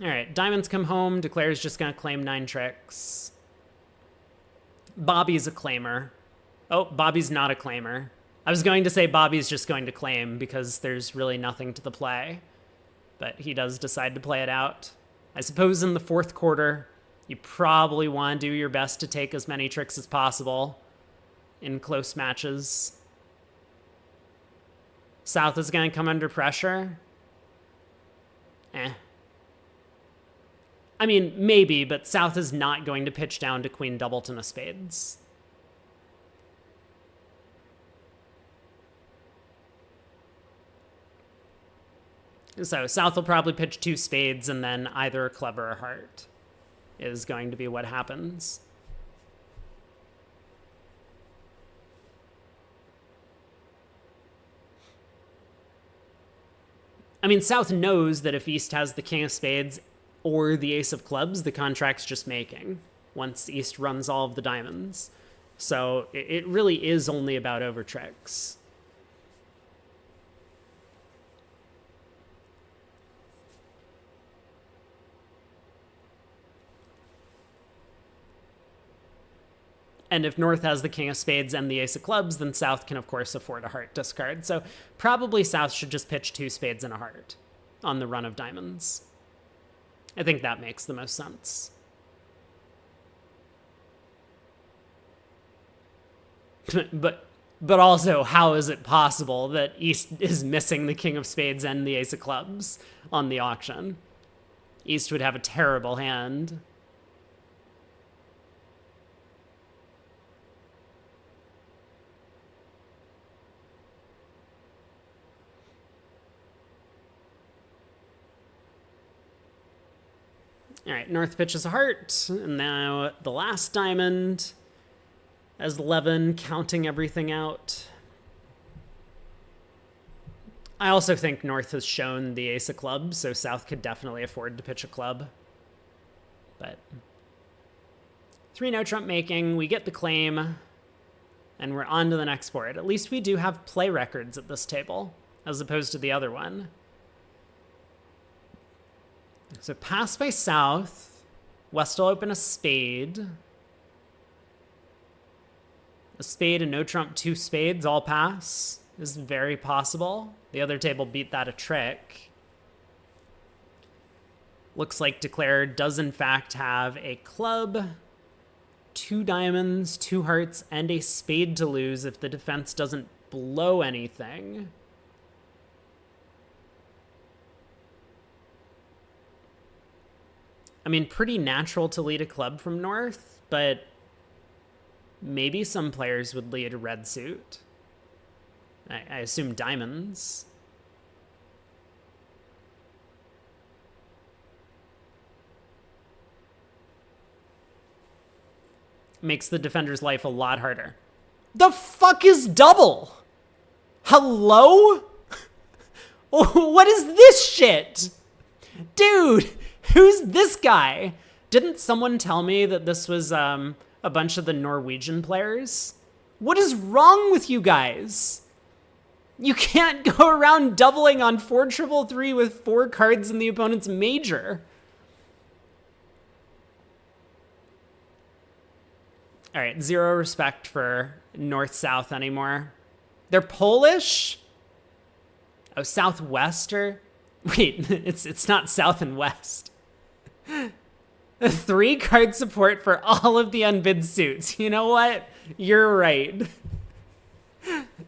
All right, diamonds come home. Declare's just going to claim 9 tricks. Bobby's a claimer. Oh, Bobby's not a claimer. I was going to say Bobby's just going to claim because there's really nothing to the play. But he does decide to play it out. I suppose in the 4th quarter, you probably want to do your best to take as many tricks as possible in close matches. South is going to come under pressure. I mean, maybe, but South is not going to pitch down to Queen Doubleton of Spades. So South will probably pitch 2 spades, and then either a club or a heart is going to be what happens. I mean, South knows that if East has the King of Spades or the Ace of Clubs, the contract's just making once East runs all of the diamonds. So it really is only about over tricks. And if North has the King of Spades and the Ace of Clubs, then South can, of course, afford a heart discard. So probably South should just pitch 2 spades and a heart on the run of diamonds. I think that makes the most sense. But also, how is it possible that East is missing the King of Spades and the Ace of Clubs on the auction? East would have a terrible hand. All right, North pitches a heart, and now the last diamond as 11, counting everything out. I also think North has shown the Ace of Clubs, so South could definitely afford to pitch a club. But 3 no trump making, we get the claim, and we're on to the next board. At least we do have play records at this table, as opposed to the other one. So pass by South. West will open a spade. A spade, a no trump, 2 spades, all pass is very possible. The other table beat that a trick. Looks like Declare does in fact have a club, 2 diamonds, 2 hearts, and a spade to lose if the defense doesn't blow anything. I mean, pretty natural to lead a club from North, but maybe some players would lead a red suit. I assume diamonds. Makes the defender's life a lot harder. The fuck is double? Hello? What is this shit? Dude, who's this guy? Didn't someone tell me that this was a bunch of the Norwegian players? What is wrong with you guys? You can't go around doubling on 4-3-3 with 4 cards in the opponent's major. All right, zero respect for North-South anymore. They're Polish? Oh, Southwester? Wait, it's not South and West. 3 card support for all of the unbid suits. You know what? You're right.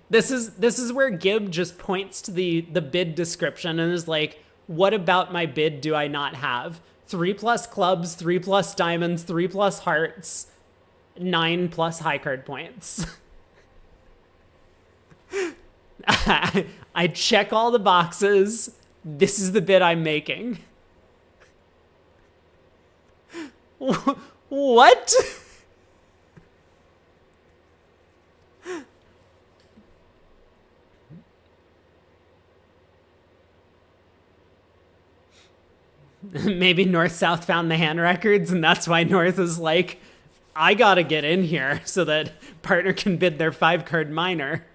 This is where Gib just points to the bid description and is like, what about my bid do I not have? 3+ clubs, 3+ diamonds, 3+ hearts, 9+ high card points. I check all the boxes. This is the bid I'm making. What? Maybe North-South found the hand records, and that's why North is like, I gotta get in here so that partner can bid their 5-card minor.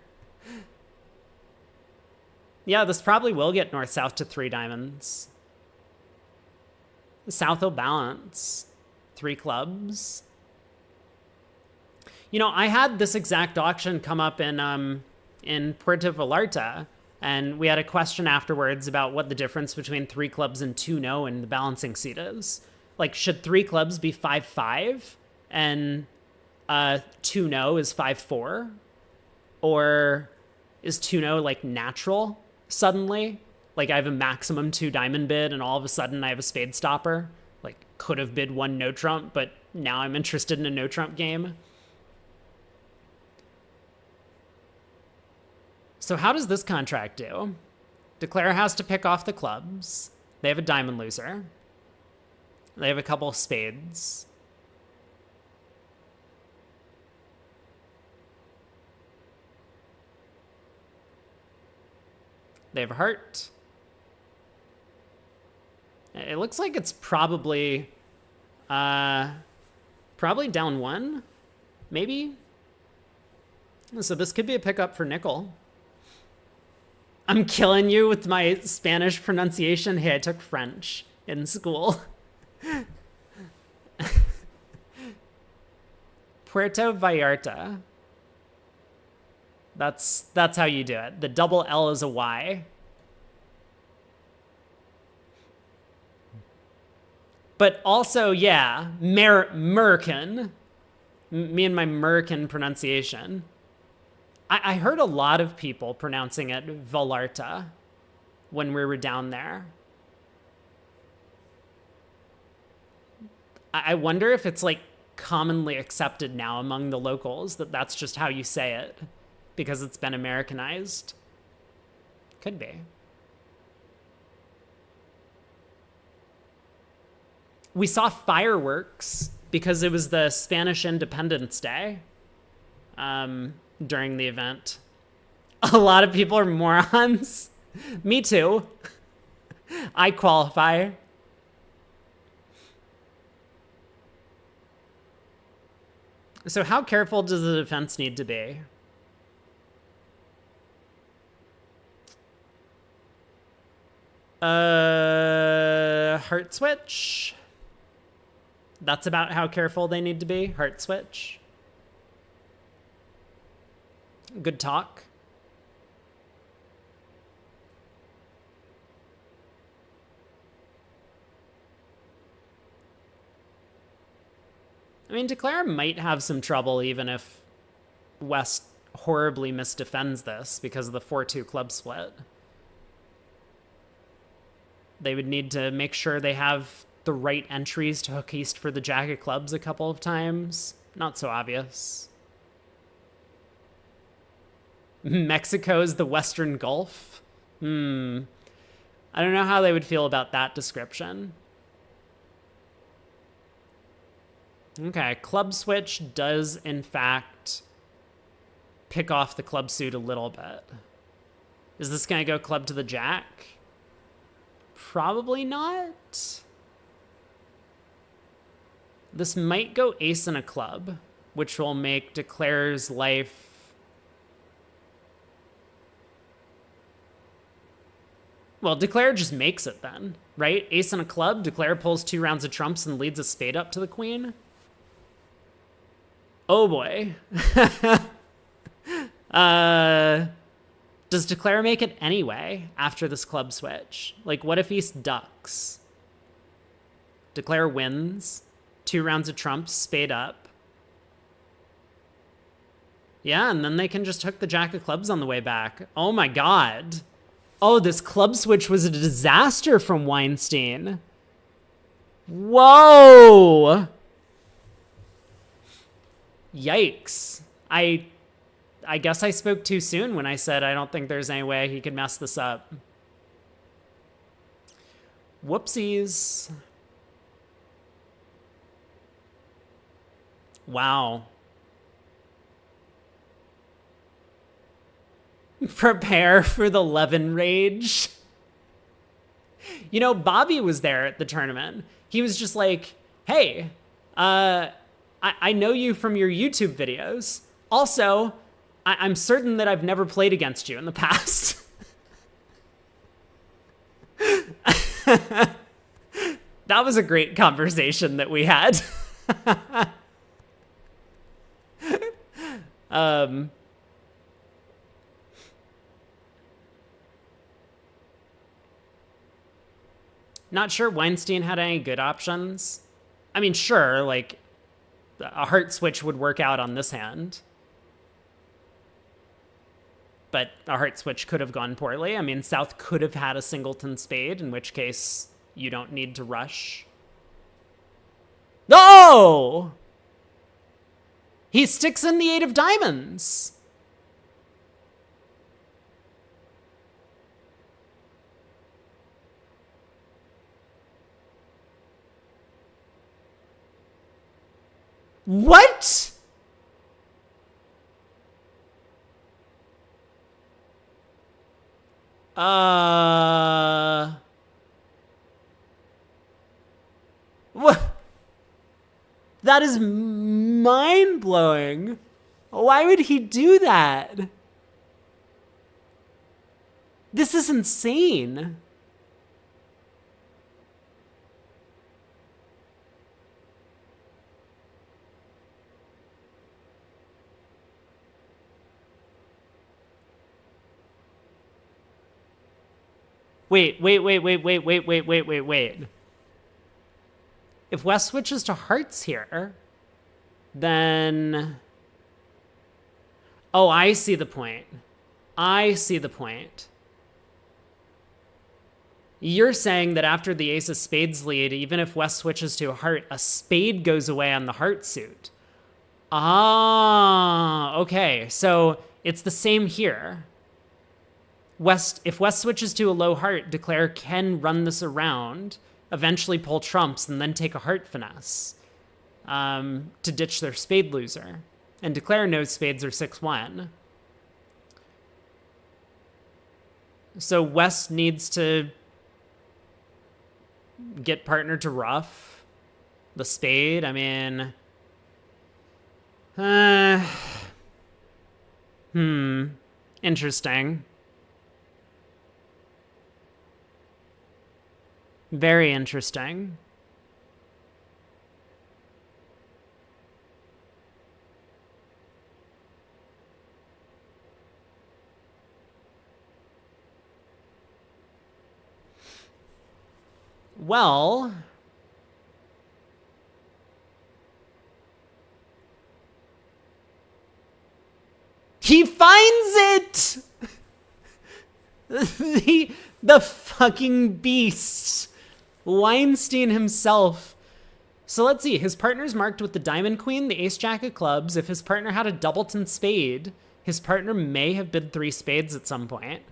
Yeah, this probably will get North-South to 3 diamonds. South will balance. 3 clubs. You know, I had this exact auction come up in Puerto Vallarta, and we had a question afterwards about what the difference between 3 clubs and 2 no and the balancing seat is. Like, should 3 clubs be 5-5 and 2 no is 5-4? Or is 2 no like natural suddenly? Like, I have a maximum 2 diamond bid and all of a sudden I have a spade stopper? Like, could have bid 1 no trump, but now I'm interested in a no trump game. So how does this contract do? Declare has to pick off the clubs. They have a diamond loser. They have a couple of spades. They have a heart. It looks like it's probably down 1, maybe. So this could be a pickup for nickel. I'm killing you with my Spanish pronunciation. Hey, I took French in school. Puerto Vallarta. That's how you do it. The double L is a Y. But also, yeah, American. Me and my American pronunciation. I heard a lot of people pronouncing it Vallarta when we were down there. I wonder if it's like commonly accepted now among the locals that that's just how you say it because it's been Americanized. Could be. We saw fireworks because it was the Spanish Independence Day during the event. A lot of people are morons. Me too. I qualify. So how careful does the defense need to be? Heart switch. That's about how careful they need to be. Heart switch. Good talk. I mean, Declare might have some trouble even if West horribly misdefends this because of the 4-2 club split. They would need to make sure they have the right entries to hook east for the jack of clubs a couple of times. Not so obvious. Mexico's the Western Gulf? I don't know how they would feel about that description. Okay, club switch does in fact pick off the club suit a little bit. Is this going to go club to the jack? Probably not. This might go ace and a club, which will make Declare's life... Well, Declare just makes it then, right? Ace and a club, Declare pulls 2 rounds of trumps and leads a spade up to the queen. Oh boy. Does Declare make it anyway after this club switch? Like, what if Ace ducks? Declare wins. 2 rounds of trumps, spade up. Yeah, and then they can just hook the jack of clubs on the way back. Oh my god. Oh, this club switch was a disaster from Weinstein. Whoa! Yikes. I guess I spoke too soon when I said I don't think there's any way he could mess this up. Whoopsies. Wow. Prepare for the Levin rage. You know, Bobby was there at the tournament. He was just like, hey, I know you from your YouTube videos. Also, I'm certain that I've never played against you in the past. That was a great conversation that we had. Not sure Weinstein had any good options. I mean, sure, like, a heart switch would work out on this hand. But a heart switch could have gone poorly. I mean, South could have had a singleton spade, in which case you don't need to rush. No! He sticks in the 8 of diamonds. What? What? That is mind-blowing. Why would he do that? This is insane. Wait. If West switches to hearts here, then... Oh, I see the point. I see the point. You're saying that after the ace of spades lead, even if West switches to a heart, a spade goes away on the heart suit. Ah, okay. So it's the same here. If West switches to a low heart, Declare can run this around, eventually pull trumps, and then take a heart finesse to ditch their spade loser. And Declare knows spades are 6-1. So West needs to get partner to ruff the spade. I mean, interesting. Very interesting. Well, he finds it! The fucking beast. Weinstein himself. So let's see. His partner's marked with the diamond queen, the ace jack of clubs. If his partner had a doubleton spade, his partner may have bid 3 spades at some point.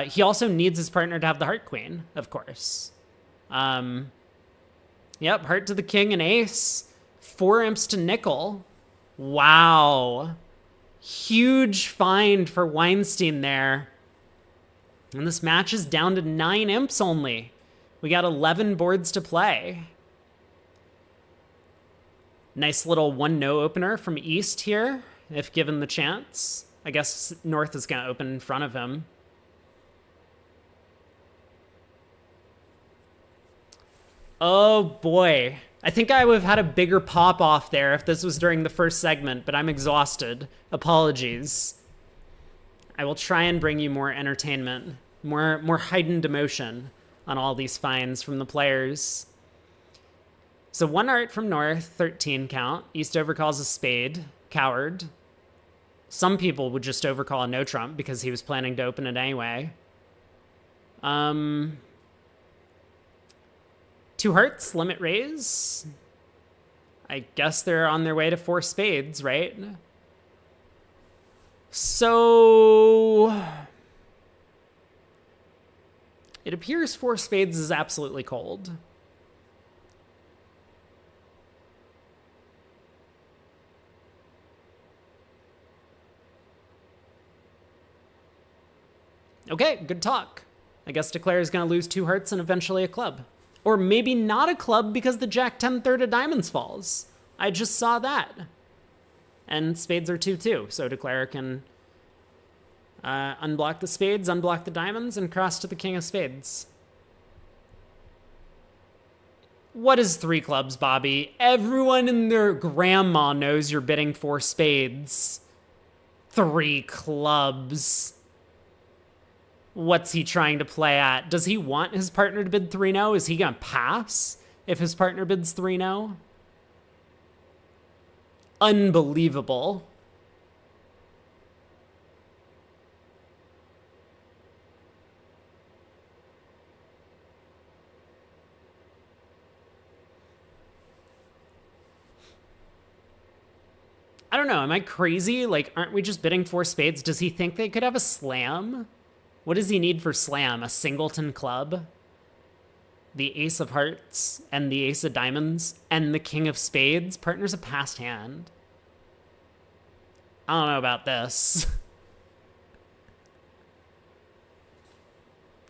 He also needs his partner to have the heart queen, of course. Yep, heart to the king and ace. 4 imps to nickel. Wow. Huge find for Weinstein there. And this match is down to 9 imps only. We got 11 boards to play. Nice little 1-no opener from East here, if given the chance. I guess North is going to open in front of him. Oh boy. I think I would have had a bigger pop-off there if this was during the first segment, but I'm exhausted. Apologies. I will try and bring you more entertainment, more heightened emotion on all these finds from the players. So 1 art from North, 13 count. East overcalls a spade, coward. Some people would just overcall a no trump because he was planning to open it anyway. 2 hearts, limit raise. I guess they're on their way to 4 spades, right? So it appears 4 spades is absolutely cold. Okay, good talk. I guess Declare is going to lose 2 hearts and eventually a club. Or maybe not a club because the Jack 10 third of diamonds falls. I just saw that. And spades are 2-2, so Declare can unblock the spades, unblock the diamonds, and cross to the king of spades. What is 3 clubs, Bobby? Everyone and their grandma knows you're bidding 4 spades. 3 clubs. What's he trying to play at? Does he want his partner to bid 3-0? Is he going to pass if his partner bids 3-0? Unbelievable. I don't know. Am I crazy? Like, aren't we just bidding 4 spades? Does he think they could have a slam? What does he need for slam? A singleton club? The ace of hearts and the ace of diamonds and the king of spades? Partner's a passed hand. I don't know about this.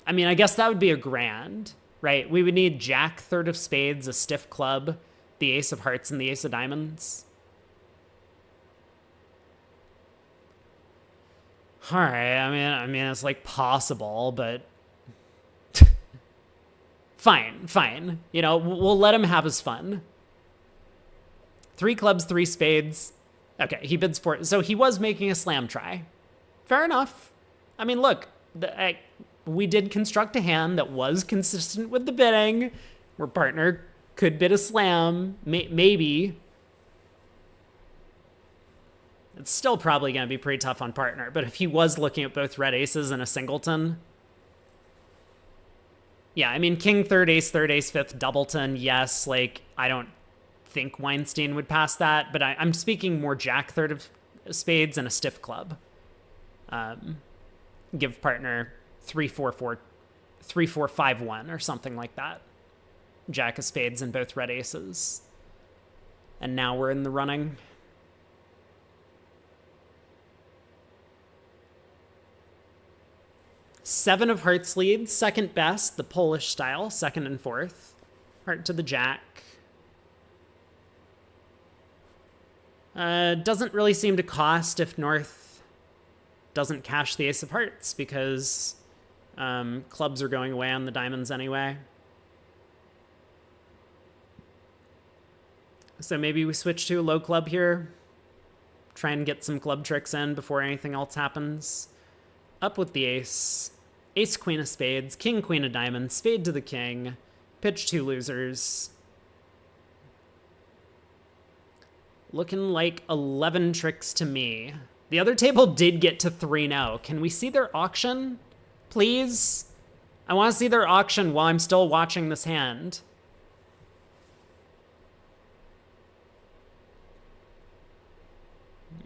I mean, I guess that would be a grand, right? We would need Jack, third of spades, a stiff club, the ace of hearts, and the ace of diamonds. All right, I mean, it's like possible, but fine. You know, we'll let him have his fun. 3 clubs, 3 spades. Okay, he bids 4. So he was making a slam try. Fair enough. I mean, look, we did construct a hand that was consistent with the bidding, where partner could bid a slam, maybe. It's still probably going to be pretty tough on partner, but if he was looking at both red aces and a singleton, yeah, I mean, king, third, ace, fifth, doubleton, yes, like, I don't think Weinstein would pass that, but I'm speaking more Jack, third of spades and a stiff club. Give partner 3-4-4, 3-4-5-1 or something like that. Jack of spades and both red aces. And now we're in the running. Seven of hearts lead, second best, the Polish style, second and fourth. Heart to the Jack. Doesn't really seem to cost if North doesn't cash the ace of hearts because clubs are going away on the diamonds anyway. So maybe we switch to a low club here. Try and get some club tricks in before anything else happens. Up with the ace. Ace, queen of spades, king, queen of diamonds, spade to the king. Pitch 2 losers. Looking like 11 tricks to me. The other table did get to 3-0. Can we see their auction, please? I want to see their auction while I'm still watching this hand.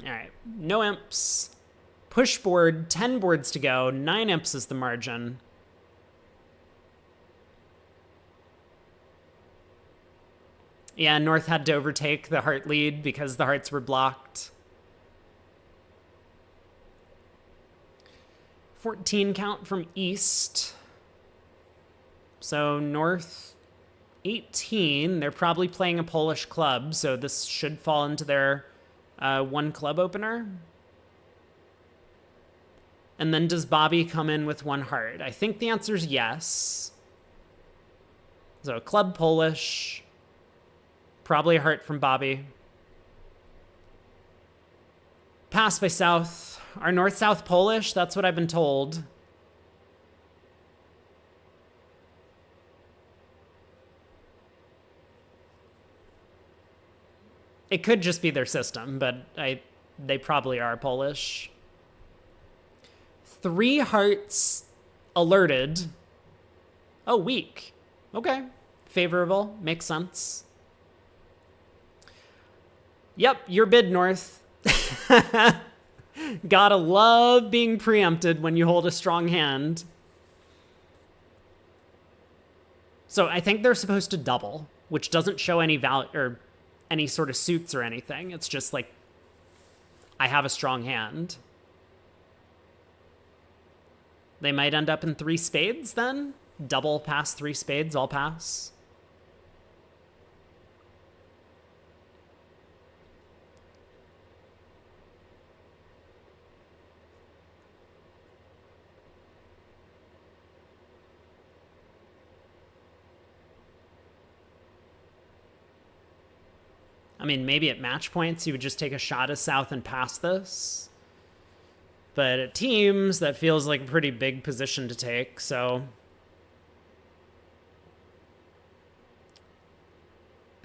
All right, no imps. Push board, 10 boards to go, 9 imps is the margin. Yeah, North had to overtake the heart lead because the hearts were blocked. 14 count from east. So north 18. They're probably playing a Polish club, so this should fall into their one club opener. And then does Bobby come in with one heart? I think the answer is yes. So club Polish. Probably a heart from Bobby. Pass by South. Are North-South Polish? That's what I've been told. It could just be their system, but they probably are Polish. 3 hearts alerted. Oh, weak. Okay. Favorable. Makes sense. Yep, your bid, North. Gotta love being preempted when you hold a strong hand. So I think they're supposed to double, which doesn't show any value or any sort of suits or anything. It's just like, I have a strong hand. They might end up in 3 spades then? Double pass 3 spades, all pass. I mean, maybe at match points you would just take a shot as South and pass this. But at teams, that feels like a pretty big position to take, so...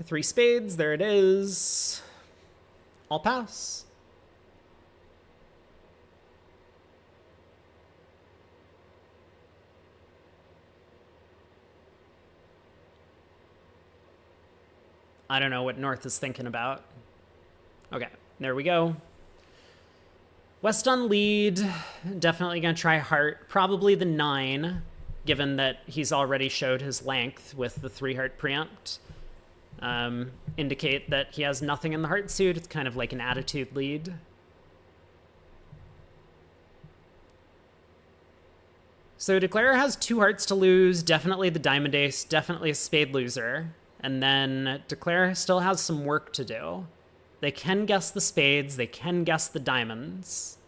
3 spades, there it is. I'll pass. I don't know what North is thinking about. Okay, there we go. West on lead, definitely gonna try heart. Probably the 9, given that he's already showed his length with the 3 heart preempt. Indicate that he has nothing in the heart suit. It's kind of like an attitude lead. So Declare has 2 hearts to lose, definitely the diamond ace, definitely a spade loser. And then Declare still has some work to do. They can guess the spades, they can guess the diamonds.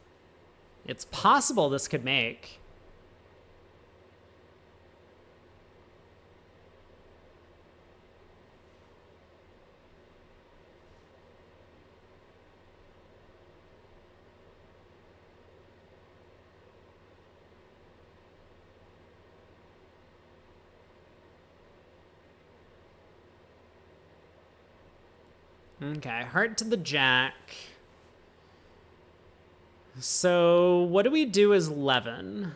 It's possible this could make. Okay, heart to the jack. So what do we do as 11?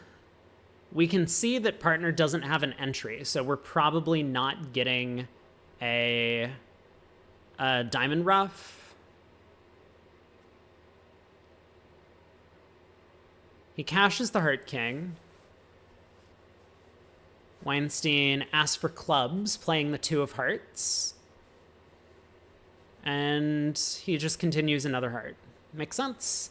We can see that partner doesn't have an entry, so we're probably not getting a diamond rough. He cashes the heart king. Weinstein asks for clubs, playing the 2 of hearts. And he just continues another heart. Makes sense.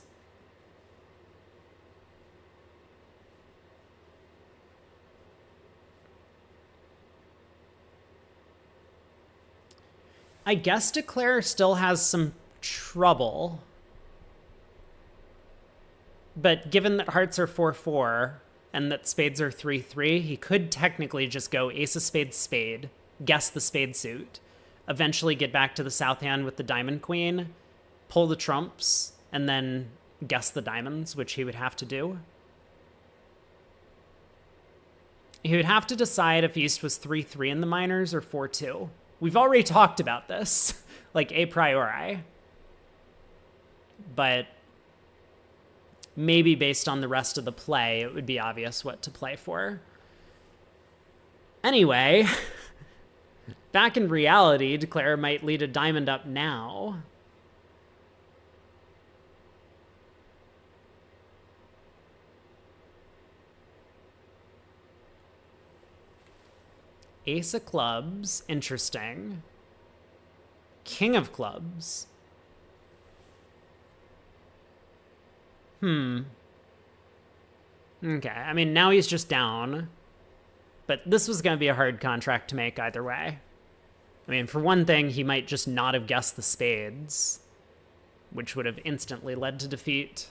I guess Declare still has some trouble. But given that hearts are 4-4 and that spades are 3-3, he could technically just go ace of spades spade, guess the spade suit, eventually get back to the south hand with the diamond queen, pull the trumps, and then guess the diamonds, which he would have to do. He would have to decide if East was 3-3 in the minors or 4-2. We've already talked about this, like a priori. But maybe based on the rest of the play, it would be obvious what to play for. Anyway... Back in reality, Declare might lead a diamond up now. Ace of clubs, interesting. King of clubs. Okay, I mean, now he's just down. But this was going to be a hard contract to make either way. I mean, for one thing, he might just not have guessed the spades, which would have instantly led to defeat.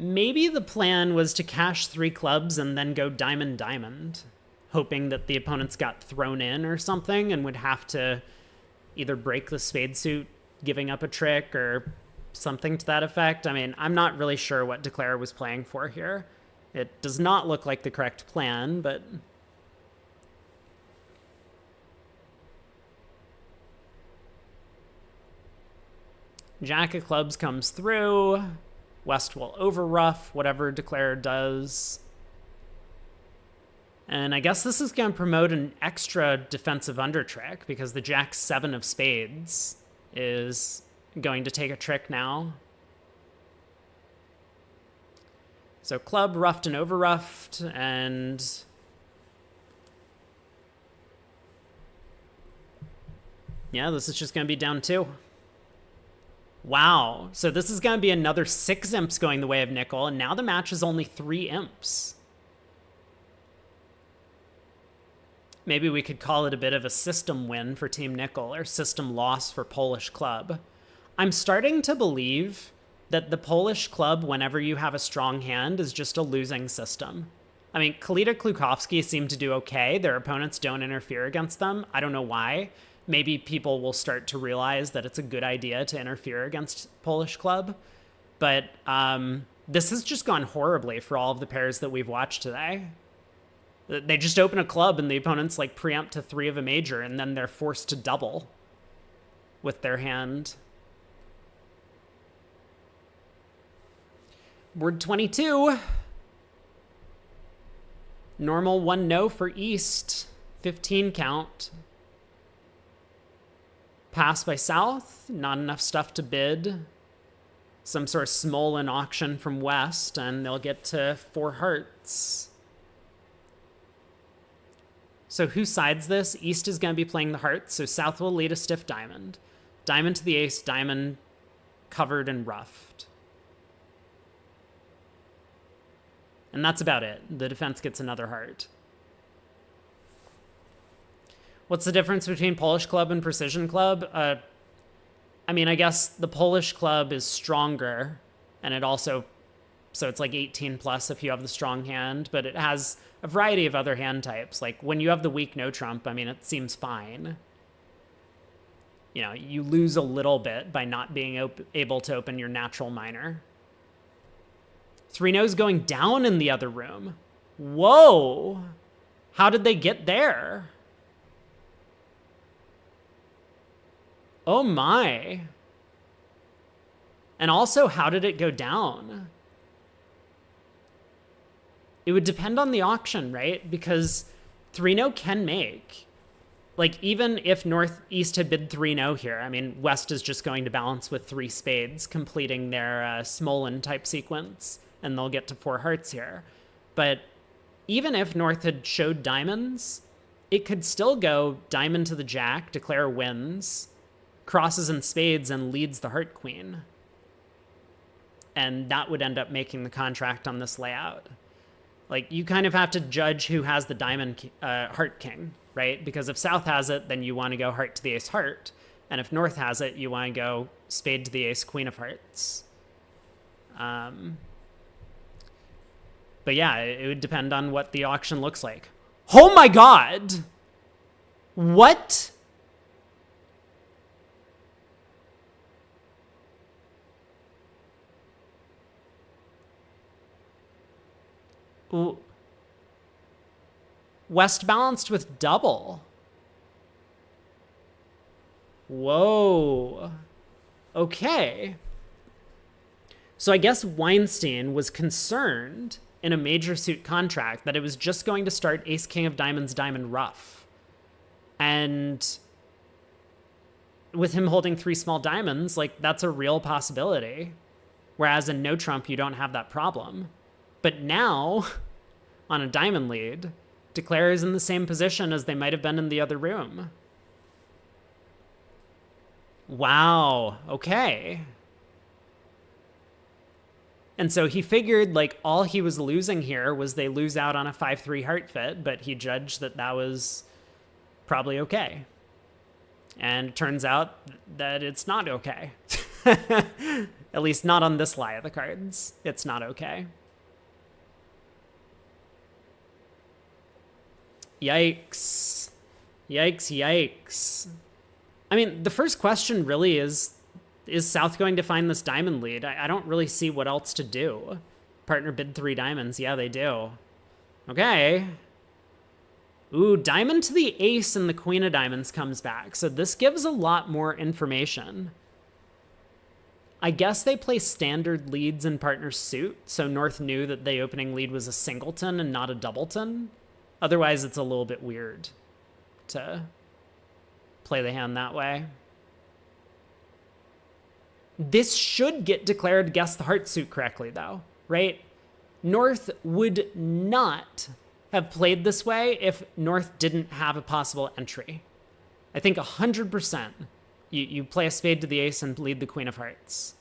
Maybe the plan was to cash 3 clubs and then go diamond diamond, hoping that the opponents got thrown in or something and would have to either break the spade suit, giving up a trick, or something to that effect. I mean, I'm not really sure what Declare was playing for here. It does not look like the correct plan, but... Jack of clubs comes through. West will overruff whatever Declare does. And I guess this is going to promote an extra defensive undertrick because the Jack 7 of spades is going to take a trick now. So club ruffed and overruffed, and yeah, this is just going to be down 2. Wow, so this is going to be another 6 imps going the way of Nickel, and now the match is only 3 imps. Maybe we could call it a bit of a system win for Team Nickel, or system loss for Polish Club. I'm starting to believe that the Polish Club, whenever you have a strong hand, is just a losing system. I mean, Kalita Klukowski seemed to do okay. Their opponents don't interfere against them. I don't know why. Maybe people will start to realize that it's a good idea to interfere against Polish Club. But this has just gone horribly for all of the pairs that we've watched today. They just open a club and the opponents like preempt to 3 of a major, and then they're forced to double with their hand. Word 22. Normal 1 no for East. 15 count. Pass by South. Not enough stuff to bid. Some sort of Smolin auction from West, and they'll get to 4 hearts. So who sides this? East is going to be playing the hearts, so South will lead a stiff diamond. Diamond to the ace, diamond covered and roughed. And that's about it. The defense gets another heart. What's the difference between Polish Club and Precision Club? I mean, I guess the Polish Club is stronger, and it also... So it's like 18 plus if you have the strong hand, but it has a variety of other hand types. Like when you have the weak no trump, I mean, it seems fine. You know, you lose a little bit by not being able to open your natural minor. 3 no's going down in the other room. Whoa! How did they get there? Oh my. And also, how did it go down? It would depend on the auction, right? Because 3 no can make. Like, even if Northeast had bid 3 no here, I mean, West is just going to balance with 3 spades, completing their Smolin type sequence, and they'll get to 4 hearts here. But even if North had showed diamonds, it could still go diamond to the Jack, Declare wins, crosses and spades, and leads the Heart Queen. And that would end up making the contract on this layout. Like, you kind of have to judge who has the diamond Heart King, right? Because if South has it, then you want to go heart to the ace heart. And if North has it, you want to go spade to the ace queen of hearts. But yeah, it would depend on what the auction looks like. Oh my god! What? West balanced with double. Whoa. Okay. So I guess Weinstein was concerned in a major suit contract that it was just going to start ace king of diamonds diamond rough. And with him holding 3 small diamonds, like, that's a real possibility. Whereas in no trump, you don't have that problem. But now, on a diamond lead, Declare is in the same position as they might have been in the other room. Wow, okay. And so he figured, like, all he was losing here was they lose out on a 5-3 heart fit, but he judged that that was probably okay. And it turns out that it's not okay. At least not on this lie of the cards. It's not okay. Yikes. Yikes, yikes. I mean, the first question really is South going to find this diamond lead? I don't really see what else to do. Partner bid 3 diamonds. Yeah, they do. Okay. Ooh, diamond to the ace and the queen of diamonds comes back. So this gives a lot more information. I guess they play standard leads in partner suit, so North knew that the opening lead was a singleton and not a doubleton. Otherwise, it's a little bit weird to play the hand that way. This should get declared guess the heart suit correctly, though, right? North would not have played this way if North didn't have a possible entry. I think 100%. You play a spade to the ace and lead the queen of hearts.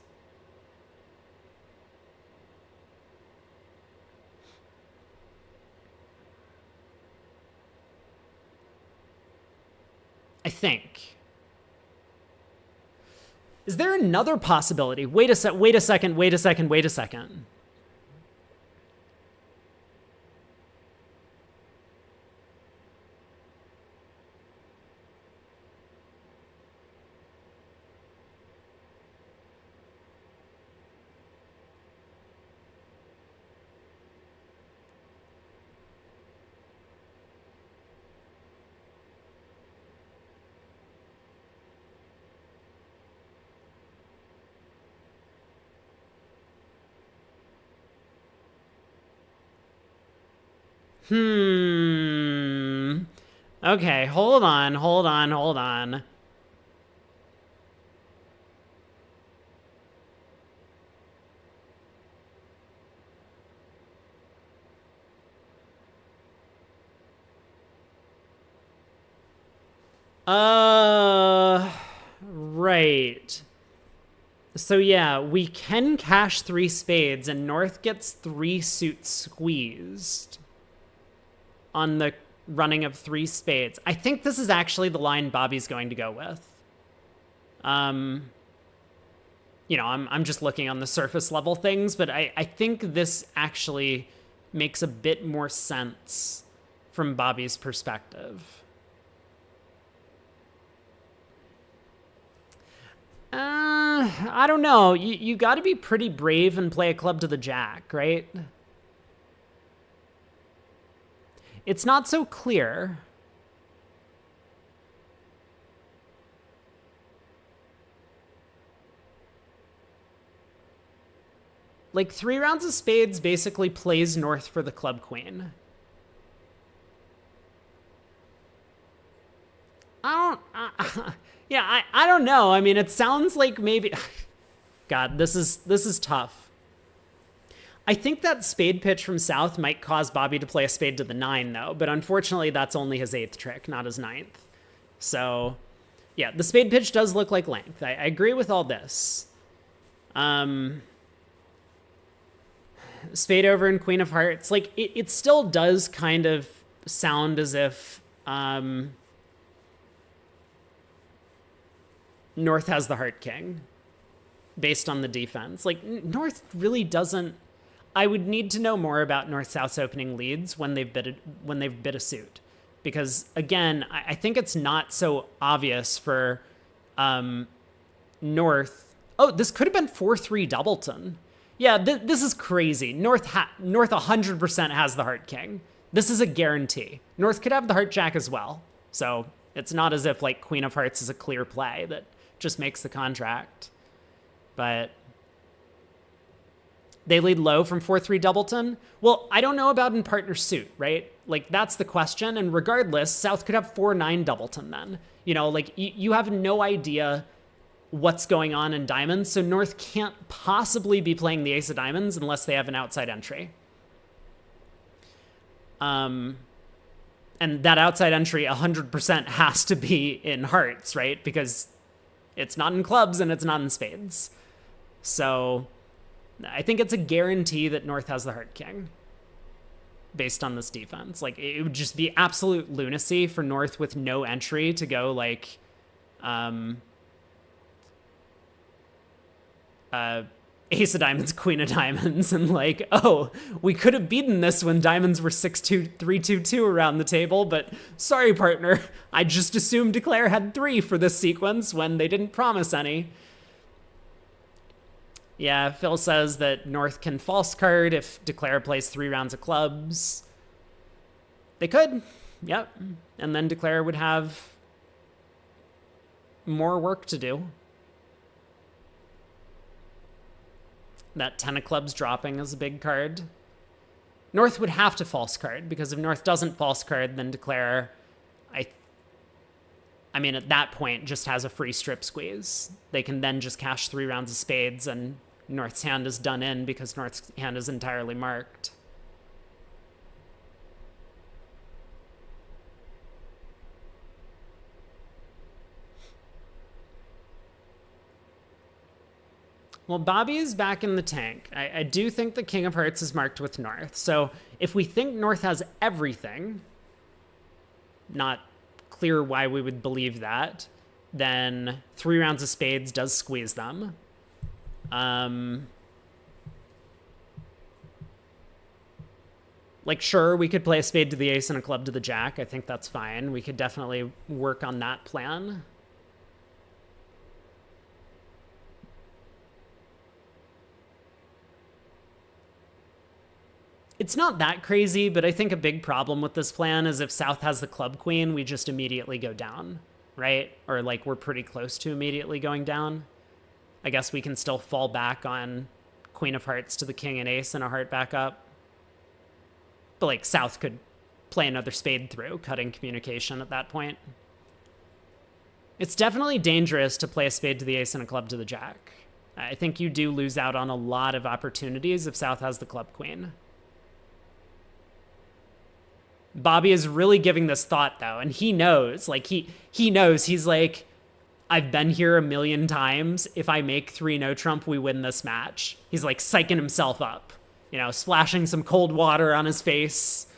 I think. Is there another possibility? Wait a second. Okay, hold on. Right. So yeah, we can cash 3 spades and North gets 3 suits squeezed on the running of 3 spades. I think this is actually the line Bobby's going to go with. You know, I'm just looking on the surface level things, but I think this actually makes a bit more sense from Bobby's perspective. I don't know. You got to be pretty brave and play a club to the jack, right? It's not so clear. Like 3 rounds of spades basically plays North for the club queen. I don't know. I mean, it sounds like maybe... God, this is tough. I think that spade pitch from South might cause Bobby to play a spade to the 9, though. But unfortunately, that's only his 8th trick, not his 9th. So, yeah, the spade pitch does look like length. I agree with all this. Spade over and queen of hearts. Like, it still does kind of sound as if... North has the heart king based on the defense. Like, North really doesn't... I would need to know more about North-South's opening leads when they've bid a suit. Because, again, I think it's not so obvious for North... Oh, this could have been 4-3 doubleton. Yeah, this is crazy. North 100% has the heart king. This is a guarantee. North could have the heart jack as well. So it's not as if, like, queen of hearts is a clear play that just makes the contract. But they lead low from 4-3 doubleton. Well, I don't know about in partner suit, right? Like, that's the question. And regardless, South could have 4-9 doubleton then. You know, like you have no idea what's going on in diamonds, so North can't possibly be playing the ace of diamonds unless they have an outside entry. And that outside entry 100% has to be in hearts, right? Because it's not in clubs and it's not in spades. So I think it's a guarantee that North has the heart king based on this defense. Like, it would just be absolute lunacy for North with no entry to go like ace of diamonds, queen of diamonds, and like, oh, we could have beaten this when diamonds were 6-2, 3-2-2 around the table, but sorry, partner, I just assumed Declare had 3 for this sequence when they didn't promise any. Yeah, Phil says that North can false card if Declare plays 3 rounds of clubs. They could, yep, and then Declare would have more work to do. That 10 of clubs dropping is a big card. North would have to false card, because if North doesn't false card, then Declare, I mean, at that point, just has a free strip squeeze. They can then just cash 3 rounds of spades, and North's hand is done in because North's hand is entirely marked. Well, Bobby is back in the tank. I do think the King of Hearts is marked with North. So if we think North has everything, not clear why we would believe that, then 3 rounds of spades does squeeze them. Like, sure, we could play a spade to the ace and a club to the jack. I think that's fine. We could definitely work on that plan. It's not that crazy, but I think a big problem with this plan is if South has the club queen, we just immediately go down, right? Or like we're pretty close to immediately going down. I guess we can still fall back on queen of hearts to the king and ace and a heart back up. But like South could play another spade through, cutting communication at that point. It's definitely dangerous to play a spade to the ace and a club to the jack. I think you do lose out on a lot of opportunities if South has the club queen. Bobby is really giving this thought, though, and he knows, like, he knows, he's like, I've been here a million times. If I make 3 no trump, we win this match. He's like psyching himself up, you know, splashing some cold water on his face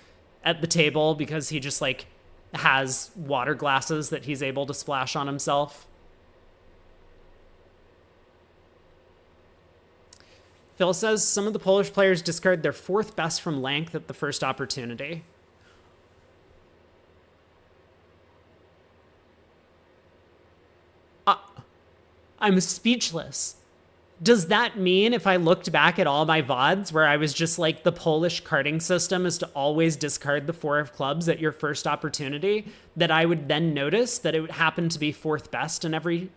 at the table because he just like has water glasses that he's able to splash on himself. Phil says some of the Polish players discard their 4th best from length at the first opportunity. I'm speechless. Does that mean if I looked back at all my VODs where I was just like, the Polish carding system is to always discard the 4 of clubs at your first opportunity, that I would then notice that it would happen to be 4th best in every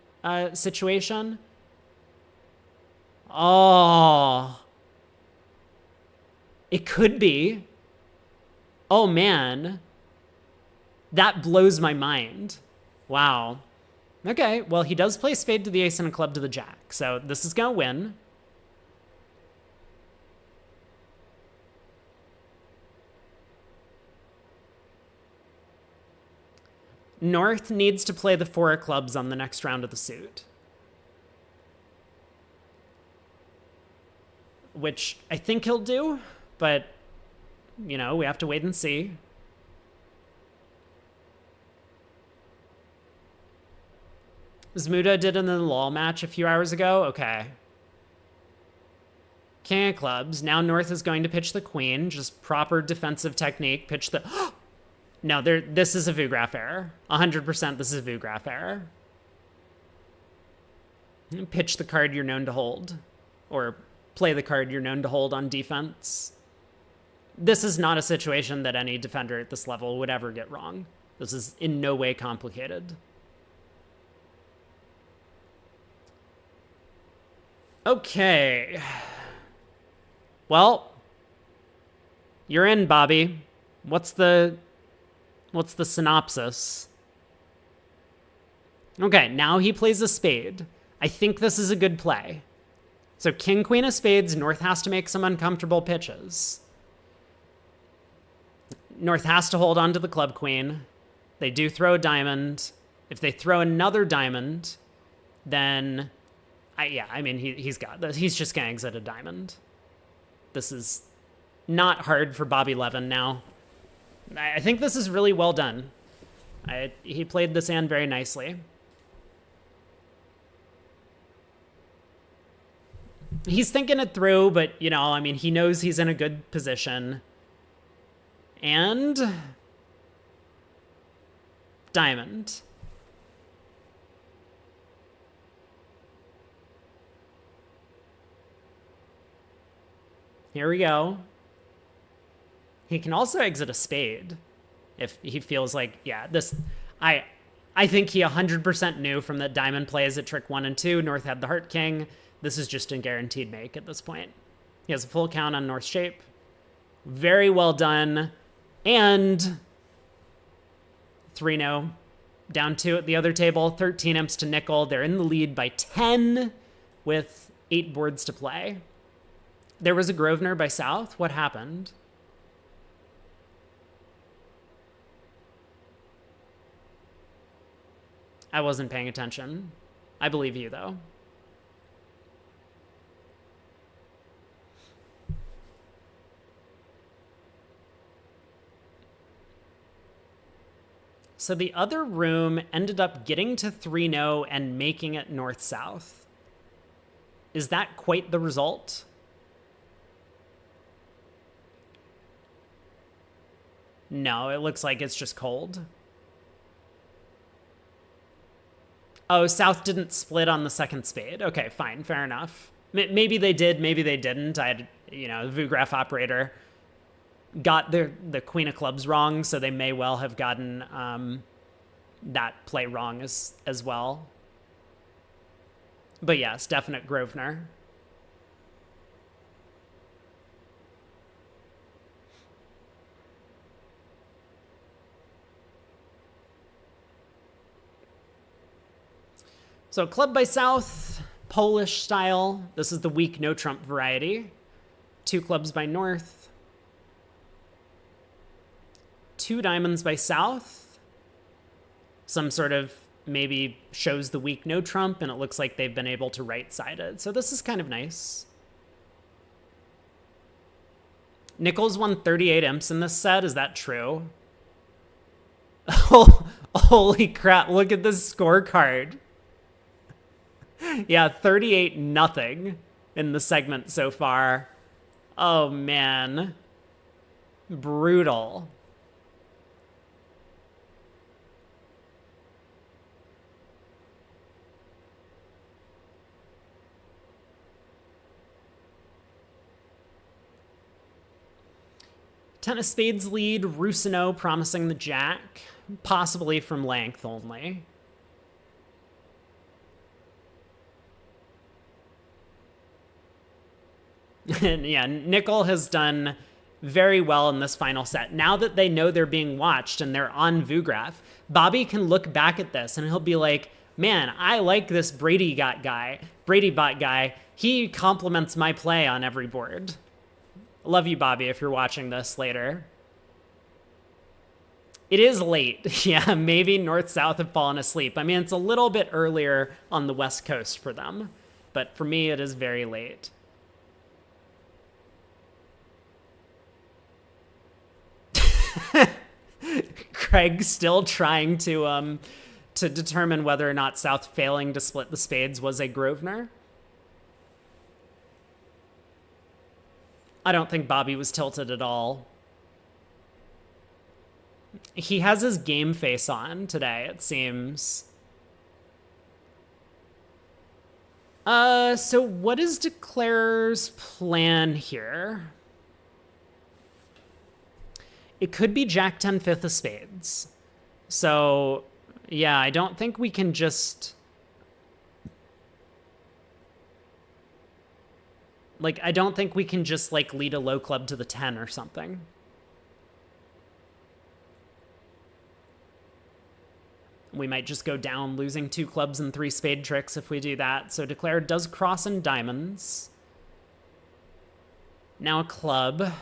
situation? Oh. It could be. Oh, man. That blows my mind. Wow. Okay, well, he does play spade to the ace and a club to the jack, so this is going to win. North needs to play the 4 of clubs on the next round of the suit, which I think he'll do, but, you know, we have to wait and see. Zmuda did it in the LOL match a few hours ago? Okay. King of clubs. Now North is going to pitch the queen. Just proper defensive technique. Pitch the... No, this is a VuGraph error. 100% this is a VuGraph error. Pitch the card you're known to hold. Or play the card you're known to hold on defense. This is not a situation that any defender at this level would ever get wrong. This is in no way complicated. Okay. Well, you're in, Bobby. What's the synopsis? Okay, now he plays a spade. I think this is a good play. So king, queen of spades, North has to make some uncomfortable pitches. North has to hold on to the club queen. They do throw a diamond. If they throw another diamond, then, he's got this. He's just going to exit a diamond. This is not hard for Bobby Levin now. I think this is really well done. He played this hand very nicely. He's thinking it through, but, he knows he's in a good position. And diamond. Here we go. He can also exit a spade if he feels like, I think he 100% knew from the diamond plays at trick 1 and 2. North had the heart king. This is just a guaranteed make at this point. He has a full count on North shape. Very well done. And 3-0. Down 2 at the other table. 13 imps to nickel. They're in the lead by 10 with 8 boards to play. There was a Grosvenor by South. What happened? I wasn't paying attention. I believe you, though. So the other room ended up getting to 3-0 and making it north-south. Is that quite the result? No, it looks like it's just cold. Oh, South didn't split on the second spade. Okay, fine, fair enough. Maybe they did, maybe they didn't. I had, the VuGraph operator got the queen of clubs wrong, so they may well have gotten that play wrong as well. But yes, definite Grosvenor. So club by South, Polish style. This is the weak no trump variety. 2 clubs by North. 2 diamonds by South. Some sort of maybe shows the weak no trump, and it looks like they've been able to right-side it. So this is kind of nice. Nichols won 38 imps in this set. Is that true? Oh, holy crap. Look at this scorecard. Yeah, 38-0 in the segment so far. Oh, man. Brutal. Ten of spades lead, Rousseau promising the jack, possibly from length only. And yeah, Nickel has done very well in this final set. Now that they know they're being watched and they're on VuGraph, Bobby can look back at this and he'll be like, man, I like this Brady bot guy. He compliments my play on every board. Love you, Bobby, if you're watching this later. It is late. Yeah, maybe North-South have fallen asleep. I mean, it's a little bit earlier on the West Coast for them, but for me, it is very late. Craig still trying to determine whether or not South failing to split the spades was a Grosvenor. I don't think Bobby was tilted at all. He has his game face on today, it seems. So what is Declare's plan here? It could be Jack 10 5th of spades. So, yeah, I don't think we can just... I don't think we can just, lead a low club to the 10 or something. We might just go down, losing 2 clubs and 3 spade tricks if we do that. So declare does cross in diamonds. Now a club.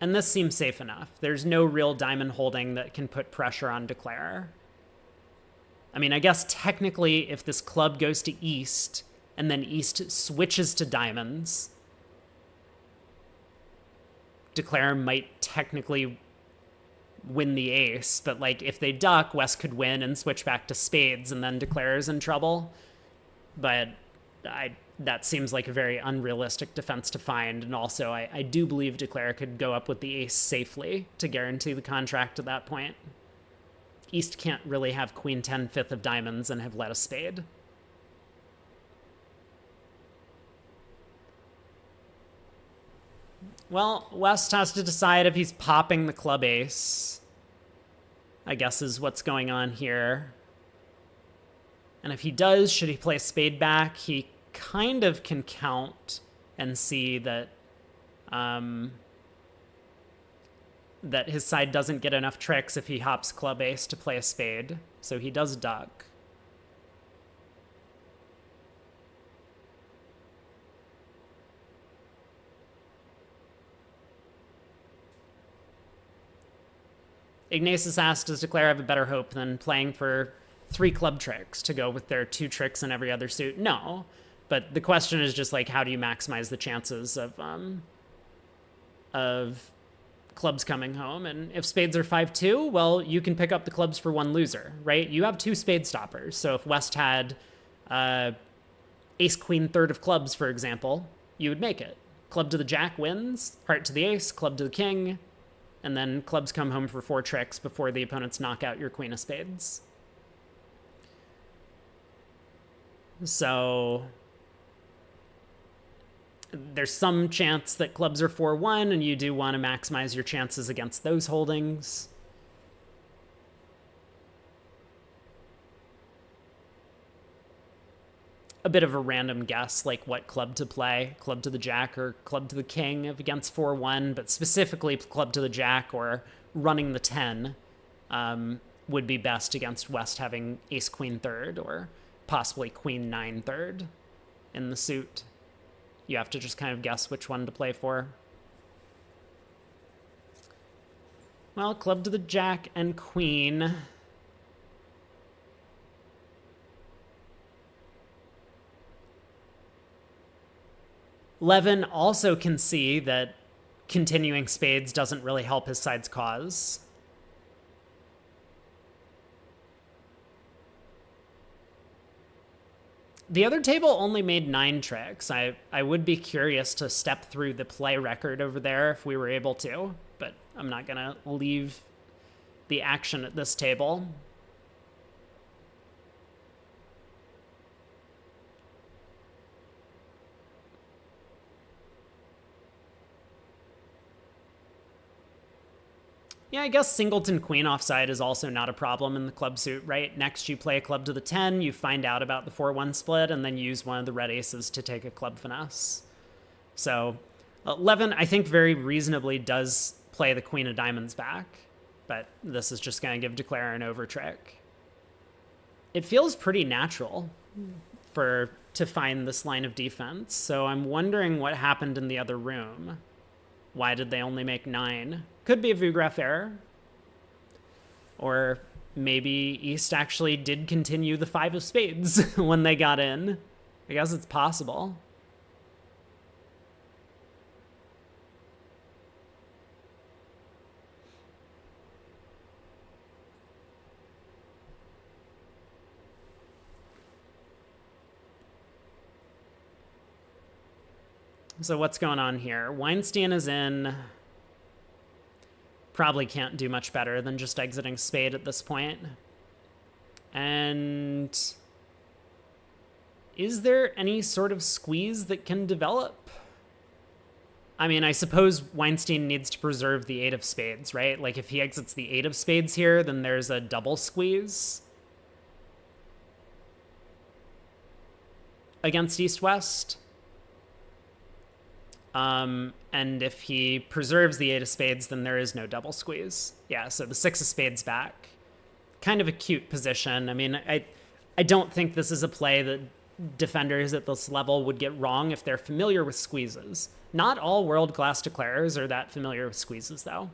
And this seems safe enough. There's no real diamond holding that can put pressure on declare. I mean, I guess technically if this club goes to east and then east switches to diamonds, declare might technically win the ace, but like if they duck, west could win and switch back to spades and then declare is in trouble. But that seems like a very unrealistic defense to find, and also I do believe declare could go up with the ace safely to guarantee the contract at that point. East can't really have queen 10 fifth of diamonds and have led a spade. Well, West has to decide if he's popping the club ace, I guess is what's going on here. And if he does, should he play spade back? He kind of can count and see that that his side doesn't get enough tricks if he hops club ace to play a spade. So he does duck. Ignatius asks, does declare have a better hope than playing for 3 club tricks to go with their 2 tricks in every other suit? No. But the question is just like, how do you maximize the chances of clubs coming home? And if spades are 5-2, well, you can pick up the clubs for 1 loser, right? You have 2 spade stoppers. So if West had ace queen third of clubs, for example, you would make it. Club to the jack wins, heart to the ace, club to the king, and then clubs come home for 4 tricks before the opponents knock out your queen of spades. So there's some chance that clubs are 4-1, and you do want to maximize your chances against those holdings. A bit of a random guess, like what club to play, club to the jack or club to the king if against 4-1, but specifically club to the jack or running the 10 would be best against West having ace queen third or possibly queen 9 third in the suit. You have to just kind of guess which one to play for. Well, club to the jack and queen. Levin also can see that continuing spades doesn't really help his side's cause. The other table only made 9 tricks. I would be curious to step through the play record over there if we were able to, but I'm not going to leave the action at this table. Yeah, I guess singleton queen offside is also not a problem in the club suit, right? Next, you play a club to the 10, you find out about the 4-1 split, and then use one of the red aces to take a club finesse. So, Levin, I think very reasonably does play the queen of diamonds back, but this is just going to give declare an over trick. It feels pretty natural to find this line of defense, so I'm wondering what happened in the other room. Why did they only make 9? Could be a Vugraph error. Or maybe East actually did continue the 5 of spades when they got in. I guess it's possible. So what's going on here? Weinstein is in. Probably can't do much better than just exiting spade at this point. And is there any sort of squeeze that can develop? I mean, I suppose Weinstein needs to preserve the 8 of spades, right? Like if he exits the 8 of spades here, then there's a double squeeze against East-West. And if he preserves the 8 of spades, then there is no double squeeze. Yeah, so the 6 of spades back. Kind of a cute position. I mean, I don't think this is a play that defenders at this level would get wrong if they're familiar with squeezes. Not all world-class declarers are that familiar with squeezes, though.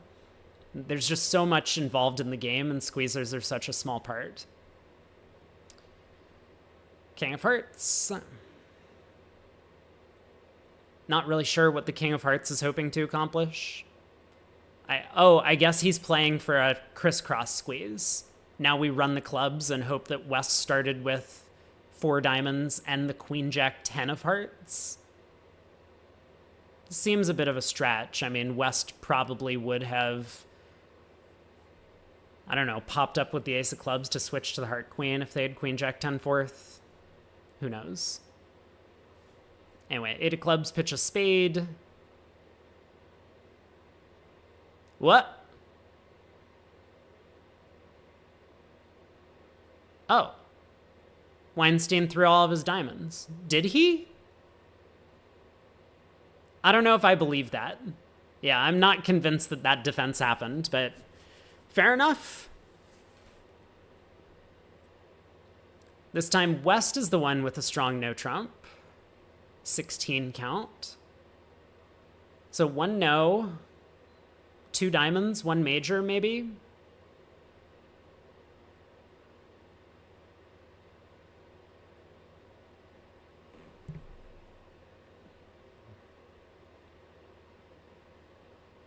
There's just so much involved in the game, and squeezers are such a small part. King of Hearts. Not really sure what the King of Hearts is hoping to accomplish. I guess he's playing for a crisscross squeeze. Now we run the clubs and hope that West started with 4 diamonds and the Queen Jack 10 of Hearts. Seems a bit of a stretch. I mean, West probably would have, I don't know, popped up with the Ace of Clubs to switch to the Heart Queen if they had Queen Jack 10 fourth. Who knows? Anyway, 8 of Clubs, pitch a spade. What? Oh. Weinstein threw all of his diamonds. Did he? I don't know if I believe that. Yeah, I'm not convinced that that defense happened, but fair enough. This time, West is the one with a strong no trump. 16 count. So 1 no, 2 diamonds, 1 major, maybe?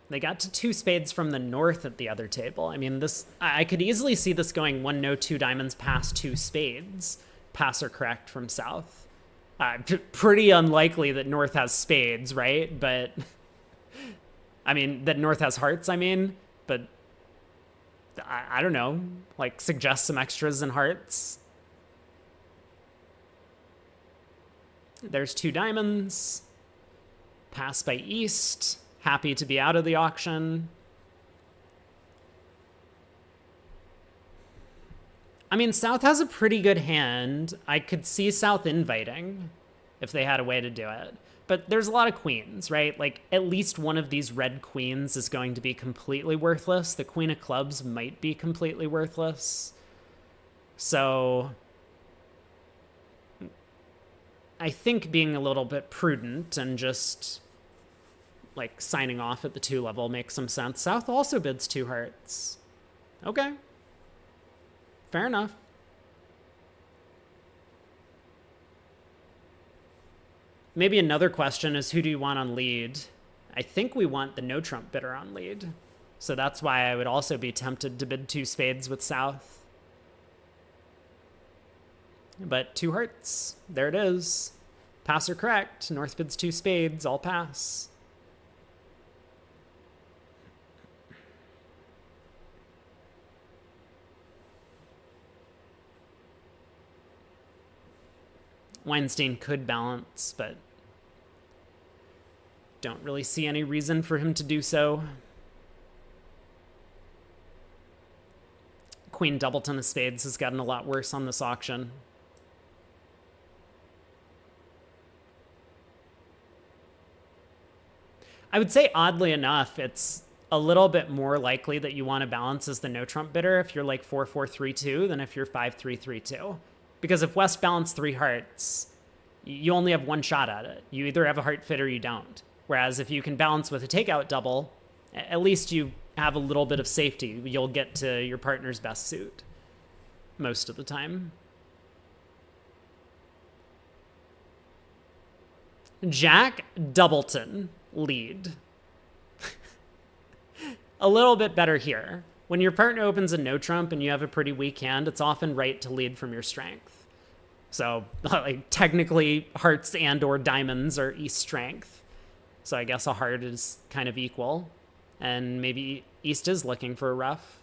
They got to 2 spades from the north at the other table. I mean, I could easily see this going 1 no, 2 diamonds, pass 2 spades. Pass or correct from south. Pretty unlikely that north has spades, right? But, I mean, that north has hearts, I mean. But, I don't know. Like, suggest some extras in hearts. There's 2 diamonds. Pass by east. Happy to be out of the auction. I mean, South has a pretty good hand. I could see South inviting if they had a way to do it. But there's a lot of queens, right? Like, at least one of these red queens is going to be completely worthless. The Queen of Clubs might be completely worthless. So I think being a little bit prudent and just, like, signing off at the 2 level makes some sense. South also bids 2 hearts. Okay. Fair enough. Maybe another question is, who do you want on lead? I think we want the no trump bidder on lead. So that's why I would also be tempted to bid 2 spades with South. But 2 hearts. There it is. Pass or correct. North bids 2 spades. All pass. Weinstein could balance, but don't really see any reason for him to do so. Queen Doubleton of Spades has gotten a lot worse on this auction. I would say, oddly enough, it's a little bit more likely that you want to balance as the no trump bidder if you're like 4-4-3-2 than if you're 5-3-3-2. Because if West balanced 3 hearts, you only have 1 shot at it. You either have a heart fit or you don't. Whereas if you can balance with a takeout double, at least you have a little bit of safety. You'll get to your partner's best suit most of the time. Jack Doubleton lead. A little bit better here. When your partner opens a no trump and you have a pretty weak hand, it's often right to lead from your strength. So, like, technically, hearts and or diamonds are East strength. So I guess a heart is kind of equal. And maybe East is looking for a rough.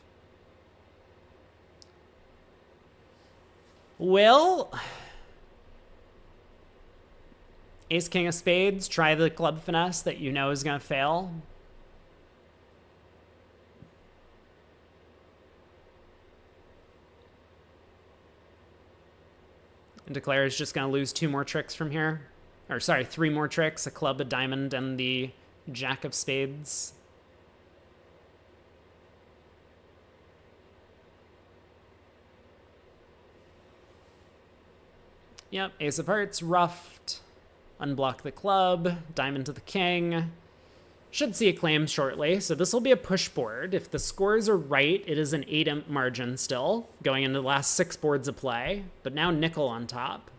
Well, Ace King of Spades, try the club finesse that you know is going to fail. And Declare is just going to lose 2 more tricks from here. Or sorry, 3 more tricks, a club, a diamond, and the jack of spades. Yep, ace of hearts, ruffed. Unblock the club, diamond to the king. Should see a claim shortly, so this will be a push board. If the scores are right, it is an 8 imp margin still, going into the last 6 boards of play, but now nickel on top.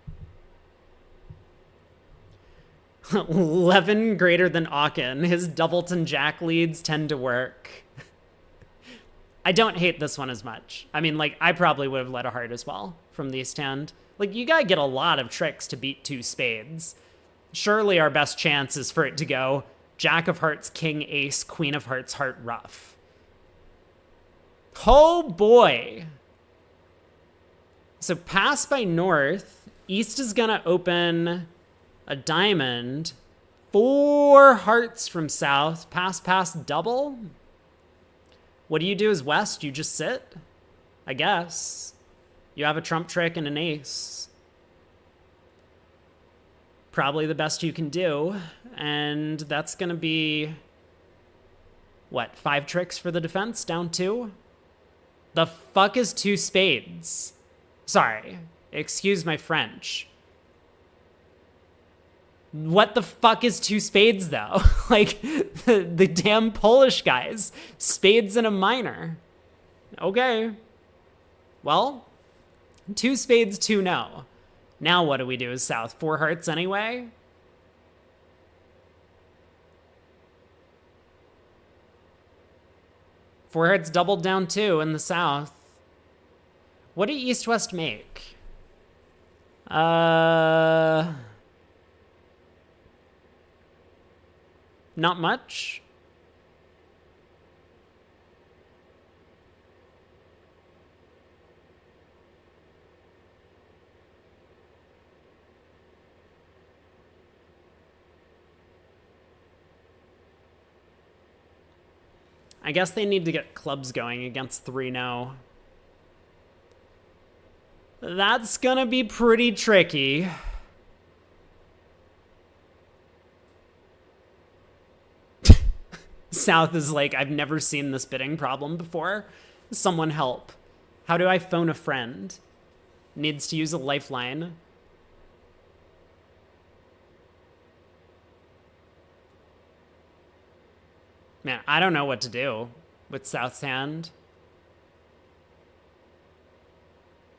11 greater than Aachen. His doubleton jack leads tend to work. I don't hate this one as much. I mean, like, I probably would have led a heart as well from the East hand. Like, you gotta get a lot of tricks to beat 2 spades. Surely our best chance is for it to go jack of hearts, king, ace, queen of hearts, heart, ruff. Oh boy. So pass by north. East is gonna open a diamond. 4 hearts from south. Pass, pass, double. What do you do as west? You just sit? I guess. You have a trump trick and an ace. Probably the best you can do. And that's going to be, what, 5 tricks for the defense? Down 2? The fuck is 2 spades? Sorry. Excuse my French. What the fuck is 2 spades, though? Like, the damn Polish guys. Spades and a minor. Okay. Well, 2 spades, 2 no. Now what do we do as south? 4 hearts anyway? Four hearts doubled down 2 in the south. What do east-west make? Not much. I guess they need to get clubs going against 3-0. That's gonna be pretty tricky. South is like, I've never seen this bidding problem before. Someone help. How do I phone a friend? Needs to use a lifeline. Man, I don't know what to do with South's hand.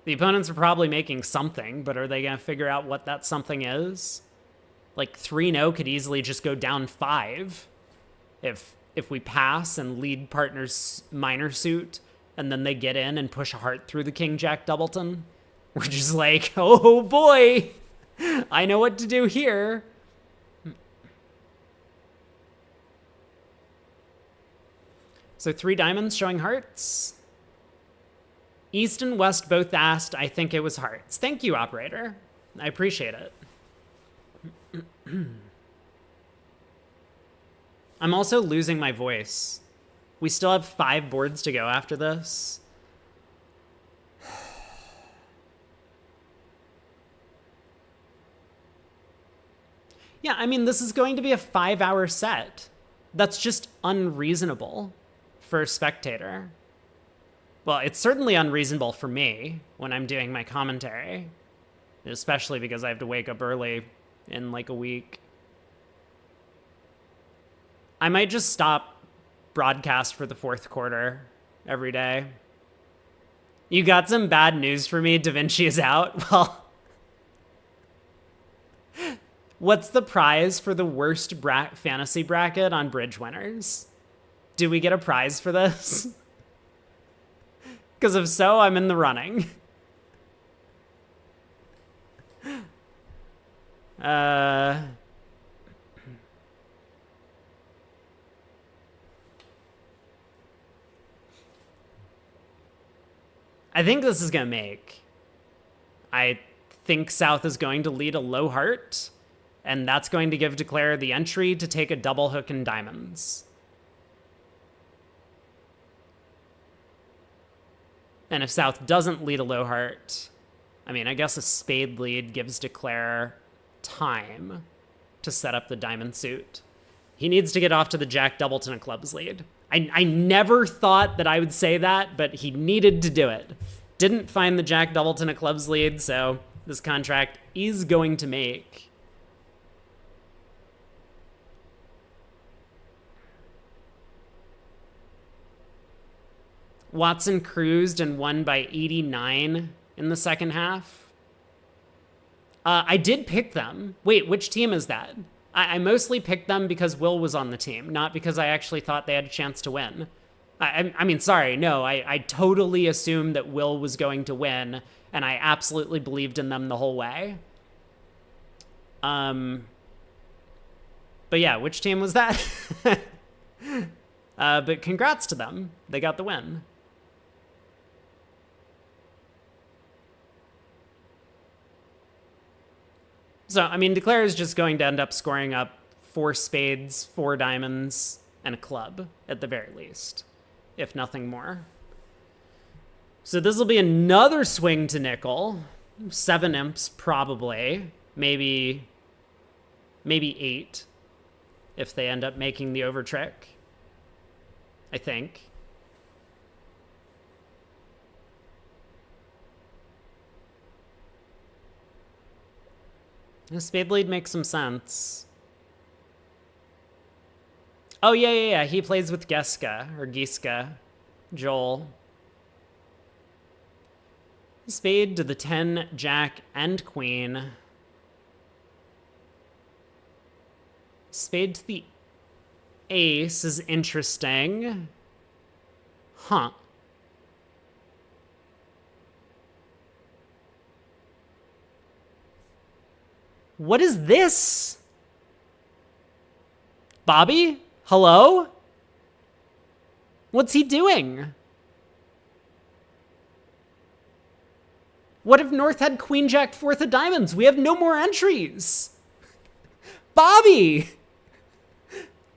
The opponents are probably making something, but are they going to figure out what that something is? Like 3-0 could easily just go down 5 if we pass and lead partner's minor suit, and then they get in and push a heart through the king-jack doubleton. We're just like, oh boy, I know what to do here. So 3 diamonds showing hearts. East and west both asked. I think it was hearts. Thank you, operator. I appreciate it. I'm also losing my voice. We still have 5 boards to go after this. Yeah, I mean, this is going to be a 5-hour set. That's just unreasonable for a spectator. Well, it's certainly unreasonable for me when I'm doing my commentary, especially because I have to wake up early in like a week. I might just stop broadcast for the 4th quarter every day. You got some bad news for me. Da Vinci is out. Well, what's the prize for the worst fantasy bracket on Bridge Winners? Do we get a prize for this? Because if so, I'm in the running. I think this is going to make. I think South is going to lead a low heart, and that's going to give Declare the entry to take a double hook and diamonds. And if South doesn't lead a low heart, I mean, I guess a spade lead gives Declare time. to set up the diamond suit. He needs to get off to the Jack Doubleton of clubs lead. I never thought that I would say that, but he needed to do it. Didn't find the Jack Doubleton of clubs lead, so this contract is going to make. Watson cruised and won by 89 in the second half. I did pick them. Wait, which team is that? I mostly picked them because Will was on the team, not because I actually thought they had a chance to win. I mean, sorry, no, I totally assumed that Will was going to win, and I absolutely believed in them the whole way. But yeah, which team was that? But congrats to them. They got the win. So, I mean, Declare is just going to end up scoring up 4 spades, 4 diamonds, and a club, at the very least, if nothing more. So this will be another swing to nickel. 7 imps, probably. Maybe 8, if they end up making the over trick. I think. The spade lead makes some sense. Oh, yeah. He plays with Geska, or Giska. Joel. Spade to the 10, Jack, and Queen. Spade to the ace is interesting. Huh. What is this? Bobby? Hello? What's he doing? What if North had Queen Jack 4th of diamonds? We have no more entries. Bobby!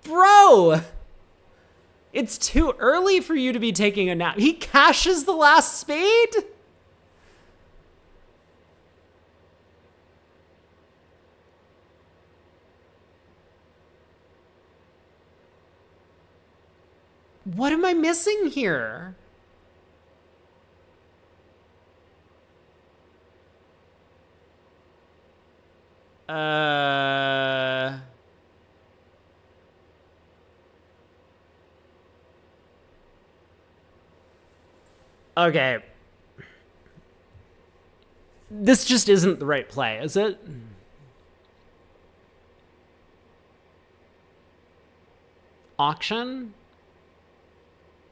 Bro! It's too early for you to be taking a nap. He cashes the last spade? What am I missing here? Okay. This just isn't the right play, is it? Auction?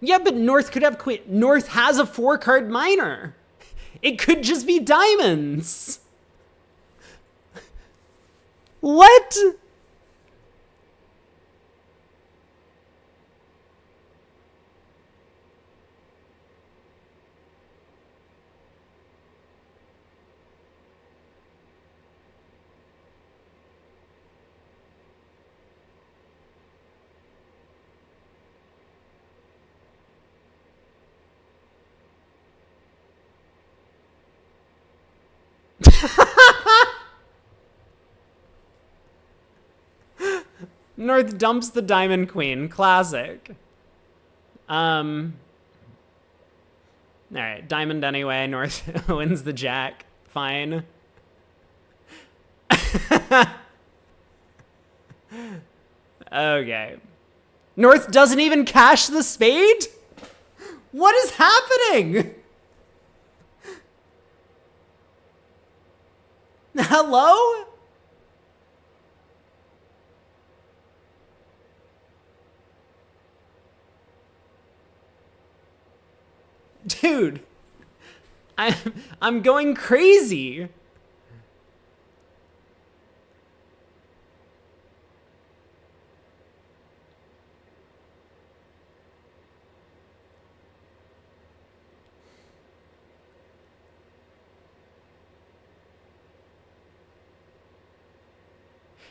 Yeah, but North could have Queen. North has a 4-card minor. It could just be diamonds. What? North dumps the Diamond Queen. Classic. All right, Diamond anyway. North wins the Jack. Fine. Okay. North doesn't even cash the spade? What is happening? Hello? Dude, I'm going crazy.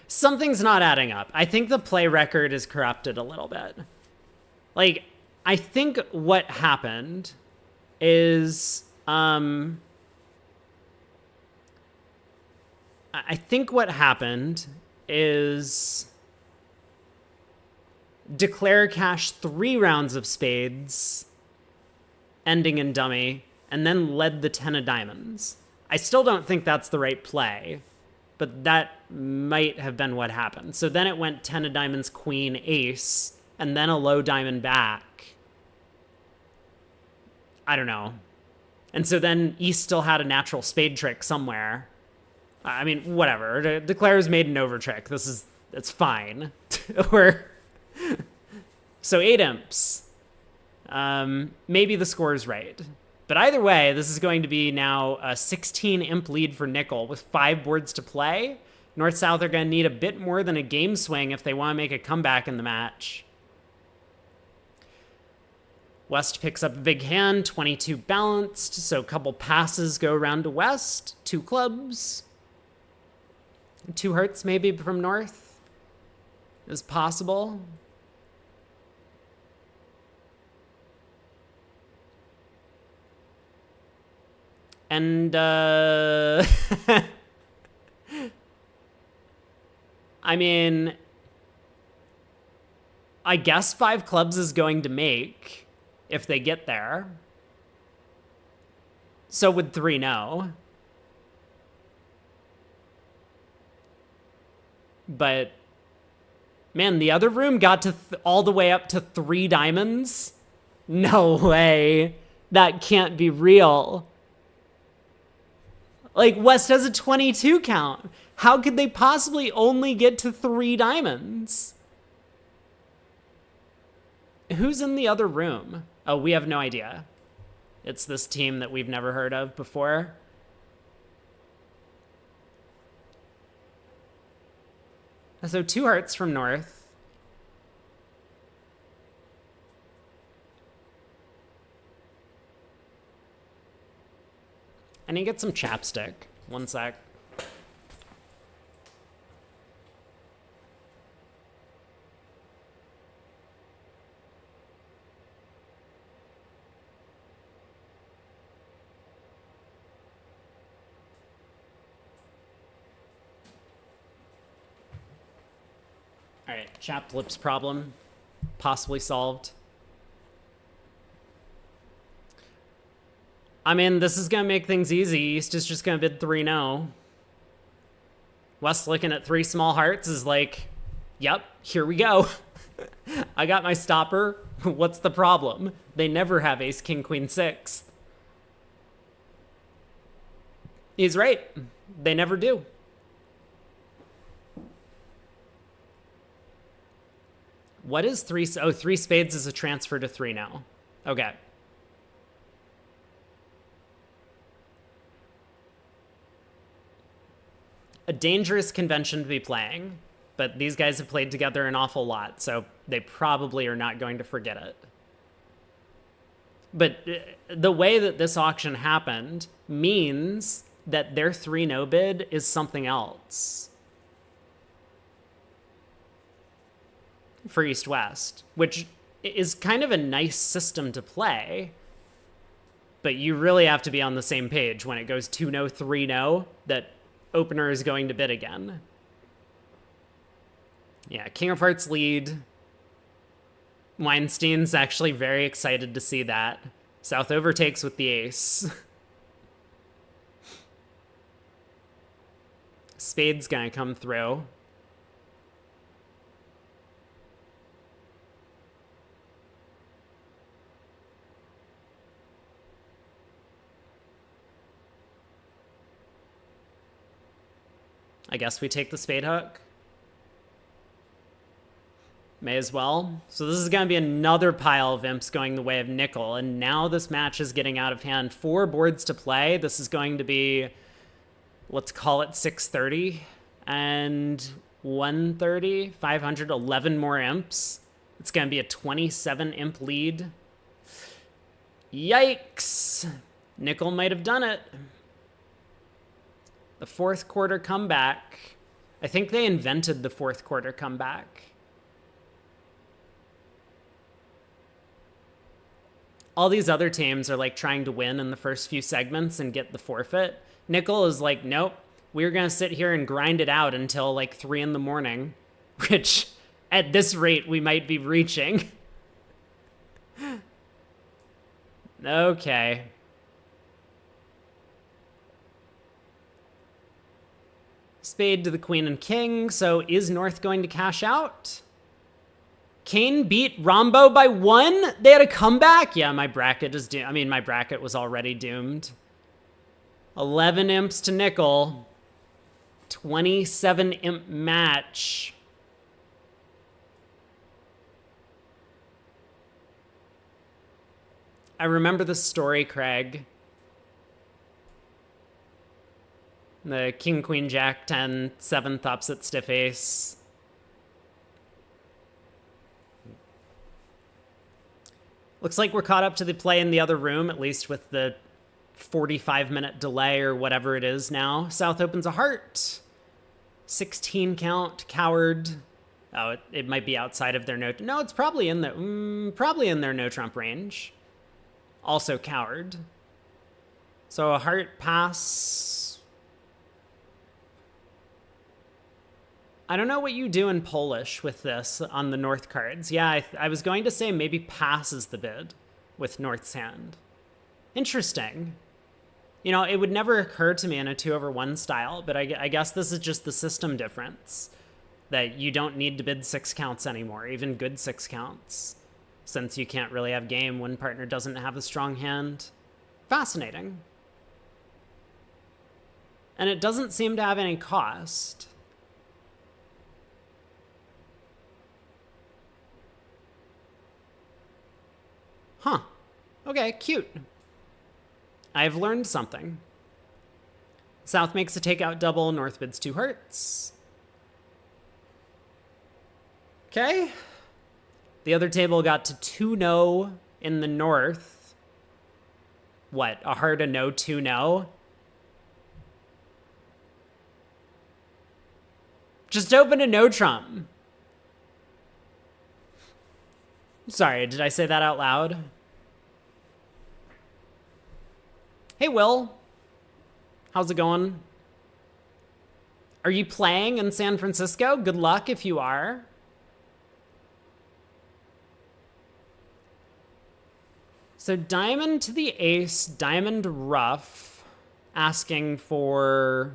Something's not adding up. I think the play record is corrupted a little bit. Like, I think what happened is, I think what happened is declare cash 3 rounds of spades, ending in dummy, and then led the 10 of diamonds. I still don't think that's the right play, but that might have been what happened. So then it went 10 of diamonds, queen, ace, and then a low diamond back. I don't know. And so then East still had a natural spade trick somewhere. I mean, whatever. Declare's made an over trick. It's fine. So 8 imps. Maybe the score is right. But either way, this is going to be now a 16 imp lead for Nickel with 5 boards to play. North-South are going to need a bit more than a game swing if they want to make a comeback in the match. West picks up a big hand, 22 balanced, so a couple passes go around to West. 2 clubs. 2 hearts maybe from North is possible. And, I mean, I guess 5 clubs is going to make if they get there. So would 3 no. But, man, the other room got to all the way up to 3 diamonds? No way. That can't be real. Like, West has a 22 count. How could they possibly only get to 3 diamonds? Who's in the other room? Oh, we have no idea. It's this team that we've never heard of before. So 2 hearts from North. I need to get some chapstick. One sec. All right, chapped lips problem possibly solved. I mean, this is going to make things easy. East is just going to bid 3-0. West looking at 3 small hearts is like, yep, here we go. I got my stopper. What's the problem? They never have ace, king, queen, 6. He's right. They never do. What is 3? Oh, 3 spades is a transfer to 3 now. Okay. A dangerous convention to be playing, but these guys have played together an awful lot, so they probably are not going to forget it. But the way that this auction happened means that their 3-0 bid is something else for East-West, which is kind of a nice system to play, but you really have to be on the same page when it goes 2-0, 3-0, that opener is going to bid again. Yeah, King of Hearts lead. Weinstein's actually very excited to see that. South overtakes with the ace. Spade's gonna come through. I guess we take the spade hook. May as well. So this is going to be another pile of imps going the way of Nickel. And now this match is getting out of hand. 4 boards to play. This is going to be, let's call it 630 and 130, 500, 11 more imps. It's going to be a 27 imp lead. Yikes. Nickel might have done it. The 4th quarter comeback. I think they invented the 4th quarter comeback. All these other teams are like trying to win in the first few segments and get the forfeit. Nickel is like, nope, We were going to sit here and grind it out until like 3 in the morning, which at this rate we might be reaching. Okay. Spade to the queen and king. So is North going to cash out? Kane beat Rombo by 1? They had a comeback? Yeah, my bracket is doomed. I mean, my bracket was already doomed. 11 imps to nickel. 27 imp match. I remember the story, Craig. The king, queen, jack, 10, 7th opposite stiff ace. Looks like we're caught up to the play in the other room, at least with the 45-minute delay or whatever it is now. South opens a heart. 16 count, coward. Oh, it might be outside of their no. No, it's probably in their no trump range. Also coward. So a heart pass. I don't know what you do in Polish with this on the North cards. Yeah, I was going to say maybe pass is the bid with North's hand. Interesting. You know, it would never occur to me in a 2/1 style, but I guess this is just the system difference. That you don't need to bid 6 counts anymore, even good 6 counts. Since you can't really have game when partner doesn't have a strong hand. Fascinating. And it doesn't seem to have any cost. Huh. Okay, cute. I've learned something. South makes a takeout double, North bids 2 hearts. Okay. The other table got to 2-no in the North. What, a heart, a no, 2-no? Just open a no trump. Sorry, did I say that out loud? Hey, Will. How's it going? Are you playing in San Francisco? Good luck if you are. So diamond to the ace, diamond rough, asking for...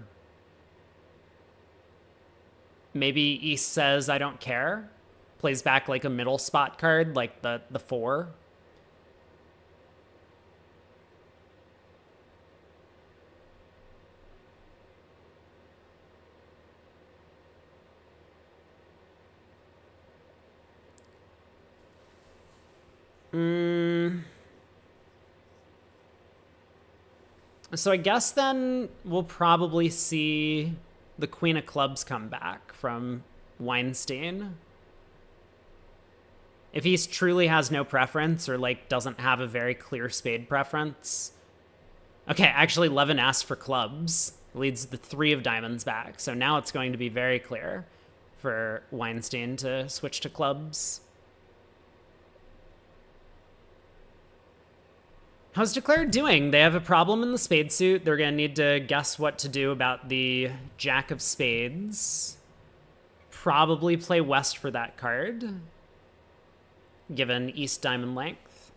Maybe East says, I don't care. Plays back like a middle spot card, like the 4. So I guess then we'll probably see the Queen of Clubs come back from Weinstein. If he truly has no preference or like doesn't have a very clear spade preference. Okay, actually Levin asked for clubs. Leads the 3 of diamonds back. So now it's going to be very clear for Weinstein to switch to clubs. How's Declared doing? They have a problem in the spade suit. They're going to need to guess what to do about the Jack of Spades. Probably play West for that card, given East diamond length.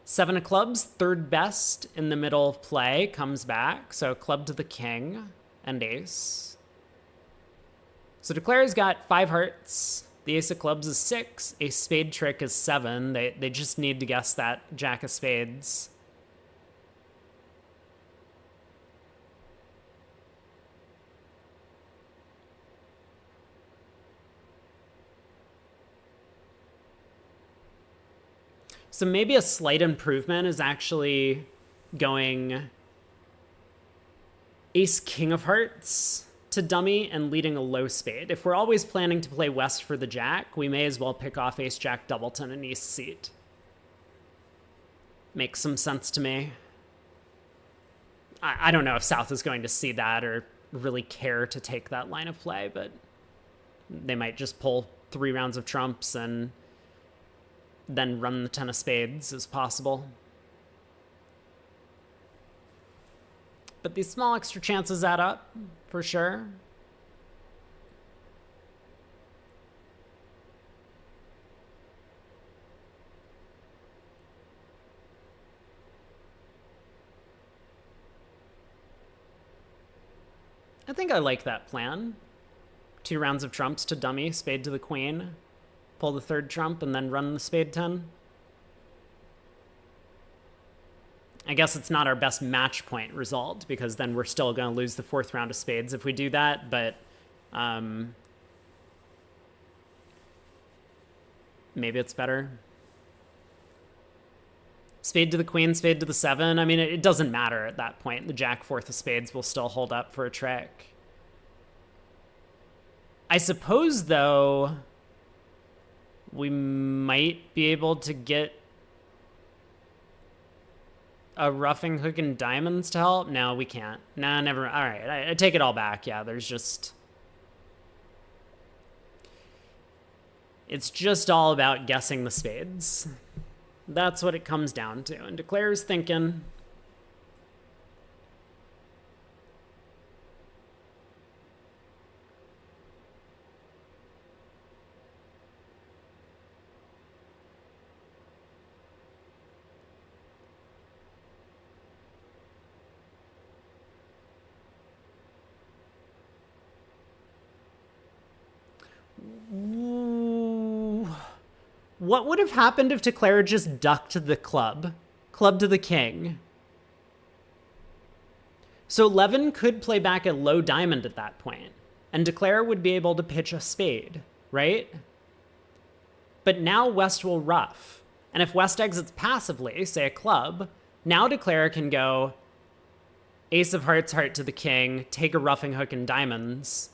7 of clubs, third best in the middle of play, comes back. So club to the king and ace. So Declare's got 5 hearts. The ace of clubs is 6. A spade trick is 7. They just need to guess that Jack of Spades. So maybe a slight improvement is actually going ace king of hearts to dummy and leading a low spade. If we're always planning to play West for the Jack, we may as well pick off ace Jack Doubleton and East seat. Makes some sense to me. I don't know if South is going to see that or really care to take that line of play, but they might just pull 3 rounds of trumps and then run the 10 of spades as possible. but these small extra chances add up, for sure. I think I like that plan. 2 rounds of trumps to dummy, spade to the queen, pull the 3rd trump, and then run the spade 10. I guess it's not our best match point result, because then we're still going to lose the 4th round of spades if we do that, but maybe it's better. Spade to the queen, spade to the 7. I mean, it doesn't matter at that point. The jack 4th of spades will still hold up for a trick. I suppose, though, we might be able to get a roughing hook and diamonds to help. No, we can't. Nah, never. All right, I take it all back. Yeah, there's just... It's just all about guessing the spades. That's what it comes down to. And Declare's thinking... What would have happened if Declare just ducked the club? Club to the king. So Levin could play back a low diamond at that point, and Declare would be able to pitch a spade, right? But now West will ruff. And if West exits passively, say a club, now Declare can go ace of hearts, heart to the king, take a roughing hook and diamonds,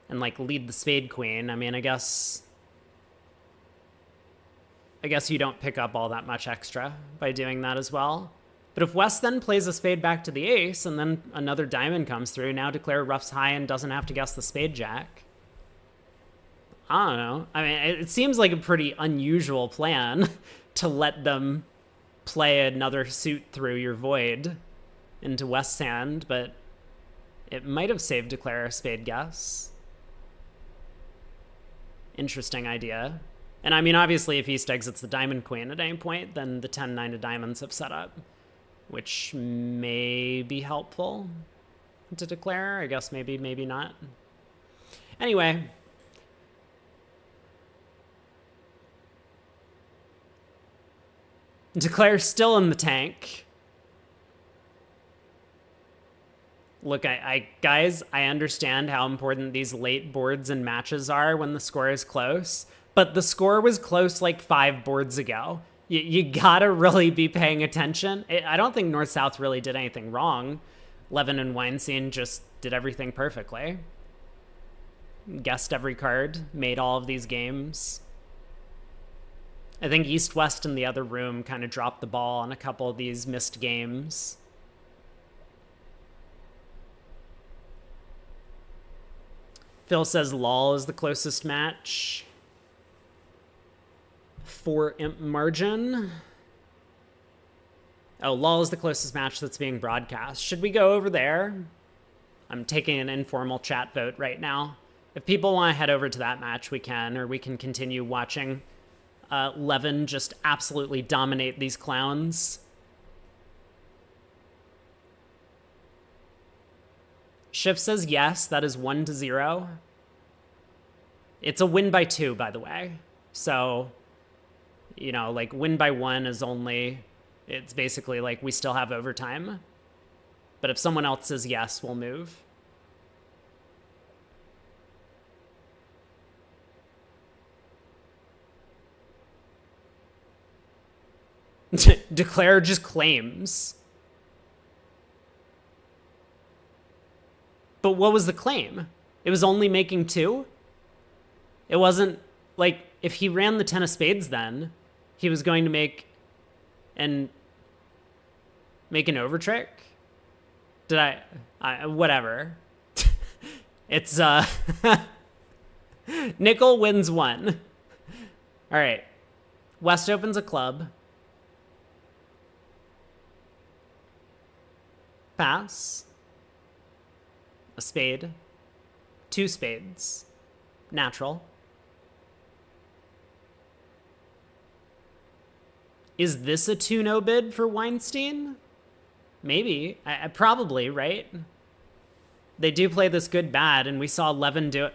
and like lead the spade queen. I mean, I guess you don't pick up all that much extra by doing that as well. But if West then plays a spade back to the ace and then another diamond comes through, now Declare roughs high and doesn't have to guess the spade jack. I don't know. I mean, it seems like a pretty unusual plan to let them play another suit through your void into West's hand, but it might have saved Declare a spade guess. Interesting idea. And I mean, obviously, if East exits the diamond queen at any point, then the 10-9 of diamonds have set up, which may be helpful to Declare. I guess maybe, maybe not. Anyway. Declare's still in the tank. Look, guys, I understand how important these late boards and matches are when the score is close, but the score was close like 5 boards ago. You gotta really be paying attention. I don't think North-South really did anything wrong. Levin and Weinstein just did everything perfectly. Guessed every card, made all of these games. I think East-West in the other room kind of dropped the ball on a couple of these missed games. Phil says LOL is the closest match. 4 imp margin. Oh, LOL is the closest match that's being broadcast. Should we go over there? I'm taking an informal chat vote right now. If people want to head over to that match, we can, or we can continue watching Levin just absolutely dominate these clowns. Schiff says yes, that is 1-0. It's a win by 2, by the way. So, you know, like win by 1 is only, it's basically like we still have overtime. But if someone else says yes, we'll move. Declare just claims. But what was the claim? It was only making 2? It wasn't, like, if he ran the 10 of spades then, he was going to make an overtrick? Did I whatever. It's, Nickel wins 1. All right. West opens a club. Pass. A spade. 2 spades. Natural. Is this a 2-no bid for Weinstein? Maybe. Probably, right? They do play this good bad, and we saw Levin do it.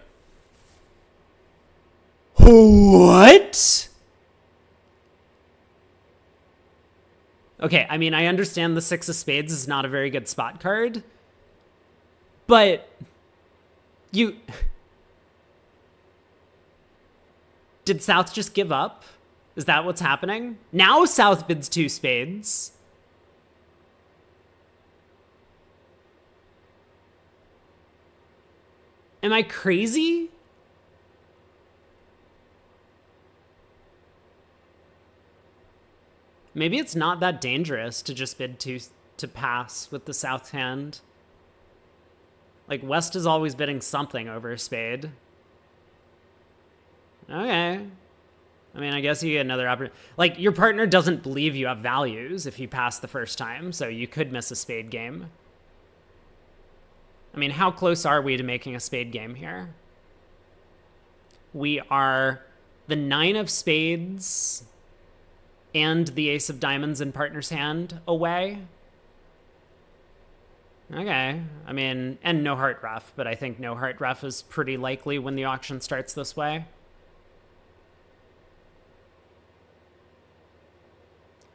What? Okay, I mean, I understand the 6 of spades is not a very good spot card, but you... Did South just give up? Is that what's happening? Now South bids 2 spades. Am I crazy? Maybe it's not that dangerous to just bid 2 to pass with the South hand. Like, West is always bidding something over a spade. Okay. I mean, I guess you get another opportunity. Like, your partner doesn't believe you have values if you pass the first time, so you could miss a spade game. I mean, how close are we to making a spade game here? We are the 9 of spades and the ace of diamonds in partner's hand away. Okay. I mean, and no heart ref, but I think no heart ref is pretty likely when the auction starts this way.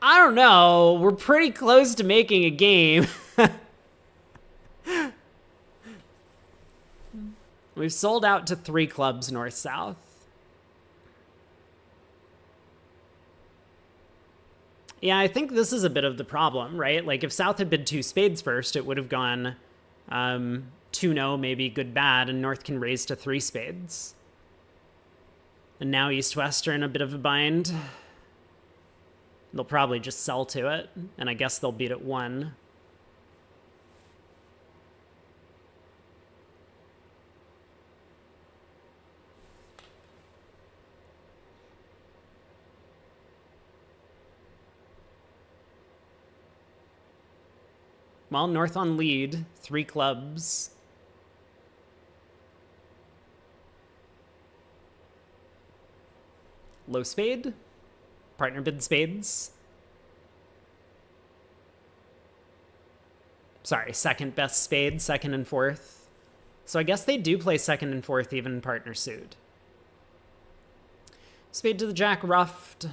I don't know. We're pretty close to making a game. We've sold out to 3 clubs north-south. Yeah, I think this is a bit of the problem, right? Like, if South had bid 2 spades first, it would have gone 2-no, maybe good-bad, and North can raise to 3 spades. And now East-West are in a bit of a bind. They'll probably just sell to it, and I guess they'll beat it 1. Well, North on lead, 3 clubs. Low spade? Partner bid spades? Sorry, second best spade, 2nd and 4th. So I guess they do play 2nd and 4th even in partner suit. Spade to the jack, ruffed.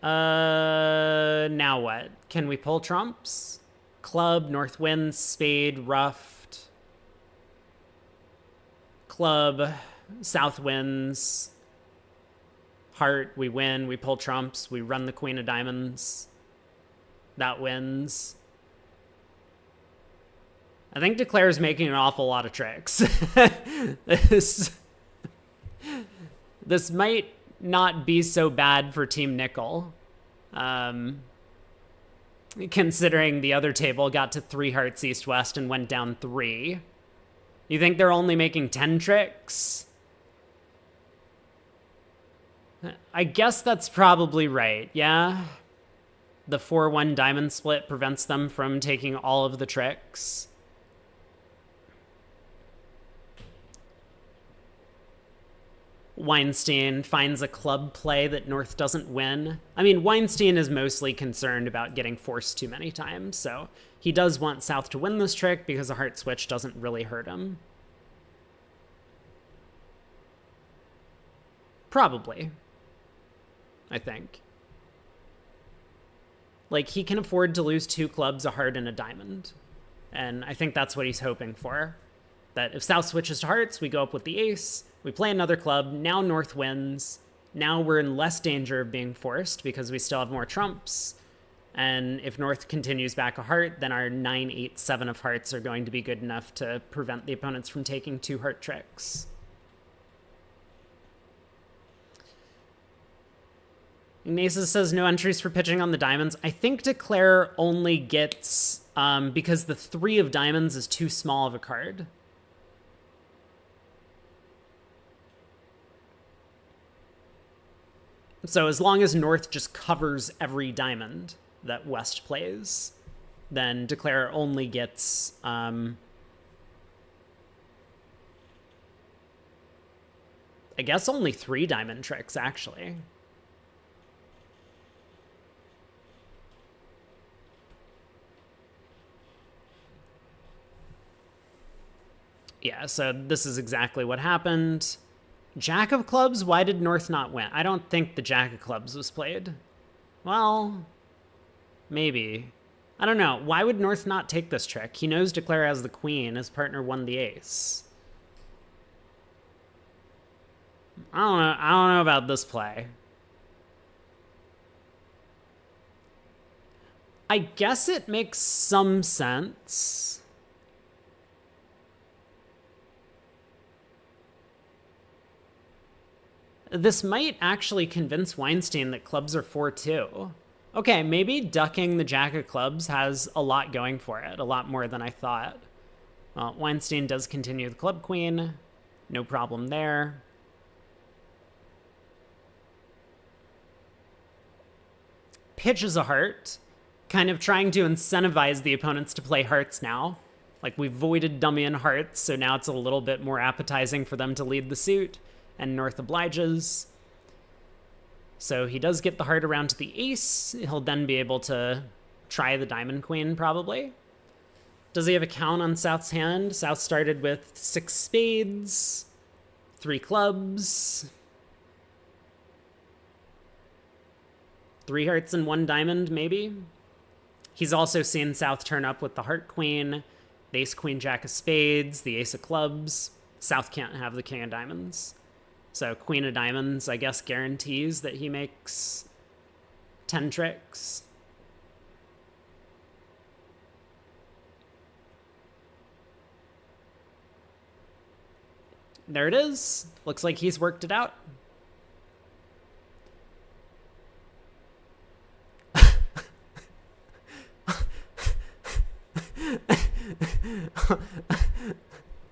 Now what? Can we pull trumps? Club, North wins, spade, ruffed. Club, South wins. Heart, we win, we pull trumps, we run the queen of diamonds. That wins. I think Declare's making an awful lot of tricks. This might not be so bad for Team Nickel. Considering the other table got to 3 hearts east-west and went down 3. You think they're only making 10 tricks? I guess that's probably right, yeah? The 4-1 diamond split prevents them from taking all of the tricks. Weinstein finds a club play that North doesn't win. I mean, Weinstein is mostly concerned about getting forced too many times, so he does want South to win this trick because a heart switch doesn't really hurt him. Probably. I think. Like, he can afford to lose 2 clubs, a heart, and a diamond. And I think that's what he's hoping for. That if South switches to hearts, we go up with the ace, we play another club, now North wins. Now we're in less danger of being forced because we still have more trumps. And if North continues back a heart, then our 9, 8, 7 of hearts are going to be good enough to prevent the opponents from taking 2 heart tricks. Ignaces says no entries for pitching on the diamonds. I think Declare only gets, because the 3 of diamonds is too small of a card. So as long as North just covers every diamond that West plays, then Declare only gets I guess only 3 diamond tricks, actually. Yeah, so this is exactly what happened. Jack of clubs, why did North not win? I don't think the Jack of clubs was played. Well, maybe. I don't know. Why would North not take this trick? He knows Declare has the queen. His partner won the ace. I don't know about this play. I guess it makes some sense. This might actually convince Weinstein that clubs are 4-2. Okay, maybe ducking the Jack of clubs has a lot going for it, a lot more than I thought. Well, Weinstein does continue the club queen. No problem there. Pitches a heart, kind of trying to incentivize the opponents to play hearts now. Like, we voided dummy and hearts, so now it's a little bit more appetizing for them to lead the suit, and North obliges. So he does get the heart around to the ace. He'll then be able to try the diamond queen, probably. Does he have a count on South's hand? South started with 6 spades, 3 clubs, 3 hearts and 1 diamond, maybe? He's also seen South turn up with the heart queen, the ace queen jack of spades, the ace of clubs. South can't have the king of diamonds. So queen of diamonds, I guess, guarantees that he makes 10 tricks. There it is. Looks like he's worked it out.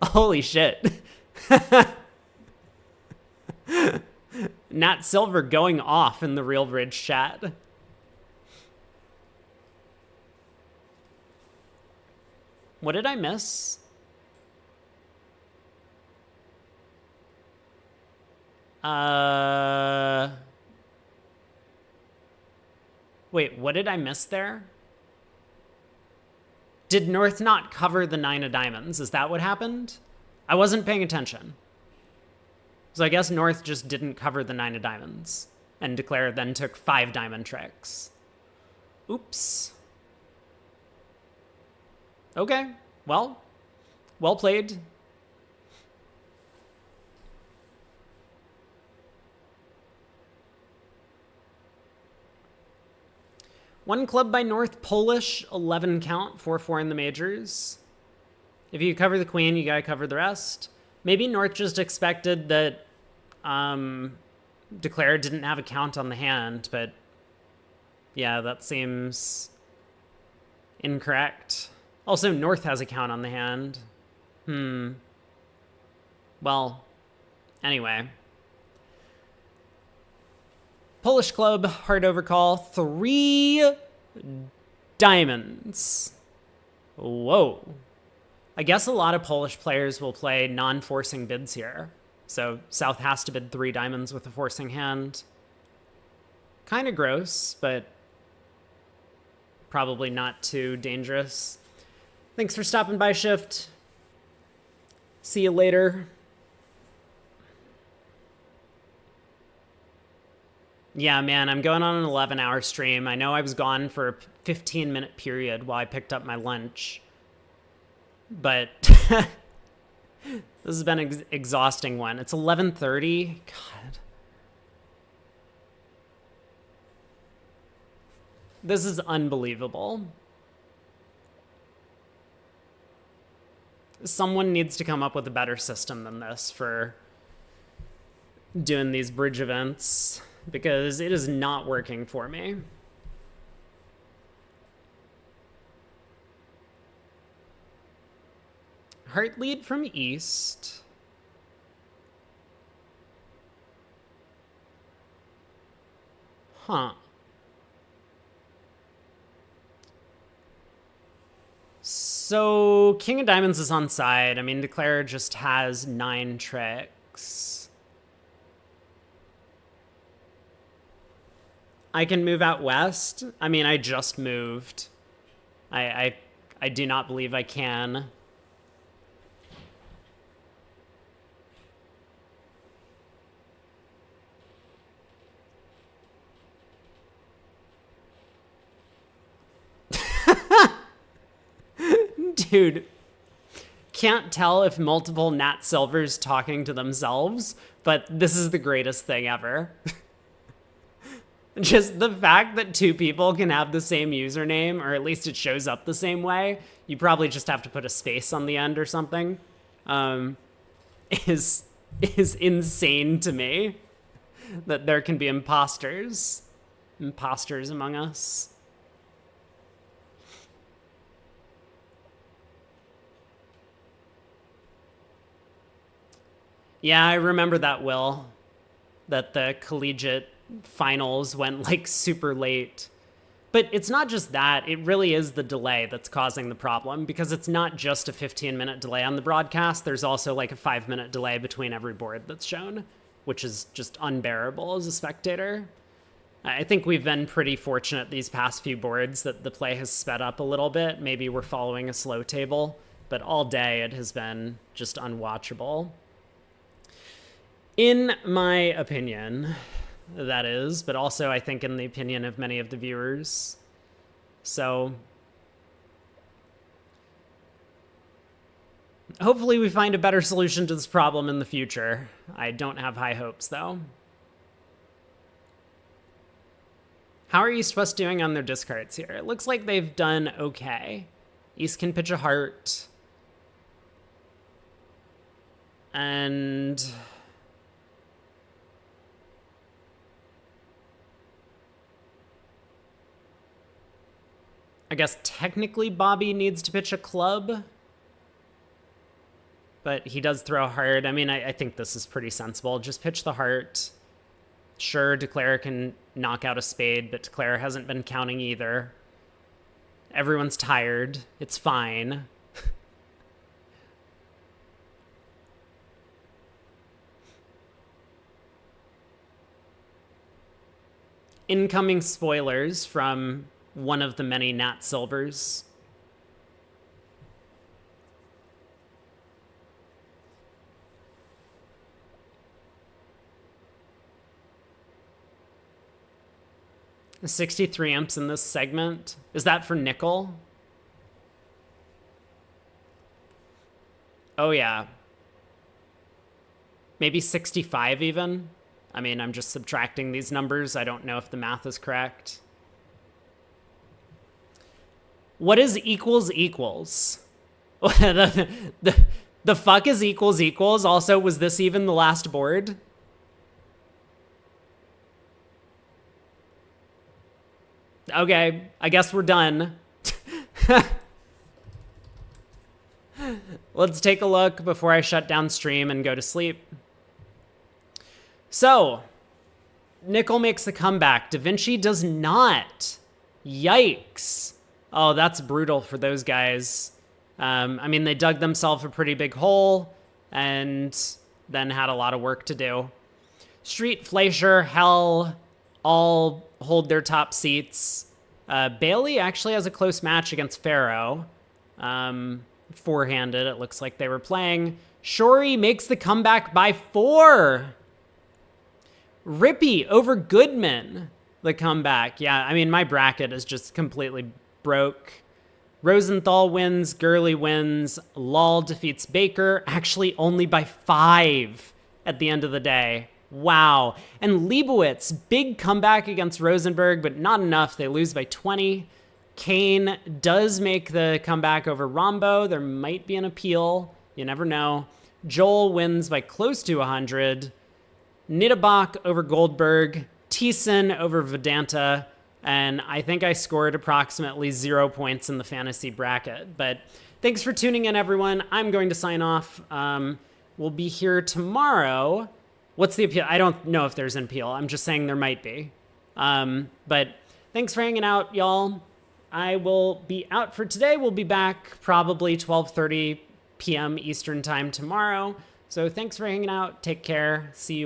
Holy shit. Nat Silver going off in the Real Bridge chat. What did I miss? Wait, what did I miss there? Did North not cover the 9 of diamonds? Is that what happened? I wasn't paying attention. So I guess North just didn't cover the 9 of diamonds, and Declare then took 5 diamond tricks. Oops. Okay, well played. One club by North, Polish, 11 count, 4-4 in the majors. If you cover the queen, you gotta cover the rest. Maybe North just expected that Declare didn't have a count on the hand, but yeah, that seems incorrect. Also, North has a count on the hand. Well, anyway. Polish club, hard overcall, 3 diamonds. Whoa. I guess a lot of Polish players will play non-forcing bids here. So South has to bid 3 diamonds with a forcing hand. Kind of gross, but probably not too dangerous. Thanks for stopping by, Shift. See you later. Yeah, man, I'm going on an 11-hour stream. I know I was gone for a 15-minute period while I picked up my lunch. But this has been an exhausting one. It's 11:30. God. This is unbelievable. Someone needs to come up with a better system than this for doing these bridge events, because it is not working for me. Heart lead from East. Huh. So King of Diamonds is on side. I mean, Declare just has 9 tricks. I can move out west. I mean, I just moved. I do not believe I can. Dude, can't tell if multiple Nat Silver's talking to themselves, but this is the greatest thing ever. Just the fact that 2 people can have the same username, or at least it shows up the same way, you probably just have to put a space on the end or something, is insane to me. That there can be imposters among us. Yeah, I remember that, Will. That the collegiate finals went like super late. But it's not just that. It really is the delay that's causing the problem, because it's not just a 15-minute delay on the broadcast. There's also like a 5-minute delay between every board that's shown, which is just unbearable as a spectator. I think we've been pretty fortunate these past few boards that the play has sped up a little bit. Maybe we're following a slow table, but all day it has been just unwatchable. In my opinion, that is, but also I think in the opinion of many of the viewers. So hopefully we find a better solution to this problem in the future. I don't have high hopes, though. How are East West doing on their discards here? It looks like they've done okay. East can pitch a heart. And I guess technically Bobby needs to pitch a club, but he does throw a heart. I mean, I think this is pretty sensible. Just pitch the heart. Sure, Declare can knock out a spade, but Declare hasn't been counting either. Everyone's tired. It's fine. Incoming spoilers from one of the many Nat Silvers. The 63 amps in this segment. Is that for nickel? Oh yeah. Maybe 65 even? I mean, I'm just subtracting these numbers. I don't know if the math is correct. What is equals equals? the fuck is equals equals? Also, was this even the last board? Okay, I guess we're done. Let's take a look before I shut down stream and go to sleep. So, nickel makes the comeback. Da Vinci does not. Yikes. Oh, that's brutal for those guys. I mean, they dug themselves a pretty big hole and then had a lot of work to do. Street, Fleischer, Hell all hold their top seats. Bailey actually has a close match against Pharaoh. Four-handed, it looks like they were playing. Shori makes the comeback by 4. Rippy over Goodman, the comeback. Yeah, I mean, my bracket is just completely broke. Rosenthal wins, Gurley wins, Lal defeats Baker, actually only by 5 at the end of the day. Wow. And Leibowitz, big comeback against Rosenberg, but not enough. They lose by 20. Kane does make the comeback over Rombo. There might be an appeal. You never know. Joel wins by close to 100. Niederbach over Goldberg. Thiessen over Vedanta. And I think I scored approximately 0 points in the fantasy bracket. But thanks for tuning in, everyone. I'm going to sign off. We'll be here tomorrow. What's the appeal? I don't know if there's an appeal. I'm just saying there might be. But thanks for hanging out, y'all. I will be out for today. We'll be back probably 12:30 p.m. Eastern time tomorrow. So thanks for hanging out. Take care. See you.